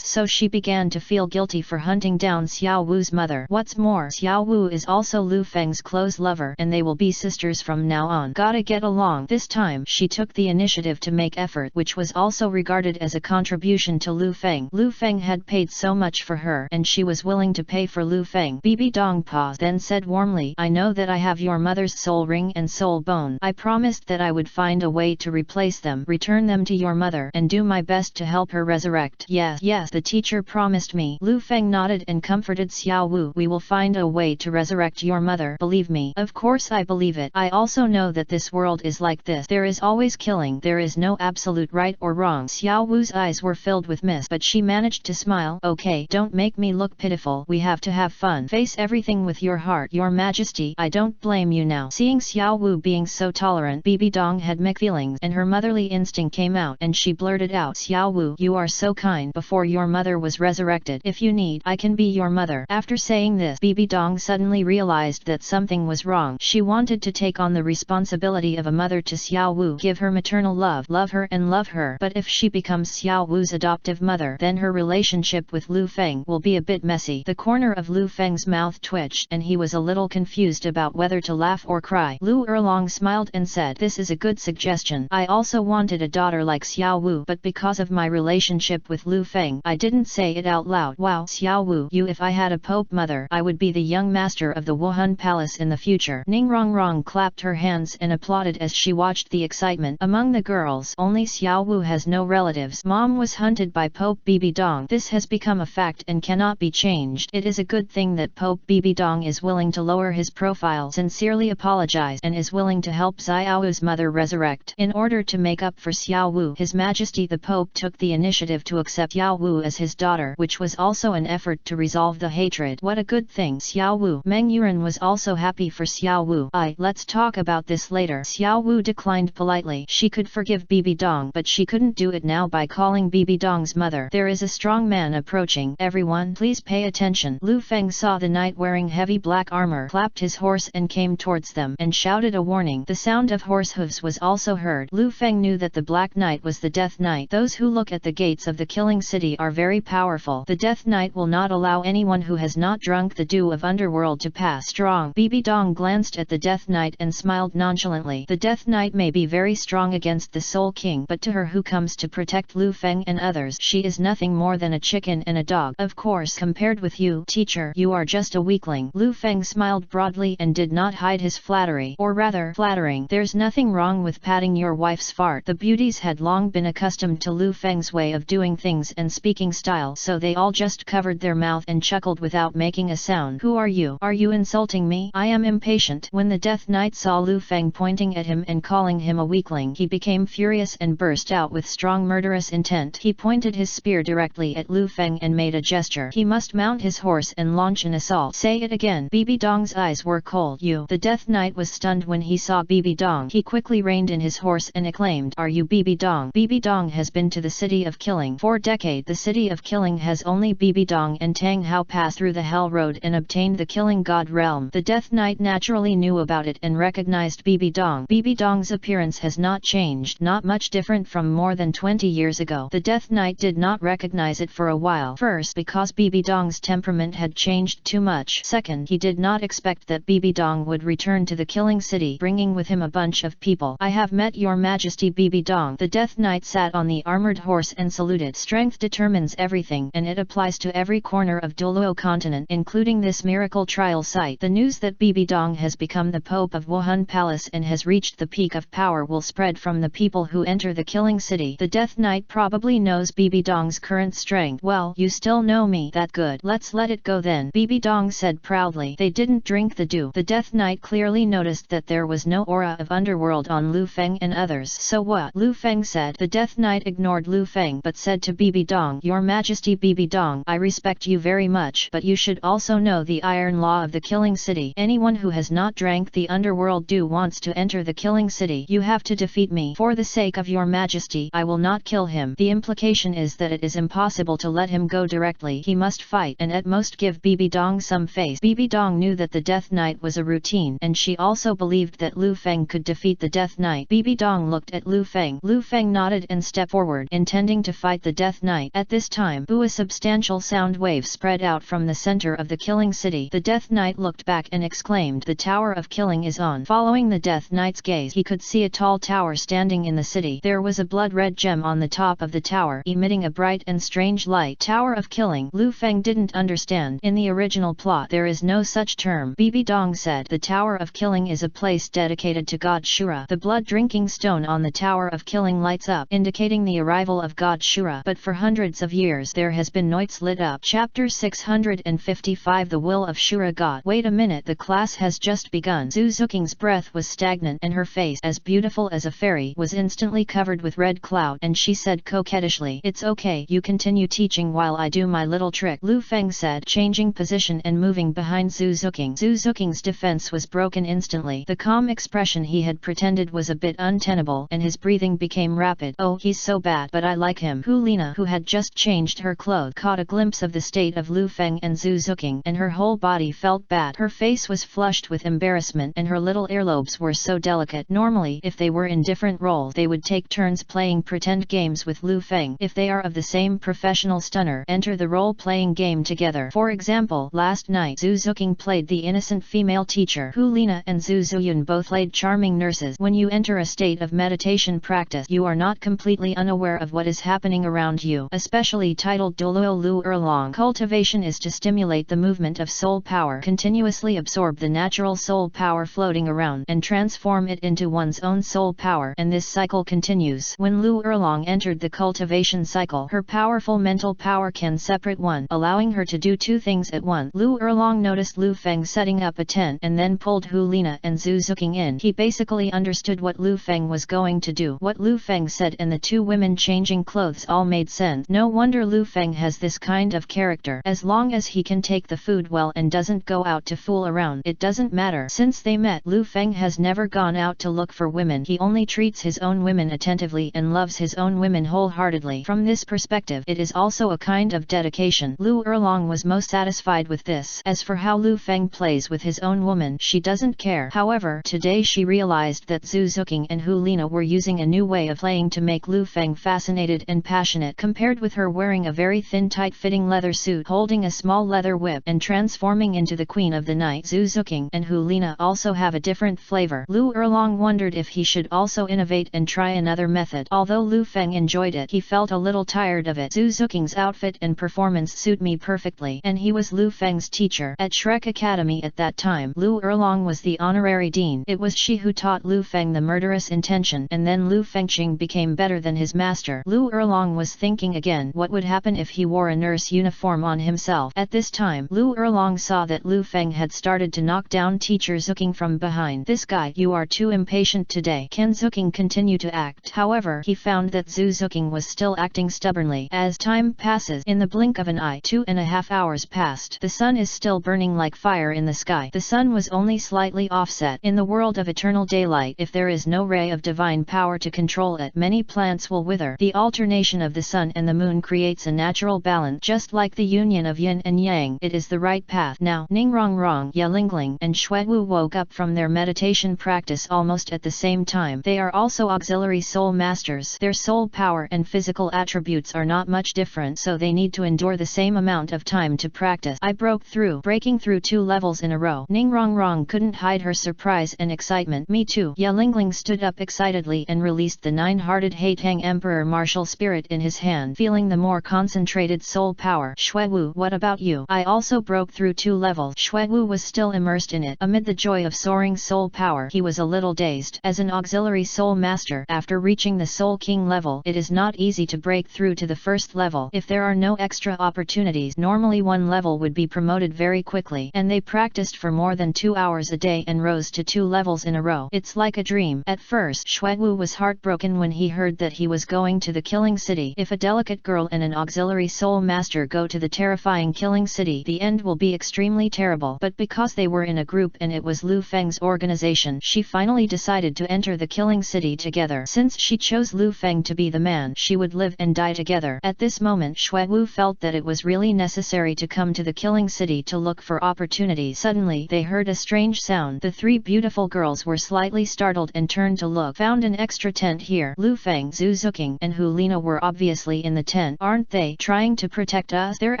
so she began to feel guilty for hunting down Xiao Wu's mother. What's more, Xiao Wu is also Lu Feng's close lover, and they will be sisters from now on. Gotta get along. This time, she took the initiative to make effort, which was also regarded as a contribution to Lu Feng. Lu Feng had paid so much for her, and she was willing to pay for Lu Feng. Bibi Dong paused, then said warmly, "I know that I have your mother's soul ring and soul bone. I promised that I would find a way to replace them, return them to your mother, and do my best to help her resurrect." Yes, the teacher promised me." Lu Feng nodded and comforted Xiao Wu. "We will find a way to resurrect your mother. Believe me." "Of course I believe it. I also know that this world is like this. There is always killing. There is no absolute right or wrong." Xiao Wu's eyes were filled with mist, but she managed to smile. "Okay, don't make me look pitiful. We have to have fun. Face everything with your heart. Your Majesty, I don't blame you now." Seeing Xiao Wu being so tolerant, Bibi Dong had mixed feelings, and her motherly instinct came out, and she blurted out, "Xiao Wu, you are so kind. Before your mother was resurrected, if you need, I can be your mother." After saying this, Bibi Dong suddenly realized that something was wrong. She wanted to take on the responsibility of a mother to Xiao Wu, give her maternal love her and love her. But if she becomes Xiao Wu's adoptive mother, then her relationship with Lu Feng will be a bit messy. The corner of Lu Feng's mouth twitched, and he was a little confused about whether to laugh or cry. Lu Erlong smiled and said, "This is a good suggestion. I also wanted a daughter like Xiao Wu, but because of my relationship with Lu Feng, I didn't say it out loud." "Wow, Xiao Wu, if I had a Pope mother, I would be the young master of the Wuhan Palace in the future." Ning Rongrong clapped her hands and applauded as she watched the excitement. Among the girls, only Xiao Wu has no relatives. Mom was hunted by Pope Bibi Dong. This has become a fact and cannot be changed. It is a good thing that Pope Bibi Dong is willing to lower his profile, sincerely apologize, and is willing to help Xiao Wu's mother resurrect. In order to make up for Xiao Wu, His Majesty the Pope took the initiative to accept Xiao Wu as his daughter, which was also an effort to resolve the hatred. What a good thing. Xiao Wu. Meng Yuran was also happy for Xiao Wu. Let's talk about this later." Xiao Wu declined politely. She could forgive Bibi Dong, but she couldn't do it now by calling Bibi Dong's mother. "There is a strong man approaching. Everyone, please pay attention." Lu Feng saw the knight wearing heavy black armor, clapped his horse and came towards them, and shouted shouted a warning. The sound of horse hooves was also heard. Lu Feng knew that the Black Knight was the Death Knight. Those who look at the gates of the killing city are very powerful. The Death Knight will not allow anyone who has not drunk the dew of underworld to pass. Strong. Bibi Dong glanced at the Death Knight and smiled nonchalantly. The Death Knight may be very strong against the Soul King, but to her who comes to protect Lu Feng and others, she is nothing more than a chicken and a dog. Of course, compared with you, teacher, you are just a weakling. Lu Feng smiled broadly and did not hide his flattery, or rather, flattering. There's nothing wrong with patting your wife's fart. The beauties had long been accustomed to Lu Feng's way of doing things and speaking style, so they all just covered their mouth and chuckled without making a sound. Who are you? Are you insulting me? I am impatient. When the Death Knight saw Lu Feng pointing at him and calling him a weakling, he became furious and burst out with strong murderous intent. He pointed his spear directly at Lu Feng and made a gesture. He must mount his horse and launch an assault. Say it again. Bibi Dong's eyes were cold. You. The Death Knight was stunned when he saw Bibi Dong. He quickly reined in his horse and acclaimed, are you Bibi Dong? Bibi Dong has been to the city of killing. For decades the city of killing has only Bibi Dong and Tang Hao passed through the Hell Road and obtained the Killing God realm. The Death Knight naturally knew about it and recognized Bibi Dong. Bibi Dong's appearance has not changed, not much different from more than 20 years ago. The Death Knight did not recognize it for a while. First, because Bibi Dong's temperament had changed too much. Second, he did not expect that Bibi Dong would return to the killing city, bringing with him a bunch of people. I have met your majesty Bibi Dong. The Death Knight sat on the armored horse and saluted. Strength determines everything, and it applies to every corner of Douluo continent, including this miracle trial site. The news that Bibi Dong has become the Pope of Wuhan Palace and has reached the peak of power will spread from the people who enter the killing city. The Death Knight probably knows Bibi Dong's current strength. Well, you still know me. That good. Let's let it go then, Bibi Dong said proudly. They didn't drink the dew. The Death Knight clearly noticed that there was no aura of underworld on Lu Feng and others. So what? Lu Feng said. The Death Knight ignored Lu Feng but said to Bibi Dong, Your Majesty Bibi Dong, I respect you very much, but you should also know the iron law of the killing city. Anyone who has not drank the underworld dew wants to enter the killing city. You have to defeat me. For the sake of your majesty, I will not kill him. The implication is that it is impossible to let him go directly. He must fight and at most give Bibi Dong some face. Bibi Dong knew that the Death Knight was a routine, and she also believed that Lu Feng could defeat the Death Knight. Bibi Dong looked at Lu Feng. Lu Feng nodded and stepped forward, intending to fight the Death Knight. At this time, a substantial sound wave spread out from the center of the killing city. The Death Knight looked back and exclaimed, The Tower of Killing is on. Following the Death Knight's gaze, he could see a tall tower standing in the city. There was a blood-red gem on the top of the tower, emitting a bright and strange light. Tower of Killing. Lu Feng didn't understand. In the original plot, there is no such term. Bibi Dong said, The Tower of Killing is a place dedicated to God Shura. The blood-drinking stone on the Tower of Killing lights up, indicating the arrival of God Shura. But for hundreds of years there has been noits lit up. Chapter 655 The Will of Shura God. Wait a minute, the class has just begun. Zhu Zhuqing's breath was stagnant and her face, as beautiful as a fairy, was instantly covered with red cloud, and she said coquettishly, It's okay, you continue teaching while I do my little trick. Lu Feng said, changing position and moving behind Zhu Zhuqing. Zhu Zhuqing's defense was broken instantly. The calm expression he had pretended was a bit untenable, and his breathing became rapid. Oh, he's so bad, but I like him. Lina, who had just changed her clothes, caught a glimpse of the state of Lu Feng and Zhu Zhuqing, and her whole body felt bad. Her face was flushed with embarrassment, and her little earlobes were so delicate. Normally, if they were in different roles, they would take turns playing pretend games with Lu Feng. If they are of the same professional stunner, enter the role-playing game together. For example, last night Zhu Zhuqing played the innocent female teacher. Lina and Zhu Zuyun both played charming nurses. When you enter a state of meditation practice, you are not completely unaware of what is happening around you. Especially titled Douluo Lu Erlong. Cultivation is to stimulate the movement of soul power, continuously absorb the natural soul power floating around, and transform it into one's own soul power, and this cycle continues. When Lu Erlong entered the cultivation cycle, her powerful mental power can separate one, allowing her to do two things at once. Lu Erlong noticed Lu Feng setting up a tent and then pulled Lina and Zhu Zhuqing in. He basically understood what Lu Feng was going to do. What Lu Feng said and the two women changing clothes all made sense. No wonder Lu Feng has this kind of character. As long as he can take the food well and doesn't go out to fool around, it doesn't matter. Since they met, Lu Feng has never gone out to look for women. He only treats his own women attentively and loves his own women wholeheartedly. From this perspective, it is also a kind of dedication. Lu Erlong was most satisfied with this. As for how Lu Feng plays with his own woman, she doesn't care. However, However, today she realized that Zhu Zhuqing and Hu Lina were using a new way of playing to make Lu Feng fascinated and passionate, compared with her wearing a very thin tight-fitting leather suit, holding a small leather whip, and transforming into the queen of the night. Zhu Zhuqing and Hu Lina also have a different flavor. Lu Erlong wondered if he should also innovate and try another method. Although Lu Feng enjoyed it, he felt a little tired of it. Zhu Zhuqing's outfit and performance suit me perfectly, and he was Lu Feng's teacher at Shrek Academy at that time. Lu Erlong was the honorary dean. It was she who taught Lu Feng the murderous intention, and then Lu Fengqing became better than his master. Lu Erlong was thinking again what would happen if he wore a nurse uniform on himself. At this time, Lu Erlong saw that Lu Feng had started to knock down teacher Zhuqing from behind. "This guy, you are too impatient today." Can Zhuqing continue to act? However, he found that Zhu Zhuqing was still acting stubbornly. As time passes, in the blink of an eye, 2.5 hours passed. The sun is still burning like fire in the sky. The sun was only slightly offset. In the world of eternal daylight, if there is no ray of divine power to control it, many plants will wither. The alternation of the sun and the moon creates a natural balance, just like the union of yin and yang. It is the right path. Now, Ningrongrong, Yelingling, and Xuewu woke up from their meditation practice almost at the same time. They are also auxiliary soul masters. Their soul power and physical attributes are not much different, so they need to endure the same amount of time to practice. I broke through, breaking through 2 levels in a row. Ningrongrong couldn't hide her surprise and excitement. Me too. Yelingling stood up excitedly and released the 9-hearted Haitang Emperor martial spirit in his hand, feeling the more concentrated soul power. Xuewu, what about you? I also broke through 2 levels. Xuewu was still immersed in it. Amid the joy of soaring soul power, he was a little dazed. As an auxiliary soul master, after reaching the Soul King level, it is not easy to break through to the first level. If there are no extra opportunities, normally one level would be promoted very quickly, and they practiced for more than 2 hours a day and rose to 2 levels in a row. It's like a dream. At first, Xuewu was heartbroken when he heard that he was going to the Killing City. If a delicate girl and an auxiliary soul master go to the terrifying Killing City, the end will be extremely terrible. But because they were in a group and it was Lu Feng's organization, she finally decided to enter the Killing City together. Since she chose Lu Feng to be the man, she would live and die together. At this moment, Xuewu felt that it was really necessary to come to the Killing City to look for opportunities. Suddenly, they heard a strange sound. The 3 beautiful girls were slightly startled and turned to look. Found an extra tent here. Lu Feng, Zhu Zhuqing, and Hu Lina were obviously in the tent. Aren't they trying to protect us? They're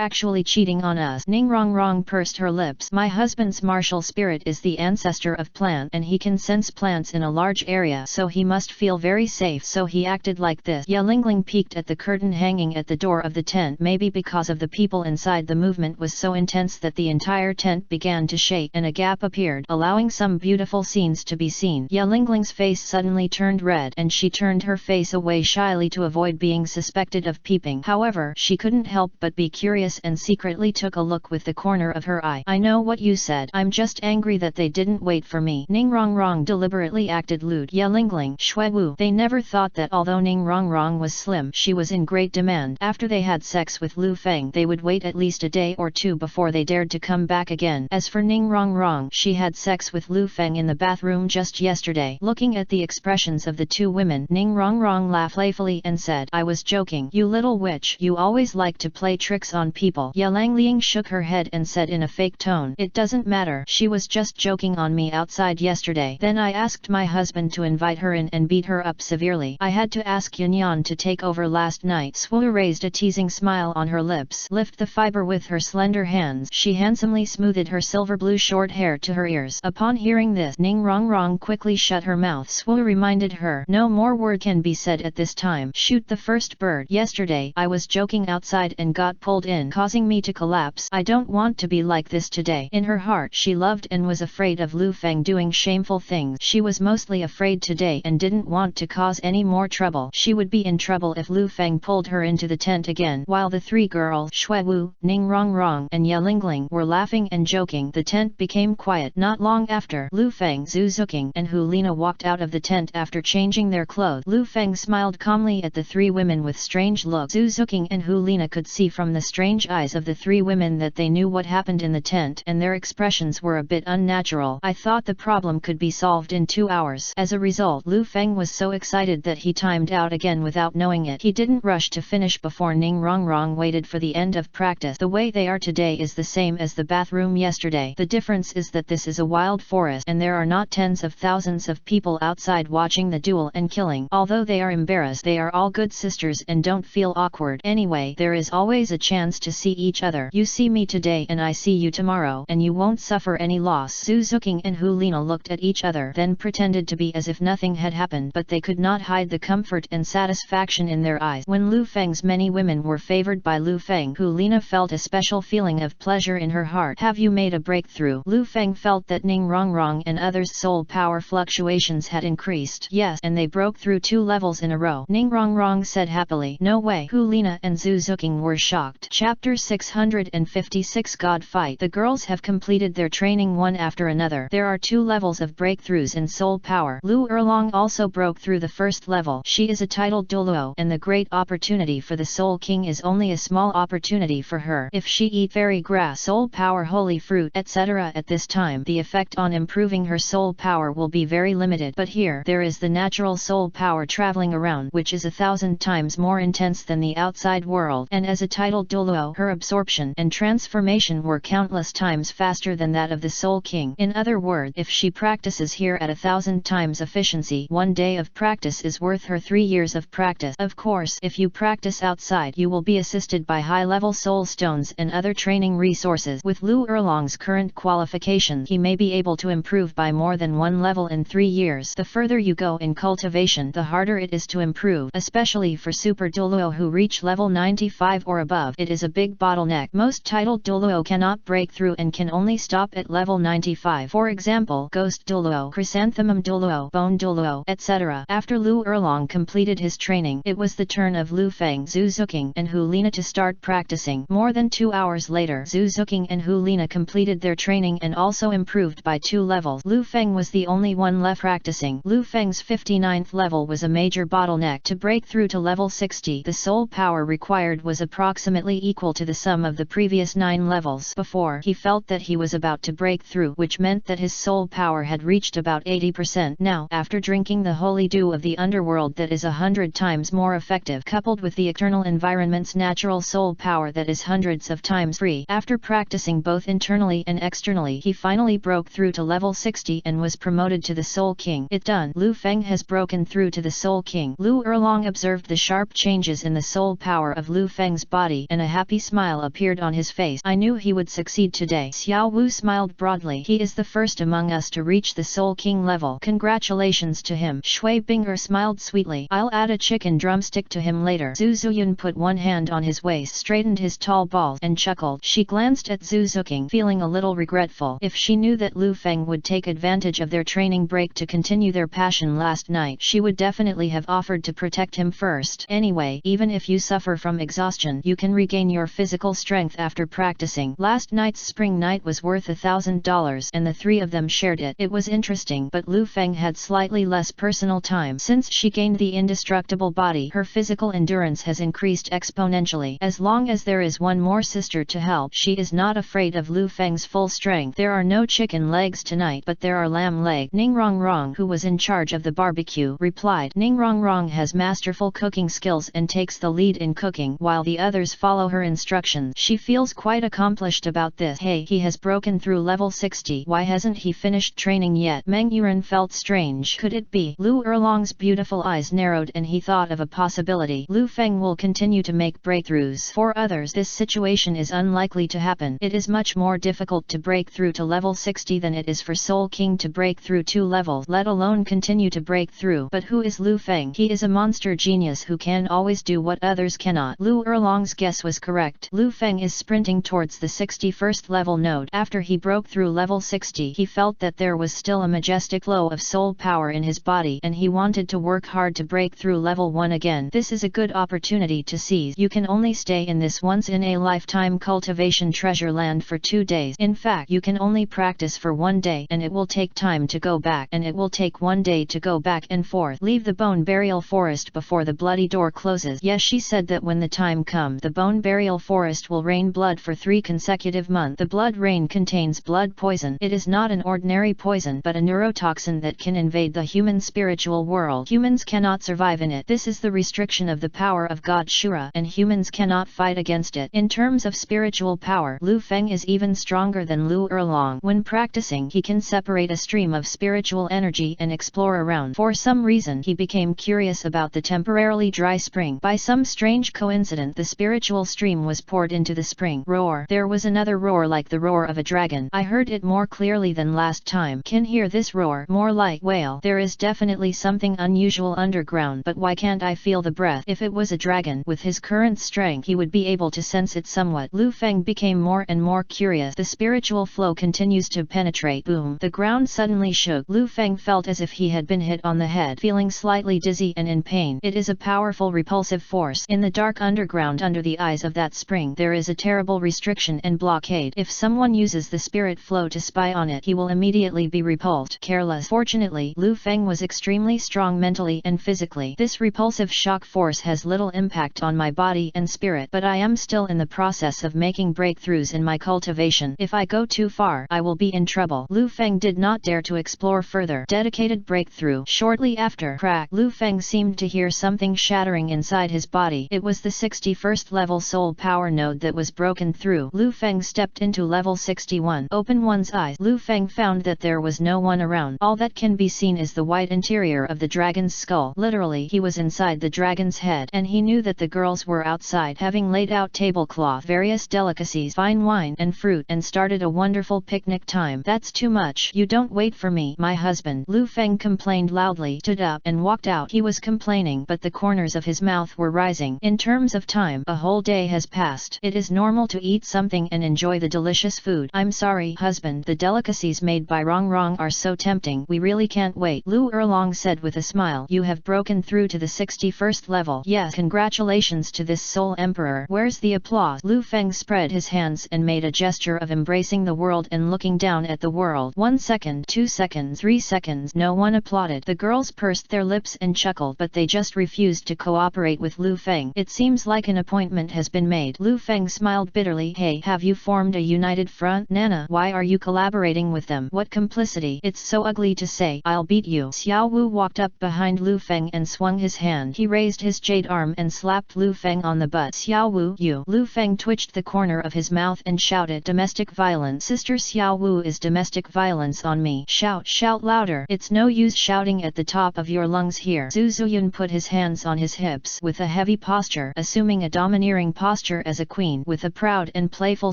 actually cheating on us. Ningrongrong pursed her lips. My husband's martial spirit is the ancestor of plant, and he can sense plants in a large area, so he must feel very safe, so he acted like this. Yelingling peeked at the curtain hanging at the door of the tent. Maybe because of the people inside, the movement was so intense that the entire tent began to shake and a gap appeared, allowing some beautiful scenes to be seen. Yelingling's face suddenly turned red, and she turned her face away shyly to avoid being suspected of peeping. However, she couldn't help but be curious and secretly took a look with the corner of her eye. I know what you said. I'm just angry that they didn't wait for me. Ningrongrong deliberately acted lewd. Yelingling, Xuewu. They never thought that although Ningrongrong was slim, she was in great demand. After they had sex with Lu Feng, they would wait at least a day or 2 before they dared to come back again. As for Ningrongrong, she had sex with Lu Feng in the bathroom just yesterday. Looking at the expressions of the 2 women, Ningrongrong laughed playfully and said, I was joking. You little witch, you always like to play tricks on people. Yelangling shook her head and said in a fake tone, it doesn't matter, she was just joking on me outside yesterday. Then I asked my husband to invite her in and beat her up severely. I had to ask Yunyan to take over last night. Swu raised a teasing smile on her lips. Lift the fiber with her slender hands. She handsomely smoothed her silver blue short hair to her ears. Upon hearing this, Ningrongrong quickly shut her mouth. Swu reminded her, no more word can be said at this time. Shoot the first bird. Yesterday, I was joking outside and got pulled in, causing me to collapse. I don't want to be like this today. In her heart, she loved and was afraid of Lu Feng doing shameful things. She was mostly afraid today and didn't want to cause any more trouble. She would be in trouble if Lu Feng pulled her into the tent again. While the 3 girls, Xuewu, Ningrongrong, and Yelingling, were laughing and joking, the tent became quiet. Not long after, Lu Feng, Zhu Zhuqing, and Hu Lina walked out of the tent after changing their clothes. Lu Feng smiled calmly at the 3 women with strange looks. Zhu Zhuqing and Hu Lina could see from the strange eyes of the 3 women that they knew what happened in the tent, and their expressions were a bit unnatural. I thought the problem could be solved in 2 hours. As a result, Lu Feng was so excited that he timed out again without knowing it. He didn't rush to finish before Ningrongrong waited for the end of practice. The way they are today is the same as the bathroom yesterday. The difference is that this is a wild forest. and there are not tens of thousands of people outside watching the duel and killing. Although they are embarrassed, they are all good sisters and don't feel awkward. Anyway, there is always a chance to see each other. You see me today and I see you tomorrow, and you won't suffer any loss. Zhu Zhuqing and Hu Lina looked at each other, then pretended to be as if nothing had happened, but they could not hide the comfort and satisfaction in their eyes. When Lu Feng's many women were favored by Lu Feng, Hu Lina felt a special feeling of pleasure in her heart. Have you made a breakthrough? Lu Feng felt that Ning Rongrong and others' soul power fluctuations had increased. Yes, and they broke through 2 levels in a row. Ning Rongrong said happily. No way. Hu Lina and Zhu Zhuqing were shocked. Chapter 656 God Fight. The girls have completed their training one after another. There are 2 levels of breakthroughs in soul power. Lu Erlong also broke through the first level. She is a titled Douluo, and the great opportunity for the Soul King is only a small opportunity for her. If she eat fairy grass, soul power, holy fruit, etc. at this time, the effect on improving her soul power will be very limited. But here, there is the natural soul power traveling around, which is 1,000 times more intense than the outside world. And as a titled Douluo, her absorption and transformation were countless times faster than that of the Soul King. In other words, if she practices here at 1,000 times efficiency, 1 day of practice is worth her 3 years of practice. Of course, if you practice outside, you will be assisted by high-level soul stones and other training resources. With Lu Erlong's current qualification, he may be able to improve by more than 1 level in 3 years. The further you go in cultivation, the harder it is to improve, especially for Super Douluo who reach level 95 or above. It is a big bottleneck. Most titled Douluo cannot break through and can only stop at level 95. For example, Ghost Douluo, Chrysanthemum Douluo, Bone Douluo, etc. After Lu Erlong completed his training, it was the turn of Lu Feng, Zhu Zhuqing, and Hu Lina to start practicing. More than 2 hours later, Zhu Zhuqing and Hu Lina completed their training and also improved by 2 levels. Lu Feng was the only one left practicing. Lu Feng's 59th level was a major bottleneck. To break through to level 60, the soul power required was approximately equal to the sum of the previous 9 levels. Before, he felt that he was about to break through, which meant that his soul power had reached about 80%. Now, after drinking the holy dew of the underworld that is 100 times more effective, coupled with the external environment's natural soul power that is hundreds of times free, after practicing both internally and externally, he finally broke through to level 60 and was promoted to the Soul King. It done. Lu Feng has broken through to the Soul King. Lu Erlong observed the sharp changes in the soul power of Lu Feng's body, and a happy smile appeared on his face. I knew he would succeed today. Xiao Wu smiled broadly. He is the first among us to reach the Soul King level. Congratulations to him. Shui Binger smiled sweetly. I'll add a chicken drumstick to him later. Zhu Zuyun put one hand on his waist, straightened his tall balls, and chuckled. She glanced at Zhu Zhuqing, feeling a little regretful. If she knew that Lu Feng would take advantage of their training break to continue their passion last night, she would definitely have offered to protect him first. Anyway, even if you suffer from exhaustion, you can regain your physical strength after practicing. Last night's spring night was worth $1,000, and the 3 of them shared it. It was interesting, but Lu Feng had slightly less personal time. Since she gained the indestructible body, her physical endurance has increased exponentially. As long as there is one more sister to help, she is not afraid of Lu Feng's full strength. There are no chicken legs tonight, but there are lamb legs. Ning Rongrong, who was in charge of the barbecue, replied. Ning Rongrong has masterful cooking skills and takes the lead in cooking, while the others follow her instructions. She feels quite accomplished about this. Hey, he has broken through level 60. Why hasn't he finished training yet? Meng Yuren felt strange. Could it be? Lu Erlong's beautiful eyes narrowed and he thought of a possibility. Lu Feng will continue to make breakthroughs. For others, this situation is unlikely to happen. It is much more difficult to break through to level 60 than it is for Soul King to break through 2 levels, let alone continue to break through. But who is Lu Feng? He is a monster genius who can always do what others cannot. Lu Erlong's guess was correct. Lu Feng is sprinting towards the 61st level node. After he broke through level 60, he felt that there was still a majestic flow of soul power in his body, and he wanted to work hard to break through level 1 again. This is a good opportunity to seize. You can only stay in this once-in-a-lifetime cultivation treasure land for 2 days. In fact, you can only practice for 1 day, and it will take time to go back, and it will take 1 day to go back and forth. Leave the bone burial forest before the bloody door closes. Yes, she said that when the time comes, the bone burial forest will rain blood for 3 consecutive months. The blood rain contains blood poison. It is not an ordinary poison, but a neurotoxin that can invade the human spiritual world. Humans cannot survive in it. This is the restriction of the power of God Shura, and humans cannot fight against it. In terms of spiritual power, Lu Feng is even stronger than Lu Erlong. When practicing, he can separate a stream of spiritual energy and explore around. For some reason he became curious about the temporarily dry spring. By some strange coincidence the spiritual stream was poured into the spring. Roar. There was another roar like the roar of a dragon. I heard it more clearly than last time. Can hear this roar, more like whale. There is definitely something unusual underground, but why can't I feel the breath? If it was a dragon, with his current strength he would be able to sense it somewhat. Lu Feng became more and more curious. The spiritual flow continues to penetrate. Boom. The ground suddenly shook. Lu Feng felt as if he had been hit on the head, feeling slightly dizzy and in pain. It is a powerful repulsive force. In the dark underground under the eyes of that spring there is a terrible restriction and blockade. If someone uses the spirit flow to spy on it, he will immediately be repulsed. Careless. Fortunately, Lu Feng was extremely strong mentally and physically. This repulsive shock force has little impact on my body and spirit, but I am still in the process of making breakthroughs in my cultivation. If I go too far, I will be in trouble. Lu Feng did not dare to explore further. Dedicated breakthrough. Shortly after, crack, Lu Feng seemed to hear something shattering inside his body. It was the 61st level soul power node that was broken through. Lu Feng stepped into level 61. Open one's eyes. Lu Feng found that there was no one around. All that can be seen is the white interior of the dragon's skull. Literally, he was inside the dragon's head, and he knew that the girls were outside, having laid out tablecloth, various delicacies, fine wine and fruit, and started a wonderful picnic time. That's too much. You don't wait for me, my husband. Lu Feng complained loudly, stood up and walked out. He was complaining, but the corners of his mouth were rising. In terms of time, a whole day has passed. It is normal to eat something and enjoy the delicious food. I'm sorry, husband, the delicacies made by Rong Rong are so tempting. We really can't wait. Lu Erlong said with a smile. You have broken through to the 61st level. Yes, congratulations to this soul emperor. Where's the applause? Lu Feng spread his hands and made a gesture of embracing the world and looking down at the world. 1 second, 2 seconds, 3 seconds. No one applauded. The girls pursed their lips and chuckled, but they just refused to cooperate with Lu Feng. It seems like an appointment has been made. Lu Feng smiled bitterly. Hey, have you formed a united front? Nana, why are you collaborating with them? What complicity? It's so ugly to say. I'll beat you. Xiao Wu walked up behind Lu Feng and swung his hand. He raised his jade arm and slapped Lu Feng on the butt. Xiao Wu, you. Lu Feng twitched the corner of his mouth and shouted, domestic violence. Sister Xiao Wu is domestic violence on me. Shout, shout louder. It's no use shouting at the top of your lungs here. Zhu Zhuqing put his hands on his hips with a heavy posture, assuming a domineering posture as a queen, with a proud and playful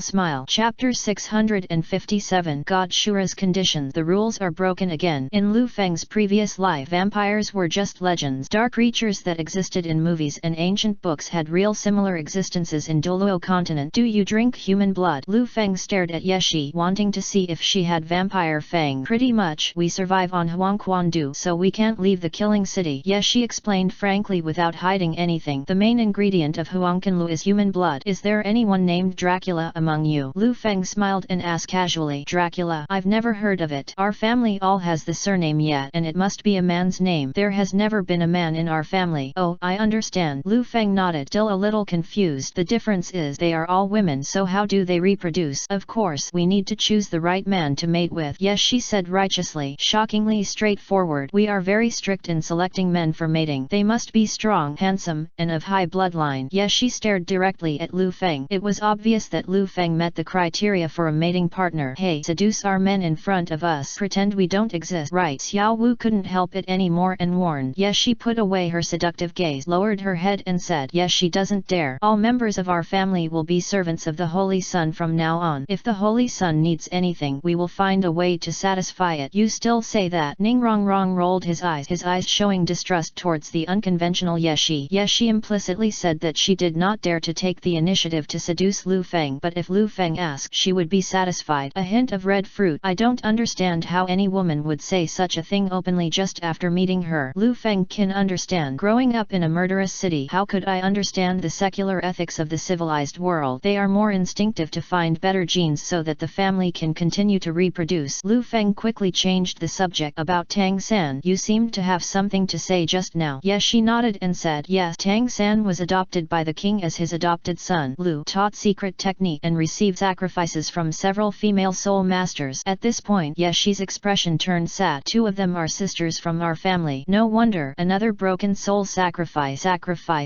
smile. Chapter 657. God Shura's conditions. The rules are broken again. In Lu Feng's previous life, vampires were just legends. Dark creatures that existed in movies and ancient books had real similar existences in Douluo continent. Do you drink human blood? Lu Feng stared at Yeshi, wanting to see if she had vampire fang. Pretty much. We survive on Huangquandu, so we can't leave the killing city. Yeshi explained frankly without hiding anything. The main ingredient of Huangquanlu is human blood. Is there anyone named Dracula among you? Lu Feng smiled and asked casually. Dracula? I've never heard of it. Our family all has the surname yet, and it must be a man's name. There has never been a man in our family. Oh, I understand. Lu Feng nodded, still a little confused. The difference is they are all women, so how do they reproduce? Of course, we need to choose the right man to mate with. Yes, she said righteously. Shockingly straightforward. We are very strict in selecting men for mating. They must be strong, handsome, and of high bloodline. Yes, she stared directly at Lu Feng. It was obvious that Lu Feng met the criteria for a mating partner. Hey, seduce our men in front of us. Pretend we don't exist. Right. Xiao Wu couldn't help it anymore and warned. Yes, she put away her seductive gaze, lowered her head and said, yes, she doesn't dare. All members of our family will be servants of the Holy Sun from now on. If the Holy Sun needs anything, we will find a way to satisfy it. You still say that? Ning Rong Rong rolled his eyes showing distrust towards the unconventional Yeshi. Yeshi implicitly said that she did not dare to take the initiative to seduce Lu Feng, but if Lu Feng asked, she would be satisfied. A hint of red fruit. I don't understand how any woman would say such a thing openly just after meeting her. Lu Feng can understand. Growing up in a murderous city, how could I understand the secular ethics of the civilized world? They are more instinctive to find better genes so that the family can continue to reproduce. Lu Feng quickly changed the subject. About Tang San. You seemed to have something to say just now. Yes, she nodded and said, yes, Tang San was adopted by the king as his adopted son. Lu taught secret technique and received sacrifices from several female soul masters. At this point, Yeshi's expression turned sad. Two of them are sisters from our family. No wonder. Another broken soul sacrifice.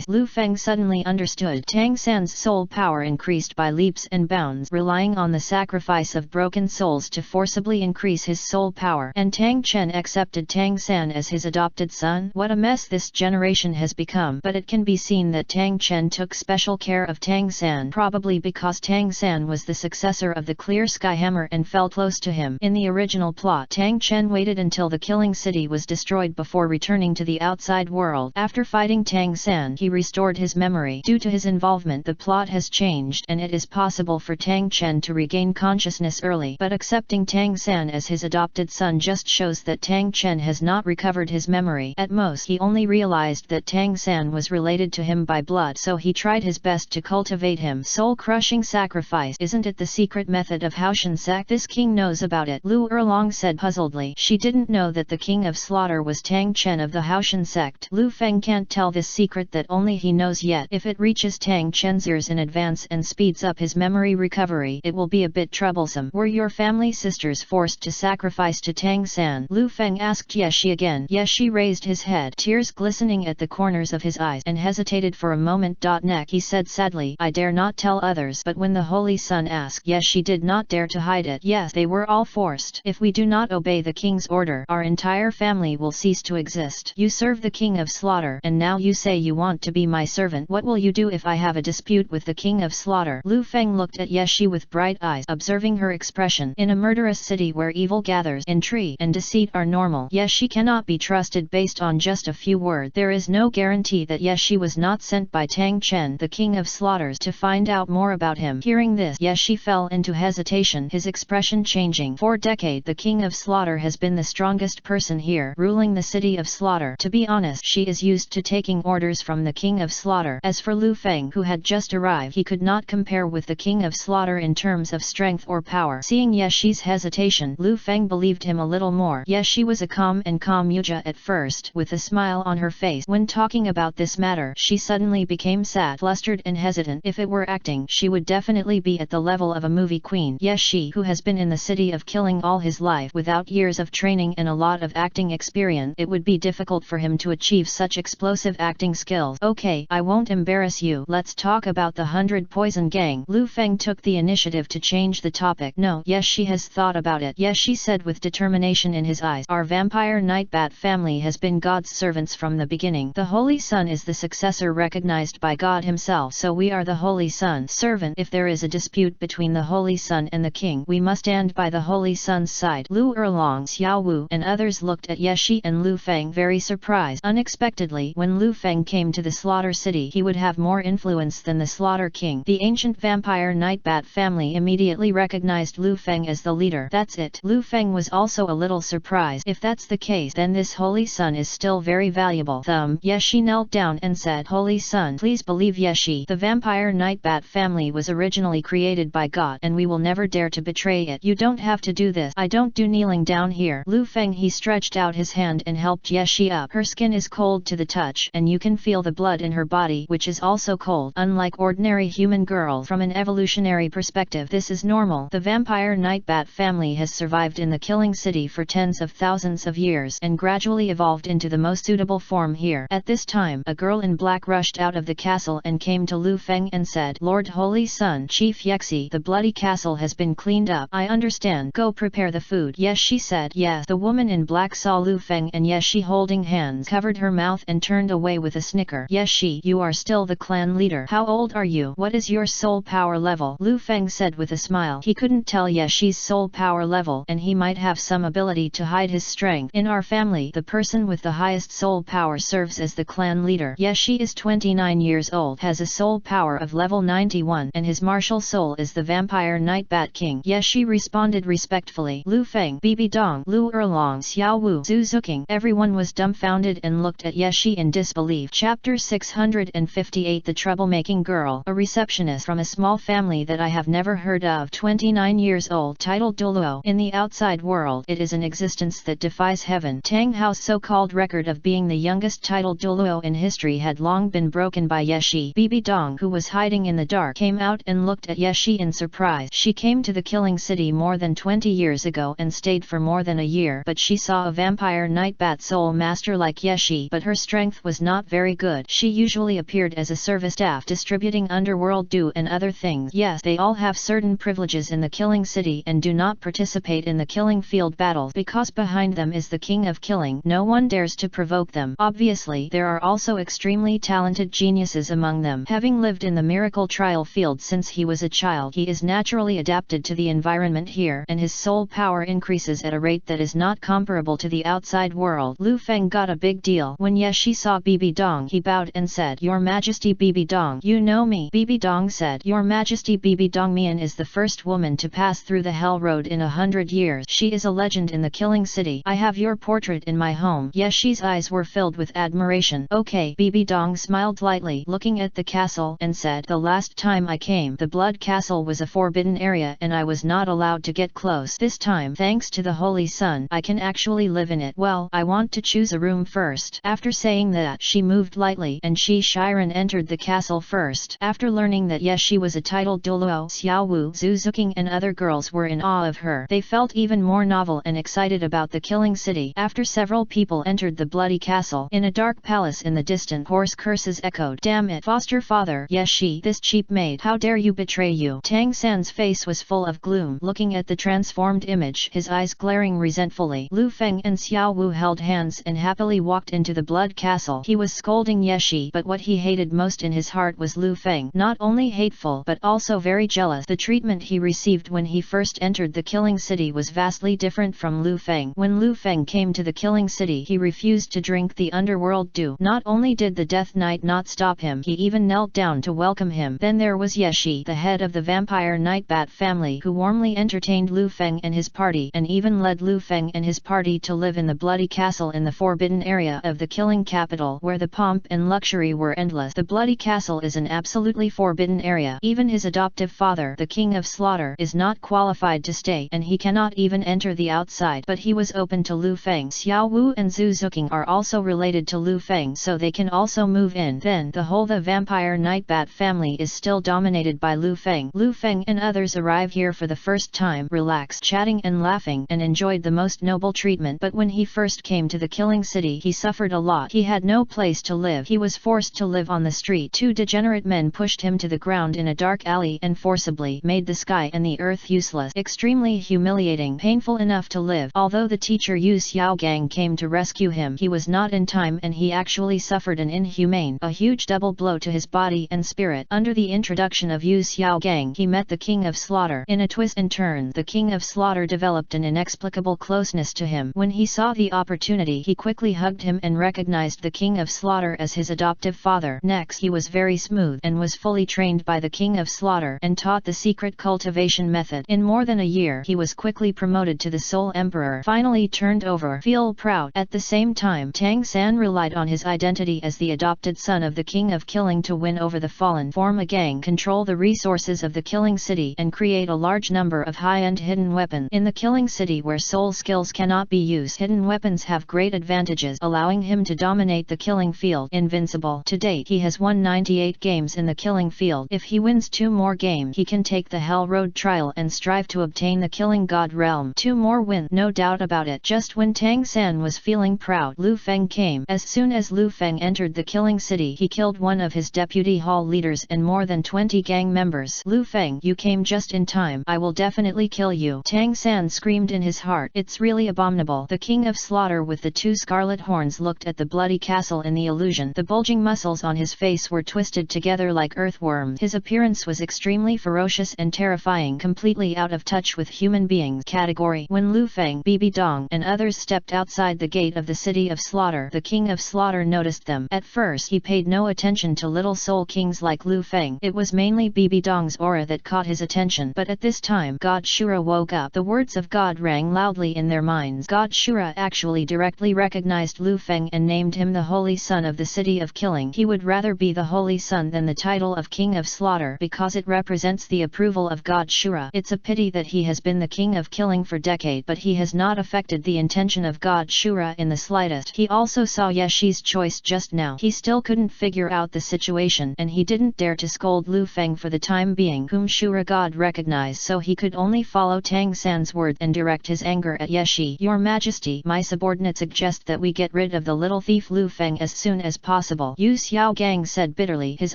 Lu Feng suddenly understood. Tang San's soul power increased by leaps and bounds, relying on the sacrifice of broken souls to force possibly increase his soul power. And Tang Chen accepted Tang San as his adopted son? What a mess this generation has become. But it can be seen that Tang Chen took special care of Tang San, probably because Tang San was the successor of the Clear Sky Hammer and fell close to him. In the original plot, Tang Chen waited until the killing city was destroyed before returning to the outside world. After fighting Tang San, he restored his memory. Due to his involvement, the plot has changed and it is possible for Tang Chen to regain consciousness early. But accepting Tang San as his adopted son just shows that Tang Chen has not recovered his memory. At most, he only realized that Tang San was related to him by blood, so he tried his best to cultivate him. Soul-crushing sacrifice. Isn't it the secret method of Haoshan sect? This king knows about it, Lu Erlong said puzzledly. She didn't know that the king of slaughter was Tang Chen of the Haoshan sect. Lu Feng can't tell this secret that only he knows yet. If it reaches Tang Chen's ears in advance and speeds up his memory recovery, it will be a bit troublesome. Were your family sisters forced to sacrifice to Tang San? Lu Feng asked Yeshi again. Yeshi raised his head, tears glistening at the corners of his eyes, and hesitated for a moment. Neck, he said sadly, I dare not tell others. But when the Holy Sun asked, Yeshi did not dare to hide it. Yes, they were all forced. If we do not obey the king's order, our entire family will cease to exist. You serve the king of slaughter, and now you say you want to be my servant. What will you do if I have a dispute with the king of slaughter? Lu Feng looked at Yeshi with bright eyes, observing her expression. In a murderous city where evil gathers, intrigue and deceit are normal, Yeshi cannot be trusted based on just a few words. There is no guarantee that Yeshi was not sent by Tang Chen, the king of slaughters, to find out more about him. Hearing this, Yeshi fell into hesitation, his expression changing. For decades, the king of slaughter has been the strongest person here, ruling the city of slaughter. To be honest, she is used to taking orders from the king of slaughter. As for Lu Feng, who had just arrived, he could not compare with the king of slaughter in terms of strength or power. Seeing Yeshi's hesitation, Lu Feng believed him a little more. Yeshi was a calm Yuja at first, with a smile on her face. When talking about this matter, she suddenly became sad, flustered and hesitant. If it were acting, she would definitely be at the level of a movie queen. Yeshi, who has been in the city of killing all his life without years of training and a lot of acting experience, it would be difficult for him to achieve such explosive acting skills. Okay, I won't embarrass you. Let's talk about the 100 Poison Gang. Lu Feng took the initiative to change the topic. No, Yeshi has thought about it. Yeshi said with determination in his eyes. Our vampire Nightbat family has been God's servants from the beginning. The Holy Sun is the successor recognized by God himself, so we are the Holy Sun's servant. If there is a dispute between the Holy Sun and the king, we must stand by the Holy Sun's side. Lu Erlong, Xiao Wu, and others looked at Yeshi and Lu Feng very surprised. Unexpectedly, when Lu Feng came to the slaughter city, he would have more influence than the slaughter king. The ancient vampire Nightbat family immediately recognized Lu Feng as the leader. That's it. Lu Feng was also a little surprised. If that's the case, then this Holy Sun is still very valuable. Yeshi knelt down and said, Holy Sun, please believe Yeshi. The vampire Nightbat family was originally created by God, and we will never dare to betray it. You don't have to do this. I don't do kneeling down here. Lu Feng, he stretched out his hand and helped Yeshi up. Her skin is cold to the touch, and you can feel the blood in her body, which is also cold. Unlike ordinary human girls, from an evolutionary perspective, this is normal. The vampire Nightbat family has survived in the killing city for tens of thousands of years, and gradually evolved into the most suitable form here. At this time, a girl in black rushed out of the castle and came to Lu Feng and said, Lord Holy Sun, Chief Yexi, the bloody castle has been cleaned up. I understand. Go prepare the food. Yes, she said. Yes. The woman in black saw Lu Feng and Yeshi holding hands, covered her mouth and turned away with a snicker. Yeshi, you are still the clan leader. How old are you? What is your soul power level? Lu Feng said with a smile. He couldn't tell Yeshi's soul power level, and he might have some ability to hide his strength. In our family, the person with the highest soul power serves as the clan leader. Yeshi is 29 years old, has a soul power of level 91, and his martial soul is the vampire Nightbat King. Yeshi responded respectfully. Lu Feng, Bibi Dong, Lu Erlong, Xiao Wu, Zhu Zhuqing. Everyone was dumbfounded and looked at Yeshi in disbelief. Chapter 658. The Troublemaking Girl. A receptionist from a small family that I have never heard of, 29 years old, titled Douluo. In the outside world, it is an existence that defies heaven. Tang Hao's so-called record of being the youngest titled Douluo in history had long been broken by Yeshi. Bibi Dong, who was hiding in the dark, came out and looked at Yeshi in surprise. She came to the killing city more than 20 years ago and stayed for more than a year, but she saw a vampire Nightbat soul master like Yeshi, but her strength was not very good. She usually appeared as a service staff distributing underworld dew and other things. Yes, they all have certain privileges in the killing city and do not participate in the killing field battles because behind them is the king of killing. No one dares to provoke them. Obviously, there are also extremely talented geniuses among them. Having lived in the miracle trial field since he was a child, he is naturally adapted to the environment here, and his soul power increases at a rate that is not comparable to the outside world. Lu Feng got a big deal. When Yeshi saw Bibi Dong, he bowed and said, "Your Majesty Bibi Dong, you know me." Bibi Dong said, "Your Majesty Bibi Dong Mian is the first woman to pass through the Hell Road in 100 years. She is a legend in the Killing City. I have your portrait in my home." Yeshi's eyes were filled with admiration. "Okay." Bibi Dong smiled lightly, looking at the castle, and said, "The last time I came, the Blood Castle was a forbidden area and I was not allowed to get close. This time, thanks to the Holy Sun, I can actually live in it. Well, I want to choose a room first." After saying that, she moved lightly and Shi Shiren entered the castle first. After learning that Yeshi was a titled Douluo, Xiaowu, Zhu Zhuqing and other girls were in awe of her. They felt even more novel and excited about the Killing City. After several people entered the bloody castle, in a dark palace in the distant, hoarse curses echoed. "Damn it, foster father, Yeshi, this cheap maid, how dare you betray you?" Tang San's face was full of gloom, looking at the transformed image, his eyes glaring resentfully. Lu Feng and Xiao Wu held hands and happily walked into the blood castle. He was scolding Yeshi, but what he hated most in his heart was Lu Feng. Not only hateful but also very jealous. The treatment he received when he first entered the Killing City was vastly different from Lu Feng. When Lu Feng came to the Killing City, he refused to drink the underworld dew. Not only did the Death Knight not stop him, he even knelt down to welcome him. Then there was Yeshi, the head of the Vampire Knight Bat family, who warmly entertained Lu Feng and his party, and even led Lu Feng and his party to live in the bloody castle in the forbidden area of the killing capital, where the pomp and luxury were endless. The bloody castle is an absolutely forbidden area. Even his adoptive father, the King of Slaughter, is not qualified to stay, and he cannot even enter the outside. But he was open to Lu Feng. Xiao Wu and Zhu Zhuqing are also related to Lu Feng, so they can also move in. Then, the Vampire Knight Bat family is still dominated by Lu Feng. Lu Feng and others arrive here for the first time, relaxed, chatting and laughing, and enjoyed the most noble treatment. But when he first came to the Killing City, he suffered a lot. He had no place to live. He was forced to live on the street. Two degenerate men pushed him to the ground in a dark alley and forcibly made the sky and the earth useless. Extremely humiliating, painful enough to live. Although the teacher Yu Xiaogang came to rescue him, he was not in time and he actually suffered an inhumane, a huge double blow to his body and spirit. Under the introduction of Yu Xiaogang, he met the King of Slaughter. In a twist and turn, the King of Slaughter developed an inexplicable closeness to him. When he saw the opportunity, he quickly hugged him and recognized the King of Slaughter as his adoptive father. Next, he was very smooth and was fully trained by the King of Slaughter and taught the secret cultivation method. In more than a year, he was quickly promoted to the sole emperor. Finally turned over. Feel proud. At the same time, Tang San relied on his identity as the adopted son of the King of Killing to win over the fallen, form a gang, control the resources of the Killing City, and create a large number of high-end hidden weapons. In the Killing City, where soul skills cannot be used, hidden weapons have great advantages, allowing him to dominate the killing field. Invincible. To date, he has won 98 games in the killing field. If he wins 2 more games, he can take the Hell Road trial and strive to obtain the Killing God realm. 2 more wins, no doubt about it. Just when Tang San was feeling proud, Lu Feng came. As soon as Lu Feng entered the Killing City, he killed one of his deputy hall leaders and more than 20 gang members. Lu Feng, you came just in time. I will definitely kill you. Tang San screamed in his heart. It's really abominable. The King of Slaughter with the 2 scarlet horns looked at the bloody castle in the illusion. The bulging muscles on his face were twisted together like earthworms. His appearance was extremely ferocious and terrifying, completely out of touch with human beings. Category. When Lu Feng, Bibi Dong, and others stepped outside the gate of the city of Slaughter, the King of Slaughter noticed them. At first, he paid no attention to little soul kings like Lu Feng. It was mainly Bibi Dong's aura that caught his attention. But at this time, God Shura woke up. The words of God rang loudly in their minds. God Shura actually directly recognized Lu Feng and named him the Holy Son of the City of Killing. He would rather be the Holy Son than the title of King of Slaughter because it represents the approval of God Shura. It's a pity that he has been the King of Killing for decades, but he has not affected the intention of God Shura in the slightest. He also saw Yeshi's choice just now. He still couldn't figure out the situation, and he didn't dare to scold Lu Feng for the time being, whom Shura God recognized, so he could only follow Tang San's word and direct his anger at Yeshi. Your Majesty, my subordinate suggests that we get rid of the little thief Lu Feng as soon as possible. Yu Xiaogang said bitterly, his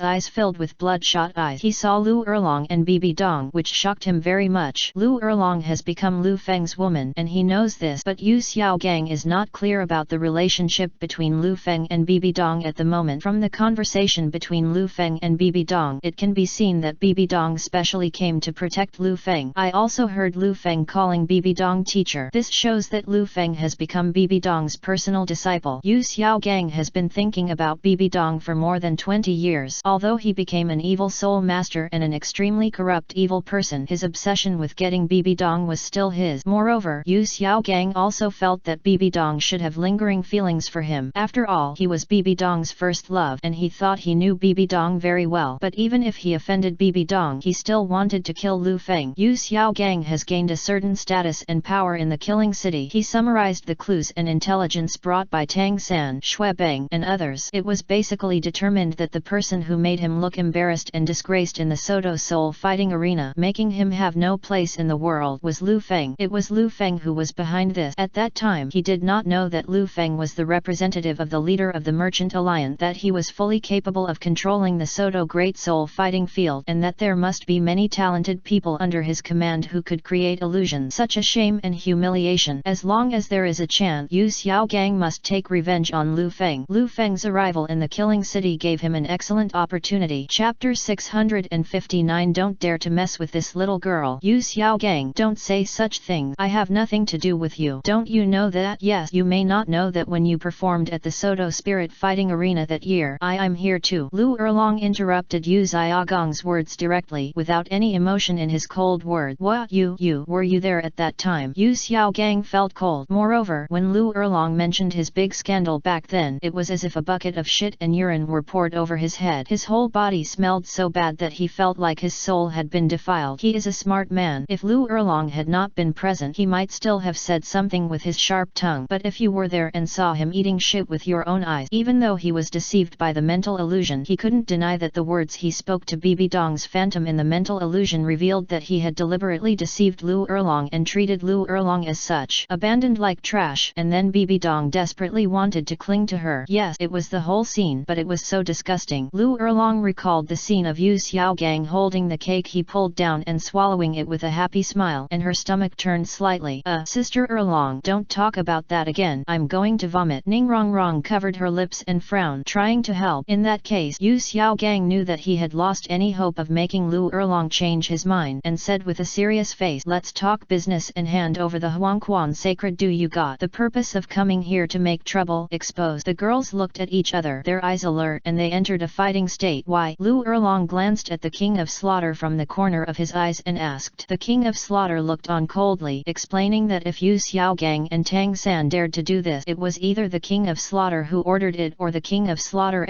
eyes filled with bloodshot eyes. He saw Lu Erlong and Bibi Dong, which shocked him very much. Lu Erlong Erlong has become Lu Feng's woman and he knows this, but Yu Xiaogang is not clear about the relationship between Lu Feng and Bibi Dong at the moment. From the conversation between Lu Feng and Bibi Dong, it can be seen that Bibi Dong specially came to protect Lu Feng. I also heard Lu Feng calling Bibi Dong teacher. This shows that Lu Feng has become Bibi Dong's personal disciple. Yu Xiaogang has been thinking about Bibi Dong for more than 20 years. Although he became an evil soul master and an extremely corrupt evil person, his obsession with getting Bibi Dong was still his. Moreover, Yu Xiaogang also felt that Bibi Dong should have lingering feelings for him. After all, he was Bibi Dong's first love and he thought he knew Bibi Dong very well. But even if he offended Bibi Dong, he still wanted to kill Lu Feng. Yu Xiaogang has gained a certain status and power in the killing city. He summarized the clues and intelligence brought by Tang San, Xue Beng, and others. It was basically determined that the person who made him look embarrassed and disgraced in the Soto Soul fighting arena, making him have no place in the world, was Lu Feng. It was Lu Feng who was behind this. At that time, he did not know that Lu Feng was the representative of the leader of the Merchant Alliance, that he was fully capable of controlling the Soto Great Soul fighting field, and that there must be many talented people under his command who could create illusions. Such a shame and humiliation. As long as there is a chance, Yu Xiaogang must take revenge on Lu Feng. Lu Feng's arrival in the killing city gave him an excellent opportunity. Chapter 659. Don't dare to mess with this little girl. Yu Xiaogang, don't say such things. I have nothing to do with you. Don't you know that? Yes, you may not know that when you performed at the Soto Spirit Fighting Arena that year, I'm here too. Lu Erlong interrupted Yu Xiaogang's words directly, without any emotion in his cold words. What, were you there at that time? Yu Xiaogang felt cold. Moreover, when Lu Erlong mentioned his big scandal back then, it was as if a bucket of shit and urine were poured over his head. His whole body smelled so bad that he felt like his soul had been defiled. He is a smart man. If Lu Erlong had not been present, he might still have said something with his sharp tongue. But if you were there and saw him eating shit with your own eyes, even though he was deceived by the mental illusion, he couldn't deny that the words he spoke to Bibi Dong's phantom in the mental illusion revealed that he had deliberately deceived Lu Erlong and treated Lu Erlong as such, abandoned like trash, and then Bibi Dong desperately wanted to cling to her. Yes, it was the whole scene, but it was so disgusting. Lu Erlong recalled the scene of Yu Xiaogang holding the cake he pulled down and swallowing it with a happy smile, and her stomach turned slightly. Sister Erlong, don't talk about that again. I'm going to vomit. Ning Rongrong covered her lips and frowned, trying to help. In that case, Yu Xiaogang knew that he had lost any hope of making Lu Erlong change his mind, and said with a serious face, let's talk business and hand over the Huangquan sacred do you got. The purpose of coming here to make trouble exposed. The girls looked at each other, their eyes alert, and they entered a fighting state. Why? Lu Erlong glanced at the King of Slaughter from the corner of his eyes and asked. The King of Slaughter looked on coldly, explaining that if Yu Xiaogang and Tang San dared to do this, it was either the King of Slaughter who ordered it or the King of Slaughter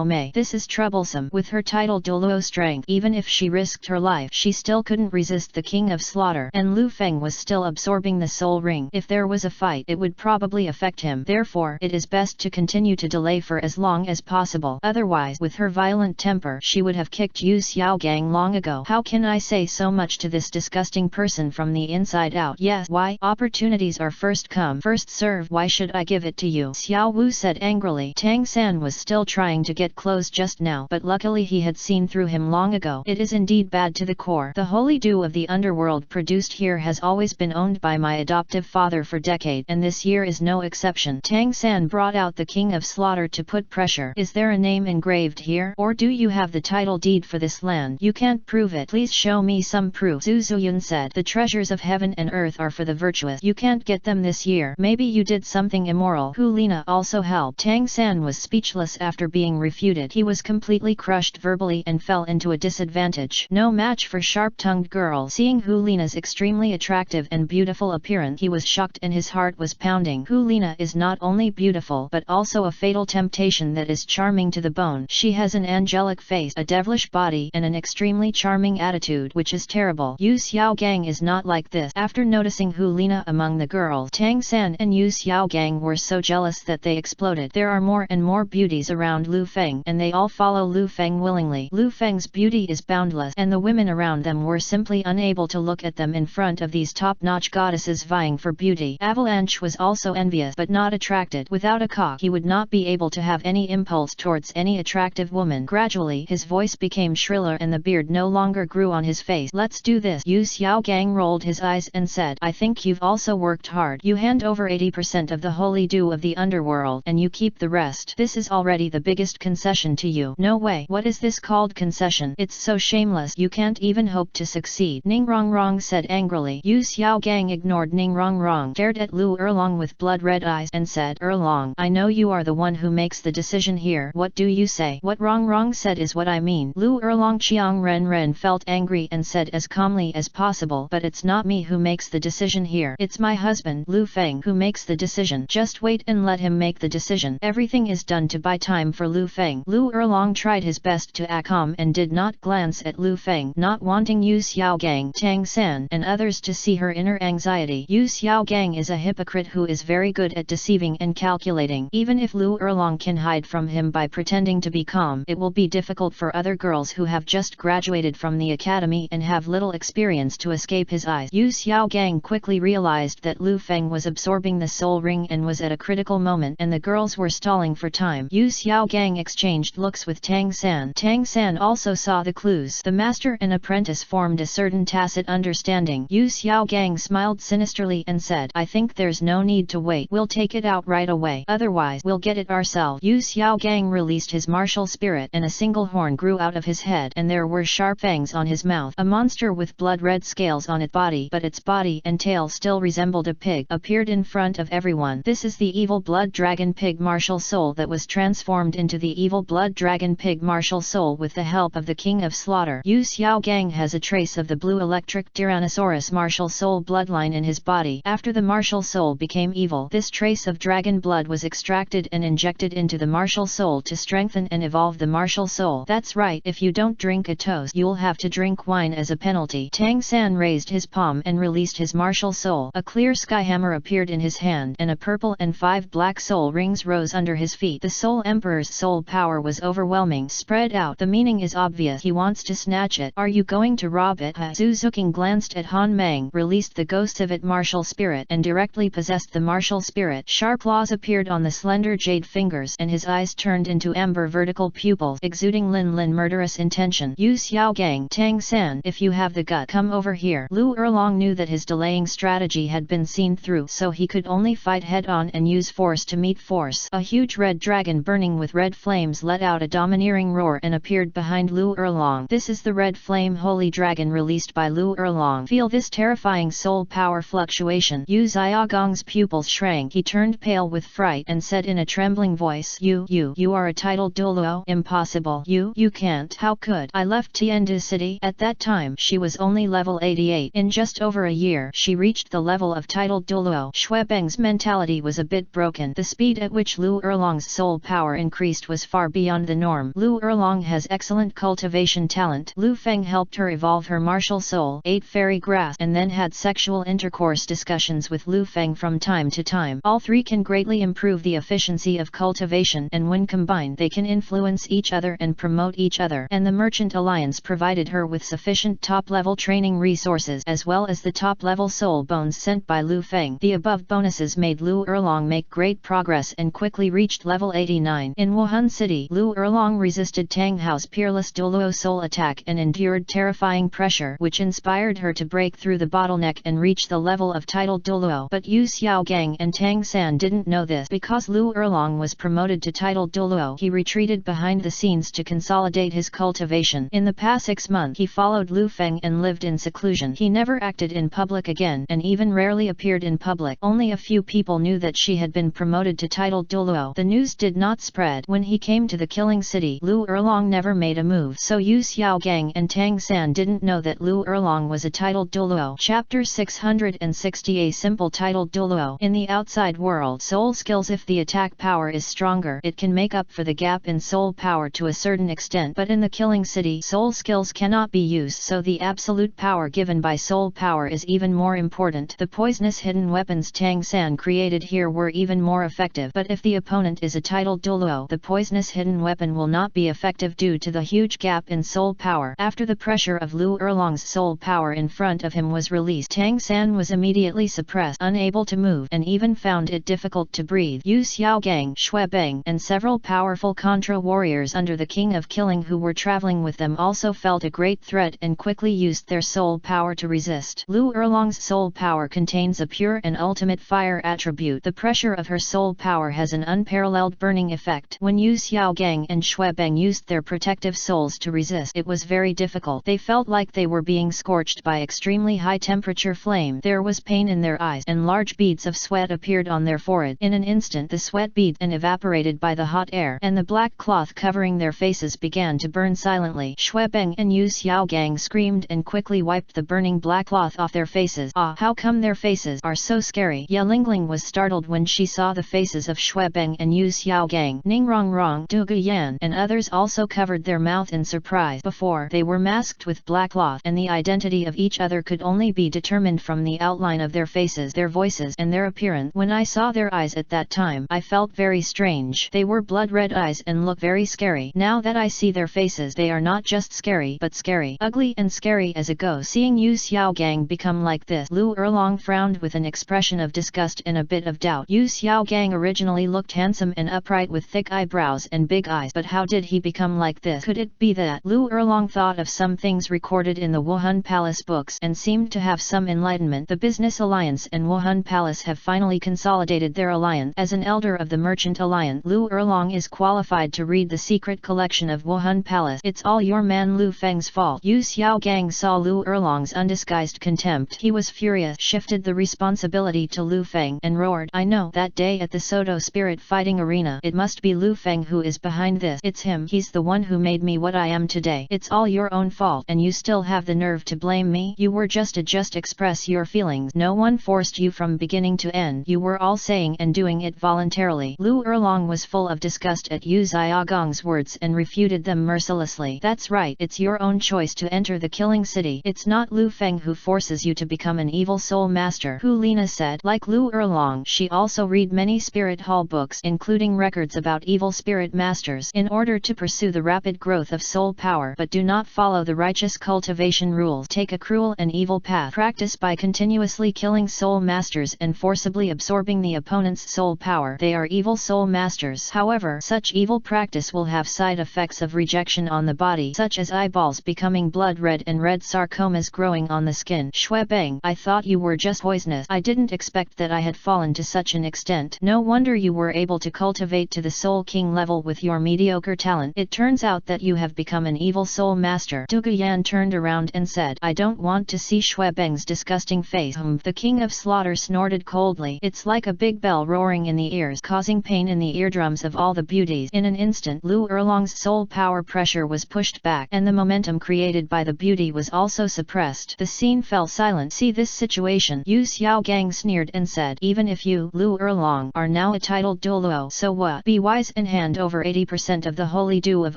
May. This is troublesome. With her title Douluo strength, even if she risked her life, she still couldn't resist the King of Slaughter, and Lu Feng was still absorbing the soul ring. If there was a fight, it would probably affect him. Therefore, it is best to continue to delay for as long as possible. Otherwise, with her violent temper, she would have kicked Yu Xiaogang long ago. How can I say so much to this disgusting person from the inside out? Yes, why? Opportunities are first come, first serve. Why should I give it to you? Xiao Wu said angrily. Tang San was still trying to get close just now, but luckily he had seen through him long ago. It is indeed bad to the core. The holy dew of the underworld produced here has always been owned by my adoptive father for decades, and this year is no exception. Tang San brought out the King of Slaughter to put pressure. Is there a name engraved here? Or do you have the title deed for this land? You can't prove it. Please show me some proof. Zhu Zhuqing said. The treasures of heaven and earth are for the virtuous. You can't get them this year. Maybe you did something immoral. Hu Lina also helped. Tang San was speechless after being refuted. He was completely crushed verbally and fell into a disadvantage. No match for sharp-tongued girl. Seeing Hu Lina's extremely attractive and beautiful appearance, he was shocked and his heart was pounding. Hu Lina is not only beautiful but also a fatal temptation that is charming to the bone. She has an angelic face, a devilish body, and an extremely charming attitude, which is terrible. Yu Xiaogang is not like this. After noticing Hu Lina among the girls, Tang San and Yu Xiaogang were so jealous that they exploded. There are more and more beauties around Lu Feng, and they all follow Lu Feng willingly. Lu Feng's beauty is boundless, and the women around them were simply unable to look at them in front of these top-notch goddesses vying for beauty. Avalanche was also envious but not attracted. Without a cock, he would not be able to have any impulse towards any attractive woman. Gradually, his voice became shriller and the beard no longer grew on his face. Let's do this. Yu Xiao Xiaogang rolled his eyes and said, I think you've also worked hard. You hand over 80% of the holy dew of the underworld and you keep the rest. This is already the biggest concession to you. No way. What is this called concession? It's so shameless. You can't even hope to succeed. Ning Rongrong said angrily. Yu Xiaogang ignored Ning Rongrong, stared at Lu Erlong with blood-red eyes and said, Erlong, I know you are the one who makes the decision here. What do you say? What Rongrong said is what I mean. Lu Erlong Qiang Ren felt angry and said as calmly as possible, but it's not me who makes the decision here. It's my husband, Lu Feng, who makes the decision. Just wait and let him make the decision. Everything is done to buy time for Lu Feng. Lu Erlong tried his best to act calm and did not glance at Lu Feng, not wanting Yu Xiaogang, Tang San, and others to see her inner anxiety. Yu Xiaogang is a hypocrite who is very good at deceiving and calculating. Even if Lu Erlong can hide from him by pretending to be calm, it will be difficult for other girls who have just graduated from the academy and have little experience to escape his eyes. Yu Xiaogang quickly realized that Lu Feng was absorbing the soul ring and was at a critical moment, and the girls were stalling for time. Yu Xiaogang exchanged looks with Tang San. Tang San also saw the clues. The master and apprentice formed a certain tacit understanding. Yu Xiaogang smiled sinisterly and said, I think there's no need to wait. We'll take it out right away. Otherwise, we'll get it ourselves. Yu Xiaogang released his martial spirit and a single horn grew out of his head, and there were sharp fangs on his mouth. A monster with blood-red scales on its body, but its body and tail still resembled a pig, appeared in front of everyone. This is the evil blood dragon pig martial soul that was transformed into the evil blood dragon pig martial soul with the help of the King of Slaughter. Yu Xiaogang has a trace of the blue electric Tyrannosaurus martial soul bloodline in his body. After the martial soul became evil, this trace of dragon blood was extracted and injected into the martial soul to strengthen and evolve the martial soul. That's right, if you don't drink a toast, you'll have to drink wine as a penalty. Tang San raised his palm and released his martial soul. A clear skyhammer appeared in his hand, and a purple and 5 black soul rings rose under his feet. The Soul Emperor's soul power was overwhelming. Spread out. The meaning is obvious. He wants to snatch it. Are you going to rob it? Zhu Zhuqing glanced at Han Meng, released the ghost of it martial spirit, and directly possessed the martial spirit. Sharp claws appeared on the slender jade fingers, and his eyes turned into amber vertical pupils, exuding Lin murderous intention. Yu Xiaogang, Tang San, if you have the gut, come over here. Lu Erlong knew that his delaying strategy had been seen through, so he could only fight head-on and use force to meet force. A huge red dragon burning with red flames let out a domineering roar and appeared behind Lu Erlong. This is the red flame holy dragon released by Lu Erlong. Feel this terrifying soul power fluctuation. Yu Xiaogang's pupils shrank. He turned pale with fright and said in a trembling voice, You are a titled Douluo? Impossible. You can't. How could? I left Tiandu City. At that time, she was only level 88. In just over a year, she reached the level of titled Douluo. Xuebeng's mentality was a bit broken. The speed at which Lu Erlong's soul power increased was far beyond the norm. Lu Erlong has excellent cultivation talent. Lu Feng helped her evolve her martial soul, ate fairy grass, and then had sexual intercourse discussions with Lu Feng from time to time. All three can greatly improve the efficiency of cultivation, and when combined they can influence each other and promote each other. And the Merchant Alliance provided her with sufficient top-level training resources, as well as the top-level soul bones sent by Lu Feng. The above bonuses made Lu Erlong make great progress and quickly reached level 89. In Wuhan City, Lu Erlong resisted Tang Hao's peerless Douluo soul attack and endured terrifying pressure, which inspired her to break through the bottleneck and reach the level of titled Douluo. But Yu Xiaogang and Tang San didn't know this. Because Lu Erlong was promoted to titled Douluo, he retreated behind the scenes to consolidate his cultivation. In the past 6 months, he followed Lu Feng and lived in seclusion. He never acted in public again, and even rarely appeared in public. Only a few people knew that she had been promoted to titled Douluo. The news did not spread. When he came to the killing city, Lu Erlong never made a move, so Yu Xiaogang and Tang San didn't know that Lu Erlong was a titled Douluo. Chapter 660. A simple titled Douluo. In the outside world, soul skills, if the attack power is stronger, it can make up for the gap in soul power to a certain extent, but in the killing city, soul skills cannot be used, so the absolute power given by soul power is even more important. The poisonous hidden weapons Tang San created here were even more effective, but if the opponent is a titled Douluo, the poisonous hidden weapon will not be effective due to the huge gap in soul power. After the pressure of Lu Erlong's soul power in front of him was released, Tang San was immediately suppressed, unable to move, and even found it difficult to breathe. Yu Xiaogang, Xuebeng, and several powerful Contra warriors under the King of Killing who were traveling with them also felt a great threat and quickly used their soul power to resist. Lu Erlong's soul power contains a pure and ultimate fire attribute. The pressure of her soul power has an unparalleled burning effect. When Yu Xiaogang and Xuebeng used their protective souls to resist, it was very difficult. They felt like they were being scorched by extremely high temperature flame. There was pain in their eyes, and large beads of sweat appeared on their forehead. In an instant the sweat beads and evaporated by the hot air, and the black cloth covering their faces began to burn silently. Xuebeng and Yu Xiaogang screamed and quickly wiped the burning black cloth off their faces. Ah, how come their faces are so scary? Ye Lingling was startled when she saw the faces of Xuebeng and Yu Xiaogang. Ningrongrong, Dugu Yan, and others also covered their mouth in surprise. Before, they were masked with black cloth, and the identity of each other could only be determined from the outline of their faces, their voices, and their appearance. When I saw their eyes at that time, I felt very strange. They were blood-red eyes and look very scary. Now that I see their faces, they are not just scary, but scary, ugly and scary as a ghost. Seeing Yu Xiaogang become like this, Lu Erlong frowned with an expression of disgust and a bit of doubt. Yu Xiaogang originally looked handsome and upright with thick eyebrows and big eyes, but how did he become like this? Could it be that? Lu Erlong thought of some things recorded in the Wuhan Palace books and seemed to have some enlightenment. The Business Alliance and Wuhan Palace have finally consolidated their alliance. As an elder of the Merchant Alliance, Lu Erlong is qualified to read the secret collection of Wuhan Palace. It's all your man Lu Feng's fault. Yu Xiaogang saw Lu Erlong's undisguised contempt. He was furious, shifted the responsibility to Lu Feng, and roared, I know, that day at the Soto Spirit Fighting Arena, it must be Lu Feng who is behind this. It's him. He's the one who made me what I am today. It's all your own fault, and you still have the nerve to blame me? You were just express your feelings. No one forced you from beginning to end. You were all saying and doing it voluntarily. Lu Erlong was full of disgust at Yu Xiaogang's words and refuted them mercilessly. That's right, it's your own choice to enter the killing city. It's not Lu Feng who forces you to become an evil soul master. Hu Lina said. Like Lu Erlong, she also read many spirit hall books, including records about evil spirit masters, in order to pursue the rapid growth of soul power, but do not follow the righteous cultivation rules. Take a cruel and evil path. Practice by continuously killing soul masters and forcibly absorbing the opponent's soul power. They are evil soul masters. However, such evil practice will have side effects of rejection on the body, such as eyeballs becoming blood red and red sarcomas growing on the skin. Xuebeng, I thought you were just poisonous. I didn't expect that I had fallen to such an extent. No wonder you were able to cultivate to the Soul King level with your mediocre talent. It turns out that you have become an evil soul master. Dugu Yan turned around and said, I don't want to see Xuebeng's disgusting face. The King of Slaughter snorted coldly. It's like a big bell roaring in the ears, causing pain in the eardrums of all the beauties. In an instant, Lu Erlong's soul power pressure was pushed back, and the momentum created by the beauty was also suppressed. The scene fell silent. See this situation? Yu Xiaogang sneered and said, even if you, Lu Erlong, are now a titled Douluo, so what? Be wise and hand over 80% of the holy dew of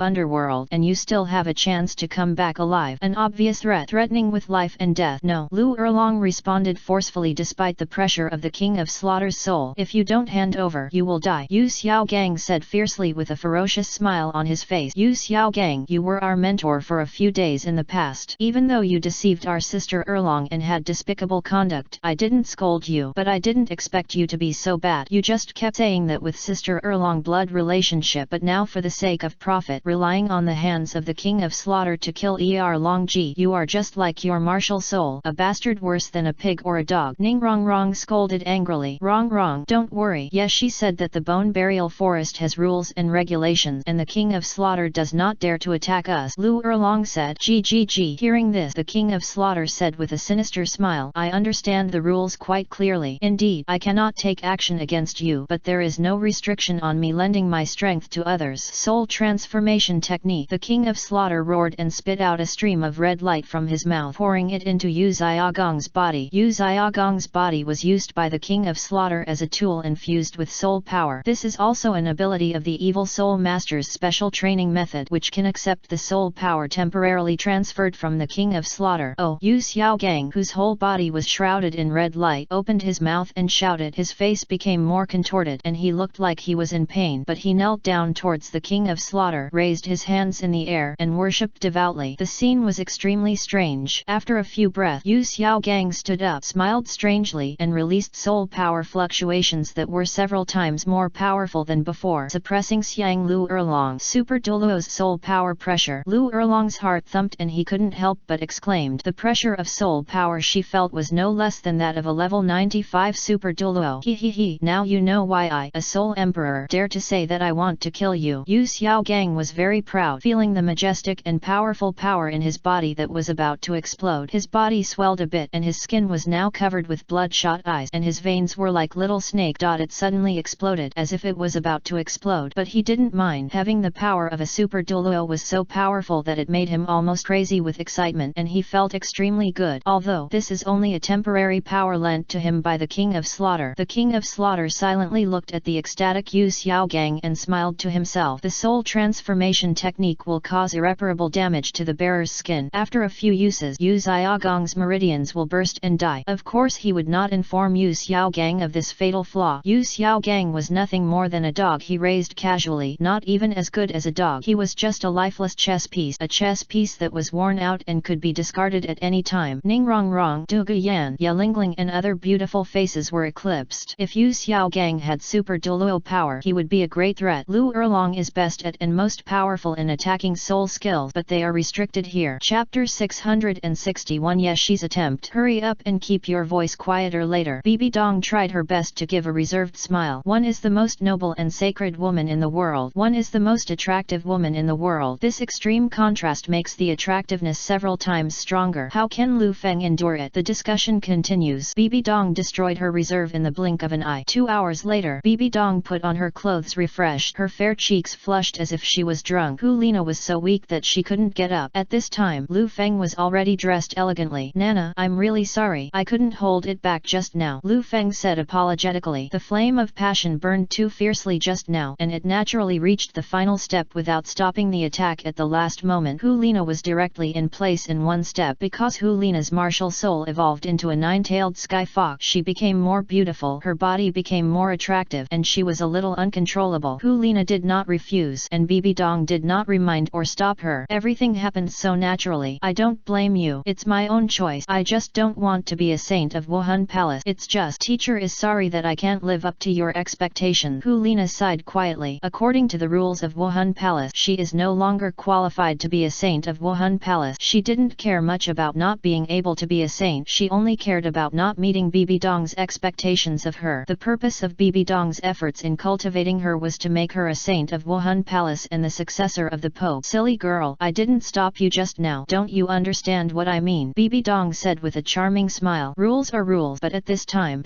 underworld, and you still have a chance to come back alive. An obvious threat, threatening with life and death. No, Lu Erlong responded forcefully despite the pressure of the King of Slaughter's soul. If you don't hand over, you will die. Yu Xiaogang said fiercely with a ferocious smile on his face. Yu Xiaogang, you were our mentor for a few days in the past. Even though you deceived our sister Erlong and had despicable conduct, I didn't scold you, but I didn't expect you to be so bad. You just kept saying that with sister Erlong blood relationship, but now for the sake of profit, relying on the hands of the King of Slaughter to kill Longji. You are just like your martial soul, a bastard worse than a pig or a dog. Ningrongrong scolded angrily. Wrong, don't worry. Yes, she said that the Bone Burial Forest has rules and regulations, and the King of Slaughter does not dare to attack us. Lu Erlong said. GGG. Hearing this, the King of Slaughter said with a sinister smile, I understand the rules quite clearly. Indeed, I cannot take action against you, but there is no restriction on me lending my strength to others. Soul transformation technique. The King of Slaughter roared and spit out a stream of red light from his mouth, pouring it into Yu Xiaogang's body. Yu Xiaogang's body was used by the King of Slaughter as a tool infused with soul power. This is also an ability of the Evil Soul Master's special training method, which can accept the soul power temporarily transferred from the King of Slaughter. Oh! Yu Xiaogang, whose whole body was shrouded in red light, opened his mouth and shouted. His face became more contorted, and he looked like he was in pain, but he knelt down towards the King of Slaughter, raised his hands in the air, and worshipped devoutly. The scene was extremely strange. After a few breaths, Yu Xiaogang stood up, smiled strangely, and released soul power fluctuations that were several times more powerful than before, suppressing Xiang Lu Erlong. Super Douluo's soul power pressure. Lu Erlong's heart thumped and he couldn't help but exclaim, mind. The pressure of soul power she felt was no less than that of a level 95 super Douluo. He. Now you know why I, a soul emperor, dare to say that I want to kill you. Yu Xiaogang was very proud, feeling the majestic and powerful power in his body that was about to explode. His body swelled a bit and his skin was now covered with bloodshot eyes and his veins were like little snake. It suddenly exploded as if it was about to explode, but he didn't mind. Having the power of a super Douluo was so powerful that it made him almost crazy with excitement, and he felt extremely good. Although this is only a temporary power lent to him by the King of Slaughter. The King of Slaughter silently looked at the ecstatic Yu Xiaogang and smiled to himself. The soul transformation technique will cause irreparable damage to the bearer's skin. After a few uses, Yu Xiaogang's meridians will burst and die. Of course he would not inform Yu Xiaogang of this fatal flaw. Yu Xiaogang was nothing more than a dog he raised casually, not even as good as a dog. He was just a lifeless chess piece, a chess piece that was worn out and could be discarded at any time. Ningrongrong, Dugu Yan, Yalingling and other beautiful faces were eclipsed. If Yu Xiaogang had super Douluo power, he would be a great threat. Lu Erlong is best at and most powerful in attacking soul skills, but they are restricted here. Chapter 661 Yeshi's attempt. Hurry up and keep your voice quieter later. Bibi Dong tried her best to give a reserved smile. One is the most noble and sacred woman in the world. One is the most attractive woman in the world. This extreme contrast makes the attractiveness several times stronger. How can Lu Feng endure it? The discussion continues. Bibi Dong destroyed her reserve in the blink of an eye. 2 hours later, Bibi Dong put on her clothes refreshed, her fair cheeks flushed as if she was drunk. Hu Lina was so weak that she couldn't get up. At this time, Lu Feng was already dressed elegantly. Nana, I'm really sorry. I couldn't hold it back just now, Lu Feng said apologetically. The flame of passion burned too fiercely just now, and it naturally reached the final step without stopping the attack at the last moment. Hu Lina was directly in place in one step. Because Hu Lina's martial soul evolved into a nine-tailed sky fox, she became more beautiful, her body became more attractive, and she was a little uncontrollable. Hu Lina did not refuse, and Bibi Dong did not remind or stop her. Everything happened so naturally. I don't blame you. It's my own choice. I just don't want to be a saint of Wuhan Palace. It's just, teacher is sorry that I can't live up to your expectations. Hu Lina sighed quietly. According to the rules of Wuhan Palace, she is no longer qualified to be a saint of Wuhan Palace. She didn't care much about not being able to be a saint. She only cared about not meeting Bibi Dong's expectations of her. The purpose of Bibi Dong's efforts in cultivating her was to make her a saint of Wuhan Palace and the successor of the Pope. Silly girl, I didn't stop you just now. Don't you understand what I mean? Bibi Dong said with a charming smile. Rules are rules, but at this time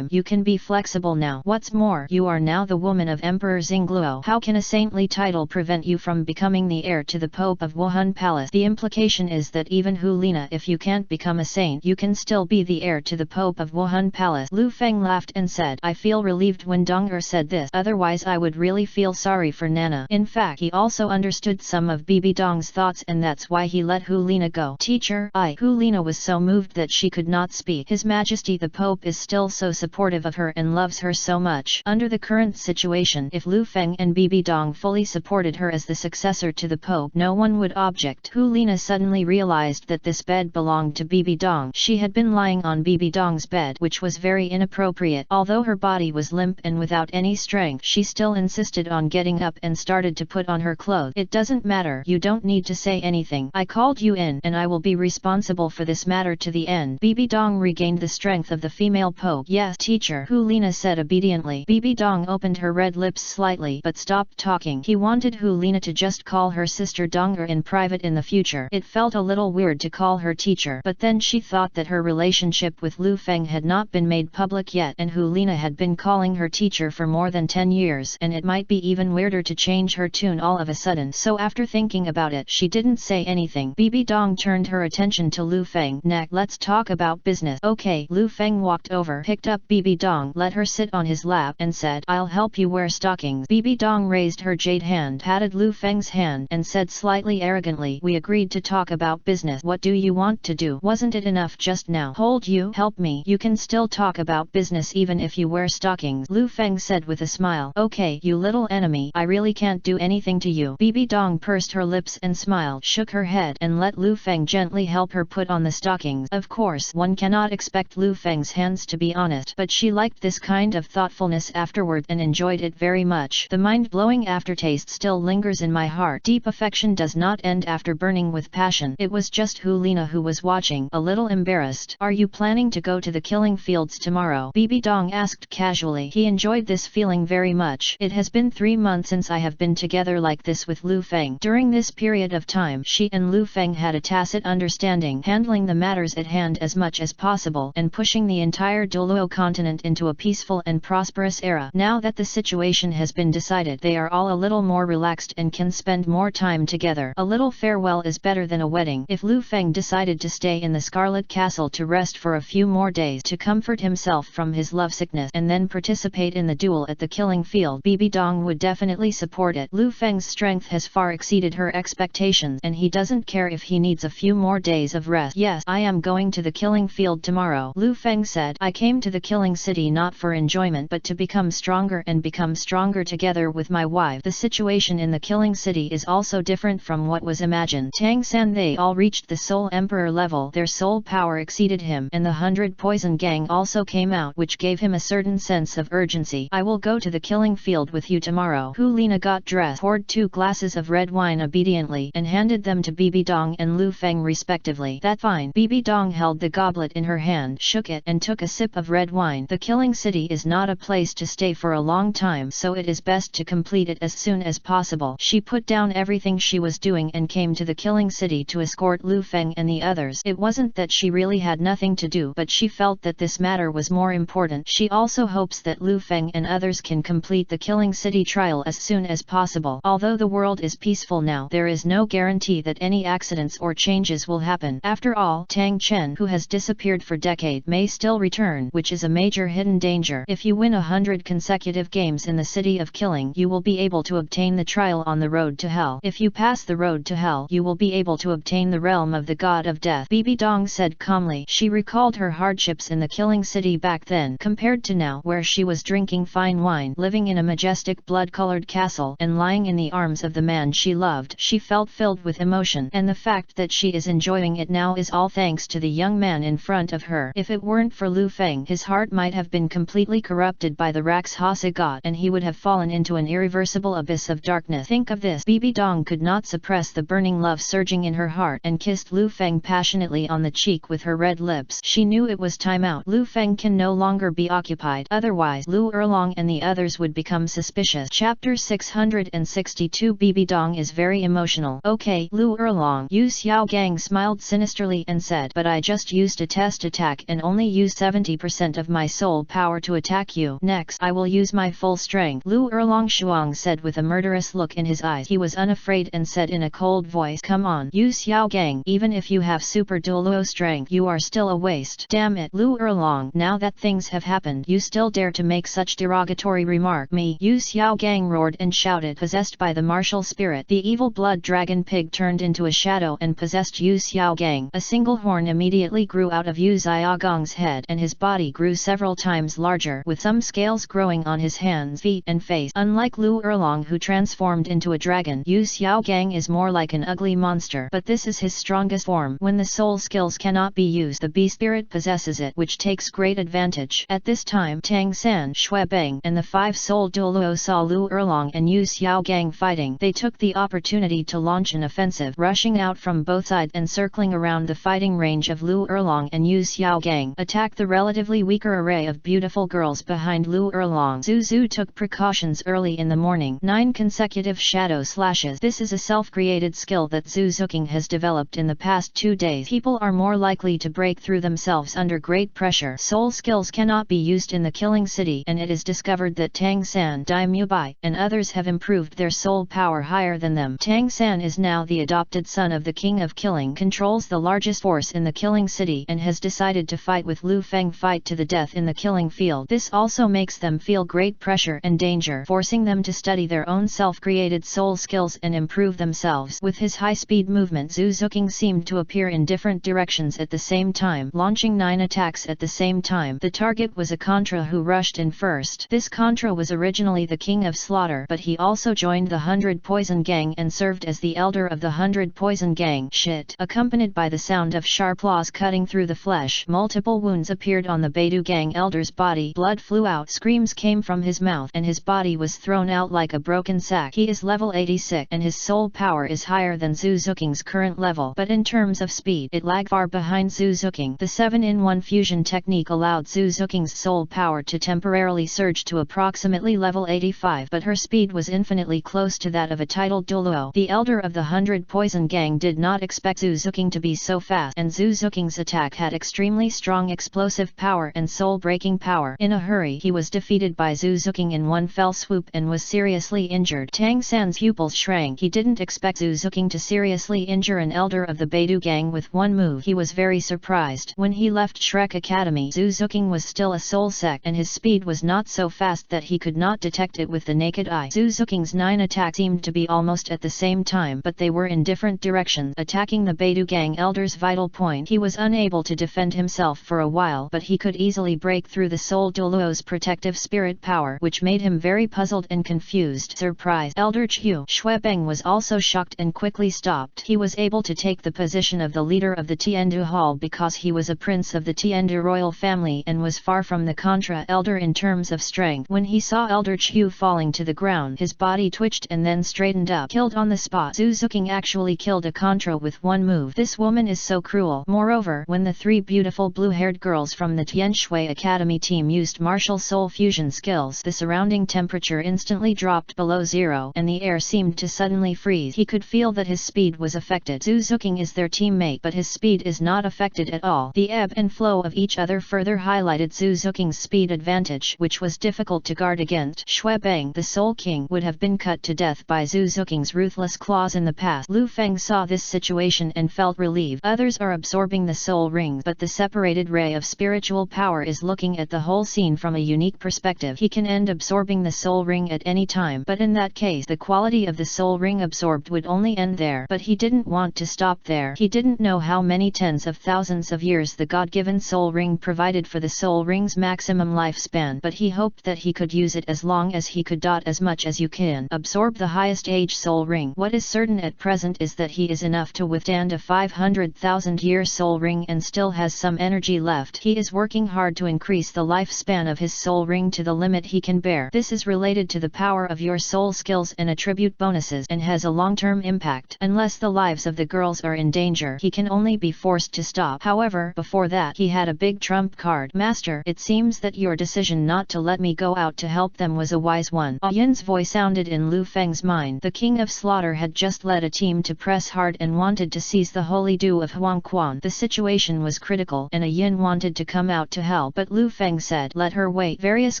you can be flexible now. What's more, you are now the woman of Emperor Xingluo. How can a saintly title prevent you from becoming the heir to the Pope of Wuhan Palace? The implication is that even Hu Lina, if you can't become a saint, you can still be the heir to the Pope of Wuhan Palace. Lu Feng laughed and said, I feel relieved when Dong said this, otherwise I would really feel sorry for Nana. In fact, he also understood some of Bibi Dong's thoughts and that's why he let Hu Lina go. Teacher, Hu Lina was so moved that she could not speak. His Majesty the Pope is still so supportive of her and loves her so much. Under the current situation, if Lu Feng and Bibi Dong fully supported her as the successor to the Pope, no one would object. Hu Lina suddenly realized that this bed belonged to Bibi Dong. She had been lying on Bibi Dong's bed, which was very inappropriate. Although her body was limp and without any strength, she still insisted on getting up and started to put on her clothes. It doesn't matter. You don't need to say anything. I called you in, and I will be responsible for this matter to the end. Bibi Dong regained the strength of the female Pope. Yes, teacher, Hu Lina said obediently. Bibi Dong opened her red lips slightly, but stopped talking. He wanted Hu Lina to just call her sister Donger in private in the future. It felt a little weird to call her teacher, but then she thought that her relationship with Lu Feng had not been made public yet, and Hu Lina had been calling her teacher for more than 10 years, and it might be even weirder to change her tune all of a sudden. So after thinking about it, she didn't say anything. Bibi Dong turned her attention to Lu Feng. Next, let's talk about business. Okay. Lu Feng walked over, picked up Bibi Dong, let her sit on his lap, and said, I'll help you wear stockings. Bibi Dong raised her jade hand, patted Lu Feng's hand, and said slightly arrogantly, we agreed to talk about business. What do you want to do? Wasn't it enough just now? Hold you, help me. You can still talk about business even if you wear stockings, Lu Feng said with a smile. Okay, you little enemy, I really can't do anything to you. Bibi Dong pursed her lips and smiled, shook her head, and let Lu Feng gently help her put on the stockings. Of course, one cannot expect Lu Feng's hands to be honest, but she liked this kind of thoughtfulness afterward and enjoyed it very much. The mind-blowing aftertaste still lingers in my heart. Deep affection does not end after burning with passion. It was just Hu Hu Lina, who was watching, a little embarrassed. "Are you planning to go to the killing fields tomorrow?" Bibi Dong asked casually. He enjoyed this feeling very much. "It has been 3 months since I have been together like this with Lu Feng." During this period of time, she and Lu Feng had a tacit understanding, handling the matters at hand as much as possible and pushing the entire Douluo continent into a peaceful and prosperous era. Now that the situation has been decided, they are all a little more relaxed and can spend more time together. A little farewell is better than a wedding. If Lu Feng decided to stay in the Scarlet Castle to rest for a few more days to comfort himself from his lovesickness and then participate in the duel at the killing field, Bibi Dong would definitely support it. Lu Feng's strength has far exceeded her expectations, and he doesn't care if he needs a few more days of rest. "Yes, I am going to the killing field tomorrow," Lu Feng said. "I came to the killing city not for enjoyment but to become stronger and become stronger together with my wife." The situation in the killing city is also different from what was imagined. Tang San, they all reached the Soul Emperor level. Their soul power exceeded him, and the 100 Poison Gang also came out, which gave him a certain sense of urgency. "I will go to the killing field with you tomorrow." Hu Lina got dressed, poured 2 glasses of red wine obediently, and handed them to Bibi Dong and Lu Feng respectively. "That's fine." Bibi Dong held the goblet in her hand, shook it, and took a sip of red wine. The killing city is not a place to stay for a long time, so it is best to complete it as soon as possible. She put down everything she was doing and came to the killing city to escort Lu Feng and the others. It wasn't that she really had nothing to do, but she felt that this matter was more important. She also hopes that Lu Feng and others can complete the killing city trial as soon as possible. Although the world is peaceful now, there is no guarantee that any accidents or changes will happen. After all, Tang Chen, who has disappeared for decades, may still return, which is a major hidden danger. If you win 100 consecutive games in the city of killing, you will be able to obtain the trial on the road to hell. If you pass the road to hell, you will be able to obtain the realm of the god of death. Bibi Dong said calmly. She recalled her hardships in the killing city back then, compared to now, where she was drinking fine wine, living in a majestic blood-colored castle, and lying in the arms of the man she loved. She felt filled with emotion, and the fact that she is enjoying it now is all thanks to the young man in front of her. If it weren't for Lu Feng, his heart might have been completely corrupted by the Rakshasa god, and he would have fallen into an irreversible abyss of darkness. Think of this. Bibi Dong could not suppress the burning love surging in her heart, and kissed Lu Feng passionately on the cheek with her red lips. She knew it was time out. Lu Feng can no longer be occupied, otherwise Lu Erlong and the others would become suspicious. Chapter 662. Bibi Dong is very emotional. "Okay, Lu Erlong." Yu Xiaogang smiled sinisterly and said, "But I just used a test attack and only used 70% of my soul power to attack you. Next, I will use my full strength." Lu Erlong Shuang said with a murderous look in his eyes. He was unafraid and said in a cold voice, "Come on, Yu Xiaogang, even if you have super Douluo strength, you are still a waste." "Damn it, Lu Erlong, now that things have happened, you still dare to make such derogatory remark." "Me!" Yu Xiaogang roared and shouted. Possessed by the martial spirit, the evil blood dragon pig turned into a shadow and possessed Yu Xiaogang. A single horn immediately grew out of Yu Xiaogang's head, and his body grew several times larger, with some scales growing on his hands, feet and face. Unlike Lu Erlong, who transformed into a dragon, Yu Xiaogang is more like an ugly monster, but this is his strongest form. When the soul skills cannot be used, the bee spirit possesses it, which takes great advantage. At this time, Tang San, Shui Beng, and the 5-soul Douluo saw Lu Erlong and Yu Xiaogang fighting. They took the opportunity to launch an offensive, rushing out from both sides and circling around the fighting range of Lu Erlong and Yu Xiaogang, attack the relatively weaker array of beautiful girls behind Lu Erlong. Zhu Zhu took precautions early in the morning. 9 consecutive shadow slashes. This is a self-created skill that Zhu Zhuqing has developed in the past 2 days. People are more likely to break through themselves under great pressure. Soul skills cannot be used in the killing city, and it is discovered that Tang San, Dai Mubai, and others have improved their soul power higher than them. Tang San is now the adopted son of the King of Killing, controls the largest force in the killing city, and has decided to fight with Lu Feng, fight to the death in the killing field. This also makes them feel great pressure and danger, forcing them to study their own self-created soul skills and improve themselves. With his high-speed movement, Zhu Zhuqing seemed to appear in different directions at the same time, launching 9 attacks at the same time. The target was a Contra who rushed in first. This Contra was originally the King of Slaughter, but he also joined the 100 Poison Gang and served as the elder of the 100 Poison Gang. Shit! Accompanied by the sound of sharp claws cutting through the flesh, multiple wounds appeared on the Beidou Gang elder's body. Blood flew out, screams came from his mouth, and his body was thrown out like a broken sack. He is level 86, and his soul power is higher than Zhu Zhuqing's current level, but in terms of speed, it lagged far behind Zhu Zhuqing. The 7-in-1 fusion technique allowed Zhu Zhuqing's soul power to temporarily surge to approximately level 85, but her speed was infinitely close to that of a titled Douluo. The elder of the 100 Poison Gang did not expect Zhu Zhuqing to be so fast, and Zhu Zhuqing's attack had extremely strong explosive power and soul-breaking power. In a hurry, he was defeated by Zhu Zhuqing in one fell swoop and was seriously injured. Tang San's pupils shrank. He didn't expect Zhu Zhuqing to seriously injure an elder of the Beidou Gang with one move. He was very surprised. When he left Shrek Academy, Zhu Zhuqing was still a soul sect, and his speed was not so fast that he could not detect it with the naked eye. Zhu Zhuqing's 9 attacks seemed to be almost at the same time, but they were in different directions, attacking the Beidou Gang elder's vital point. He was unable to defend himself for a while, but he could easily break through the soul Douluo's protective spirit power, which made him very puzzled and confused. Surprise! Elder Chu Xuebeng was also shocked and quickly stopped. He was able to take the position of the leader of the Tiandu Hall because he was a prince of the Tiandu royal family and was far from the Contra elder in terms of strength. When he saw Elder Chu falling to the ground, his body twitched and then straightened up. Killed on the spot. Zhu Zhuqing actually killed a Contra with one move. This woman is so cruel. Moreover, when the 3 beautiful blue-haired girls from the Tianshui Academy team used martial soul fusion skills, the surrounding temperature instantly dropped below zero, and the air seemed to suddenly freeze. He could feel that his speed was affected. Zhu Zhuqing is their teammate, but his speed is not affected at all. The ebb and flow of each other further highlighted Zhu Zhuqing's speed advantage, which was difficult to guard against. Xuebeng, the Soul King, would have been cut to death by Zhu Zhuqing's ruthless claws in the past. Lu Feng saw this situation and felt relieved. Others are absorbing the soul rings, but the separated ray of spiritual power is looking at the whole scene from a unique perspective. He can end absorbing the soul ring at any time, but in that case the quality of the soul ring absorbed would only end there. But he didn't want to stop there. He didn't know how many tens of thousands of years the God-given soul ring provided for the soul ring's maximum lifespan, but he hoped that he could use it as long as he could. As much as you can absorb the highest age soul ring. What is certain at present is that he is enough to withstand a 500,000-year soul ring and still has some energy left. He is working hard to increase the lifespan of his soul ring to the limit he can bear. This is related to the power of your soul skills and attribute bonuses and has a long-term impact. Unless the lives of the girls are in danger, he can only be forced to stop. However, before that he had a big trump card. Master, it seems that your decision not to let me go out to help them was a wise one. Yin's voice sounded in Lu Feng's mind. The King of Slaughter had just led a team to press hard and wanted to seize the holy dew of Huangquan. The situation was critical and Yin wanted to come out to help, but Lu Feng said, let her wait. Various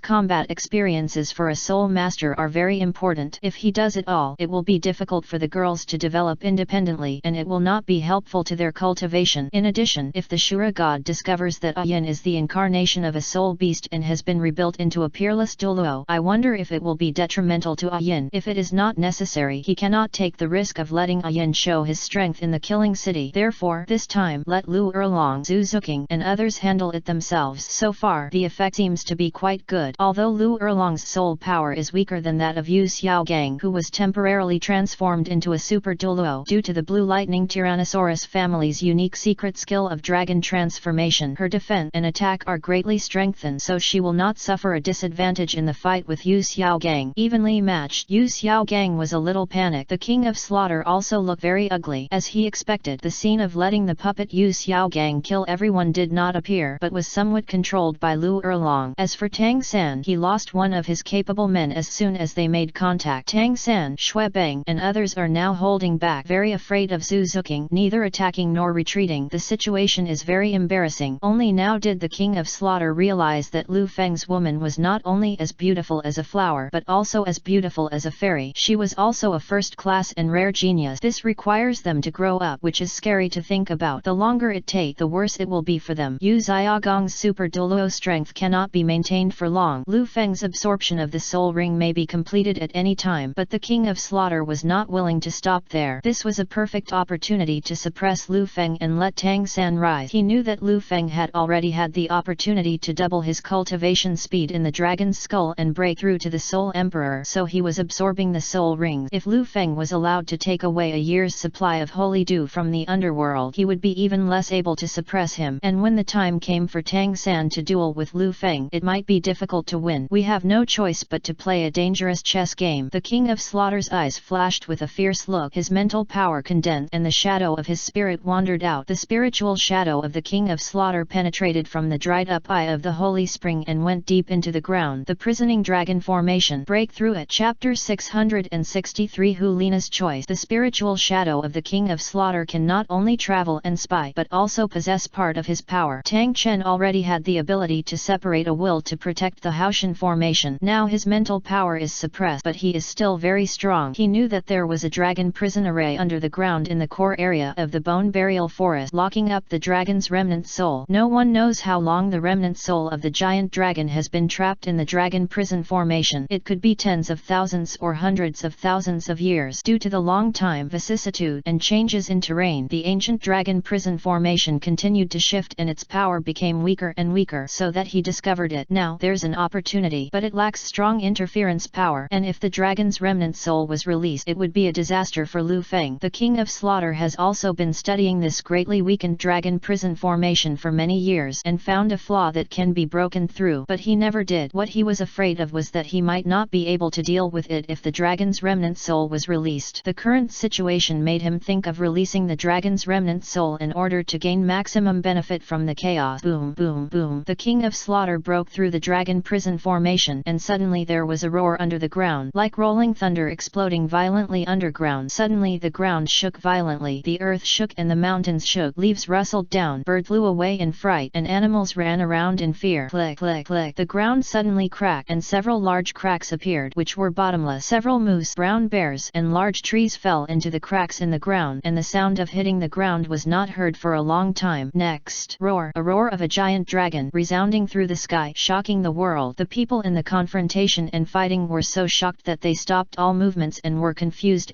combat experiences for a soul master are very important. If he does it all, it will be difficult for the girls to develop independently and it will not be helpful to their cultivation. In addition, if the Shura god discovers that Yin is the incarnation of a soul beast and has been rebuilt into a peerless Douluo, I wonder if it will be detrimental to Yin. If it is not necessary, he cannot take the risk of letting Yin show his strength in the killing city. Therefore, this time, let Lu Erlong, Zhu Zhuqing, and others handle it themselves. So far, the effect seems to be quite good. Although Lu Erlong's soul power is weaker than that of Yu Xiaogang, who was temporarily transformed into a super Douluo due to the Blue Lightning Tyrannosaurus family's unique secret skill of dragon transformation, her defense and attack are greatly strengthened, so she will not suffer a disadvantage in the fight with Yu Xiaogang. Evenly matched. Yu Xiaogang was a little panicked. The King of Slaughter also looked very ugly. As he expected, the scene of letting the puppet Yu Xiaogang kill everyone did not appear, but was somewhat controlled by Lu Erlong. As for Tang San, he lost one of his capable men as soon as they made contact. Tang San, Xuebeng, and others are now holding back, very afraid of Zhu Zhuqing, neither attacking nor retreating. The situation is very embarrassing. Only now did the King of Slaughter realize that Lu Feng's woman was not only as beautiful as a flower but also as beautiful as a fairy. She was also a first-class and rare genius. This requires them to grow up, which is scary to think about. The longer it takes, the worse it will be for them. Yu Xiaogang's super Douluo strength cannot be maintained for long. Lu Feng's absorption of the soul ring may be completed at any time, but the King of Slaughter was not willing to stop there. This was a perfect opportunity to suppress Lu Feng and let Tang San rise. He knew that Lu Feng had already had the opportunity to double his cultivation speed in the dragon's skull and break through to the Soul Emperor, so he was absorbing the soul rings. If Lu Feng was allowed to take away a year's supply of holy dew from the underworld, he would be even less able to suppress him, and when the time came for Tang San to duel with Lu Feng, it might be difficult to win. We have no choice but to play a dangerous chess game. The King of Slaughter's eyes flashed with a fierce look. His mental power condensed and the shadow of his spirit wandered out. The spiritual shadow of the King of Slaughter penetrated from the dried-up eye of the holy spring and went deep into the ground. The prisoning dragon formation. Breakthrough at Chapter 663 Hulina's Choice. The spiritual shadow of the King of Slaughter can not only travel and spy but also possess part of his power. Tang Chen already had the ability to separate a will to protect the Haoshan formation. Now his mental power is suppressed, but he is still very strong. He knew that there was a dragon prison array under the ground in the core area of the bone burial forest, locking up the dragon's remnant soul. No one knows how long the remnant soul of the giant dragon has been trapped in the dragon prison formation. It could be tens of thousands or hundreds of thousands of years. Due to the long time vicissitude and changes in terrain, the ancient dragon prison formation continued to shift and its power became weaker and weaker, so that he discovered it. Now there's an opportunity, but it lacks strong interference power, and if the dragon's remnant soul was released, it would be a disaster for Lu Feng. The King of Slaughter has also been studying this greatly weakened dragon prison formation for many years and found a flaw that can be broken through, but he never did. What he was afraid of was that he might not be able to deal with it if the dragon's remnant soul was released. The current situation made him think of releasing the dragon's remnant soul in order to gain maximum benefit from the chaos. Boom, boom, boom. The King of Slaughter broke through the dragon prison formation, and suddenly there was a roar under the ground, like rolling thunder exploding violently underground. Suddenly the ground shook violently, the earth shook and the mountains shook, leaves rustled down, bird flew away in fright, and animals ran around in fear. Click, click, click. The ground suddenly cracked, and several large cracks appeared, which were bottomless. Several moose, brown bears, and large trees fell into the cracks in the ground, and the sound of hitting the ground was not heard for a long time. Next, roar, a roar of a giant dragon resounding through the sky, shocking the world. The people in the confrontation and fighting were so shocked that they stopped all movements and were confused.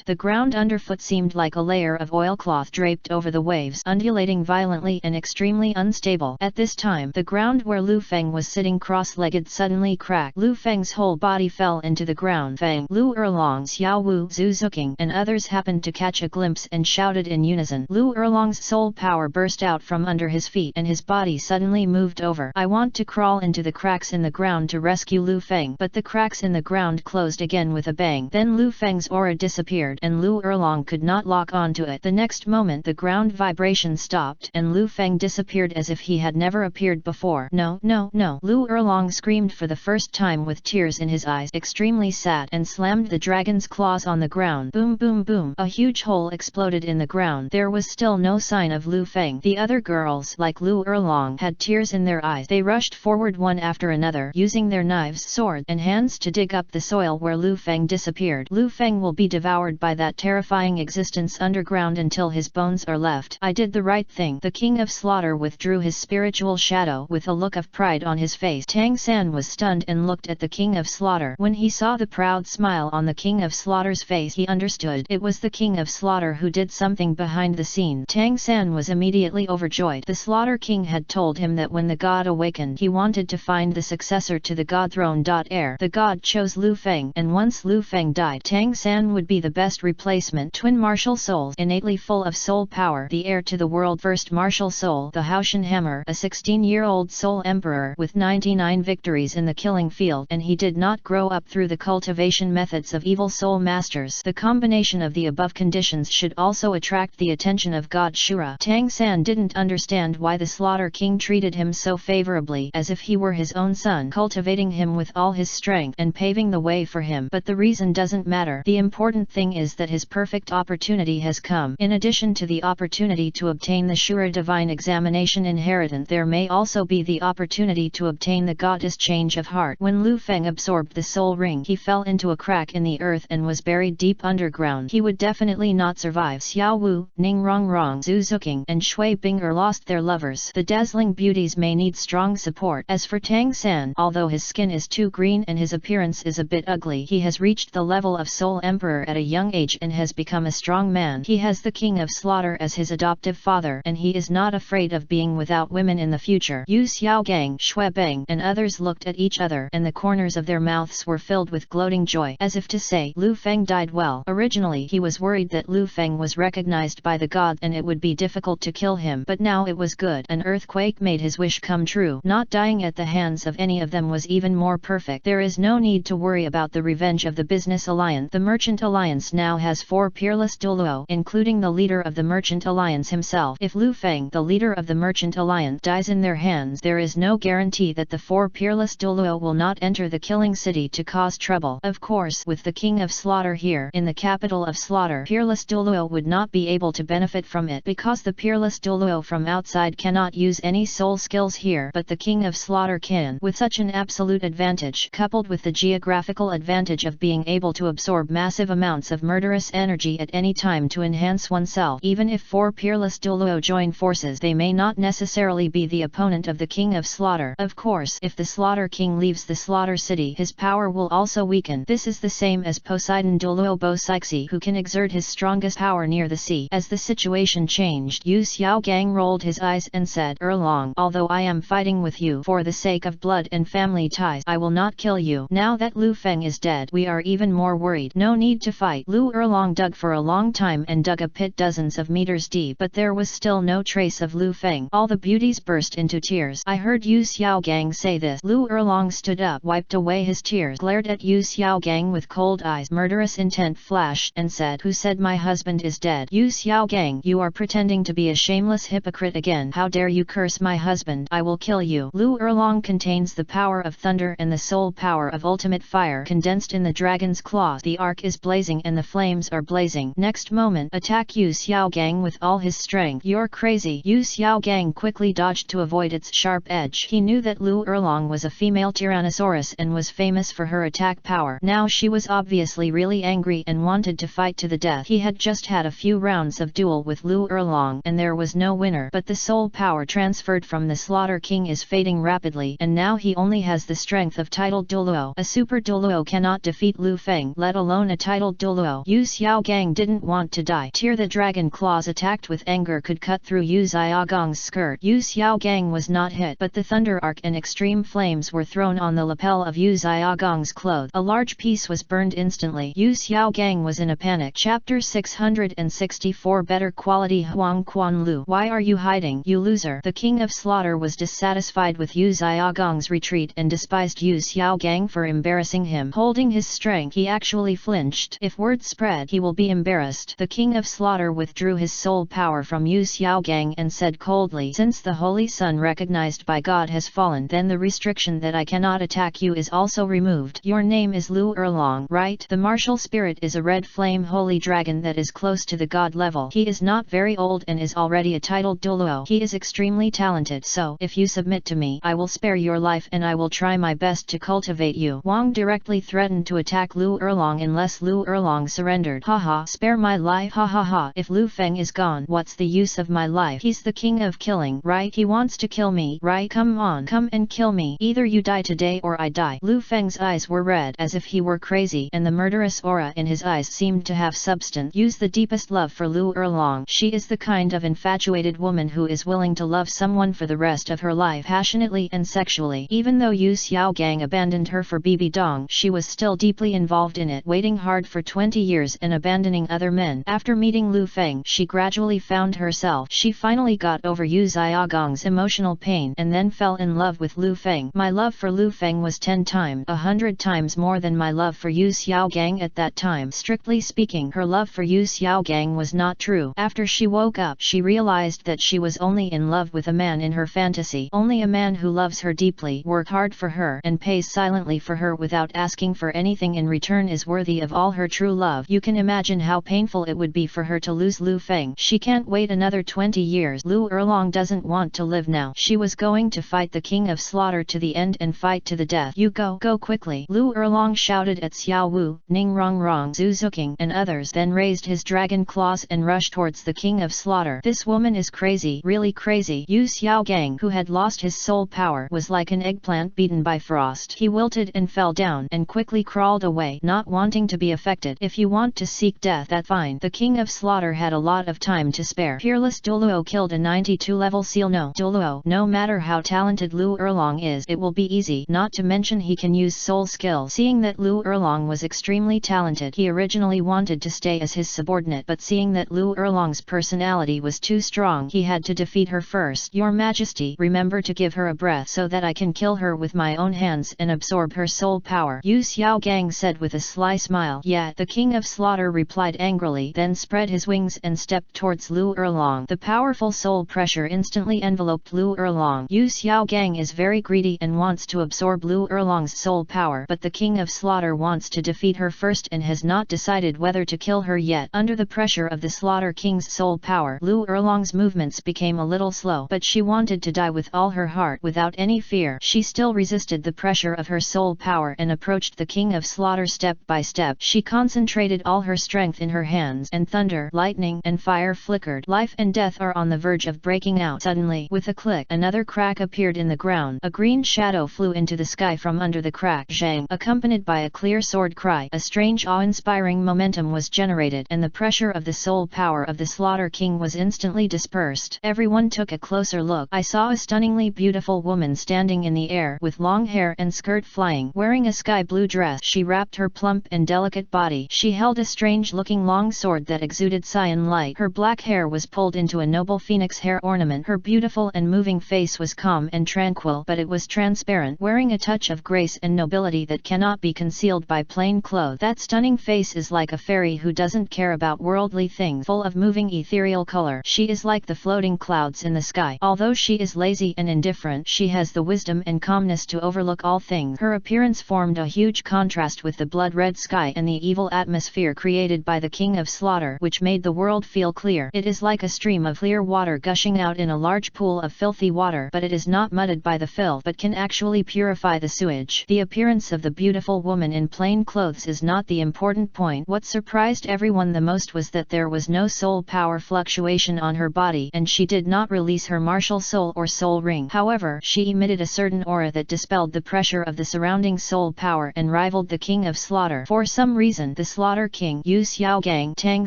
The ground underfoot seemed like a layer of oilcloth draped over the waves, undulating violently and extremely unstable. At this time, the ground where Lu Feng was sitting cross-legged suddenly cracked. Lu Feng's whole body fell into the ground. Feng, Lu Erlong, Xiao Wu, Zhu Zhuqing, and others happened to catch a glimpse and shouted in unison. Lu Erlong's soul power burst out from under his feet and his body suddenly moved over. I want to crawl into the cracks in the ground to rescue Lu Feng, but the cracks in the ground closed again with a bang. Then Lu Feng's aura disappeared and Lu Erlong could not lock onto it. The next moment the ground vibration stopped and Lu Feng disappeared as if he had never appeared before. No, no, no! Lu Erlong screamed for the first time with tears in his eyes, extremely sad, and slammed the dragon's claws on the ground. Boom, boom, boom! A huge hole exploded in the ground. There was still no sign of Lu Feng. The other girls, like Lu Erlong, had tears in their eyes. They rushed forward one after another, using their knives, swords, and hands to dig up the soil where Lu Feng disappeared. Lu Feng will be devoured by that terrifying existence underground until his bones are left. I did the right thing. The King of Slaughter withdrew his spiritual shadow with a look of pride on his face. Tang San was stunned and looked at the King of Slaughter. When he saw the proud smile on the King of Slaughter's face, he understood it was the King of Slaughter who did something behind the scene. Tang San was immediately overjoyed. The Slaughter King had told him that when the god awakened, he wanted to find the successor to the god throne. Heir. The god chose Lu Feng, and once Lu Feng died, Tang San would be the best replacement. Twin martial souls, innately full of soul power, the heir to the world-first martial soul, the Haoshan Hammer, a 16-year-old soul emperor with 99 victories in the killing field, and he did not grow up through the cultivation methods of evil soul masters. The combination of the above conditions should also attract the attention of God Shura. Tang San didn't understand why the Slaughter King treated him so favorably, as if he were his own son, cultivating him with all his strength and paving the way for him. But the reason doesn't matter. The important thing is that his perfect opportunity has come. In addition to the opportunity to obtain the Shura divine examination inheritance, there may also be the opportunity to obtain the goddess change of heart. When Lu Feng absorbed the soul ring, he fell into a crack in the earth and was buried deep underground. He would definitely not survive. Xiao Wu, Ning Rongrong, Zhu Zhuqing, and Shui Binger lost their lovers. The dazzling beauties may need strong support. As for Tang San, although his skin is too green and his appearance is a bit ugly, he has reached the level of Soul Emperor at a young age and has become a strong man. He has the King of Slaughter as his adoptive father, and he is not afraid of being without women in the future. Yu Xiaogang, Shui Beng, and others looked at each other, and the corners of their mouths were filled with gloating joy, as if to say, Lu Feng died well. Originally he was worried that Lu Feng was recognized by the gods and it would be difficult to kill him, but now it was good. An earthquake made his wish come true. Not dying at the hands of any of them was even more perfect. There is no need to worry about the revenge of the business alliance. The merchant alliance now has 4 peerless Douluo Douluo, including the leader of the Merchant Alliance himself. If Lu Feng, the leader of the Merchant Alliance, dies in their hands, there is no guarantee that the four peerless Douluo will not enter the killing city to cause trouble. Of course, with the King of Slaughter here, in the capital of Slaughter, peerless Douluo would not be able to benefit from it because the peerless Douluo from outside cannot use any soul skills here, but the King of Slaughter can. With such an absolute advantage, coupled with the geographical advantage of being able to absorb massive amounts of murderous energy at any time to enhance oneself, even if four peerless Douluo join forces, they may not necessarily be the opponent of the King of Slaughter. Of course, if the Slaughter King leaves the Slaughter City, his power will also weaken. This is the same as Poseidon Douluo Bosixi, who can exert his strongest power near the sea. As the situation changed, Yu Xiaogang rolled his eyes and said, Erlong, although I am fighting with you for the sake of blood and family ties, I will not kill you. Now that Lu Feng is dead, we are even more worried. No need to fight. Lu Erlong dug for a long time and dug a pit dozens of meters deep, but there was still no trace of Lu Feng. All the beauties burst into tears. I heard Yu Xiaogang say this. Lu Erlong stood up, wiped away his tears, glared at Yu Xiaogang with cold eyes. Murderous intent flashed, and said, Who said my husband is dead? Yu Xiaogang, you are pretending to be a shameless hypocrite again. How dare you curse my husband? I will kill you. Lu Erlong contains the power of thunder and the soul power of ultimate fire condensed in the dragon's claws. The arc is blazing and the flames are blazing. Next moment, attack Yu Xiaogang with all his strength. You're crazy. Yu Xiaogang quickly dodged to avoid its sharp edge. He knew that Lu Erlong was a female Tyrannosaurus and was famous for her attack power. Now she was obviously really angry and wanted to fight to the death. He had just had a few rounds of duel with Lu Erlong and there was no winner, but the soul power transferred from the Slaughter King is fading rapidly, and now he only has the strength of titled Douluo. A super Douluo cannot defeat Lu Feng, let alone a titled Douluo. Yu Xiaogang didn't want to die. Tear the dragon claws attacked with anger could cut through Yu Xiaogang's skirt. Yu Xiaogang was not hit, but the thunder arc and extreme flames were thrown on the lapel of Yu Xiaogang's clothes. A large piece was burned instantly. Yu Xiaogang was in a panic. Chapter 664 Better Quality Huang Quan Lu. Why are you hiding, you loser? The King of Slaughter was dissatisfied with Yu Xiaogang's retreat and despised Yu Xiaogang for embarrassing him. Holding his strength, he actually flinched. If word spread, he will be embarrassed. The King of Slaughter withdrew his soul power from Yu Xiaogang and said coldly, Since the Holy Sun recognized by God has fallen, then the restriction that I cannot attack you is also removed. Your name is Lu Erlong, right? The martial spirit is a red flame holy dragon that is close to the god level. He is not very old and is already a titled Douluo. He is extremely talented, so if you submit to me, I will spare your life and I will try my best to cultivate you. Wang directly threatened to attack Lu Erlong unless Lu Erlong surrendered. Haha, spare my life? Ha ha ha. If Lu Feng is gone, what's the use of my life? He's the king of killing, right? He wants to kill me, right? Come on, come and kill me. Either you die today or I die. Lu Feng's eyes were red as if he were crazy, and the murderous aura in his eyes seemed to have substance. Use the deepest love for Lu Erlong. She is the kind of infatuated woman who is willing to love someone for the rest of her life passionately and sexually. Even though Yu Xiaogang abandoned her for Bibi Dong, she was still deeply involved in it, waiting hard for 20 years and abandoning other men. After meeting Lu Feng, she gradually found herself. She finally got over Yu Xiaogang's emotional pain and then fell in love with Lu Feng. My love for Lu Feng was 10 times, 100 times more than my love for Yu Xiaogang at that time. Strictly speaking, her love for Yu Xiaogang was not true. After she woke up, she realized that she was only in love with a man in her fantasy. Only a man who loves her deeply, works hard for her, and pays silently for her without asking for anything in return is worthy of all her true love. You can imagine how painful it would be for her to lose Lu Feng. She can't wait another 20 years. Lu Erlong doesn't want to live now. She was going to fight the King of Slaughter to the end and fight to the death. You go quickly. Lu Erlong shouted at Xiao Wu, Ning Rongrong, Zhu Zhuqing, and others, then raised his dragon claws and rushed towards the King of Slaughter. This woman is crazy, really crazy. Yu Xiaogang, who had lost his soul power, was like an eggplant beaten by frost. He wilted and fell down and quickly crawled away, not wanting to be affected. If you want to seek death, that's fine. The King of Slaughter had a lot of time to spare. Peerless Douluo killed a 92 level seal. No Douluo, no matter how talented Lu Erlong is, it will be easy, not to mention he can use soul skill. Seeing that Lu Erlong was extremely talented, he originally wanted to stay as his subordinate, but seeing that Lu Erlong's personality was too strong, he had to defeat her first. Your Majesty, remember to give her a breath so that I can kill her with my own hands and absorb her soul power, Yu Xiaogang said with a sly smile. Yeah, the King of Slaughter replied angrily. slowly, then spread his wings and stepped towards Lu Erlong. The powerful soul pressure instantly enveloped Lu Erlong. Yu Xiaogang is very greedy and wants to absorb Lu Erlong's soul power, but the King of Slaughter wants to defeat her first and has not decided whether to kill her yet. Under the pressure of the Slaughter King's soul power, Lu Erlong's movements became a little slow, but she wanted to die with all her heart without any fear. She still resisted the pressure of her soul power and approached the King of Slaughter step by step. She concentrated all her strength in her hands, and thunder, lightning, and fire flickered. Life and death are on the verge of breaking out. Suddenly, with a click, another crack appeared in the ground. A green shadow flew into the sky from under the crack. Zhang, accompanied by a clear sword cry, a strange awe-inspiring momentum was generated, and the pressure of the soul power of the Slaughter King was instantly dispersed. Everyone took a closer look. I saw a stunningly beautiful woman standing in the air, with long hair and skirt flying, wearing a sky blue dress. She wrapped her plump and delicate body. She held a strange-looking long sword that exuded cyan light. Her black hair was pulled into a noble phoenix hair ornament. Her beautiful and moving face was calm and tranquil, but it was transparent, wearing a touch of grace and nobility that cannot be concealed by plain clothes. That stunning face is like a fairy who doesn't care about worldly things, full of moving ethereal color. She is like the floating clouds in the sky. Although she is lazy and indifferent, she has the wisdom and calmness to overlook all things. Her appearance formed a huge contrast with the blood-red sky and the evil atmosphere created by the King of Slaughter, which made the world feel clear. It is like a stream of clear water gushing out in a large pool of filthy water, but it is not mudded by the filth, but can actually purify the sewage. The appearance of the beautiful woman in plain clothes is not the important point. What surprised everyone the most was that there was no soul power fluctuation on her body, and she did not release her martial soul or soul ring. However, she emitted a certain aura that dispelled the pressure of the surrounding soul power and rivaled the King of Slaughter. For some reason, the Slaughter King, Yu Xiaogang, Tang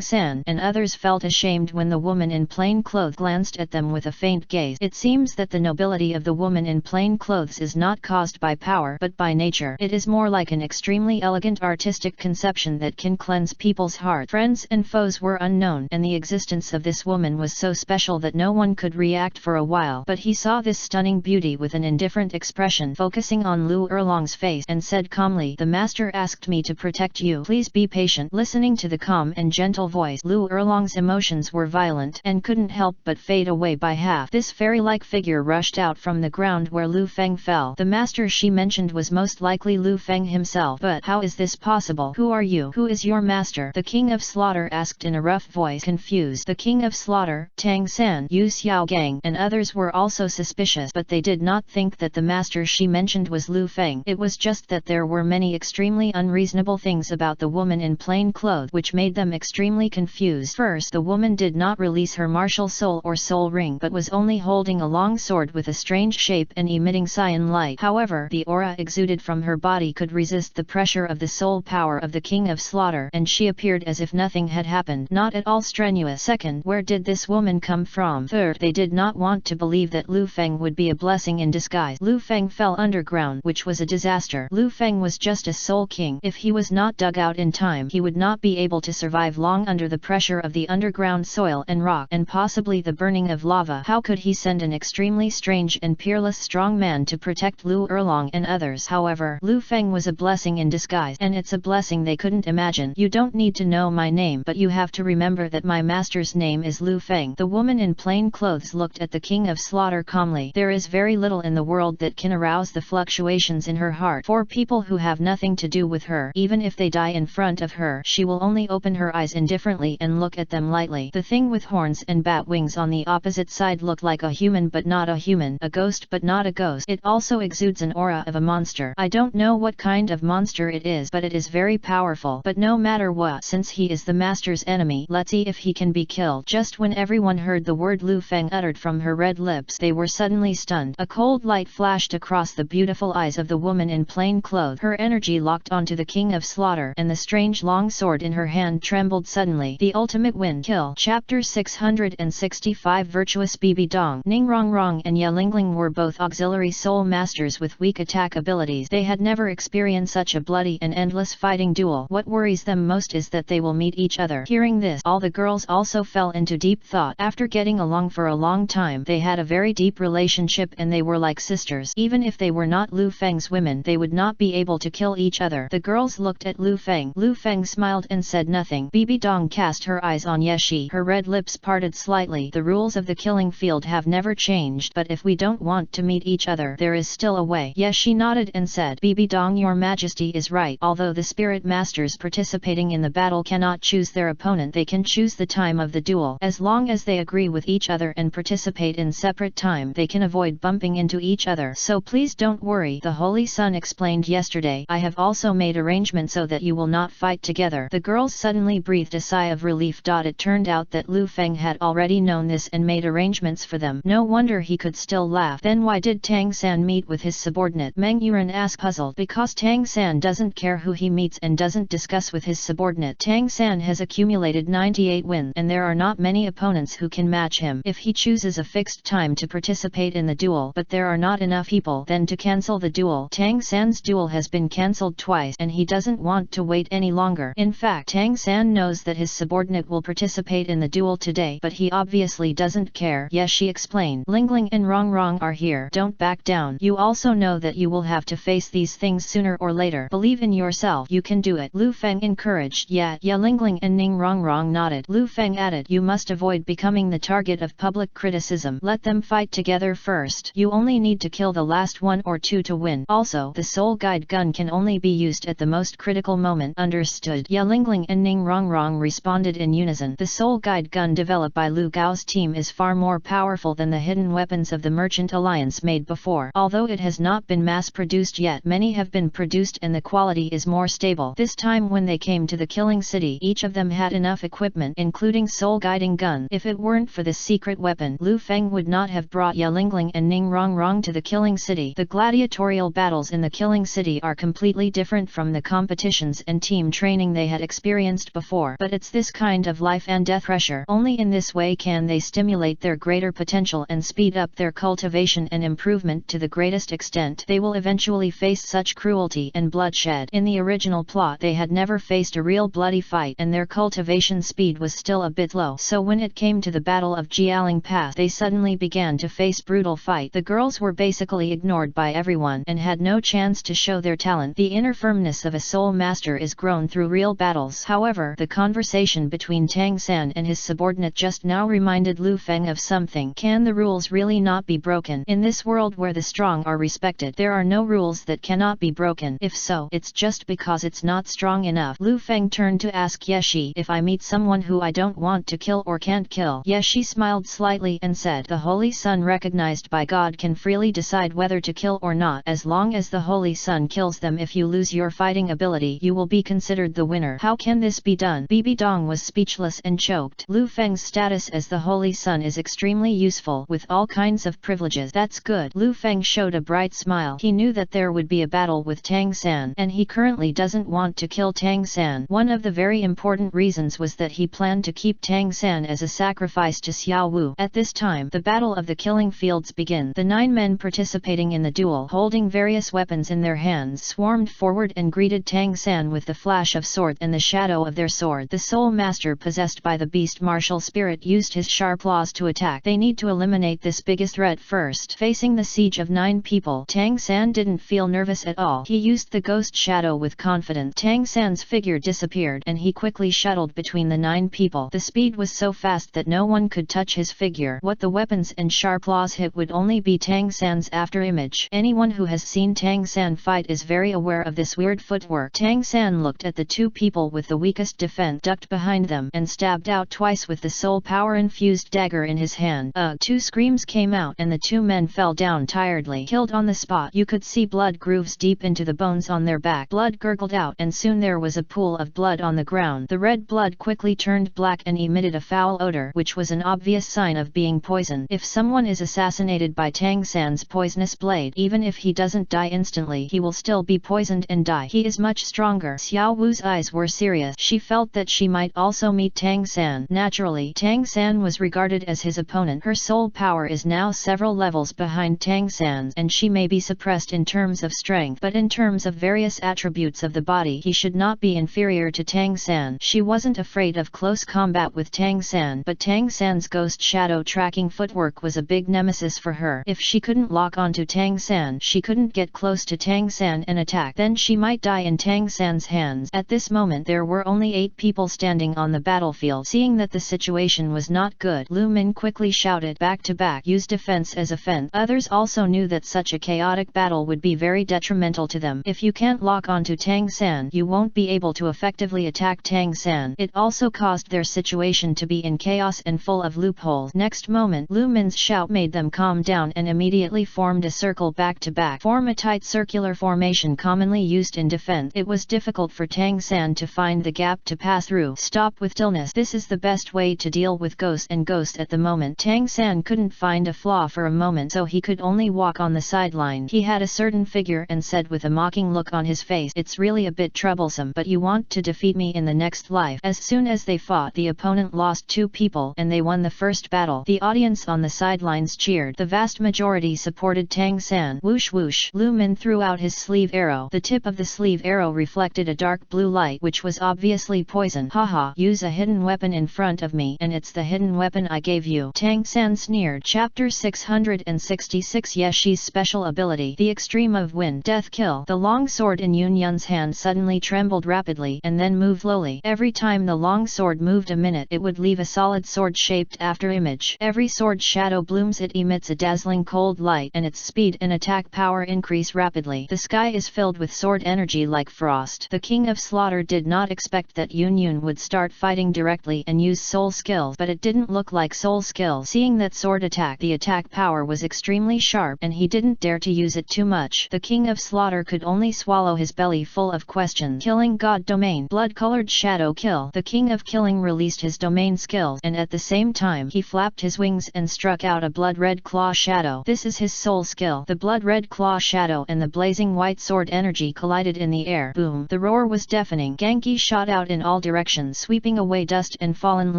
San, and others felt ashamed when the woman in plain clothes glanced at them with a faint gaze. It seems that the nobility of the woman in plain clothes is not caused by power but by nature. It is more like an extremely elegant artistic conception that can cleanse people's heart. Friends and foes were unknown, and the existence of this woman was so special that no one could react for a while. But he saw this stunning beauty with an indifferent expression, focusing on Lu Erlong's face, and said calmly, "The master asked me to protect you. Please be patient." Listening to the calm and gentle voice, Lu Erlong's emotions were violent and couldn't help but fade away by half. This fairy-like figure rushed out from the ground where Lu Feng fell. The master she mentioned was most likely Lu Feng himself. But how is this possible? Who are you? Who is your master? The King of Slaughter asked in a rough voice, confused. The King of Slaughter, Tang San, Yu Xiaogang, and others were also suspicious, but they did not think that the master she mentioned was Lu Feng. It was just that there were many extremely unreasonable things about the woman in plain clothes which made them extremely confused. First, the woman did not release her martial soul or soul ring, but was only holding a long sword with a strange shape and emitting cyan light. However, the aura exuded from her body could resist the pressure of the soul power of the King of Slaughter, and she appeared as if nothing had happened, not at all strenuous. Second, where did this woman come from? Third, they did not want to believe that Lu Feng would be a blessing in disguise. Lu Feng fell underground, which was a disaster. Lu Feng was just a soul king. If he was not dug out in time, he would not be able to survive long under the pressure of the underground soil and rock, and possibly the burning of lava. How could he send an extremely strange and peerless strong man to protect Lu Erlong and others? However, Lu Feng was a blessing in disguise, and it's a blessing they couldn't imagine. You don't need to know my name, but you have to remember that my master's name is Lu Feng. The woman in plain clothes looked at the King of Slaughter calmly. There is very little in the world that can arouse the fluctuations in her heart. For people who have nothing to do with her, even if they die in front of her, she will only open her eyes indifferently and look at them lightly. The thing with horns and bat wings on the opposite side looked like a human but not a human, a ghost but not a ghost. It also exudes an aura of a monster. I don't know what kind of monster it is, but it is very powerful. But no matter what, since he is the master's enemy, let's see if he can be killed. Just when everyone heard the word Lu Feng uttered from her red lips, they were suddenly stunned. A cold light flashed across the beautiful eyes of the woman in plain clothes. Her energy locked onto the King of Slaughter, and the strange long sword in her hand trembled suddenly. The ultimate win. Kill. Chapter 665. Virtuous Bibi Dong. Ning Rongrong and Ya Lingling were both auxiliary soul masters with weak attack abilities. They had never experienced such a bloody and endless fighting duel. What worries them most is that they will meet each other. Hearing this, all the girls also fell into deep thought. After getting along for a long time, they had a very deep relationship and they were like sisters. Even if they were not Lu Feng's women, they would not be able to kill each other. The girls looked at Lu Feng. Lu Feng smiled and said nothing. Bibi Dong cast her eyes on Yeshi. Her red lips parted slightly. The rules of the killing field have never changed, but if we don't want to meet each other, there is still a way. Yeshi nodded and said, Bibi Dong, your majesty is right. Although the spirit masters participating in the battle cannot choose their opponent, they can choose the time of the duel. As long as they agree with each other and participate in separate time, they can avoid bumping into each other. So please don't worry. The Holy Sun explained yesterday. I have also made arrangements so that you will not fight together. The girls suddenly breathed a sigh of relief. It turned out that Lu Feng had already known this and made arrangements for them. No wonder he could still laugh. Then why did Tang San meet with his subordinate? Meng Yuran asked, puzzled. Because Tang San doesn't care who he meets and doesn't discuss with his subordinate. Tang San has accumulated 98 wins and there are not many opponents who can match him. If he chooses a fixed time to participate in the duel but there are not enough people, then to cancel the duel. Tang San's duel has been cancelled twice and he doesn't want to wait any longer. In fact, Tang San knows that his subordinate will participate in the duel today, but he obviously doesn't care. Yes, she explained. Lingling and Rongrong are here. Don't back down. You also know that you will have to face these things sooner or later. Believe in yourself. You can do it. Lu Feng encouraged. Yeah, Lingling and Ning Rongrong nodded. Lu Feng added, you must avoid becoming the target of public criticism. Let them fight together first. You only need to kill the last one or two to win. Also, the soul guide gun can only be used at the most critical moment. Understood. Lingling and Ning Rongrong responded in unison. The soul guide gun developed by Lu Gao's team is far more powerful than the hidden weapons of the Merchant Alliance made before. Although it has not been mass-produced yet, many have been produced and the quality is more stable. This time when they came to the killing city, each of them had enough equipment, including soul guiding gun. If it weren't for this secret weapon, Lu Feng would not have brought Lingling and Ning Rongrong to the killing city. The gladiatorial battles in the killing city are completely different from the competitions and team training they had experienced before, but it's this kind of life and death pressure. Only in this way can they stimulate their greater potential and speed up their cultivation and improvement to the greatest extent. They will eventually face such cruelty and bloodshed. In the original plot, they had never faced a real bloody fight and their cultivation speed was still a bit low. So when it came to the Battle of Jialing Pass, they suddenly began to face brutal fight. The girls were basically ignored by everyone and had no chance to show their talent. The inner firmness of a soul master is grown through real battles. However, the conversation between Tang San and his subordinate just now reminded Lu Feng of something. Can the rules really not be broken? In this world where the strong are respected, there are no rules that cannot be broken. If so, it's just because it's not strong enough. Lu Feng turned to ask Yeshi, if I meet someone who I don't want to kill or can't kill? Yeshi smiled slightly and said, the Holy Sun recognized by God can freely decide whether to kill or not. As long as the Holy Sun kills them, if you lose your fighting ability, you will be considered the winner. How can this be done? Bibi Dong was speechless and choked. Lu Feng's status as the Holy Sun is extremely useful, with all kinds of privileges. That's good. Lu Feng showed a bright smile. He knew that there would be a battle with Tang San, and he currently doesn't want to kill Tang San. One of the very important reasons was that he planned to keep Tang San as a sacrifice to Xiao Wu. At this time, the battle of the killing fields began. The 9 men participating in the duel, holding various weapons in their hands, swarmed forward and greeted Tang San with the flash of sword and the shadow of their sword. The soul master possessed by the beast martial spirit used his sharp claws to attack. They need to eliminate this biggest threat first. Facing the siege of 9 people, Tang San didn't feel nervous at all. He used the ghost shadow with confidence. Tang San's figure disappeared and he quickly shuttled between the 9 people. The speed was so fast that no one could touch his figure. What the weapons and sharp claws hit would only be Tang San's afterimage. Anyone who has seen Tang San fight is very aware of this weird footwork. Tang San looked at the 2 people with the weakest defense, ducked behind them, and stabbed out twice with the soul power-infused dagger in his hand. 2 screams came out and the 2 men fell down tiredly, killed on the spot. You could see blood grooves deep into the bones on their back. Blood gurgled out and soon there was a pool of blood on the ground. The red blood quickly turned black and emitted a foul odor, which was an obvious sign of being poisoned. If someone is assassinated by Tang San's poisonous blade, even if he doesn't die instantly, he will still be poisoned and die. He is much stronger. Xiao Wu's eyes were serious. She felt that she might also meet Tang San. Naturally, Tang San was regarded as his opponent. Her soul power is now several levels behind Tang San's, and she may be suppressed in terms of strength, but in terms of various attributes of the body, he should not be inferior to Tang San. She wasn't afraid of close combat with Tang San, but Tang San's ghost shadow tracking footwork was a big nemesis for her. If she couldn't lock onto Tang San, she couldn't get close to Tang San and attack. Then she might die in Tang San's hands. At this moment there were only 8 people standing on the battlefield. Seeing that the situation was not good, Lu Min quickly shouted back to back, use defense as offense. Others also knew that such a chaotic battle would be very detrimental to them. If you can't lock onto Tang San, you won't be able to effectively attack Tang San. It also caused their situation to be in chaos and full of loopholes. Next moment, Lu Min's shout made them calm down and immediately formed a circle back to back. Form a tight circular formation commonly used in defense. It was difficult for Tang San to find the gap to pass through. Stop with stillness. This is the best way to deal with ghosts and ghosts at the moment. Tang San couldn't find a flaw for a moment, so he could only walk on the sideline. He had a certain figure and said with a mocking look on his face, "It's really a bit troublesome, but you want to defeat me in the next life." As soon as they fought, the opponent lost 2 people and they won the first battle. The audience on the sidelines cheered. The vast majority supported Tang San. Whoosh whoosh. Lu Min threw out his sleeve arrow. The tip of the sleeve arrow reflected a dark blue light which was obviously poison. Haha, use a hidden weapon in front of me and it's the hidden weapon I gave you. Tang San sneered. Chapter 666 Yeshi's special ability. The extreme of wind. Death kill. The long sword in Yun Yun's hand suddenly trembled rapidly and then moved slowly. Every time the long sword moved a minute, it would leave a solid sword-shaped after image. Every sword shadow blooms, it emits a dazzling cold light and its speed and attack power increase rapidly. The sky is filled with sword energy like frost. The King of Slaughter did not expect that Yun Yun would start fighting directly and use soul skills, but it didn't look like soul skills. Seeing that sword attack, the attack power was extremely sharp and he didn't dare to use it too much. The King of Slaughter could only swallow his belly full of questions. Killing God domain. Blood-colored shadow kill. The King of Killing released his domain skills and at the same time he flapped his wings and struck out a blood-red claw shadow. This is his soul skill. The blood-red claw shadow and the blazing white sword energy collided in the air. Boom! The roar was deafening. Genki shot out in all directions, sweeping away dust and fallen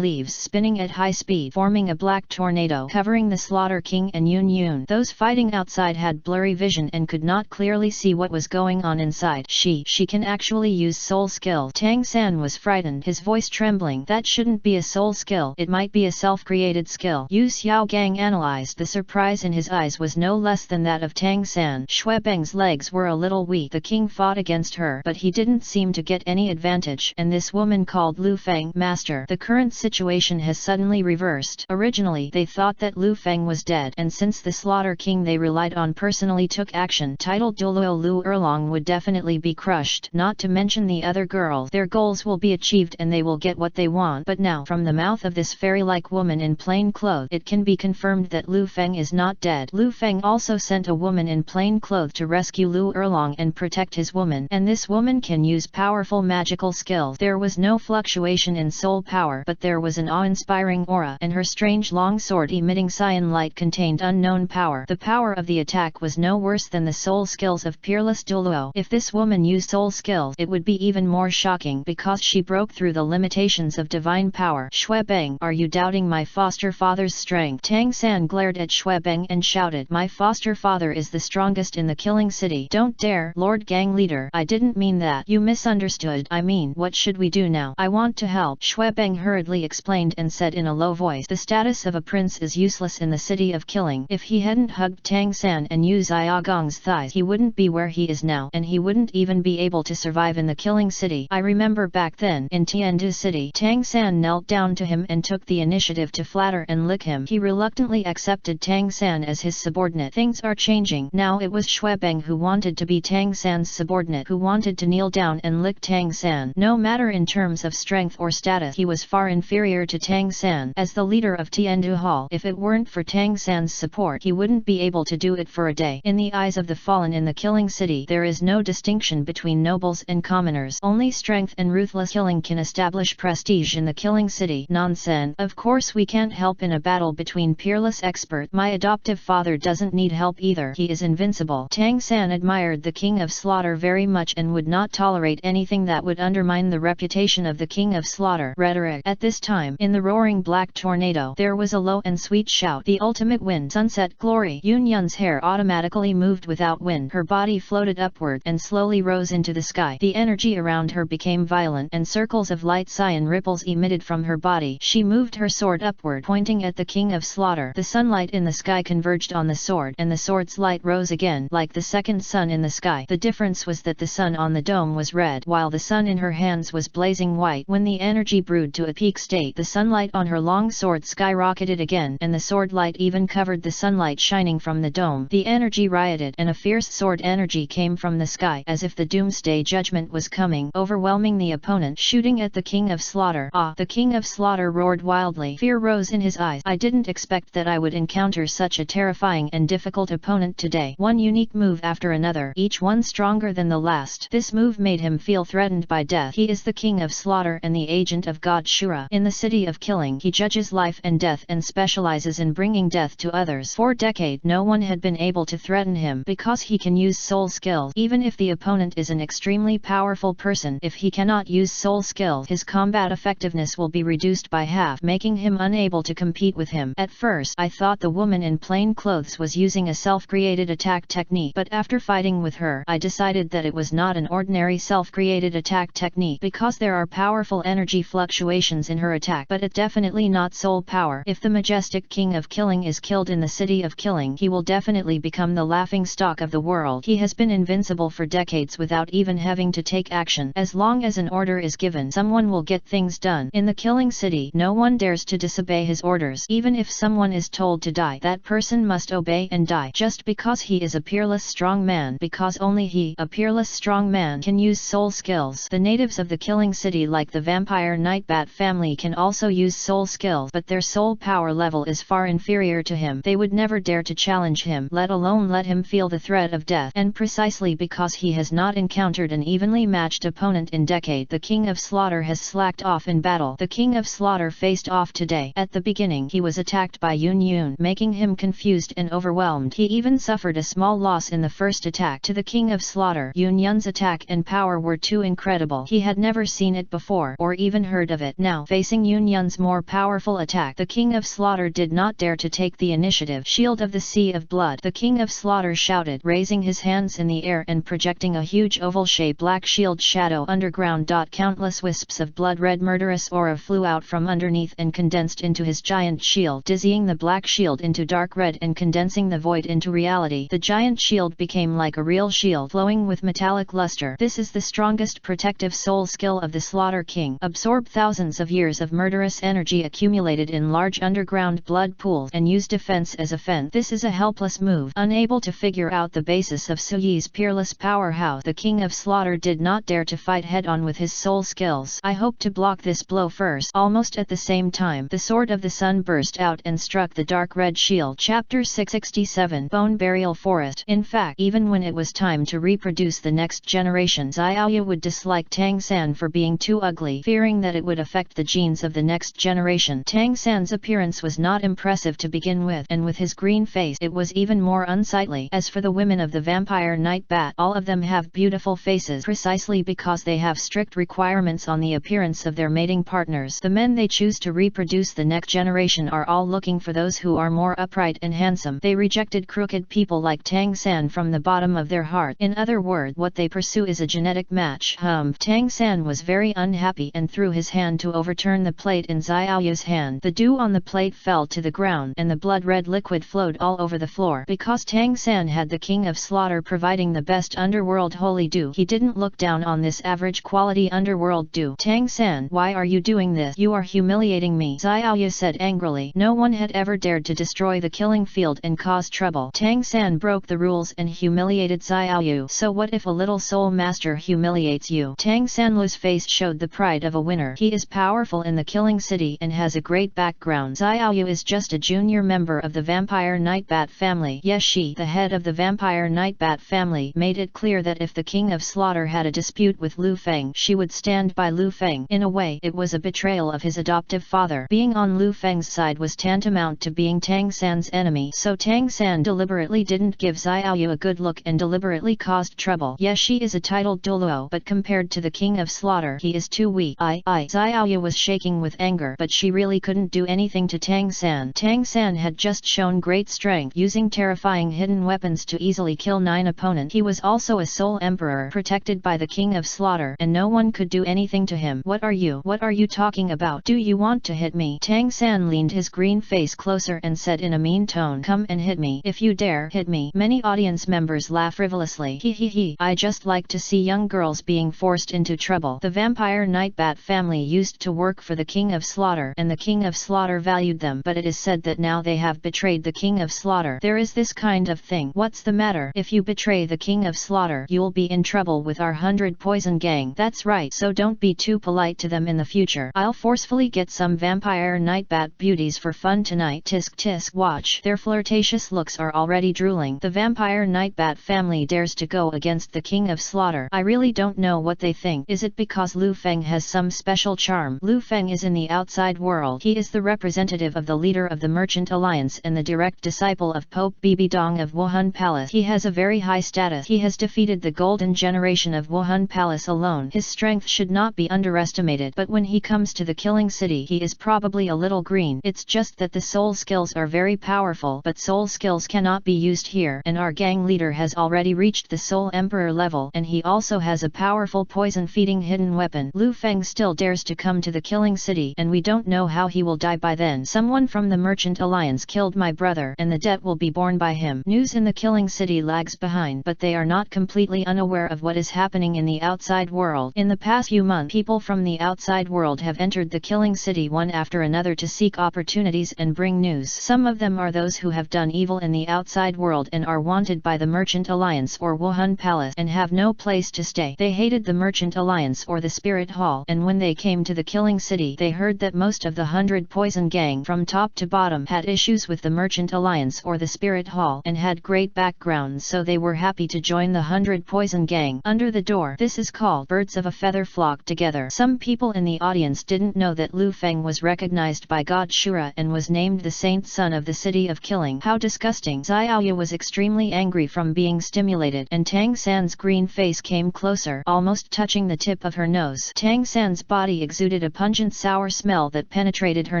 leaves, spinning at high speed, forming a black tornado covering the Slaughter King and Yun Yun. Those fighting outside had blurry vision and could not clearly see what was going on inside. She can actually use soul skills. Tang San was frightened, his voice trembling. That shouldn't be a soul skill. It might be a self-created skill. Yu Xiaogang analyzed. The surprise in his eyes was no less than that of Tang San. Xuebeng's legs were a little weak. The king fought against her, but he didn't seem to get any advantage. And this woman called Lu Feng, Master. The current situation has suddenly reversed. Originally they thought that Lu Feng was dead, and since the Slaughter King they relied on personally took action. Titled Douluo Lu Erlong would definitely be crushed, not to mention the other girls. Their goals will be achieved and they will get what they want. But now, from the mouth of this fairy-like woman in plain clothes, it can be confirmed that Lu Feng is not dead. Lu Feng also sent a woman in plain clothes to rescue Lu Erlong and protect his woman, and this woman can use powerful magical skills. There was no fluctuation in soul power, but there was an awe-inspiring aura, and her strange long sword emitting cyan light contained unknown power. The power of the attack was no worse than the soul skills of peerless Douluo. If this woman used soul skills, it would be even more shocking because she broke through the limitations of divine power. Xuebeng, are you doubting my foster father's strength? Tang San glared at Xuebeng and shouted, my foster father is the strongest in the killing city. Don't dare, Lord Gang Leader. I didn't mean that. You misunderstood. I mean, what should we do now? I want to help. Xuebeng hurriedly explained and said in a low voice, the status of a prince is useless in the city of killing. If he hadn't hugged Tang San and used Iagong's thighs, he wouldn't be where he is now, and he wouldn't even be able to survive in the killing city. I remember back then, in Tiandu City, Tang San knelt down to him and took the initiative to flatter and lick him. He reluctantly accepted Tang San as his subordinate. Things are changing. Now it was Xuebeng who wanted to be Tang San's subordinate, who wanted to kneel down and lick Tang San. No matter in terms of strength or status, he was far inferior to Tang San. As the leader of Tiandu Hall, if it weren't for Tang San's support, he wouldn't be able to do it for a day. In the eyes of the fallen in the killing city, there is no distinction between nobles and commoners. Only strength and ruthless killing can establish prestige in the killing city. Nonsense. Of course we can't help in a battle between peerless experts. My adoptive father doesn't need help either. He is invincible. Tang San admired the King of Slaughter very much and would not tolerate anything that would undermine the reputation of the King of Slaughter. Rhetoric. At this time, in the roaring black tornado, there was a low and sweet shout. The ultimate wind. Sunset glory. Yun Yun's hair automatically moved without wind. Her body floated upward and slowly rose into the sky. The energy around her became violent and circles of light cyan ripples emitted from her body. She moved her sword upward, pointing at the King of Slaughter. The sunlight in the sky converged on the sword, and the sword's light rose again, like the second sun in the sky. The difference was that the sun on the dome was red, while the sun in her hands was blazing blazing white. When the energy brewed to a peak state, the sunlight on her long sword skyrocketed again, and the sword light even covered the sunlight shining from the dome. The energy rioted, and a fierce sword energy came from the sky, as if the doomsday judgment was coming, overwhelming the opponent, shooting at the King of Slaughter. Ah! The King of Slaughter roared wildly. Fear rose in his eyes. I didn't expect that I would encounter such a terrifying and difficult opponent today. One unique move after another, each one stronger than the last. This move made him feel threatened by death. He is the King of Slaughter and the agent of God Shura. In the city of killing, he judges life and death and specializes in bringing death to others. For decades, no one had been able to threaten him because he can use soul skills. Even if the opponent is an extremely powerful person, if he cannot use soul skills, his combat effectiveness will be reduced by half, making him unable to compete with him. At first, I thought the woman in plain clothes was using a self-created attack technique, but after fighting with her, I decided that it was not an ordinary self-created attack technique, because there are powerful energy fluctuations in her attack, but it definitely not soul power. If the majestic King of Killing is killed in the city of killing, he will definitely become the laughing stock of the world. He has been invincible for decades without even having to take action. As long as an order is given, someone will get things done. In the killing city, no one dares to disobey his orders. Even if someone is told to die, that person must obey and die, just because he is a peerless strong man, because only he, a peerless strong man, can use soul skills. The natives of the killing city, like the vampire Nightbat family, can also use soul skills, but their soul power level is far inferior to him. They would never dare to challenge him, let alone let him feel the threat of death. And precisely because he has not encountered an evenly matched opponent in decades, the King of Slaughter has slacked off in battle. The King of Slaughter faced off today. At the beginning, he was attacked by Yun Yun, making him confused and overwhelmed. He even suffered a small loss in the first attack. To the King of Slaughter, Yun Yun's attack and power were too incredible. He had never seen it before, or even heard of it. Now, facing Yun Yun's more powerful attack, the King of Slaughter did not dare to take the initiative. Shield of the Sea of Blood, the King of Slaughter shouted, raising his hands in the air and projecting a huge oval-shaped black shield shadow underground. Countless wisps of blood-red murderous aura flew out from underneath and condensed into his giant shield, dizzying the black shield into dark red and condensing the void into reality. The giant shield became like a real shield, glowing with metallic luster. This is the strongest protective soul skill of the Slaughter King. Absorb thousands of years of murderous energy accumulated in large underground blood pools and use defense as a fence. This is a helpless move. Unable to figure out the basis of Su Yi's peerless powerhouse, the King of Slaughter did not dare to fight head-on with his soul skills. I hope to block this blow first. Almost at the same time, the sword of the sun burst out and struck the dark red shield. Chapter 667, Bone Burial Forest. In fact, even when it was time to reproduce the next generation, Xiaoyu would dislike Tang San for being too ugly, fearing that it would affect the genes of the next generation. Tang San's appearance was not impressive to begin with, and with his green face, it was even more unsightly. As for the women of the vampire Nightbat, all of them have beautiful faces, precisely because they have strict requirements on the appearance of their mating partners. The men they choose to reproduce the next generation are all looking for those who are more upright and handsome. They rejected crooked people like Tang San from the bottom of their heart. In other words, what they pursue is a genetic match. Tang San was very unhappy and threw his hand to overturn the plate in Xiaoyu's hand. The dew on the plate fell to the ground, and the blood-red liquid flowed all over the floor. Because Tang San had the King of Slaughter providing the best underworld holy dew, he didn't look down on this average quality underworld dew. Tang San, why are you doing this? You are humiliating me, Xiaoyu said angrily. No one had ever dared to destroy the killing field and cause trouble. Tang San broke the rules and humiliated Xiaoyu. So what if a little soul master humiliates you? Tang Sanlu's face showed the pride of a winner. He is powerful in the killing city and has a great background. Xiaoyu is just a junior member of the vampire Nightbat family. Yes, she, the head of the vampire Nightbat family, made it clear that if the King of Slaughter had a dispute with Lu Feng, she would stand by Lu Feng. In a way, it was a betrayal of his adoptive father. Being on Lu Feng's side was tantamount to being Tang San's enemy. So Tang San deliberately didn't give Xiaoyu a good look and deliberately caused trouble. Yes, she is a titled Douluo, but compared to the King of Slaughter, he is too weak. Xiaoyu was shaking with anger, but she really couldn't do anything to Tang San. Tang San had just shown great strength, using terrifying hidden weapons to easily kill 9 opponents. He was also a soul emperor, protected by the King of Slaughter, and no one could do anything to him. What are you talking about? Do you want to hit me? Tang San leaned his green face closer and said in a mean tone, come and hit me. If you dare hit me. Many audience members laugh frivolously. He. I just like to see young girls being forced into trouble. The vampire Nightbat family used to work for the King of Slaughter, and the King of Slaughter valued them, but it is said that now they have betrayed the King of Slaughter. There is this kind of thing. What's the matter? If you betray the King of Slaughter, you'll be in trouble with our 100 Poison Gang. That's right, so don't be too polite to them in the future. I'll forcefully get some vampire Nightbat beauties for fun tonight. Tisk tisk. Watch. Their flirtatious looks are already drooling. The vampire Nightbat family dares to go against the King of Slaughter. I really don't know what they think. Is it because Lu Feng has some special charm? Lu Feng is in the outside world. He is the representative of the leader of the Merchant Alliance and the direct disciple of Pope Bibi Dong of Wuhan Palace. He has a very high status. He has defeated the golden generation of Wuhan Palace alone. His strength should not be underestimated, but when he comes to the killing city, he is probably a little green. It's just that the soul skills are very powerful, but soul skills cannot be used here, and our gang leader has already reached the Soul Emperor level, and he also has a powerful poison-feeding hidden weapon. Lu Feng still dares to come to the killing city, and we don't know how he will die by then. Someone from the Merchant Alliance killed my brother, and the debt will be borne by him. News in the killing city lags behind, but they are not completely unaware of what is happening in the outside world. In the past few months, people from the outside world have entered the killing city one after another to seek opportunities and bring news. Some of them are those who have done evil in the outside world and are wanted by the Merchant Alliance or Wuhan Palace and have no place to stay. They hated the Merchant Alliance or the Spirit Hall, and when they came to the killing city, they heard that most of the 100 Poison Gang from top to bottom had issues with the Merchant Alliance or the Spirit Hall and had great backgrounds, so they were happy to join the 100 Poison Gang. Under the door, this is called birds of a feather flock together. Some people in the audience didn't know that Lu Feng was recognized by God Shura and was named the Saint Son of the City of Killing. How disgusting! Xiaoyu was extremely angry from being stimulated, and Tang San's green face came closer, almost touching the tip of her nose. Tang San's body exuded a pungent sour smell that penetrated her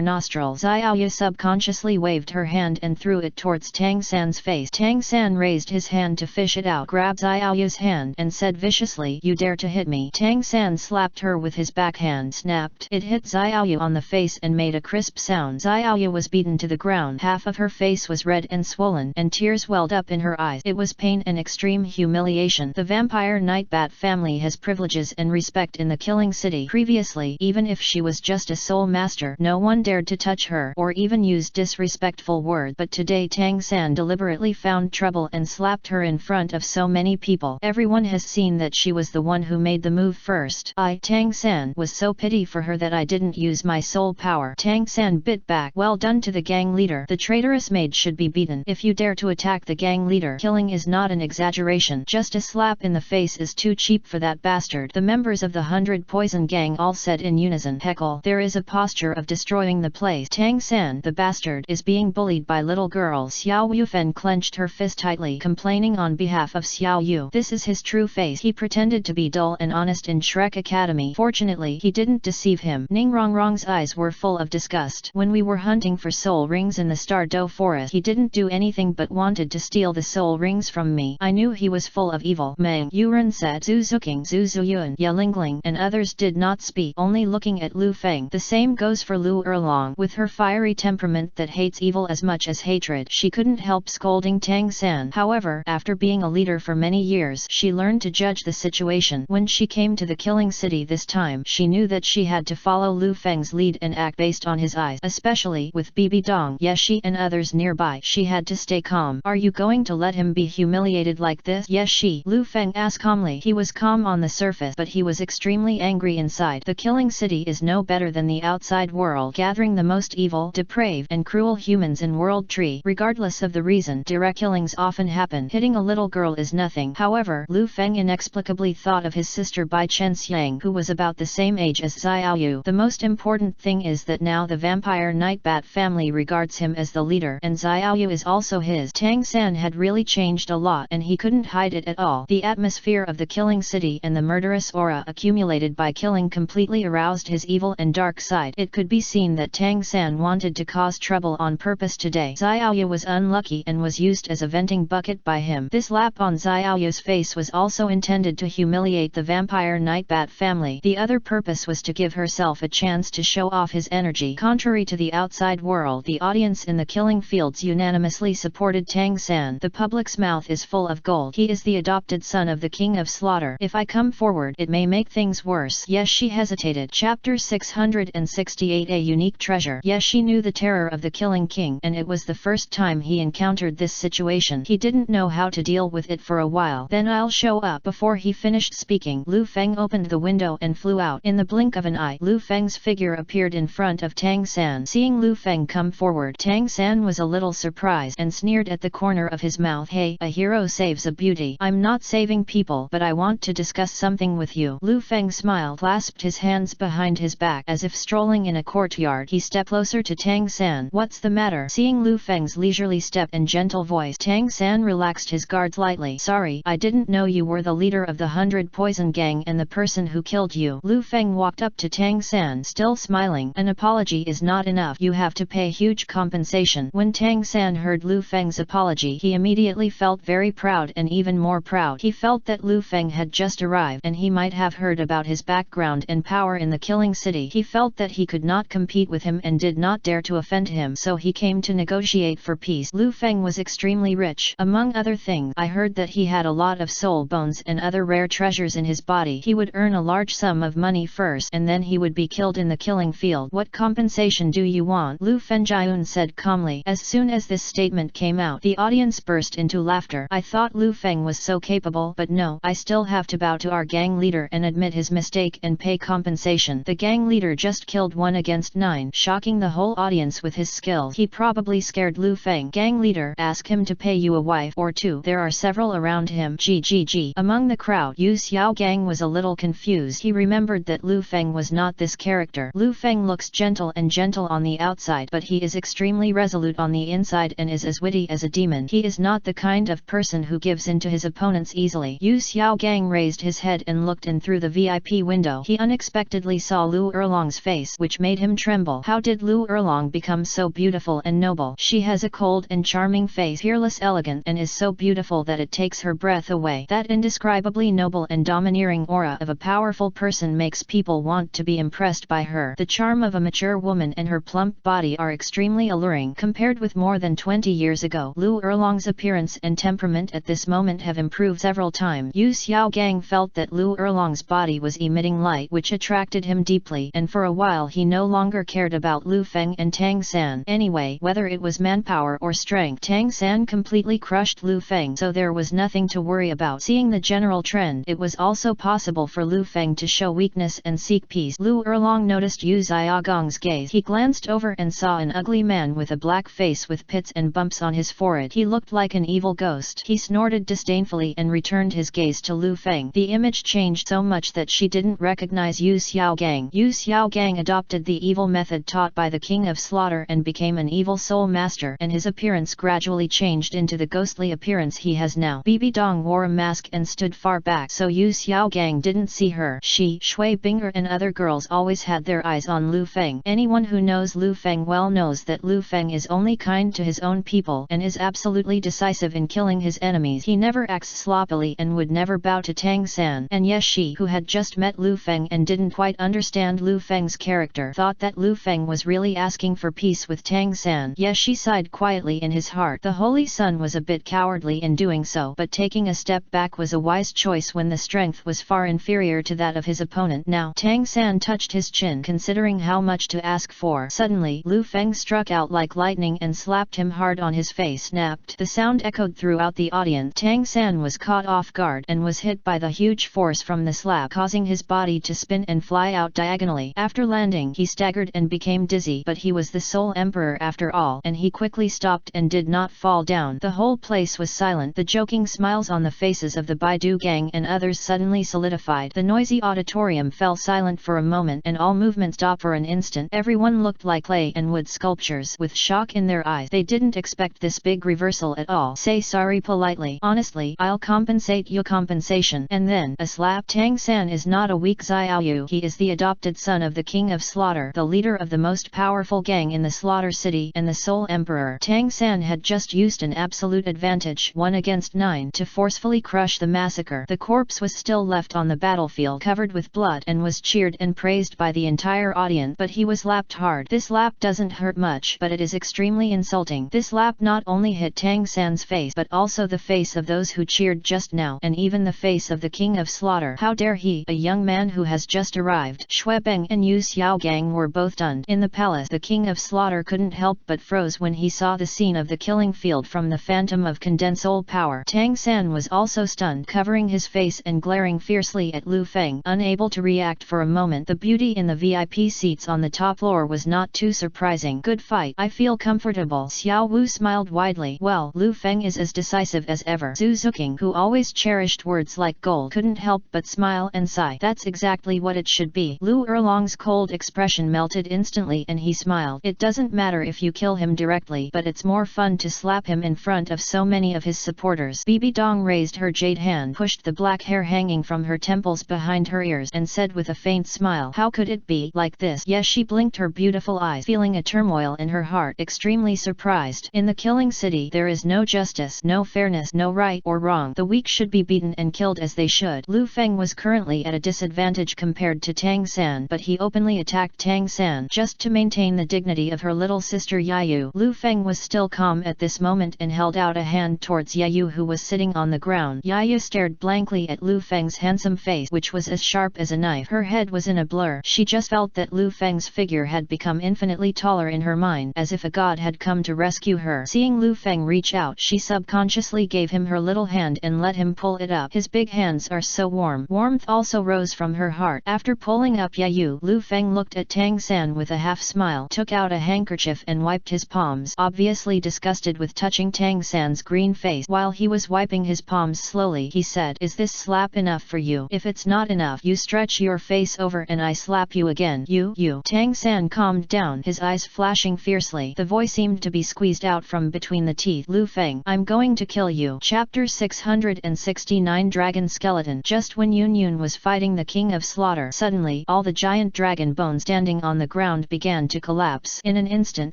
nostrils. Xiaoyu subconsciously waved her hand and threw it towards Tang San's face. Tang San raised his hand to fish it out, grabbed Xiaoyu's hand and said viciously, "You dare to hit me." Tang San slapped her with his backhand, snapped. It hit Xiaoyu on the face and made a crisp sound. Xiaoyu was beaten to the ground. Half of her face was red and swollen, and tears welled up in her eyes. It was pain and extreme humiliation. The vampire Nightbat family has privileges and respect in the killing city. Previously, even if she was just a soul master, no one dared to touch her or even use disrespectful words, but today Tang San deliberately found trouble and slapped her in front of so many people. Everyone has seen that she was the one who made the move first. I, Tang San, was so pity for her that I didn't use my soul power. Tang San bit back. Well done to the gang leader. The traitorous maid should be beaten. If you dare to attack the gang leader, killing is not an exaggeration. Just a slap in the face is too cheap for that bastard. The members of the 100 Poison Gang all said in unison. Heckle. There is a posture of destroying the place. Tang San, the bastard, is being bullied by little girls. Xiao Yufen clenched her fist tightly, complaining on behalf of Xiao Yu. This is his true face. He pretended to be dull and honest in Shrek Academy. Fortunately, he didn't deceive him. Ning Rongrong's eyes were full of disgust. When we were hunting for soul rings in the Star Do Forest, he didn't do anything but wanted to steal the soul rings from me. I knew he was full of evil. Meng Yuren said. Zhu Zhuqing, Zhu Zuyuan, Ya Lingling, and others did not speak, only looking at Lu Feng. The same goes for Lu Erlong. With her fiery temperament that hates evil as much as hatred, she couldn't help scolding Tang San. However, after being a leader for many years, she learned to judge the situation. When she came to the killing city this time, she knew that she had to follow Lu Feng's lead and act based on his eyes, especially with Bibi Dong, Yeshi and others nearby. She had to stay calm. Are you going to let him be humiliated like this? Yeshi, Lu Feng asked calmly. He was calm on the surface, but he was extremely angry inside. The killing city is no better than the outside world, gathering the most evil, depraved, and cruel humans in World Tree. Regardless of the reason, direct killings often happen. Hitting a little girl is nothing. However, Lu Feng inexplicably thought of his sister Bai Chenxiang, who was about the same age as Xiaoyu. The most important thing is that now the vampire Nightbat family regards him as the leader, and Xiaoyu is also his. Tang San had really changed a lot, and he couldn't hide it at all. The atmosphere of the killing city and the murderous aura accumulated by killing completely aroused his evil and dark side. It could be seen that Tang San wanted to cause trouble on purpose today. Xiaoyu was unlucky and was used as a venting bucket by him. This lap on Xiaoyu's face was also intended to humiliate the vampire Nightbat family. The other purpose was to give herself a chance to show off his energy. Contrary to the outside world, the audience in the killing fields unanimously supported Tang San. The public's mouth is full of gold. He is the adopted son of the King of Slaughter. If I come forward, it may make things things worse. Yes, she hesitated. Chapter 668. A unique treasure. Yes, she knew the terror of the killing king, and it was the first time he encountered this situation. He didn't know how to deal with it for a while. Then I'll show up. Before he finished speaking, Lu Feng opened the window and flew out. In the blink of an eye, Lu Feng's figure appeared in front of Tang San. Seeing Lu Feng come forward, Tang San was a little surprised and sneered at the corner of his mouth. Hey, a hero saves a beauty. I'm not saving people, but I want to discuss something with you. Lu Feng smiled, clasped his hands behind his back as if strolling in a courtyard. He stepped closer to Tang San. What's the matter? Seeing Lu Feng's leisurely step and gentle voice, Tang San relaxed his guards lightly. Sorry, I didn't know you were the leader of the 100 Poison Gang and the person who killed you. Lu Feng walked up to Tang San, still smiling. An apology is not enough. You have to pay huge compensation. When Tang San heard Lu Feng's apology, he immediately felt very proud, and even more proud. He felt that Lu Feng had just arrived and he might have heard about his background and power in the killing city. He felt that he could not compete with him and did not dare to offend him, so he came to negotiate for peace. Lu Feng was extremely rich. Among other things, I heard that he had a lot of soul bones and other rare treasures in his body. He would earn a large sum of money first and then he would be killed in the killing field. What compensation do you want? Lu Fengjian said calmly. As soon as this statement came out, the audience burst into laughter. I thought Lu Feng was so capable, but no, I still have to bow to our gang leader and admit his mistake and pay compensation. The gang leader just killed 1 against 9, shocking the whole audience with his skills. He probably scared Lu Feng. Gang leader, ask him to pay you a wife or two. There are several around him. GGG. Among the crowd, Yu Xiao Gang was a little confused. He remembered that Lu Feng was not this character. Lu Feng looks gentle on the outside, but he is extremely resolute on the inside and is as witty as a demon. He is not the kind of person who gives in to his opponents easily. Yu Xiao Gang raised his head and looked in through the VIP window. He unexpectedly saw Lu Erlong's face, which made him tremble. How did Lu Erlong become so beautiful and noble? She has a cold and charming face, fearless, elegant, and is so beautiful that it takes her breath away. That indescribably noble and domineering aura of a powerful person makes people want to be impressed by her. The charm of a mature woman and her plump body are extremely alluring. Compared with more than 20 years ago, Lu Erlong's appearance and temperament at this moment have improved several times. Yu Xiao Gang felt that Lu Erlong's body was emitting light, which attracted him deeply, and for a while he no longer cared about Lu Feng and Tang San. Anyway, whether it was manpower or strength, Tang San completely crushed Lu Feng, so there was nothing to worry about. Seeing the general trend, it was also possible for Lu Feng to show weakness and seek peace. Lu Erlong noticed Yu Xiaogang's gaze. He glanced over and saw an ugly man with a black face with pits and bumps on his forehead. He looked like an evil ghost. He snorted disdainfully and returned his gaze to Lu Feng. The image changed so much that she didn't recognize Yu Xiaogang. Yu Xiaogang adopted the evil method taught by the King of Slaughter and became an evil soul master, and his appearance gradually changed into the ghostly appearance he has now. Bibi Dong wore a mask and stood far back, so Yu Xiaogang didn't see her. She, Shui Binger and other girls always had their eyes on Lu Feng. Anyone who knows Lu Feng well knows that Lu Feng is only kind to his own people and is absolutely decisive in killing his enemies. He never acts sloppily and would never bow to Tang San. And yes, she, who had just met Lu Feng and didn't quite understand Lu Feng's character, thought that Lu Feng was really asking for peace with Tang San. Yes, she sighed quietly in his heart. The Holy Son was a bit cowardly in doing so, but taking a step back was a wise choice when the strength was far inferior to that of his opponent. Now, Tang San touched his chin, considering how much to ask for. Suddenly, Lu Feng struck out like lightning and slapped him hard on his face. Snapped. The sound echoed throughout the audience. Tang San was caught off guard and was hit by the huge force from the slap, causing his body to spin and fly out diagonally. After landing, he staggered and became dizzy, but he was the sole emperor after all, and he quickly stopped and did not fall down. The whole place was silent. The joking smiles on the faces of the Baidu gang and others suddenly solidified. The noisy auditorium fell silent for a moment and all movement stopped for an instant. Everyone looked like clay and wood sculptures with shock in their eyes. They didn't expect this big reversal at all. Say sorry politely. Honestly, I'll compensate you. Compensation. And then, a slap. Tang San is not a weak Xiaoyu. He is the adopted son of the King of Slaughter, the leader of the most powerful gang in the Slaughter City and the sole emperor. Tang San had just used an absolute advantage, 1 against 9, to forcefully crush the massacre. The corpse was still left on the battlefield covered with blood and was cheered and praised by the entire audience, but he was lapped hard. This lap doesn't hurt much, but it is extremely insulting. This lap not only hit Tang San's face but also the face of those who cheered just now, and even the face of the King of Slaughter. How dare he he, a young man who has just arrived. Xue Beng and Yu Xiaogang were both stunned. In the palace, the King of Slaughter couldn't help but froze when he saw the scene of the killing field from the phantom of condensed soul power. Tang San was also stunned, covering his face and glaring fiercely at Lu Feng. Unable to react for a moment, the beauty in the VIP seats on the top floor was not too surprising. Good fight. I feel comfortable. Xiao Wu smiled widely. Well, Lu Feng is as decisive as ever. Zhu Zhuqing, who always cherished words like gold, couldn't help but smile and sigh. That's exactly what it should be. Lu Erlong's cold expression melted instantly and he smiled. It doesn't matter if you kill him directly, but it's more fun to slap him in front of so many of his supporters. Bibi Dong raised her jade hand, pushed the black hair hanging from her temples behind her ears, and said with a faint smile, how could it be like this? Yes, she blinked her beautiful eyes, feeling a turmoil in her heart, extremely surprised. In the killing city, there is no justice, no fairness, no right or wrong. The weak should be beaten and killed as they should. Lu Feng was currently at a disadvantage compared to Tang San, but he openly attacked Tang San just to maintain the dignity of her little sister Yayu. Lu Feng was still calm at this moment and held out a hand towards Yayu, who was sitting on the ground. Yayu stared blankly at Lu Feng's handsome face, which was as sharp as a knife. Her head was in a blur. She just felt that Lu Feng's figure had become infinitely taller in her mind, as if a god had come to rescue her. Seeing Lu Feng reach out, she subconsciously gave him her little hand and let him pull it up. His big hands are so warm. Warmth also rose from her heart. After pulling up Yayu, Lu Feng looked at Tang San with a half smile, took out a handkerchief and wiped his palms, obviously disgusted with touching Tang San's green face. While he was wiping his palms slowly, he said, is this slap enough for you? If it's not enough, you stretch your face over and I slap you again. You. Tang San calmed down, his eyes flashing fiercely. The voice seemed to be squeezed out from between the teeth. Lu Feng, I'm going to kill you. Chapter 669 Dragon Skeleton. Just when Yun Yun was fighting the King of Slaughter, suddenly, all the giant dragon bones standing on the ground began to collapse. In an instant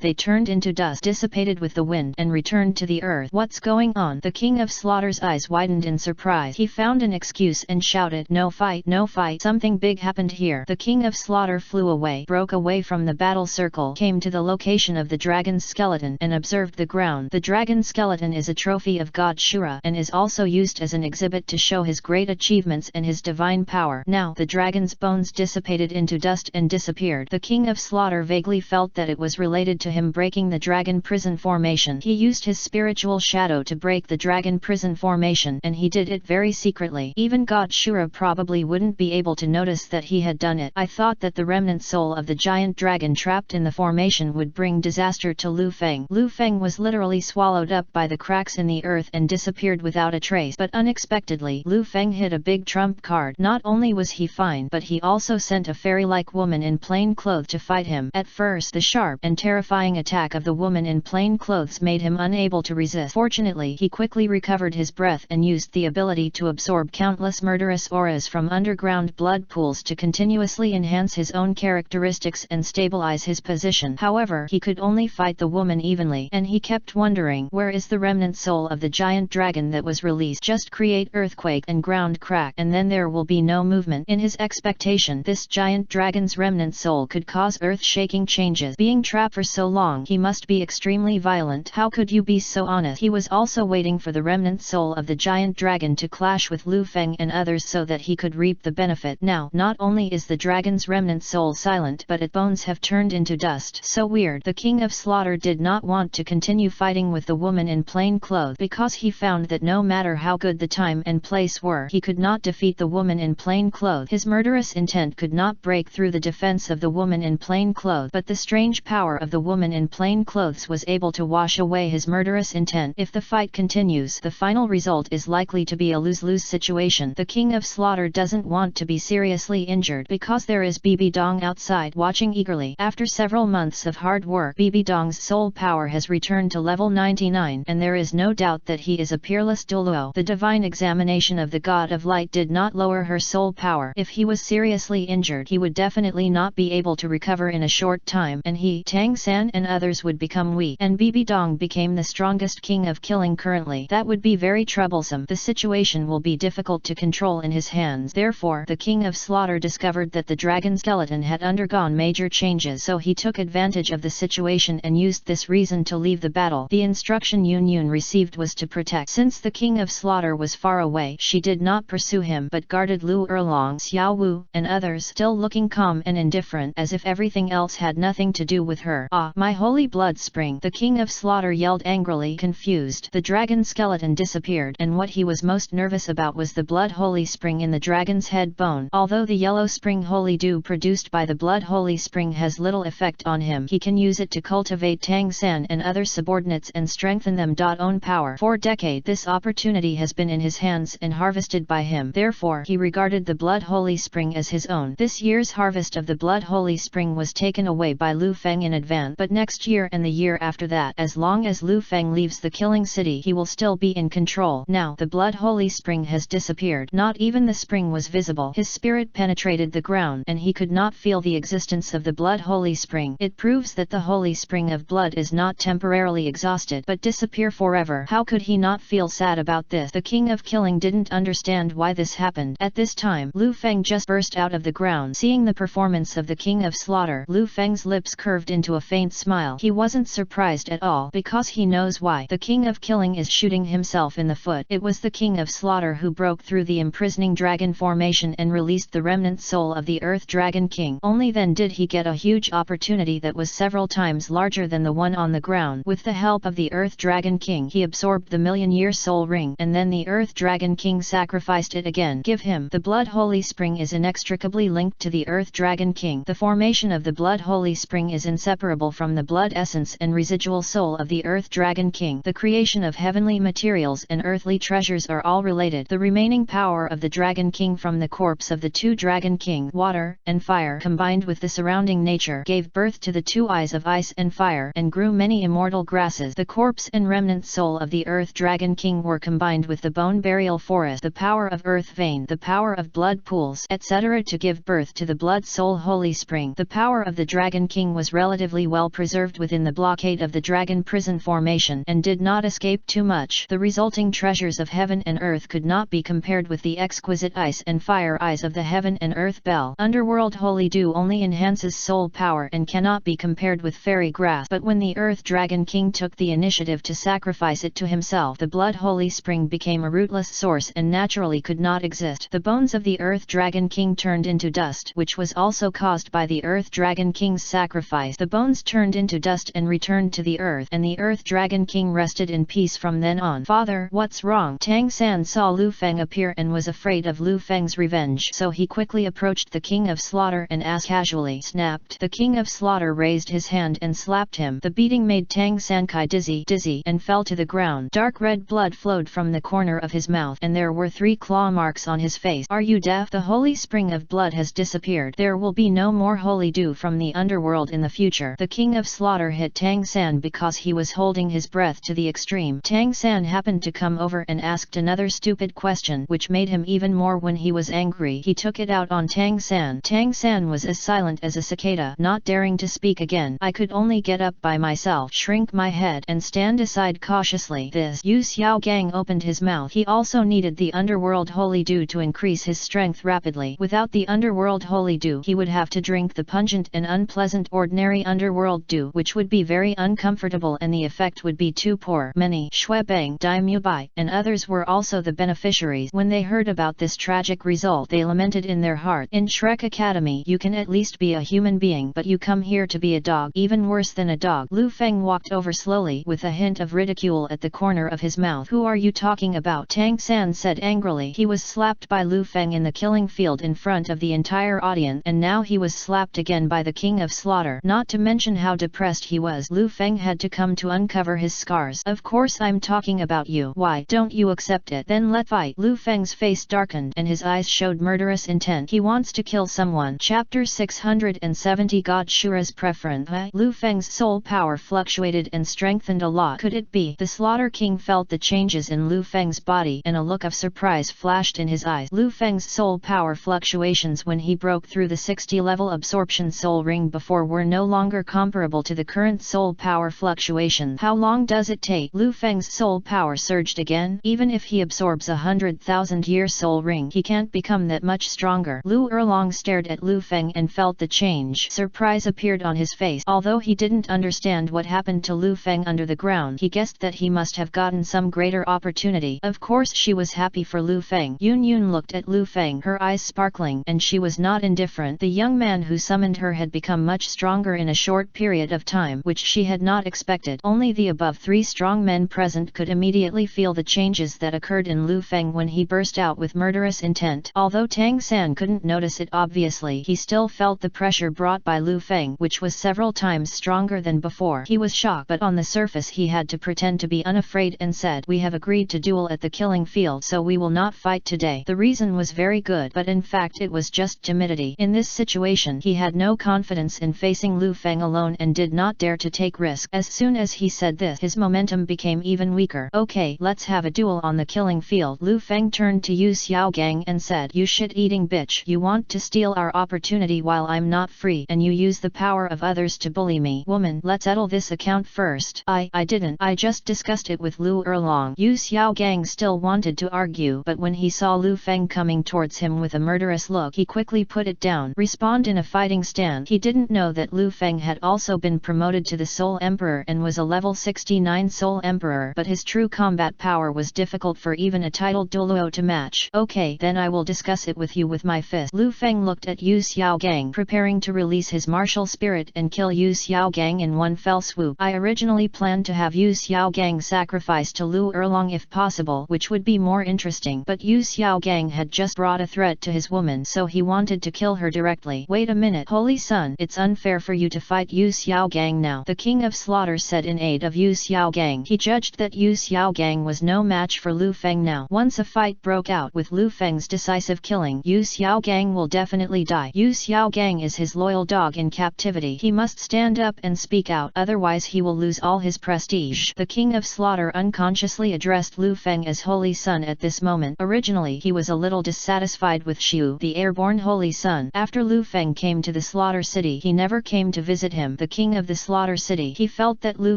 they turned into dust, dissipated with the wind, and returned to the earth. What's going on? The King of Slaughter's eyes widened in surprise. He found an excuse and shouted, no fight, no fight. Something big happened here. The King of Slaughter flew away, broke away from the battle circle, came to the location of the dragon's skeleton, and observed the ground. The dragon skeleton is a trophy of God Shura, and is also used as an exhibit to show his great achievements and his divine power. Now, the dragon's bones dissipated into dust and disappeared. The King of Slaughter vaguely felt that it was related to him breaking the dragon prison formation. He used his spiritual shadow to break the dragon prison formation, and he did it very secretly. Even God Shura probably wouldn't be able to notice that he had done it. I thought that the remnant soul of the giant dragon trapped in the formation would bring disaster to Lu Feng. Lu Feng was literally swallowed up by the cracks in the earth and disappeared without a trace. But unexpectedly, Lu Feng hit a big trump card. Not only was he fine, but he also sent a fairy-like woman in plain clothes to fight him. At first, the sharp and terrifying attack of the woman in plain clothes made him unable to resist. Fortunately, he quickly recovered his breath and used the ability to absorb countless murderous auras from underground blood pools to continuously enhance his own characteristics and stabilize his position. However, he could only fight the woman evenly, and he kept wondering, where is the remnant soul of the giant dragon that was released? Just create earthquake and ground crack, and then there will be no movement. In his expectation, this giant dragon's remnant soul could cause earth-shaking changes. Being trapped for so long, he must be extremely violent. How could you be so honest? He was also waiting for the remnant soul of the giant dragon to clash with Lu Feng and others so that he could reap the benefit. Now, not only is the dragon's remnant soul silent, but its bones have turned into dust. So weird. The King of Slaughter did not want to continue fighting with the woman in plain clothes because he found that no matter how good the time and place were, he could not defeat the woman in plain clothes. His murderous intent could not break through the defense of the woman in plain clothes, but the strange power of the woman in plain clothes was able to wash away his murderous intent. If the fight continues, the final result is likely to be a lose-lose situation. The King of Slaughter doesn't want to be seriously injured because there is Bibi Dong outside watching eagerly. After several months of hard work, Bibi Dong's soul power has returned to level 99, and there is no doubt that he is a peerless Douluo. The divine examination of the God of Light did not lower her soul power. If he was seriously injured, he would definitely not be able to recover in a short time, and he, Tang San and others would become weak, and Bibi Dong became the strongest king of killing currently. That would be very troublesome. The situation will be difficult to control in his hands. Therefore, the King of Slaughter discovered that the dragon skeleton had undergone major changes, so he took advantage of the situation and used this reason to leave the battle. The instruction Yun Yun received was to protect. Since the King of Slaughter was far away, she did not pursue him but guarded Lu Erlong, Xiao Wu, and others, still looking calm and indifferent as if everything else had nothing to do with her. "Ah, my holy blood spring!" the King of Slaughter yelled angrily, confused. The dragon skeleton disappeared, and what he was most nervous about was the blood holy spring in the dragon's head bone. Although the yellow spring holy dew produced by the blood holy spring has little effect on him, he can use it to cultivate Tang San and other subordinates and strengthen them. Own power. For decades this opportunity has been in his hands and harvested by him. Therefore he regarded the blood holy spring as his own. This year's harvest of the blood holy spring was taken away by Lu Feng in advance, but next year and the year after that, as long as Lu Feng leaves the killing city, he will still be in control. Now the blood holy spring has disappeared. Not even the spring was visible. His spirit penetrated the ground and he could not feel the existence of the blood holy spring. It proves that the holy spring of blood is not temporarily exhausted but disappear forever. How could he not feel sad about this? The King of Killing didn't understand why this happened. At this time, Lu Feng just burst out of the ground. Seeing the performance of the King of Slaughter, Lu Feng's lips curved into a faint smile. He wasn't surprised at all, because he knows why. The King of Killing is shooting himself in the foot. It was the King of Slaughter who broke through the imprisoning dragon formation and released the remnant soul of the Earth Dragon King. Only then did he get a huge opportunity that was several times larger than the one on the ground. With the help of the Earth Dragon King, he absorbed the million-year soul ring, and then the Earth Dragon King sacrificed it again. Give him. The Blood Holy Spring is inextricably linked to the Earth Dragon King. The formation of the Blood Holy Spring is inseparable from the blood essence and residual soul of the Earth Dragon King. The creation of heavenly materials and earthly treasures are all related. The remaining power of the Dragon King from the corpse of the two Dragon Kings, water and fire, combined with the surrounding nature, gave birth to the two eyes of ice and fire, and grew many immortal grasses. The corpse and remnant soul of the Earth Dragon King were combined with the bone burial forest, the power of earth vein, the power of blood pools, etc. to give birth to the blood soul holy spring. The power of the Dragon King was relatively well preserved within the blockade of the dragon prison formation and did not escape too much. The resulting treasures of heaven and earth could not be compared with the exquisite ice and fire eyes of the heaven and earth bell. Underworld holy dew only enhances soul power and cannot be compared with fairy grass, but when the Earth Dragon King took the initiative to sacrifice it to himself, the blood holy spring became a rootless source and naturally could not exist. The bones of the Earth Dragon King turned into dust, which was also caused by the Earth Dragon King's sacrifice. The bones turned into dust and returned to the earth, and the Earth Dragon King rested in peace from then on. Father, what's wrong? Tang San saw Lu Feng appear and was afraid of Lu Feng's revenge, so he quickly approached the King of Slaughter and asked casually. Snapped. The King of Slaughter raised his hand and slapped him. The beating made Tang Sankai dizzy and fell to the ground. Dark red blood flowed from the corner of his mouth, and there were 3 claw marks on his face. Are you deaf? The holy spring of blood has disappeared. There will be no more holy dew from the underworld in the future. The King of Slaughter hit Tang San because he was holding his breath to the extreme. Tang San happened to come over and asked another stupid question, which made him even more when he was angry. He took it out on Tang San. Tang San was as silent as a cicada, not daring to speak again. I could only get up by myself, shrink my head, and stand aside cautiously. This Yu Xiaogang opened his mouth. He also needed the underworld holy dew to increase his strength rapidly. Without the underworld holy dew, he would have to drink the pungent and unpleasant ordinary underworld dew, which would be very uncomfortable and the effect would be too poor. Many Shuebang, Dai Mubai, and others were also the beneficiaries. When they heard about this tragic result, they lamented in their heart. In Shrek Academy, you can at least be a human being, but you come here to be a dog, even worse than a dog. Lu Feng walked over slowly, with a hint of ridicule at the corner of his mouth. Who are you talking about? Tang San said angrily. He was slapped by Lu Feng in the killing field in front of the entire audience, and now he was slapped again by the King of Slaughter. Not to mention how depressed he was, Lu Feng had to come to uncover his scars. Of course I'm talking about you. Why don't you accept it? Then let's fight. Lu Feng's face darkened and his eyes showed murderous intent. He wants to kill someone. Chapter 670 God Shura's Preference. Lu Feng's soul power fluctuated and strengthened a lot. Could it be? The Slaughter King felt the changes in Lu Feng's body and a look of surprise flashed in his eyes. Lu Feng's soul power fluctuations when he broke through the 60-level absorption soul ring before were no longer comparable to the current soul power fluctuations. How long does it take? Lu Feng's soul power surged again. Even if he absorbs 100,000-year soul ring, he can't become that much stronger. Lu Erlong stared at Lu Feng and felt the change. Surprise appeared on his face. Although he didn't understand what happened to Lu Feng under the ground, he guessed that he must have gotten some greater opportunity. Of course she was happy for Lu Feng. Yun Yun looked at at Lu Feng, her eyes sparkling, and she was not indifferent. The young man who summoned her had become much stronger in a short period of time, which she had not expected. Only the above 3 strong men present could immediately feel the changes that occurred in Lu Feng when he burst out with murderous intent. Although Tang San couldn't notice it obviously, he still felt the pressure brought by Lu Feng, which was several times stronger than before. He was shocked, but on the surface he had to pretend to be unafraid and said, "We have agreed to duel at the killing field, so we will not fight today." The reason was very good, but in fact it was just timidity. In this situation he had no confidence in facing Lu Feng alone and did not dare to take risk. As soon as he said this, his momentum became even weaker. "Okay, let's have a duel on the killing field." Lu Feng turned to Yu Xiaogang and said, "You shit-eating bitch, you want to steal our opportunity while I'm not free, and you use the power of others to bully me. Woman, let's settle this account first." I didn't. I just discussed it with Lu Erlong." Yu Xiaogang still wanted to argue, but when he saw Lu Feng coming towards him with a murderous look, he quickly put it down. Respond in a fighting stand. He didn't know that Lu Feng had also been promoted to the Soul Emperor and was a level 69 Soul Emperor, but his true combat power was difficult for even a titled Douluo to match. "Okay, then I will discuss it with you with my fist." Lu Feng looked at Yu Xiaogang, preparing to release his martial spirit and kill Yu Xiaogang in one fell swoop. I originally planned to have Yu Xiaogang sacrificed to Lu Erlong if possible, which would be more interesting, but Yu Xiaogang had just brought a threat to his woman, so he wanted to kill her directly. "Wait a minute, Holy Son, it's unfair for you to fight Yu Xiaogang now," the King of Slaughter said in aid of Yu Xiaogang. He judged that Yu Xiaogang was no match for Lu Feng now. Once a fight broke out with Lu Feng's decisive killing, Yu Xiaogang will definitely die. Yu Xiaogang is his loyal dog in captivity. He must stand up and speak out, otherwise he will lose all his prestige. The King of Slaughter unconsciously addressed Lu Feng as Holy Son at this moment. Originally he was a little dissatisfied with Shu, the airborne Holy Son. After Lu Feng came to the Slaughter City, he never came to visit him, the King of the Slaughter City. He felt that Lu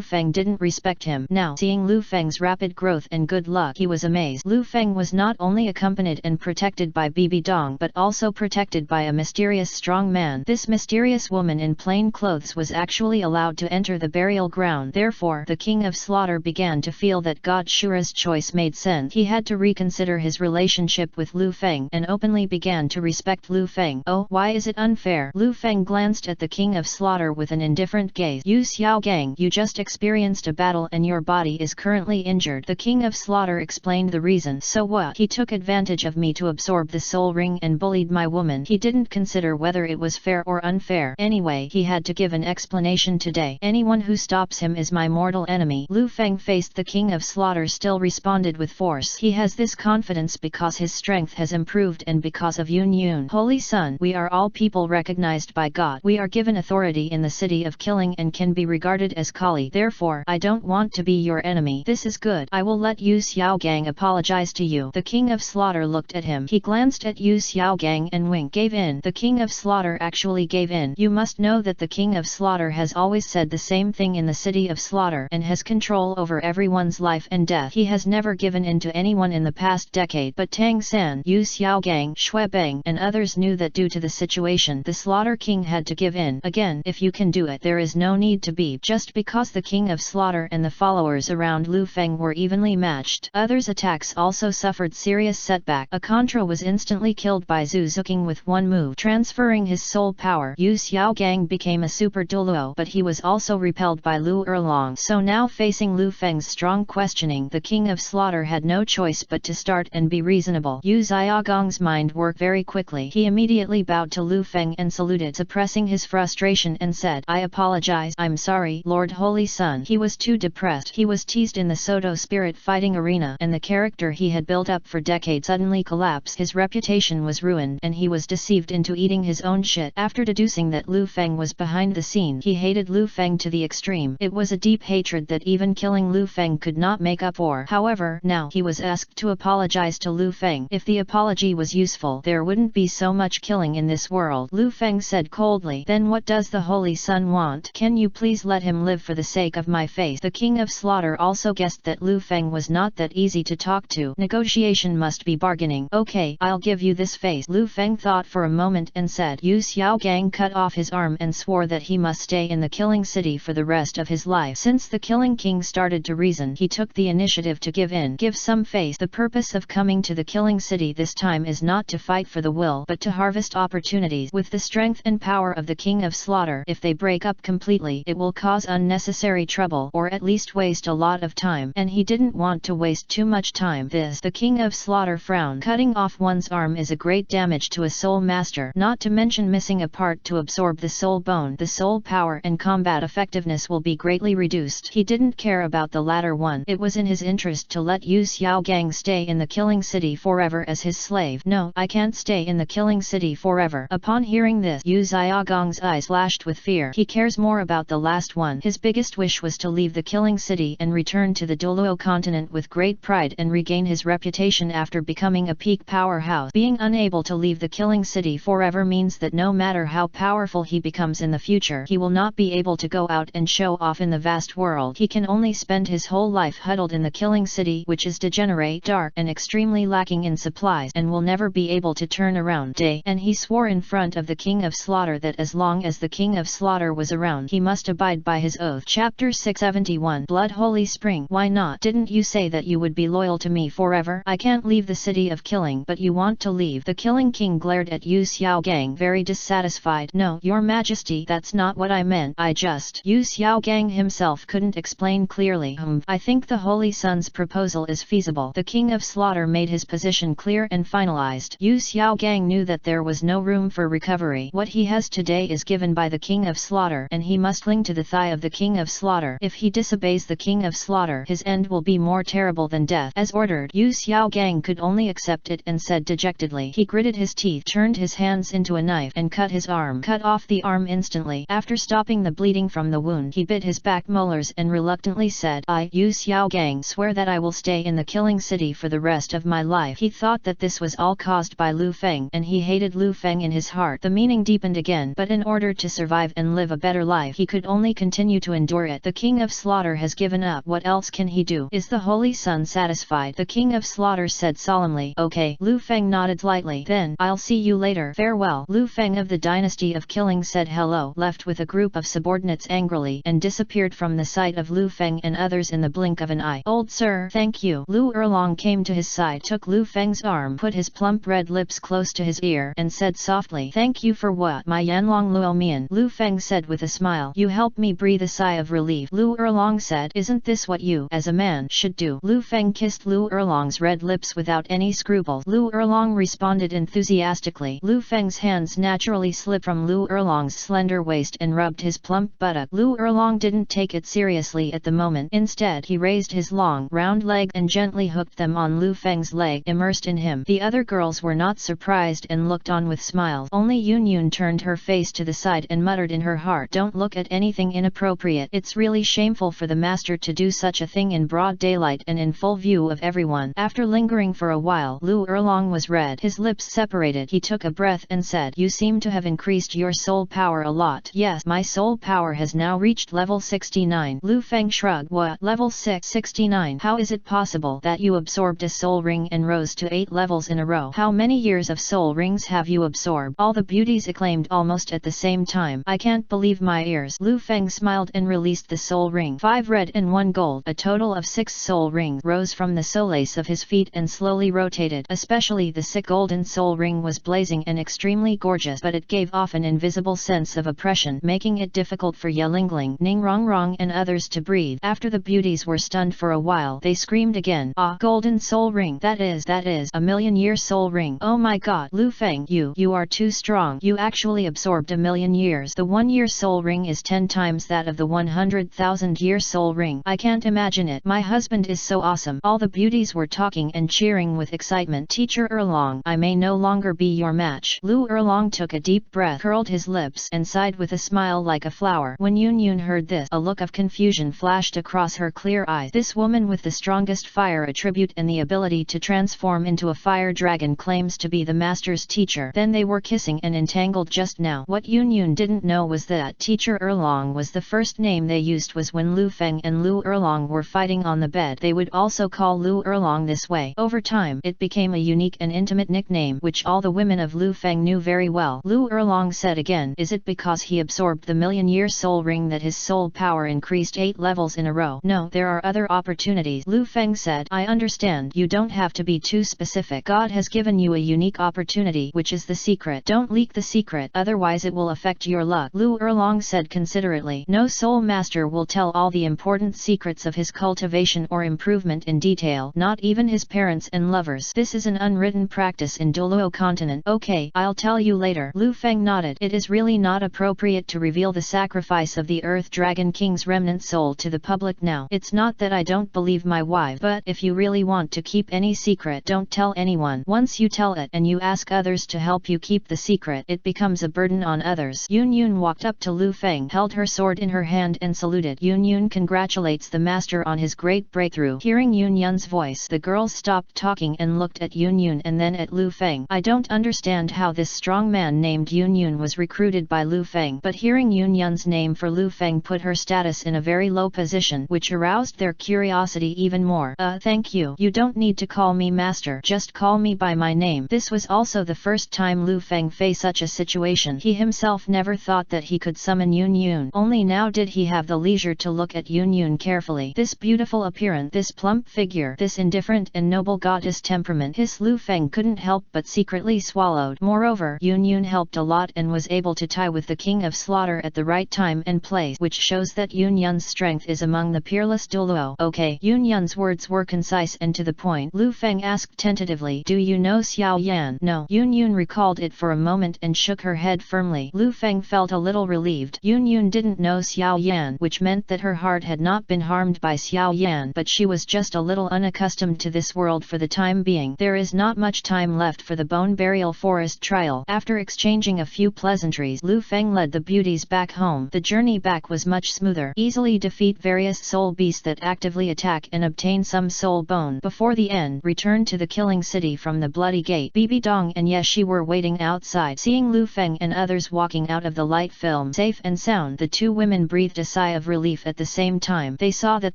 Feng didn't respect him. Now, seeing Lu Feng's rapid growth and good luck, he was amazed. Lu Feng was not only accompanied and protected by Bibi Dong, but also protected by a mysterious strong man. This mysterious woman in plain clothes was actually allowed to enter the burial ground. Therefore, the King of Slaughter began to feel that God Shura's choice made sense. He had to reconsider his relationship with Lu Feng and openly began to respect Lu Feng. "Oh, why is it unfair?" Lu Feng glanced at the King of Slaughter with an indifferent gaze. "Yu Xiaogang, you just experienced a battle and your body is currently injured." The King of Slaughter explained the reason. "So what? He took advantage of me to absorb the soul ring and bullied my woman. He didn't consider whether it was fair or unfair. Anyway, he had to give an explanation today. Anyone who stops him is my mortal enemy." Lu Feng faced the King of Slaughter, still responded with force. He has this confidence because his strength has improved and because of Yun Yun. "Holy Son, we are all people recognized by God. We are given authority in the city of killing and can be regarded as Kali. Therefore, I don't want to be your enemy." "This is good. I will let Yu Xiaogang apologize to you." The King of Slaughter looked at him. He glanced at Yu Xiaogang and winked. "Gave in." The King of Slaughter actually gave in. You must know that the King of Slaughter has always said the same thing in the city of Slaughter and has control over everyone's life and death. He has never given in to anyone in the past decade. But Tang San, Yu Xiaogang, Shui Beng, and others knew that due to the situation, the Slaughter King had to give in. Again, if you can do it, there is no need to be. Just because the King of Slaughter and the followers around Lu Feng were evenly matched. Others' attacks also suffered serious setback. A Contra was instantly killed by Zhu Zhuqing with one move, transferring his soul power. Yu Xiaogang became a super Douluo, but he was also repelled by Lu Erlong. So now, facing Lu Feng's strong questioning, the King of Slaughter had no choice but to start and be reasonable. Yu Xiaogang's mind worked very quickly. He immediately bowed to Lu Feng and saluted, suppressing his frustration, and said, "I apologize. I'm sorry, Lord Holy Son." He was too depressed. He was teased in the Soto spirit fighting arena, and the character he had built up for decades suddenly collapsed. His reputation was ruined, and he was deceived into eating his own shit. After deducing that Lu Feng was behind the scene, he hated Lu Feng to the extreme. It was a deep hatred that even killing Lu Feng could not make up for. However, now he was asked to apologize to Lu Feng. If the apology was useful, there wouldn't be so much killing in this world. Lu Feng said coldly, "Then what does the Holy Son want? Can you please let him live for the sake of my faith?" The King of Slaughter also guessed that Lu Feng was not that easy to talk to. Negotiation must be bargaining. "Okay, I'll give you this face." Lu Feng thought for a moment and said. Yu Xiaogang cut off his arm and swore that he must stay in the killing city for the rest of his life. Since the killing king started to reason, he took the initiative to give in. Give some face. The purpose of coming to the killing city Majesty this time is not to fight for the will but to harvest opportunities with the strength and power of the King of Slaughter. If they break up completely it will cause unnecessary trouble or at least waste a lot of time, and he didn't want to waste too much time. The King of Slaughter frowned. Cutting off one's arm is a great damage to a soul master, not to mention missing a part to absorb the soul bone. The soul power and combat effectiveness will be greatly reduced. He didn't care about the latter one. It was in his interest to let Yu Xiaogang stay in the Killing City forever as his slave. No, I can't stay in the Killing City forever. Upon hearing this, Yu Xiaogang's eyes flashed with fear. He cares more about the last one. His biggest wish was to leave the Killing City and return to the Douluo continent with great pride and regain his reputation after becoming a peak powerhouse. Being unable to leave the Killing City forever means that no matter how powerful he becomes in the future, he will not be able to go out and show off in the vast world. He can only spend his whole life huddled in the Killing City, which is degenerate, dark, and extremely lacking in supplies, and will never be able to turn around. And he swore in front of the King of Slaughter that as long as the King of Slaughter was around, he must abide by his oath. Chapter 671. Blood Holy Spring. Why not? Didn't you say that you would be loyal to me forever? I can't leave the city of killing, but you want to leave. The Killing King glared at Yu Xiaogang, very dissatisfied. No, Your Majesty, that's not what I meant. I just... Yu Xiaogang himself couldn't explain clearly. I think the Holy Sun's proposal is feasible. The King of Slaughter made his position clear and finalized. Yu Xiaogang knew that there was no room for recovery. What he has today is given by the King of Slaughter, and he must cling to the thigh of the King of Slaughter. If he disobeys the King of Slaughter, his end will be more terrible than death. As ordered, Yu Xiaogang could only accept it and said dejectedly. He gritted his teeth, turned his hands into a knife, and cut his arm. Cut off the arm instantly. After stopping the bleeding from the wound, he bit his back molars and reluctantly said, I, Yu Xiaogang, swear that I will stay in the Killing City for the rest of my life. He thought that this was all caused by Lu Feng, and he hated Lu Feng in his heart. The meaning deepened again, but in order to survive and live a better life, he could only continue to endure it. The King of Slaughter has given up. What else can he do? Is the Holy Sun satisfied? The King of Slaughter said solemnly. Okay. Lu Feng nodded lightly. Then, I'll see you later. Farewell. Lu Feng of the dynasty of Killing said hello, left with a group of subordinates angrily, and disappeared from the sight of Lu Feng and others in the blink of an eye. Old sir, thank you. Lu Erlong came to his side, took Lu Feng's arm, put his plump red lips close to his ear, and said softly, thank you for what? My Yanlong Luo Mian. Lu Feng said with a smile. You helped me breathe a sigh of relief. Lu Erlong said, isn't this what you, as a man, should do? Lu Feng kissed Lu Erlong's red lips without any scruples. Lu Erlong responded enthusiastically. Lu Feng's hands naturally slipped from Lu Erlong's slender waist and rubbed his plump buttock. Lu Erlong didn't take it seriously at the moment. Instead, he raised his long, round leg and gently hooked them on Lu Feng's leg, immersed in him. The other girls were not surprised and looked on with smiles. Only Yun Yun turned her face to the side and muttered in her heart, don't look at anything inappropriate. It's really shameful for the master to do such a thing in broad daylight and in full view of everyone. After lingering for a while, Lu Erlong was red. His lips separated. He took a breath and said, you seem to have increased your soul power a lot. Yes, my soul power has now reached level 69. Lu Feng shrugged. What? Level 669? How is it possible that you absorbed a soul ring and rose to 8 levels in a row? How many years of soul rings have you absorbed? All the beauties acclaimed almost at the same time. I can't believe my ears. Lu Feng smiled and released the soul ring. 5 red and 1 gold. A total of 6 soul rings rose from the solace of his feet and slowly rotated. Especially the 6th golden soul ring was blazing and extremely gorgeous, but it gave off an invisible sense of oppression, making it difficult for Yelingling, Ning Rongrong and others to breathe. After the beauties were stunned for a while, they screamed again. Ah, golden soul ring. That is a million-year soul ring. Oh my god. Lu Feng, you are too strong. You actually absorbed a million years. The 1-year soul ring is 10 times that of the 100,000-year soul ring. I can't imagine it. My husband is so awesome. All the beauties were talking and cheering with excitement. Teacher Erlong, I may no longer be your match. Lu Erlong took a deep breath, curled his lips, and sighed with a smile like a flower. When Yun Yun heard this, a look of confusion flashed across her clear eyes. This woman with the strongest fire attribute and the ability to transform into a fire dragon claims to be the master's teacher. Then they were kissing and entangled just now. What Yun Yun didn't know was that Teacher Erlong was the first name they used was when Lu Feng and Lu Erlong were fighting on the bed. They would also call Lu Erlong this way. Over time, it became a unique and intimate nickname which all the women of Lu Feng knew very well. Lu Erlong said again, is it because he absorbed the million-year soul ring that his soul power increased 8 levels in a row? No, there are other opportunities. Lu Feng said, I understand. You don't have to be too specific. specific. God has given you a unique opportunity, which is the secret. Don't leak the secret, otherwise it will affect your luck. Lu Erlong said considerately. No soul master will tell all the important secrets of his cultivation or improvement in detail, not even his parents and lovers. This is an unwritten practice in Douluo continent. Okay, I'll tell you later. Lu Feng nodded. It is really not appropriate to reveal the sacrifice of the Earth Dragon King's remnant soul to the public now. It's not that I don't believe my wife, but if you really want to keep any secret, don't tell anyone. Once you tell it and you ask others to help you keep the secret, it becomes a burden on others. Yun Yun walked up to Lu Feng, held her sword in her hand and saluted. Yun Yun congratulates the master on his great breakthrough. Hearing Yun Yun's voice, the girls stopped talking and looked at Yun Yun and then at Lu Feng. I don't understand how this strong man named Yun Yun was recruited by Lu Feng, but hearing Yun Yun's name for Lu Feng put her status in a very low position, which aroused their curiosity even more. Thank you. You don't need to call me master, just call me by my name. This was also the first time Lu Feng faced such a situation. He himself never thought that he could summon Yun Yun. Only now did he have the leisure to look at Yun Yun carefully. This beautiful appearance, this plump figure, this indifferent and noble goddess temperament, his Lu Feng couldn't help but secretly swallowed. Moreover, Yun Yun helped a lot and was able to tie with the King of Slaughter at the right time and place, which shows that Yun Yun's strength is among the peerless Douluo. Okay. Yun Yun's words were concise and to the point. Lu Feng asked tentatively, do you know Xiao Yan? No. Yun Yun recalled it for a moment and shook her head firmly. Lu Feng felt a little relieved. Yun Yun didn't know Xiao Yan, which meant that her heart had not been harmed by Xiao Yan, but she was just a little unaccustomed to this world for the time being. There is not much time left for the Bone Burial Forest trial. After exchanging a few pleasantries, Lu Feng led the beauties back home. The journey back was much smoother. Easily defeat various soul beasts that actively attack and obtain some soul bone. Before the end, return to the killing city from the bloody gate. Bibi Dong and Yeshi were waiting outside. Seeing Lu Feng and others walking out of the light film safe and sound, the two women breathed a sigh of relief at the same time. They saw that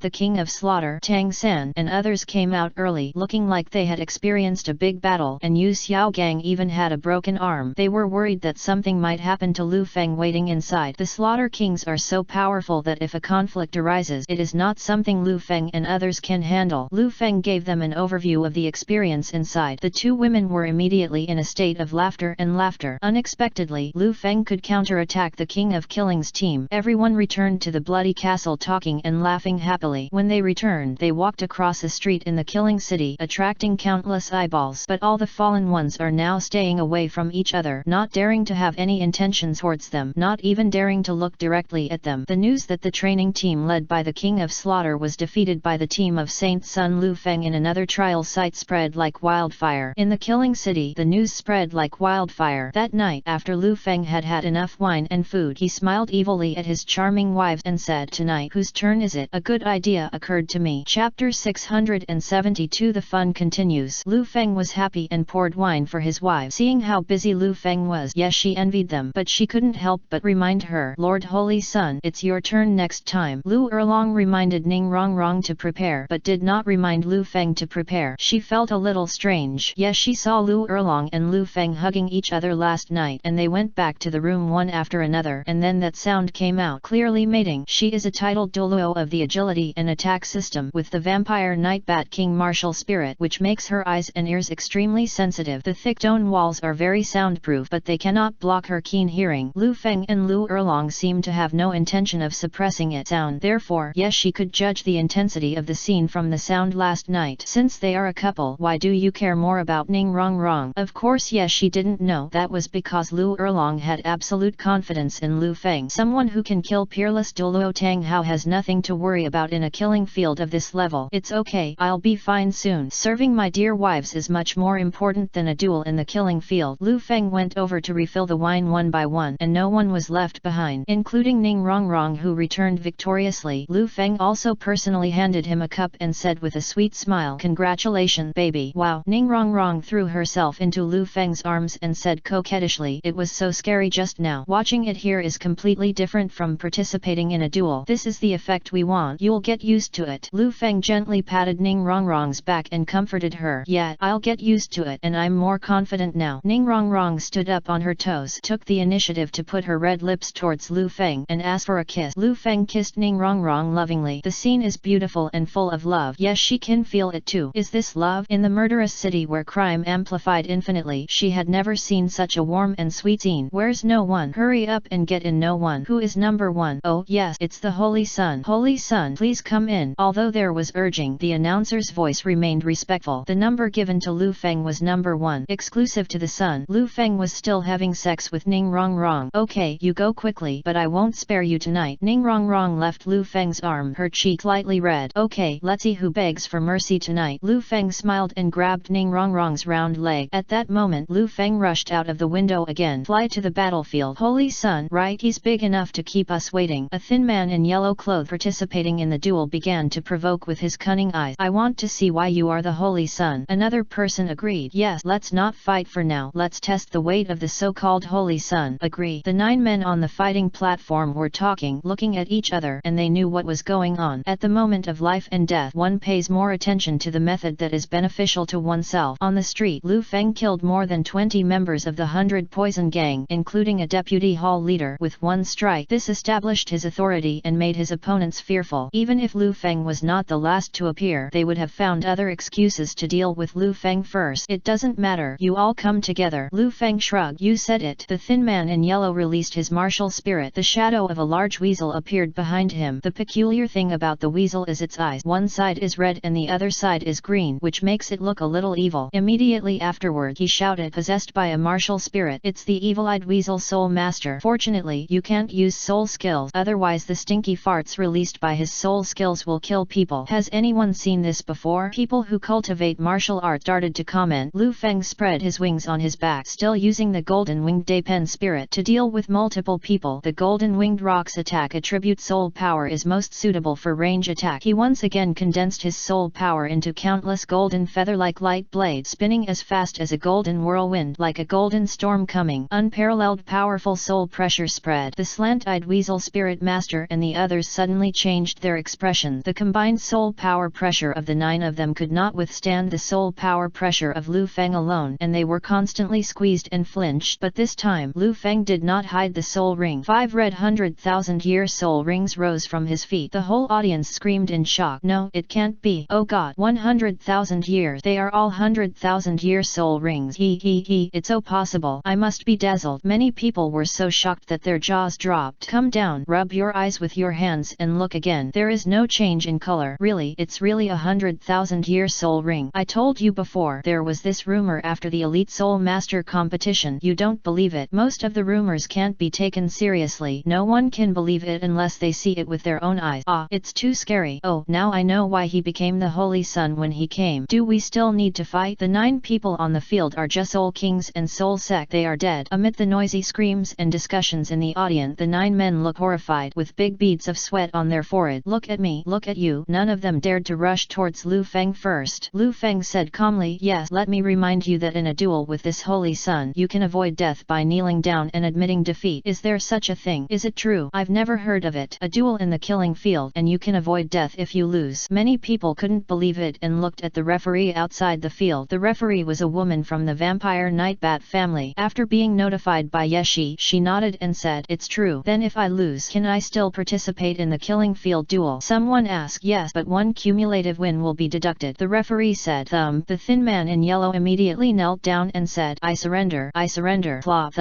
the King of Slaughter, Tang San, and others came out early, looking like they had experienced a big battle, and Yu Xiaogang even had a broken arm. They were worried that something might happen to Lu Feng waiting inside. The Slaughter Kings are so powerful that if a conflict arises, it is not something Lu Feng and others can handle. Lu Feng gave them an overview of the experience inside. The two women were immediately in a state of laughter and laughter. Unexpectedly, Lu Feng could counterattack the King of Killing's team. Everyone returned to the bloody castle talking and laughing happily. When they returned, they walked across a street in the killing city, attracting countless eyeballs. But all the fallen ones are now staying away from each other, not daring to have any intentions towards them, not even daring to look directly at them. The news that the training team led by the King of Slaughter was defeated by the team of Saint Sun Lu Feng in another trial site spread like wildfire. In the killing city, the news spread like wildfire. That night, after Lu Feng had had enough wine and food, he smiled evilly at his charming wives and said, tonight, whose turn is it? A good idea occurred to me. Chapter 672. The fun continues. Lu Feng was happy and poured wine for his wife. Seeing how busy Lu Feng was, yes, she envied them, but she couldn't help but remind her, Lord Holy Sun, it's your turn next time. Lu Erlong reminded Ning Rongrong to prepare, but did not remind Lu Feng to prepare. She felt a little strange. Yes, she saw Lu Erlong and Lu Feng hugging each other last night, and they went back to the room one after another, and then that sound came out, clearly mating. She is a titled Douluo of the agility and attack system, with the vampire Night Bat King martial spirit, which makes her eyes and ears extremely sensitive. The thick stone walls are very soundproof, but they cannot block her keen hearing. Lu Feng and Lu Erlong seem to have no intention of suppressing its sound. Therefore, yes, she could judge the intensity of the scene from the sound last night. Since they are a couple, why do you care more about Ning Rongrong? Of course, yes, she didn't know. That was because Lu Erlong had absolute confidence in Lu Feng. Someone who can kill peerless Douluo Tang Hao has nothing to worry about in a killing field of this level. It's okay, I'll be fine soon. Serving my dear wives is much more important than a duel in the killing field. Lu Feng went over to refill the wine one by one, and no one was left behind, including Ning Rongrong, who returned victoriously. Lu Feng also personally handed him a cup and said with a sweet smile, congratulations, baby. Wow. Ning Rongrong threw herself into Lu Feng's arms and said coquettishly, it was so scary just now. Watching it here is completely different from participating in a duel. This is the effect we want. You'll get used to it. Lu Feng gently patted Ning Rongrong's back and comforted her. Yeah, I'll get used to it, and I'm more confident now. Ning Rongrong stood up on her toes, took the initiative to put her red lips towards Lu Feng, and asked for a kiss. Lu Feng kissed Ning Rongrong lovingly. The scene is beautiful and full of love. Yes, she can feel it too. Is this love? In the murder murderous city where crime amplified infinitely. She had never seen such a warm and sweet scene. Where's no one? Hurry up and get in. No one. Who is number one? Oh yes, it's the Holy Sun. Holy Sun, please come in. Although there was urging, the announcer's voice remained respectful. The number given to Lu Feng was number 1, exclusive to the Sun. Lu Feng was still having sex with Ning Rongrong. Okay, you go quickly, but I won't spare you tonight. Ning Rongrong left Lu Feng's arm, her cheek lightly red. Okay, let's see who begs for mercy tonight. Lu Feng smiled and grabbed Ning Rongrong's round leg. At that moment, Lu Feng rushed out of the window again. Fly to the battlefield. Holy Sun, right? He's big enough to keep us waiting. A thin man in yellow clothes participating in the duel began to provoke with his cunning eyes. I want to see why you are the Holy Sun. Another person agreed. Yes, let's not fight for now. Let's test the weight of the so-called Holy Sun. Agree. The 9 men on the fighting platform were talking, looking at each other, and they knew what was going on. At the moment of life and death, one pays more attention to the method that is beneficial to oneself. On the street, Lu Feng killed more than 20 members of the 100 Poison Gang, including a deputy hall leader, with one strike. This established his authority and made his opponents fearful. Even if Lu Feng was not the last to appear, they would have found other excuses to deal with Lu Feng first. It doesn't matter. You all come together. Lu Feng shrugged. You said it. The thin man in yellow released his martial spirit. The shadow of a large weasel appeared behind him. The peculiar thing about the weasel is its eyes. One side is red and the other side is green, which makes it look a little evil. Immediately afterward, he shouted, possessed by a martial spirit. It's the evil-eyed weasel soul master. Fortunately, you can't use soul skills, otherwise the stinky farts released by his soul skills will kill people. Has anyone seen this before? People who cultivate martial arts started to comment. Lu Feng spread his wings on his back, still using the golden winged Deipen spirit to deal with multiple people. The golden winged rock's attack attribute soul power is most suitable for range attack. He once again condensed his soul power into countless golden feather-like light blades, spinning as fast as a golden whirlwind, like a golden storm coming. Unparalleled powerful soul pressure spread. The slant-eyed weasel spirit master and the others suddenly changed their expression. The combined soul power pressure of the 9 of them could not withstand the soul power pressure of Lu Feng alone, and they were constantly squeezed and flinched. But this time, Lu Feng did not hide the soul ring. 5 red 100,000-year soul rings rose from his feet. The whole audience screamed in shock. No, it can't be. Oh God, 100,000 years. They are all 100,000-year soul rings. He. It's so possible. I must be dazzled. Many people were so shocked that their jaws dropped. Come down. Rub your eyes with your hands and look again. There is no change in color. Really, it's really 100,000-year soul ring. I told you before. There was this rumor after the Elite Soul Master competition. You don't believe it. Most of the rumors can't be taken seriously. No one can believe it unless they see it with their own eyes. Ah, it's too scary. Oh, now I know why he became the Holy Sun when he came. Do we still need to fight? The 9 people on the field are just Soul Kings and Soul Sect. They are dead. Amid the noisy screams and discussions in the audience, the 9 men look horrified, with big beads of sweat on their forehead. Look at me. Look at you. None of them dared to rush towards Lu Feng first. Lu Feng said calmly, yes, let me remind you that in a duel with this Holy Sun, you can avoid death by kneeling down and admitting defeat. Is there such a thing? Is it true? I've never heard of it. A duel in the killing field, and you can avoid death if you lose. Many people couldn't believe it and looked at the referee outside the field. The referee was a woman from the vampire Nightbat family. After being notified by Yeshi, she nodded and said, it's true. Then if I lose, can I still participate in the killing field duel? Someone asked. Yes, but one cumulative win will be deducted. The referee said. The thin man in yellow immediately knelt down and said, I surrender. I surrender. Plop.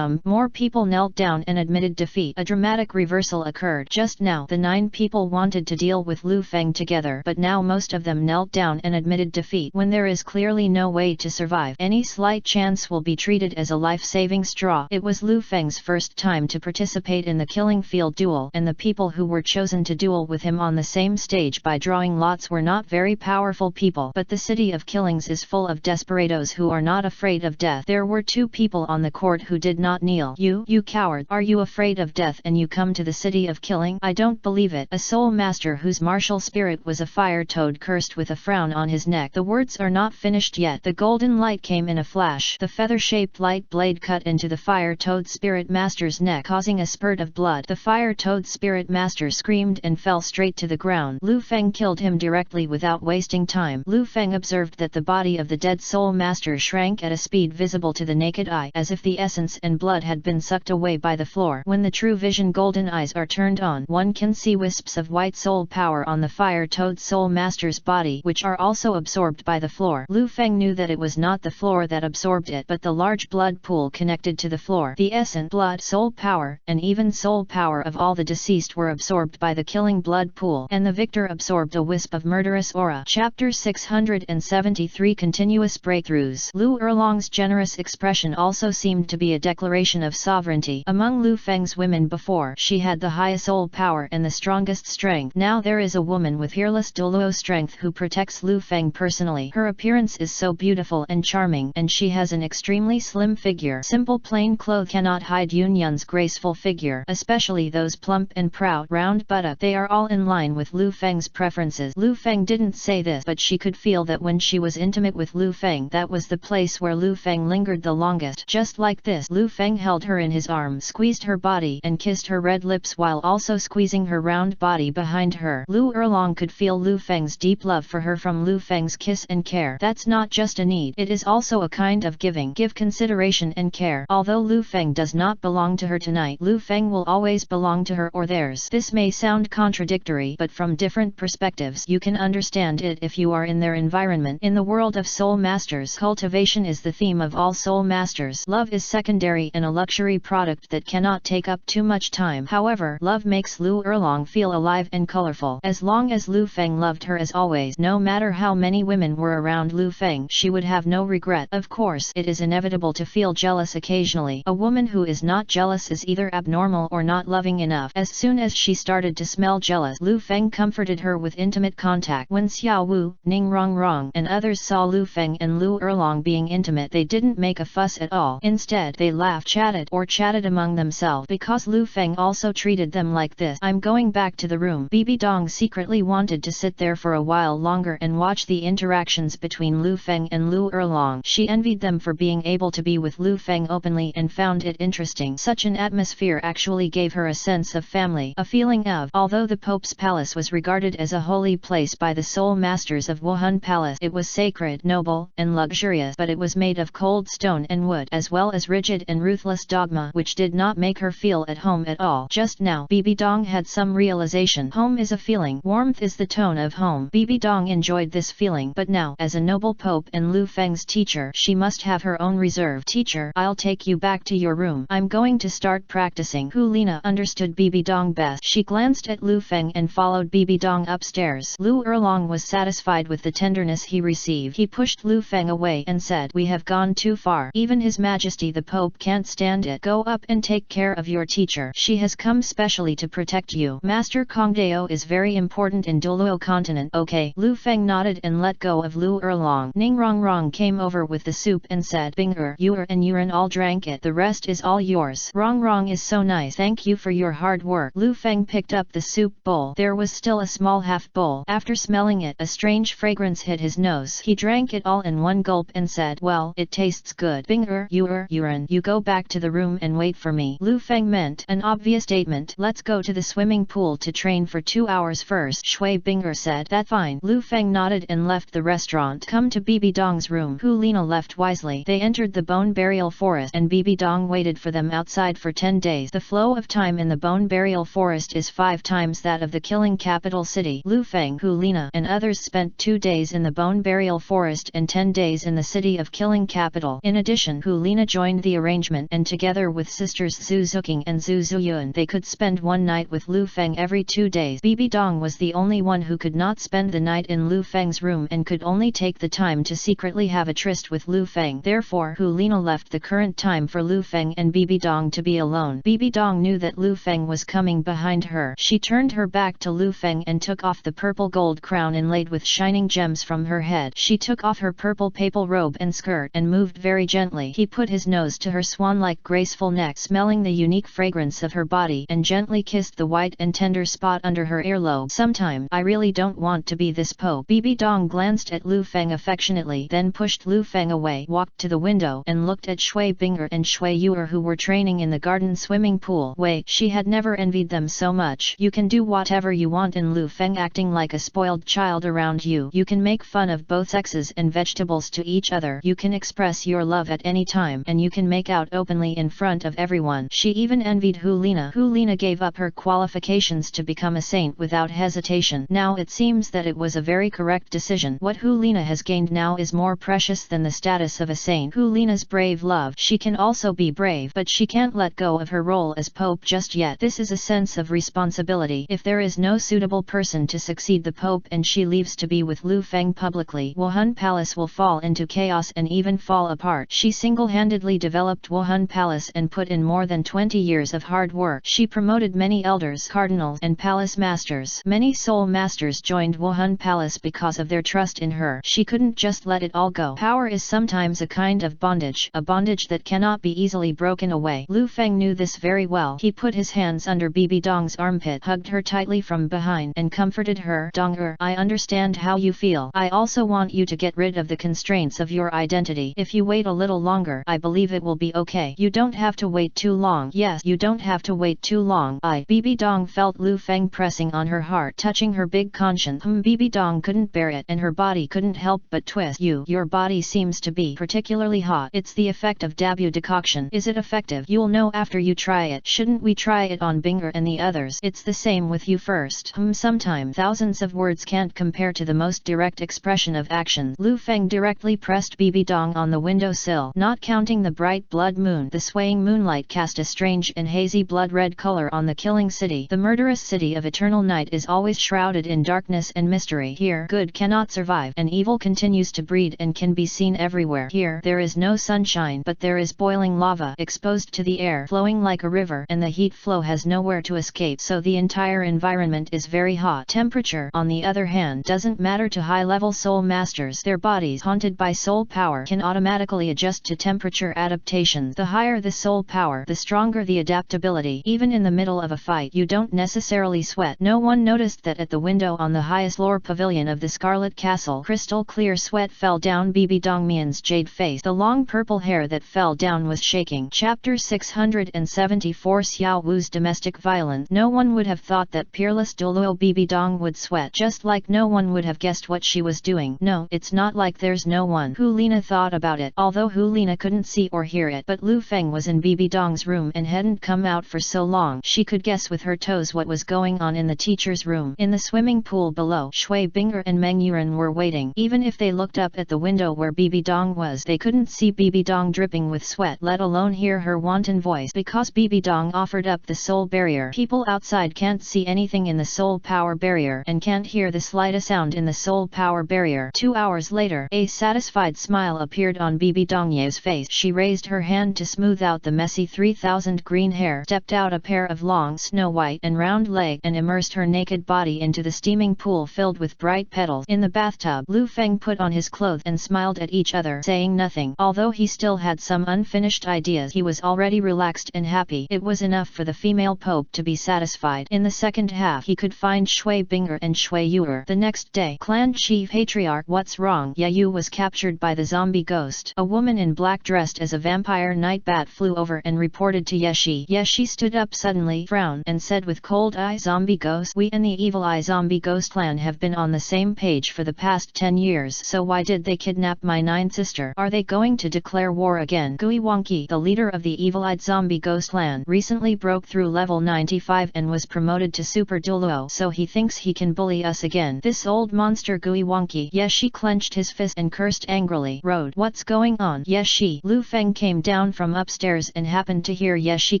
More people knelt down and admitted defeat. A dramatic reversal occurred. Just now, the 9 people wanted to deal with Lu Feng together, but now most of them knelt down and admitted defeat. When there is clearly no way to survive, any slight chance will be treated as a life-saving straw. It was Lu Feng's first time to participate in the killing field duel, and the people who were chosen to duel with him on the same stage by drawing lots were not very powerful people. But the city of killings is full of desperados who are not afraid of death. There were 2 people on the court who did not kneel. You coward, are you afraid of death and you come to the city of killing? I don't believe it. A soul master whose martial spirit was a fire toad cursed with a frown on his neck. The words are not finished yet. The golden light came in a flash. The feather-shaped light blade cut into the fire toad spirit master's neck, causing a spurt of blood. The fire toad spirit master screamed and fell straight to the ground. Lu Feng killed him directly without wasting time. Lu Feng observed that the body of the dead soul master shrank at a speed visible to the naked eye, as if the essence and blood had been sucked away by the floor. When the true vision golden eyes are turned on, one can see wisps of white soul power on the fire toad soul master's body, which are also absorbed by by the floor. Lu Feng knew that it was not the floor that absorbed it but the large blood pool connected to the floor. The essence, blood, soul power, and even soul power of all the deceased were absorbed by the killing blood pool, and the victor absorbed a wisp of murderous aura. Chapter 673 Continuous Breakthroughs. Lu Erlong's generous expression also seemed to be a declaration of sovereignty. Among Lu Feng's women before, she had the highest soul power and the strongest strength. Now there is a woman with peerless Douluo strength who protects Lu Feng personally. Her appearance is so beautiful and charming, and she has an extremely slim figure. Simple plain clothes cannot hide Yun Yun's graceful figure, especially those plump and proud round buttock. They are all in line with Lu Feng's preferences. Lu Feng didn't say this, but she could feel that when she was intimate with Lu Feng, that was the place where Lu Feng lingered the longest. Just like this, Lu Feng held her in his arms, squeezed her body and kissed her red lips while also squeezing her round body behind her. Lu Erlong could feel Lu Feng's deep love for her from Lu Feng's kiss and care. That's not just a need, it is also a kind of giving. Give consideration and care. Although Lu Feng does not belong to her tonight, Lu Feng will always belong to her or theirs. This may sound contradictory, but from different perspectives you can understand it if you are in their environment. In the world of soul masters, cultivation is the theme of all soul masters. Love is secondary and a luxury product that cannot take up too much time. However, love makes Lu Erlong feel alive and colorful. As long as Lu Feng loved her as always, no matter how many women were around Lu Feng, she would have no regret. Of course, it is inevitable to feel jealous occasionally. A woman who is not jealous is either abnormal or not loving enough. As soon as she started to smell jealous, Lu Feng comforted her with intimate contact. When Xiao Wu, Ning Rongrong, and others saw Lu Feng and Lu Erlong being intimate, they didn't make a fuss at all. Instead, they laughed, chatted among themselves because Lu Feng also treated them like this. I'm going back to the room. Bibi Dong secretly wanted to sit there for a while longer and watch the interactions between Lu Feng and Lu Erlong. She envied them for being able to be with Lu Feng openly and found it interesting. Such an atmosphere actually gave her a sense of family, a feeling of, although the Pope's palace was regarded as a holy place by the soul masters of Wuhan Palace, it was sacred, noble, and luxurious, but it was made of cold stone and wood, as well as rigid and ruthless dogma, which did not make her feel at home at all. Just now, Bibi Dong had some realization. Home is a feeling. Warmth is the tone of home. Bibi Dong enjoyed this feeling, but now, as a noble Pope and Lu Feng's teacher, she must have her own reserve. Teacher, I'll take you back to your room. I'm going to start practicing. Hu Lina understood Bibi Dong best. She glanced at Lu Feng and followed Bibi Dong upstairs. Lu Erlong was satisfied with the tenderness he received. He pushed Lu Feng away and said, "We have gone too far. Even His Majesty the Pope can't stand it. Go up and take care of your teacher. She has come specially to protect you. Master Kongdao is very important in Douluo continent." Okay. Lu Feng nodded and let go of Lu Erlong. Ning Rongrong came over with the soup and said, "Bing-er, you and Yuran all drank it. The rest is all yours. Rongrong is so nice. Thank you for your hard work." Lu Feng picked up the soup bowl. There was still a small half bowl. After smelling it, a strange fragrance hit his nose. He drank it all in one gulp and said, "Well, it tastes good. Bing-er, Yuran, you go back to the room and wait for me." Lu Feng meant an obvious statement. "Let's go to the swimming pool to train for 2 hours first," Shui Bing-er said. "That fine." Lu Feng nodded and left the restaurant. Come to Bibi Dong's room. Hu Lina left wisely. They entered the bone burial forest and Bibi Dong waited for them outside for 10 days. The flow of time in the bone burial forest is 5 times that of the killing capital city. Lu Feng, Hu Lina, and others spent 2 days in the bone burial forest and 10 days in the city of killing capital. In addition, Hu Lina joined the arrangement and together with sisters Zhu Zhuqing and Zhu Zhuqing, they could spend one night with Lu Feng every 2 days. Bibi Dong was the only one who could not spend the night in Lu Feng's room and could only take the time to secretly have a tryst with Lu Feng. Therefore, Hu Lina left the current time for Lu Feng and Bibi Dong to be alone. Bibi Dong knew that Lu Feng was coming behind her. She turned her back to Lu Feng and took off the purple gold crown inlaid with shining gems from her head. She took off her purple papal robe and skirt and moved very gently. He put his nose to her swan-like graceful neck, smelling the unique fragrance of her body, and gently kissed the white and tender spot under her earlobe. "Sometime, I really don't want to be this Pope." Bibi Dong glanced at Lu Feng affectionately, then pushed Lu Feng away, walked to the window and looked at Shui Bing-er and Shui Yuer who were training in the garden swimming pool. Wait, she had never envied them so much. "You can do whatever you want in Lu Feng acting like a spoiled child around you. You can make fun of both sexes and vegetables to each other. You can express your love at any time, and you can make out openly in front of everyone." She even envied Hu Lina. Hu Lina gave up her qualifications to become a saint without hesitation. Now it seems that it was a very correct decision. What Hu Lina has gained now is more precious than the status of a saint. Hu Lina's brave love. She can also be brave, but she can't let go of her role as Pope just yet. This is a sense of responsibility. If there is no suitable person to succeed the Pope and she leaves to be with Lu Feng publicly, Wuhan Palace will fall into chaos and even fall apart. She single-handedly developed Wuhan Palace and put in more than 20 years of hard work. She promoted many elders, cardinals, and palace masters. Many soul masters joined Wuhan Palace because of their trust in her. She couldn't just let it all go. Power is sometimes a kind of bondage, a bondage that cannot be easily broken away. Lu Feng knew this very well. He put his hands under Bibi Dong's armpit, hugged her tightly from behind, and comforted her. Dong I understand how you feel. I also want you to get rid of the constraints of your identity. If you wait a little longer, I believe it will be okay. You don't have to wait too long. Yes, you don't have to wait too long. Bibi Dong felt Lu Feng pressing on her heart, touching her big conscience. Bibi Dong couldn't bear it, and her body couldn't help but twist. Your body seems to be particularly hot. It's the effect of Dabu decoction. Is it effective? You'll know after you try it. Shouldn't we try it on Binger and the others? It's the same with you first. Sometime thousands of words can't compare to the most direct expression of action. Lu Feng directly pressed Bibi Dong on the windowsill. Not counting the bright blood moon, the swaying moonlight cast a strange and hazy blood-red color on the killing city. The murderous city of eternal night is always shrouded in darkness and mystery. Here, good cannot survive, and evil continues to breed and can be seen everywhere. Here, there is no sunshine, but there is boiling lava exposed to the air, flowing like a river, and the heat flow has nowhere to escape, so the entire environment is very hot. Temperature, on the other hand, doesn't matter to high-level soul masters. Their bodies, haunted by soul power, can automatically adjust to temperature adaptations. The higher the soul power, the stronger the adaptability. Even in the middle of a fight, you don't necessarily sweat. No one noticed that at the window on the highest floor pavilion of the Scarlet Castle, crystal clear sweat fell down Bibi Dongmian's jade face. The long purple hair that fell down was shaking. Chapter 674 Xiao Wu's domestic violence. No one would have thought that peerless Douluo Bibi Dong would sweat, just like no one would have guessed what she was doing. No, it's not like there's no one. Hu Lina thought about it, although Hu Lina couldn't see or hear it. But Lu Feng was in Bibi Dong's room and hadn't come out for so long. She could guess with her toes what was going on in the teacher's room. In the swimming pool below, Shui Binger and Meng Yuran were waiting. Even if they looked up at the window where Bibi Dong was, they couldn't see Bibi Dong dripping with sweat, let alone hear her wanton voice, because Bibi Dong offered up the soul barrier. People outside can't see anything in the soul power barrier, and can't hear the slightest sound in the soul power barrier. 2 hours later, a satisfied smile appeared on Bibi Dongye's face. She raised her hand to smooth out the messy 3000 green hair, stepped out a pair of long snow white and round legs, and immersed her naked body into the steaming pool filled with bright petals. In the bathtub, Lu Feng put on his clothes and smiled at each other, saying nothing. Although he still had some unfinished ideas, he was already relaxed and happy. It was enough for the female pope to be satisfied. In the second half, he could find Shui Binger and Shui Yuer. The next day, clan chief patriarch, what's wrong? Yayu was captured by the zombie ghost. A woman in black dressed as a vampire night bat flew over and reported to Yeshi. Yeshi stood up suddenly, frowned, and said with cold eye, zombie ghost? We and the evil eye zombie ghost clan have been on the same page for the past 10 years, so why did they kidnap my 9th sister? Are they going to declare war again? Gui Wonki, the leader of the evil-eyed zombie ghost clan, recently broke through level 95 and was promoted to Super Douluo, so he thinks he can bully us again. This old monster Gui Wonki. Yeshi clenched his fist and cursed angrily. Road, what's going on? Yeshi. Lu Feng came down from upstairs and happened to hear Yeshi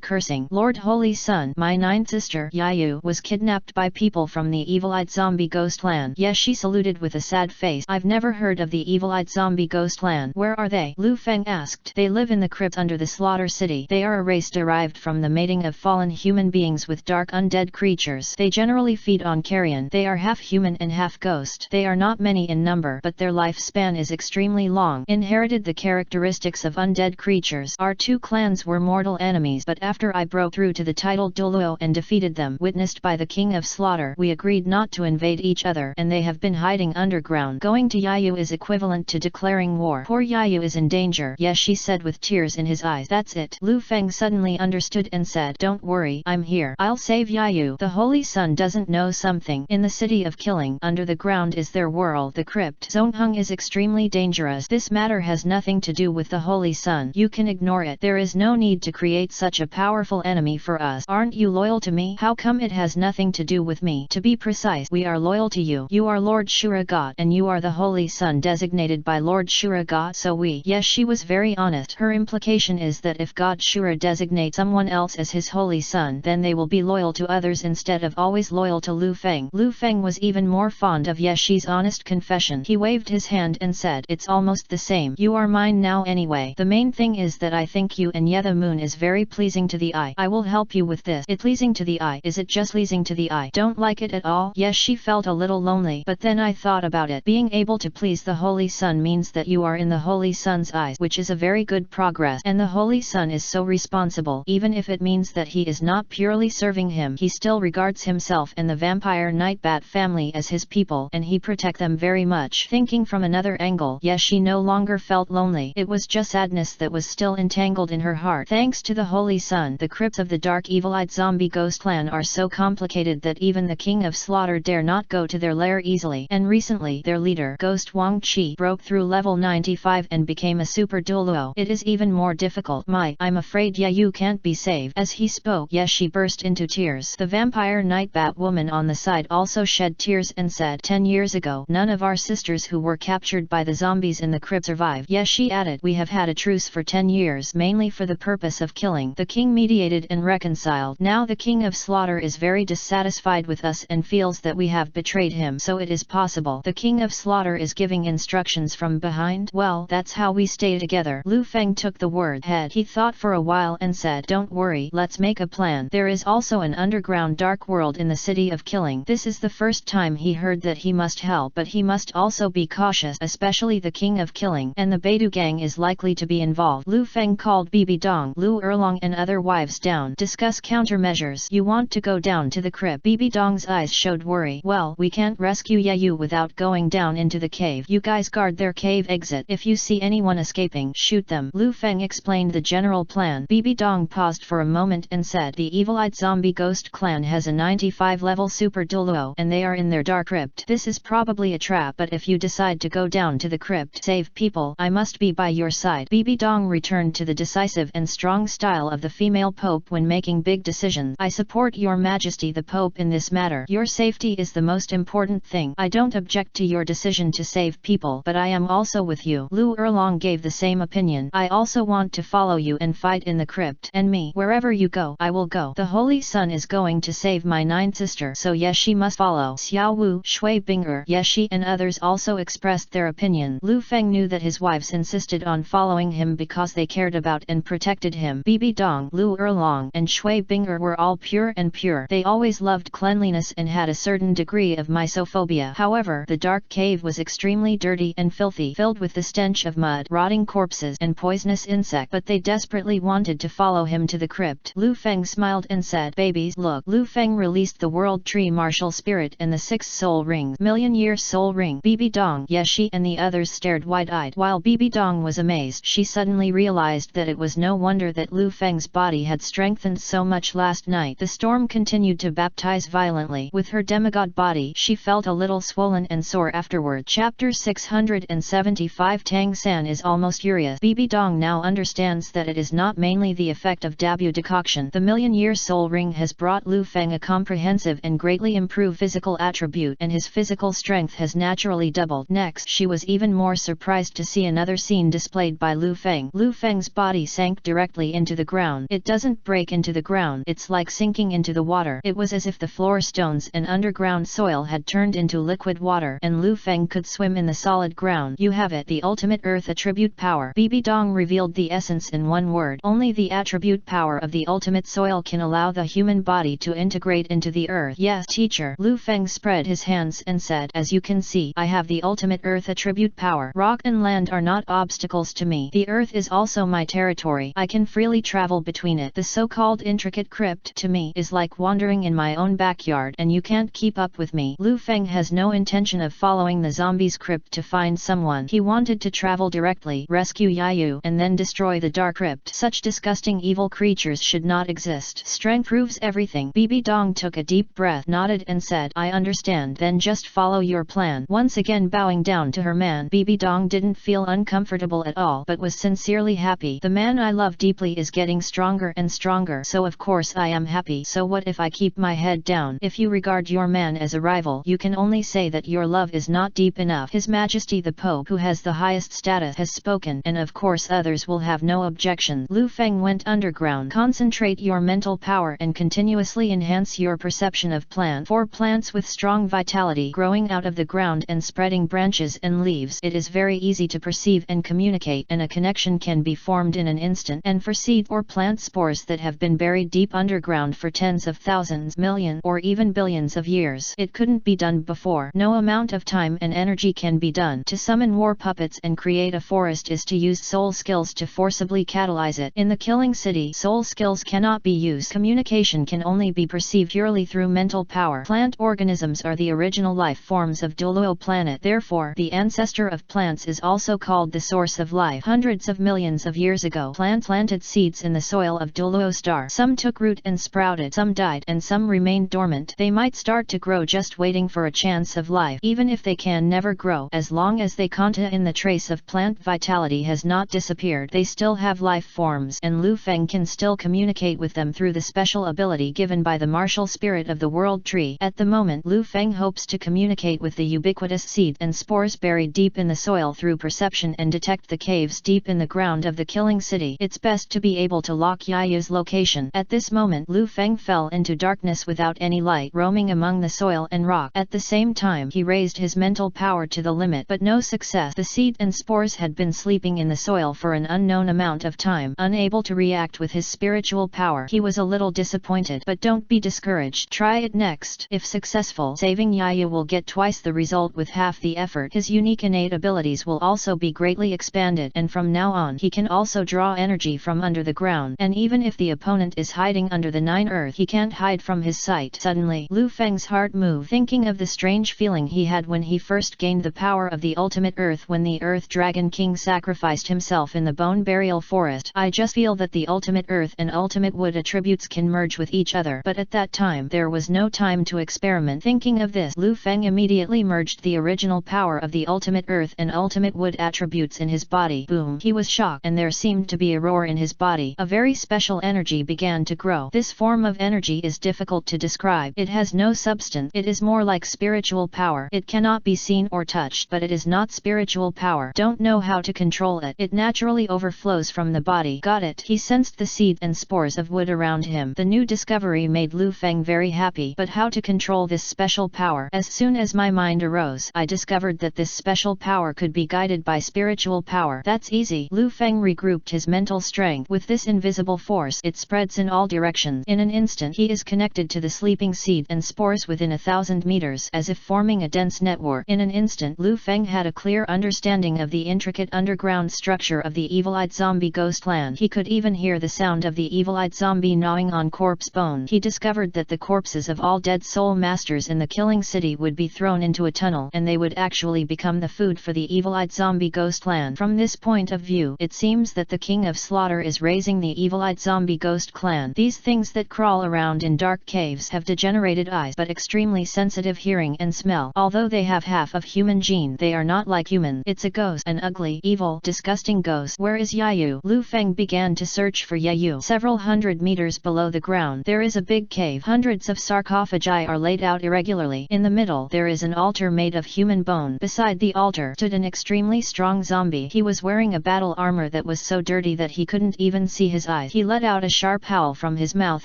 cursing. Lord Holy Son, my 9th sister, Yayu, was kidnapped by people from the evil-eyed zombie ghost clan. Yeshi saluted with a sad face. I've never heard of the evil-eyed zombie ghost clan. Where are they? Lu Feng asked. They live in the crypt under the slaughter city. They are a race derived from the mating of fallen human beings with dark undead creatures. They generally feed on carrion. They are half human and half ghost. They are not many in number, but their lifespan is extremely long. Inherited the characteristics of undead creatures. Our two clans were mortal enemies, but after I broke through to the titled Douluo and defeated them, witnessed by the King of Slaughter, we agreed not to invade each other, and they have been hiding underground. Going to Yayu is equivalent to declaring war. Poor Yayu is in danger. Yes, she said with tears in his eyes. That's it. Lu Feng suddenly understood and said, don't worry, I'm here. I'll save Yayu. The Holy Sun doesn't know something. In the city of killing, under the ground is their world, the crypt. Zongheng is extremely dangerous. This matter has nothing to do with the Holy Sun. You can ignore it. There is no need to create such a powerful enemy for us. Aren't you loyal to me? How come it has nothing to do with me? To be precise, we are loyal to you. You are Lord Shura God, and and you are the holy son designated by Lord Shura God so we. Yes, she was very honest. Her implication is that if God Shura designates someone else as his holy son, then they will be loyal to others instead of always loyal to Lu Feng. Lu Feng was even more fond of Yeshi's honest confession. He waved his hand and said, "It's almost the same. You are mine now anyway. The main thing is that I think you and the moon is very pleasing to the eye. I will help you with this." It pleasing to the eye. Is it just pleasing to the eye? Don't like it at all? Yes, she felt a little lonely, but then I thought about it. Being able to please the Holy Sun means that you are in the Holy Sun's eyes, which is a very good progress. And the Holy Sun is so responsible. Even if it means that he is not purely serving him, he still regards himself and the vampire Nightbat family as his people, and he protect them very much. Thinking from another angle, yes, she no longer felt lonely. It was just sadness that was still entangled in her heart. Thanks to the Holy Sun, the crypts of the dark evil-eyed zombie ghost clan are so complicated that even the King of Slaughter dare not go to their lair easily. And recently, their leader, Ghost Wang Qi, broke through level 95 and became a super Douluo. It is even more difficult. I'm afraid you can't be saved. As he spoke, yes, she burst into tears. The vampire Nightbat woman on the side also shed tears and said, 10 years ago, none of our sisters who were captured by the zombies in the crypt survived. Yes, she added, we have had a truce for 10 years, mainly for the purpose of killing. The king mediated and reconciled. Now the King of Slaughter is very dissatisfied with us and feels that we have betrayed him. So it is possible the King of Slaughter is giving instructions from behind. Well, that's how we stay together. Lu Feng took the word head. He thought for a while and said, don't worry, let's make a plan. There is also an underground dark world in the city of killing. This is the first time he heard that he must help, but he must also be cautious, especially the King of Killing, and the Beidou gang is likely to be involved. Lu Feng called Bibi Dong, Lu Erlong and other wives down. Discuss countermeasures. You want to go down to the crypt? Bibi Dong's eyes showed worry. Well, we can't rescue Yu without going down into the cave. You guys guard their cave exit. If you see anyone escaping, shoot them. Lu Feng explained the general plan. Bibi Dong paused for a moment and said, the evil-eyed zombie ghost clan has a 95 level super Douluo, and they are in their dark crypt. This is probably a trap, but if you decide to go down to the crypt, save people, I must be by your side. Bibi Dong returned to the decisive and strong style of the female pope when making big decisions. I support your majesty the pope in this matter. Your safety is the most important thing. I don't object to your decision to save people, but I am also with you. Lu Erlong gave the same opinion. I also want to follow you and fight in the crypt. And me, wherever you go, I will go. The Holy Sun is going to save my 9 sister, so yes, she must follow. Xiao Wu, Shui Binger, Yeshi and others also expressed their opinion. Lu Feng knew that his wives insisted on following him because they cared about and protected him. Bibi Dong, Lu Erlong, and Shui Binger were all pure and pure. They always loved cleanliness and had a certain degree of misophobia. However, the dark cave was extremely dirty and filthy, filled with the stench of mud, rotting corpses, and poisonous insects. But they desperately wanted to follow him to the crypt. Lu Feng smiled and said, babies, look. Lu Feng released the World Tree Martial Spirit and the 6 Soul Rings. Million-Year Soul Ring. Bibi Dong, Yeshi and the others stared wide-eyed. While Bibi Dong was amazed, she suddenly realized that it was no wonder that Lu Feng's body had strengthened so much last night. The storm continued to baptize violently. With her demigod body, she felt a little swollen and sore afterward. Chapter 675 Tang San is almost furious. Bibi Dong now understands that it is not mainly the effect of Dabu decoction. The Million-Year Soul Ring has brought Lu Feng a comprehensive and greatly improved physical attribute, and his physical strength has naturally doubled. Next, she was even more surprised to see another scene displayed by Lu Feng. Lu Feng's body sank directly into the ground. It doesn't break into the ground, it's like sinking into the water. It was as if the floor stones and underground soil had turned into liquid water, and Lu Feng could swim in the solid ground. You have it, the ultimate earth attribute power. Bibi Dong revealed the essence in one word. Only the attribute power of the ultimate soil can allow the human body to integrate into the earth. Yes, teacher. Lu Feng spread his hands and said, as you can see, I have the ultimate earth attribute power. Rock and land are not obstacles to me. The earth is also my territory. I can freely travel between it. The so-called intricate crypt to me is like wandering in my own backyard, and you can't keep up with me. Lu Feng has no intention of following the zombies' crypt to find someone. He wanted to travel directly, rescue Yu, and then destroy the dark crypt. Such disgusting evil creatures should not exist. Strength proves everything. Bibi Dong took a deep breath, nodded and said, I understand. Then just follow your plan. Once again bowing down to her man, Bibi Dong didn't feel uncomfortable at all, but was sincerely happy. The man I love deeply is getting stronger and stronger, so of course I am happy. So what if I keep my head down? If you regard your man as a rival, you can only say that your love is not deep enough. His Majesty the Pope, who has the highest status, has spoken, and of course others will have no objection. Lu Feng went underground. Concentrate your mental power and continuously enhance your perception of plant. For plants with strong vitality growing out of the ground and spreading branches and leaves, it is very easy to perceive and communicate, and a connection can be formed in an instant. And for seed or plant spores that have been buried deep underground for tens of thousands, millions, or even billions of years, it couldn't be done before. No amount of time and energy can be done. To summon war puppets and create a forest is to use soul skills to forcibly catalyze it. In the killing city, soul skills cannot be used. Communication can only be perceived purely through mental power. Plant organisms are the original life forms of Douluo planet. Therefore, the ancestor of plants is also called the source of life. Hundreds of millions of years ago, plants planted seeds in the soil of Douluo star. Some took root and sprouted, some died, and some remained dormant. They might start to grow just waiting for a chance of life. Even if they can never grow, as long as they contain the trace of plant vitality has not disappeared, they still have life forms, and Lu Feng can still communicate with them through the special ability given by the martial spirit of the world tree. At the moment, Lu Feng hopes to communicate with the ubiquitous seed and spores buried deep in the soil through perception and detect the caves deep in the ground of the killing city. It's best to be able to lock Yayu's location. At this moment, Lu Feng fell into darkness without any light, roaming among the soil and rock. At the same time, he raised his mental power to the limit, but no success. The seed and spores had been sleeping in the soil for an unknown amount of time, unable to react with his spiritual power. He was a little disappointed, but don't be discouraged. Try it next. If successful, saving Yayu will get twice the result with half the effort. His unique innate abilities will also be greatly expanded, and from now on he can also draw energy from under the ground, and even if the opponent is hiding under the 9 earth, he can't hide from his sight. Suddenly, Lu Feng's heart moved, thinking of the strange feeling he had when he first gained the power of the ultimate earth when the Earth Dragon King sacrificed himself in the bone burial forest. I just feel that the ultimate earth and ultimate wood attributes can merge with each other, but at that time there was no time to experiment. Thinking of this, Lu Feng immediately merged the original power of the ultimate earth and ultimate wood attributes in his body. Boom! He was shocked, and there seemed to be a roar in his body. A very special energy began to grow. This form of energy is difficult to describe. It has no substance. It is more like spiritual power. It cannot be seen or touched, but it is not spiritual power. Don't know how to control it. It naturally overflows from the body. Got it. He sensed the seed and spores of wood around him. The new discovery made Lu Feng very happy. But how to control this special power? As soon as my mind arose, I discovered that this special power could be guided by spiritual power. That's easy. Lu Feng regrouped his mental strength. With this invisible force, it spreads in all directions. In an instant, he is connected to the sleeping seed and spores within 1,000 meters, as if forming a dense network. In an instant, Lu Feng had a clear understanding of the intricate underground structure of the evil-eyed zombie ghost land. He could even hear the sound of the evil-eyed zombie gnawing on corpse bone. He discovered that the corpses of all dead soul masters in the killing city would be thrown into a tunnel, and they would actually become the food for the evil-eyed zombie ghost land. From this point of view, it seems that the king of slaughter is raising the evil-eyed zombie ghost clan. These things that crawl around in dark caves have degenerated eyes but extremely sensitive hearing and smell. Although they have half of human gene, they are not like human. It's a ghost, an ugly, evil, disgusting ghost. Where is Yayu? Lu Feng began to search for Yayu. Several hundred meters below the ground, there is a big cave. Hundreds of sarcophagi are laid out irregularly. In the middle, there is an altar made of human bone. Beside the altar stood an extremely strong zombie. He was wearing a battle armor that was so dirty that he couldn't even see his eyes. He let out a sharp howl from his mouth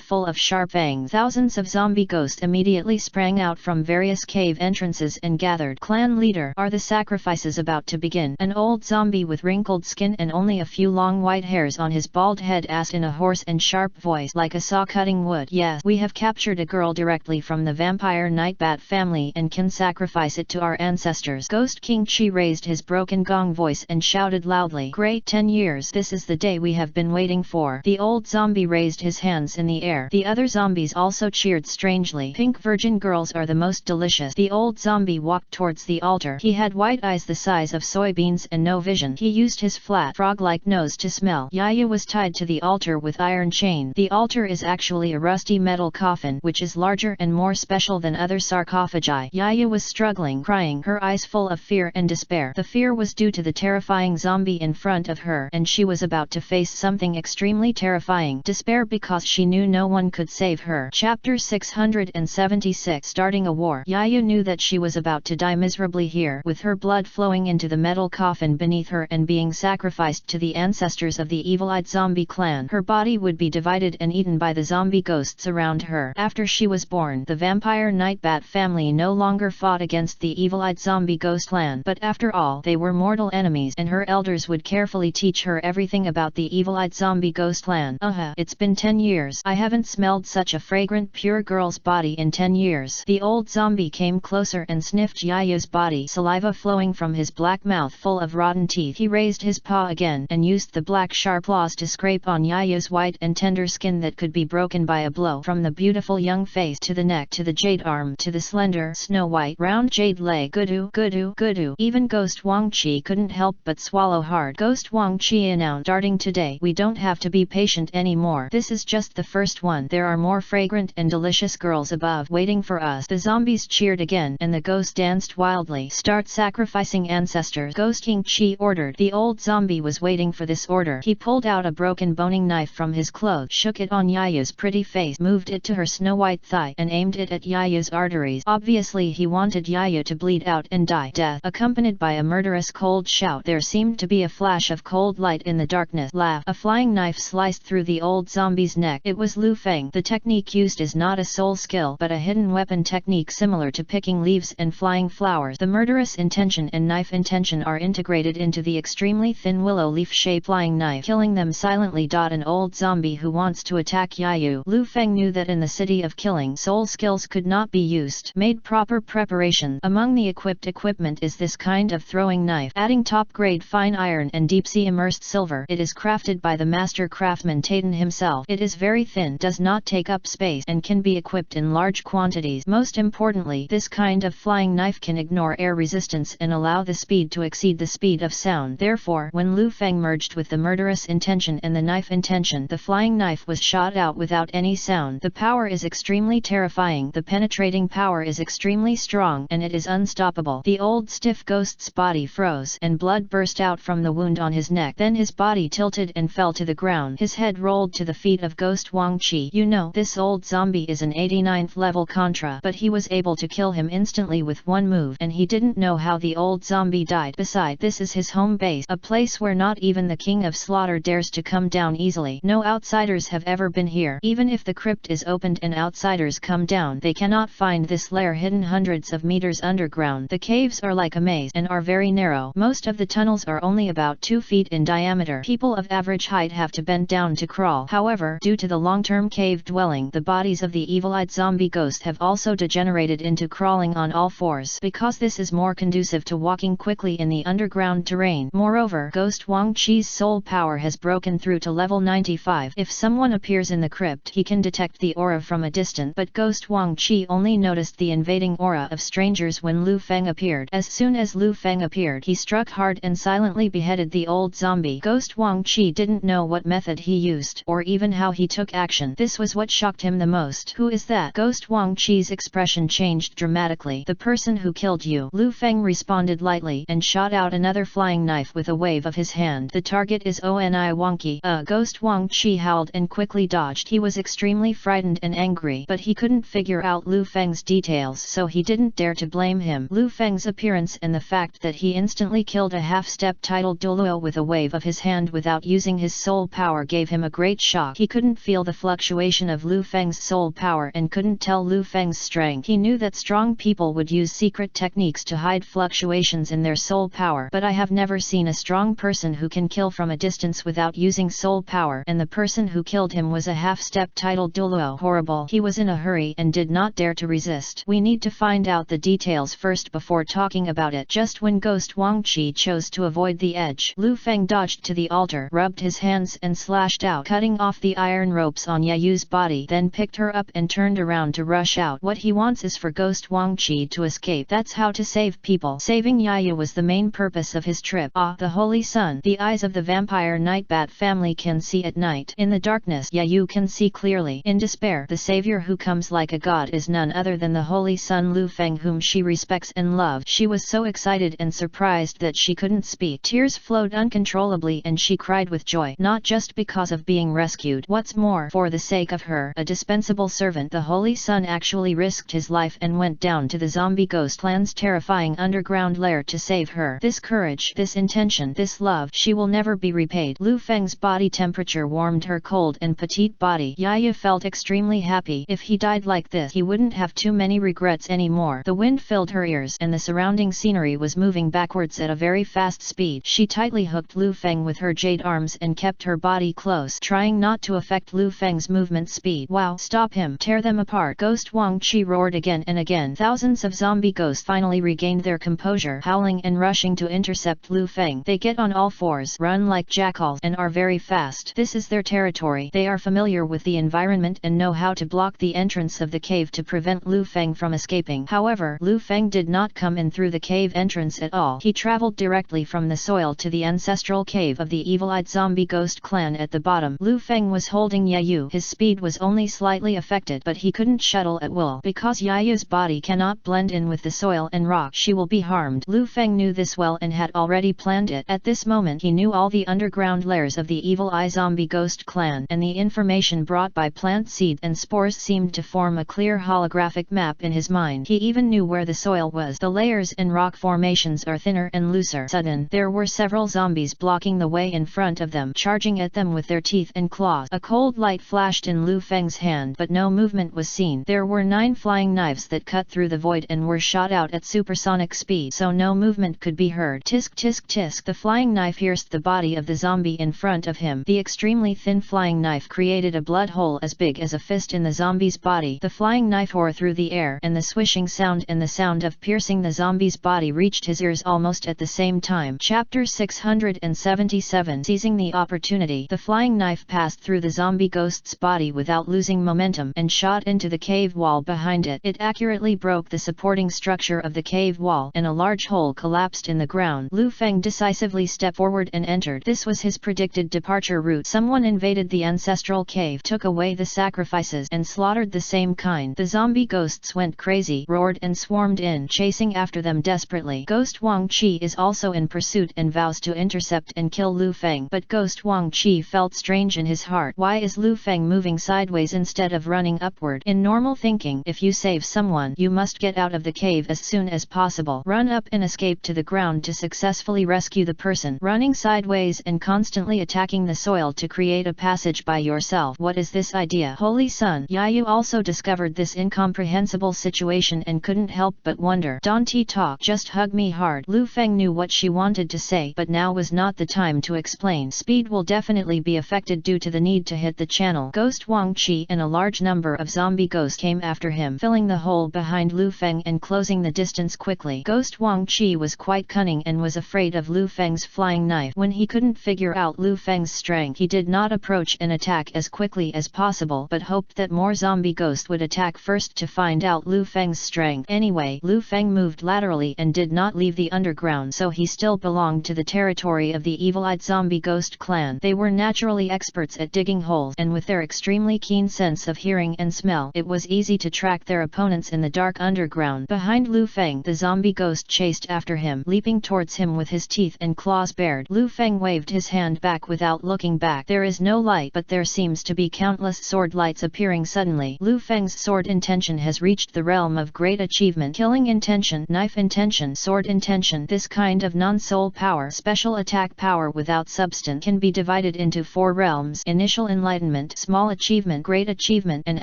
full of sharp fangs. Thousands of zombie ghosts immediately sprang out from various cave entrances and gathered. Clan leader, are the sacrifices about to begin? An old zombie with wrinkled skin and only a few long white hairs on his bald head asked in a hoarse and sharp voice like a saw cutting wood. Yes, we have captured a girl directly from the vampire Nightbat family and can sacrifice it to our ancestors. Ghost King Chi raised his broken gong voice and shouted loudly. Great, 10 years. This is the day we have been waiting for. The old zombie raised his hands in the air. The other zombies also cheered strangely. Pink virgin girls are the most delicious. The old zombie walked towards the altar. He had white eyes the size of soybeans and no vision. He used his flat frog-like nose to smell. Yayu was tied to the altar with iron chain. The altar is actually a rusty metal coffin, which is larger and more special than other sarcophagi. Yayu was struggling, crying, her eyes full of fear and despair. The fear was due to the terrifying zombie in front of her, and she was about to face something extremely terrifying. Despair because she knew no one could save her. Chapter 676. Starting a war. Yayu knew that she was about about to die miserably here, with her blood flowing into the metal coffin beneath her and being sacrificed to the ancestors of the evil-eyed zombie clan. Her body would be divided and eaten by the zombie ghosts around her. After she was born, the vampire Nightbat family no longer fought against the evil-eyed zombie ghost clan, but after all, they were mortal enemies, and her elders would carefully teach her everything about the evil-eyed zombie ghost clan. It's been 10 years. I haven't smelled such a fragrant pure girl's body in 10 years. The old zombie came closer and sniffed Yayu's body, saliva flowing from his black mouth full of rotten teeth. He raised his paw again and used the black sharp claws to scrape on Yayu's white and tender skin that could be broken by a blow. From the beautiful young face to the neck to the jade arm to the slender snow-white round jade leg. Gudu, gudu, gudu. Even Ghost Wang Qi couldn't help but swallow hard. Ghost Wang Qi announced, starting today, we don't have to be patient anymore. This is just the first one. There are more fragrant and delicious girls above waiting for us. The zombies cheered again and the ghost danced wildly. Start sacrificing ancestors, Ghost King Qi ordered. The old zombie was waiting for this order. He pulled out a broken boning knife from his clothes, shook it on Yayu's pretty face, moved it to her snow-white thigh, and aimed it at Yayu's arteries. Obviously he wanted Yayu to bleed out and die. Death, accompanied by a murderous cold shout. There seemed to be a flash of cold light in the darkness. Laugh. A flying knife sliced through the old zombie's neck. It was Lu Feng. The technique used is not a soul skill but a hidden weapon technique similar to picking leaves and flying flowers. The murderous intention and knife intention are integrated into the extremely thin willow leaf-shaped flying knife, killing them silently. An old zombie who wants to attack Yayu. Lu Feng knew that in the city of killing, soul skills could not be used. Made proper preparation. Among the equipped equipment is this kind of throwing knife, adding top-grade fine iron and deep-sea immersed silver. It is crafted by the master craftsman Taden himself. It is very thin, does not take up space, and can be equipped in large quantities. Most importantly, this kind of flying knife can ignore air resistance and allow the speed to exceed the speed of sound. Therefore, when Lu Feng merged with the murderous intention and the knife intention, the flying knife was shot out without any sound. The power is extremely terrifying. The penetrating power is extremely strong, and it is unstoppable. The old stiff ghost's body froze, and blood burst out from the wound on his neck. Then his body tilted and fell to the ground. His head rolled to the feet of Ghost Wang Qi. You know, this old zombie is an 89th level Contra, but he was able to kill him instantly with one move, and he didn't know how the old zombie died. Besides, this is his home base, a place where not even the king of slaughter dares to come down easily. No outsiders have ever been here. Even if the crypt is opened and outsiders come down, they cannot find this lair hidden hundreds of meters underground. The caves are like a maze and are very narrow. Most of the tunnels are only about 2 feet in diameter. People of average height have to bend down to crawl. However, due to the long-term cave dwelling, the bodies of the evil-eyed zombie ghosts have also degenerated into crawling on all fours, because this is more conducive to walking quickly in the underground terrain. Moreover, Ghost Wang Qi's soul power has broken through to level 95. If someone appears in the crypt, he can detect the aura from a distance, but Ghost Wang Qi only noticed the invading aura of strangers when Lu Feng appeared. As soon as Lu Feng appeared, he struck hard and silently beheaded the old zombie. Ghost Wang Qi didn't know what method he used, or even how he took action. This was what shocked him the most. Who is that? Ghost Wang Qi's expression changed dramatically. The person who killed you. Lu Feng responded lightly, and shot out another flying knife with a wave of his hand. The target is Oni Wangqi. Ghost Wang Qi howled and quickly dodged. He was extremely frightened and angry, but he couldn't figure out Lu Feng's details, so he didn't dare to blame him. Lu Feng's appearance and the fact that he instantly killed a half-step titled Douluo with a wave of his hand without using his soul power gave him a great shock. He couldn't feel the fluctuation of Lu Feng's soul power and couldn't tell Lu Feng's strength. He knew that strong people would use secret techniques to hide fluctuations in their soul power, but I have never seen a strong person who can kill from a distance without using soul power, and the person who killed him was a half-step titled Douluo. Horrible. He was in a hurry and did not dare to resist. We need to find out the details first before talking about it. Just when Ghost Wang Qi chose to avoid the edge, Lu Feng dodged to the altar, rubbed his hands and slashed out, cutting off the iron ropes on Yayu's body, then picked her up and turned around to rush out. What he wants is for Ghost Wang Qi to escape. That's how to save people. Saving Yayu was the main purpose of his trip. The Holy Sun. The eyes of the vampire Nightbat family can see at night. In the darkness, Yayu can see clearly. In despair, the savior who comes like a god is none other than the Holy Sun Lu Feng, whom she respects and loves. She was so excited and surprised that she couldn't speak. Tears flowed uncontrollably and she cried with joy, not just because of being rescued. What's more, for the sake of her, a dispensable servant, the Holy Sun actually risked his life and went down to the zombie ghost clan's terrifying underground lair to save her. This courage, this intention, this love, she will never be repaid. Lu Feng's body temperature warmed her cold and petite body. Yaya felt extremely happy. If he died like this, he wouldn't have too many regrets anymore. The wind filled her ears, and the surrounding scenery was moving backwards at a very fast speed. She tightly hooked Lu Feng with her jade arms and kept her body close, trying not to affect Lu Feng's movement speed. Wow, stop him, tear them apart. Ghost Wang Qi roared again and again. Thousands of zombie ghosts finally regained their composure, howling and rushing to intercept Lu Feng. They get on all fours, run like jackals, and are very fast. This is their territory. They are familiar with the environment and know how to block the entrance of the cave to prevent Lu Feng from escaping. However, Lu Feng did not come in through the cave entrance at all. He traveled directly from the soil to the ancestral cave of the evil-eyed zombie ghost clan at the bottom. Lu Feng was holding Yayu. His speed was only slightly affected, but he couldn't shuttle at will. Because Yayu's body cannot blend in with the soil and rock, she will be harmed. Lu Feng knew this well and had already planned it. At this moment he knew all the underground lairs of the evil-eye zombie ghost clan, and the information brought by plant seed and spores seemed to form a clear holographic map in his mind. He even knew where the soil was. The layers and rock formations are thinner and looser. Suddenly, there were several zombies blocking the way in front of them, charging at them with their teeth and claws. A cold light flashed in Lu Feng's hand, but no movement was seen. There were 9 flying knives that cut through the void and were shot out at supersonic speed, so no movement could be heard. Tisk tisk tisk. The flying knife pierced the body of the zombie in front of him. The extremely thin flying knife created a blood hole as big as a fist in the zombie's body. The flying knife tore through the air, and the swishing sound and the sound of piercing the zombie's body reached his ears almost at the same time. Chapter 677. Seizing the opportunity, the flying knife passed through the zombie ghost's body without losing momentum and shot into the cave wall behind it. It accurately broke the supporting structure of the cave wall, and a large hole collapsed in the ground. Lu Feng decisively stepped forward and entered. This was his predicted departure route. Someone invaded the ancestral cave, took away the sacrifices, and slaughtered the same kind. The zombie ghosts went crazy, roared and swarmed in, chasing after them desperately. Ghost Wang Qi is also in pursuit and vows to intercept and kill Lu Feng. But Ghost Wang Qi felt strange in his heart. Why is Lu Feng moving sideways instead of running upward? In normal thinking, if you save someone, you must get out of the cave as soon as possible. Run up and escape to the ground to successfully rescue the person. Running sideways and constantly attacking the soil to create a passage by yourself. What is this idea? Holy Sun! Yayu also discovered this incomprehensible situation and couldn't help but wonder. Don't talk, just hug me hard. Lu Feng knew what she wanted to say, but now was not the time to explain. Speed will definitely be affected due to the need to hit the channel. Ghost Wang Qi and a large number of zombie ghosts came after him, filling the hole behind Lu Feng and closing the distance quickly. Ghost Wang Qi was quite cunning and was afraid of Lu Feng's flying knife. When he couldn't figure out Lu Feng's strength, he did not approach and attack as quickly as possible, but hoped that more zombie ghosts would attack first to find out Lu Feng's strength. Anyway, Lu Feng moved laterally and did not leave the underground, so he still belonged to the territory of the evil-eyed zombie ghost clan. They were naturally experts at digging holes, and with their extremely keen sense of hearing and smell, it was easy to track their opponents in the dark underground. Behind Lu Feng, the zombie ghost chased after him, leaping towards him with his teeth and claws bared. Lu Feng waved his hand back without looking back. There is no light, but there seems to be countless sword lights appearing suddenly. Lu Feng's sword intention has reached the realm of great achievement. Killing intention, knife intention, sword intention. This kind of non-soul power, special attack power without substance, can be divided into 4 realms: initial enlightenment, small achievement, great achievement, and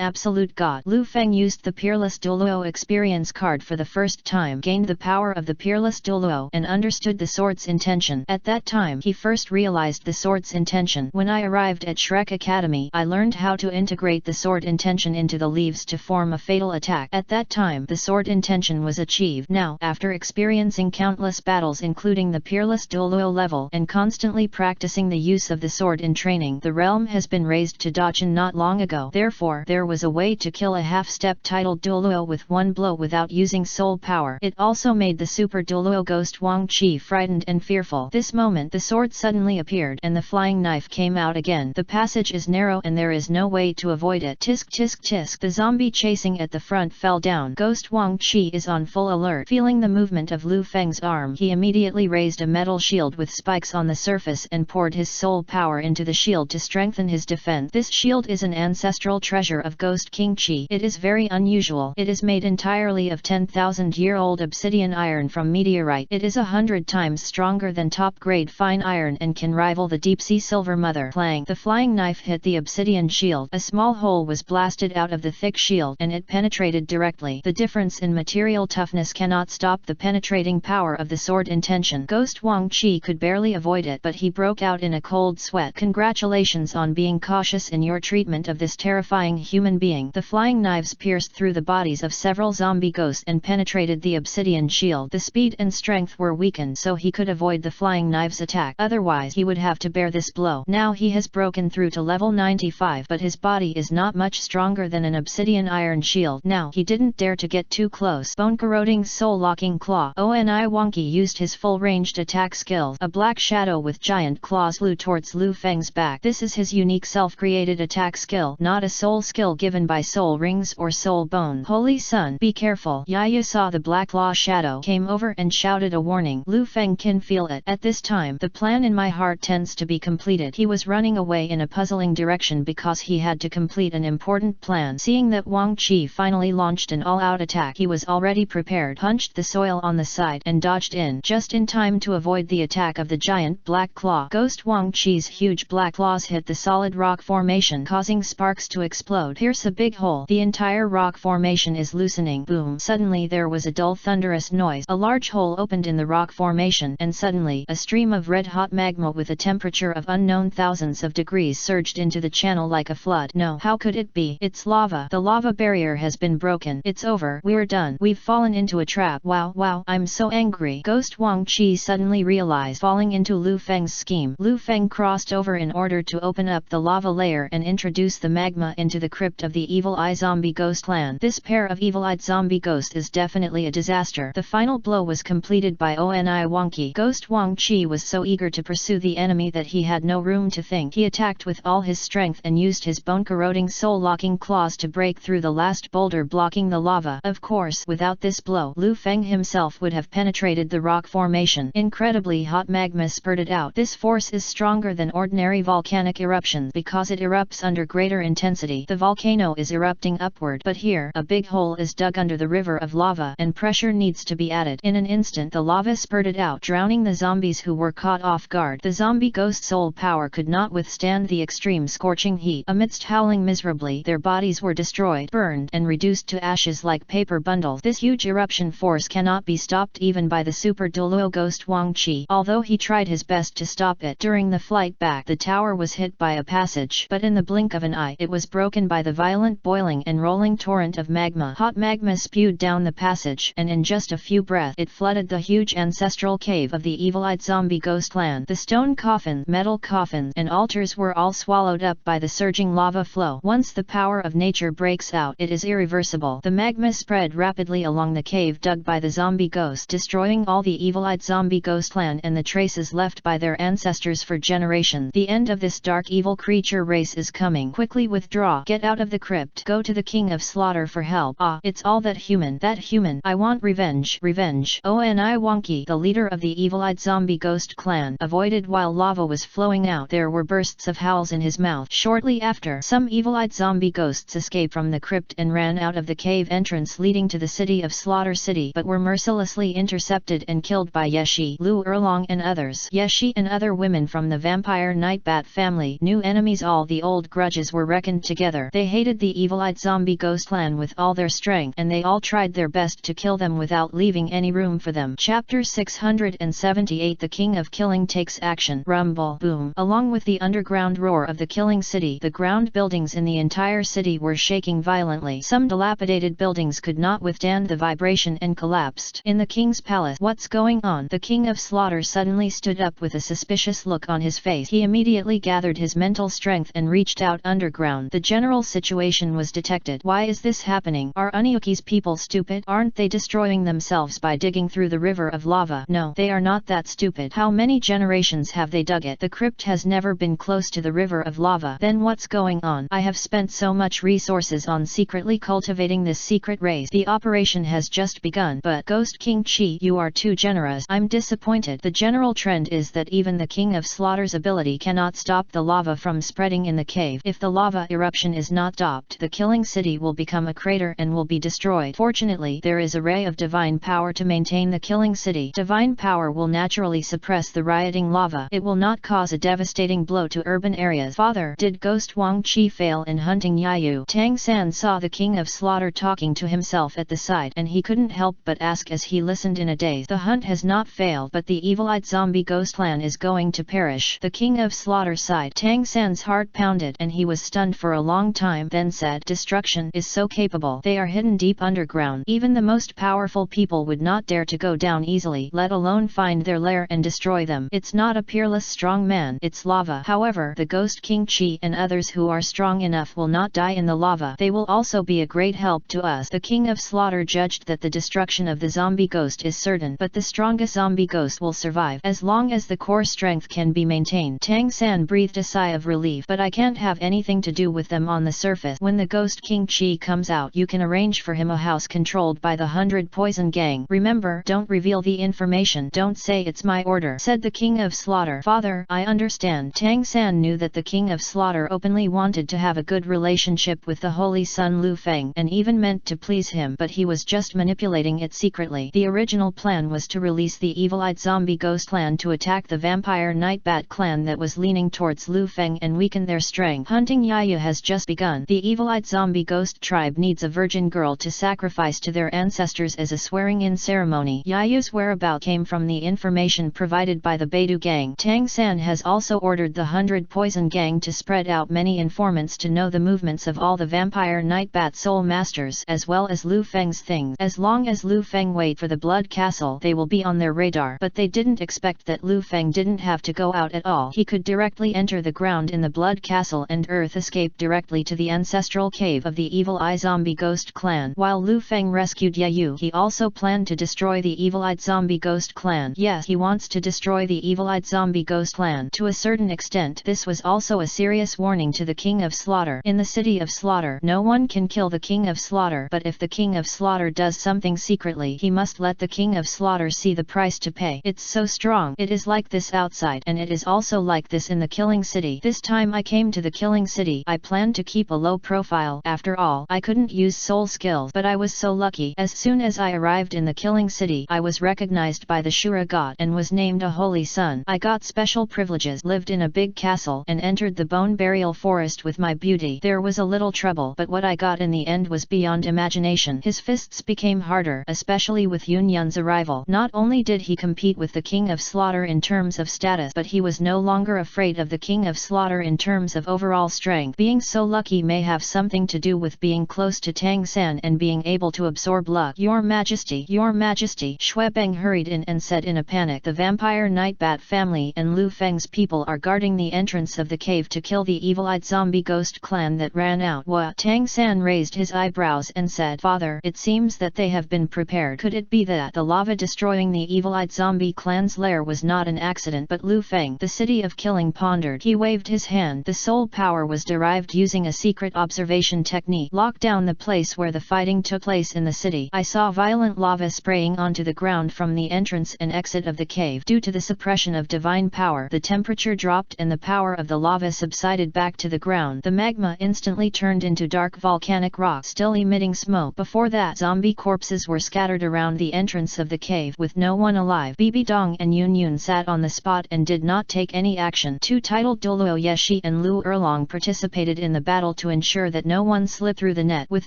absolute god. Lu Feng used the Peerless Douluo experience card for the first time, gained the power of the Peerless Douluo, and understood the sword's intention. At that time, he first realized the sword's intention. When I arrived at Shrek Academy, I learned how to integrate the sword intention into the leaves to form a fatal attack. At that time, the sword intention was achieved. Now, after experiencing countless battles including the Peerless Douluo level, and constantly practicing the use of the sword in training, the realm has been raised to Dajin not long ago. Therefore, there was a way to kill a half-step titled Douluo with one blow without using soul power. It also made the super Douluo ghost Wang Qi frightened and fearful. This moment, the sword suddenly appeared, and the flying knife came out again. The passage is narrow and there is no way to avoid it. Tisk tisk tisk. The zombie chasing at the front fell down. Ghost Wang Qi is on full alert. Feeling the movement of Lu Feng's arm, he immediately raised a metal shield with spikes on the surface and poured his soul power into the shield to strengthen his defense. This shield is an ancestral treasure of Ghost King Qi. It is very unusual. It is made entirely of 10 10,000-year-old obsidian iron from meteorite. It is 100 times stronger than top-grade fine iron and can rival the deep-sea silver mother. Clang! The flying knife hit the obsidian shield. A small hole was blasted out of the thick shield and it penetrated directly. The difference in material toughness cannot stop the penetrating power of the sword intention. Ghost Wang Qi could barely avoid it, but he broke out in a cold sweat. Congratulations on being cautious in your treatment of this terrifying human being. The flying knives pierced through the bodies of several zombie ghosts and penetrated the obsidian shield. The speed and strength were weakened so he could avoid the flying knives attack. Otherwise he would have to bear this blow. Now he has broken through to level 95, but his body is not much stronger than an obsidian iron shield. Now he didn't dare to get too close. Bone-corroding soul-locking claw. Oni Wonky used his full-ranged attack skills. A black shadow with giant claws flew towards Lu Feng's back. This is his unique self-created attack skill, not a soul skill given by soul rings or soul bone. Holy Sun, be careful. Yaya saw the black claw shadow, came over and shouted a warning. Lu Feng can feel it. At this time, the plan in my heart tends to be completed. He was running away in a puzzling direction because he had to complete an important plan. Seeing that Wang Qi finally launched an all-out attack, he was already prepared, punched the soil on the side and dodged in, just in time to avoid the attack of the giant black claw. Ghost Wang Qi's huge black claws hit the solid rock formation, causing sparks to explode. Pierce a big hole. The entire rock formation is loosening. Boom! Suddenly there was a dull thunderous noise. A large hole opened in the rock formation, and suddenly a stream of red-hot magma with a temperature of unknown thousands of degrees surged into the channel like a flood. No, how could it be? It's lava. The lava barrier has been broken. It's over. We're done. We've fallen into a trap. Wow, I'm so angry. Ghost Wang Qi suddenly realized falling into Lu Feng's scheme. Lu Feng crossed over in order to open up the lava layer and introduce the magma into the crypt of the Evil Eye Zombie Ghost Land. This pair of evil-eyed zombie ghosts is definitely a disaster. The final blow was completed by Oni Wonky. Ghost Wang Qi was so eager to pursue the enemy that he had no room to think. He attacked with all his strength and used his bone-corroding soul-locking claws to break through the last boulder blocking the lava. Of course, without this blow, Lu Feng himself would have penetrated the rock formation. Incredibly hot magma spurted out. This force is stronger than ordinary volcanic eruptions because it erupts under greater intensity. The volcano is erupting upward, but here, a big hole is dug under the river of lava and pressure needs to be added. In an instant the lava spurted out, drowning the zombies who were caught off guard. The zombie ghost soul power could not withstand the extreme scorching heat. Amidst howling miserably, their bodies were destroyed, burned, and reduced to ashes like paper bundles. This huge eruption force cannot be stopped even by the super Douluo ghost Wang Qi, although he tried his best to stop it. During the flight back, the tower was hit by a passage, but in the blink of an eye, it was broken by the violent boiling and rolling torrent of magma. Hot magma spewed down the passage, and in just a few breaths, it flooded the huge ancestral cave of the evil-eyed zombie ghost land. The stone coffins, metal coffins, and altars were all swallowed up by the surging lava flow. Once the power of nature breaks out, it is irreversible. The magma spread rapidly along the cave dug by the zombie ghosts, destroying all the evil-eyed zombie ghost land and the traces left by their ancestors for generations. The end of this dark evil creature race is coming. Quickly withdraw. Get out of the crypt. Go to the King of Slaughter for help. Ah, it's all that human. That human. I want revenge. Revenge. Oni Wonky, the leader of the evil-eyed zombie ghost clan, avoided while lava was flowing out. There were bursts of howls in his mouth. Shortly after, some evil-eyed zombie ghosts escaped from the crypt and ran out of the cave entrance leading to the city of Slaughter City, but were mercilessly intercepted and killed by Yeshi, Lu Erlong and others. Yeshi and other women from the vampire Nightbat family, new enemies. All the old grudges were reckoned together. They hated the evil-eyed zombie ghost clan with all their strength, and they all tried their best to kill them without leaving any room for them. Chapter 678. The King of Killing takes action. Rumble. Boom. Along with the underground roar of the killing city, the ground buildings in the entire city were shaking violently. Some dilapidated buildings could not withstand the vibration and collapsed. In the king's palace, what's going on? The King of Slaughter suddenly stood up with a suspicious look on his face. He immediately gathered his mental strength and reached out underground. The general situation was detected. Why is this happening? Are Unyuki's people stupid? Aren't they destroying themselves by digging through the river of lava? No, they are not that stupid. How many generations have they dug it? The crypt has never been close to the river of lava. Then what's going on? I have spent so much resources on secretly cultivating this secret race. The operation has just begun. But Ghost King Qi, you are too generous. I'm disappointed. The general trend is that even the King of Slaughter's ability cannot stop the lava from spreading in the cave. If the lava eruption is not stopped, the killing city will become a crater and will be destroyed. Fortunately, Fortunately, there is a ray of divine power to maintain the killing city. Divine power will naturally suppress the rioting lava. It will not cause a devastating blow to urban areas. Father, did Ghost Wang Qi fail in hunting Yayu? Tang San saw the King of Slaughter talking to himself at the side, and he couldn't help but ask as he listened in a daze. The hunt has not failed, but the evil-eyed zombie ghost clan is going to perish. The King of Slaughter sighed. Tang San's heart pounded, and he was stunned for a long time, then said, destruction is so capable. They are hidden deep underground. Even the most powerful people would not dare to go down easily, let alone find their lair and destroy them. It's not a peerless strong man, it's lava. However, the Ghost King Qi and others who are strong enough will not die in the lava. They will also be a great help to us. The King of Slaughter judged that the destruction of the zombie ghost is certain, but the strongest zombie ghost will survive as long as the core strength can be maintained. Tang San breathed a sigh of relief. But I can't have anything to do with them on the surface. When the Ghost King Qi comes out, you can arrange for him a house controlled by the 100 Poison Gang. Remember, don't reveal the information. Don't say it's my order, said the King of Slaughter. Father, I understand. Tang San knew that the King of Slaughter openly wanted to have a good relationship with the Holy Son Lu Feng, and even meant to please him, but he was just manipulating it secretly. The original plan was to release the evil-eyed zombie ghost clan to attack the vampire night bat clan that was leaning towards Lu Feng and weaken their strength. Hunting Yayu has just begun. The evil-eyed zombie ghost tribe needs a virgin girl to sacrifice to their ancestors as a swearing-in ceremony. Yayu's whereabouts came from the information provided by the Beidou gang. Tang San has also ordered the 100 Poison Gang to spread out many informants to know the movements of all the vampire night bat soul masters as well as Lu Feng's things. As long as Lu Feng wait for the Blood Castle, they will be on their radar. But they didn't expect that Lu Feng didn't have to go out at all. He could directly enter the ground in the Blood Castle and Earth escape directly to the ancestral cave of the evil-eye zombie ghost clan. While Lu Feng rescued Yayu, he also planned to destroy the evil-eyed zombie ghost clan. Yes, he wants to destroy the evil-eyed zombie ghost clan. To a certain extent, this was also a serious warning to the King of Slaughter. In the city of Slaughter, no one can kill the King of Slaughter, but if the King of Slaughter does something secretly, he must let the King of Slaughter see the price to pay. It's so strong. It is like this outside, and it is also like this in the killing city. This time I came to the killing city, I planned to keep a low profile. After all, I couldn't use soul skills, but I was so lucky. As soon as I arrived in the killing city, I was recognized by the Shura god and was named a holy son. I got special privileges, lived in a big castle, and entered the bone burial forest with my beauty. There was a little trouble, but what I got in the end was beyond imagination. His fists became harder, especially with Yun Yun's arrival. Not only did he compete with the King of Slaughter in terms of status, but he was no longer afraid of the King of Slaughter in terms of overall strength. Being so lucky may have something to do with being close to Tang San and being able to absorb luck. Your Majesty, Your Majesty! Xuebeng hurried in and said in a panic, the vampire night bat family and Lu Feng's people are guarding the entrance of the cave to kill the evil-eyed zombie ghost clan that ran out. What? Tang San raised his eyebrows and said, Father, it seems that they have been prepared. Could it be that the lava destroying the evil-eyed zombie clan's lair was not an accident but Lu Feng? The city of killing pondered. He waved his hand. The soul power was derived using a secret observation technique. Lock down the place where the fighting took place in the city. I saw violent lava spraying onto the ground from the entrance and exit of the cave. Due to the suppression of divine power, the temperature dropped and the power of the lava subsided back to the ground. The magma instantly turned into dark volcanic rock, still emitting smoke. Before that, zombie corpses were scattered around the entrance of the cave with no one alive. Bibi Dong and Yun Yun sat on the spot and did not take any action. Two titled Douluo Yeshi and Lu Erlong participated in the battle to ensure that no one slipped through the net. With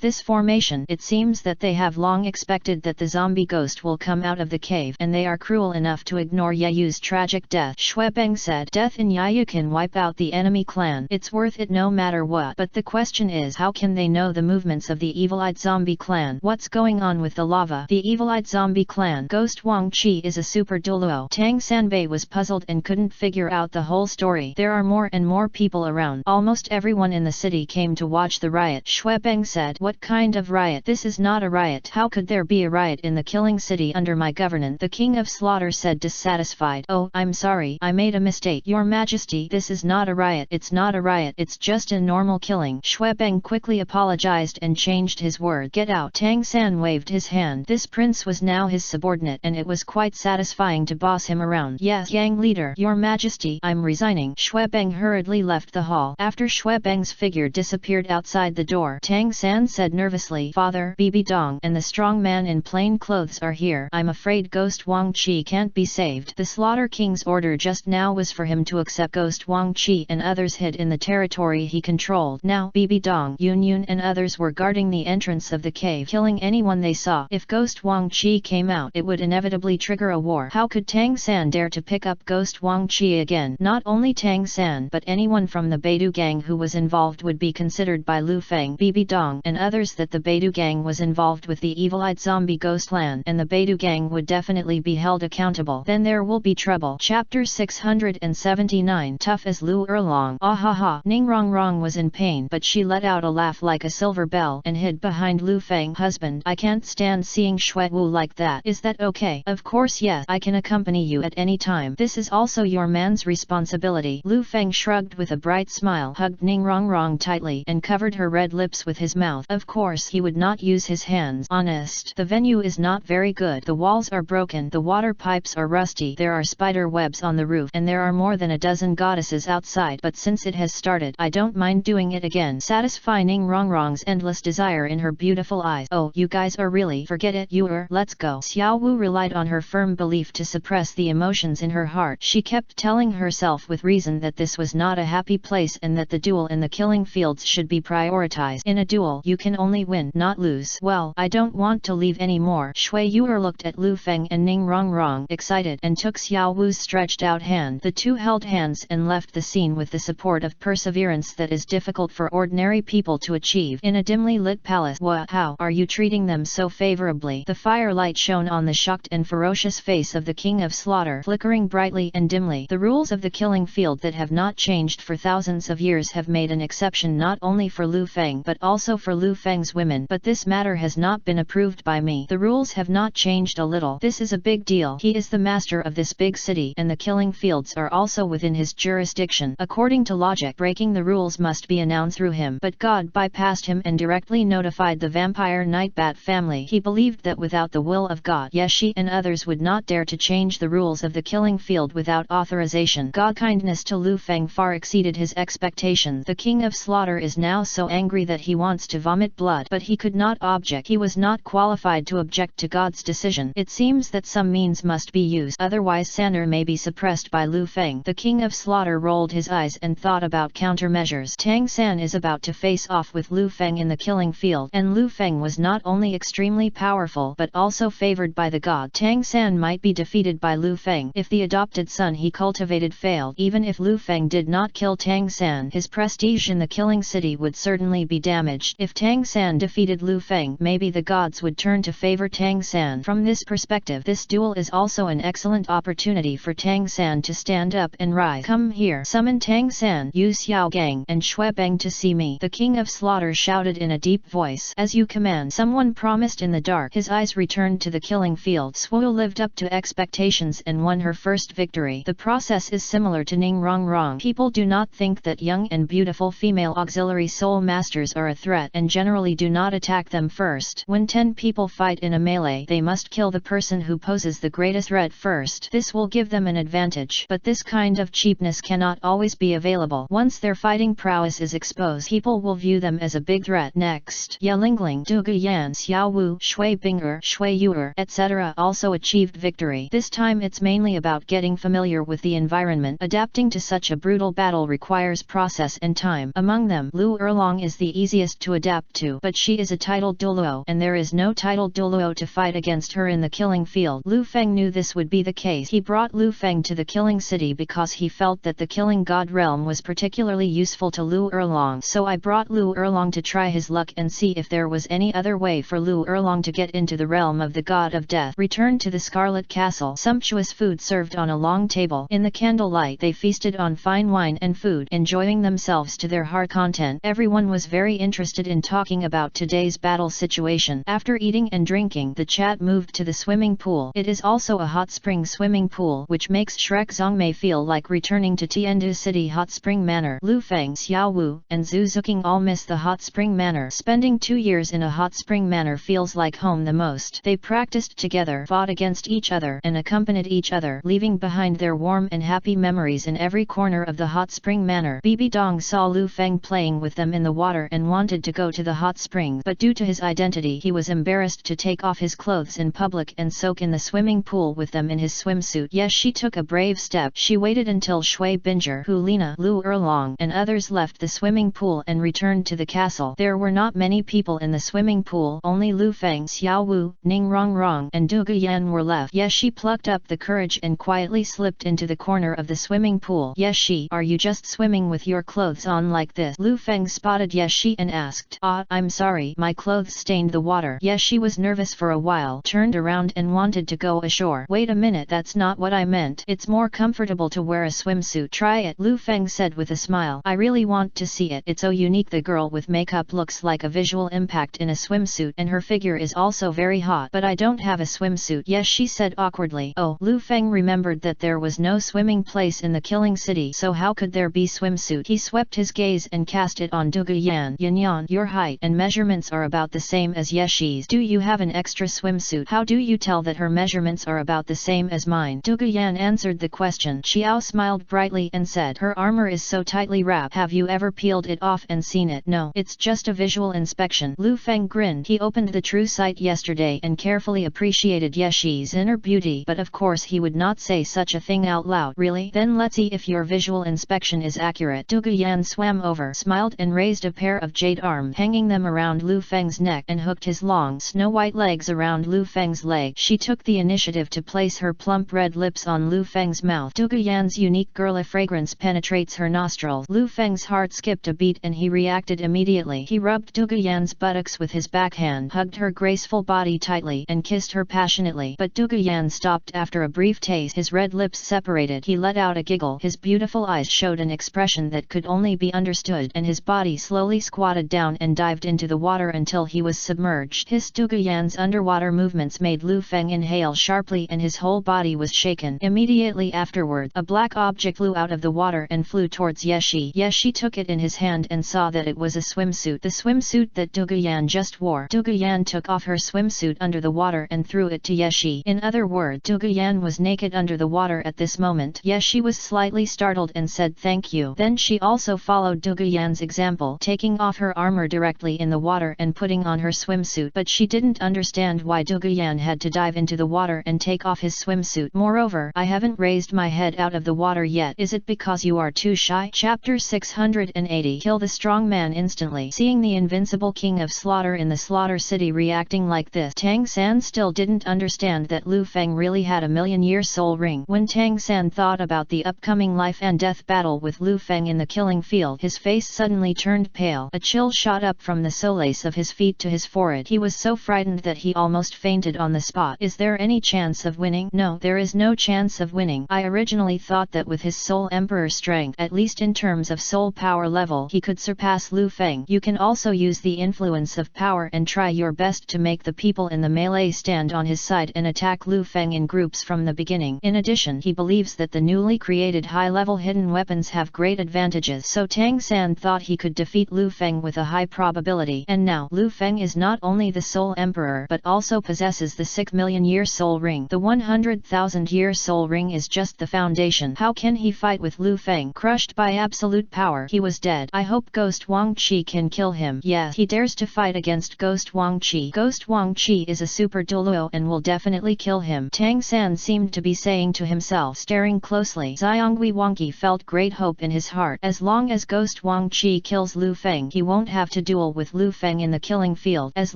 this formation, it seems that they have long expected that the zombie ghost will come out of the cave, and they are cruel enough to ignore Yayu's tragic death. Xuebeng said, death in Yayu can wipe out the enemy clan. It's worth it no matter what. But the question is, how can they know the movements of the evil-eyed zombie clan? What's going on with the lava? The evil-eyed zombie clan Ghost Wang Qi is a super Douluo. Tang Sanbei was puzzled and couldn't figure out the whole story. There are more and more people around. Almost everyone in the city came to watch the riot. Xuebeng said, what kind of riot? This is not a riot. How could there be a riot in the killing city under my governance? The King of Slaughter said, dissatisfied. Oh, I'm sorry, I made a mistake. Your Majesty, this is not a riot. It's not a riot, it's just a normal killing. Xuebeng quickly apologized and changed his word. Get out. Tang San waved his hand. This prince was now his subordinate, and it was quite satisfying to boss him around. Yes, Yang leader. Your Majesty, I'm resigning. Xuebeng hurriedly left the hall. After Xuebeng's figure disappeared outside the door, Tang San said nervously, Father, Bibi Bibi Dong and the strong man in plain clothes are here. I'm afraid Ghost Wang Qi can't be saved. The Slaughter King's order just now was for him to accept Ghost Wang Qi and others hid in the territory he controlled. Now Bibi Dong, Yun Yun and others were guarding the entrance of the cave, killing anyone they saw. If Ghost Wang Qi came out, it would inevitably trigger a war. How could Tang San dare to pick up Ghost Wang Qi again? Not only Tang San but anyone from the Beidou gang who was involved would be considered by Lu Feng, Bibi Dong and others that the Beidou gang was involved with the evil-eyed zombie Ghostland, and the Beidou gang would definitely be held accountable. Then there will be trouble. Chapter 679. Tough as Lu Erlong. Ah ha ha. Ning Rongrong was in pain, but she let out a laugh like a silver bell and hid behind Lu Feng. Husband, I can't stand seeing Shui Wu like that. Is that okay? Of course yes, I can accompany you at any time. This is also your man's responsibility. Lu Feng shrugged with a bright smile, hugged Ning Rongrong tightly and covered her red lips with his mouth. Of course he would not use his hands. Honest, the venue is not very good. The walls are broken, the water pipes are rusty, there are spider webs on the roof, and there are more than a dozen goddesses outside. But since it has started, I don't mind doing it again. Satisfying Ning Rongrong's endless desire in her beautiful eyes. Oh, you guys are really, forget it, let's go. Xiao Wu relied on her firm belief to suppress the emotions in her heart. She kept telling herself with reason that this was not a happy place and that the duel in the killing fields should be prioritized. In a duel, you can only win, not lose. Well, I don't want to leave anymore. Shui Yuer looked at Lu Feng and Ning Rongrong, excited, and took Xiao Wu's stretched out hand. The two held hands and left the scene with the support of perseverance that is difficult for ordinary people to achieve. In a dimly lit palace. How are you treating them so favorably? The firelight shone on the shocked and ferocious face of the King of Slaughter, flickering brightly and dimly. The rules of the killing field that have not changed for thousands of years have made an exception not only for Lu Feng but also for Lu Feng's women. But this matter has not been approved by me. The rules have not changed a little. This is a big deal. He is the master of this big city and the killing fields are also within his jurisdiction. According to logic, breaking the rules must be announced through him. But God bypassed him and directly notified the vampire Nightbat family. He believed that without the will of God, Yeshi and others would not dare to change the rules of the killing field without authorization. God's kindness to Lu Feng far exceeded his expectations. The King of Slaughter is now so angry that he wants to vomit blood, but he could not object. He was not qualified to object to God's decision. It seems that some means must be used, otherwise Sanner may be suppressed by Lu Feng. The King of Slaughter rolled his eyes and thought about countermeasures. Tang San is about to face off with Lu Feng in the killing field, and Lu Feng was not only extremely powerful but also favored by the god. Tang San might be defeated by Lu Feng if the adopted son he cultivated failed. Even if Lu Feng did not kill Tang San, his prestige in the killing city would certainly be damaged. If Tang San defeated Lu Feng, maybe the gods would turn to favor Tang San. From this perspective, this duel is also an excellent opportunity for Tang San to stand up and rise. Come here, summon Tang San, Yu Xiao Gang, and Shui Beng to see me. The King of Slaughter shouted in a deep voice. As you command, someone promised in the dark. His eyes returned to the killing field. Swu lived up to expectations and won her first victory. The process is similar to Ning Rongrong. People do not think that young and beautiful female auxiliary soul masters are a threat and generally do not attack them first. When 10 people fight in a melee, they must kill the person who poses the greatest threat first. This will give them an advantage. But this kind of cheapness cannot always be available. Once their fighting prowess is exposed, people will view them as a big threat. Next, Ye Lingling, Du Guyan, Xiao Wu, Shui Binger, Shui Yuer, etc. also achieved victory. This time it's mainly about getting familiar with the environment. Adapting to such a brutal battle requires process and time. Among them, Lu Erlong is the easiest to adapt to, but she is a titled Douluo, and there is no titled Douluo to fight against her in the killing field. Lu Feng knew this would be the case. He brought Lu Feng to the killing city because he felt that the killing god realm was particularly useful to Lu Erlong. So I brought Lu Erlong to try his luck and see if there was any other way for Lu Erlong to get into the realm of the god of death. Returned to the Scarlet Castle. Sumptuous food served on a long table. In the candlelight they feasted on fine wine and food, enjoying themselves to their heart content. Everyone was very interested in talking about today's battle situation. After eating and drinking, the chat moved to the swimming pool. It is also a hot spring swimming pool, which makes Shrek Zongmei feel like returning to Tiandu City Hot Spring Manor. Lu Feng, Xiao Wu, and Zhu Zhuqing all miss the hot spring manor. Spending 2 years in a hot spring manor feels like home the most. They practiced together, fought against each other, and accompanied each other, leaving behind their warm and happy memories in every corner of the hot spring manor. Bibi Dong saw Lu Feng playing with them in the water and wanted to go to the hot springs, but due to his identity. He was embarrassed to take off his clothes in public and soak in the swimming pool with them in his swimsuit. Yes, she took a brave step. She waited until Shui Binger, Hu Lina, Lu Erlong, and others left the swimming pool and returned to the castle. There were not many people in the swimming pool. Only Lu Feng, Xiao Wu, Ning Rongrong, and Du Guyan were left. Yes, she plucked up the courage and quietly slipped into the corner of the swimming pool. Yes, she, are you just swimming with your clothes on like this? Lu Feng spotted Yes, she and asked, I'm sorry, my clothes stained the water. Yes, she was nervous for a while, turned around and wanted to go ashore. Wait a minute, that's not what I meant. It's more comfortable to wear a swimsuit. Try it, Lu Feng said with a smile. I really want to see it. It's so unique. The girl with makeup looks like a visual impact in a swimsuit, and her figure is also very hot. But I don't have a swimsuit. Yes, she said awkwardly. Oh, Lu Feng remembered that there was no swimming place in the killing city, so how could there be swimsuit? He swept his gaze and cast it on Du Guyan. Yanyan, your height and measurements are about the same as Yeshi's. Do you have an extra swimsuit? How do you tell that her measurements are about the same as mine? Du Guyan answered the question. Xiao smiled brightly and said, her armor is so tightly wrapped. Have you ever peeled it off and seen it? No, it's just a visual inspection. Lu Feng grinned. He opened the true sight yesterday and carefully appreciated Yeshi's inner beauty, but of course he would not say such a thing out loud. Really? Then let's see if your visual inspection is accurate. Du Guyan swam over, smiled and raised a pair of jade arms, hanging them around Lu Feng's neck, and hooked his long snow-white legs around Lu Feng's leg. She took the initiative to place her plump red lips on Lu Feng's mouth. Du Guyan's unique girly fragrance penetrates her nostrils. Lu Feng's heart skipped a beat and he reacted immediately. He rubbed Du Guyan's buttocks with his backhand, hugged her graceful body tightly, and kissed her passionately. But Du Guyan stopped after a brief taste. His red lips separated. He let out a giggle. His beautiful eyes showed an expression that could only be understood, and his body slowly squatted down and dived into the water until he was submerged. His Du Guyan's underwater movements made Lu Feng inhale sharply and his whole body was shaken. Immediately afterward, a black object flew out of the water and flew towards Yeshi. Yeshi took it in his hand and saw that it was a swimsuit. The swimsuit that Du Guyan just wore. Du Guyan took off her swimsuit under the water and threw it to Yeshi. In other words, Du Guyan was naked under the water at this moment. Yeshi was slightly startled and said thank you. Then she also followed Du Guyan's example, taking off her armor directly in the water and putting on her swimsuit. But she didn't understand why Du Guyan had to dive into the water and take off his swimsuit. Moreover, I haven't raised my head out of the water yet. Is it because you are too shy? Chapter 680. Kill the strong man instantly. Seeing the invincible king of slaughter in the slaughter city reacting like this, Tang San still didn't understand that Lu Feng really had a million-year soul ring. When Tang San thought about the upcoming life and death battle with Lu Feng in the killing field, his face suddenly turned pale. A chill shot up from the solace of his feet to his forehead. He was so frightened that he almost fainted on the spot. Is there any chance of winning? No, there is no chance of winning. I originally thought that with his Soul Emperor strength, at least in terms of soul power level, he could surpass Lu Feng. You can also use the influence of power and try your best to make the people in the melee stand on his side and attack Lu Feng in groups from the beginning. In addition, he believes that the newly created high-level hidden weapons have great advantages, so Tang San thought he could defeat Lu Feng with a high probability. And now, Lu Feng is not only the Soul Emperor but also possesses the 6 million-year soul ring. The 100,000-year soul ring is just the foundation. How can he fight with Lu Feng? Crushed by absolute power, he was dead. I hope Ghost Wang Qi can kill him. Yes, he dares to fight against Ghost Wang Qi. Ghost Wang Qi is a super Douluo and will definitely kill him. Tang San seemed to be saying to himself, staring closely. Xiangui Wangqi felt great hope in his heart. As long as Ghost Wang Qi kills Lu Feng, he won't have to duel with Lu Feng in the killing field. As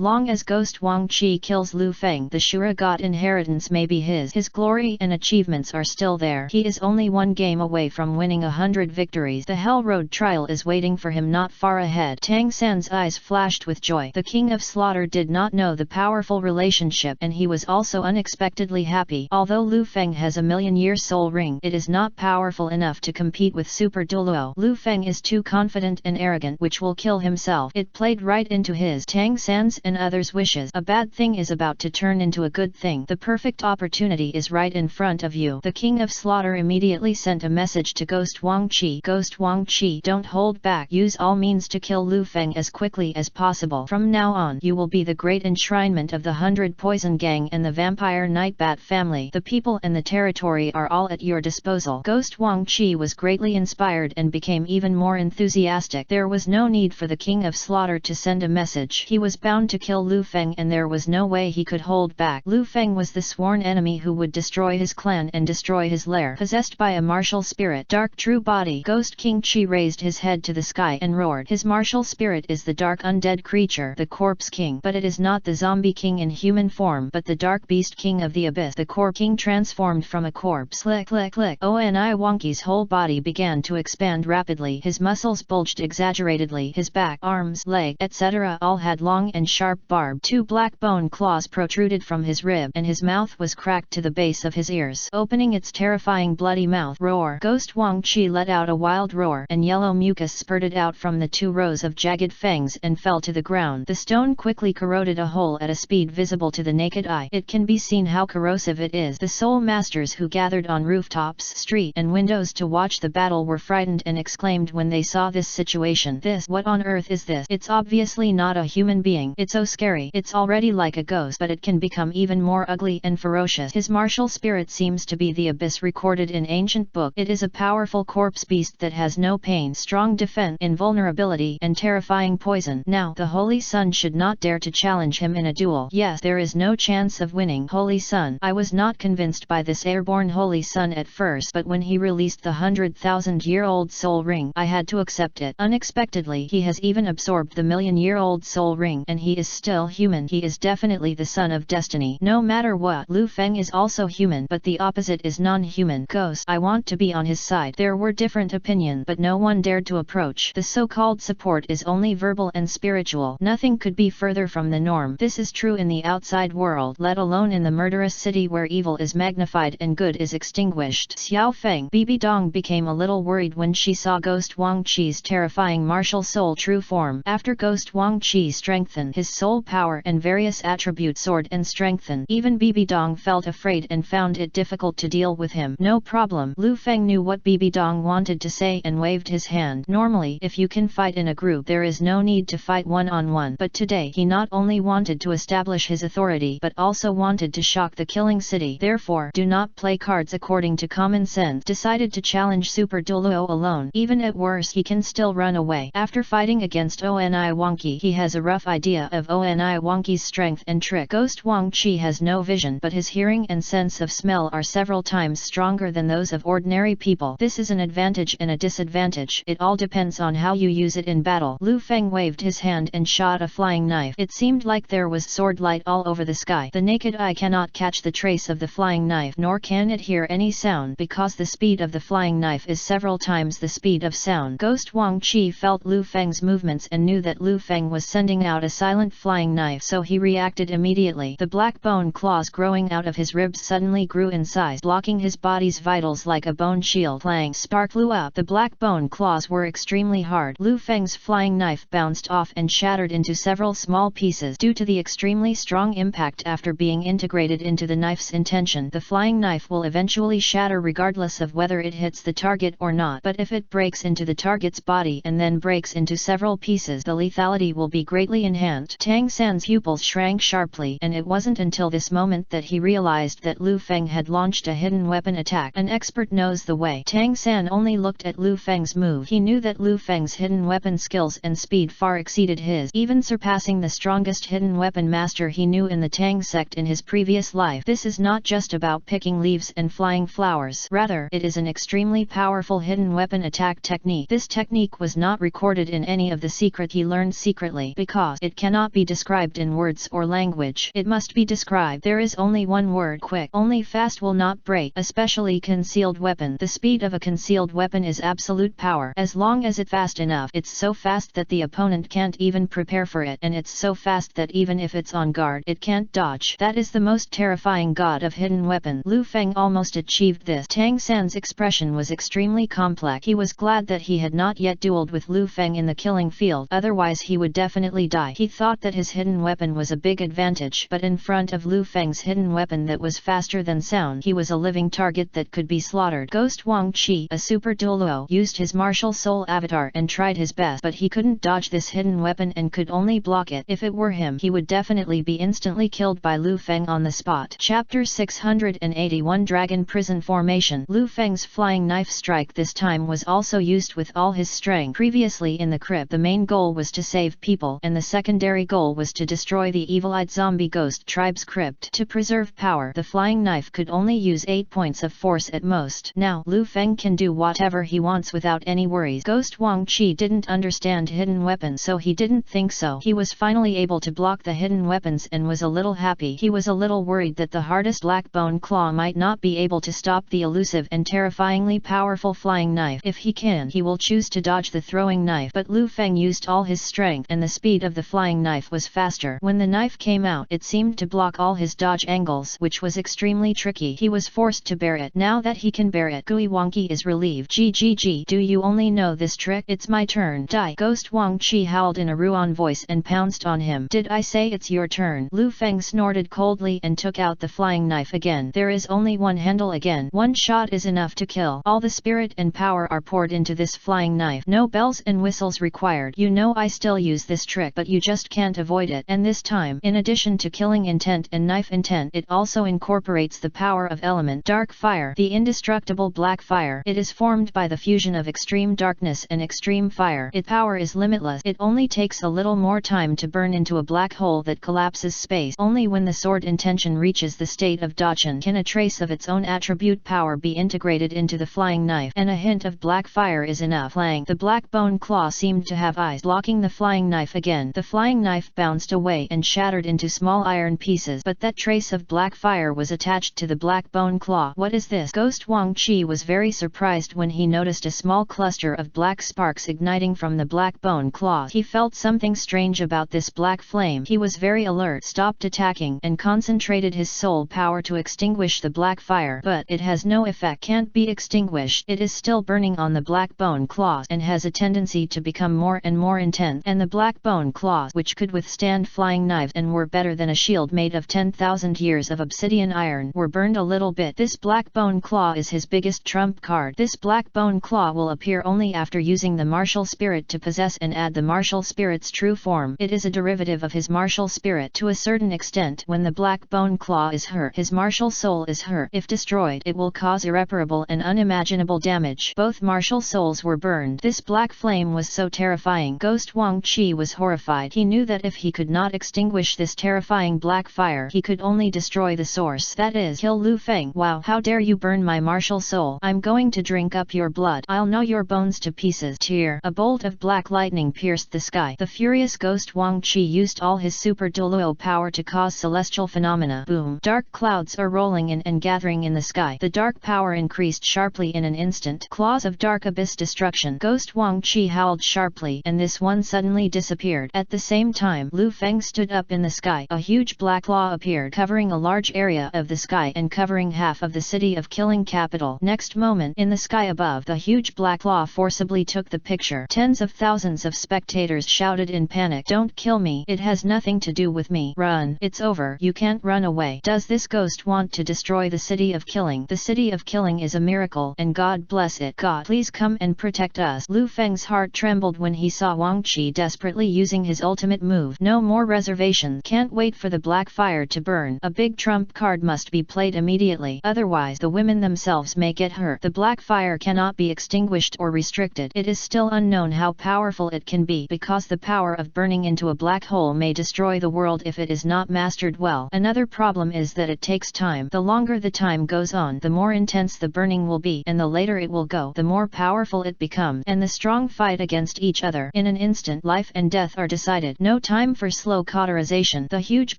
long as Ghost Wang Qi kills Lu Feng, the Shura God inheritance may be his. His glory and achievements are still there. He is only one game away from winning 100 victories. The Hell Road trial is waiting for him not far ahead. Tang San's eyes flashed with joy. The King of Slaughter did not know the powerful relationship, and he was also unexpectedly happy. Although Lu Feng has a million-year soul ring, it is not powerful enough to compete with Super Douluo. Lu Feng is too confident and arrogant, which will kill himself. It played right into his, Tang San's and others' wishes. A bad thing is about to turn into a good thing. The perfect opportunity is right in front of you. The King of Slaughter immediately sent a message to Ghost Wang Qi. Ghost Wang Qi, don't hold back. Use all means to kill Lu Feng as quickly as possible. From now on, you will be the great enshrinement of the 100 Poison Gang and the Vampire Nightbat family. The people and the territory are all at your disposal. Ghost Wang Qi was greatly inspired and became even more enthusiastic. There was no need for the King of Slaughter to send a message. He was was bound to kill Lu Feng and there was no way he could hold back. Lu Feng was the sworn enemy who would destroy his clan and destroy his lair. Possessed by a martial spirit, dark true body, Ghost King Qi raised his head to the sky and roared. His martial spirit is the dark undead creature, the Corpse King. But it is not the zombie king in human form, but the dark beast king of the abyss. The Corpse King transformed from a corpse. Click click click. Oni Wonki's whole body began to expand rapidly. His muscles bulged exaggeratedly. His back, arms, leg, etc. all had long and sharp barbed. 2 black bone claws protruded from his rib, and his mouth was cracked to the base of his ears. Opening its terrifying bloody mouth, roar. Ghost Wang Qi let out a wild roar, and yellow mucus spurted out from the 2 rows of jagged fangs and fell to the ground. The stone quickly corroded a hole at a speed visible to the naked eye. It can be seen how corrosive it is. The soul masters who gathered on rooftops, street and windows to watch the battle were frightened and exclaimed when they saw this situation. What on earth is this? It's obviously not a human being. It's so scary. It's already like a ghost, but it can become even more ugly and ferocious. His martial spirit seems to be the abyss recorded in ancient book. It is a powerful corpse beast that has no pain, strong defense, invulnerability, and terrifying poison. Now, the Holy Sun should not dare to challenge him in a duel. Yes, there is no chance of winning. Holy Sun. I was not convinced by this airborne Holy Sun at first, but when he released the 100,000-year-old soul ring, I had to accept it. Unexpectedly, he has even absorbed the million-year-old soul ring, and he is still human. He is definitely the son of destiny. No matter what, Lu Feng is also human, but the opposite is non-human. Ghost. I want to be on his side. There were different opinions, but no one dared to approach. The so-called support is only verbal and spiritual. Nothing could be further from the norm. This is true in the outside world, let alone in the murderous city where evil is magnified and good is extinguished. Xiao Feng. Bibi Dong became a little worried when she saw Ghost Wang Qi's terrifying martial soul true form. After Ghost Wang Qi strengthened, his soul power and various attributes soared and strengthened. Even Bibi Dong felt afraid and found it difficult to deal with him. No problem. Lu Feng knew what Bibi Dong wanted to say and waved his hand. Normally, if you can fight in a group, there is no need to fight one-on-one. But today, he not only wanted to establish his authority, but also wanted to shock the killing city. Therefore, do not play cards according to common sense. Decided to challenge Super Douluo alone. Even at worst, he can still run away. After fighting against Oni Wonki, he has a rough idea of Oni Wonki's strength and trick. Ghost Wang Qi has no vision, but his hearing and sense of smell are several times stronger than those of ordinary people. This is an advantage and a disadvantage. It all depends on how you use it in battle. Lu Feng waved his hand and shot a flying knife. It seemed like there was sword light all over the sky. The naked eye cannot catch the trace of the flying knife, nor can it hear any sound, because the speed of the flying knife is several times the speed of sound. Ghost Wang Qi felt Lu Feng's movements and knew that Lu Feng was sending out a silent flying knife, so he reacted immediately. The black bone claws growing out of his ribs suddenly grew in size, blocking his body's vitals like a bone shield. Clang! Spark flew up. The black bone claws were extremely hard. Lu Feng's flying knife bounced off and shattered into several small pieces. Due to the extremely strong impact after being integrated into the knife's intention, the flying knife will eventually shatter regardless of whether it hits the target or not. But if it breaks into the target's body and then breaks into several pieces, the lethality will be greatly enhanced. Tang San's pupils shrank sharply, and it wasn't until this moment that he realized that Lu Feng had launched a hidden weapon attack. An expert knows the way. Tang San only looked at Lu Feng's move. He knew that Lu Feng's hidden weapon skills and speed far exceeded his, even surpassing the strongest hidden weapon master he knew in the Tang sect in his previous life. This is not just about picking leaves and flying flowers. Rather, it is an extremely powerful hidden weapon attack technique. This technique was not recorded in any of the secret he learned secretly, because it cannot be described in words or language. It must be described. There is only one word: quick. Only fast will not break, especially concealed weapon. The speed of a concealed weapon is absolute power. As long as it's fast enough, it's so fast that the opponent can't even prepare for it, and it's so fast that even if it's on guard, it can't dodge. That is the most terrifying god of hidden weapon. Lu Feng almost achieved this. Tang San's expression was extremely complex. He was glad that he had not yet dueled with Lu Feng in the killing field, otherwise he would definitely die. He thought that his hidden weapon was a big advantage, but in front of Lu Feng's hidden weapon that was faster than sound, he was a living target that could be slaughtered. Ghost Wang Qi, a super Douluo, used his martial soul avatar and tried his best, but he couldn't dodge this hidden weapon and could only block it. If it were him, he would definitely be instantly killed by Lu Feng on the spot. Chapter 681 Dragon Prison Formation. Lu Feng's flying knife strike this time was also used with all his strength. Previously in the crypt, the main goal was to save people, and the secondary goal was to destroy the evil-eyed zombie ghost tribe's crypt. To preserve power, the flying knife could only use 8 points of force at most. Now, Lu Feng can do whatever he wants without any worries. Ghost Wang Qi didn't understand hidden weapons, so he didn't think so. He was finally able to block the hidden weapons and was a little happy. He was a little worried that the hardest black bone claw might not be able to stop the elusive and terrifyingly powerful flying knife. If he can, he will choose to dodge the throwing knife, but Lu Feng used all his strength and the speed of the flying knife was faster. When the knife came out, it seemed to block all his dodge angles, which was extremely tricky. He was forced to bear it. Now that he can bear it, Gui Wangqi is relieved. GGG, do you only know this trick? It's my turn. Die! Ghost Wang Qi howled in a Ruan voice and pounced on him. Did I say it's your turn? Lu Feng snorted coldly and took out the flying knife again. There is only one handle again. One shot is enough to kill. All the spirit and power are poured into this flying knife. No bells and whistles required. You know I still use this trick, but you just can't avoid it. And this time, in addition to killing intent and knife intent, it also incorporates the power of element dark fire, the indestructible black fire. It is formed by the fusion of extreme darkness and extreme fire. Its power is limitless. It only takes a little more time to burn into a black hole that collapses space. Only when the sword intention reaches the state of Dachan can a trace of its own attribute power be integrated into the flying knife, and a hint of black fire is enough. Lang. The black bone claw seemed to have eyes, blocking the flying knife again. The flying knife bounced away and shattered into small iron pieces, but that trace of black fire was attached to the black bone claw. What is this? Ghost Wang Qi was very surprised when he noticed a small cluster of black sparks igniting from the black bone claws. He felt something strange about this black flame. He was very alert, stopped attacking, and concentrated his soul power to extinguish the black fire. But it has no effect, can't be extinguished. It is still burning on the black bone claws and has a tendency to become more and more intense. And the black bone claws, which could withstand flying knives and were better than a shield made of 10,000 years of obsidian iron, were burned a little bit. This black bone claw is his biggest trump card. This black bone claw will appear only after using the martial spirit to possess and add the martial spirit's true form. It is a derivative of his martial spirit to a certain extent. When the black bone claw is hurt, his martial soul is hurt. If destroyed, it will cause irreparable and unimaginable damage. Both martial souls were burned. This black flame was so terrifying. Ghost Wang Qi was horrified. He knew that if he could not extinguish this terrifying black fire, he could only destroy the source. That is, kill Lu Feng. Wow, how dare you burn my martial soul? I'm going to drink up your blood. I'll gnaw your bones to pieces. Tear. A bolt of black lightning pierced the sky. The furious Ghost Wang Qi used all his super Douluo power to cause celestial phenomena. Boom. Dark clouds are rolling in and gathering in the sky. The dark power increased sharply in an instant. Claws of dark abyss destruction. Ghost Wang Qi howled sharply, and this one suddenly disappeared. At the same time, Lu Feng stood up in the sky. A huge black claw appeared, covering a large area of the sky and covering half of the city of Killing capital. Next moment, in the sky above, the huge black claw forcibly took the picture. Tens of thousands of spectators shouted in panic, "Don't kill me! It has nothing to do with me! Run! It's over! You can't run away! Does this ghost want to destroy the city of Killing? The city of Killing is a miracle, and God bless it! God, please come and protect us!" Lu Feng's heart trembled when he saw Wang Qi desperately using his ultimate move. No more reservations. Can't wait for the black fire to burn. A big trump card must be played immediately, otherwise the women themselves may get hurt. The black fire cannot be extinguished or restricted. It is still unknown how powerful it can be, because the power of burning into a black hole may destroy the world if it is not mastered well. Another problem is that it takes time. The longer the time goes on, the more intense the burning will be, and the later it will go, the more powerful it becomes, and the strong fight against each other. In an instant, life and death are decided. No time for slow cauterization. The huge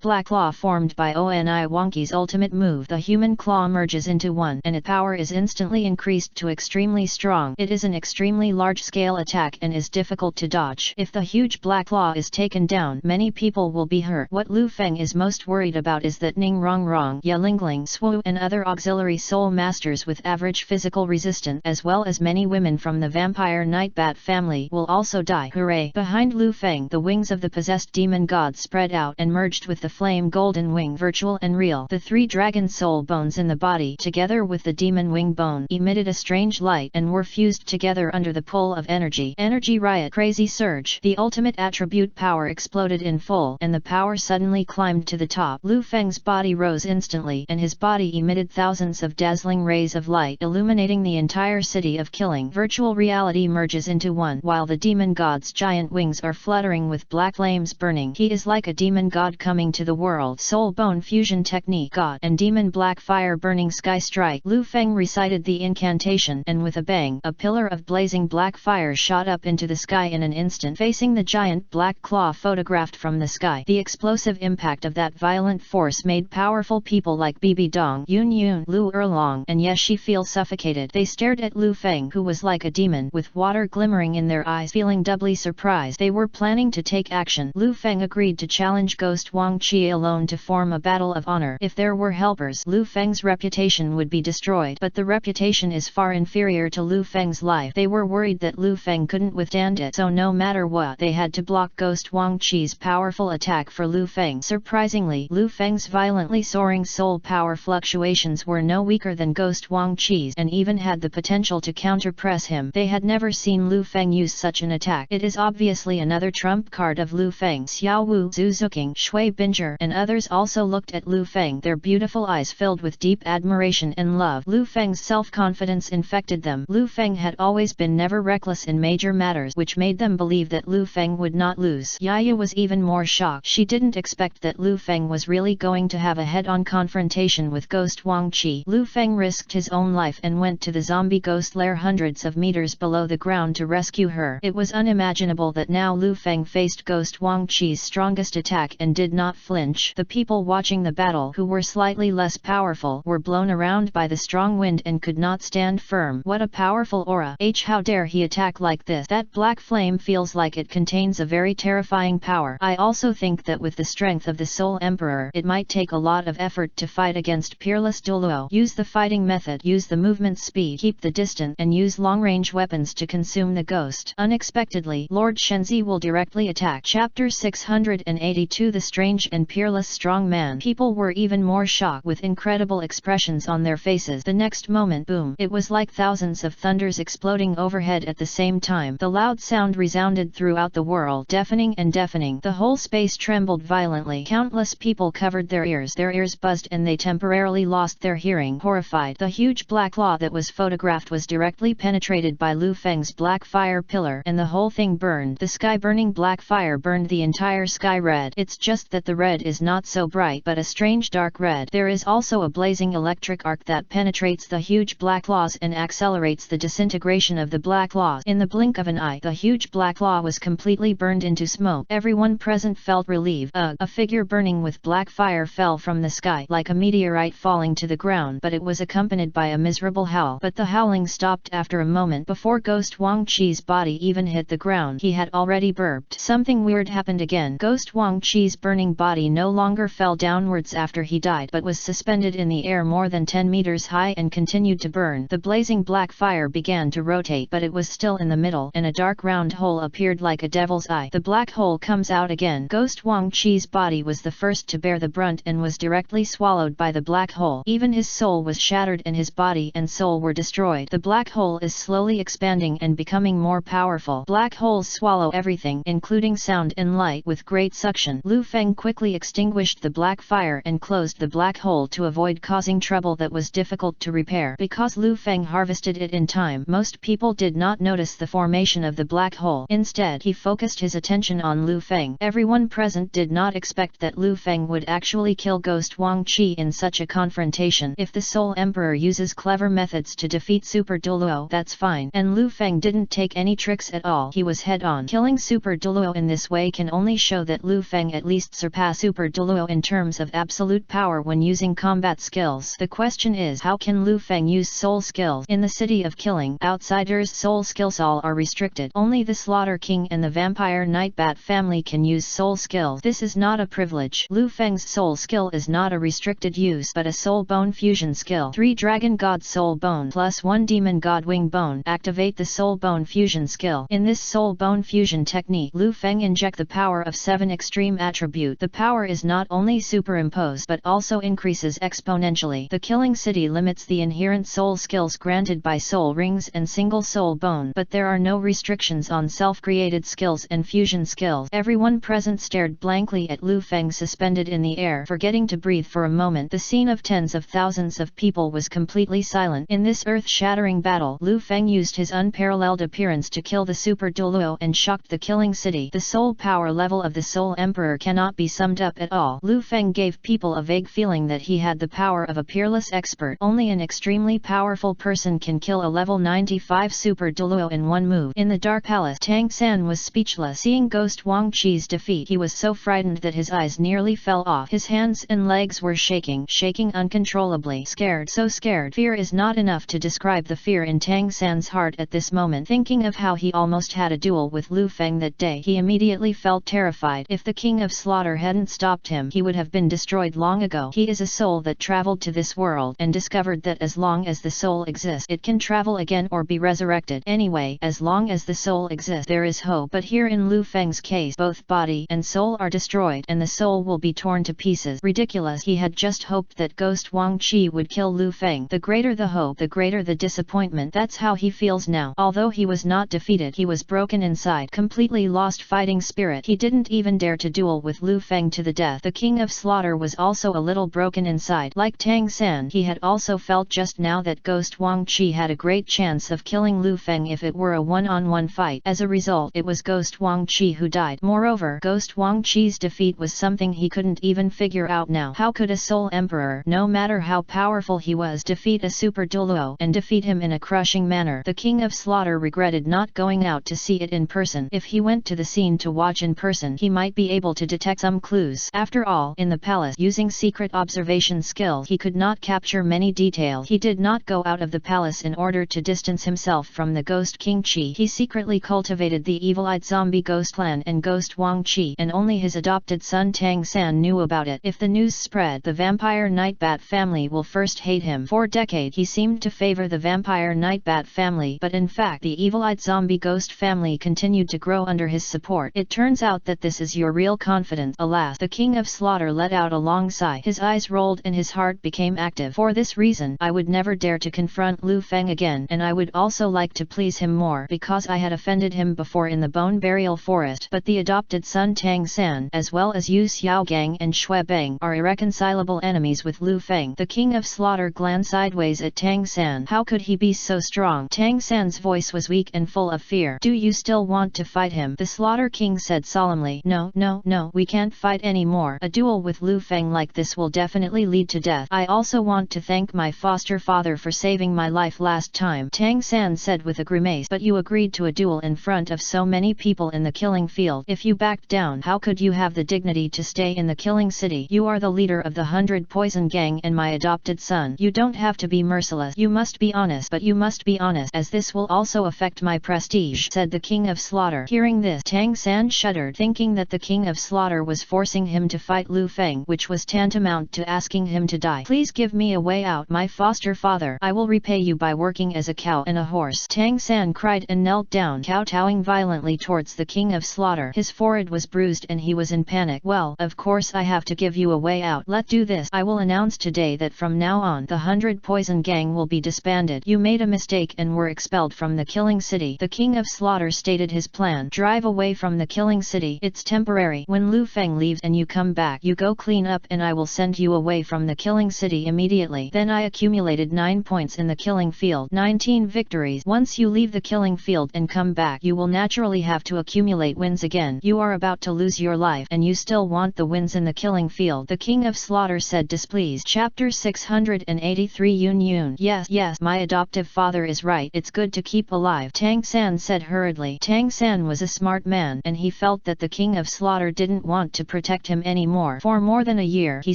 black claw formed by Oni Wangqi's ultimate move, the human claw, merges into one, and its power is instantly increased to extremely strong. It is an extremely large-scale attack and is difficult to dodge. If the huge black claw is taken down, many people will be hurt. What Lu Feng is most worried about is that Ning Rongrong, Ya Lingling, Swu, and other auxiliary soul masters with average physical resistance, as well as many women from the vampire Nightbat family, will also die. Hooray! Behind Lu Feng, the wings of the possessed demon god spread out and merged with the flame golden wing, virtual and real. The three dragon soul bones in the body, together with the demon wing bone, emitted a strange light and were fused together under the pull of energy. Energy riot, crazy surge. The ultimate attribute power exploded in full, and the power suddenly climbed to the top. Lu Feng's body rose instantly, and his body emitted thousands of dazzling rays of light, illuminating the entire city of Killing. Virtual reality merges into one, while the demon god's giant wings are fluttering with with black flames burning. He is like a demon god coming to the world. Soul bone fusion technique. God and demon black fire burning sky strike. Lu Feng recited the incantation, and with a bang, a pillar of blazing black fire shot up into the sky in an instant, facing the giant black claw photographed from the sky. The explosive impact of that violent force made powerful people like Bibi Dong, Yun Yun, Lu Erlong, and Ye Shi feel suffocated. They stared at Lu Feng, who was like a demon, with water glimmering in their eyes, feeling doubly surprised. They were planning to take action. Lu Feng agreed to challenge Ghost Wang Qi alone to form a battle of honor. If there were helpers, Lu Feng's reputation would be destroyed, but the reputation is far inferior to Lu Feng's life. They were worried that Lu Feng couldn't withstand it, so no matter what, they had to block Ghost Wang Qi's powerful attack for Lu Feng. Surprisingly, Lu Feng's violently soaring soul power fluctuations were no weaker than Ghost Wang Qi's, and even had the potential to counter-press him. They had never seen Lu Feng use such an attack. It is obviously another trump card of Lu Feng. Xiao Wu, Zhu Zhuqing, Shui Binger, and others also looked at Lu Feng, their beautiful eyes filled with deep admiration and love. Lu Feng's self-confidence infected them. Lu Feng had always been never reckless in major matters, which made them believe that Lu Feng would not lose. Yaya was even more shocked. She didn't expect that Lu Feng was really going to have a head-on confrontation with Ghost Wang Qi. Lu Feng risked his own life and went to the zombie ghost lair hundreds of meters below the ground to rescue her. It was unimaginable that now Lu Feng faced Ghost Wang Qi's strongest attack and did not flinch. The people watching the battle, who were slightly less powerful, were blown around by the strong wind and could not stand firm. What a powerful aura! How dare he attack like this? That black flame feels like it contains a very terrifying power. I also think that with the strength of the Soul Emperor, it might take a lot of effort to fight against peerless Douluo. Use the fighting method, use the movement speed, keep the distance, and use long-range weapons to consume the ghost. Unexpectedly, Lord Shenzi will directly attack. Chapter 682 The Strange and Peerless Strong Man. People were even more shocked, with incredible expressions on their faces. The next moment, boom! It was like thousands of thunders exploding overhead at the same time. The loud sound resounded throughout the world, deafening and deafening. The whole space trembled violently. Countless people covered their ears buzzed and they temporarily lost their hearing. Horrified, the huge black claw that was photographed was directly penetrated by Lu Feng's black fire pillar, and the whole thing burned. The sky burning black fire burned the entire sky red. It's just that the red is not so bright, but a strange dark red. There is also a blazing electric arc that penetrates the huge black claws and accelerates the disintegration of the black claws. In the blink of an eye, the huge black claw was completely burned into smoke. Everyone present felt relief. A figure burning with black fire fell from the sky like a meteorite falling to the ground, but it was accompanied by a miserable howl. But the howling stopped after a moment. Before Ghost Wang Qi's body even hit the ground, he had already burped. Something weird happened again. Ghost Wang Qi's burning body no longer fell downwards after he died, but was suspended in the air more than 10 meters high and continued to burn. The blazing black fire began to rotate, but it was still in the middle, and a dark round hole appeared like a devil's eye. The black hole comes out again. Ghost Wang Qi's body was the first to bear the brunt and was directly swallowed by the black hole. Even his soul was shattered and his body and soul were destroyed. The black hole is slowly expanding and becoming more powerful. Black holes swallow everything, including sound and light, with great suction. Lu Feng quickly extinguished the black fire and closed the black hole to avoid causing trouble that was difficult to repair. Because Lu Feng harvested it in time, most people did not notice the formation of the black hole. Instead, he focused his attention on Lu Feng. Everyone present did not expect that Lu Feng would actually kill Ghost Wang Qi in such a confrontation. If the Soul Emperor uses clever methods to defeat Super Douluo, that's fine. And Lu Feng didn't take any tricks at all. He was head-on. Killing Super Douluo in this way can only show that Lu Feng at least surpassed Super Douluo in terms of absolute power when using combat skills. The question is, how can Lu Feng use soul skills? In the City of Killing, outsiders' soul skills all are restricted. Only the Slaughter King and the Vampire Nightbat family can use soul skills. This is not a privilege. Lu Feng's soul skill is not a restricted use, but a soul bone fusion skill. 3 Dragon God Soul Bone plus 1 Demon God Wing Bone. Activate the soul bone fusion skill. In this soul bone fusion technique, Lu Feng inject the power of 7 extreme attribute. The power is not only superimposed but also increases exponentially. The Killing City limits the inherent soul skills granted by soul rings and single soul bone, but there are no restrictions on self-created skills and fusion skills. Everyone present stared blankly at Lu Feng suspended in the air, forgetting to breathe for a moment. The scene of tens of thousands of people was completely silent. In this earth-shattering battle, Lu Feng used his unparalleled appearance to kill the Super Douluo and shocked the Killing City. The soul power level of the Soul Emperor cannot be summed up at all. Lu Feng gave people a vague feeling that he had the power of a peerless expert. Only an extremely powerful person can kill a level 95 Super Douluo in one move. In the Dark Palace, Tang San was speechless. Seeing Ghost Wang Qi's defeat, he was so frightened that his eyes nearly fell off. His hands and legs were shaking uncontrollably. Scared, so scared. Fear is not enough to describe the fear in Tang San's heart at this moment. Thinking of how he almost had a duel with Lu Feng that day, he immediately felt terrified. If the King of Slaughter hadn't stopped him, he would have been destroyed long ago. He is a soul that traveled to this world and discovered that as long as the soul exists, it can travel again or be resurrected. Anyway, as long as the soul exists, there is hope. But here in Lu Feng's case, both body and soul are destroyed, and the soul will be torn to pieces. Ridiculous. He had just hoped that Ghost Wang Qi would kill Lu Feng. The greater the hope, the greater the disappointment. That's how he feels now. Although he was not defeated, he was broken inside, completely lost fighting spirit. He didn't even dare to duel with Lu Feng to the death. The King of Slaughter was also a little broken inside. Like Tang San, he had also felt just now that Ghost Wang Qi had a great chance of killing Lu Feng if it were a one-on-one fight. As a result, it was Ghost Wang Qi who died. Moreover, Ghost Wang Qi's defeat was something he couldn't even figure out now. How could a Soul Emperor, no matter how powerful he was, defeat a Super Douluo and defeat him in a crushing manner? The King of Slaughter regretted not going out to see it in person. If he went to the scene to watch in person, he might be able to detect some clues. After all, in the palace, using secret observation skill, he could not capture many details. He did not go out of the palace in order to distance himself from the Ghost King Qi. He secretly cultivated the evil-eyed zombie ghost clan and Ghost Wang Qi, and only his adopted son Tang San knew about it. If the news spread, the Vampire Nightbat family will first hate him. For decades, he seemed to favor the Vampire Nightbat family, but in fact, the evil-eyed zombie ghost family continued to grow under his support. It turns out that this is your real confidence. Alas, the King of Slaughter let out a long sigh. His eyes rolled and his heart became active. For this reason, I would never dare to confront Lu Feng again, and I would also like to please him more, because I had offended him before in the Bone Burial Forest. But the adopted son Tang San, as well as Yu Xiaogang and Xue Beng, are irreconcilable enemies with Lu Feng. The King of Slaughter glanced sideways at Tang San. How could he be so strong? Tang San's voice was weak and full of fear. Do you still want to fight him? The Slaughter King said solemnly. No, we can't fight anymore. A duel with Lu Feng like this will definitely lead to death. I also want to thank my foster father for saving my life last time, Tang San said with a grimace. But you agreed to a duel in front of so many people in the killing field. If you backed down, how could you have the dignity to stay in the killing city? You are the leader of the 100 Poison Gang and my adopted son. You don't have to be merciless. You must be honest. But you must be honest, as this will also affect my prestige, said the King of Slaughter. Hearing this, Tang San shuddered, thinking that the King of Slaughter was forcing him to fight Lu Feng, which was tantamount to asking him to die. Please give me a way out, my foster father. I will repay you by working as a cow and a horse. Tang San cried and knelt down, kowtowing violently towards the King of Slaughter. His forehead was bruised and he was in panic. Well, of course I have to give you a way out. Let's do this. I will announce today that from now on, the 100 Poison Gang will be disbanded. You made a mistake and were expelled from the killing city. The King of Slaughter stated his plan. Drive away from the killing city. It's temporary. When Lu Feng leaves and you come back, you go clean up and I will send you away from the killing city immediately. Then I accumulated 9 points in the killing field. 19 victories. Once you leave the killing field and come back, you will naturally have to accumulate wins again. You are about to lose your life and you still want the wins in the killing field, the King of Slaughter said displeased. Chapter 683 Yun. Yes, my adoptive father is right. It's good to keep alive, Tang San said hurriedly. Tang San was a smart man, and he felt that the King of Slaughter didn't want to protect him anymore. For more than a year, he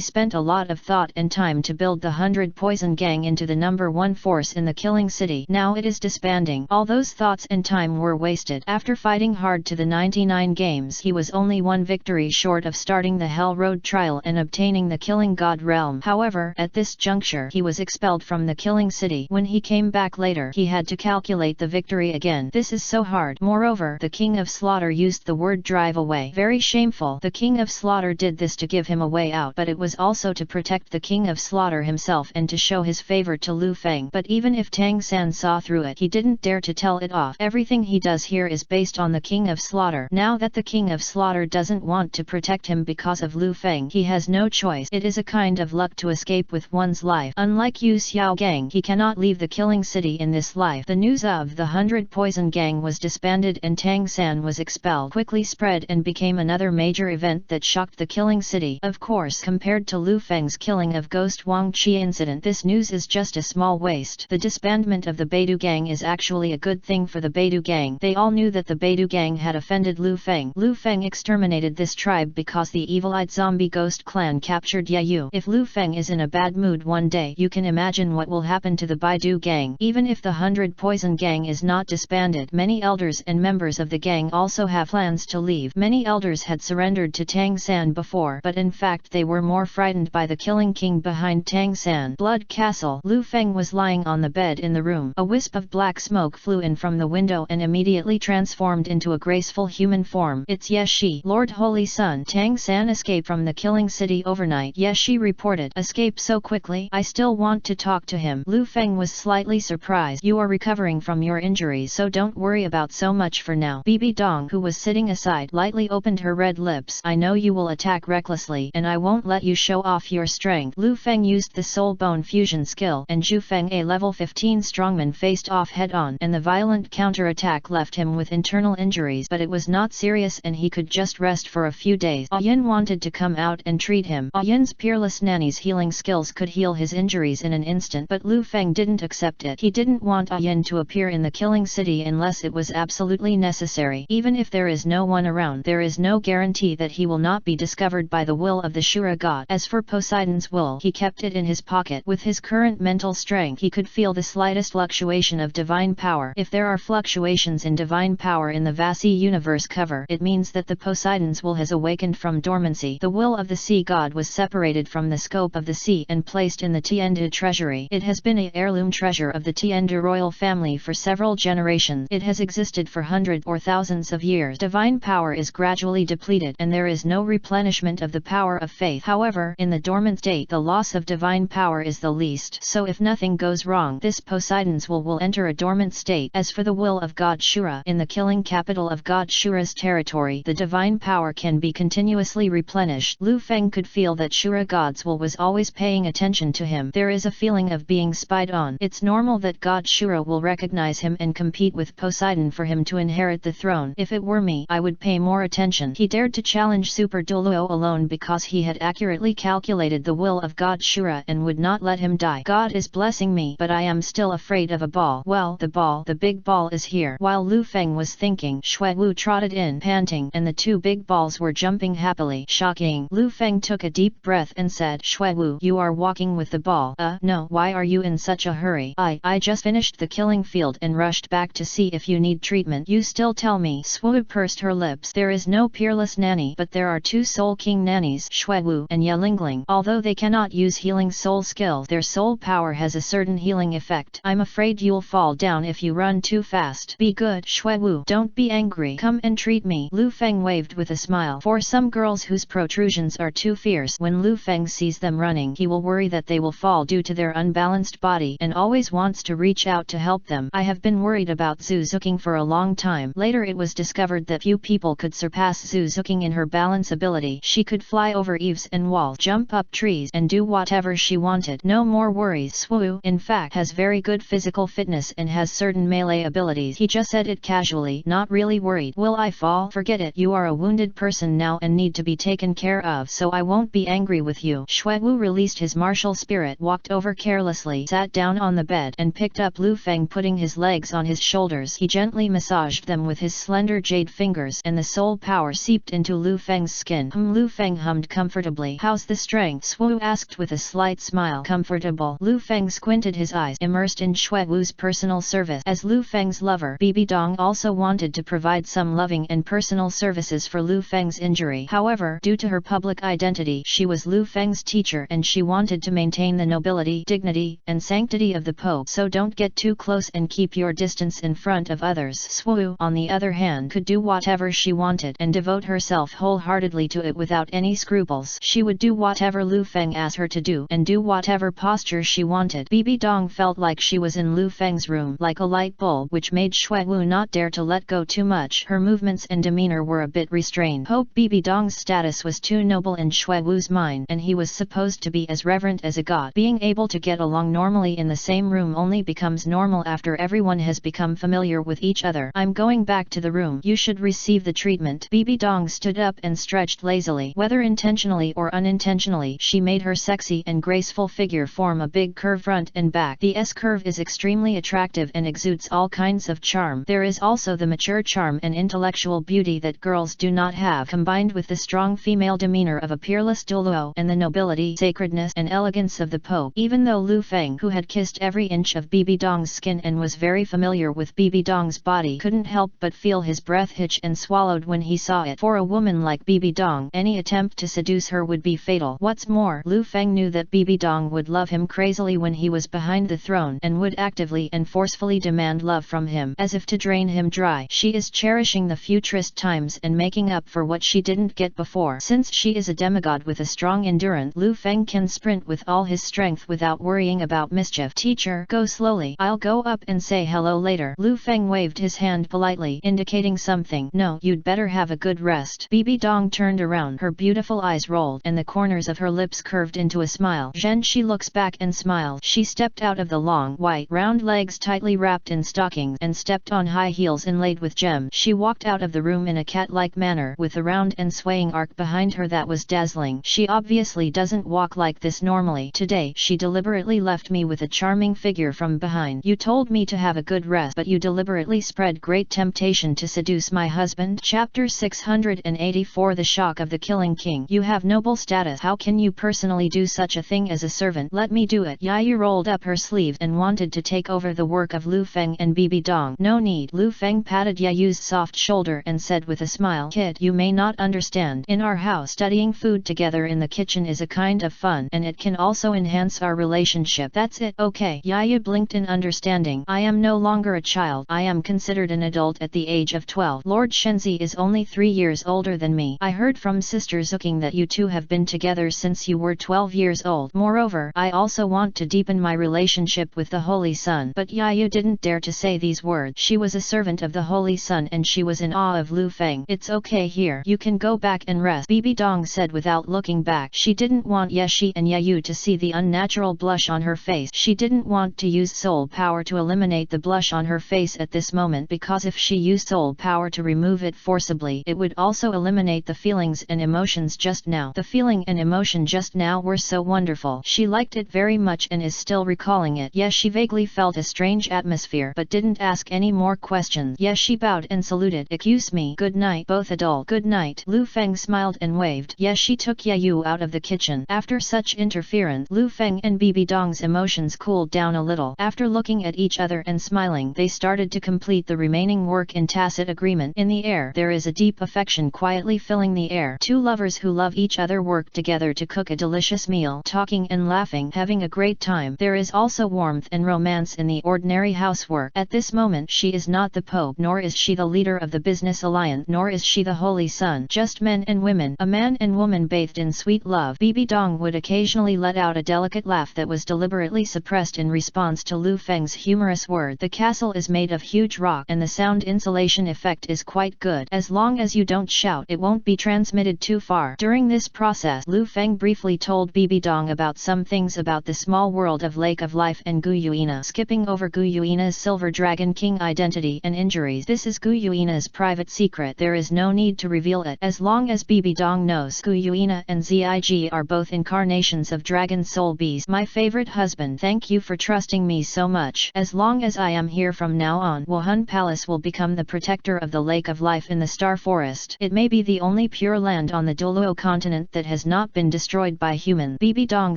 spent a lot of thought and time to build the 100 Poison Gang into the #1 force in the killing city. Now it is disbanding. All those thoughts and time were wasted. After fighting hard to the 99 games, he was only one victory short of starting the Hell Road trial and obtaining the Killing God realm. However, at this juncture, he was expelled from the killing city. When he came back later, he had to calculate the victory again. This is so hard. Moreover, the King of Slaughter used the word drive away. Very shameful. The King of Slaughter did this to give him a way out, but it was also to protect the King of Slaughter himself and to show his favor to Lu Feng. But even if Tang San saw through it, he didn't dare to tell it off. Everything he does here is based on the King of Slaughter. Now that the King of Slaughter doesn't want to protect him because of Lu Feng, he has no choice. It is a kind of luck to escape with one's life. Unlike Yu Xiaogang, he cannot leave the killing city in this life. The news of the 100 Poison Gang was disbanded and Tang San was expelled spell quickly spread and became another major event that shocked the killing city. Of course, compared to Lu Feng's killing of Ghost Wang Qi incident, this news is just a small waste. The disbandment of the Beidou gang is actually a good thing for the Beidou gang. They all knew that the Beidou gang had offended Lu Feng. Lu Feng exterminated this tribe because the evil-eyed zombie ghost clan captured Yayu. If Lu Feng is in a bad mood one day, you can imagine what will happen to the Beidou gang. Even if the 100 Poison gang is not disbanded, many elders and members of the gang also have plans to leave. Many elders had surrendered to Tang San before, but in fact they were more frightened by the killing king behind Tang San. Blood Castle. Lu Feng was lying on the bed in the room. A wisp of black smoke flew in from the window and immediately transformed into a graceful human form. It's Ye Shi. Lord Holy Sun. Tang San escaped from the killing city overnight. Ye Shi reported. Escape so quickly? I still want to talk to him. Lu Feng was slightly surprised. You are recovering from your injuries, so don't worry about so much for now. Bibi Dong, who was sitting aside, lightly opened her red lips. I know you will attack recklessly, and I won't let you show off your strength. Lu Feng used the soul bone fusion skill, and Zhu Feng, a level 15 strongman, faced off head-on, and the violent counter-attack left him with internal injuries, but it was not serious and he could just rest for a few days. Yin wanted to come out and treat him. Yin's peerless nanny's healing skills could heal his injuries in an instant, but Lu Feng didn't accept it. He didn't want Yin to appear in the killing city unless it was absolutely necessary. Even if there is no one around, there is no guarantee that he will not be discovered by the will of the Shura god. As for Poseidon's will, he kept it in his pocket. With his current mental strength, he could feel the slightest fluctuation of divine power. If there are fluctuations in divine power in the Vasi universe cover, it means that the Poseidon's will has awakened from dormancy. The will of the sea god was separated from the scope of the sea and placed in the Tiendu treasury. It has been an heirloom treasure of the Tiendu royal family for several generations. It has existed for hundreds or thousands of years. Divine power is gradually depleted, and there is no replenishment of the power of faith. However, in the dormant state, the loss of divine power is the least. So if nothing goes wrong, this Poseidon's will enter a dormant state. As for the will of God Shura, in the killing capital of God Shura's territory, the divine power can be continuously replenished. Lu Feng could feel that Shura God's will was always paying attention to him. There is a feeling of being spied on. It's normal that God Shura will recognize him and compete with Poseidon for him to inherit the throne. If it were me, I would pay more attention. He dared to challenge Super Douluo alone because he had accurately calculated the will of God Shura and would not let him die. God is blessing me, but I am still afraid of a ball. Well, the big ball is here. While Lu Feng was thinking, Shui Wu trotted in, panting, and the two big balls were jumping happily. Shocking. Lu Feng took a deep breath and said, Shui Wu, you are walking with the ball. No, why are you in such a hurry? I just finished the killing field and rushed back to see if you need treatment. You still tell me? Shui pursed her lips. There is no peerless nanny, but there are two soul king nannies, Shui Wu and Ye Lingling. Although they cannot use healing soul skills, their soul power has a certain healing effect. I'm afraid you'll fall down if you run too fast. Be good, Shui Wu. Don't be angry. Come and treat me. Lu Feng waved with a smile. For some girls whose protrusions are too fierce, when Lu Feng sees them running, he will worry that they will fall due to their unbalanced body and always wants to reach out to help them. I have been worried about Zhu Zhuqing for a long time. Later it was discovered that few people could surpass Zhu Zhuqing in her balance ability. She could fly over eaves and walls, jump up trees, and do whatever she wanted. No more worries. Swu, in fact, has very good physical fitness and has certain melee abilities. He just said it casually, not really worried. Will I fall? Forget it. You are a wounded person now and need to be taken care of, so I won't be angry with you. Shui Wu released his martial spirit, walked over carelessly, sat down on the bed, and picked up Lu Feng, putting his legs on his shoulders. He gently massaged them with his slender jade fingers, and the soul power seeped into Lu Feng's skin. Lu Feng hummed comfortably. How's the strength? Swu asked with a slight smile. Comfortable. Lu Feng squinted his eyes, immersed in Shui Wu's personal service. As Lu Feng's lover, Bibi Dong also wanted to provide some loving and personal services for Lu Feng's injury. However, due to her public identity, she was Lu Feng's teacher and she wanted to maintain the nobility, dignity, and sanctity of the Pope. So don't get too close and keep your distance in front of others. Swu, on the other hand, could do whatever she wanted and devote herself wholeheartedly to it without any scruples. She would do whatever Lu Feng asked her to do and do whatever posture she wanted. Bibi Dong felt like she was in Lu Feng's room, like a light bulb, which made Shui Wu not dare to let go too much. Her movements and demeanor were a bit restrained. Hope Bibi Dong's status was too noble in Shui Wu's mind, and he was supposed to be as reverent as a god. Being able to get along normally in the same room only becomes normal after everyone has become familiar with each other. I'm going back to the room. You You should receive the treatment. Bibi Dong stood up and stretched lazily. Whether intentionally or unintentionally, she made her sexy and graceful figure form a big curve front and back. The S-curve is extremely attractive and exudes all kinds of charm. There is also the mature charm and intellectual beauty that girls do not have, combined with the strong female demeanor of a peerless Douluo and the nobility, sacredness and elegance of the Pope. Even though Lu Feng, who had kissed every inch of Bibi Dong's skin and was very familiar with Bibi Dong's body, couldn't help but feel his breath hitch and swallowed when he saw it. For a woman like Bibi Dong, any attempt to seduce her would be fatal. What's more, Lu Feng knew that Bibi Dong would love him crazily when he was behind the throne and would actively and forcefully demand love from him, as if to drain him dry. She is cherishing the futurist times and making up for what she didn't get before. Since she is a demigod with a strong endurance, Lu Feng can sprint with all his strength without worrying about mischief. Teacher, go slowly. I'll go up and say hello later. Lu Feng waved his hand politely, indicating something. No, you'd better have a good rest. Bibi Dong turned around. Her beautiful eyes rolled and the corners of her lips curved into a smile. Zhen Shi looks back and smiled. She stepped out of the long, white, round legs tightly wrapped in stockings and stepped on high heels inlaid with gems. She walked out of the room in a cat-like manner with a round and swaying arc behind her that was dazzling. She obviously doesn't walk like this normally. Today, she deliberately left me with a charming figure from behind. You told me to have a good rest, but you deliberately spread great temptation to seduce my husband. Chapter 684 The Shock of the Killing King. You have noble status. How can you personally do such a thing as a servant? Let me do it. Yayu rolled up her sleeve and wanted to take over the work of Lu Feng and Bibi Dong. No need. Lu Feng patted Yayu's soft shoulder and said with a smile, Kid, you may not understand. In our house, studying food together in the kitchen is a kind of fun, and it can also enhance our relationship. That's it. Okay. Yayu blinked in understanding. I am no longer a child. I am considered an adult at the age of 12. Lord Shenzi is only 3 years older than me. I heard from Sister Zhuqing that you two have been together since you were 12 years old. Moreover, I also want to deepen my relationship with the Holy Sun. But Yayu didn't dare to say these words. She was a servant of the Holy Sun and she was in awe of Lu Feng. It's okay here. You can go back and rest, Bibi Dong said without looking back. She didn't want Yeshi and Yayu to see the unnatural blush on her face. She didn't want to use soul power to eliminate the blush on her face at this moment, because if she used soul power to remove it forcibly, it would also eliminate the feelings and emotions just now. The feeling and emotion just now were so wonderful. She liked it very much and is still recalling it. Yes, she vaguely felt a strange atmosphere but didn't ask any more questions. Yes, she bowed and saluted. Excuse me. Good night, both adult. Good night. Lu Feng smiled and waved. Yes, she took Yayu out of the kitchen. After such interference, Lu Feng and Bibi Dong's emotions cooled down a little. After looking at each other and smiling, they started to complete the remaining work in tacit agreement. In the air, there is a deep affection quietly filling the air. Two lovers who love each other work together to cook a delicious meal, talking and laughing, having a great time. There is also warmth and romance in the ordinary housework. At this moment, she is not the Pope, nor is she the leader of the business alliance, nor is she the Holy Sun. Just men and women, a man and woman bathed in sweet love. Bibi Dong would occasionally let out a delicate laugh that was deliberately suppressed in response to Lu Feng's humorous word. The castle is made of huge rock and the sound insulation effect is quite good. As long as you don't shout, it won't be transmitted too far. During this process, Lu Feng briefly told Bibi Dong about some things about the small world of Lake of Life and Gu Yuina, skipping over Gu Yuina's Silver Dragon King identity and injuries. This is Gu Yuina's private secret. There is no need to reveal it. As long as Bibi Dong knows, Gu Yuina and Zig are both incarnations of Dragon Soul Beast. My favorite husband, thank you for trusting me so much. As long as I am here from now on, Wuhan Palace will become the protector of the Lake of Life in the Star Forest. It may be the only pure land on the Douluo continent that has not been destroyed by humans, Bibi Dong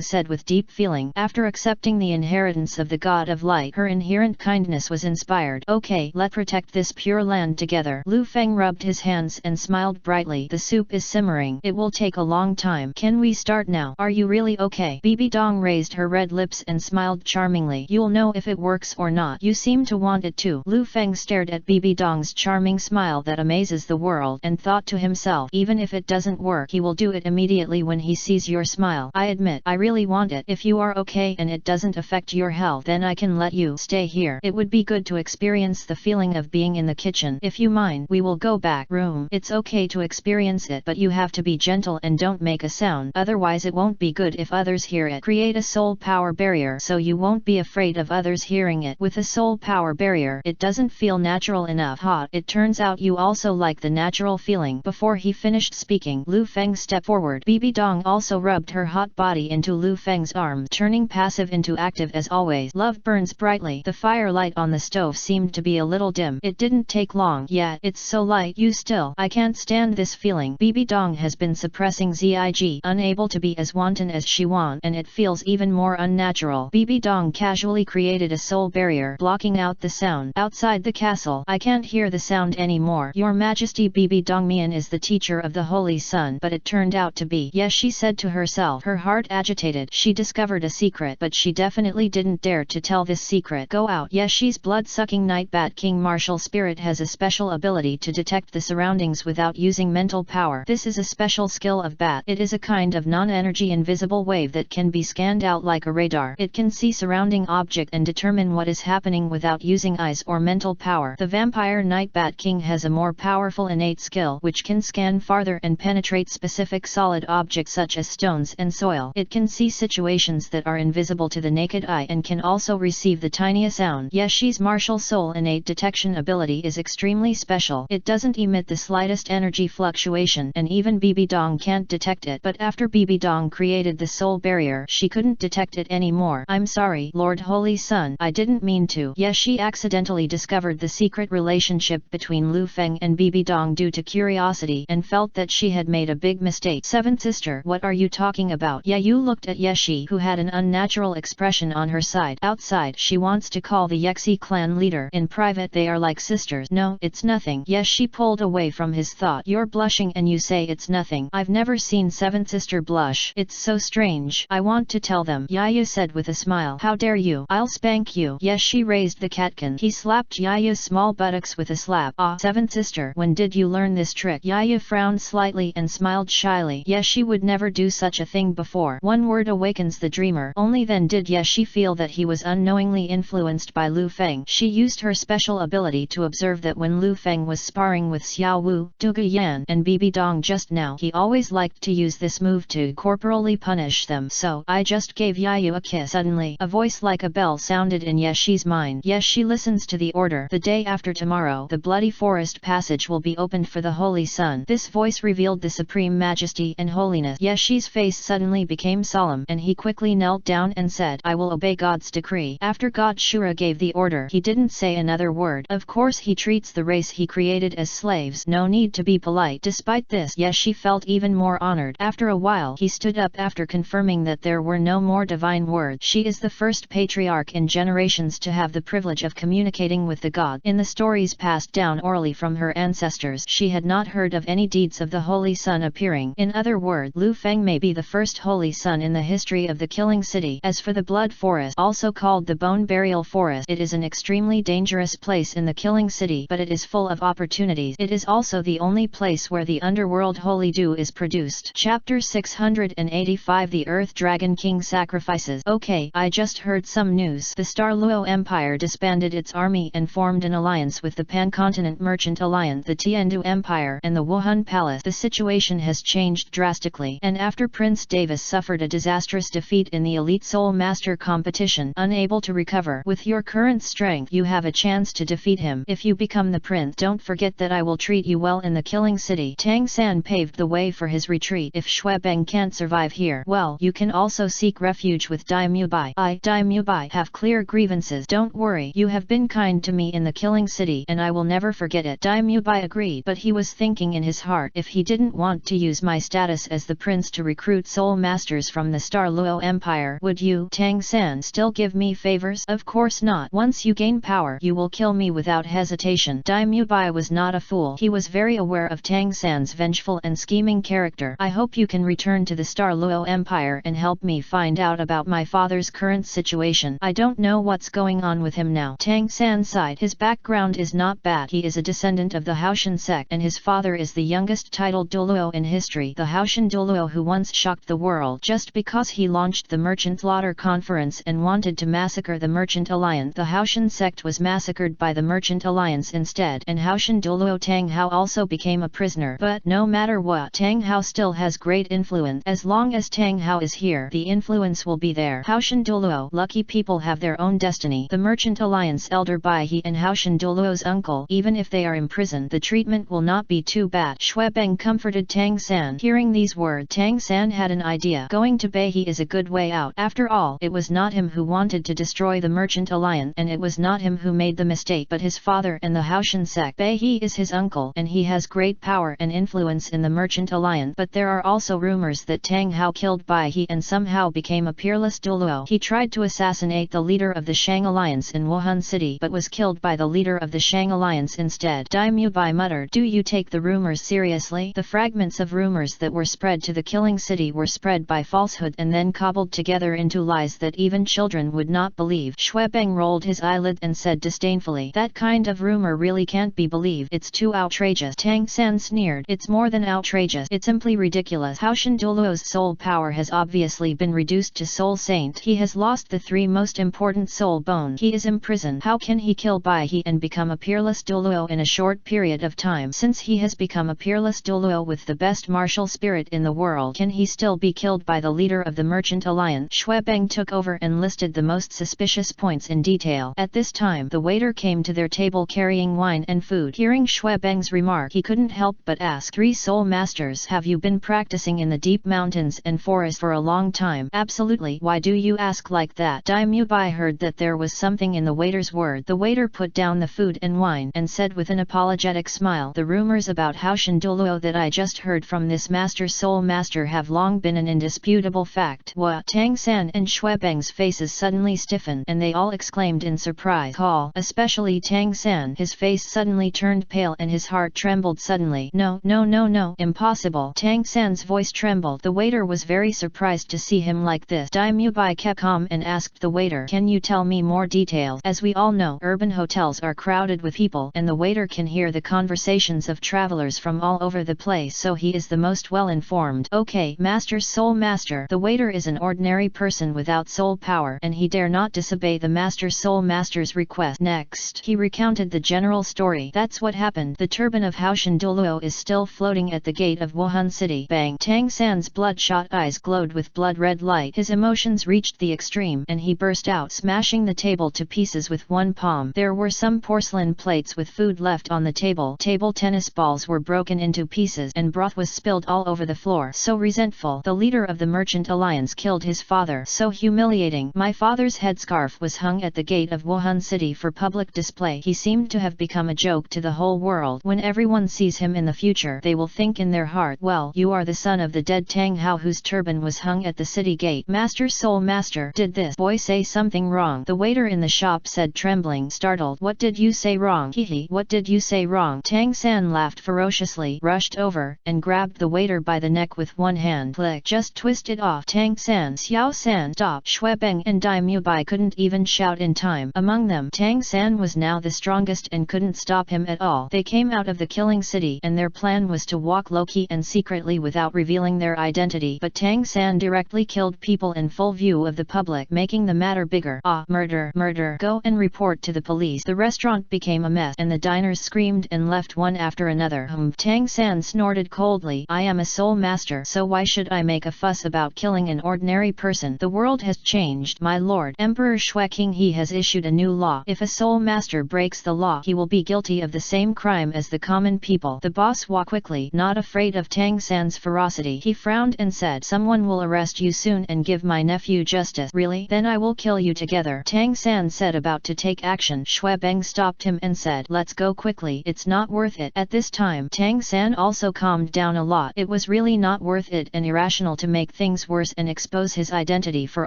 said with deep feeling. After accepting the inheritance of the God of Light, her inherent kindness was inspired. Okay, let's protect this pure land together. Lu Feng rubbed his hands and smiled brightly. The soup is simmering. It will take a long time. Can we start now? Are you really okay? Bibi Dong raised her red lips and smiled charmingly. You'll know if it works or not. You seem to want it too. Lu Feng stared at Bibi Dong's charming smile that amazes the world and thought to himself, even if it doesn't work, he will do it immediately when he sees your smile. I admit, I really want it. If you are okay and it doesn't affect your health, then I can let you stay here. It would be good to experience the feeling of being in the kitchen. If you mind, we will go back room. It's okay to experience it, but you have to be gentle and don't make a sound. Otherwise it won't be good if others hear it. Create a soul power barrier so you won't be afraid of others hearing it. With a soul power barrier, it doesn't feel natural enough. Hot. It turns turns out you also like the natural feeling. Before he finished speaking, Lu Feng stepped forward. Bibi Dong also rubbed her hot body into Lu Feng's arms, turning passive into active as always. Love burns brightly. The firelight on the stove seemed to be a little dim. It didn't take long. Yeah, it's so light. You still. I can't stand this feeling. Bibi Dong has been suppressing Zig, unable to be as wanton as she wants, and it feels even more unnatural. Bibi Dong casually created a soul barrier, blocking out the sound. Outside the castle, I can't hear the sound anymore. Your Majesty, Bibi Dongmian is the teacher of the Holy Sun, but it turned out to be. Yes, she said to herself, her heart agitated. She discovered a secret, but she definitely didn't dare to tell this secret. Go out. Yes, she's blood-sucking Night Bat King. Martial Spirit has a special ability to detect the surroundings without using mental power. This is a special skill of Bat. It is a kind of non-energy invisible wave that can be scanned out like a radar. It can see surrounding object and determine what is happening without using eyes or mental power. The vampire Night Bat King has a more powerful innate skill which can scan farther and penetrate specific solid objects such as stones and soil. It can see situations that are invisible to the naked eye and can also receive the tiniest sound. Yeshi's martial soul innate detection ability is extremely special. It doesn't emit the slightest energy fluctuation, and even Bibi Dong can't detect it. But after Bibi Dong created the soul barrier, she couldn't detect it anymore. I'm sorry, Lord Holy Sun, I didn't mean to. Yeshi accidentally discovered the secret relationship between Lu Feng and Bibi Dong due to curiosity and felt that she had made a big mistake. Seventh sister, what are you talking about? Yu looked at Yeshi, who had an unnatural expression on her side. Outside, she wants to call the Yexi clan leader. In private they are like sisters. No, it's nothing. Yeshi pulled away from his thought. You're blushing and you say it's nothing. I've never seen seventh sister blush. It's so strange. I want to tell them. Yayu said with a smile. How dare you? I'll spank you. Yeshi raised the catkin. He slapped Yayu's small buttocks with a slap. Ah, seventh sister, when did you learn this trick? Yayu frowned slightly and smiled shyly. Yeshi would never do such a thing before. One word awakens the dreamer. Only then did Yeshi feel that he was unknowingly influenced by Lu Feng. She used her special ability to observe that when Lu Feng was sparring with Xiao Wu, Dugu Yan, and Bibi Dong just now, he always liked to use this move to corporally punish them. So, I just gave Yayu a kiss. Suddenly, a voice like a bell sounded in Yeshi's mind. Yeshi listens to the order. The day after tomorrow, the Bloody Forest Passage will be opened for the Holy Sun. This voice revealed the supreme majesty and holiness. Yeshi's face suddenly became solemn, and he quickly knelt down and said, I will obey God's decree. After God Shura gave the order, he didn't say another word. Of course he treats the race he created as slaves. No need to be polite. Despite this, Yeshi felt even more honored. After a while, he stood up after confirming that there were no more divine words. She is the first patriarch in generations to have the privilege of communicating with the god. In the stories passed down orally from her ancestors, she had not heard of any deeds of the Holy Sun appearing. In other words, Lu Feng may be the first Holy Sun in the history of the Killing City. As for the Blood Forest, also called the Bone Burial Forest, it is an extremely dangerous place in the Killing City, but it is full of opportunities. It is also the only place where the underworld Holy Dew is produced. Chapter 685, The Earth Dragon King Sacrifices. Okay, I just heard some news. The Douluo Empire disbanded its army and formed an alliance with the Pan-Continent Merchant Alliance, the Tiandu Empire, and the Wuhan Palace. The situation has changed drastically, and after Prince Davis suffered a disastrous defeat in the Elite Soul Master competition, unable to recover. With your current strength, you have a chance to defeat him. If you become the prince, don't forget that I will treat you well in the Killing City. Tang San paved the way for his retreat. If Xuebeng can't survive here, well, you can also seek refuge with Daimyo Bai. Daimyo Bai, have clear grievances. Don't worry, you have been kind to me in the Killing City, and I will never forget it. Daimyo Bai agreed, but he was thinking in his heart, if he didn't want to use my status as the prince to recruit soul masters from the Douluo Empire, would you, Tang San, still give me favors? Of course not. Once you gain power, you will kill me without hesitation. Daimyo Bai was not a fool. He was very aware of Tang San's vengeful and scheming character. I hope you can return to the Douluo Empire and help me find out about my father's current situation. I don't know what's going on with him now. Tang San sighed. His background is not bad. He is a descendant of the Haoshan sect, and his father is the youngest titled Douluo in history, the Haoshan Douluo who once shocked the world just because he launched the Merchant Slaughter Conference and wanted to massacre the Merchant Alliance. The Haoshan sect was massacred by the Merchant Alliance instead, and Haoshan Douluo Tang Hao also became a prisoner. But no matter what, Tang Hao still has great influence. As long as Tang Hao is here, the influence will be there. Haoshan Douluo, lucky people have their own destiny. The Merchant Alliance elder Bai He and Haoshan Douluo's uncle, even even if they are imprisoned the treatment will not be too bad. Xuebeng comforted Tang San. Hearing these words, Tang San had an idea. Going to Beihe is a good way out. After all, it was not him who wanted to destroy the Merchant Alliance, and it was not him who made the mistake but his father and the Haoshan sect. Beihe is his uncle, and he has great power and influence in the Merchant Alliance, but there are also rumors that Tang Hao killed Beihe and somehow became a peerless Douluo. He tried to assassinate the leader of the Shang Alliance in Wuhan City but was killed by the leader of the Shang Alliance instead. Dai Mubai muttered, "Do you take the rumors seriously?" The fragments of rumors that were spread to the killing city were spread by falsehood and then cobbled together into lies that even children would not believe. Xuebeng rolled his eyelid and said disdainfully, "That kind of rumor really can't be believed. It's too outrageous." Tang San sneered, "It's more than outrageous. It's simply ridiculous. Haoshan Douluo's soul power has obviously been reduced to soul saint. He has lost the three most important soul bones. He is imprisoned. How can he kill Baihe and become a peerless Douluo in a short period of time? Since he has become a peerless Douluo with the best martial spirit in the world, can he still be killed by the leader of the Merchant Alliance?" Xuebeng took over and listed the most suspicious points in detail. At this time, the waiter came to their table carrying wine and food. Hearing Xuebeng's remark, he couldn't help but ask, "Three soul masters, have you been practicing in the deep mountains and forests for a long time?" "Absolutely. Why do you ask like that?" Dai Mubai heard that there was something in the waiter's word. The waiter put down the food and wine and said with an apologetic smile, "The rumors about Haoshan Douluo that I just heard from this soul master have long been an indisputable fact." What? Tang San and Xuebeng's faces suddenly stiffened and they all exclaimed in surprise. Call, especially Tang San. His face suddenly turned pale and his heart trembled suddenly. "No, no, no, no, impossible." Tang San's voice trembled. The waiter was very surprised to see him like this. Dai Mubai kept calm and asked the waiter, "Can you tell me more details?" As we all know, urban hotels are crowded with people and the waiter can hear the conversations of travelers from all over the place, so he is the most well informed. "Okay, Master Soul Master." The waiter is an ordinary person without soul power and he dare not disobey the Master Soul Master's request. Next, he recounted the general story. "That's what happened. The turban of Haoshan Douluo is still floating at the gate of Wuhan City." Bang! Tang San's bloodshot eyes glowed with blood-red light. His emotions reached the extreme and he burst out, smashing the table to pieces with one palm. There were some porcelain plates with food left on the table. Table tennis balls were broken into pieces and broth was spilled all over the floor. So resentful. The leader of the Merchant Alliance killed his father. So humiliating. My father's headscarf was hung at the gate of Wuhan City for public display. He seemed to have become a joke to the whole world. When everyone sees him in the future, they will think in their heart, "Well, you are the son of the dead Tang Hao whose turban was hung at the city gate." Master Soul Master, did this boy say something wrong? The waiter in the shop said, trembling, startled. "What did you say wrong?" "Hehe, what did you say wrong?" Tang San laughed ferociously, rushed over, and grabbed the waiter by the neck with one hand. Click, just twist it off. Tang San, Xiao San, stop. Xuebeng and Dai Mubai couldn't even shout in time. Among them, Tang San was now the strongest and couldn't stop him at all. They came out of the killing city and their plan was to walk low-key and secretly without revealing their identity, but Tang San directly killed people in full view of the public, making the matter bigger. "Ah, murder, murder. Go and report to the police." The restaurant became a mess and the diners screamed and left one after another. Tang San snorted coldly, "I am a soul master, so why should I make a fuss about killing an ordinary person? The world has changed, my lord. Emperor Zhuqing he has issued a new law. If a soul master breaks the law, he will be guilty of the same crime as the common people." The boss walked quickly, not afraid of Tang San's ferocity. He frowned and said, "Someone will arrest you soon and give my nephew justice." "Really? Then I will kill you together." Tang San said, about to take action. Xuebeng stopped him and said, "Let's go quickly. It's not worth it." At this time, Tang San also calmed down a lot. It was really not worth it and irrational to make things worse and expose his identity for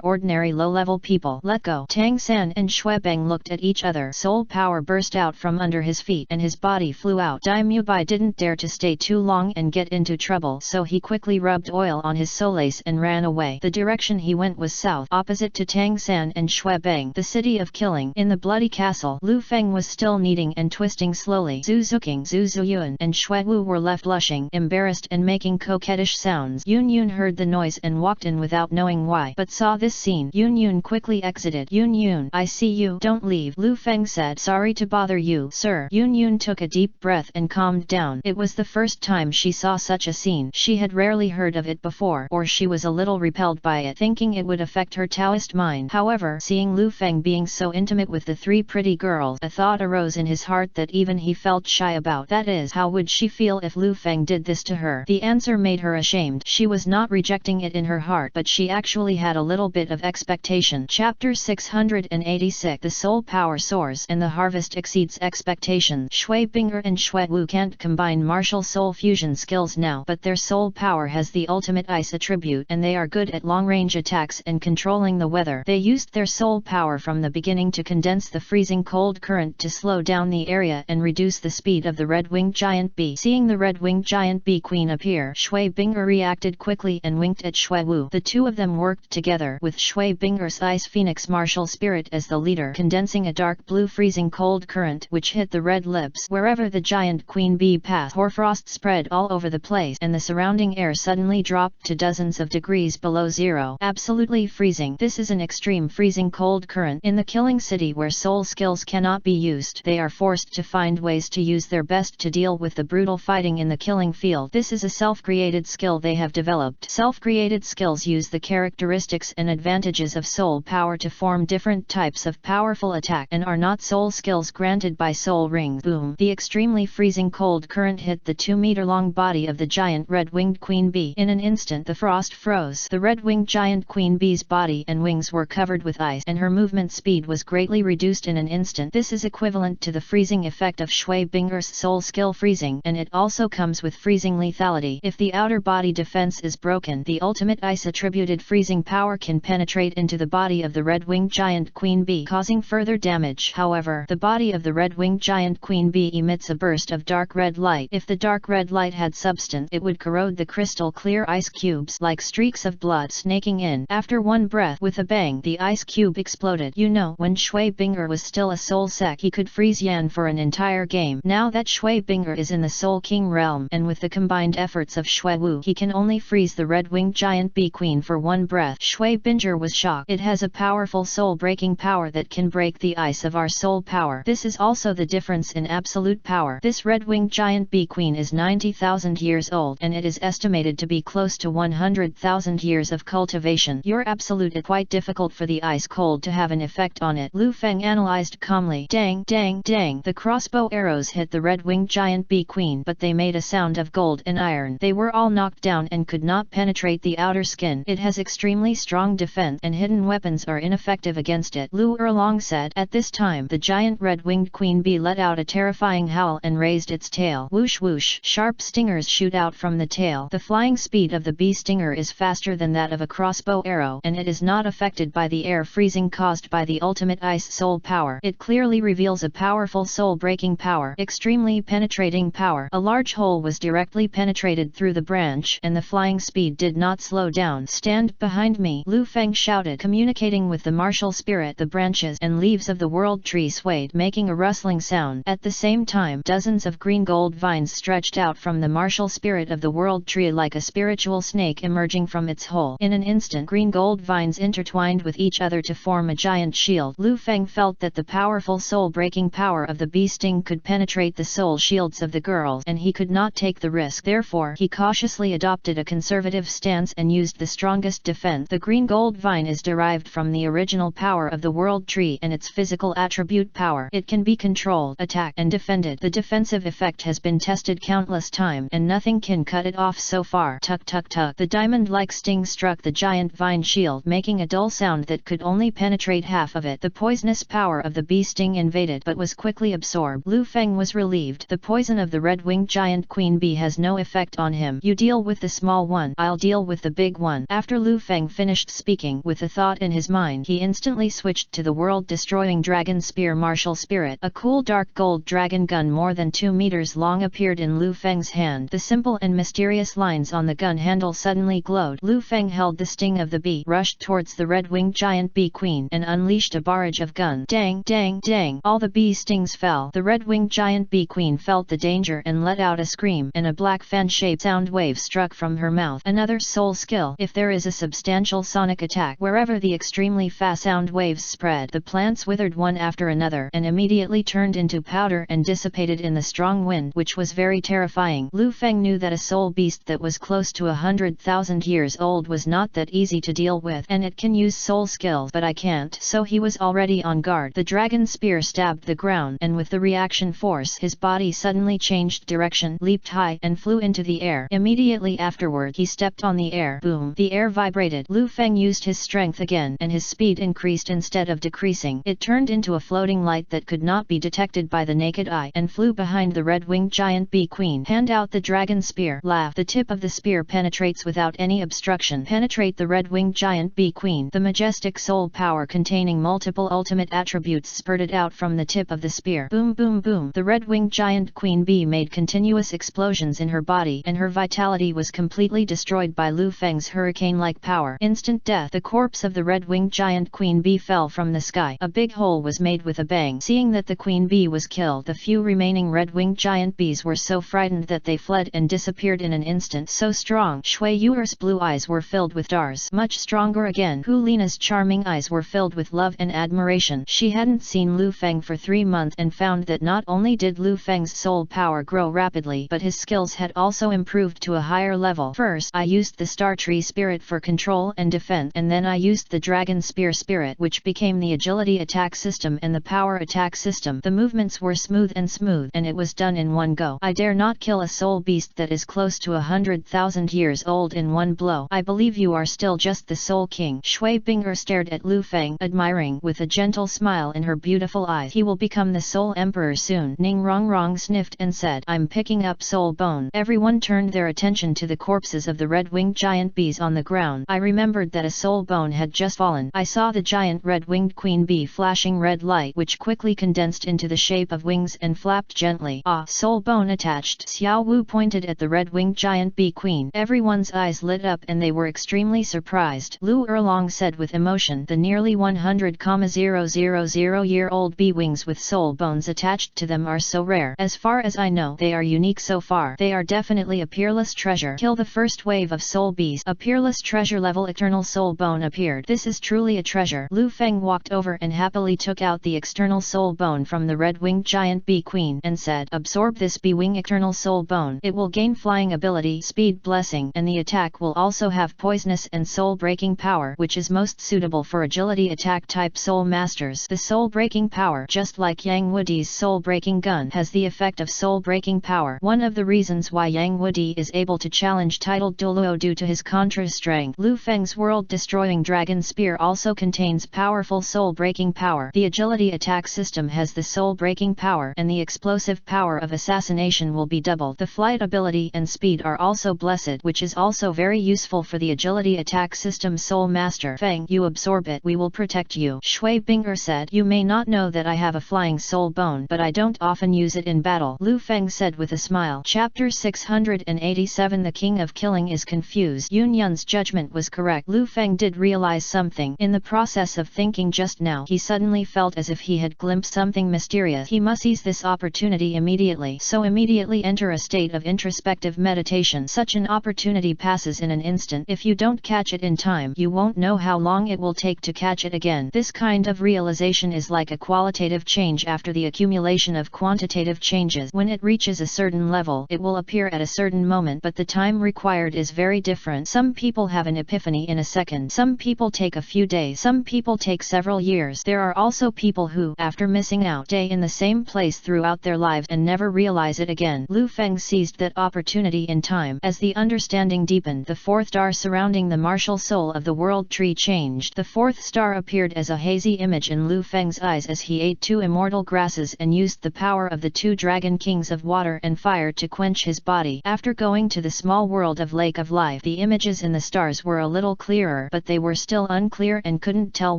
ordinary low-level people. "Let go." Tang San and Xuebeng looked at each other. Soul power burst out from under his feet and his body flew out. Dai Mubai didn't dare to stay too long and get into trouble, so he quickly rubbed oil on his solace and ran away. The direction he went was south, opposite to Tang San and Xuebeng, the city of killing. In the bloody castle, Lu Feng was still kneading and twisting slowly. Zhu Zhuqing, Zhu Zhuqing, and Xue Wu were left blushing, embarrassed and making coquettish sounds. Yun Yun heard the noise and walked in without knowing why, but saw this scene. Yun Yun quickly exited. "Yun Yun, I see you. Don't leave." Lu Feng said, "Sorry to bother you, sir." Yun Yun took a deep breath and calmed down. It was the first time she saw such a scene. She had rarely heard of it before, or she was a little repelled by it, thinking it would affect her Taoist mind. However, seeing Lu Feng being so intimate with the three pretty girls, a thought arose in his heart that even he felt shy about. That is, how would she feel if Lu Feng did this to her? The answer made her ashamed. She was not rejecting it in her heart, but she actually had a little bit of expectation. Chapter 686. The soul power soars and the harvest exceeds expectation. Shui Bing'er and Shui Wu can't combine martial soul fusion skills now, but their soul power has the ultimate ice attribute, and they are good at long-range attacks and controlling the weather. They used their soul power from the beginning to condense the freezing cold current to slow down the area and reduce the speed of the red-winged giant bee. Seeing the red-winged giant bee queen appear, Shui Bing'er reacted quickly and winked at Shui Wu. The two of them worked together, with Shui Bing'er's ice phoenix martial spirit as the leader, condensing a dark blue freezing cold current which hit the red lips. Wherever the giant queen bee passed, hoarfrost spread all over the place, and the surrounding air suddenly dropped to dozens of degrees below zero. Absolutely freezing. This is an extreme freezing cold current. In the killing city where soul skills cannot be used, they are forced to find ways to use their best to deal with the brutal fighting in the killing field. This is a self-created skill they have developed. Self-created skills use the characteristics and advantages of soul power to form different types of powerful attack and are not soul skills granted by soul rings. Boom! The extremely freezing cold current hit the 2-meter-long body of the giant red-winged queen bee. In an instant the frost froze. The red-winged giant queen bee's body and wings were covered with ice, and her movement speed was greatly reduced in an instant. This is equivalent to the freezing effect of Shui Bing'er's soul skill freezing, and it also comes with freezing lethality. If the outer body defense is broken, the ultimate ice attributed freezing power can penetrate into the body of the red-winged giant queen bee, causing further damage. However, the body of the red-winged giant queen bee emits a burst of dark red light. If the dark red light had substance, it would corrode the crystal clear ice cubes like streaks of blood snaking in. After one breath, with a bang, the ice cube exploded. You know, when Shui Bing'er was still a soul sec, he could freeze Yan for an entire game. Now that Shui Bing'er is in the Soul King realm, and with the combined efforts of Shui Wu, he can only freeze the red-winged giant bee queen for one breath. Shui Bing'er was shocked. It has a powerful soul-breaking power that can break the ice of our soul power. This is also the difference in absolute power. This red-winged giant bee queen is 90,000 years old, and it is estimated to be close to 100,000 years of cultivation. Your absolute is quite difficult for the ice cold to have an effect on it. Lu Feng analyzed calmly. Dang, dang, dang. The crossbow arrows hit the red-winged giant bee queen, but they made a sound of gold and iron. They were all knocked down and could not penetrate the outer skin. It has extremely strong defense, and hidden weapons are ineffective against it, Lu Erlong said. At this time, the giant red-winged queen bee let out a terrifying howl and raised its tail. Whoosh whoosh. Sharp stingers shoot out from the tail. The flying speed of the bee stinger is faster than that of a crossbow arrow, and it is not affected by the air freezing caused by the ultimate ice soul power. It clearly reveals a powerful soul-breaking power, extremely penetrating power. A large hole was directly penetrated through the branch, and the flying speed did not slow down. Stand behind me, Lu Feng shouted. Communicating with the martial spirit, the branches and leaves of the world tree swayed, making a rustling sound. At the same time, dozens of green gold vines stretched out from the martial spirit of the world tree like a spiritual snake emerging from its hole. In an instant, green gold vines intertwined with each other to form a giant shield. Lu Feng felt that the powerful soul-breaking power of the bee sting could penetrate the soul shields of the girls, and he could not take the risk. Therefore, he cautiously adopted a conservative stance and used the strongest defense. The green gold vine is derived from the original power of the world tree and its physical attribute power. It can be controlled, attacked, and defended. The defensive effect has been tested countless times, and nothing can cut it off so far. Tuck tuck tuck. The diamond-like sting struck the giant vine shield, making a dull sound that could only penetrate half of it. The poisonous power of the bee sting invaded, but was quickly absorbed. Lu Feng was relieved. The poison of the red-winged giant queen bee has no effect on him. You deal with the small one, I'll deal with the big one. After Lu Feng finished speaking, with a thought in his mind, he instantly switched to the world-destroying dragon spear martial spirit. A cool dark gold dragon gun more than 2 meters long appeared in Lu Feng's hand. The simple and mysterious lines on the gun handle suddenly glowed. Lu Feng held the sting of the bee, rushed towards the red-winged giant bee queen, and unleashed a barrage of guns. Dang, dang, dang! All the bee stings fell. The red-winged giant bee queen felt the danger and let out a scream, and a black fan-shaped sound wave struck from her mouth. Another soul skill. If there is a substantial sonic attack, wherever the extremely fast sound waves spread, the plants withered one after another and immediately turned into powder and dissipated in the strong wind, which was very terrifying. Lu Feng knew that a soul beast that was close to 100,000 years old was not that easy to deal with, and it can use soul skills, but I can't. So he was already on guard. The dragon spear stabbed the ground, and with with the reaction force, his body suddenly changed direction, leaped high, and flew into the air. Immediately afterward, he stepped on the air. Boom! The air vibrated. Lu Feng used his strength again, and his speed increased instead of decreasing. It turned into a floating light that could not be detected by the naked eye, and flew behind the red-winged giant bee queen. Hand out the dragon spear. Laugh. The tip of the spear penetrates without any obstruction. Penetrate the red-winged giant bee queen. The majestic soul power containing multiple ultimate attributes spurted out from the tip of the spear. Boom boom boom. The red-winged giant queen bee made continuous explosions in her body, and her vitality was completely destroyed by Lu Feng's hurricane-like power. Instant death. The corpse of the red-winged giant queen bee fell from the sky. A big hole was made with a bang. Seeing that the queen bee was killed, the few remaining red-winged giant bees were so frightened that they fled and disappeared in an instant. So strong. Shui Yuer's blue eyes were filled with stars. Much stronger again. Hu Lina's charming eyes were filled with love and admiration. She hadn't seen Lu Feng for 3 months and found that not only did Lu Feng's soul power grow rapidly, but his skills had also improved to a higher level. First, I used the Star Tree Spirit for control and defense, and then I used the Dragon Spear Spirit, which became the Agility Attack System and the Power Attack System. The movements were smooth, and it was done in one go. I dare not kill a soul beast that is close to 100,000 years old in one blow. I believe you are still just the Soul King. Shui Binger stared at Lu Feng, admiring, with a gentle smile in her beautiful eyes. He will become the Soul Emperor soon. Ning Rongrong sniffed and said, I'm picking up soul bone. Everyone turned their attention to the corpses of the red-winged giant bees on the ground. I remembered that a soul bone had just fallen. I saw the giant red-winged queen bee flashing red light, which quickly condensed into the shape of wings and flapped gently. Ah, soul bone attached. Xiao Wu pointed at the red-winged giant bee queen. Everyone's eyes lit up and they were extremely surprised. Lu Erlong said with emotion, the nearly 100,000-year-old bee wings with soul bones attached to them are so rare. As far as I know, they are unique so far. They are definitely a peerless treasure. Kill the first wave of soul bees. A peerless treasure level eternal soul bone appeared. This is truly a treasure. Lu Feng walked over and happily took out the external soul bone from the red-winged giant bee queen and said, absorb this bee wing eternal soul bone. It will gain flying ability, speed, blessing, and the attack will also have poisonous and soul-breaking power, which is most suitable for agility attack type soul masters. The soul-breaking power, just like Yang Wudi's soul-breaking gun, has the effect of soul-breaking power. One of the reasons why Yang Wudi is able to challenge titled Douluo due to his contra strength. Lu Feng's world-destroying dragon spear also contains powerful soul-breaking power. The agility attack system has the soul-breaking power, and the explosive power of assassination will be doubled. The flight ability and speed are also blessed, which is also very useful for the agility attack system. Soul Master Feng, you absorb it. We will protect you. Shui Binger said, you may not know that I have a flying soul bone, but I don't often use it in battle. Lu Feng said with a smile. Chapter 687. The King of Killing is confused. Yun Yun's judgment was correct. Lu Feng did realize something. In the process of thinking just now, he suddenly felt as if he had glimpsed something mysterious. He must seize this opportunity immediately. So immediately enter a state of introspective meditation. Such an opportunity passes in an instant. If you don't catch it in time, you won't know how long it will take to catch it again. This kind of realization is like a qualitative change after the accumulation of quantitative changes. When it reaches a certain level, it will appear at a certain moment, but the time required is very different. Some people have an epiphany in a second. Some people take a few days. Some people take several years. There are also people who, after missing out, stay in the same place throughout their lives and never realize it again. Lu Feng seized that opportunity in time. As the understanding deepened, the fourth star surrounding the martial soul of the world tree changed. The fourth star appeared as a hazy image in Lu Feng's eyes as he ate 2 immortal grasses and used the power of the 2 dragon kings of water and fire to quench his body. After going to the small world of Lake of Life, the images in the stars were a little clearer, but they were still unclear and couldn't tell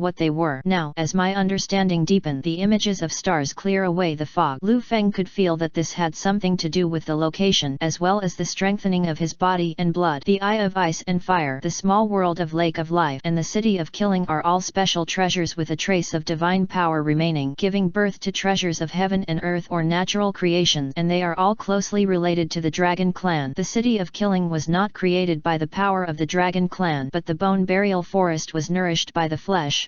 what they were. Now, as my understanding deepened, the images of stars clear away the fog. Lu Feng could feel that this had something to do with the location, as well as the strengthening of his body and blood. The Eye of Ice and Fire, the small world of Lake of Life, and the City of Killing are all special treasures with a trace of divine power remaining, giving birth to treasures of heaven and earth or natural creations, and they are all closely related to the Dragon Clan. The City of Killing was not created by the power of the Dragon Clan, but the Bone Burial Forest was nourished by the flesh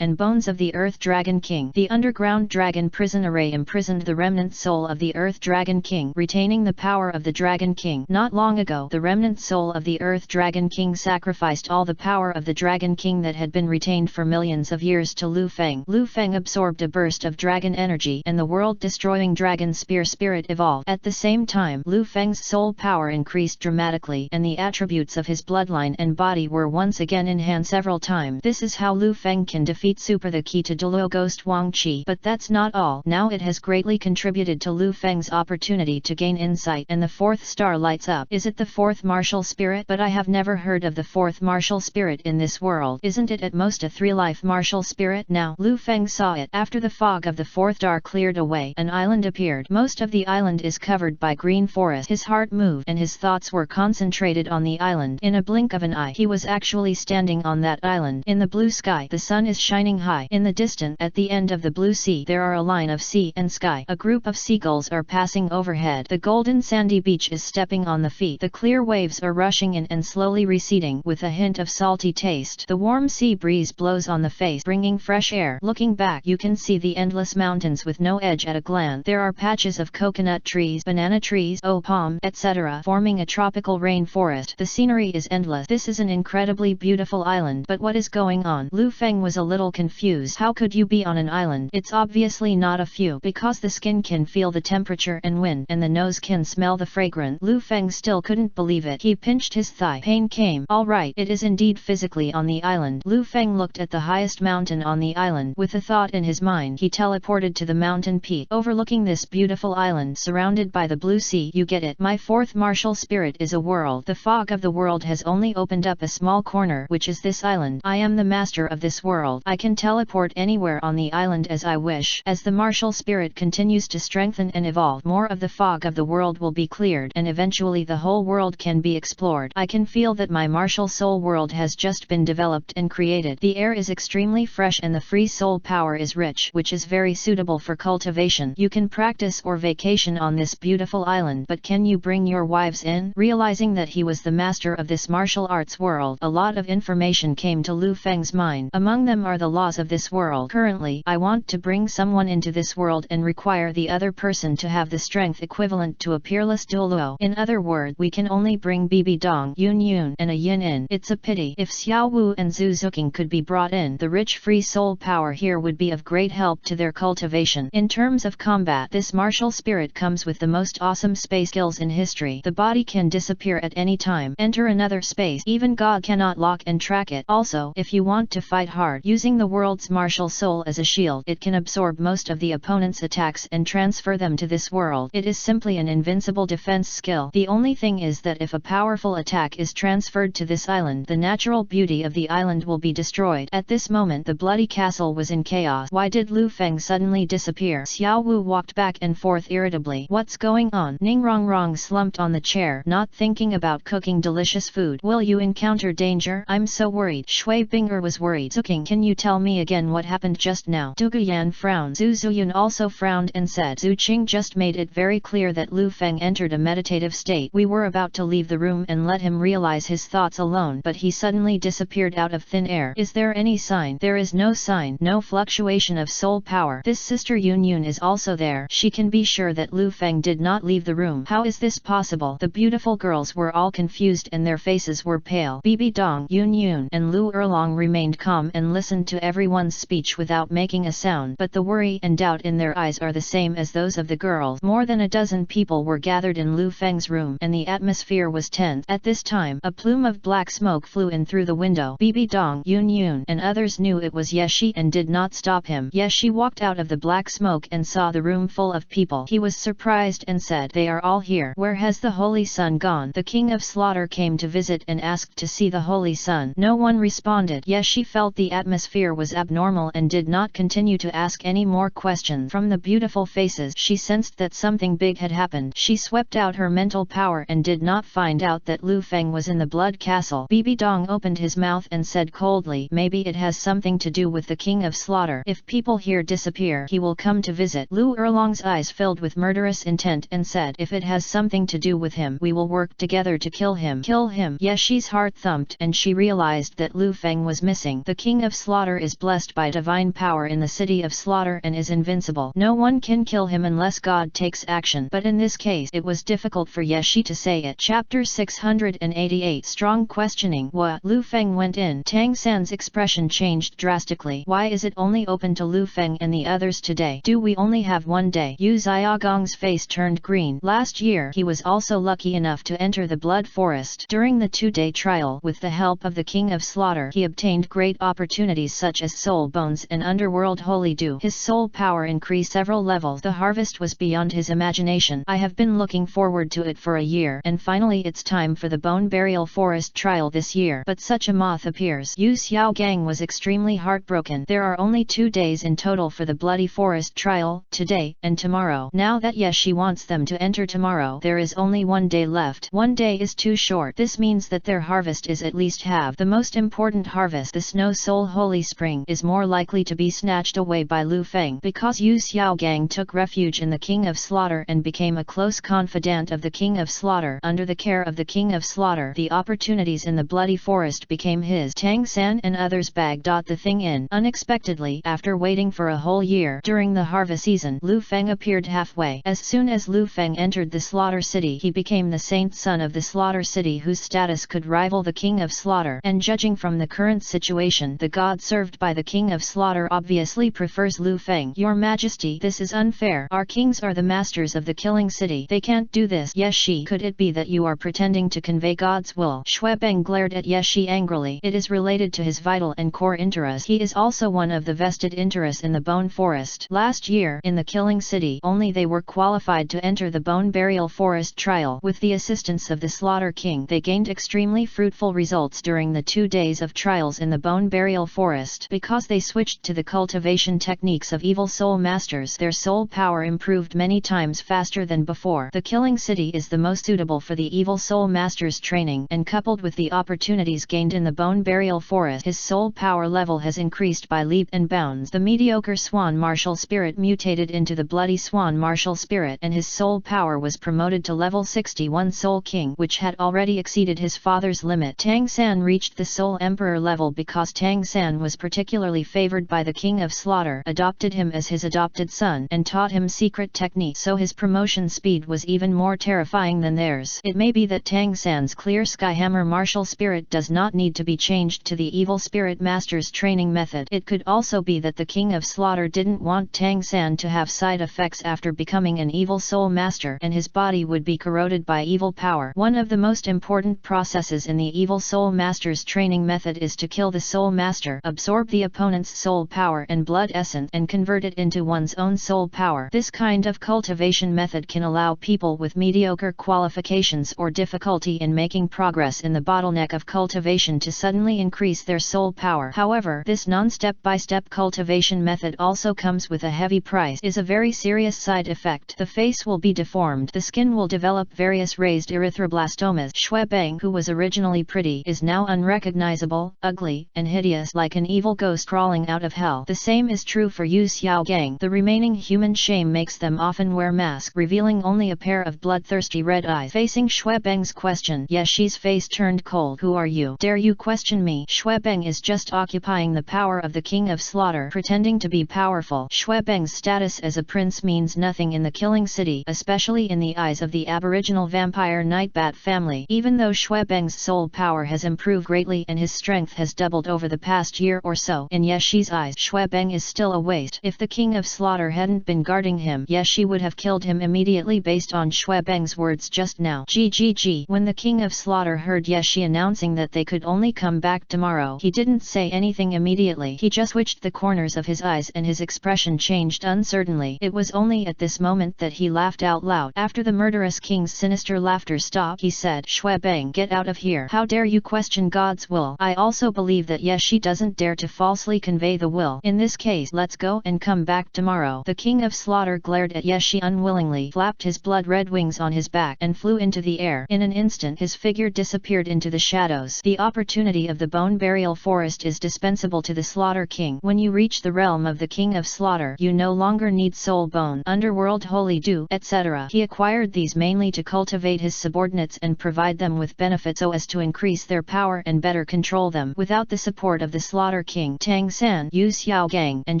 and bones of the Earth Dragon King. The underground dragon prison array imprisoned the remnant soul of the Earth Dragon King, retaining the power of the Dragon King. Not long ago, the remnant soul of the Earth Dragon King sacrificed all the power of the Dragon King that had been retained for millions of years to Lu Feng. Lu Feng absorbed a burst of dragon energy energy and the world-destroying dragon spear spirit evolved. At the same time, Lu Feng's soul power increased dramatically and the attributes of his bloodline and body were once again enhanced several times. This is how Lu Feng can defeat Super the key to Douluo Ghost Wang Qi. But that's not all. Now it has greatly contributed to Lu Feng's opportunity to gain insight, and the fourth star lights up. Is it the fourth martial spirit? But I have never heard of the fourth martial spirit in this world. Isn't it at most a three-life martial spirit? Now, Lu Feng saw it. After the fog of the fourth star cleared away, an island appeared. Most of the island is covered by green forest. His heart moved and his thoughts were concentrated on the island. In a blink of an eye, he was actually standing on that island. In the blue sky, the sun is shining high. In the distance, at the end of the blue sea, there are a line of sea and sky. A group of seagulls are passing overhead. The golden sandy beach is stepping on the feet. The clear waves are rushing in and slowly receding with a hint of salty taste. The warm sea breeze blows on the face, bringing fresh air. Looking back, you can see the endless mountains with no edge at a glance. There are patches of coconut trees, banana trees, palm, etc., forming a tropical rainforest. The scenery is endless. This is an incredibly beautiful island. But what is going on? Lu Feng was a little confused. How could you be on an island? It's obviously not a few, because the skin can feel the temperature and wind, and the nose can smell the fragrance. Lu Feng still couldn't believe it. He pinched his thigh. Pain came. All right, it is indeed physically on the island. Lu Feng looked at the highest mountain on the island. With a thought in his mind, he teleported to the mountain peak, overlooking this beautiful island surrounded by the blue sea. You get it. My fourth martial spirit is a world. The fog of the world has only opened up a small corner, which is this island. I am the master of this world. I can teleport anywhere on the island as I wish. As the martial spirit continues to strengthen and evolve, more of the fog of the world will be cleared, and eventually the whole world can be explored. I can feel that my martial soul world has just been developed and created. The air is extremely fresh and the free soul power is rich, which is very suitable for cultivation. You can practice or vacation on this beautiful island, but can you bring your wives in? Realizing that he was the master of this martial arts world, a lot of information came to Lu Feng's mind. Among them are the laws of this world. Currently, I want to bring someone into this world and require the other person to have the strength equivalent to a peerless Douluo. In other words, we can only bring Bibi Dong, Yun Yun, and a Yin in. It's a pity. If Xiao Wu and Zhu Zhuqing could be brought in, the rich free soul power here would be of great help to their cultivation. In terms of combat, this martial spirit comes with the most awesome space skills in history. The body can disappear at any time, enter another space. Even God cannot lock and track it. Also, if you want to fight hard, using the world's martial soul as a shield, it can absorb most of the opponent's attacks and transfer them to this world. It is simply an invincible defense skill. The only thing is that if a powerful attack is transferred to this island, the natural beauty of the island will be destroyed. At this moment, the bloody castle was in chaos. Why did Lu Feng suddenly disappear? Xiao Wu walked back and forth irritably. What's going on? Ning Rongrong slumped on the chair, not thinking about cooking delicious food. Will you encounter danger? I'm so worried. Shui Binger was worried. Zhuqing, can you tell me again what happened just now? Du Guyan frowned. Zhu Zuyun also frowned and said, Zhu Qing just made it very clear that Lu Feng entered a meditative state. We were about to leave the room and let him realize his thoughts alone, but he suddenly disappeared out of thin air. Is there any sign? There is no sign, no fluctuation of soul power. This sister Yun Yun is also there. She can be sure that Lu Feng did not leave the room. How is this possible? The beautiful girls were all confused and their faces were pale. Bibi Dong, Yun Yun, and Lu Erlong remained calm and listened to everyone's speech without making a sound, but the worry and doubt in their eyes are the same as those of the girls. More than a dozen people were gathered in Lu Feng's room, and the atmosphere was tense. At this time, a plume of black smoke flew in through the window. Bibi Dong, Yun Yun, and others knew it was Yeshi and did not stop him. Yeshi walked out of the black smoke and saw the room full of people. He was surprised and said, they are all here. Where has the Holy Sun gone? The King of Slaughter came to visit and asked to see the Holy Sun. No one responded. Yeshi felt the atmosphere was abnormal and did not continue to ask any more questions. From the beautiful faces, she sensed that something big had happened. She swept out her mental power and did not find out that Lu Feng was in the Blood Castle. Bibi Dong opened his mouth and said coldly, maybe it has something to do with the King of Slaughter. If people here disappear, he will come to visit. Lu Erlong's eyes filled with murderous intent and said, if it has something to do with him, we will work together to kill him. Kill him. Yeshi's heart thumped and she realized that Lu Feng was missing. The King of Slaughter is blessed by divine power in the city of Slaughter and is invincible. No one can kill him unless God takes action. But in this case, it was difficult for Yeshi to say it. Chapter 688. Strong questioning. What? Lu Feng went in. Tang San's expression changed drastically. Why is it only open to Lu Feng and the others today? day. Do we only have one day? Yu Xiaogong's face turned green. Last year he was also lucky enough to enter the Blood Forest. During the 2-day trial, with the help of the King of Slaughter, he obtained great opportunities such as soul bones and underworld holy dew. His soul power increased several levels. The harvest was beyond his imagination. I have been looking forward to it for a year, and finally it's time for the Bone Burial Forest trial this year. But such a moth appears. Yu Xiaogang was extremely heartbroken. There are only 2 days in total for the Bloody Forest trial, today and tomorrow. Now that Yeshi wants them to enter tomorrow, there is only 1 day left. 1 day is too short. This means that their harvest is at least half. The most important harvest, the Snow Soul Holy Spring, is more likely to be snatched away by Lu Feng. Because Yu Xiaogang took refuge in the King of Slaughter and became a close confidant of the King of Slaughter, under the care of the King of Slaughter, the opportunities in the Bloody Forest became his. Tang San and others bagged the thing in. Unexpectedly, after waiting for a whole year, during the harvest season, Lu Feng appeared halfway. As soon as Lu Feng entered the Slaughter City, he became the saint son of the Slaughter City, whose status could rival the King of Slaughter. And judging from the current situation, the god served by the King of Slaughter obviously prefers Lu Feng. Your Majesty, this is unfair. Our kings are the masters of the killing city. They can't do this. Yeshi, could it be that you are pretending to convey God's will? Xuebeng glared at Yeshi angrily. It is related to his vital and core interest. He is also one of the vested interests in the Bone Forest. Last year, in the killing city, only they were qualified to enter the Bone Burial Forest trial. With the assistance of the Slaughter King, they gained extremely fruitful results during the 2 days of trials in the Bone Burial Forest. Because they switched to the cultivation techniques of evil soul masters, their soul power improved many times faster than before. The killing city is the most suitable for the evil soul masters training, and coupled with the opportunities gained in the Bone Burial Forest, his soul power level has increased by leap and bounds. The mediocre swan martial spirit mutated into the bloody swan martial spirit, and his soul power was promoted to level 61 Soul King, which had already exceeded his father's limit. Tang San reached the Soul Emperor level because Tang San was particularly favored by the King of Slaughter, adopted him as his adopted son, and taught him secret techniques, so his promotion speed was even more terrifying than theirs. It may be that Tang San's Clear Skyhammer martial spirit does not need to be changed to the evil spirit master's training method. It could also be that the King of Slaughter didn't want Tang San to have side effects after becoming an evil soul master, and his body would be corroded by evil power. One of the most important processes in the evil soul master's training method is to kill the soul master, absorb the opponent's soul power and blood essence, and convert it into one's own soul power. This kind of cultivation method can allow people with mediocre qualifications or difficulty in making progress in the bottleneck of cultivation to suddenly increase their soul power. However, this non-step-by-step cultivation method also comes with a heavy price, is a very serious side effect. The face will be deformed, the skin will develop various raised erythroblastomas. Xuebeng, who was originally pretty, is now unrecognizable, ugly, and hideous, like an evil ghost crawling out of hell. The same is true for Yu Xiaogang. The remaining human shame makes them often wear masks, revealing only a pair of bloodthirsty red eyes. Facing Xuebeng's question, Yeshi's face turned cold. Who are you? Dare you question me? Xuebeng is just occupying the power of the King of Slaughter, pretending to be powerful. Xuebeng's status as a prince means nothing in the killing city, especially in the eyes of the aboriginal vampire Nightbat family. Even though Xuebeng's soul power has improved greatly and his strength has doubled over the past year or so, in Yeshi's eyes, Xuebeng is still a waste. If the King of Slaughter hadn't been guarding him, Yeshi would have killed him immediately based on Xuebeng's words just now. GGG. When the King of Slaughter heard Yeshi announcing that they could only come back tomorrow, he didn't say anything immediately. He just twitched the corners of his eyes and his expression changed uncertainly. It was only at this moment that he laughed out loud. After the murderous king's sinister laughter stopped, he said, Xuebeng, get out of here. How dare you question God's will? I also believe that Yeshi doesn't dare to falsely convey the will. In this case, let's go and come back tomorrow. The King of Slaughter glared at Yeshi unwillingly, flapped his blood-red wings on his back, and flew into the air. In an instant, his figure disappeared into the shadows. The opportunity of the Bone Burial Forest is dispensable to the Slaughter King. When you reach the realm of the King of Slaughter, you no longer need soul bone, underworld holy dew, etc. He acquired these mainly to cultivate his subordinates and provide them with benefits so as to increase their power and better control them. Without the support of the Slaughter King, Tang San, Yu Xiaogang, and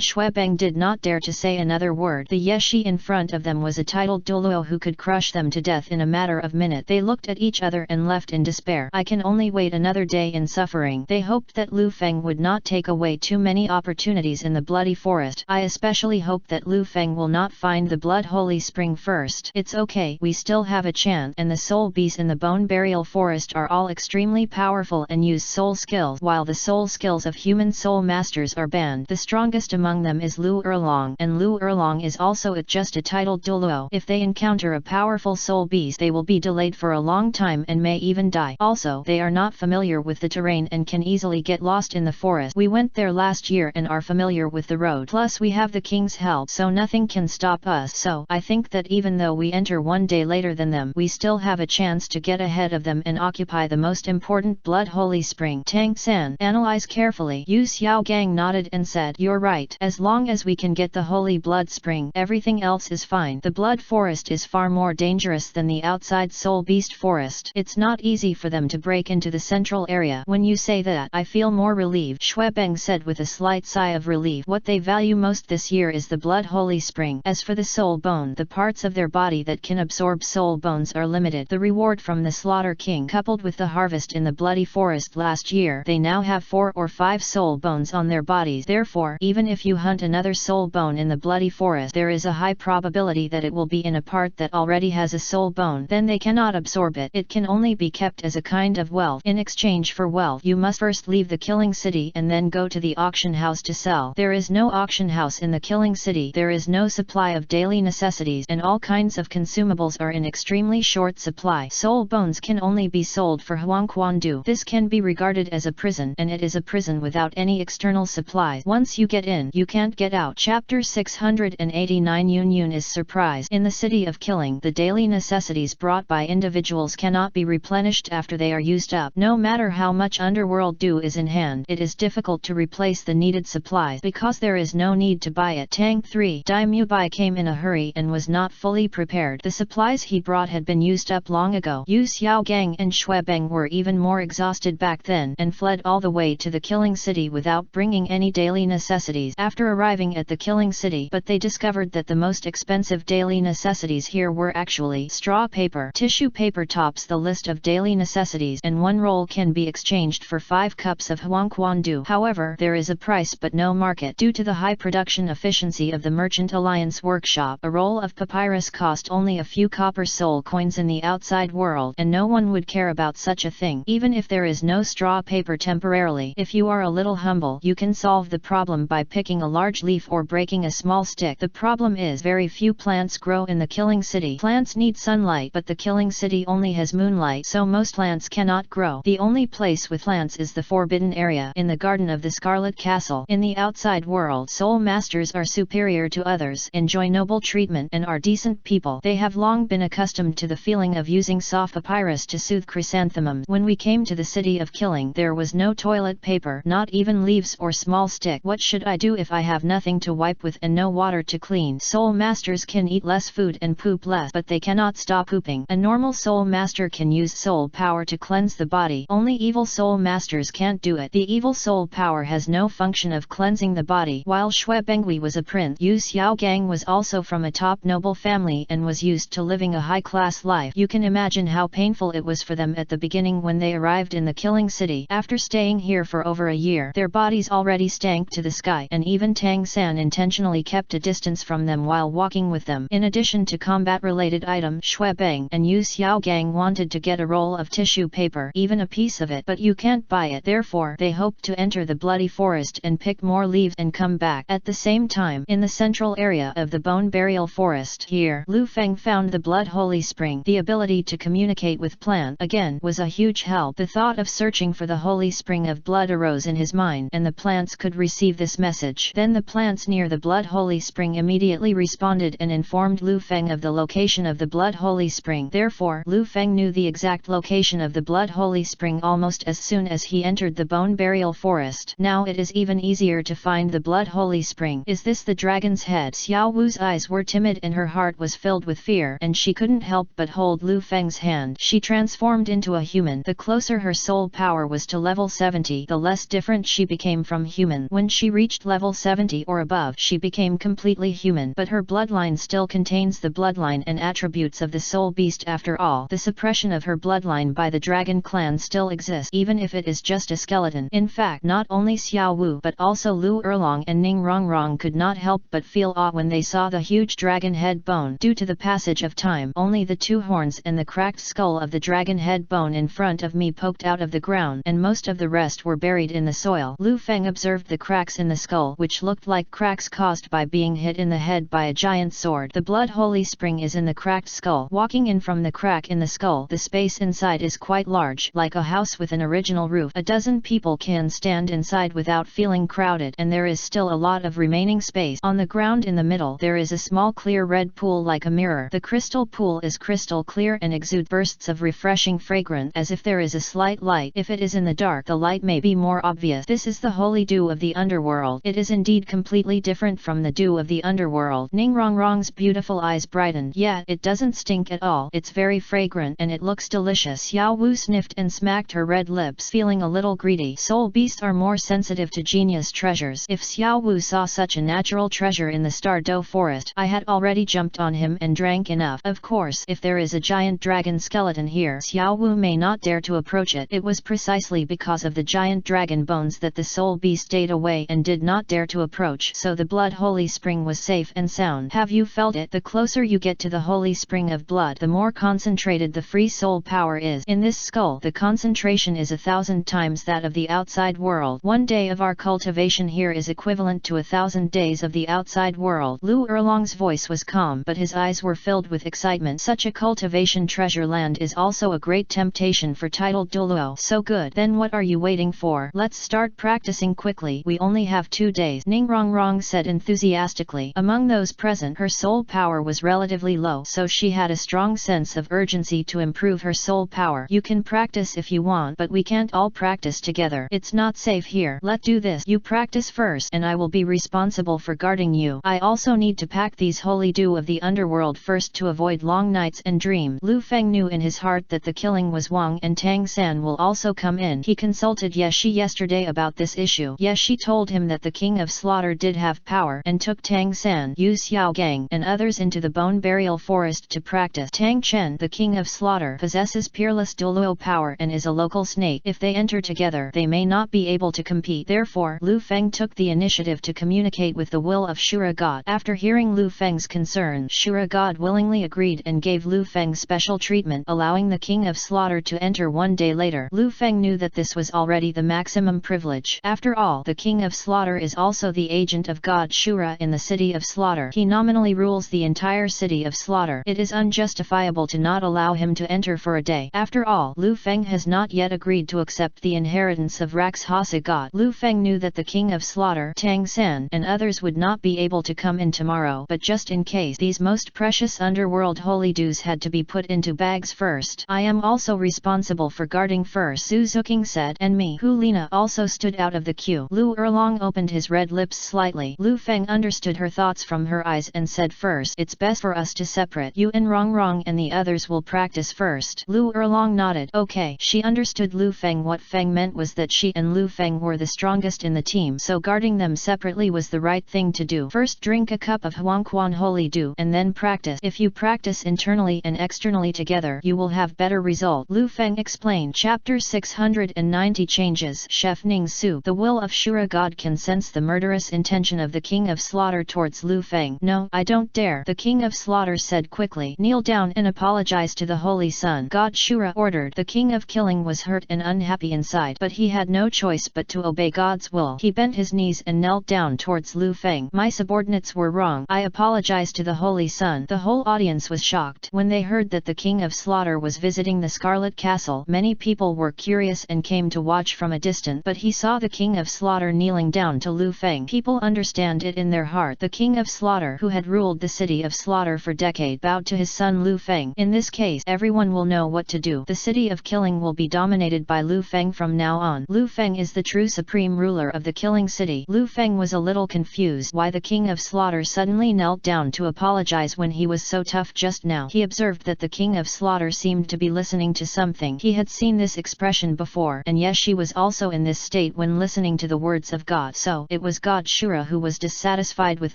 Xuebeng did not dare to say another word. The Yeshi in front of them was a titled Douluo who could crush them to death in a matter of minutes. They looked at each other and left in despair. I can only wait another day in suffering. They hoped that Lu Feng would not take away too many opportunities in the bloody forest. I especially especially hope that Lu Feng will not find the blood holy spring first. It's okay, we still have a chance, and the soul beasts in the bone burial forest are all extremely powerful and use soul skills, while the soul skills of human soul masters are banned. The strongest among them is Lu Erlong, and Lu Erlong is also just a titled Douluo. If they encounter a powerful soul beast, they will be delayed for a long time and may even die. Also, they are not familiar with the terrain and can easily get lost in the forest. We went there last year and are familiar with the road. Plus we have the king's help, so nothing can stop us. So, I think that even though we enter one day later than them, we still have a chance to get ahead of them and occupy the most important blood holy spring. Tang San analyzed carefully. Yu Xiaogang nodded and said, "You're right. As long as we can get the holy blood spring, everything else is fine. The blood forest is far more dangerous than the outside soul beast forest. It's not easy for them to break into the central area." When you say that, I feel more relieved, Xuebeng said with a slight sigh of relief. What they value most this year is the blood holy spring. As for the soul bone, the parts of their body that can absorb soul bones are limited. The reward from the Slaughter King, coupled with the harvest in the bloody forest last year, they now have 4 or 5 soul bones on their bodies. Therefore, even if you hunt another soul bone in the bloody forest, there is a high probability that it will be in a part that already has a soul bone. Then they cannot absorb it. It can only be kept as a kind of wealth. In exchange for wealth, you must first leave the killing city and then go to the auction house to sell. There is no auction house in the killing city. There is no supply of daily necessities, and all kinds of consumables are in extremely short supply. Soul bones can only be sold for Huangquandu. This can be regarded as a prison, and it is a prison without any external supplies. Once you get in, you can't get out. Chapter 689. Yun Yun is surprised. In the city of killing, the daily necessities brought by individuals cannot be replenished after they are used up. No matter how much underworld dew is in hand, it is difficult to replace the needed supplies because there is no need to buy it. Tang 3. Daimyo Bai came in a hurry and was not fully prepared. The supplies he brought had been used up long ago. Yu Xiaogang and Xuebeng were even more exhausted back then and fled all the way to the killing city without bringing any daily necessities. After arriving at the killing city, but they discovered that the most expensive daily necessities here were actually straw paper. Tissue paper tops the list of daily necessities, and 1 roll can be exchanged for 5 cups of Huangquandu. However, there is a price but no market. Due to the high production efficiency of the Merchant Alliance workshop, a roll of papyrus cost only a few copper soul coins in the outside world, and no one would care about such a thing, even if there is no straw paper temporarily. If you are a little humble, you can solve the problem by picking a large leaf or breaking a small stick. The problem is very few plants grow in the killing city. Plants need sunlight, but the killing city only has moonlight, so most plants cannot grow. The only place with plants is the forbidden area in the garden of the Scarlet Castle. In the outside world, soul masters are superior to others, enjoy noble treatment, and are decent people. They have long been accustomed to the feeling of using soft papyrus to soothe chrysanthemums. When we came to the city of killing, there was no toilet paper, not even leaves or small stick. What should I do if I have nothing to wipe with and no water to clean? Soul masters can eat less food and poop less, but they cannot stop pooping. A normal soul master can use soul power to cleanse the body. Only evil soul masters can't do it. The evil soul power has no function of cleansing the body. While Xuebengui was a prince, Yu Xiaogang was also from a top noble family and was used to living a high-class life. You can imagine how painful it was for them at the beginning when they arrived in the killing city. After staying here for over a year, their bodies already stank to the sky, and even Tang San intentionally kept a distance from them while walking with them. In addition to combat-related items, Xuebeng and Yu Xiaogang wanted to get a roll of tissue paper, even a piece of it, but you can't buy it. Therefore, they hoped to enter the bloody forest and pick more leaves and come back. At the same time, in the central area of the bone burial forest, here, Lu Feng found the blood holy spring. The ability to communicate with plant again was a huge help. The thought of searching for the holy spring of blood arose in his mind, and the plants could receive this message. Then the plants near the blood holy spring immediately responded and informed Lu Feng of the location of the blood holy spring. Therefore, Lu Feng knew the exact location of the blood holy spring almost as soon as he entered the bone burial forest. Now it is even easier to find the blood holy spring. Is this the dragon's head? Xiao Wu's eyes were timid and her heart was filled with fear, and she couldn't help but hold Lu Feng's hand. She transformed into a human. The closer her soul power was to level 70, the less different she became from human. When she reached level 70 or above, she became completely human, but her bloodline still contains the bloodline and attributes of the soul beast. After all, the suppression of her bloodline by the dragon clan still exists, even if it is just a skeleton. In fact, not only Xiao Wu but also Lu Erlong and Ning Rongrong Long could not help but feel awe when they saw the huge dragon head bone. Due to the passage of time, only the 2 horns and the cracked skull of the dragon head bone in front of me poked out of the ground, and most of the rest were buried in the soil. Lu Feng observed the cracks in the skull, which looked like cracks caused by being hit in the head by a giant sword. The blood holy spring is in the cracked skull. Walking in from the crack in the skull, the space inside is quite large, like a house with an original roof. A dozen people can stand inside without feeling crowded, and there is still a lot of remaining space. On the ground in the middle there is a small clear red pool like a mirror. The crystal pool is crystal clear and exudes bursts of refreshing fragrance as if there is a slight light. If it is in the dark, the light may be more obvious. This is the holy dew of the underworld. It is indeed completely different from the dew of the underworld. Ningrongrong's beautiful eyes brightened. Yet it doesn't stink at all. It's very fragrant and it looks delicious. Xiao Wu sniffed and smacked her red lips, feeling a little greedy. Soul beasts are more sensitive to genius treasures. If Xiao Wu saw such a natural treasure in the Stardow forest, I had already jumped on him and drank enough. Of course, if there is a giant dragon skeleton here, Xiao Wu may not dare to approach it. It was precisely because of the giant dragon bones that the soul beast stayed away and did not dare to approach, so the blood holy spring was safe and sound. Have you felt it? The closer you get to the holy spring of blood, the more concentrated the free soul power is. In this skull, the concentration is 1,000 times that of the outside world. 1 day of our cultivation here is equivalent to 1,000 days of the outside world. Lu Erlong's voice was calm, but his eyes were filled with excitement. Such a cultivation treasure land is also a great temptation for titled Douluo. So good. Then what are you waiting for? Let's start practicing quickly. We only have 2 days, Ningrongrong said enthusiastically. Among those present, her soul power was relatively low, so she had a strong sense of urgency to improve her soul power. You can practice if you want, but we can't all practice together. It's not safe here. Let's do this. You practice first, and I will be responsible for guarding you. I also need to pack these holy dew of the underworld first to avoid long nights and dreams. Lu Feng knew in his heart that the killing was Wang, and Tang San will also come in. He consulted Yeshi yesterday about this issue. Yeshi told him that the King of Slaughter did have power, and took Tang San, Yu Xiaogang, and others into the bone burial forest to practice. Tang Chen, the King of Slaughter, possesses peerless Douluo power and is a local snake. If they enter together, they may not be able to compete. Therefore, Lu Feng took the initiative to communicate with the will of Shura God. After hearing Lu Feng's concern, Shura God willingly agreed and gave Lu Feng special treatment, allowing the King of Slaughter to enter 1 day later. Lu Feng knew that this was already the maximum privilege. After all, the King of Slaughter is also the agent of God Shura in the city of Slaughter. He nominally rules the entire city of Slaughter. It is unjustifiable to not allow him to enter for a day. After all, Lu Feng has not yet agreed to accept the inheritance of Rakshasa God. Lu Feng knew that the King of Slaughter, Tang San, and others would not be able to come in tomorrow, but just in case, these most precious underworld holy dews had to be put into bags first. I am also responsible for guarding first, Zhu Zhuqing said, and me. Hu Lina also stood out of the queue. Lu Erlong opened his red lips slightly. Lu Feng understood her thoughts from her eyes and said, first, it's best for us to separate. You and Rongrong and the others will practice first. Lu Erlong nodded. Okay. She understood Lu Feng. What Feng meant was that she and Lu Feng were the strongest in the team, so guarding them separately was the right thing to do. First drink a cup of Huangquan Holy Dew, and then practice. If you practice internally and externally together, you will have better result. Lu Feng explained. Chapter 690 Changes. Chef Ning Su. The will of Shura God can sense the murderous intention of the King of Slaughter towards Lu Feng. No, I don't dare, the King of Slaughter said quickly. Kneel down and apologize to the Holy Sun. God Shura ordered. The King of Killing was hurt and unhappy inside, but he had no choice but to obey God's will. He bent his knees and knelt down towards Lu Feng. My subordinates were wrong. I apologize to the Holy Sun. The whole audience was shocked. When they heard that the King of Slaughter was visiting the Scarlet Castle, many people were curious and came to watch from a distance, but he saw the King of Slaughter kneeling down to Lu Feng. People understand it in their heart. The King of Slaughter, who had ruled the city of Slaughter for decades, bowed to his son Lu Feng. In this case, everyone will know what to do. The city of Killing will be dominated by Lu Feng from now on. Lu Feng is the true supreme ruler of the Killing city. Lu Feng was a little confused why the King of Slaughter suddenly knelt down to apologize when he was so tough just now. He observed that the King of Slaughter seemed to be listening to something. He had seen this expression before, and yes, she was also in this state when listening to the words of God. So, it was God Shura who was dissatisfied with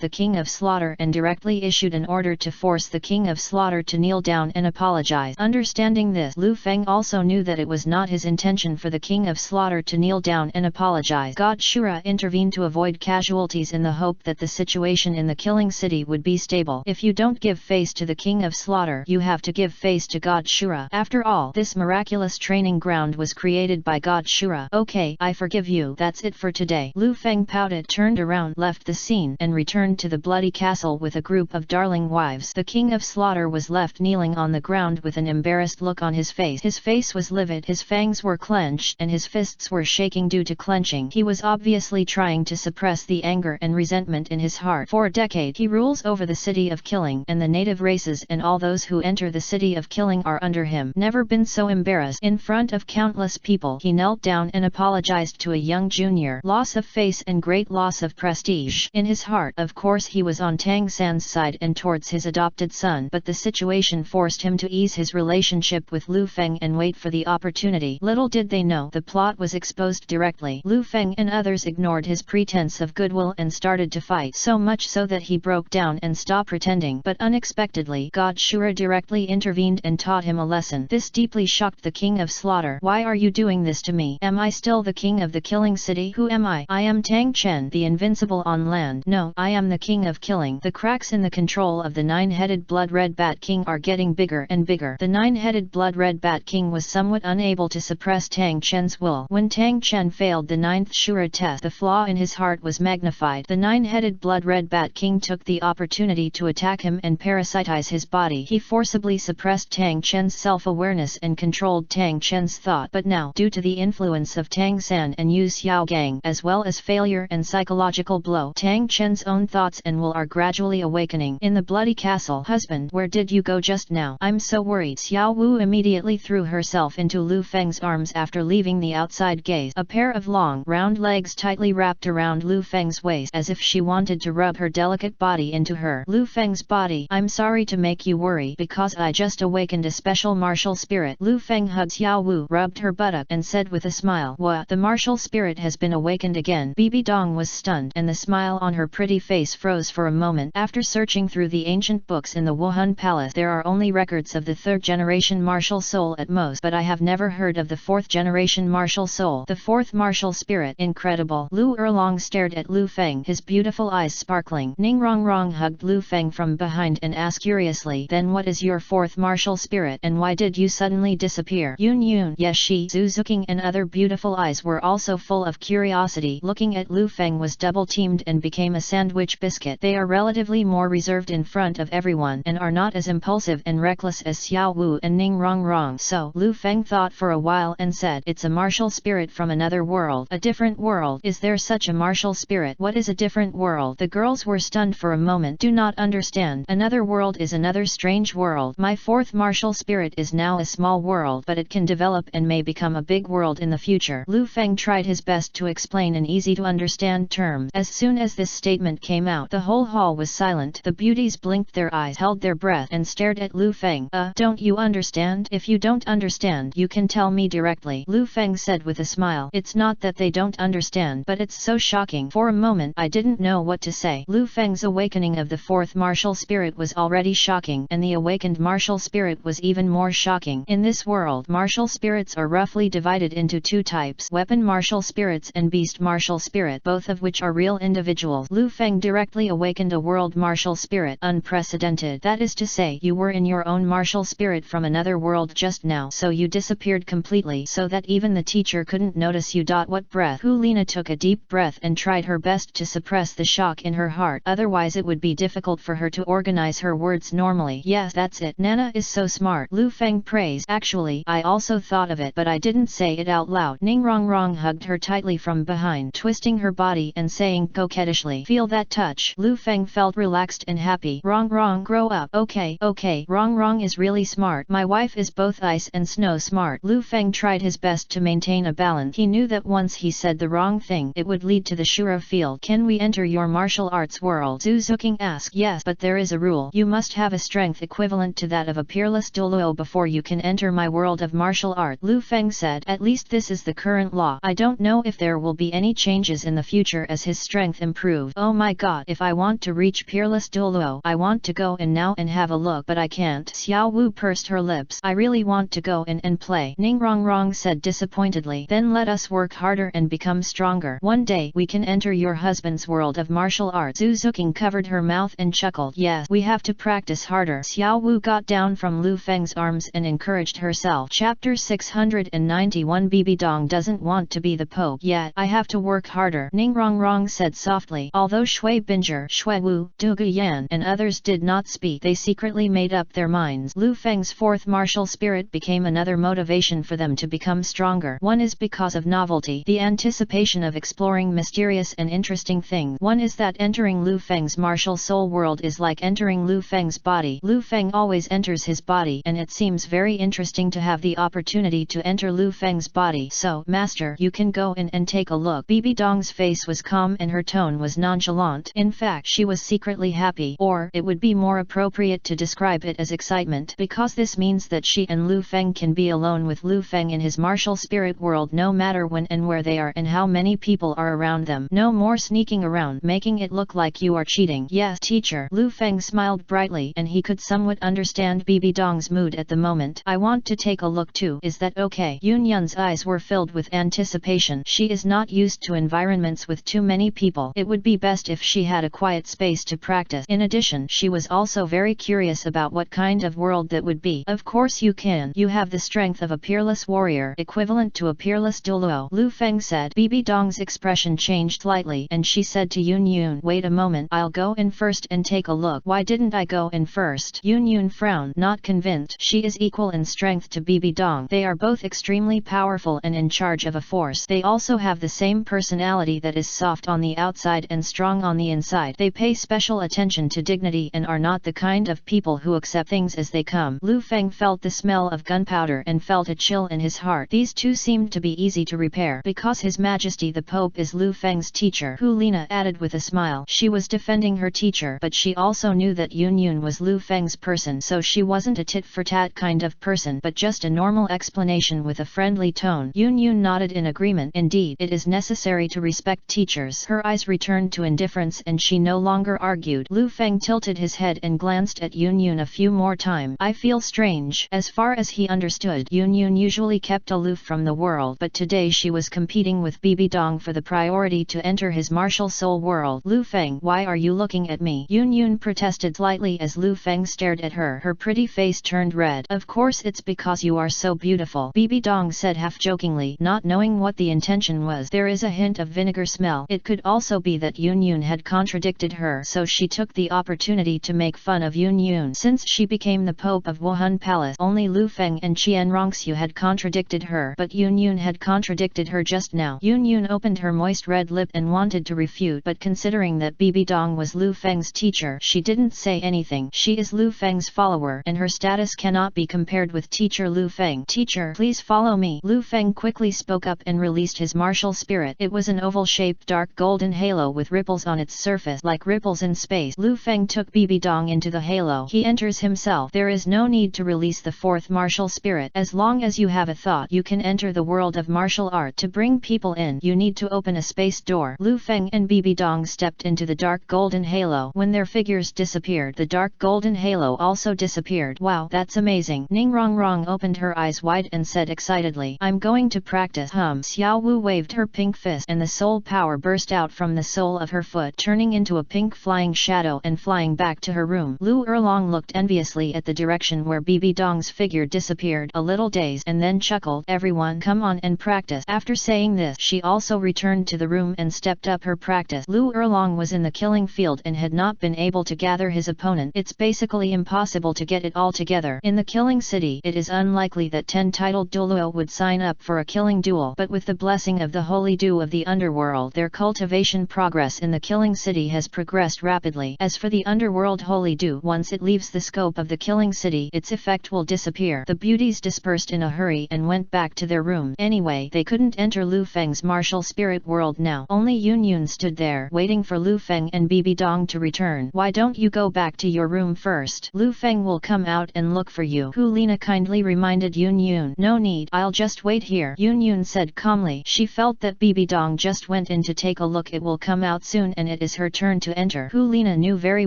the King of Slaughter and directly issued an order to force the King of Slaughter to kneel down and apologize. Understanding this, Lu Feng also knew that it was not his intention for the King of Slaughter to kneel down and apologize. God Shura intervened to avoid casualties authorities in the hope that the situation in the killing city would be stable. If you don't give face to the king of slaughter, you have to give face to God Shura. After all, this miraculous training ground was created by God Shura. Okay, I forgive you. That's it for today. Lu Feng pouted, turned around, left the scene, and returned to the bloody castle with a group of darling wives. The king of slaughter was left kneeling on the ground with an embarrassed look on his face. His face was livid, his fangs were clenched, and his fists were shaking due to clenching. He was obviously trying to suppress the anger and resentment in his heart. For a decade he rules over the city of killing, and the native races and all those who enter the city of killing are under him. Never been so embarrassed. In front of countless people he knelt down and apologized to a young junior. Loss of face and great loss of prestige. In his heart, of course, he was on Tang San's side and towards his adopted son, but the situation forced him to ease his relationship with Lu Feng and wait for the opportunity. Little did they know, the plot was exposed directly. Lu Feng and others ignored his pretense of goodwill and started to fight, so much so that he broke down and stopped pretending. But unexpectedly, God Shura directly intervened and taught him a lesson. This deeply shocked the king of slaughter. Why are you doing this to me? Am I still the king of the killing city? Who am I? I am Tang Chen, the invincible on land. No, I am the king of killing. The cracks in the control of the nine-headed blood-red bat king are getting bigger and bigger. The nine-headed blood-red bat king was somewhat unable to suppress Tang Chen's will. When Tang Chen failed the ninth Shura test, the flaw in his heart was magnified. The nine-headed blood-red bat king took the opportunity to attack him and parasitize his body. He forcibly suppressed Tang Chen's self-awareness and controlled Tang Chen's thought. But now, due to the influence of Tang San and Yu Xiaogang, as well as failure and psychological blow, Tang Chen's own thoughts and will are gradually awakening. In the bloody castle. Husband, where did you go just now? I'm so worried. Xiao Wu immediately threw herself into Lu Feng's arms after leaving the outside gaze. A pair of long, round legs tightly wrapped around Lu Feng's waist as if she wanted to rub her delicate body into her. Lu Feng's body. I'm sorry to make you worry, because I just awakened a special martial spirit. Lu Feng hugged Xiao Wu, rubbed her buttock, and said with a smile, "What? The martial spirit has been awakened again?" Bibi Dong was stunned, and the smile on her pretty face froze for a moment. After searching through the ancient books in the Wuhan Palace, there are only records of the third-generation martial soul at most, but I have never heard of the fourth-generation martial soul. The fourth martial spirit. Incredible. Lu Erlong stared at Lu Feng, his beautiful eyes sparkling. Ning Rongrong hugged Lu Feng from behind and asked curiously, "Then what is your fourth martial spirit, and why did you suddenly disappear?" Yun Yun, yes, she, Zhu Zhuqing and other beautiful eyes were also full of curiosity. Looking at Lu Feng was double-teamed and became a sandwich biscuit. They are relatively more reserved in front of everyone and are not as impulsive and reckless as Xiao Wu and Ning Rongrong. So, Lu Feng thought for a while and said, "It's a martial spirit from another world." A different world? Is there such a martial spirit? What is a different world? The girls were stunned for a moment. Do not understand. Another world is another strange world. My fourth martial spirit is now a small world, but it can develop and may become a big world in the future. Lu Feng tried his best to explain in easy-to-understand terms. As soon as this statement came out, the whole hall was silent. The beauties blinked their eyes, held their breath, and stared at Lu Feng. Don't you understand? If you don't understand, you can tell me directly," Lu Feng said with a smile. "It's not that they don't understand, but it's so shocking. For a moment, I didn't know what to say." Lu Feng's awakening of the fourth martial spirit was already shocking, and the awakened martial spirit was even more shocking. In this world, martial spirits are roughly divided into two types: weapon martial spirits and beast martial spirit, both of which are real individuals. Lu Feng directly awakened a world martial spirit. Unprecedented. That is to say, you were in your own martial spirit from another world just now, so you disappeared completely so that even the teacher couldn't notice you. What breath? Hu Lina took a deep breath and tried her best to suppress the shock in her heart, otherwise it would be difficult for her to organize her words normally. "Yes, that's it. Nana is so smart," Lu Feng praised. "Actually, I also thought of it, but I didn't say it out loud." Ning Rongrong hugged her tightly from behind, twisting her body and saying coquettishly, "Feel that touch?" Lu Feng felt relaxed and happy. "Rongrong, grow up." Okay, Rongrong is really smart. My wife is both ice and snow smart." Lu Feng tried his best to maintain a balance. He knew that once he said the wrong thing, it would lead to the Shura field. "Can we enter your martial arts world?" Zhu Zhuqing asked. "Yes, but there is a rule. You must have a strength equivalent to that of a peerless Douluo before you can enter my world of martial art," Lu Feng said. "At least this is the current law. I don't know if there will be any changes in the future as his strength improves." "Oh my god, if I want to reach peerless Douluo, I want to go in now and have a look, but I can't." Xiao Wu pursed her lips. "I really want to go in and play," Ning Rongrong said disappointedly. "Then let us work harder and become stronger. One day we can enter your husband husband's world of martial arts. Zhu Zhuqing covered her mouth and chuckled. Yes, we have to practice harder. Xiao Wu got down from Lu Feng's arms and encouraged herself. Chapter 691. Bibi Dong doesn't want to be the Pope yet. I have to work harder, Ning Rongrong said softly. Although Shui Binger, Shui Wu, Du Guyan and others did not speak, they secretly made up their minds. Lu Feng's fourth martial spirit became another motivation for them to become stronger. One is because of novelty, the anticipation of exploring mysterious and interesting things. One is that entering Lu Feng's martial soul world is like entering Lu Feng's body. Lu Feng always enters his body, and it seems very interesting to have the opportunity to enter Lu Feng's body. So, Master, you can go in and take a look. Bibi Dong's face was calm and her tone was nonchalant. In fact, she was secretly happy, or it would be more appropriate to describe it as excitement, because this means that she and Lu Feng can be alone with Lu Feng in his martial spirit world no matter when and where they are and how many people are around them. No more sneaking around, making it look like you are cheating. Yes, teacher. Lu Feng smiled brightly, and he could somewhat understand Bibi Dong's mood at the moment. I want to take a look too. Is that okay? Yun Yun's eyes were filled with anticipation. She is not used to environments with too many people. It would be best if she had a quiet space to practice. In addition, she was also very curious about what kind of world that would be. Of course you can. You have the strength of a peerless warrior, equivalent to a peerless Douluo, Lu Feng said. Bibi Dong's expression changed slightly, and she said to Yun Yun, wait a moment, I'll go in first and take a look. Why didn't I go in first? Yun Yun frowned, not convinced. She is equal in strength to Bibi Dong. They are both extremely powerful and in charge of a force. They also have the same personality that is soft on the outside and strong on the inside. They pay special attention to dignity and are not the kind of people who accept things as they come. Lu Feng felt the smell of gunpowder and felt a chill in his heart. These two seemed to be easy to repair, because His Majesty the Pope is Lu Feng's teacher. Hu Lina added with a smile. She was defending her teacher, but she also knew that Yun Yun was Lu Feng's person, so she wasn't a tit-for-tat kind of person, but just a normal explanation with a friendly tone. Yun Yun nodded in agreement. Indeed, it is necessary to respect teachers. Her eyes returned to indifference and she no longer argued. Lu Feng tilted his head and glanced at Yun Yun a few more times. I feel strange. As far as he understood, Yun Yun usually kept aloof from the world, but today she was competing with Bibi Dong for the priority to enter his martial soul world. Lu Feng, why are you looking at me? Yun Yun protested slightly as Lu Feng stared at her. Her pretty face turned red. Of course it's because you are so beautiful, Bibi Dong said half-jokingly, not knowing what the intention was. There is a hint of vinegar smell. It could also be that Yun Yun had contradicted her, so she took the opportunity to make fun of Yun Yun. Since she became the Pope of Wuhan Palace, only Lu Feng and Qian Rongxiu had contradicted her, but Yun Yun had contradicted her just now. Yun Yun opened her moist red lip and wanted to refute, but considering that Bibi Dong was Lu Feng's teacher, she didn't say anything. She is Lu Feng's follower, and her status cannot be compared with teacher Lu Feng. Teacher, please follow me. Lu Feng quickly spoke up and released his martial spirit. It was an oval-shaped dark golden halo with ripples on its surface like ripples in space. Lu Feng took Bibi Dong into the halo. He enters himself. There is no need to release the fourth martial spirit. As long as you have a thought, you can enter the world of martial art. To bring people in, you need to open a space door. Lu Feng and Bibi Dong stepped into the dark golden halo. When their figures disappeared, the dark golden halo also disappeared. Wow, that's amazing. Ning Rongrong opened her eyes wide and said excitedly, I'm going to practice. Xiao Wu waved her pink fist and the soul power burst out from the sole of her foot, turning into a pink flying shadow and flying back to her room. Lu Erlong looked enviously at the direction where Bibi Dong's figure disappeared, a little dazed, and then chuckled. Everyone come on and practice. After saying this, she also returned to the room and stepped up her practice. Lu Erlong was in the killing field and had not been able to gather his opponent. It's basically impossible to get it all together. In the killing city, it is unlikely that 10 titled Douluo would sign up for a killing duel, but with the blessing of the holy dew of the underworld, their cultivation progress in the killing city has progressed rapidly. As for the underworld holy dew, once it leaves the scope of the killing city, its effect will disappear. The beauties dispersed in a hurry and went back to their room. Anyway, they couldn't enter Lu Feng's martial spirit world now. Only Yun Yun stood there, waiting for Lu Feng and Bibi Dong to return. Why don't you go back to your room first? Lu Feng will come out and look for you, Hu Lina kindly reminded Yun Yun. No need, I'll just wait here, Yun Yun said calmly. She felt that Bibi Dong just went in to take a look. It will come out soon and it is her turn to enter. Hu Lina knew very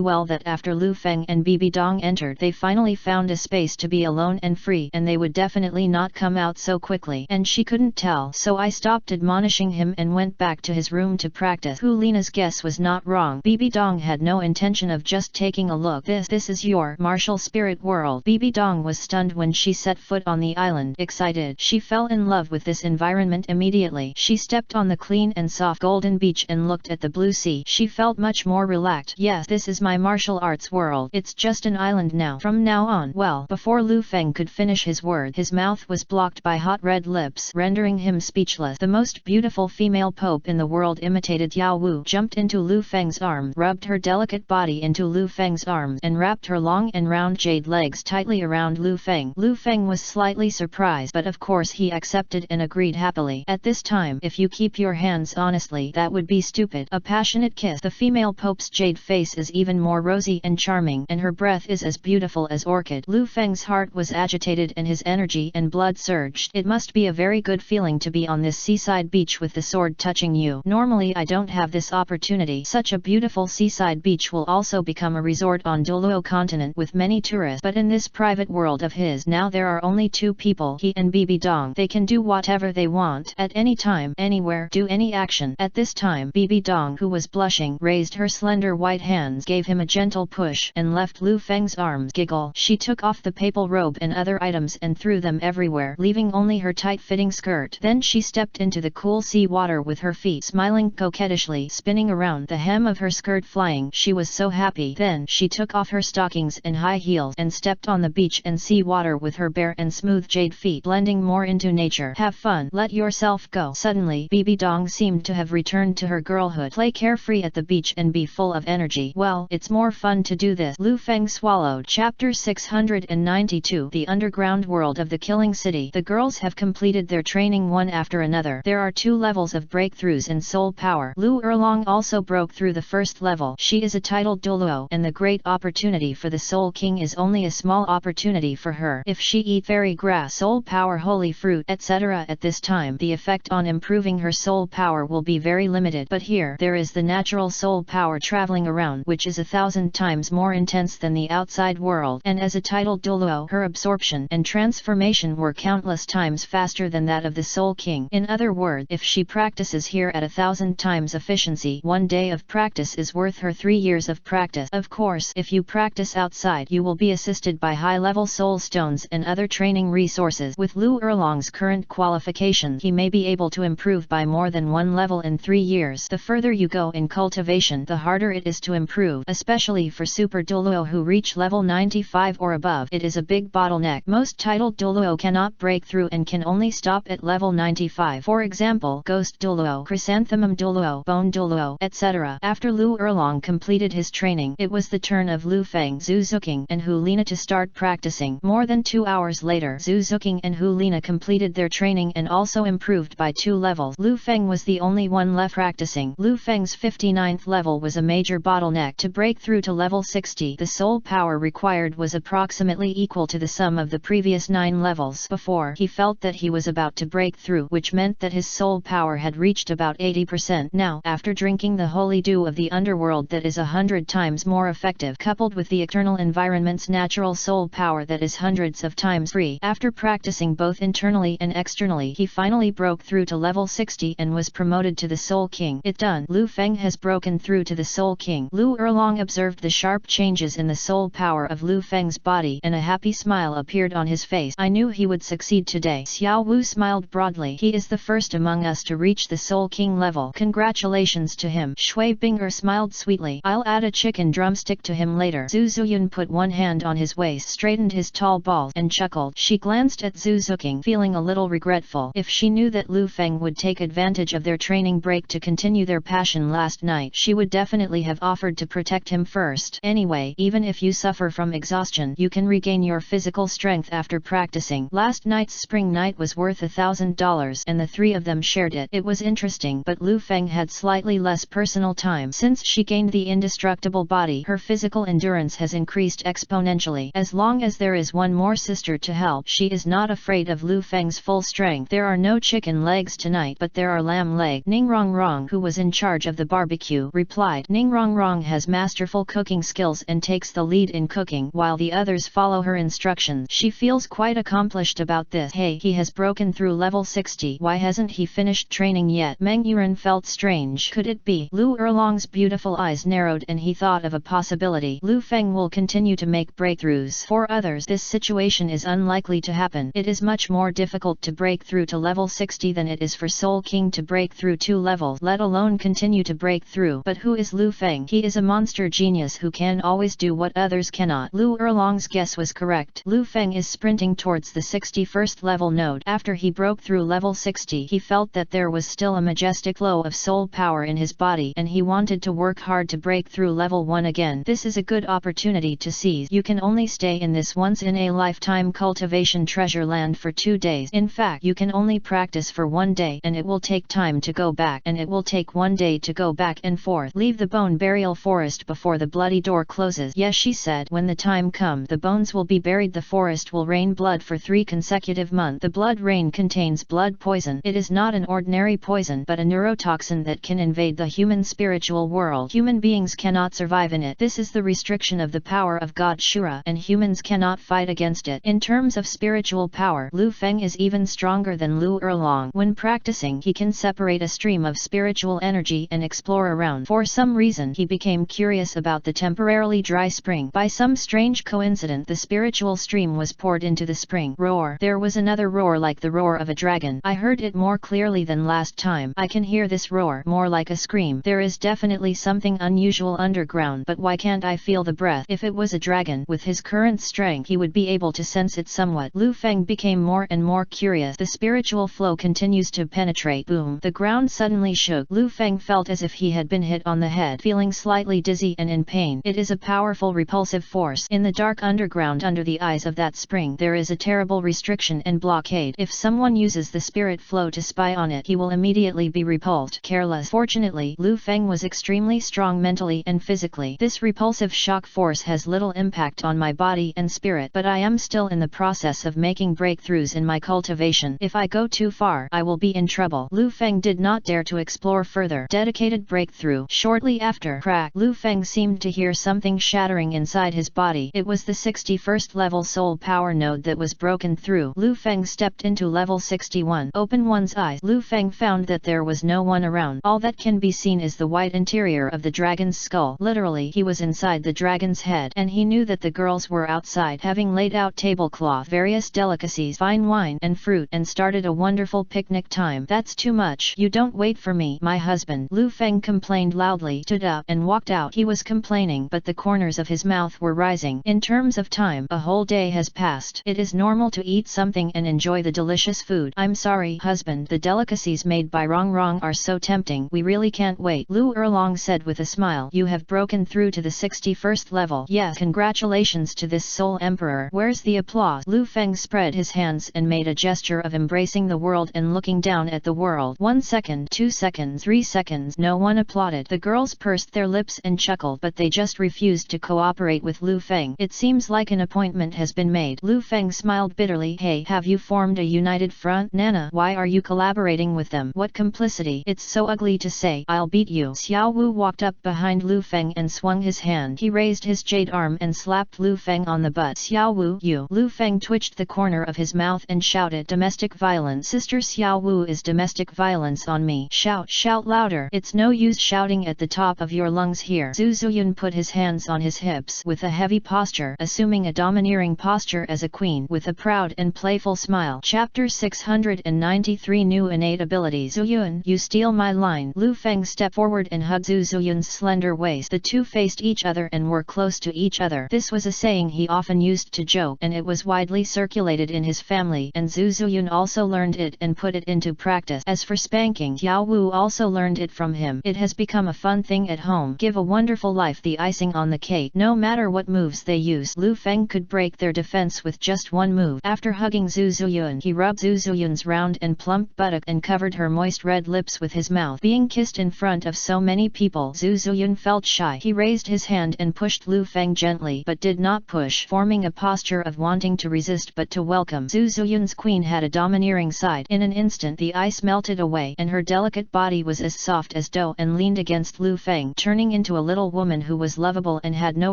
well that after Lu Feng and Bibi Dong entered, they finally found a space to be alone and free, and they would definitely not come out so quickly. And she couldn't tell, so I stopped admonishing him and went back to his room to practice. practice. Hu Lina's guess was not wrong. Bibi Dong had no intention of just taking a look. This is your martial spirit world. Bibi Dong was stunned when she set foot on the island. Excited, she fell in love with this environment immediately. She stepped on the clean and soft golden beach and looked at the blue sea. She felt much more relaxed. Yes, this is my martial arts world. It's just an island now. From now on. Well, before Lu Feng could finish his word, his mouth was blocked by hot red lips, rendering him speechless. The most beautiful female pope in the world imitated Yao Wu, jumped into Lu Feng's arms, rubbed her delicate body into Lu Feng's arms, and wrapped her long and round jade legs tightly around Lu Feng. Lu Feng was slightly surprised, but of course he accepted and agreed happily. At this time, if you keep your hands honestly, that would be stupid. A passionate kiss. The female pope's jade face is even more rosy and charming, and her breath is as beautiful as orchid. Lu Feng's heart was agitated and his energy and blood surged. It must be a very good feeling to be on this seaside beach with the sword touching you. Normally I don't have this opportunity. Such a beautiful seaside beach will also become a resort on Douluo continent with many tourists, but in this private world of his now there are only two people, he and Bibi Dong. They can do whatever they want, at any time, anywhere, do any action. At this time, Bibi Dong, who was blushing, raised her slender white hands, gave him a gentle push, and left Lu Feng's arms. Giggle. She took off the papal robe and other items and threw them everywhere, leaving only her tight-fitting skirt. Then she stepped into the cool sea water with her feet smiling coquettishly, spinning around, the hem of her skirt flying. She was so happy. Then she took off her stockings and high heels and stepped on the beach and sea water with her bare and smooth jade feet, blending more into nature. Have fun. Let yourself go. Suddenly, Bibi Dong seemed to have returned to her girlhood. Play carefree at the beach and be full of energy. Well, it's more fun to do this. Lu Feng swallowed. Chapter 692. The Underground World of the Killing City. The girls have completed their training one after another. There are 2 levels of breakthroughs in soul power. Lu Erlong also broke through the first level. She is a titled Douluo, and the great opportunity for the Soul King is only a small opportunity for her. If she eat fairy grass, soul power, holy fruit, etc. at this time, the effect on improving her soul power will be very limited. But here, there is the natural soul power traveling around, which is 1,000 times more intense than the outside world, and as a titled Douluo, her absorption and transformation were countless times faster than that of the Soul King. In other words, if she practices here at 1,000 times efficiency, 1 day of practice is worth her 3 years of practice. Of course, if you practice outside, you will be assisted by high-level soul stones and other training resources. With Lu Erlong's current qualification, he may be able to improve by more than 1 level in 3 years. The further you go in cultivation, the harder it is to improve, especially for Super Douluo who reach level 95 or above. It is a big bottleneck. Most titled Douluo cannot break through and can only stop at level 95. For example, Ghost Douluo, Chrysanthemum Douluo, Bone Douluo, etc. After Lu Erlong completed his training, it was the turn of Lu Feng, Zhu Zhuqing, and Hu Lina to start practicing. More than 2 hours later, Zhu Zhuqing and Hu Lina completed their training and also improved by 2 levels. Lu Feng was the only one left practicing. Lu Feng's 59th level was a major bottleneck. To break through to level 60, the soul power required was approximately equal to the sum of the previous 9 levels before. He felt that he was about to break through, which meant that his soul power had reached about 80%. Now, after drinking the holy dew of the underworld that is 100 times more effective, coupled with the eternal environment's natural soul power that is hundreds of times free, after practicing both internally and externally, he finally broke through to level 60 and was promoted to the Soul King. It done. Lu Feng has broken through to the Soul King. Lu Erlong observed the sharp changes in the soul power of Lu Feng's body, and a happy smile appeared on his face. I knew he would succeed today. Xiao Wu smiled broadly. He is the first among us to reach the Soul King level. Congratulations to him. Shui Binger smiled sweetly. I'll add a chicken drumstick to him later. Zhu Zhuqing put one hand on his waist, straightened his tall balls, and chuckled. She glanced at Zhu Zhuqing, feeling a little regretful. If she knew that Lu Feng would take advantage of their training break to continue their passion last night, she would definitely have offered to protect him first. Anyway, even if you suffer from exhaustion, you can regain your physical strength after practicing. Last night's spring night was worth $1,000, and the 3 of them shared it. It was interesting, but Lu Feng had slightly less personal time. Since she gained the indestructible body, her physical endurance has increased exponentially. As long as there is one more sister to help, she is not afraid of Lu Feng's full strength. There are no chicken legs tonight, but there are lamb legs. Ning Rong Rong, who was in charge of the barbecue, replied. Ning Rong Rong has masterful cooking skills and takes the lead in cooking, while the others follow her instructions. She feels quite accomplished about this. Hey, he has broken through level 60. Why hasn't he finished training yet? Meng Yuran felt strange strange could it be? Lu Erlong's beautiful eyes narrowed and he thought of a possibility. Lu Feng will continue to make breakthroughs. For others this situation is unlikely to happen. It is much more difficult to break through to level 60 than it is for Soul King to break through 2 levels, let alone continue to break through. But who is Lu Feng? He is a monster genius who can always do what others cannot. Lu Erlong's guess was correct. Lu Feng is sprinting towards the 61st level node. After he broke through level 60, he felt that there was still a majestic flow of soul power in his body and he wanted to work hard to break through level 1 again. This is a good opportunity to seize. You can only stay in this once-in-a-lifetime cultivation treasure land for 2 days. In fact, you can only practice for 1 day and it will take time to go back and it will take 1 day to go back and forth. Leave the bone burial forest before the bloody door closes. Yes, she said, when the time comes, the bones will be buried. The forest will rain blood for 3 consecutive months. The blood rain contains blood poison. It is not an ordinary poison but a neurotoxin that can invade the human spiritual world. Human beings cannot survive in it. This is the restriction of the power of God Shura and humans cannot fight against it. In terms of spiritual power, Lu Feng is even stronger than Lu Erlong. When practicing, he can separate a stream of spiritual energy and explore around. For some reason he became curious about the temporarily dry spring. By some strange coincidence the spiritual stream was poured into the spring. Roar. There was another roar like the roar of a dragon. I heard it more clearly than last time. I can hear this roar more like a scream. There is definitely something unusual underground, but why can't I feel the breath? If it was a dragon, with his current strength he would be able to sense it somewhat. Lu Feng became more and more curious. The spiritual flow continues to penetrate. Boom. The ground suddenly shook. Lu Feng felt as if he had been hit on the head, feeling slightly dizzy and in pain. It is a powerful repulsive force. In the dark underground under the eyes of that spring there is a terrible restriction and blockade. If someone uses the spirit flow to spy on it, he will immediately be repulsed. Careless. Fortunately, Lu Feng was extremely strong mentally and physically. This repulsive shock force has little impact on my body and spirit, but I am still in the process of making breakthroughs in my cultivation. If I go too far, I will be in trouble. Lu Feng did not dare to explore further. Dedicated breakthrough. Shortly after, crack, Lu Feng seemed to hear something shattering inside his body. It was the 61st level soul power node that was broken through. Lu Feng stepped into level 61. Open one's eyes. Lu Feng found that there was no one around. All that can be seen is the white interior of the dragon's skull. Literally, he was inside the dragon's head, and he knew that the girls were outside, having laid out tablecloth, various delicacies, fine wine and fruit, and started a wonderful picnic time. That's too much. You don't wait for me, my husband. Lu Feng complained loudly, stood up and walked out. He was complaining, but the corners of his mouth were rising. In terms of time, a whole day has passed. It is normal to eat something and enjoy the delicious food. I'm sorry, husband. The delicacies made by Rong Rong are so tempting. We really can't wait. Lu Erlong said with a smile. You have broken through to the 61st level. Yes, congratulations to this soul emperor. Where's the applause? Lu Feng spread his hands and made a gesture of embracing the world and looking down at the world. 1 second, 2 seconds, 3 seconds. No one applauded. The girls pursed their lips and chuckled, but they just refused to cooperate with Lu Feng. It seems like an appointment has been made. Lu Feng smiled bitterly. Hey, have you formed a united front? Nana, why are you collaborating with them? What complicity? It's so ugly to say. I'll beat you. Xiao Wu walked up behind Lu Feng and swung his hand. He raised his jade arm and slapped Lu Feng on the butt. Xiao Wu, you. Lu Feng twitched the corner of his mouth and shouted, domestic violence. Sister Xiao Wu is domestic violence on me. Shout, shout louder. It's no use shouting at the top of your lungs here. Zhu Zhuqing put his hands on his hips with a heavy posture, assuming a domineering posture as a queen, with a proud and playful smile. Chapter 693 New Innate Abilities. Zhuqing, you steal my line. Lu Feng stepped forward and hugged Zhu Zhuqing's slender waist. The two faced each other and were close to each other. This was a saying he often used to joke, and it was widely circulated in his family, and Zhu Zhuqing also learned it and put it into practice. As for spanking, Xiao Wu also learned it from him. It has become a fun thing at home. Give a wonderful life, the icing on the cake. No matter what moves they use, Lu Feng could break their defense with just one move. After hugging Zhu Zhuqing, he rubbed Zhu Zhuqing's round and plump buttock and covered her moist red lips with his mouth. Being kissed in front of so many people, Zhu Zhuqing felt shy. He raised his hand and pushed Lu Feng gently, but did not push, forming a posture of wanting to resist but to welcome. Zhu Zhuqing's queen had a domineering side. In an instant the ice melted away, and her delicate body was as soft as dough and leaned against Lu Feng, turning into a little woman who was lovable and had no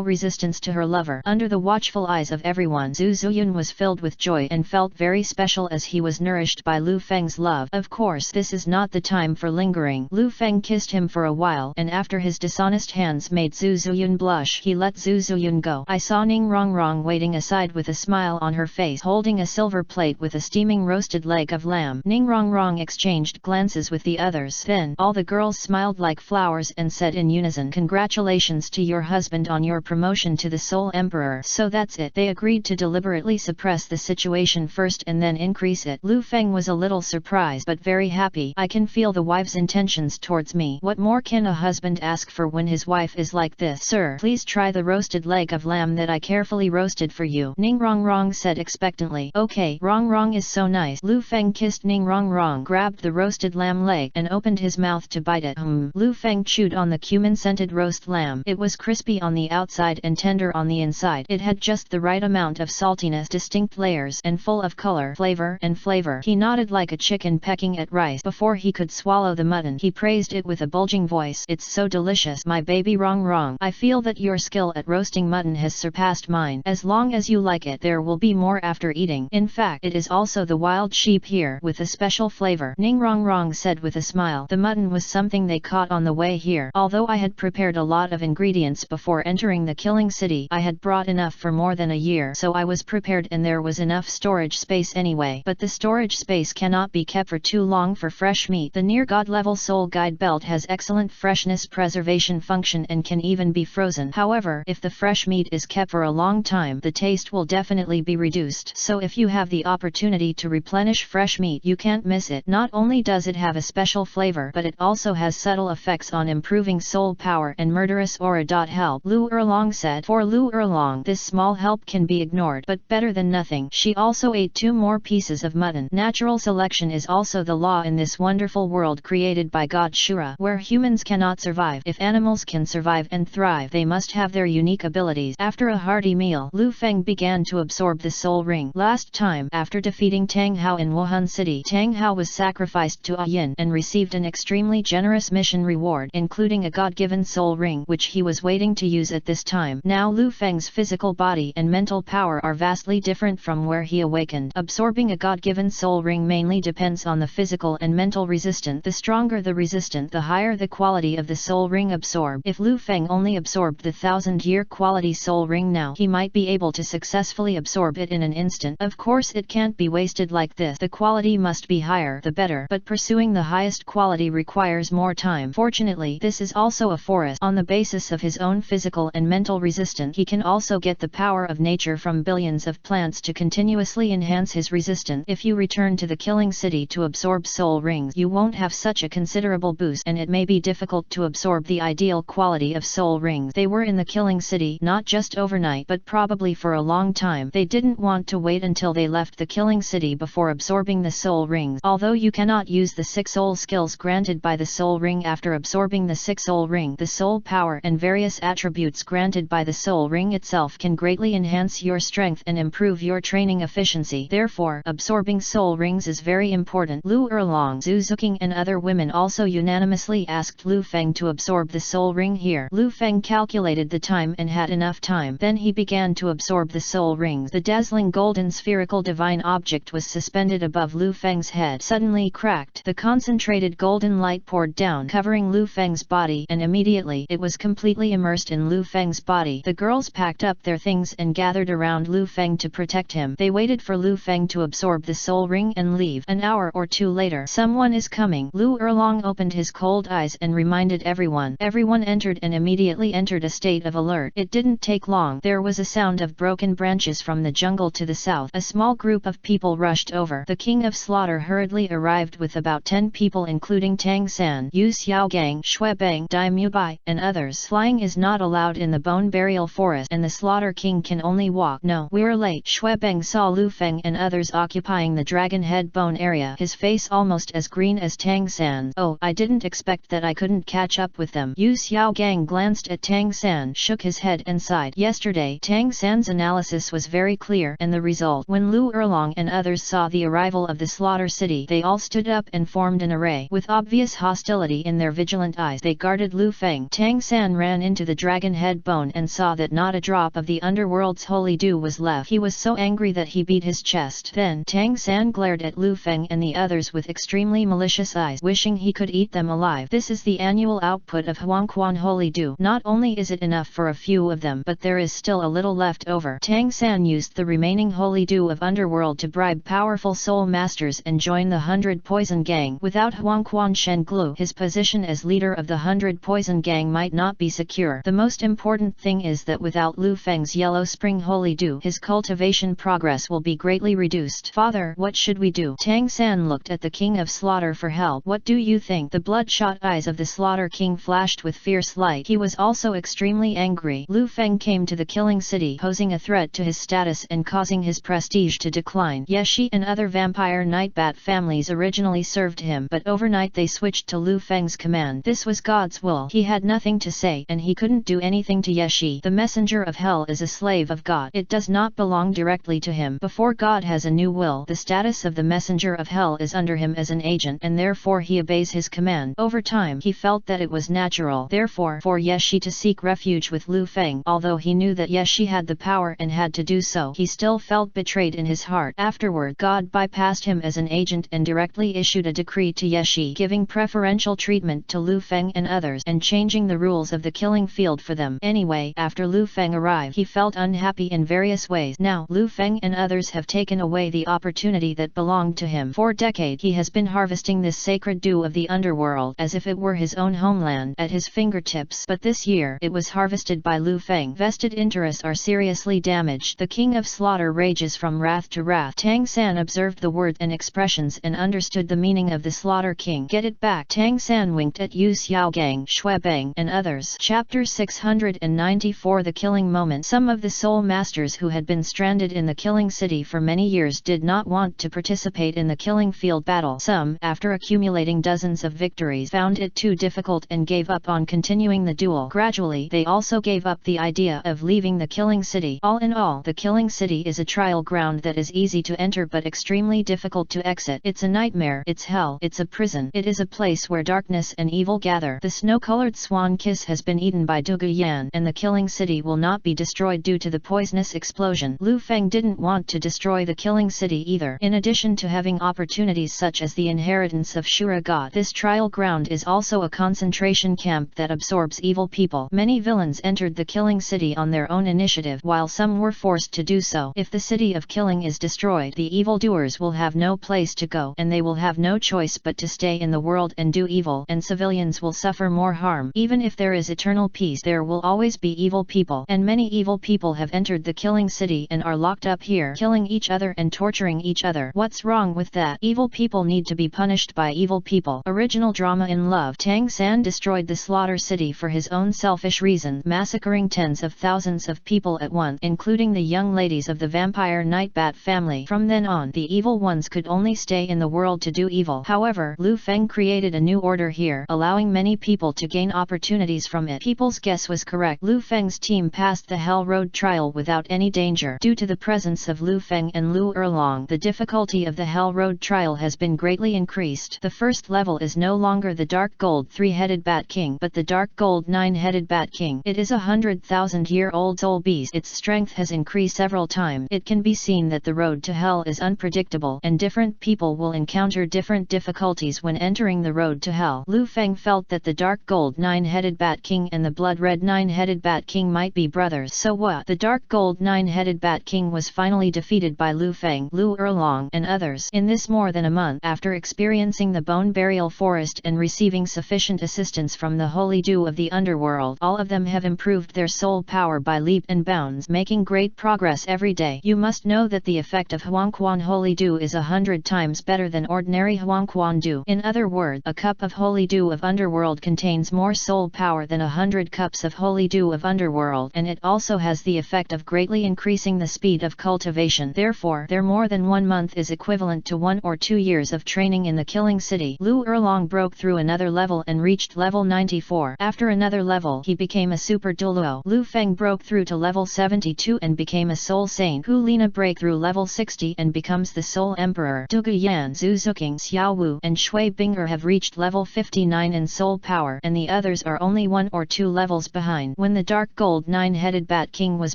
resistance to her lover. Under the watchful eyes of everyone, Zhu Zhuqing was filled with joy and felt very special as he was nourished by Lu Feng's love. Of course, this is not the time for lingering. whispering. Lu Feng kissed him for a while, and after his dishonest hands made Zhu Zhuqing blush, he let Zhu Zhuqing go. I saw Ning Rongrong waiting aside with a smile on her face, holding a silver plate with a steaming roasted leg of lamb. Ning Rongrong exchanged glances with the others. Then, all the girls smiled like flowers and said in unison, "Congratulations to your husband on your promotion to the sole emperor." So that's it. They agreed to deliberately suppress the situation first and then increase it. Lu Feng was a little surprised but very happy. I can feel the wife's intentions towards me. What more can a husband ask for when his wife is like this? "Sir, please try the roasted leg of lamb that I carefully roasted for you," Ning Rongrong said expectantly. "Okay, Rongrong is so nice." Lu Feng kissed Ning Rongrong, grabbed the roasted lamb leg and opened his mouth to bite it. Lu Feng chewed on the cumin-scented roast lamb. It was crispy on the outside and tender on the inside. It had just the right amount of saltiness, distinct layers, and full of color, flavor. He nodded like a chicken pecking at rice. Before he could swallow the mutton, he praised it with a bulging voice. "It's so delicious, my baby Rongrong. I feel that your skill at roasting mutton has surpassed mine. As long as you like it, there will be more after eating. In fact, it is also the wild sheep here, with a special flavor," Ning Rongrong said with a smile. The mutton was something they caught on the way here. Although I had prepared a lot of ingredients before entering the killing city, I had brought enough for more than a year, so I was prepared and there was enough storage space anyway. But the storage space cannot be kept for too long for fresh meat. The near god level soul guide belt has excellent freshness preservation function and can even be frozen. However, if the fresh meat is kept for a long time, the taste will definitely be reduced. So if you have the opportunity to replenish fresh meat, you can't miss it. Not only does it have a special flavor, but it also has subtle effects on improving soul power and murderous aura. Help, Lu Erlong said. For Lu Erlong, this small help can be ignored, but better than nothing. She also ate 2 more pieces of mutton. Natural selection is also the law in this wonderful world created by God Shura, where humans cannot survive. If animals can survive and thrive, they must have their unique abilities. After a hearty meal, Lu Feng began to absorb the soul ring. Last time, after defeating Tang Hao in Wuhan City, Tang Hao was sacrificed to A Yin and received an extremely generous mission reward, including a god-given soul ring, which he was waiting to use at this time. Now Lu Feng's physical body and mental power are vastly different from where he awakened. Absorbing a god-given soul ring mainly depends on the physical and mental resistance. The stronger the resistance, the higher the quality of the soul ring absorbed. If Lu Feng only absorbed the 1000-year quality soul ring now, he might be able to successfully absorb it in an instant. Of course it can't be wasted like this. The quality must be higher, the better, but pursuing the highest quality requires more time. Fortunately, this is also a forest. On the basis of his own physical and mental resistance, he can also get the power of nature from billions of plants to continuously enhance his resistance. If you return to the killing city to absorb soul rings, you won't have such a considerable boost, and it may be difficult to absorb the ideal quality of soul rings. They were in the killing city not just overnight, but probably for a long time. They didn't want to wait until they left the killing city before absorbing the soul rings. Although you cannot use the 6 soul skills granted by the soul ring after absorbing the 6 soul ring, the soul power and various attributes granted by the soul ring itself can greatly enhance your strength and improve your training efficiency. Therefore, absorbing soul rings is very important. Lu Erlong, Zhu Zhuqing and other women also unanimously asked Lu Feng to absorb the soul ring here. Lu Feng calculated the time and had enough time. Then he began to absorb the soul rings. The dazzling golden spherical divine object was suspended above Lu Feng's head. Suddenly cracked. The concentrated golden light poured down, covering Lu Feng's body, and immediately it was completely immersed in Lu Feng's body. The girls packed up their things and gathered around Lu Feng to protect him. They waited for Lu Feng to absorb the soul ring and leave. An hour or 2 later, someone is coming. Lu Erlong opened his cold eyes and reminded everyone. Everyone entered and immediately entered a state of alert. It didn't take long. There was a sound of broken branches from the jungle to the south. A small group of people rushed over. The king of slaughter hurriedly arrived with about 10 people including Tang San, Yu Xiaogang, Shui Bang, Dai Mubai, and others. Flying is not allowed in the bone burial forest and the slaughter king can only walk. No, we're late. Shui Bang saw Lu Feng and others occupying the dragon head bone area, his face almost as green as Tang San's. Oh, I didn't expect that I couldn't catch up with them. Yu Xiaogang glanced at Tang San, shook his head and sighed. Yesterday, Tang San's analysis was very clear, and the result. When Lu Erlong and others saw the arrival of the slaughter city, they all stood up and formed an array. With obvious hostility in their vigilant eyes, they guarded Lu Feng. Tang San ran into the dragon head bone and saw that not a drop of the underworld's holy dew was left. He was so angry that he beat his chest. Then, Tang San glared at Lu Feng and the others with extremely malicious eyes, wishing thinking he could eat them alive. This is the annual output of Huangquan Holy Dew. Not only is it enough for a few of them, but there is still a little left over. Tang San used the remaining Holy Dew of Underworld to bribe powerful soul masters and join the 100 Poison Gang. Without Huangquan Shenglu, his position as leader of the 100 Poison Gang might not be secure. The most important thing is that without Lu Feng's Yellow Spring Holy Dew, his cultivation progress will be greatly reduced. Father, what should we do? Tang San looked at the King of Slaughter for help. What do you think? The bloodshot eyes of the Slaughter King flashed with fierce light. He was also extremely angry. Lu Feng came to the killing city, posing a threat to his status and causing his prestige to decline. Yeshi and other vampire Nightbat families originally served him, but overnight they switched to Lu Feng's command. This was God's will. He had nothing to say, and he couldn't do anything to Yeshi. The messenger of hell is a slave of God. It does not belong directly to him. Before God has a new will, the status of the messenger of hell is under him as an agent, and therefore he obeys his command. Over time, he felt that it was natural, therefore, for Yeshi to seek refuge with Lu Feng. Although he knew that Yeshi had the power and had to do so, he still felt betrayed in his heart. Afterward, God bypassed him as an agent and directly issued a decree to Yeshi, giving preferential treatment to Lu Feng and others, and changing the rules of the killing field for them. Anyway, after Lu Feng arrived, he felt unhappy in various ways. Now, Lu Feng and others have taken away the opportunity that belonged to him. For decades, he has been harvesting this sacred dew of the underworld as if it were his own homeland at his fingertips. But this year, it was harvested by Lu Feng. Vested interests are seriously damaged. The King of Slaughter rages from wrath to wrath. Tang San observed the words and expressions and understood the meaning of the Slaughter King. Get it back. Tang San winked at Yu Xiaogang, Shuebeng, and others. Chapter 694. The Killing Moment. Some of the soul masters who had been stranded in the killing city for many years did not want to participate in the killing field battle. Some, after accumulating dozens of victories, found it too difficult and gave up on continuing the duel. Gradually, they also gave up the idea of leaving the killing city. All in all, the killing city is a trial ground that is easy to enter but extremely difficult to exit. It's a nightmare, it's hell, it's a prison. It is a place where darkness and evil gather. The snow-colored swan kiss has been eaten by Dugu Yan, and the killing city will not be destroyed due to the poisonous explosion. Lu Feng didn't want to destroy the killing city either. In addition to having opportunities such as the inheritance of Shura God, this trial ground is also a concentration camp that absorbs evil people. Many villains entered the killing city on their own initiative, while some were forced to do so. If the city of killing is destroyed, the evildoers will have no place to go, and they will have no choice but to stay in the world and do evil, and civilians will suffer more harm. Even if there is eternal peace, there will always be evil people, and many evil people have entered the killing city and are locked up here, killing each other and torturing each other. What's wrong with that? Evil people need to be punished by evil people. Original drama in love. Tang San destroyed the slaughter city for his own selfish reasons, massacring tens of thousands of people at once, including the young ladies of the vampire Nightbat family. From then on, the evil ones could only stay in the world to do evil. However, Lu Feng created a new order here, allowing many people to gain opportunities from it. People's guess was correct. Lu Feng's team passed the Hell Road trial without any danger. Due to the presence of Lu Feng and Lu Erlong, the difficulty of the Hell Road trial has been greatly increased. The first level is no longer the Dark Gold 3-headed Bat King, but the Dark Gold 9-headed Bat King. It is a 100,000-year-old soul beast. Its strength has increased several times. It can be seen that the road to hell is unpredictable, and different people will encounter different difficulties when entering the road to hell. Lu Feng felt that the Dark Gold 9-headed Bat King and the Blood Red 9-headed Bat King might be brothers. So what? The Dark Gold 9-headed Bat King was finally defeated by Lu Feng, Lu Erlong, and others. In this more than a month, after experiencing the Bone Burial Forest and receiving sufficient assistance from the Holy Dew of the Underworld, all of them have improved their soul power by leap and bounds, making great progress every day. You must know that the effect of Huangquan Holy Dew is 100 times better than ordinary Huangquan Dew. In other words, a cup of Holy Dew of Underworld contains more soul power than 100 cups of Holy Dew of Underworld, and it also has the effect of greatly increasing the speed of cultivation. Therefore, their more than 1 month is equivalent to 1 or 2 years of training in the killing city. Lu Erlong broke through another level and reached level 94. After another level, he became a super Douluo. Lu Feng broke through to level 72 and became a soul saint. Hu Lina break through level 60 and becomes the soul emperor. Dugu Yan, Zhu Zhuqing, Xiao Wu, and Shui Binger have reached level 59 in soul power, and the others are only 1 or 2 levels behind. When the Dark Gold 9-headed Bat King was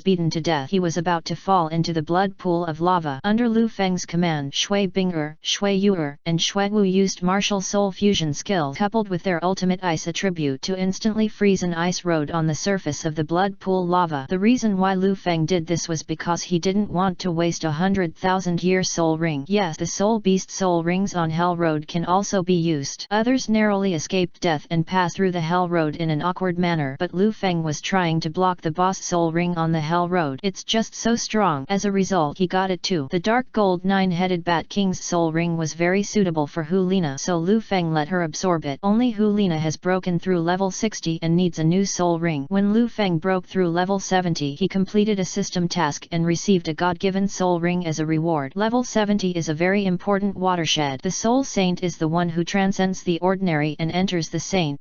beaten to death, he was about to fall into the blood pool of lava. Under Lu Feng's command, Shui Binger, Shui Yuer, and Shui Wu used martial soul fusion skill coupled with their ultimate ice attribute to instantly freeze an ice road on the surface of the blood pool lava. The reason why Lu Feng did this was because he didn't want to waste 100,000-year soul ring. Yes, the soul beast soul rings on Hell Road can also be used. Others narrowly escaped death and pass through the Hell Road in an awkward manner, but Lu Feng was trying to block the boss soul ring on the Hell Road. It's just so strong. As a result, he got it too. The dark gold 9-headed Bat King's soul ring was very suitable for Hu Lina, so Lu Feng let her absorb it. Only Hu Lina has broken through level 60 and needs a new soul ring. When Lu Feng broke through level 70, he completed a system task and received a god-given soul ring as a reward. Level 70 is a very important watershed. The soul saint is the one who transcends the ordinary and enters the saint.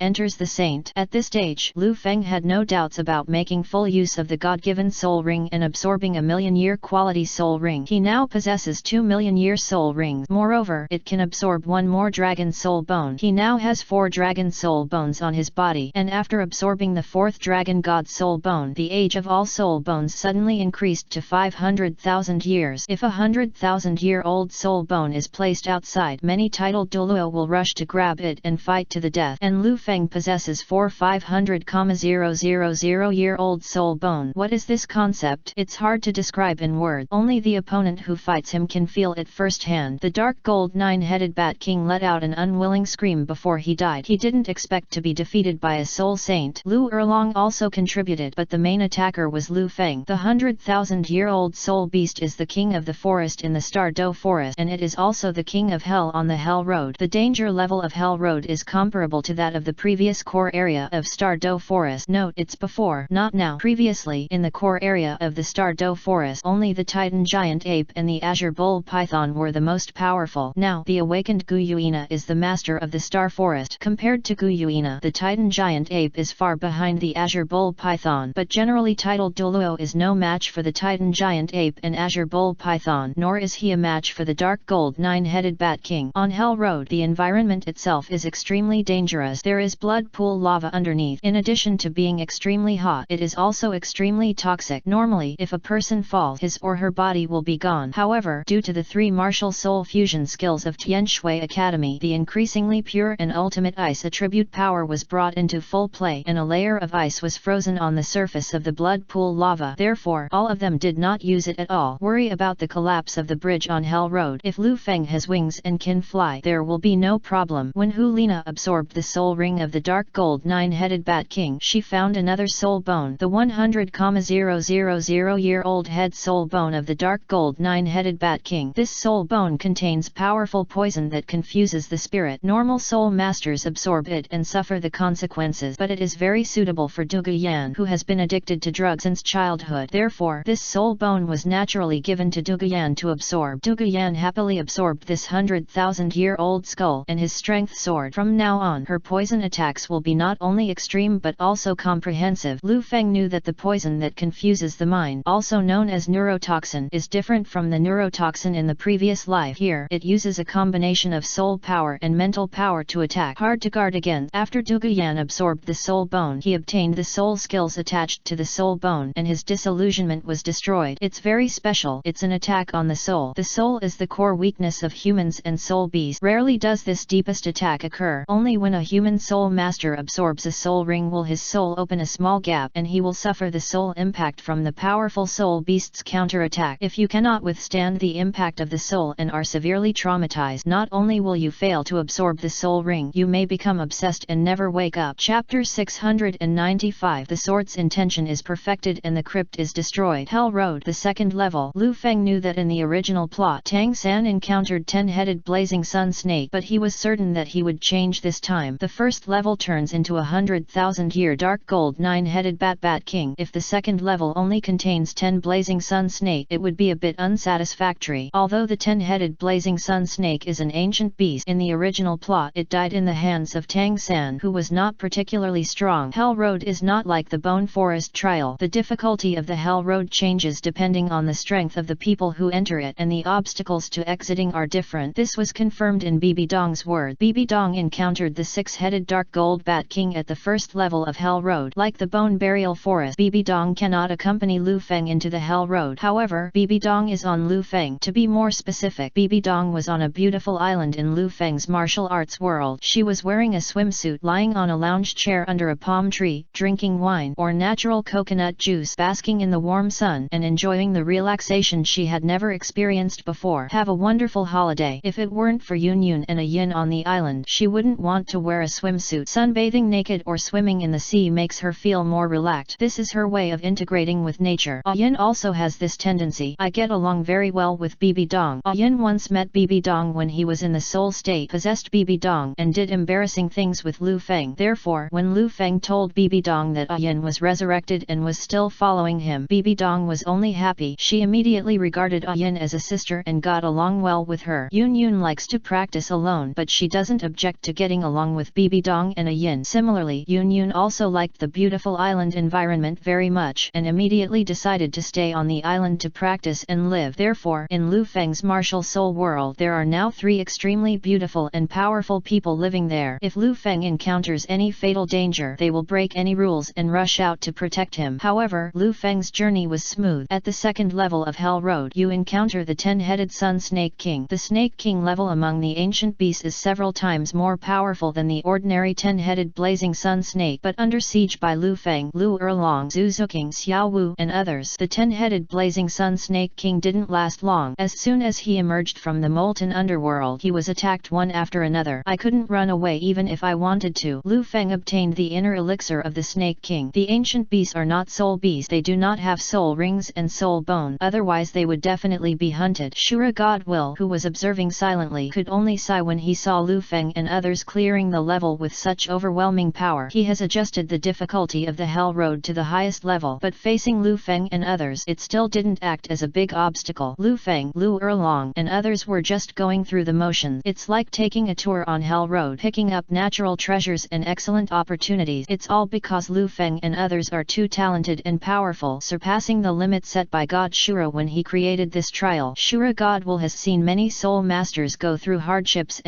At this stage, Lu Feng had no doubts about making full use of the god-given soul ring and absorbing a million-year quality soul ring. He now possesses 2 million-year soul rings. Moreover, it can absorb one more dragon soul bone. He now has 4 dragon soul bones on his body, and after absorbing the 4th dragon god soul bone, the age of all soul bones suddenly increased to 500,000 years. If a 100,000-year-old soul bone is placed outside, many titled Douluo will rush to grab it and fight to the death, and Lu Feng possesses 4 500,000-year-old soul bone. What is this concept? It's hard to describe in words. Only the opponent who fights him can feel it firsthand. The dark gold 9-headed Bat King let out an unwilling scream before he died. He didn't expect to be defeated by a soul saint. Lu Erlong also contributed, but the main attacker was Lu Feng. The 100,000-year-old soul beast is the king of the forest in the Star Do Forest, and it is also the king of hell on the Hell Road. The danger level of Hell Road is comparable to that of the previous core area of Star Do Forest. Note, it's before, not now. Previously, in the core area of the Star Do Forest, only the Titan Giant Ape and the Azure Bull Python were the most powerful. Now, the awakened Guyuina is the master of the Star Forest. Compared to Guyuina, the Titan Giant Ape is far behind the Azure Bull Python, but generally titled Douluo is no match for the Titan Giant Ape and Azure Bull Python, nor is he a match for the dark gold 9-headed Bat King. On Hell Road, the environment itself is extremely dangerous. There is blood pool lava underneath. In addition to being extremely hot, it is also extremely toxic. Normally, if a person falls, his or her body will be gone. However, due to the 3 martial soul fusion skills of Tian Shui Academy, the increasingly pure and ultimate ice attribute power was brought into full play, and a layer of ice was frozen on the surface of the blood pool lava. Therefore, all of them did not use it at all. Worry about the collapse of the bridge on Hell Road. If Lu Feng has wings and can fly, there will be no problem. When Hu Lina absorbed the soul ring of the dark gold 9-headed Bat King, she found another soul bone, the 100,000-year-old head soul bone of the dark gold 9-headed Bat King. This soul bone contains powerful poison that confuses the spirit. Normal soul masters absorb it and suffer the consequences, but it is very suitable for Du Guyan, who has been addicted to drugs since childhood. Therefore, this soul bone was naturally given to Du Guyan to absorb. Du Guyan happily absorbed this 100,000-year-old skull, and his strength soared. From now on, her poison attacks will be not only extreme but also comprehensive. Lu Feng knew that the poison that confuses the mind, also known as neurotoxin, is different from the neurotoxin in the previous life. Here, it uses a combination of soul power and mental power to attack, hard to guard against. After Du Guyan absorbed the soul bone, he obtained the soul skills attached to the soul bone, and his disillusionment was destroyed. It's very special. It's an attack on the soul. The soul is the core weakness of humans and soul beasts. Rarely does this deepest attack occur. Only when a human soul master absorbs a soul ring will his soul open a small gap, and he will suffer the soul impact from the powerful soul beast's counter-attack. If you cannot withstand the impact of the soul and are severely traumatized, not only will you fail to absorb the soul ring, you may become obsessed and never wake up. Chapter 695. The sword's intention is perfected and the crypt is destroyed. Hell Road, the second level. Lu Feng knew that in the original plot, Tang San encountered 10-headed blazing sun snake, but he was certain that he would change this time. The first level turns into a 100,000-year dark gold 9-headed Bat King. If the second level only contains 10 blazing sun snake, it would be a bit unsatisfactory. Although the 10-headed blazing sun snake is an ancient beast, in the original plot it died in the hands of Tang San, who was not particularly strong. Hell Road is not like the Bone Forest trial. The difficulty of the Hell Road changes depending on the strength of the people who enter it, and the obstacles to exiting are different. This was confirmed in Bibi Dong's word. Bibi Dong encountered the 6-headed dark gold Bat King at the first level of Hell Road. Like the Bone Burial Forest, Bibi Dong cannot accompany Lu Feng into the Hell Road. However, Bibi Dong is on Lu Feng. To be more specific, Bibi Dong was on a beautiful island in Lu Feng's martial arts world. She was wearing a swimsuit, lying on a lounge chair under a palm tree, drinking wine or natural coconut juice, basking in the warm sun and enjoying the relaxation she had never experienced before. Have a wonderful holiday. If it weren't for Yun Yun and a Yin on the island, she wouldn't want to wear a swimsuit. Sunbathing naked or swimming in the sea makes her feel more relaxed. This is her way of integrating with nature. Yin also has this tendency. I get along very well with Bibi Dong. Yin once met Bibi Dong when he was in the soul state, possessed Bibi Dong, and did embarrassing things with Lu Feng. Therefore, when Lu Feng told Bibi Dong that Yin was resurrected and was still following him, Bibi Dong was only happy. She immediately regarded Yin as a sister and got along well with her. Yun Yun likes to practice alone, but she doesn't object to getting along with Bibi Dong and Yin. Similarly, Yun Yun also liked the beautiful island environment very much and immediately decided to stay on the island to practice and live. Therefore, in Lu Feng's martial soul world, there are now 3 extremely beautiful and powerful people living there. If Lu Feng encounters any fatal danger, they will break any rules and rush out to protect him. However, Lu Feng's journey was smooth. At the 2nd level of Hell Road, you encounter the 10-headed Sun Snake King. The Snake King level among the ancient beasts is several times more powerful than the ordinary 10-headed blazing sun snake, but under siege by Lu Feng, Lu Erlong, Zhu Zhuqing, Xiao Wu, and others, the 10-headed blazing sun snake king didn't last long. As soon as he emerged from the molten underworld, he was attacked one after another. I couldn't run away even if I wanted to. Lu Feng obtained the inner elixir of the Snake King. The ancient beasts are not soul beasts. They do not have soul rings and soul bone, otherwise they would definitely be hunted. Shura Godwill, who was observing silently, could only sigh when he saw Lu Feng and others clearing the level with such overwhelming power. He has adjusted the difficulty of the Hell Road to the highest level, but facing Lu Feng and others, it still didn't act as a big obstacle. Lu Feng, Lu Erlong, and others were just going through the motions. It's like taking a tour on Hell Road, picking up natural treasures and excellent opportunities. It's all because Lu Feng and others are too talented and powerful, surpassing the limit set by God Shura when he created this trial. Shura Godwill has seen many soul masters go through hardships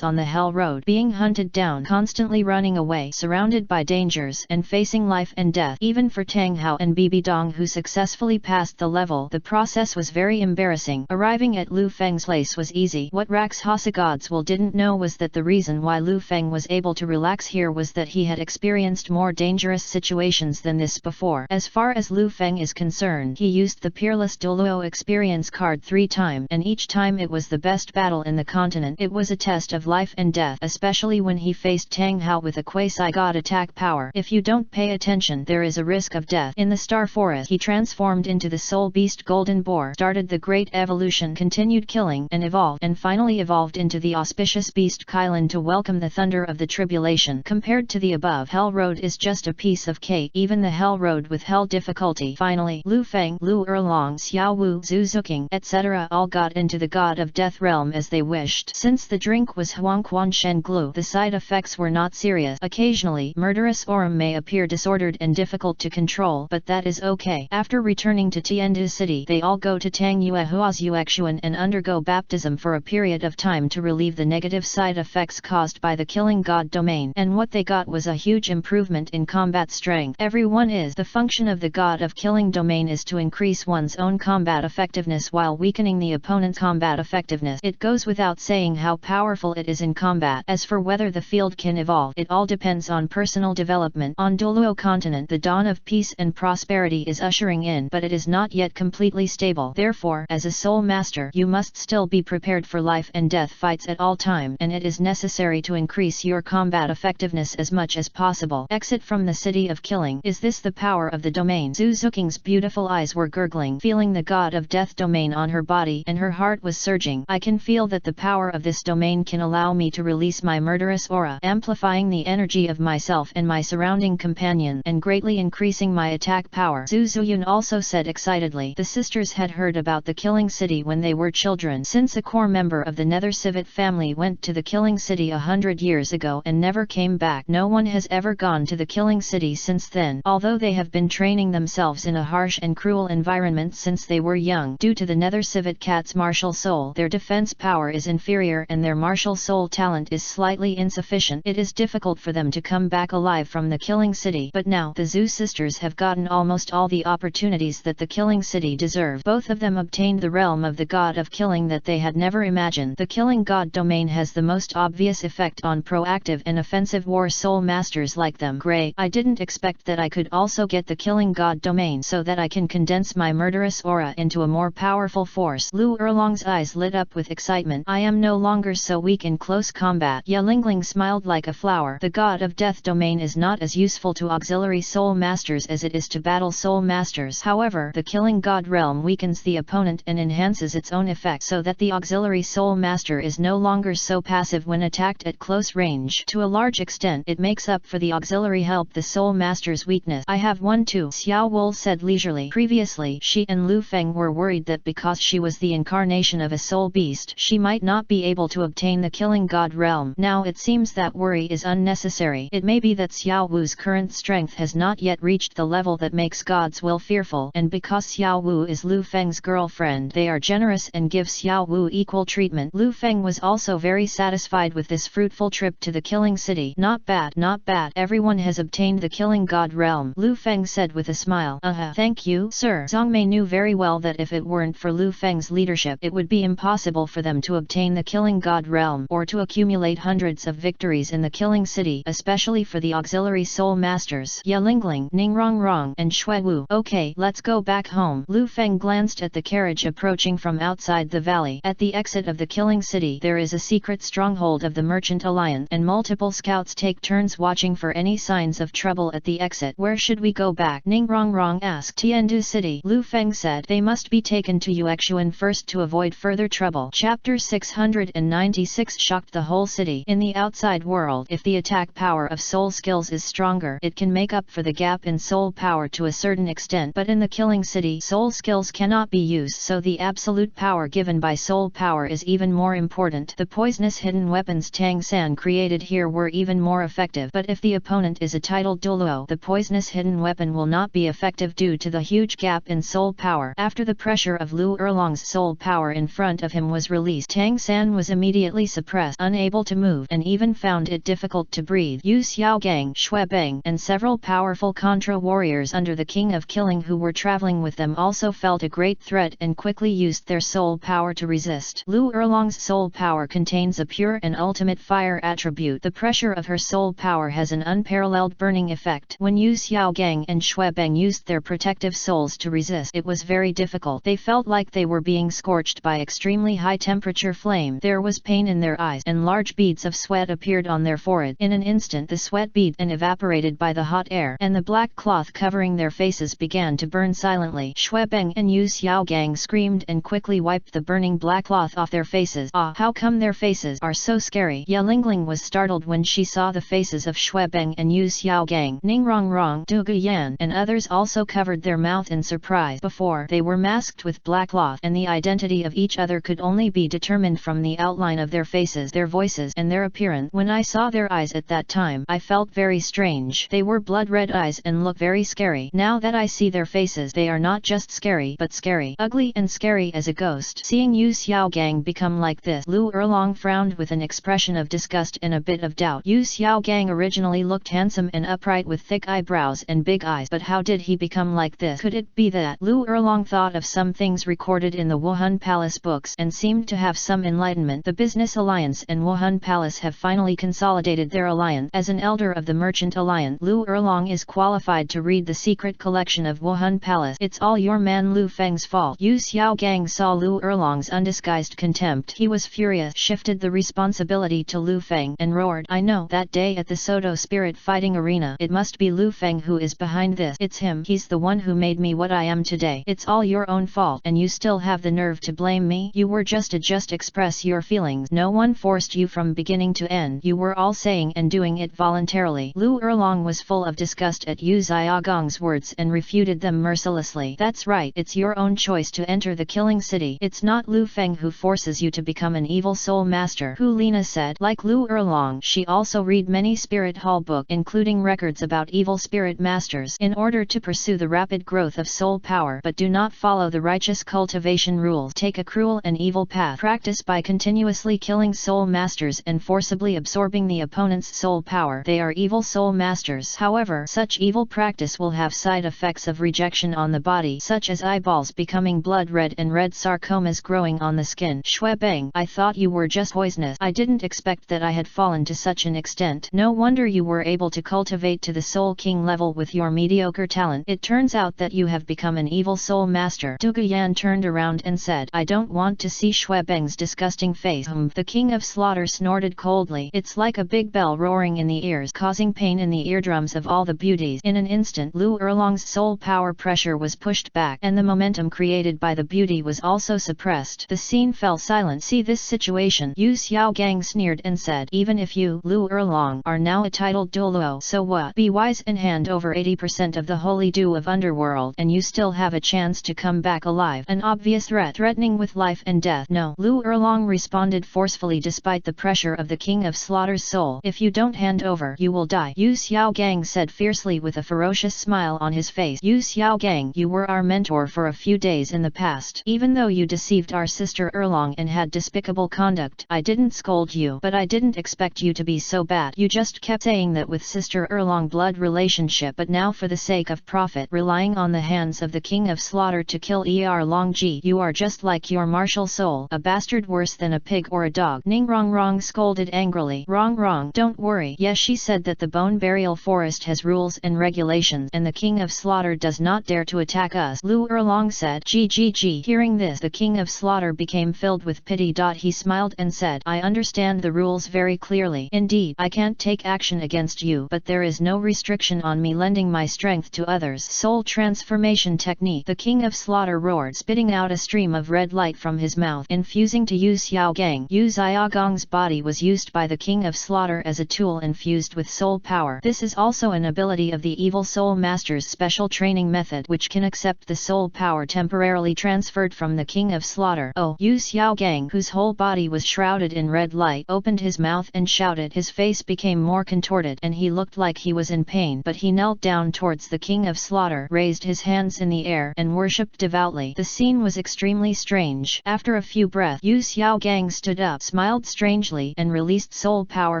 on the Hell Road, being hunted down, constantly running away, surrounded by dangers, and facing life and death. Even for Tang Hao and Bibi Dong, who successfully passed the level, the process was very embarrassing. Arriving at Lu Feng's place was easy. What Rakshasa Godwill didn't know was that the reason why Lu Feng was able to relax here was that he had experienced more dangerous situations than this before. As far as Lu Feng is concerned, he used the Peerless Douluo experience card 3 times, and each time it was the best battle in the continent. It was a test of life and death, especially when he faced Tang Hao with a quasi-god attack power. If you don't pay attention, there is a risk of death. In the Star Forest, he transformed into the soul beast Golden Boar, started the great evolution, continued killing and evolved, and finally evolved into the auspicious beast Kylan to welcome the thunder of the tribulation. Compared to the above, Hell Road is just a piece of cake, even the Hell Road with hell difficulty. Finally, Lu Feng, Lu Erlong, Xiao Wu, Zhu Zhuqing, etc. all got into the God of Death realm as they wished. Since the drink was Huangquan Shen Glue, the side effects were not serious. Occasionally, murderous aura may appear disordered and difficult to control, but that is okay. After returning to Tiandu City, they all go to Tangyue Huazuexuan and undergo baptism for a period of time to relieve the negative side effects caused by the killing god domain, and what they got was a huge improvement in combat strength. Everyone is. The function of the god of killing domain is to increase one's own combat effectiveness while weakening the opponent's combat effectiveness. It goes without saying how powerful it is in combat. As for whether the field can evolve, it all depends on personal development. On Douluo continent, the dawn of peace and prosperity is ushering in, but it is not yet completely stable. Therefore, as a soul master, you must still be prepared for life and death fights at all time, and it is necessary to increase your combat effectiveness as much as possible. Exit from the city of killing. Is this the power of the domain? Zhu Zhuqing's beautiful eyes were gurgling, feeling the god of death domain on her body, and her heart was surging. I can feel that the power of this domain can allow me to release my murderous aura, amplifying the energy of myself and my surrounding companion, and greatly increasing my attack power. Zhu Zuyun also said excitedly. The sisters had heard about the killing city when they were children, since a core member of the Nether Civet family went to the killing city 100 years ago and never came back. No one has ever gone to the killing city since then, although they have been training themselves in a harsh and cruel environment since they were young. Due to the Nether Civet cat's martial soul, their defense power is inferior and their martial soul talent is slightly insufficient. It is difficult for them to come back alive from the killing city, but now the Zhu sisters have gotten almost all the opportunities that the killing city deserved. Both of them obtained the realm of the god of killing that they had never imagined. The killing god domain domain has the most obvious effect on proactive and offensive war soul masters like them. Great, I didn't expect that I could also get the killing god domain so that I can condense my murderous aura into a more powerful force. Lu Erlong's eyes lit up with excitement. I am no longer so weak in close combat. Yelingling smiled like a flower. The god of death domain is not as useful to auxiliary soul masters as it is to battle soul masters. However, the killing god realm weakens the opponent and enhances its own effect so that the auxiliary soul master is no longer so passive when attacked at close range. To a large extent, it makes up for the auxiliary help the soul master's weakness. I have one too, Xiao Wu said leisurely. Previously, she and Lu Feng were worried that because she was the incarnation of a soul beast, she might not be able to obtain the killing god realm. Now it seems that worry is unnecessary. It may be that Xiao Wu's current strength has not yet reached the level that makes God's will fearful, and because Xiao Wu is Lu Feng's girlfriend, they are generous and give Xiao Wu equal treatment. Lu Feng was also very satisfied with this fruitful trip to the killing city. Not bad, not bad. Everyone has obtained the killing god realm, Lu Feng said with a smile. Thank you, sir. Zhang Mei knew very well that if it weren't for Lu Feng's leadership, it would be impossible for them to obtain the killing god realm, or to accumulate hundreds of victories in the killing city, especially for the auxiliary soul masters Yelingling, Ningrongrong, and Xuewu. Okay, let's go back home. Lu Feng glanced at the carriage approaching from outside the valley. At the exit of the killing city, there is a secret stronghold of the Merchant Alliance, and multiple scouts take turns watching for any signs of trouble at the exit. Where should we go back? Ningrongrong asked. Tiandu City, Lu Feng said. They must be taken to Yuexuan first to avoid further trouble. Chapter 696 shocked the whole city. In the outside world, if the attack power of soul skills is stronger, it can make up for the gap in soul power to a certain extent, but in the killing city, soul skills cannot be used, so the absolute power given by soul power is even more important. The poisonous hidden weapons Tang San created here were even more effective, but if the opponent is a titled Douluo, the poisonous hidden weapon will not be effective due to the huge gap in soul power. After the pressure of Lu Erlong's soul power in front of him was released, Tang San was immediately suppressed, unable to move, and even found it difficult to breathe. Yu Xiaogang, Xuebeng, and several powerful Contra warriors under the King of Killing who were traveling with them also felt a great threat and quickly used their soul power to resist. Lu Erlong's soul power contains a pure and ultimate fire attribute. The pressure of her soul power has an unparalleled burning effect. When Yu Xiaogang and Xuebeng used their protective souls to resist, it was very difficult. They felt like they were being scorched by extremely high temperature flame. There was pain in their eyes, and large beads of sweat appeared on their forehead. In an instant the sweat beads and evaporated by the hot air, and the black cloth covering their faces began to burn silently. Xuebeng and Yu Xiaogang screamed and quickly wiped the burning black cloth off their faces. How come their faces are so scary? Yelingling was startled when she saw the faces of Xuebeng and Yu Xiaogang. Ningrongrong, Dugu Yan, and others also covered their mouth in surprise. Before, they were masked with black cloth, and the identity of each other could only be determined from the outline of their faces, their voices, and their appearance. When I saw their eyes at that time, I felt very strange. They were blood-red eyes and look very scary. Now that I see their faces, they are not just scary, but scary, ugly and scary as a ghost. Seeing Yu Xiaogang become like this, Lu Erlong frowned with an expression of disgust and a bit of doubt. Yu Xiaogang originally looked handsome and upright with thick eyebrows and big eyes, but how did he become like this? Could it be that? Lu Erlong thought of some things recorded in the Wuhan Palace books and seemed to have some enlightenment. The Business Alliance and Wuhan Palace have finally consolidated their alliance. As an elder of the Merchant Alliance, Lu Erlong is qualified to read the secret collection of Wuhan Palace. It's all your man Lu Feng's fault. Yu Xiaogang saw Lu Erlong's undisguised contempt. He was furious, shifted the responsibility to Lu Feng, and roared, I know, that day at the Soto Spirit Fighting Arena, it must be Lu Feng who is behind this. It's him. He's the one who made me what I am today. It's all your own fault, and you still have the nerve to blame me? You were just express your feelings. No one forced you from beginning to end. You were all saying and doing it voluntarily. Lu Erlong was full of disgust at Yu Xiaogang's words and refuted them mercilessly. That's right, it's your own choice to enter the killing city. It's not Lu Feng who forces you to become an evil soul master. Hu Lina said. Like Lu Erlong, she also read many spirit hall books, including records about evil spirit masters, in order to pursue the rapid growth of soul power, but do not follow the righteous cultivation rules. Take a cruel and evil path. Practice by continuously killing soul masters and forcibly absorbing the opponent's soul power. They are evil soul masters. However, such evil practice will have side effects of rejection on the body, such as eyeballs becoming blood red and red sarcomas growing on the skin. Xuebeng, I thought you were just poisonous. I didn't expect that I had fallen to such an extent. No wonder you were able to cultivate to the Soul King level with your mediocre talent. It turns out that you have become an evil soul master. Zhu Zhuqing turned around and said, I don't want to see Shui Beng's disgusting face. The King of Slaughter snorted coldly. It's like a big bell roaring in the ears, causing pain in the eardrums of all the beauties. In an instant, Lu Erlong's soul power pressure was pushed back, and the momentum created by the beauty was also suppressed. The scene fell silent. See this situation? Yu Xiaogang sneered and said, even if you, Lu Erlong, are now a titled Douluo, so what? Be wise and hand over 80% of the holy dew of underworld, and you still have a chance to come back alive. An obvious threat, threatening with life and death. No, Lu Erlong responded forcefully despite the pressure of the King of Slaughter's soul. If you don't hand over, you will die. Yu Xiaogang said fiercely with a ferocious smile on his face. Yu Xiaogang, you were our mentor for a few days in the past. Even though you deceived our sister Erlong and had despicable conduct, I didn't scold you, but I didn't expect you to be so bad. You just kept saying that with sister Erlong blood relationship, but now for the sake of profit, relying on the hands of the King of Slaughter to kill Erlong, you are just like your martial soul, a bastard worse than a pig or a dog. Ning Rongrong scolded angrily. Rongrong, don't worry. Yes, she said that the Bone Burial Forest has rules and regulations, and the King of Slaughter does not dare to attack us. Lu Erlong said. Gg. Hearing this, the King of Slaughter became filled with pity. He smiled and said, I understand the rules very clearly. Indeed, I can't take action against you, but there is no restriction on me lending my strength to others. Soul transformation technique. The King of Slaughter roared, spitting out a stream of red light from his mouth, infusing to Yu Xiaogang. Yu Xiaogang's body was used by the King of Slaughter as a tool infused with soul power. This is also an ability of the Evil Soul Master's special training method, which can accept the soul power temporarily transferred from the King of Slaughter. Oh! Yu Xiaogang, whose whole body was shrouded in red light, opened his mouth and shouted. His face became more contorted, and he looked like he was in pain, but he knelt down towards the King of Slaughter, raised his hands in the air, and worshipped devoutly. The scene was extremely strange. After a few breaths, Yu Xiaogang stood up, smiled strangely, and released soul power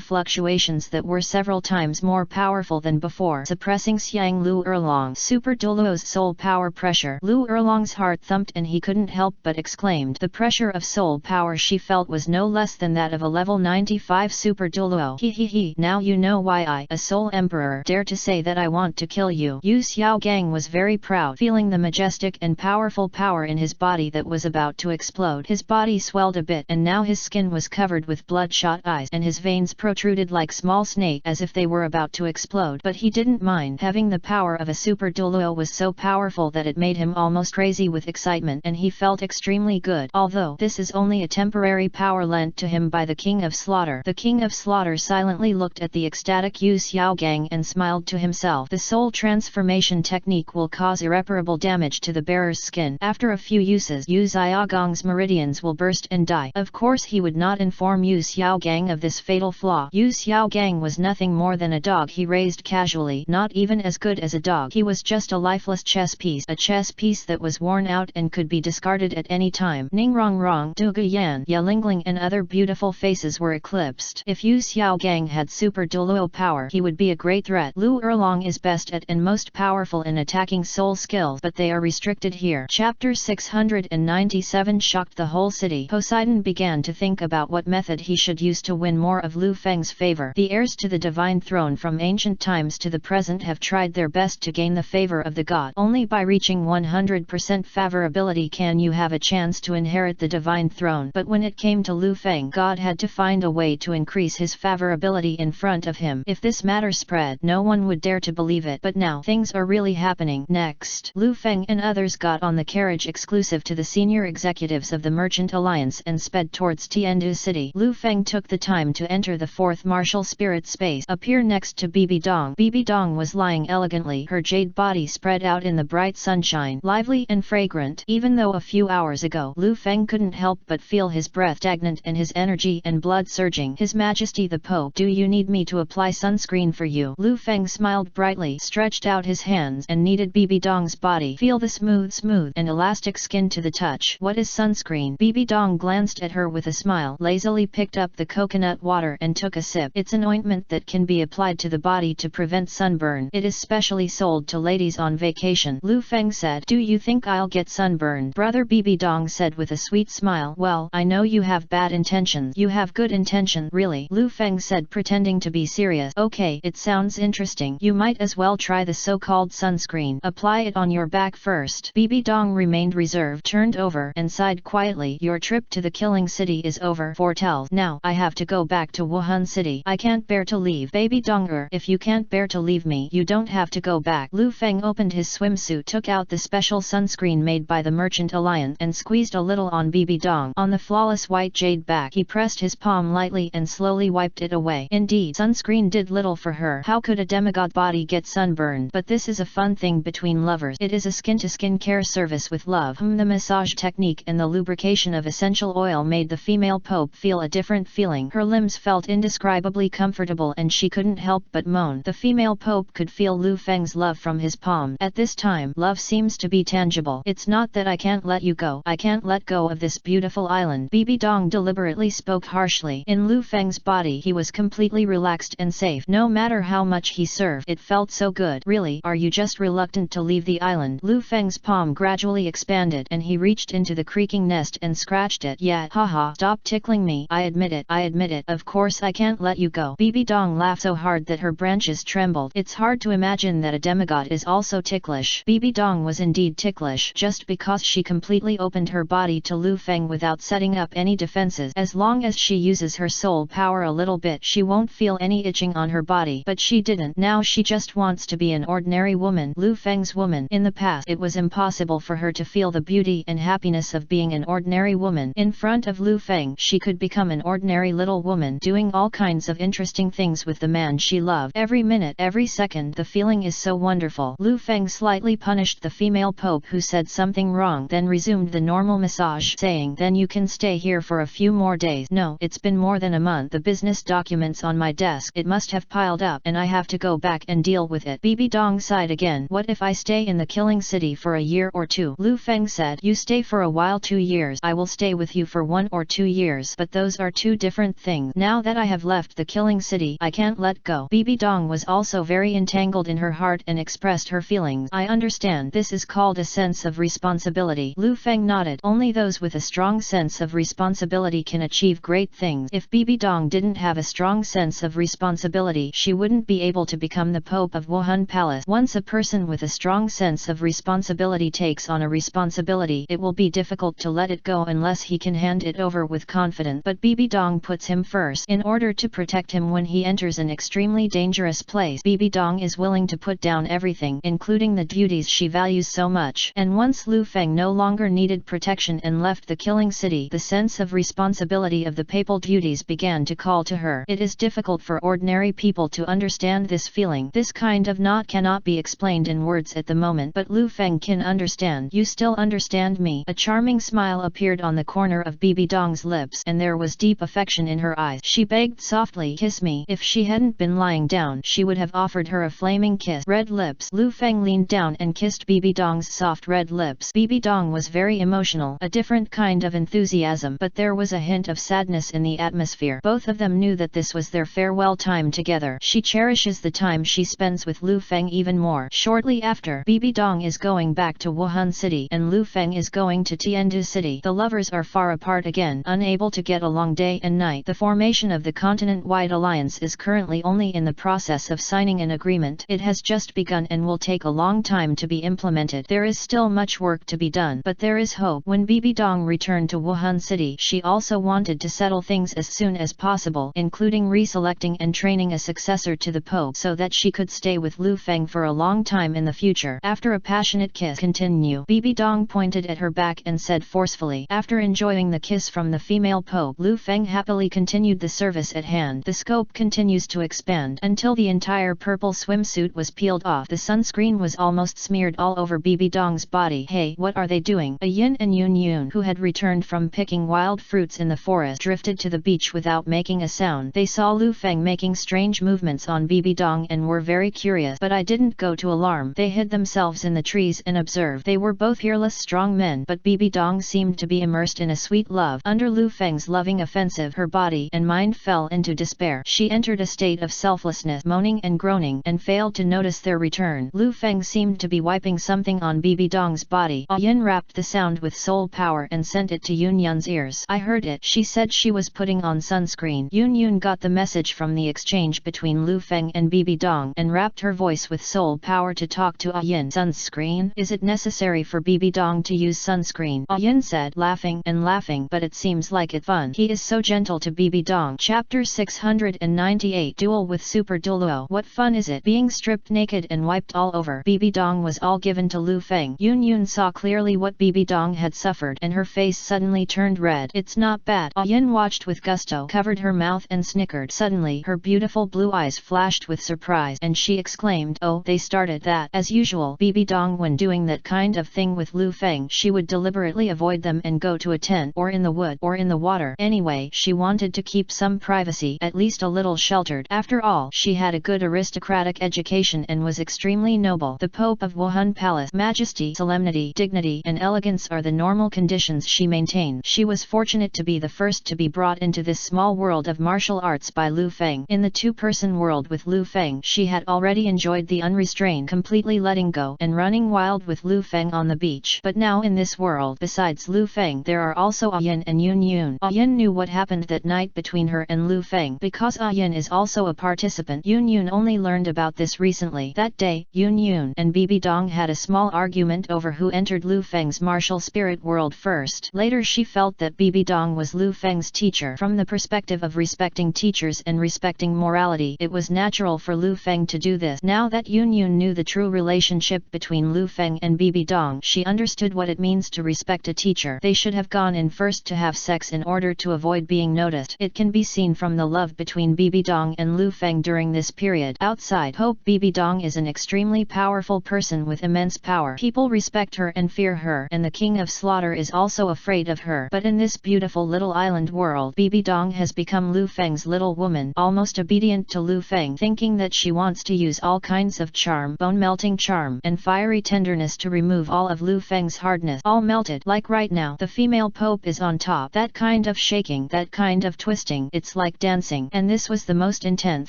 fluctuations that were several times more powerful than before, suppressing Xiang Lu Erlong. Super Douluo's soul power pressure. Lu Erlong's heart thumped and he couldn't help but exclaimed. The pressure of soul power she felt was no less than that of a level 95 Super Douluo. He. Now you know why I, a soul emperor, dare to say that I want to kill you. Yu Xiaogang was very proud, feeling the majestic and powerful power in his body that was about to explode. His body swelled a bit, and now his skin was covered with bloodshot eyes, and his veins protruded like small snakes as if they were about to explode. But he didn't mind. Having the power of a Super Douluo was so powerful that it made him almost crazy with excitement, and he felt extremely good. Although this is only a temporary power lent to him by the King of Slaughter. The King of Slaughter silently looked at the ecstatic Yu Xiaogang and smiled to himself. The soul transformation technique will cause irreparable damage to the bearer's skin. After a few uses, Yu Xiaogang's meridians will burst and die. Of course he would not inform Yu Xiaogang of this fatal flaw. Yu Xiaogang was nothing more than a dog he raised casually, not even as good as a dog. He was just a lifeless chess piece, a chess piece that was worn out and could be discarded at any time. Ning Rongrong, Zhu Zhuqing, Yalingling and other beautiful faces were eclipsed. If Yu Xiaogang had Super Douluo power, he would be a great threat. Lu Erlong is best at and most powerful in attacking soul skills, but they are restricted here. Chapter 697 shocked the whole city. Poseidon began to think about what method he should use to win more of Lu Feng's favor. The heirs to the divine throne from ancient times to the present have tried their best to gain the favor of the god. Only by reaching 100% favorability can you have a chance to inherit the divine throne. But when it came to Lu Feng, God had to find a way to increase his favorability in front of him. If this matter spread, no one would dare to believe it. But now, things are really happening. Next, Lu Feng and others got on the carriage exclusive to the senior executives of the Merchant Alliance and sped towards Tiandu City. Lu Feng took the time to enter the fourth martial spirit space, appear next to Bibi Dong. Bibi Dong was lying elegantly, her jade body spread out in the bright sunshine, lively and fragrant. Even though a few hours ago, Lu Feng couldn't help but feel his breath stagnant and his energy and blood surging. His Majesty the Pope, do you need me to apply sunscreen for you? Lu Feng smiled brightly, stretched out his hands and kneaded Bibi Dong's body. Feel the smooth and elastic skin to the touch. What is sunscreen? Bibi Dong glanced at her with a smile, lazily picked up the coconut water and took a sip. It's an ointment that can be applied to the body to prevent sunburn. It is specially sold to ladies on vacation. Lu Feng said, do you think I'll get sunburned? Brother, Bibi Dong said with a sweet smile. Well, I know you have have bad intentions. You have good intention. Really? Lu Feng said, pretending to be serious. Okay, it sounds interesting. You might as well try the so-called sunscreen. Apply it on your back first. Bibi Dong remained reserved, turned over, and sighed quietly. Your trip to the killing city is over. Foretell. Now, I have to go back to Wuhan City. I can't bear to leave. Baby Donger, if you can't bear to leave me, you don't have to go back. Lu Feng opened his swimsuit, took out the special sunscreen made by the Merchant Alliance, and squeezed a little on Bibi Dong. On the flawless white jade back, he pressed his palm lightly and slowly wiped it away. Indeed, sunscreen did little for her. How could a demigod body get sunburned? But this is a fun thing between lovers. It is a skin-to-skin care service with love. The massage technique and the lubrication of essential oil made the female Pope feel a different feeling. Her limbs felt indescribably comfortable and she couldn't help but moan. The female Pope could feel Lu Feng's love from his palm. At this time, love seems to be tangible. It's not that I can't let you go. I can't let go of this beautiful island. Bibi Dong deliberately spoke harshly. In Lu Feng's body he was completely relaxed and safe. No matter how much he served, it felt so good. Really, are you just reluctant to leave the island? Lu Feng's palm gradually expanded and he reached into the creaking nest and scratched it. Yeah, haha, stop tickling me. I admit it. Of course I can't let you go. Bibi Dong laughed so hard that her branches trembled. It's hard to imagine that a demigod is also ticklish. Bibi Dong was indeed ticklish, just because she completely opened her body to Lu Feng without setting up any defenses. As long as she uses her soul power a little bit, she won't feel any itching on her body. But she didn't. Now she just wants to be an ordinary woman. Lu Feng's woman. In the past, it was impossible for her to feel the beauty and happiness of being an ordinary woman. In front of Lu Feng, she could become an ordinary little woman, doing all kinds of interesting things with the man she loved. Every minute, every second, the feeling is so wonderful. Lu Feng slightly punished the female Pope who said something wrong, then resumed the normal massage, saying, then you can stay here for a few more days. No, it's been more than a month. The business documents on my desk, it must have piled up, and I have to go back and deal with it. Bibi Dong sighed again. What if I stay in the killing city for a year or two? Lu Feng said, you stay for a while. 2 years. I will stay with you for 1 or 2 years. But those are two different things. Now that I have left the killing city, I can't let go. Bibi Dong was also very entangled in her heart and expressed her feelings. I understand. This is called a sense of responsibility. Lu Feng nodded. Only those with a strong sense of responsibility can achieve great things. If Bibi Dong didn't have a strong sense of responsibility, she wouldn't be able to become the Pope of Wuhan Palace. Once a person with a strong sense of responsibility takes on a responsibility, it will be difficult to let it go unless he can hand it over with confidence. But Bibi Dong puts him first. In order to protect him when he enters an extremely dangerous place, Bibi Dong is willing to put down everything, including the duties she values so much. And once Lu Feng no longer needed protection and left the killing city, the sense of responsibility of the papal duties began to call to her. It is difficult for ordinary people to understand this feeling. This kind of knot cannot be explained in words at the moment, but Lu Feng can understand. You still understand me? A charming smile appeared on the corner of Bibi Dong's lips, and there was deep affection in her eyes. She begged softly, kiss me. If she hadn't been lying down, she would have offered her a flaming kiss. Red lips. Lu Feng leaned down and kissed Bibi Dong's soft red lips. Bibi Dong was very emotional, a different kind of enthusiasm, but there was a hint of sadness in the atmosphere. Both of them knew that this was their farewell time together. She cherishes the time she spends with Lu Feng even more. Shortly after, Bibi Dong is going back to Wuhan City, and Lu Feng is going to Tiandu City. The lovers are far apart again, unable to get along day and night. The formation of the continent-wide alliance is currently only in the process of signing an agreement. It has just begun and will take a long time to be implemented. There is still much work to be done, but there is hope. When Bibi Dong returned to Wuhan City, she also wanted to settle things as soon as possible, including reselecting and training a successor to the Pope so that she could stay with Lu Feng for a long time in the future. After a passionate kiss, continue. Bibi Dong pointed at her back and said forcefully. After enjoying the kiss from the female Pope, Lu Feng happily continued the service at hand. The scope continues to expand until the entire purple swimsuit was peeled off. The sunscreen was almost smeared all over Bibi Dong's body. Hey, what are they doing? A Yin and Yun, who had returned from picking wild fruits in the forest, drifted to the beach without making a sound. They saw Lu Feng making strange movements on Bibi Dong and were very curious, but I didn't go to alarm. They hid themselves in the trees and observed. They were both fearless strong men, but Bibi Dong seemed to be immersed in a sweet love. Under Lu Feng's loving offensive, her body and mind fell into despair. She entered a state of selflessness, moaning and groaning, and failed to notice their return. Lu Feng seemed to be wiping something on Bibi Dong's body. Yin wrapped the sound with soul power and sent it to Yun Yun's ears. I heard it. She said she was putting on sunscreen. Yun Yun got the message from the exchange between Lu Feng and Bibi Dong and rapped her voice with soul power to talk to Yin. Sunscreen? Is it necessary for Bibi Dong to use sunscreen? Yin said, laughing and laughing, but it seems like it fun. He is so gentle to Bibi Dong. Chapter 698 Duel with Super Douluo. What fun is it? Being stripped naked and wiped all over. Bibi Dong was all given to Lu Feng. Yun Yun saw clearly what Bibi Dong had suffered and her face suddenly turned red. It's not bad. Yin watched with gusto, covered her mouth and snickered. Suddenly her beautiful blue eyes flashed with surprise and she exclaimed, oh, they started that. As usual, Bibi Dong when doing that kind of thing with Lu Feng, she would deliberately avoid them and go to a tent or in the wood or in the water. Anyway, she wanted to keep some privacy, at least a little sheltered. After all, she had a good aristocratic education and was extremely noble. The Pope of Wuhan Palace. Majesty, solemnity, dignity and elegance are the normal conditions she maintained. She was fortunate to be the first to be brought into this small world of martial arts by Lu Feng. In the two-person world with Lu Feng, she had already enjoyed the unrestrained, completely letting go and running wild with Lu Feng on the beach. But now in this world, besides Lu Feng, there are also Yin and Yun Yun. Yin knew what happened that night between her and Lu Feng. Because Yin is also a participant, Yun Yun only learned about this recently. That day, Yun Yun and Bibi Dong had a small argument over who entered Lu Feng's martial spirit world first. Later she felt that Bibi Dong was Lu Feng's teacher. From the perspective of respecting teachers and respecting morality, it was natural for Lu Feng to do this. Now that Yun Yun knew the true relationship between Lu Feng and Bibi Dong, she understood what it means to respect a teacher. They should have gone in first to have sex in order to avoid being noticed. It can be seen from the love between Bibi Dong and Lu Feng during this period. Outside Hope, Bibi Dong is an extremely powerful person with immense power. People respect her and fear her, and the King of Slaughter is also afraid of her. But in this beautiful little island world, Bibi Dong has become Lu Feng's little woman, almost obedient to Lu Feng, thinking that she wants to use all kinds of charm, bone-melting charm, and fiery tenderness to remove all of Lu Feng's hardness. All melted. Like right now, the female pope is on top. That kind of shaking, that kind of twisting, it's like dancing. And this was the most intense,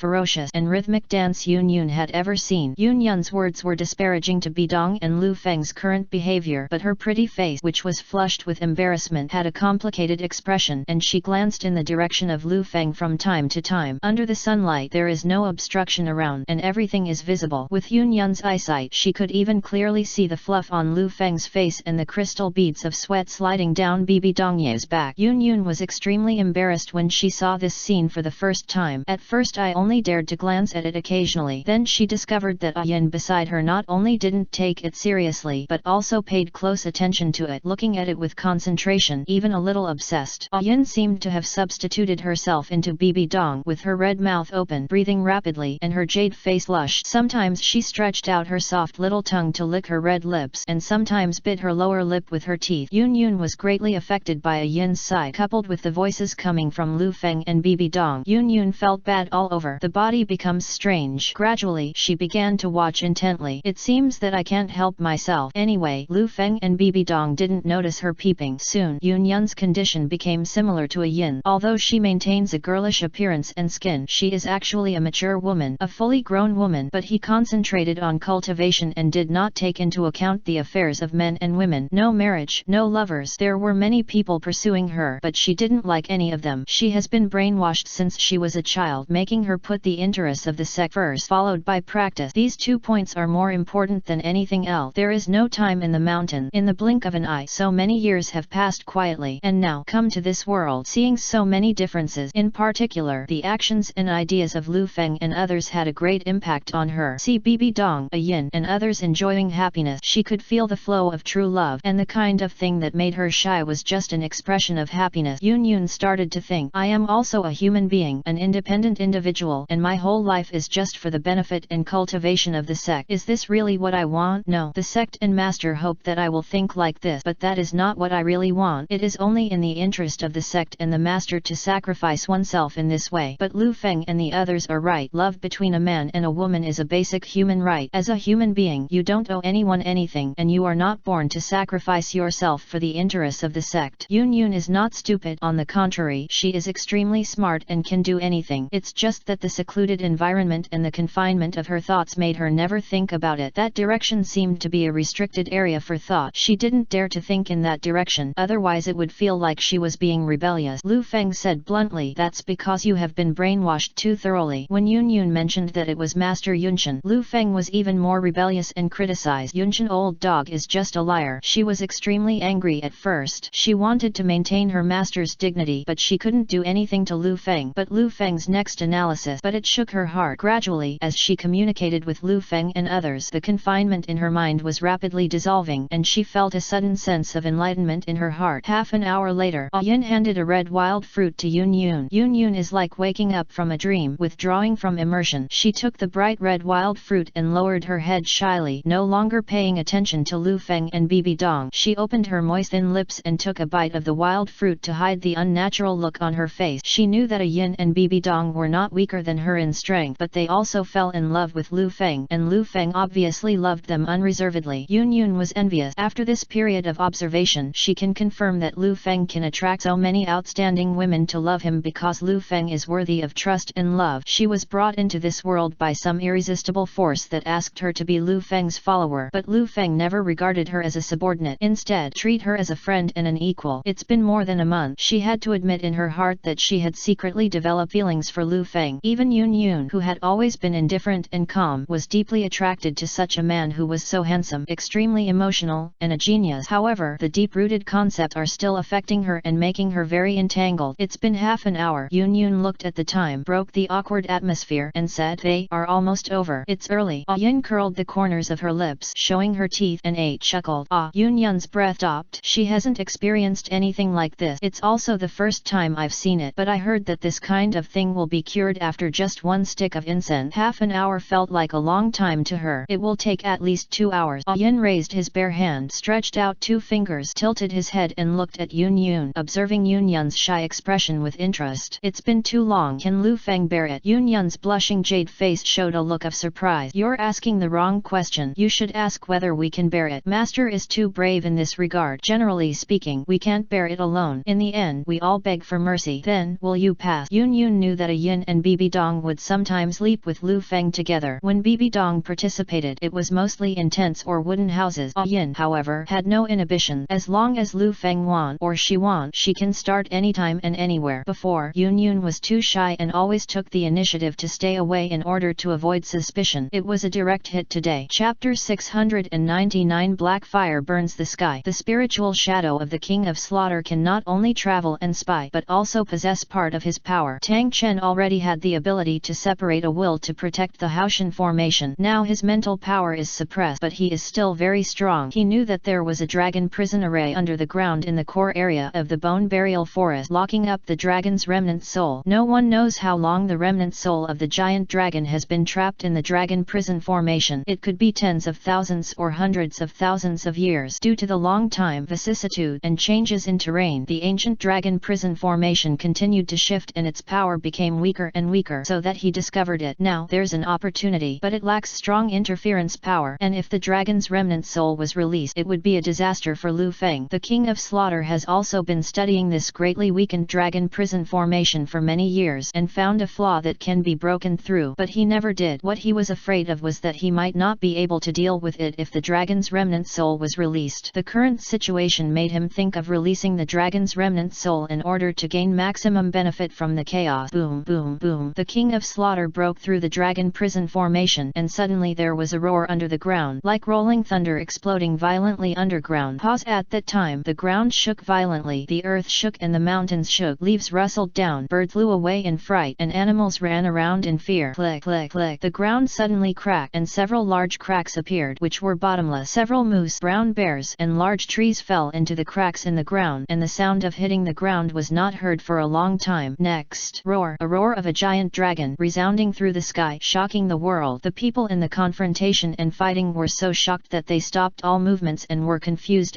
ferocious, and rhythmic dance Yun Yun had ever seen. Yun Yun's words were disparaging to Bibi Dong and Lu Feng's current behavior, but her pretty face, which was flushed with embarrassment, had a complicated expression, and she glanced in the direction of Lu Feng from time to time. Under the sunlight there is no obstruction around, and everything is visible. With Yun Yun's eyesight, she could even clearly see the fluff on Lu Feng's face and the crystal beads of sweat sliding down Bibi Dong's back. Yun Yun was extremely embarrassed when she saw this scene for the first time. At first I only dared to glance at it occasionally. Then she discovered that Yin beside her not only didn't take it seriously but also paid close attention to it, looking at it with concentration, even a little obsessed. Yin seemed to have substituted herself into Bibi Dong, with her red mouth open, breathing rapidly, and her jade face lush. Sometimes she stretched out her soft little tongue to lick her red lips, and sometimes bit her lower lip with her teeth. Yun Yun was greatly affected by Yin's sigh, coupled with the voices coming from Lu Feng and Bibi Dong. Yun Yun felt bad all over. The body becomes strange. Gradually, she began to watch intently. It seems that I can't help myself. Anyway, Lu Feng and Bibi Dong didn't notice her peeping. Soon, Yun Yun's condition became similar to Yin. Although she maintains a girlish appearance and skin, she is actually a mature woman, a fully grown woman. But he concentrated on cultivation and did not take into account the affairs of men and women. No marriage, no lovers. There were many people pursuing her, but she didn't like any of them. She has been brainwashed since she was a child, making her put the interests of the sect first, followed by practice. These 2 points are more important than anything else. There is no time in the mountain. In the blink of an eye, so many years have passed quietly, and now come to this world, seeing so many differences. In particular, the actions and ideas of Lu Feng and others had a great impact on her. See Bibi Dong, Yin, and others enjoying happiness. She could feel the flow of true love, and the kind of thing that made her shy was just an expression of happiness. Yun Yun started to think, I am also a human being, an independent individual, and my whole life is just for the benefit and cultivation of the sect. Is this really what I want? No, the sect and master hope that I will think like this, but that is not what I really want. It is only in the interest of the sect and the master to sacrifice oneself in this way. But Lu Feng and the others are right. Love between a man and a woman is a basic human right. As a human being, you don't owe anyone anything, and you are not born to sacrifice yourself for the interests of the sect. Yun Yun is not stupid. On the contrary, she is extremely smart and can do anything. It's just that the secluded environment and the confinement of her thoughts made her never think about it. That direction seemed to be a restricted area for thought. She didn't dare to think in that direction, otherwise it would feel like like she was being rebellious. Lu Feng said bluntly, "That's because you have been brainwashed too thoroughly." When Yun Yun mentioned that it was Master Yunshan, Lu Feng was even more rebellious and criticized. "Yunshan old dog is just a liar." She was extremely angry at first. She wanted to maintain her master's dignity, but she couldn't do anything to Lu Feng. But Lu Feng's next analysis, but it shook her heart. Gradually, as she communicated with Lu Feng and others, the confinement in her mind was rapidly dissolving, and she felt a sudden sense of enlightenment in her heart. Half an hour later, Yin handed a red wild fruit to Yun Yun. Yun Yun is like waking up from a dream, withdrawing from immersion. She took the bright red wild fruit and lowered her head shyly, no longer paying attention to Lu Feng and Bibi Dong. She opened her moist thin lips and took a bite of the wild fruit to hide the unnatural look on her face. She knew that Yin and Bibi Dong were not weaker than her in strength, but they also fell in love with Lu Feng, and Lu Feng obviously loved them unreservedly. Yun Yun was envious. After this period of observation, she can confirm that Lu Feng can attract so many outstanding women to love him because Lu Feng is worthy of trust and love. She was brought into this world by some irresistible force that asked her to be Lu Feng's follower, but Lu Feng never regarded her as a subordinate, instead treat her as a friend and an equal. It's been more than a month. She had to admit in her heart that she had secretly developed feelings for Lu Feng. Even Yun Yun, who had always been indifferent and calm, was deeply attracted to such a man who was so handsome, extremely emotional, and a genius. However, the deep-rooted concepts are still affecting her and making her very entangled. It's been half an hour. Yun Yun looked at the time, broke the awkward atmosphere, and said, "They are almost over. It's early." Yin curled the corners of her lips, showing her teeth, and chuckled. Yun Yun's breath stopped. She hasn't experienced anything like this. It's also the first time I've seen it, but I heard that this kind of thing will be cured after just one stick of incense. Half an hour felt like a long time to her. It will take at least 2 hours. Yin raised his bare hand, stretched out 2 fingers, tilted his head and looked at Yun Yun, observing Yun Yun's shy expression with interest. "It's been too long. Can Lu Feng bear it?" Yun Yun's blushing jade face showed a look of surprise. "You're asking the wrong question. You should ask whether we can bear it. Master is too brave in this regard. Generally speaking, we can't bear it alone. In the end, we all beg for mercy. Then, will you pass?" Yun Yun knew that Yin and Bibi Dong would sometimes leap with Lu Feng together. When Bibi Dong participated, it was mostly in tents or wooden houses. Yin, however, had no inhibition. As long as Lu Feng won or she won, she can start anytime and anywhere. Before, Yun Yun was too shy and always took the initiative to stay away in order to avoid suspicion. It was a direct hit today. Chapter 699 Black Fire Burns the Sky. The spiritual shadow of the King of Slaughter can not only travel and spy, but also possess part of his power. Tang Chen already had the ability to separate a will to protect the Haoshan formation. Now his mental power is suppressed, but he is still very strong. He knew that there was a dragon prison array under the ground in the core area of the bone burial forest, locking up the dragon's remnant soul. No one knows how long the remnant soul of the giant dragon has been trapped in the dragon prison formation. It could be tens of thousands or hundreds of thousands of years. Due to the long time, vicissitude, and changes in terrain, the ancient dragon prison formation continued to shift and its power became weaker and weaker, so that he discovered it. Now, there's an opportunity, but it lacks strong interference power, and if the dragon's remnant soul was released, it would be a disaster for Lu Feng. The King of Slaughter has also been studying this greatly weakened dragon prison formation for many years, and found a flaw that can be broken through, but he never did. What he was afraid of was that he might not be able to deal with it if the dragon's remnant soul was released. The current situation made him think of releasing the dragon's remnant soul in order to gain maximum benefit from the chaos. Boom, boom, boom. The King of Slaughter broke through the dragon prison formation, and suddenly there was a roar under the ground, like rolling thunder exploding violently underground. Pause. At that time, the ground shook violently, the earth shook and the mountains shook, leaves rustled down, birds flew away in fright, and animals ran around in fear. Click, click, click. The ground suddenly cracked, and several large cracks appeared, which were bottomless. Several moose, brown bears, and large trees fell into the cracks in the ground, and the sound of hitting the ground was not heard for a long time. Next, roar. A roar of a giant dragon, resounding through the sky, shocking the world. The people in the confrontation and fighting were so shocked that they stopped all movements and were confused.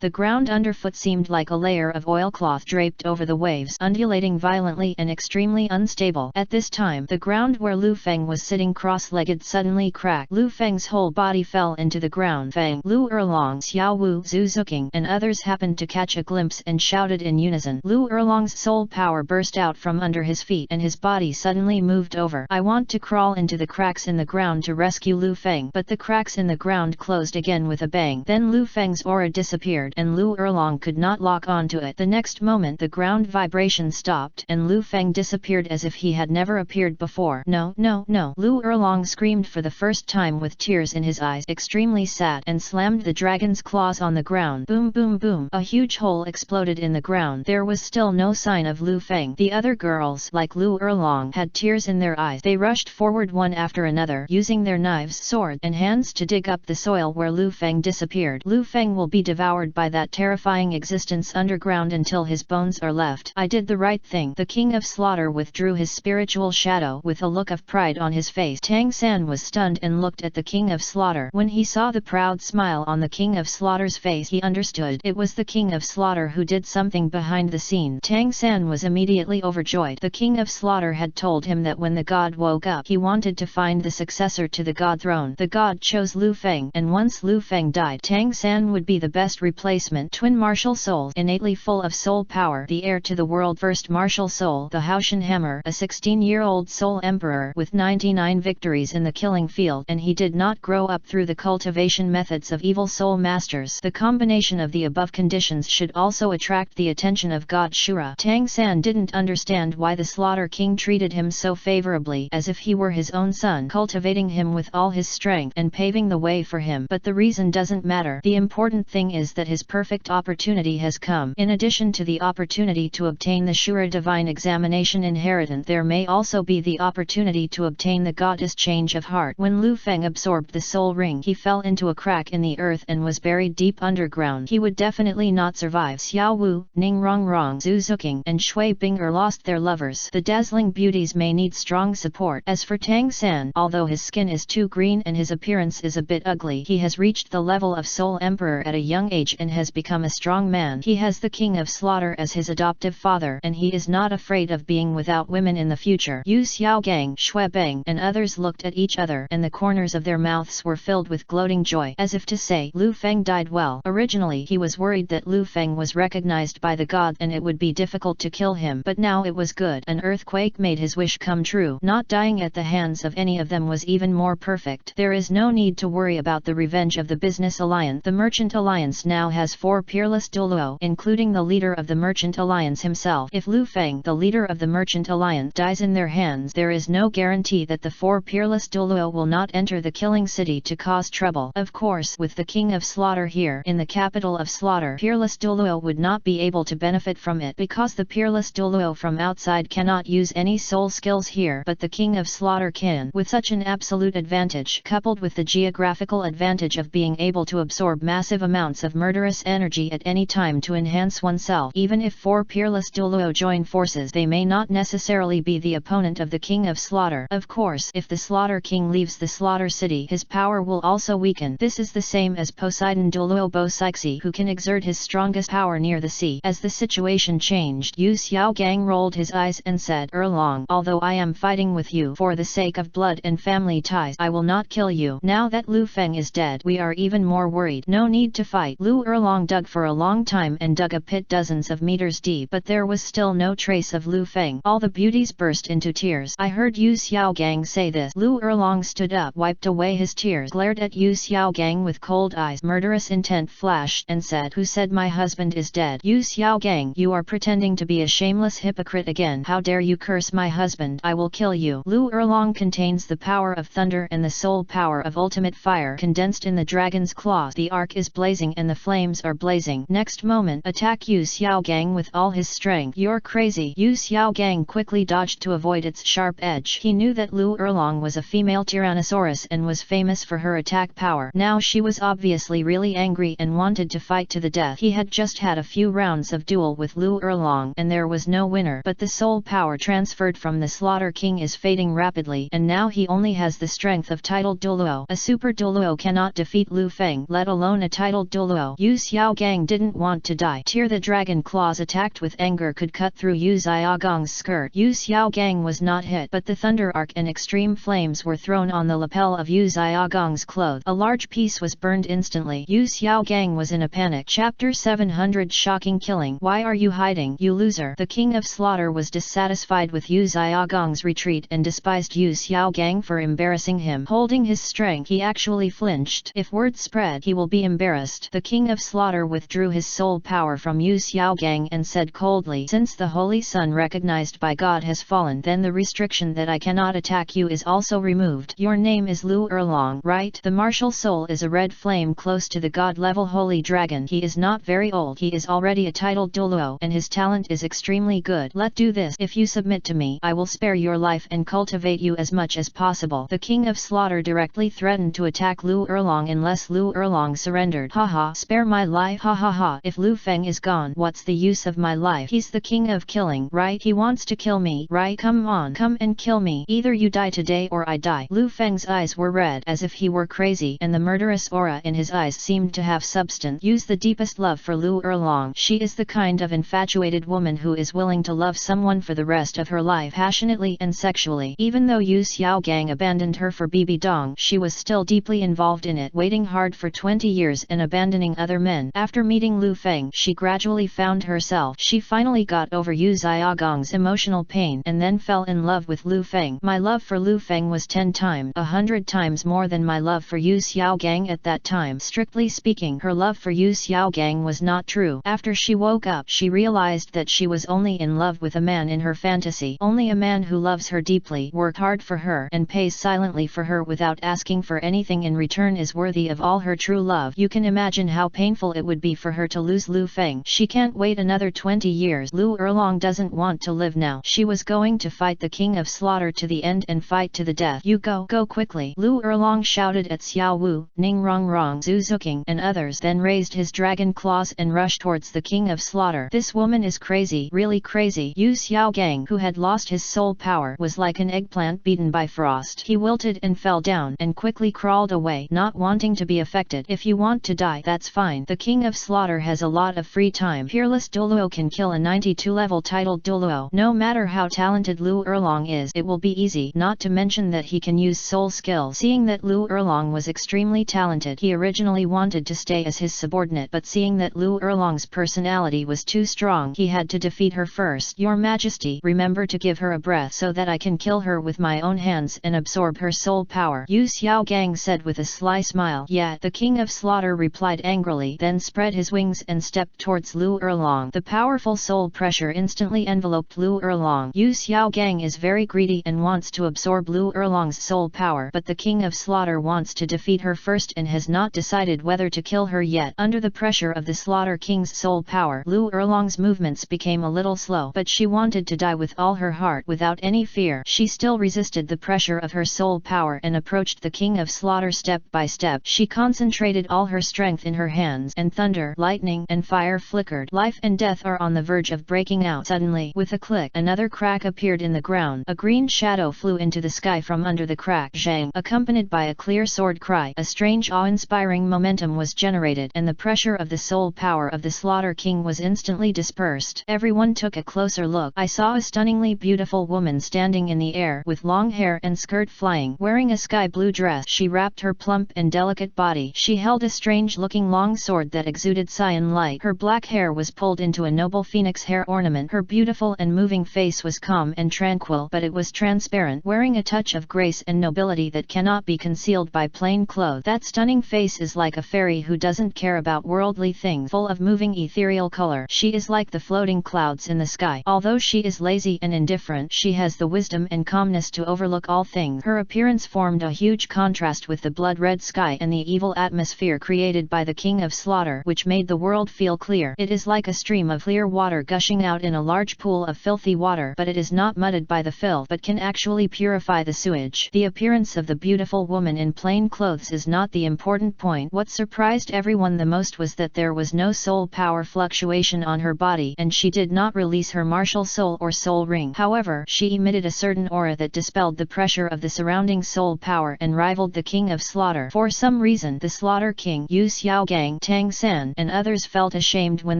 The ground underfoot seemed like a layer of oilcloth draped over the waves, undulating violently and extremely unstable. At this time, the ground where Lu Feng was sitting cross-legged suddenly cracked. Lu Feng's whole body fell into the ground. Feng, Lu Erlong, Xiao Wu, Zhu Zhuqing, and others happened to catch a glimpse and shouted in unison. Lu Erlong's soul power burst out from under his feet, and his body suddenly moved over. I want to crawl into the cracks in the ground to rescue Lu Feng, but the cracks in the ground closed again with a bang. Then Lu Feng's aura disappeared, and Lu Erlong could not lock onto it. The next moment the ground vibration stopped and Lu Feng disappeared as if he had never appeared before. No, no, no! Lu Erlong screamed for the first time with tears in his eyes, extremely sad, and slammed the dragon's claws on the ground. Boom boom boom! A huge hole exploded in the ground. There was still no sign of Lu Feng. The other girls, like Lu Erlong, had tears in their eyes. They rushed forward one after another, using their knives, swords, and hands to dig up the soil where Lu Feng disappeared. Lu Feng will be devoured by that terrifying existence underground until his bones are left. I did the right thing. The King of Slaughter withdrew his spiritual shadow with a look of pride on his face. Tang San was stunned and looked at the King of Slaughter. When he saw the proud smile on the King of Slaughter's face, he understood it was the King of Slaughter who did something behind the scene. Tang San was immediately overjoyed. The King of Slaughter had told him that when the god woke up, he wanted to find the successor to the god throne. The god chose Lu Feng, and once Lu Feng died, Tang San would be the best replacement. Twin martial souls, innately full of soul power, the heir to the world-first martial soul, the Haoshan Hammer, a 16-year-old soul emperor with 99 victories in the killing field, and he did not grow up through the cultivation methods of evil soul masters. The combination of the above conditions should also attract the attention of God Shura. Tang San didn't understand why the Slaughter King treated him so favorably, as if he were his own son, cultivating him with all his strength and paving the way for him. But the reason doesn't matter. The important thing is that his perfect opportunity has come. In addition to the opportunity to obtain the Shura Divine Examination inheritance, there may also be the opportunity to obtain the Goddess Change of Heart. When Lu Feng absorbed the soul ring, he fell into a crack in the earth and was buried deep underground. He would definitely not survive. Xiao Wu, Ning Rongrong, Zhu Zhuqing, and Shui Bing'er lost their lovers. The dazzling beauties may need strong support. As for Tang San, although his skin is too green and his appearance is a bit ugly, he has reached the level of Soul Emperor at a young age and has become a strong man. He has the King of Slaughter as his adoptive father, and he is not afraid of being without women in the future. Yu Xiaogang, Shui Beng, and others looked at each other, and the corners of their mouths were filled with gloating joy, as if to say, Lu Feng died well. Originally he was worried that Lu Feng was recognized by the gods and it would be difficult to kill him, but now it was good. An earthquake made his wish come true. Not dying at the hands of any of them was even more perfect. There is no need to worry about the revenge of the business alliance. The merchant alliance now has 4 peerless Douluo, including the leader of the merchant alliance himself. If Lu Feng, the leader of the merchant alliance, dies in their hands, there is no guarantee that the 4 peerless Douluo will not enter the killing city to cause trouble. Of course, with the King of Slaughter here in the capital of Slaughter, peerless Douluo would not be able to benefit from it because the peerless Douluo from outside cannot use any soul skills here, but the King of Slaughter can. With such an absolute advantage, coupled with the geographical advantage of being able to absorb massive amounts of murderous energy at any time to enhance oneself, even if 4 peerless Douluo join forces, they may not necessarily be the opponent of the King of Slaughter. Of course, if the Slaughter King leaves the Slaughter City, his power will also weaken. This is the same as Poseidon Douluo Bosaixi, who can exert his strongest power near the sea. As the situation changed, Yu Xiaogang rolled his eyes and said, Erlong, although I am fighting with you for the sake of blood and family ties, I will not kill you. Now that Lu Feng is dead, we are even more worried. No need to fight. Lu Erlong dug for a long time and dug a pit dozens of meters deep, but there was still no trace of Lu Feng. All the beauties burst into tears. I heard Yu Xiaogang say this. Lu Erlong stood up, wiped away his tears, glared at Yu Xiaogang with cold eyes. Murderous intent flashed and said, Who said my husband is dead? Yu Xiaogang, you are pretending to be a shameless hypocrite again. How dare you curse my husband? I will kill you. Lu Erlong contains the power of thunder and the soul power of ultimate fire condensed in the dragon's claws. The arc is blazing and the flames are blazing. Next moment, attack Yu Xiaogang with all his strength. You're crazy. Yu Xiaogang quickly dodged to avoid its sharp edge. He knew that Lu Erlong was a female Tyrannosaurus and was famous for her attack power. Now she was obviously really angry and wanted to fight to the death. He had just had a few rounds of duel with Lu Erlong and there was no winner, but the soul power transferred from the Slaughter King is fading rapidly, and now he only has the strength of titled Douluo. A super Douluo cannot defeat Lu Feng, let alone a titled Douluo. Yu Xiaogang didn't want to die. Tear the dragon claws attacked with anger could cut through Yu Xiaogang's skirt. Yu Xiaogang was not hit, but the thunder arc and extreme flames were thrown on the lapel of Yu Xiaogang's clothes. A large piece was burned instantly. Yu Xiaogang was in a panic. Chapter 700 Shocking Killing. Why are you hiding, you loser? The King of Slaughter was dissatisfied with Yu Xiaogang's retreat and despised Yu Xiaogang for embarrassing him. Holding his strength, he actually flinched. If word spread, he will be embarrassed. The King of Slaughter withdrew his soul power from Yu Xiaogang and said coldly, "Since the Holy Sun recognized by God has fallen, then the restriction that I cannot attack you is also removed. Your name is Lu Erlong, right? The martial soul is a red flame close to the god-level holy dragon. He is not very old. He is already a titled Douluo, and his talent is extremely good. Let's do this. If you submit to me, I will spare your life and cultivate you as much as possible." The King of Slaughter directly threatened to attack Lu Erlong unless Lu Erlong surrendered. Haha, spare my life, ha ha ha. If Lu Feng is gone, what's the use of my life? He's the king of killing, right? He wants to kill me, right? Come on, come and kill me. Either you die today or I die. Lu Feng's eyes were red as if he were crazy, and the murderous aura in his eyes seemed to have substance. Use the deepest love for Lu Erlong. She is the kind of infatuated woman who is willing to love someone for the rest of her life passionately and sexually. Even though Yu Xiaogang abandoned her for Bibi Dong, she was still deeply involved in it, waiting hard for 20 years and abandoning other men. After meeting Lu Feng, she gradually found herself. She finally got over Yu Xiaogang's emotional pain and then fell in love with Lu Feng. My love for Lu Feng was 10 times, 100 times more than my love for Yu Xiaogang at that time. Strictly speaking, her love for Yu Xiaogang was not true. After she woke up, she realized that she was only in love with a man in her fantasy. Only a man who loves her deeply, worked hard for her, and pays silently for her without asking for anything in return is worthy of all her true love. You can imagine how painful it would be for her to lose Lu Feng. She can't wait another 20 years. Lu Erlong doesn't want to live now. She was going to fight the King of Slaughter to the end and fight to the death. You go quickly. Lu Erlong shouted at Xiao Wu, Ning Rongrong, Zhu Zhuqing, and others, then raised his dragon claws and rushed towards the King of Slaughter. This woman is crazy, really crazy. Yu Xiaogang, who had lost his soul power, was like an eggplant beaten by frost. He wilted and fell down and quickly crawled away, not wanting to be affected. If you want to die, that's fine. The King of Slaughter has a lot of free time. Peerless Douluo can kill a 92 level titled Douluo. No matter how talented Lu Erlong is, it will be easy, not to mention that he can use soul skill. Seeing that Lu Erlong was extremely talented, he originally wanted to stay as his subordinate, but seeing that Lu Erlong's personality was too strong, he had to defeat her first. Your Majesty, remember to give her a breath so that I can kill her with my own hands and absorb her soul power, Yu Xiaogang said with a sly smile. Yeah, the King of Slaughter replied angrily, then spread his wings and stepped towards Lu Erlong. The powerful soul pressure instantly enveloped Lu Erlong. Yu Xiaogang is very greedy and wants to absorb Lu Erlong's soul power, but the King of Slaughter wants to defeat her first and has not decided whether to kill her yet. Under the pressure of the Slaughter King's soul power, Lu Erlong's movements became a little slow, but she wanted to die with all her heart without any fear. She still resisted the pressure of her soul power and approached the King of Slaughter step by step. She concentrated all her strength in her hands, and thunder, lightning, and fire flickered. Life and death are on the verge of breaking out. Suddenly, with a click, another crack appeared in the ground. A green shadow flew into the sky from under the crack. Zhang, accompanied by a clear sword cry, a strange awe-inspiring momentum was generated, and the pressure of the soul power of the Slaughter King was instantly dispersed. Everyone took a closer look. I saw a stunningly beautiful woman standing in the air, with long hair and skirt flying, wearing a sky blue dress. She wrapped her plump and delicate body. She held a strange-looking long sword that exuded cyan light. Her black hair was pulled into a noble phoenix hair ornament. Her beautiful and moving face was calm and tranquil, but it was transparent, wearing a touch of grace and nobility that cannot be concealed by plain clothes. That stunning face is like a fairy who doesn't care about worldly things, full of moving ethereal color. She is like the floating clouds in the sky. Although she is lazy and indifferent, she has the wisdom and calmness to overlook all things. Her appearance formed a huge contrast with the blood-red sky and the evil atmosphere created by the King of Slaughter, which made the world feel clear. It is like a stream of clear water gushing out in a large pool of filthy water, but it is not mudded by the filth, but can actually purify the sewage. The appearance of the beautiful woman in plain clothes is not the important point. What surprised everyone the most was that there was no soul power fluctuation on her body, and she did not release her martial soul or soul ring. However, she emitted a certain aura that dispelled the pressure of the surrounding soul power and rivaled the King of Slaughter. For some reason, the Slaughter King, Yu Xiaogang, Tang San, and others felt ashamed when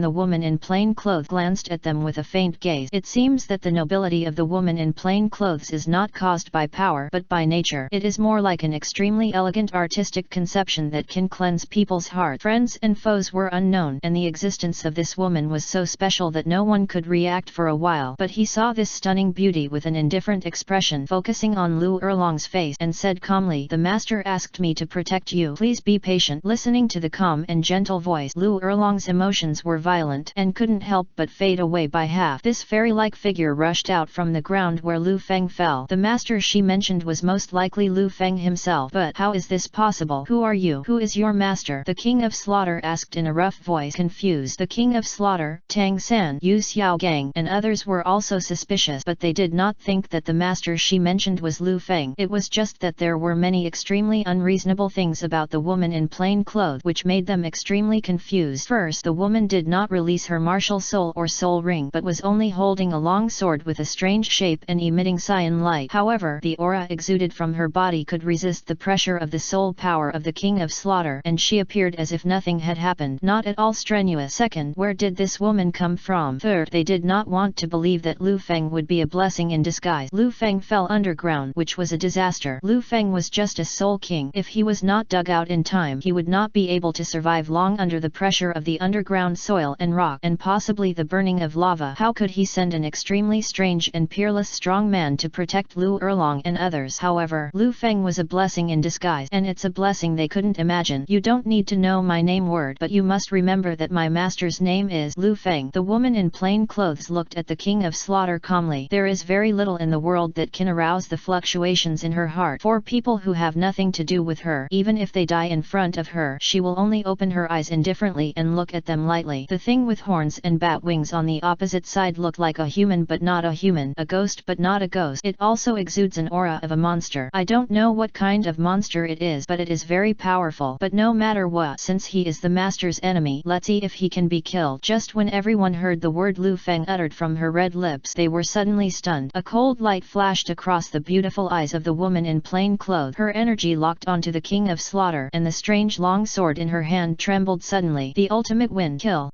the woman in plain clothes glanced at them with a faint gaze. It seems that the nobility of the woman in plain clothes is not caused by power, but by nature. It is more like an extremely elegant artistic conception that can cleanse people's heart. Friends and foes were unknown, and the existence of this woman was so special that no one could react for a while. But he saw this stunning beauty with an indifferent expression, focusing on Lu Erlong's face, and said calmly, "The master asked me to protect you. Please be patient." Listening to the calm and gentle voice, Lu Erlong Erlong's emotions were violent and couldn't help but fade away by half. This fairy-like figure rushed out from the ground where Lu Feng fell. The master she mentioned was most likely Lu Feng himself. But how is this possible? Who are you? Who is your master? The King of Slaughter asked in a rough voice, confused. The King of Slaughter, Tang San, Yu Xiaogang, and others were also suspicious, but they did not think that the master she mentioned was Lu Feng. It was just that there were many extremely unreasonable things about the woman in plain clothes which made them extremely confused. First, the woman did not release her martial soul or soul ring, but was only holding a long sword with a strange shape and emitting cyan light. However, the aura exuded from her body could resist the pressure of the soul power of the King of Slaughter, and she appeared as if nothing had happened, not at all strenuous. Second, where did this woman come from? Third, they did not want to believe that Lu Feng would be a blessing in disguise. Lu Feng fell underground, which was a disaster. Lu Feng was just a soul king. If he was not dug out in time, he would not be able to survive long under the pressure of the underground soil and rock, and possibly the burning of lava. How could he send an extremely strange and peerless strong man to protect Lu Erlong and others? However, Lu Feng was a blessing in disguise, and it's a blessing they couldn't imagine. You don't need to know my name word, but you must remember that my master's name is Lu Feng. The woman in plain clothes looked at the King of Slaughter calmly. There is very little in the world that can arouse the fluctuations in her heart. For people who have nothing to do with her, even if they die in front of her, she will only open her eyes indifferently and look at them lightly. The thing with horns and bat wings on the opposite side looked like a human but not a human, a ghost but not a ghost. It also exudes an aura of a monster. I don't know what kind of monster it is, but it is very powerful. But no matter what, since he is the master's enemy, let's see if he can be killed. Just when everyone heard the word Lu Feng uttered from her red lips, they were suddenly stunned. A cold light flashed across the beautiful eyes of the woman in plain clothes. Her energy locked onto the King of Slaughter, and the strange long sword in her hand trembled suddenly. The ultimate win kill.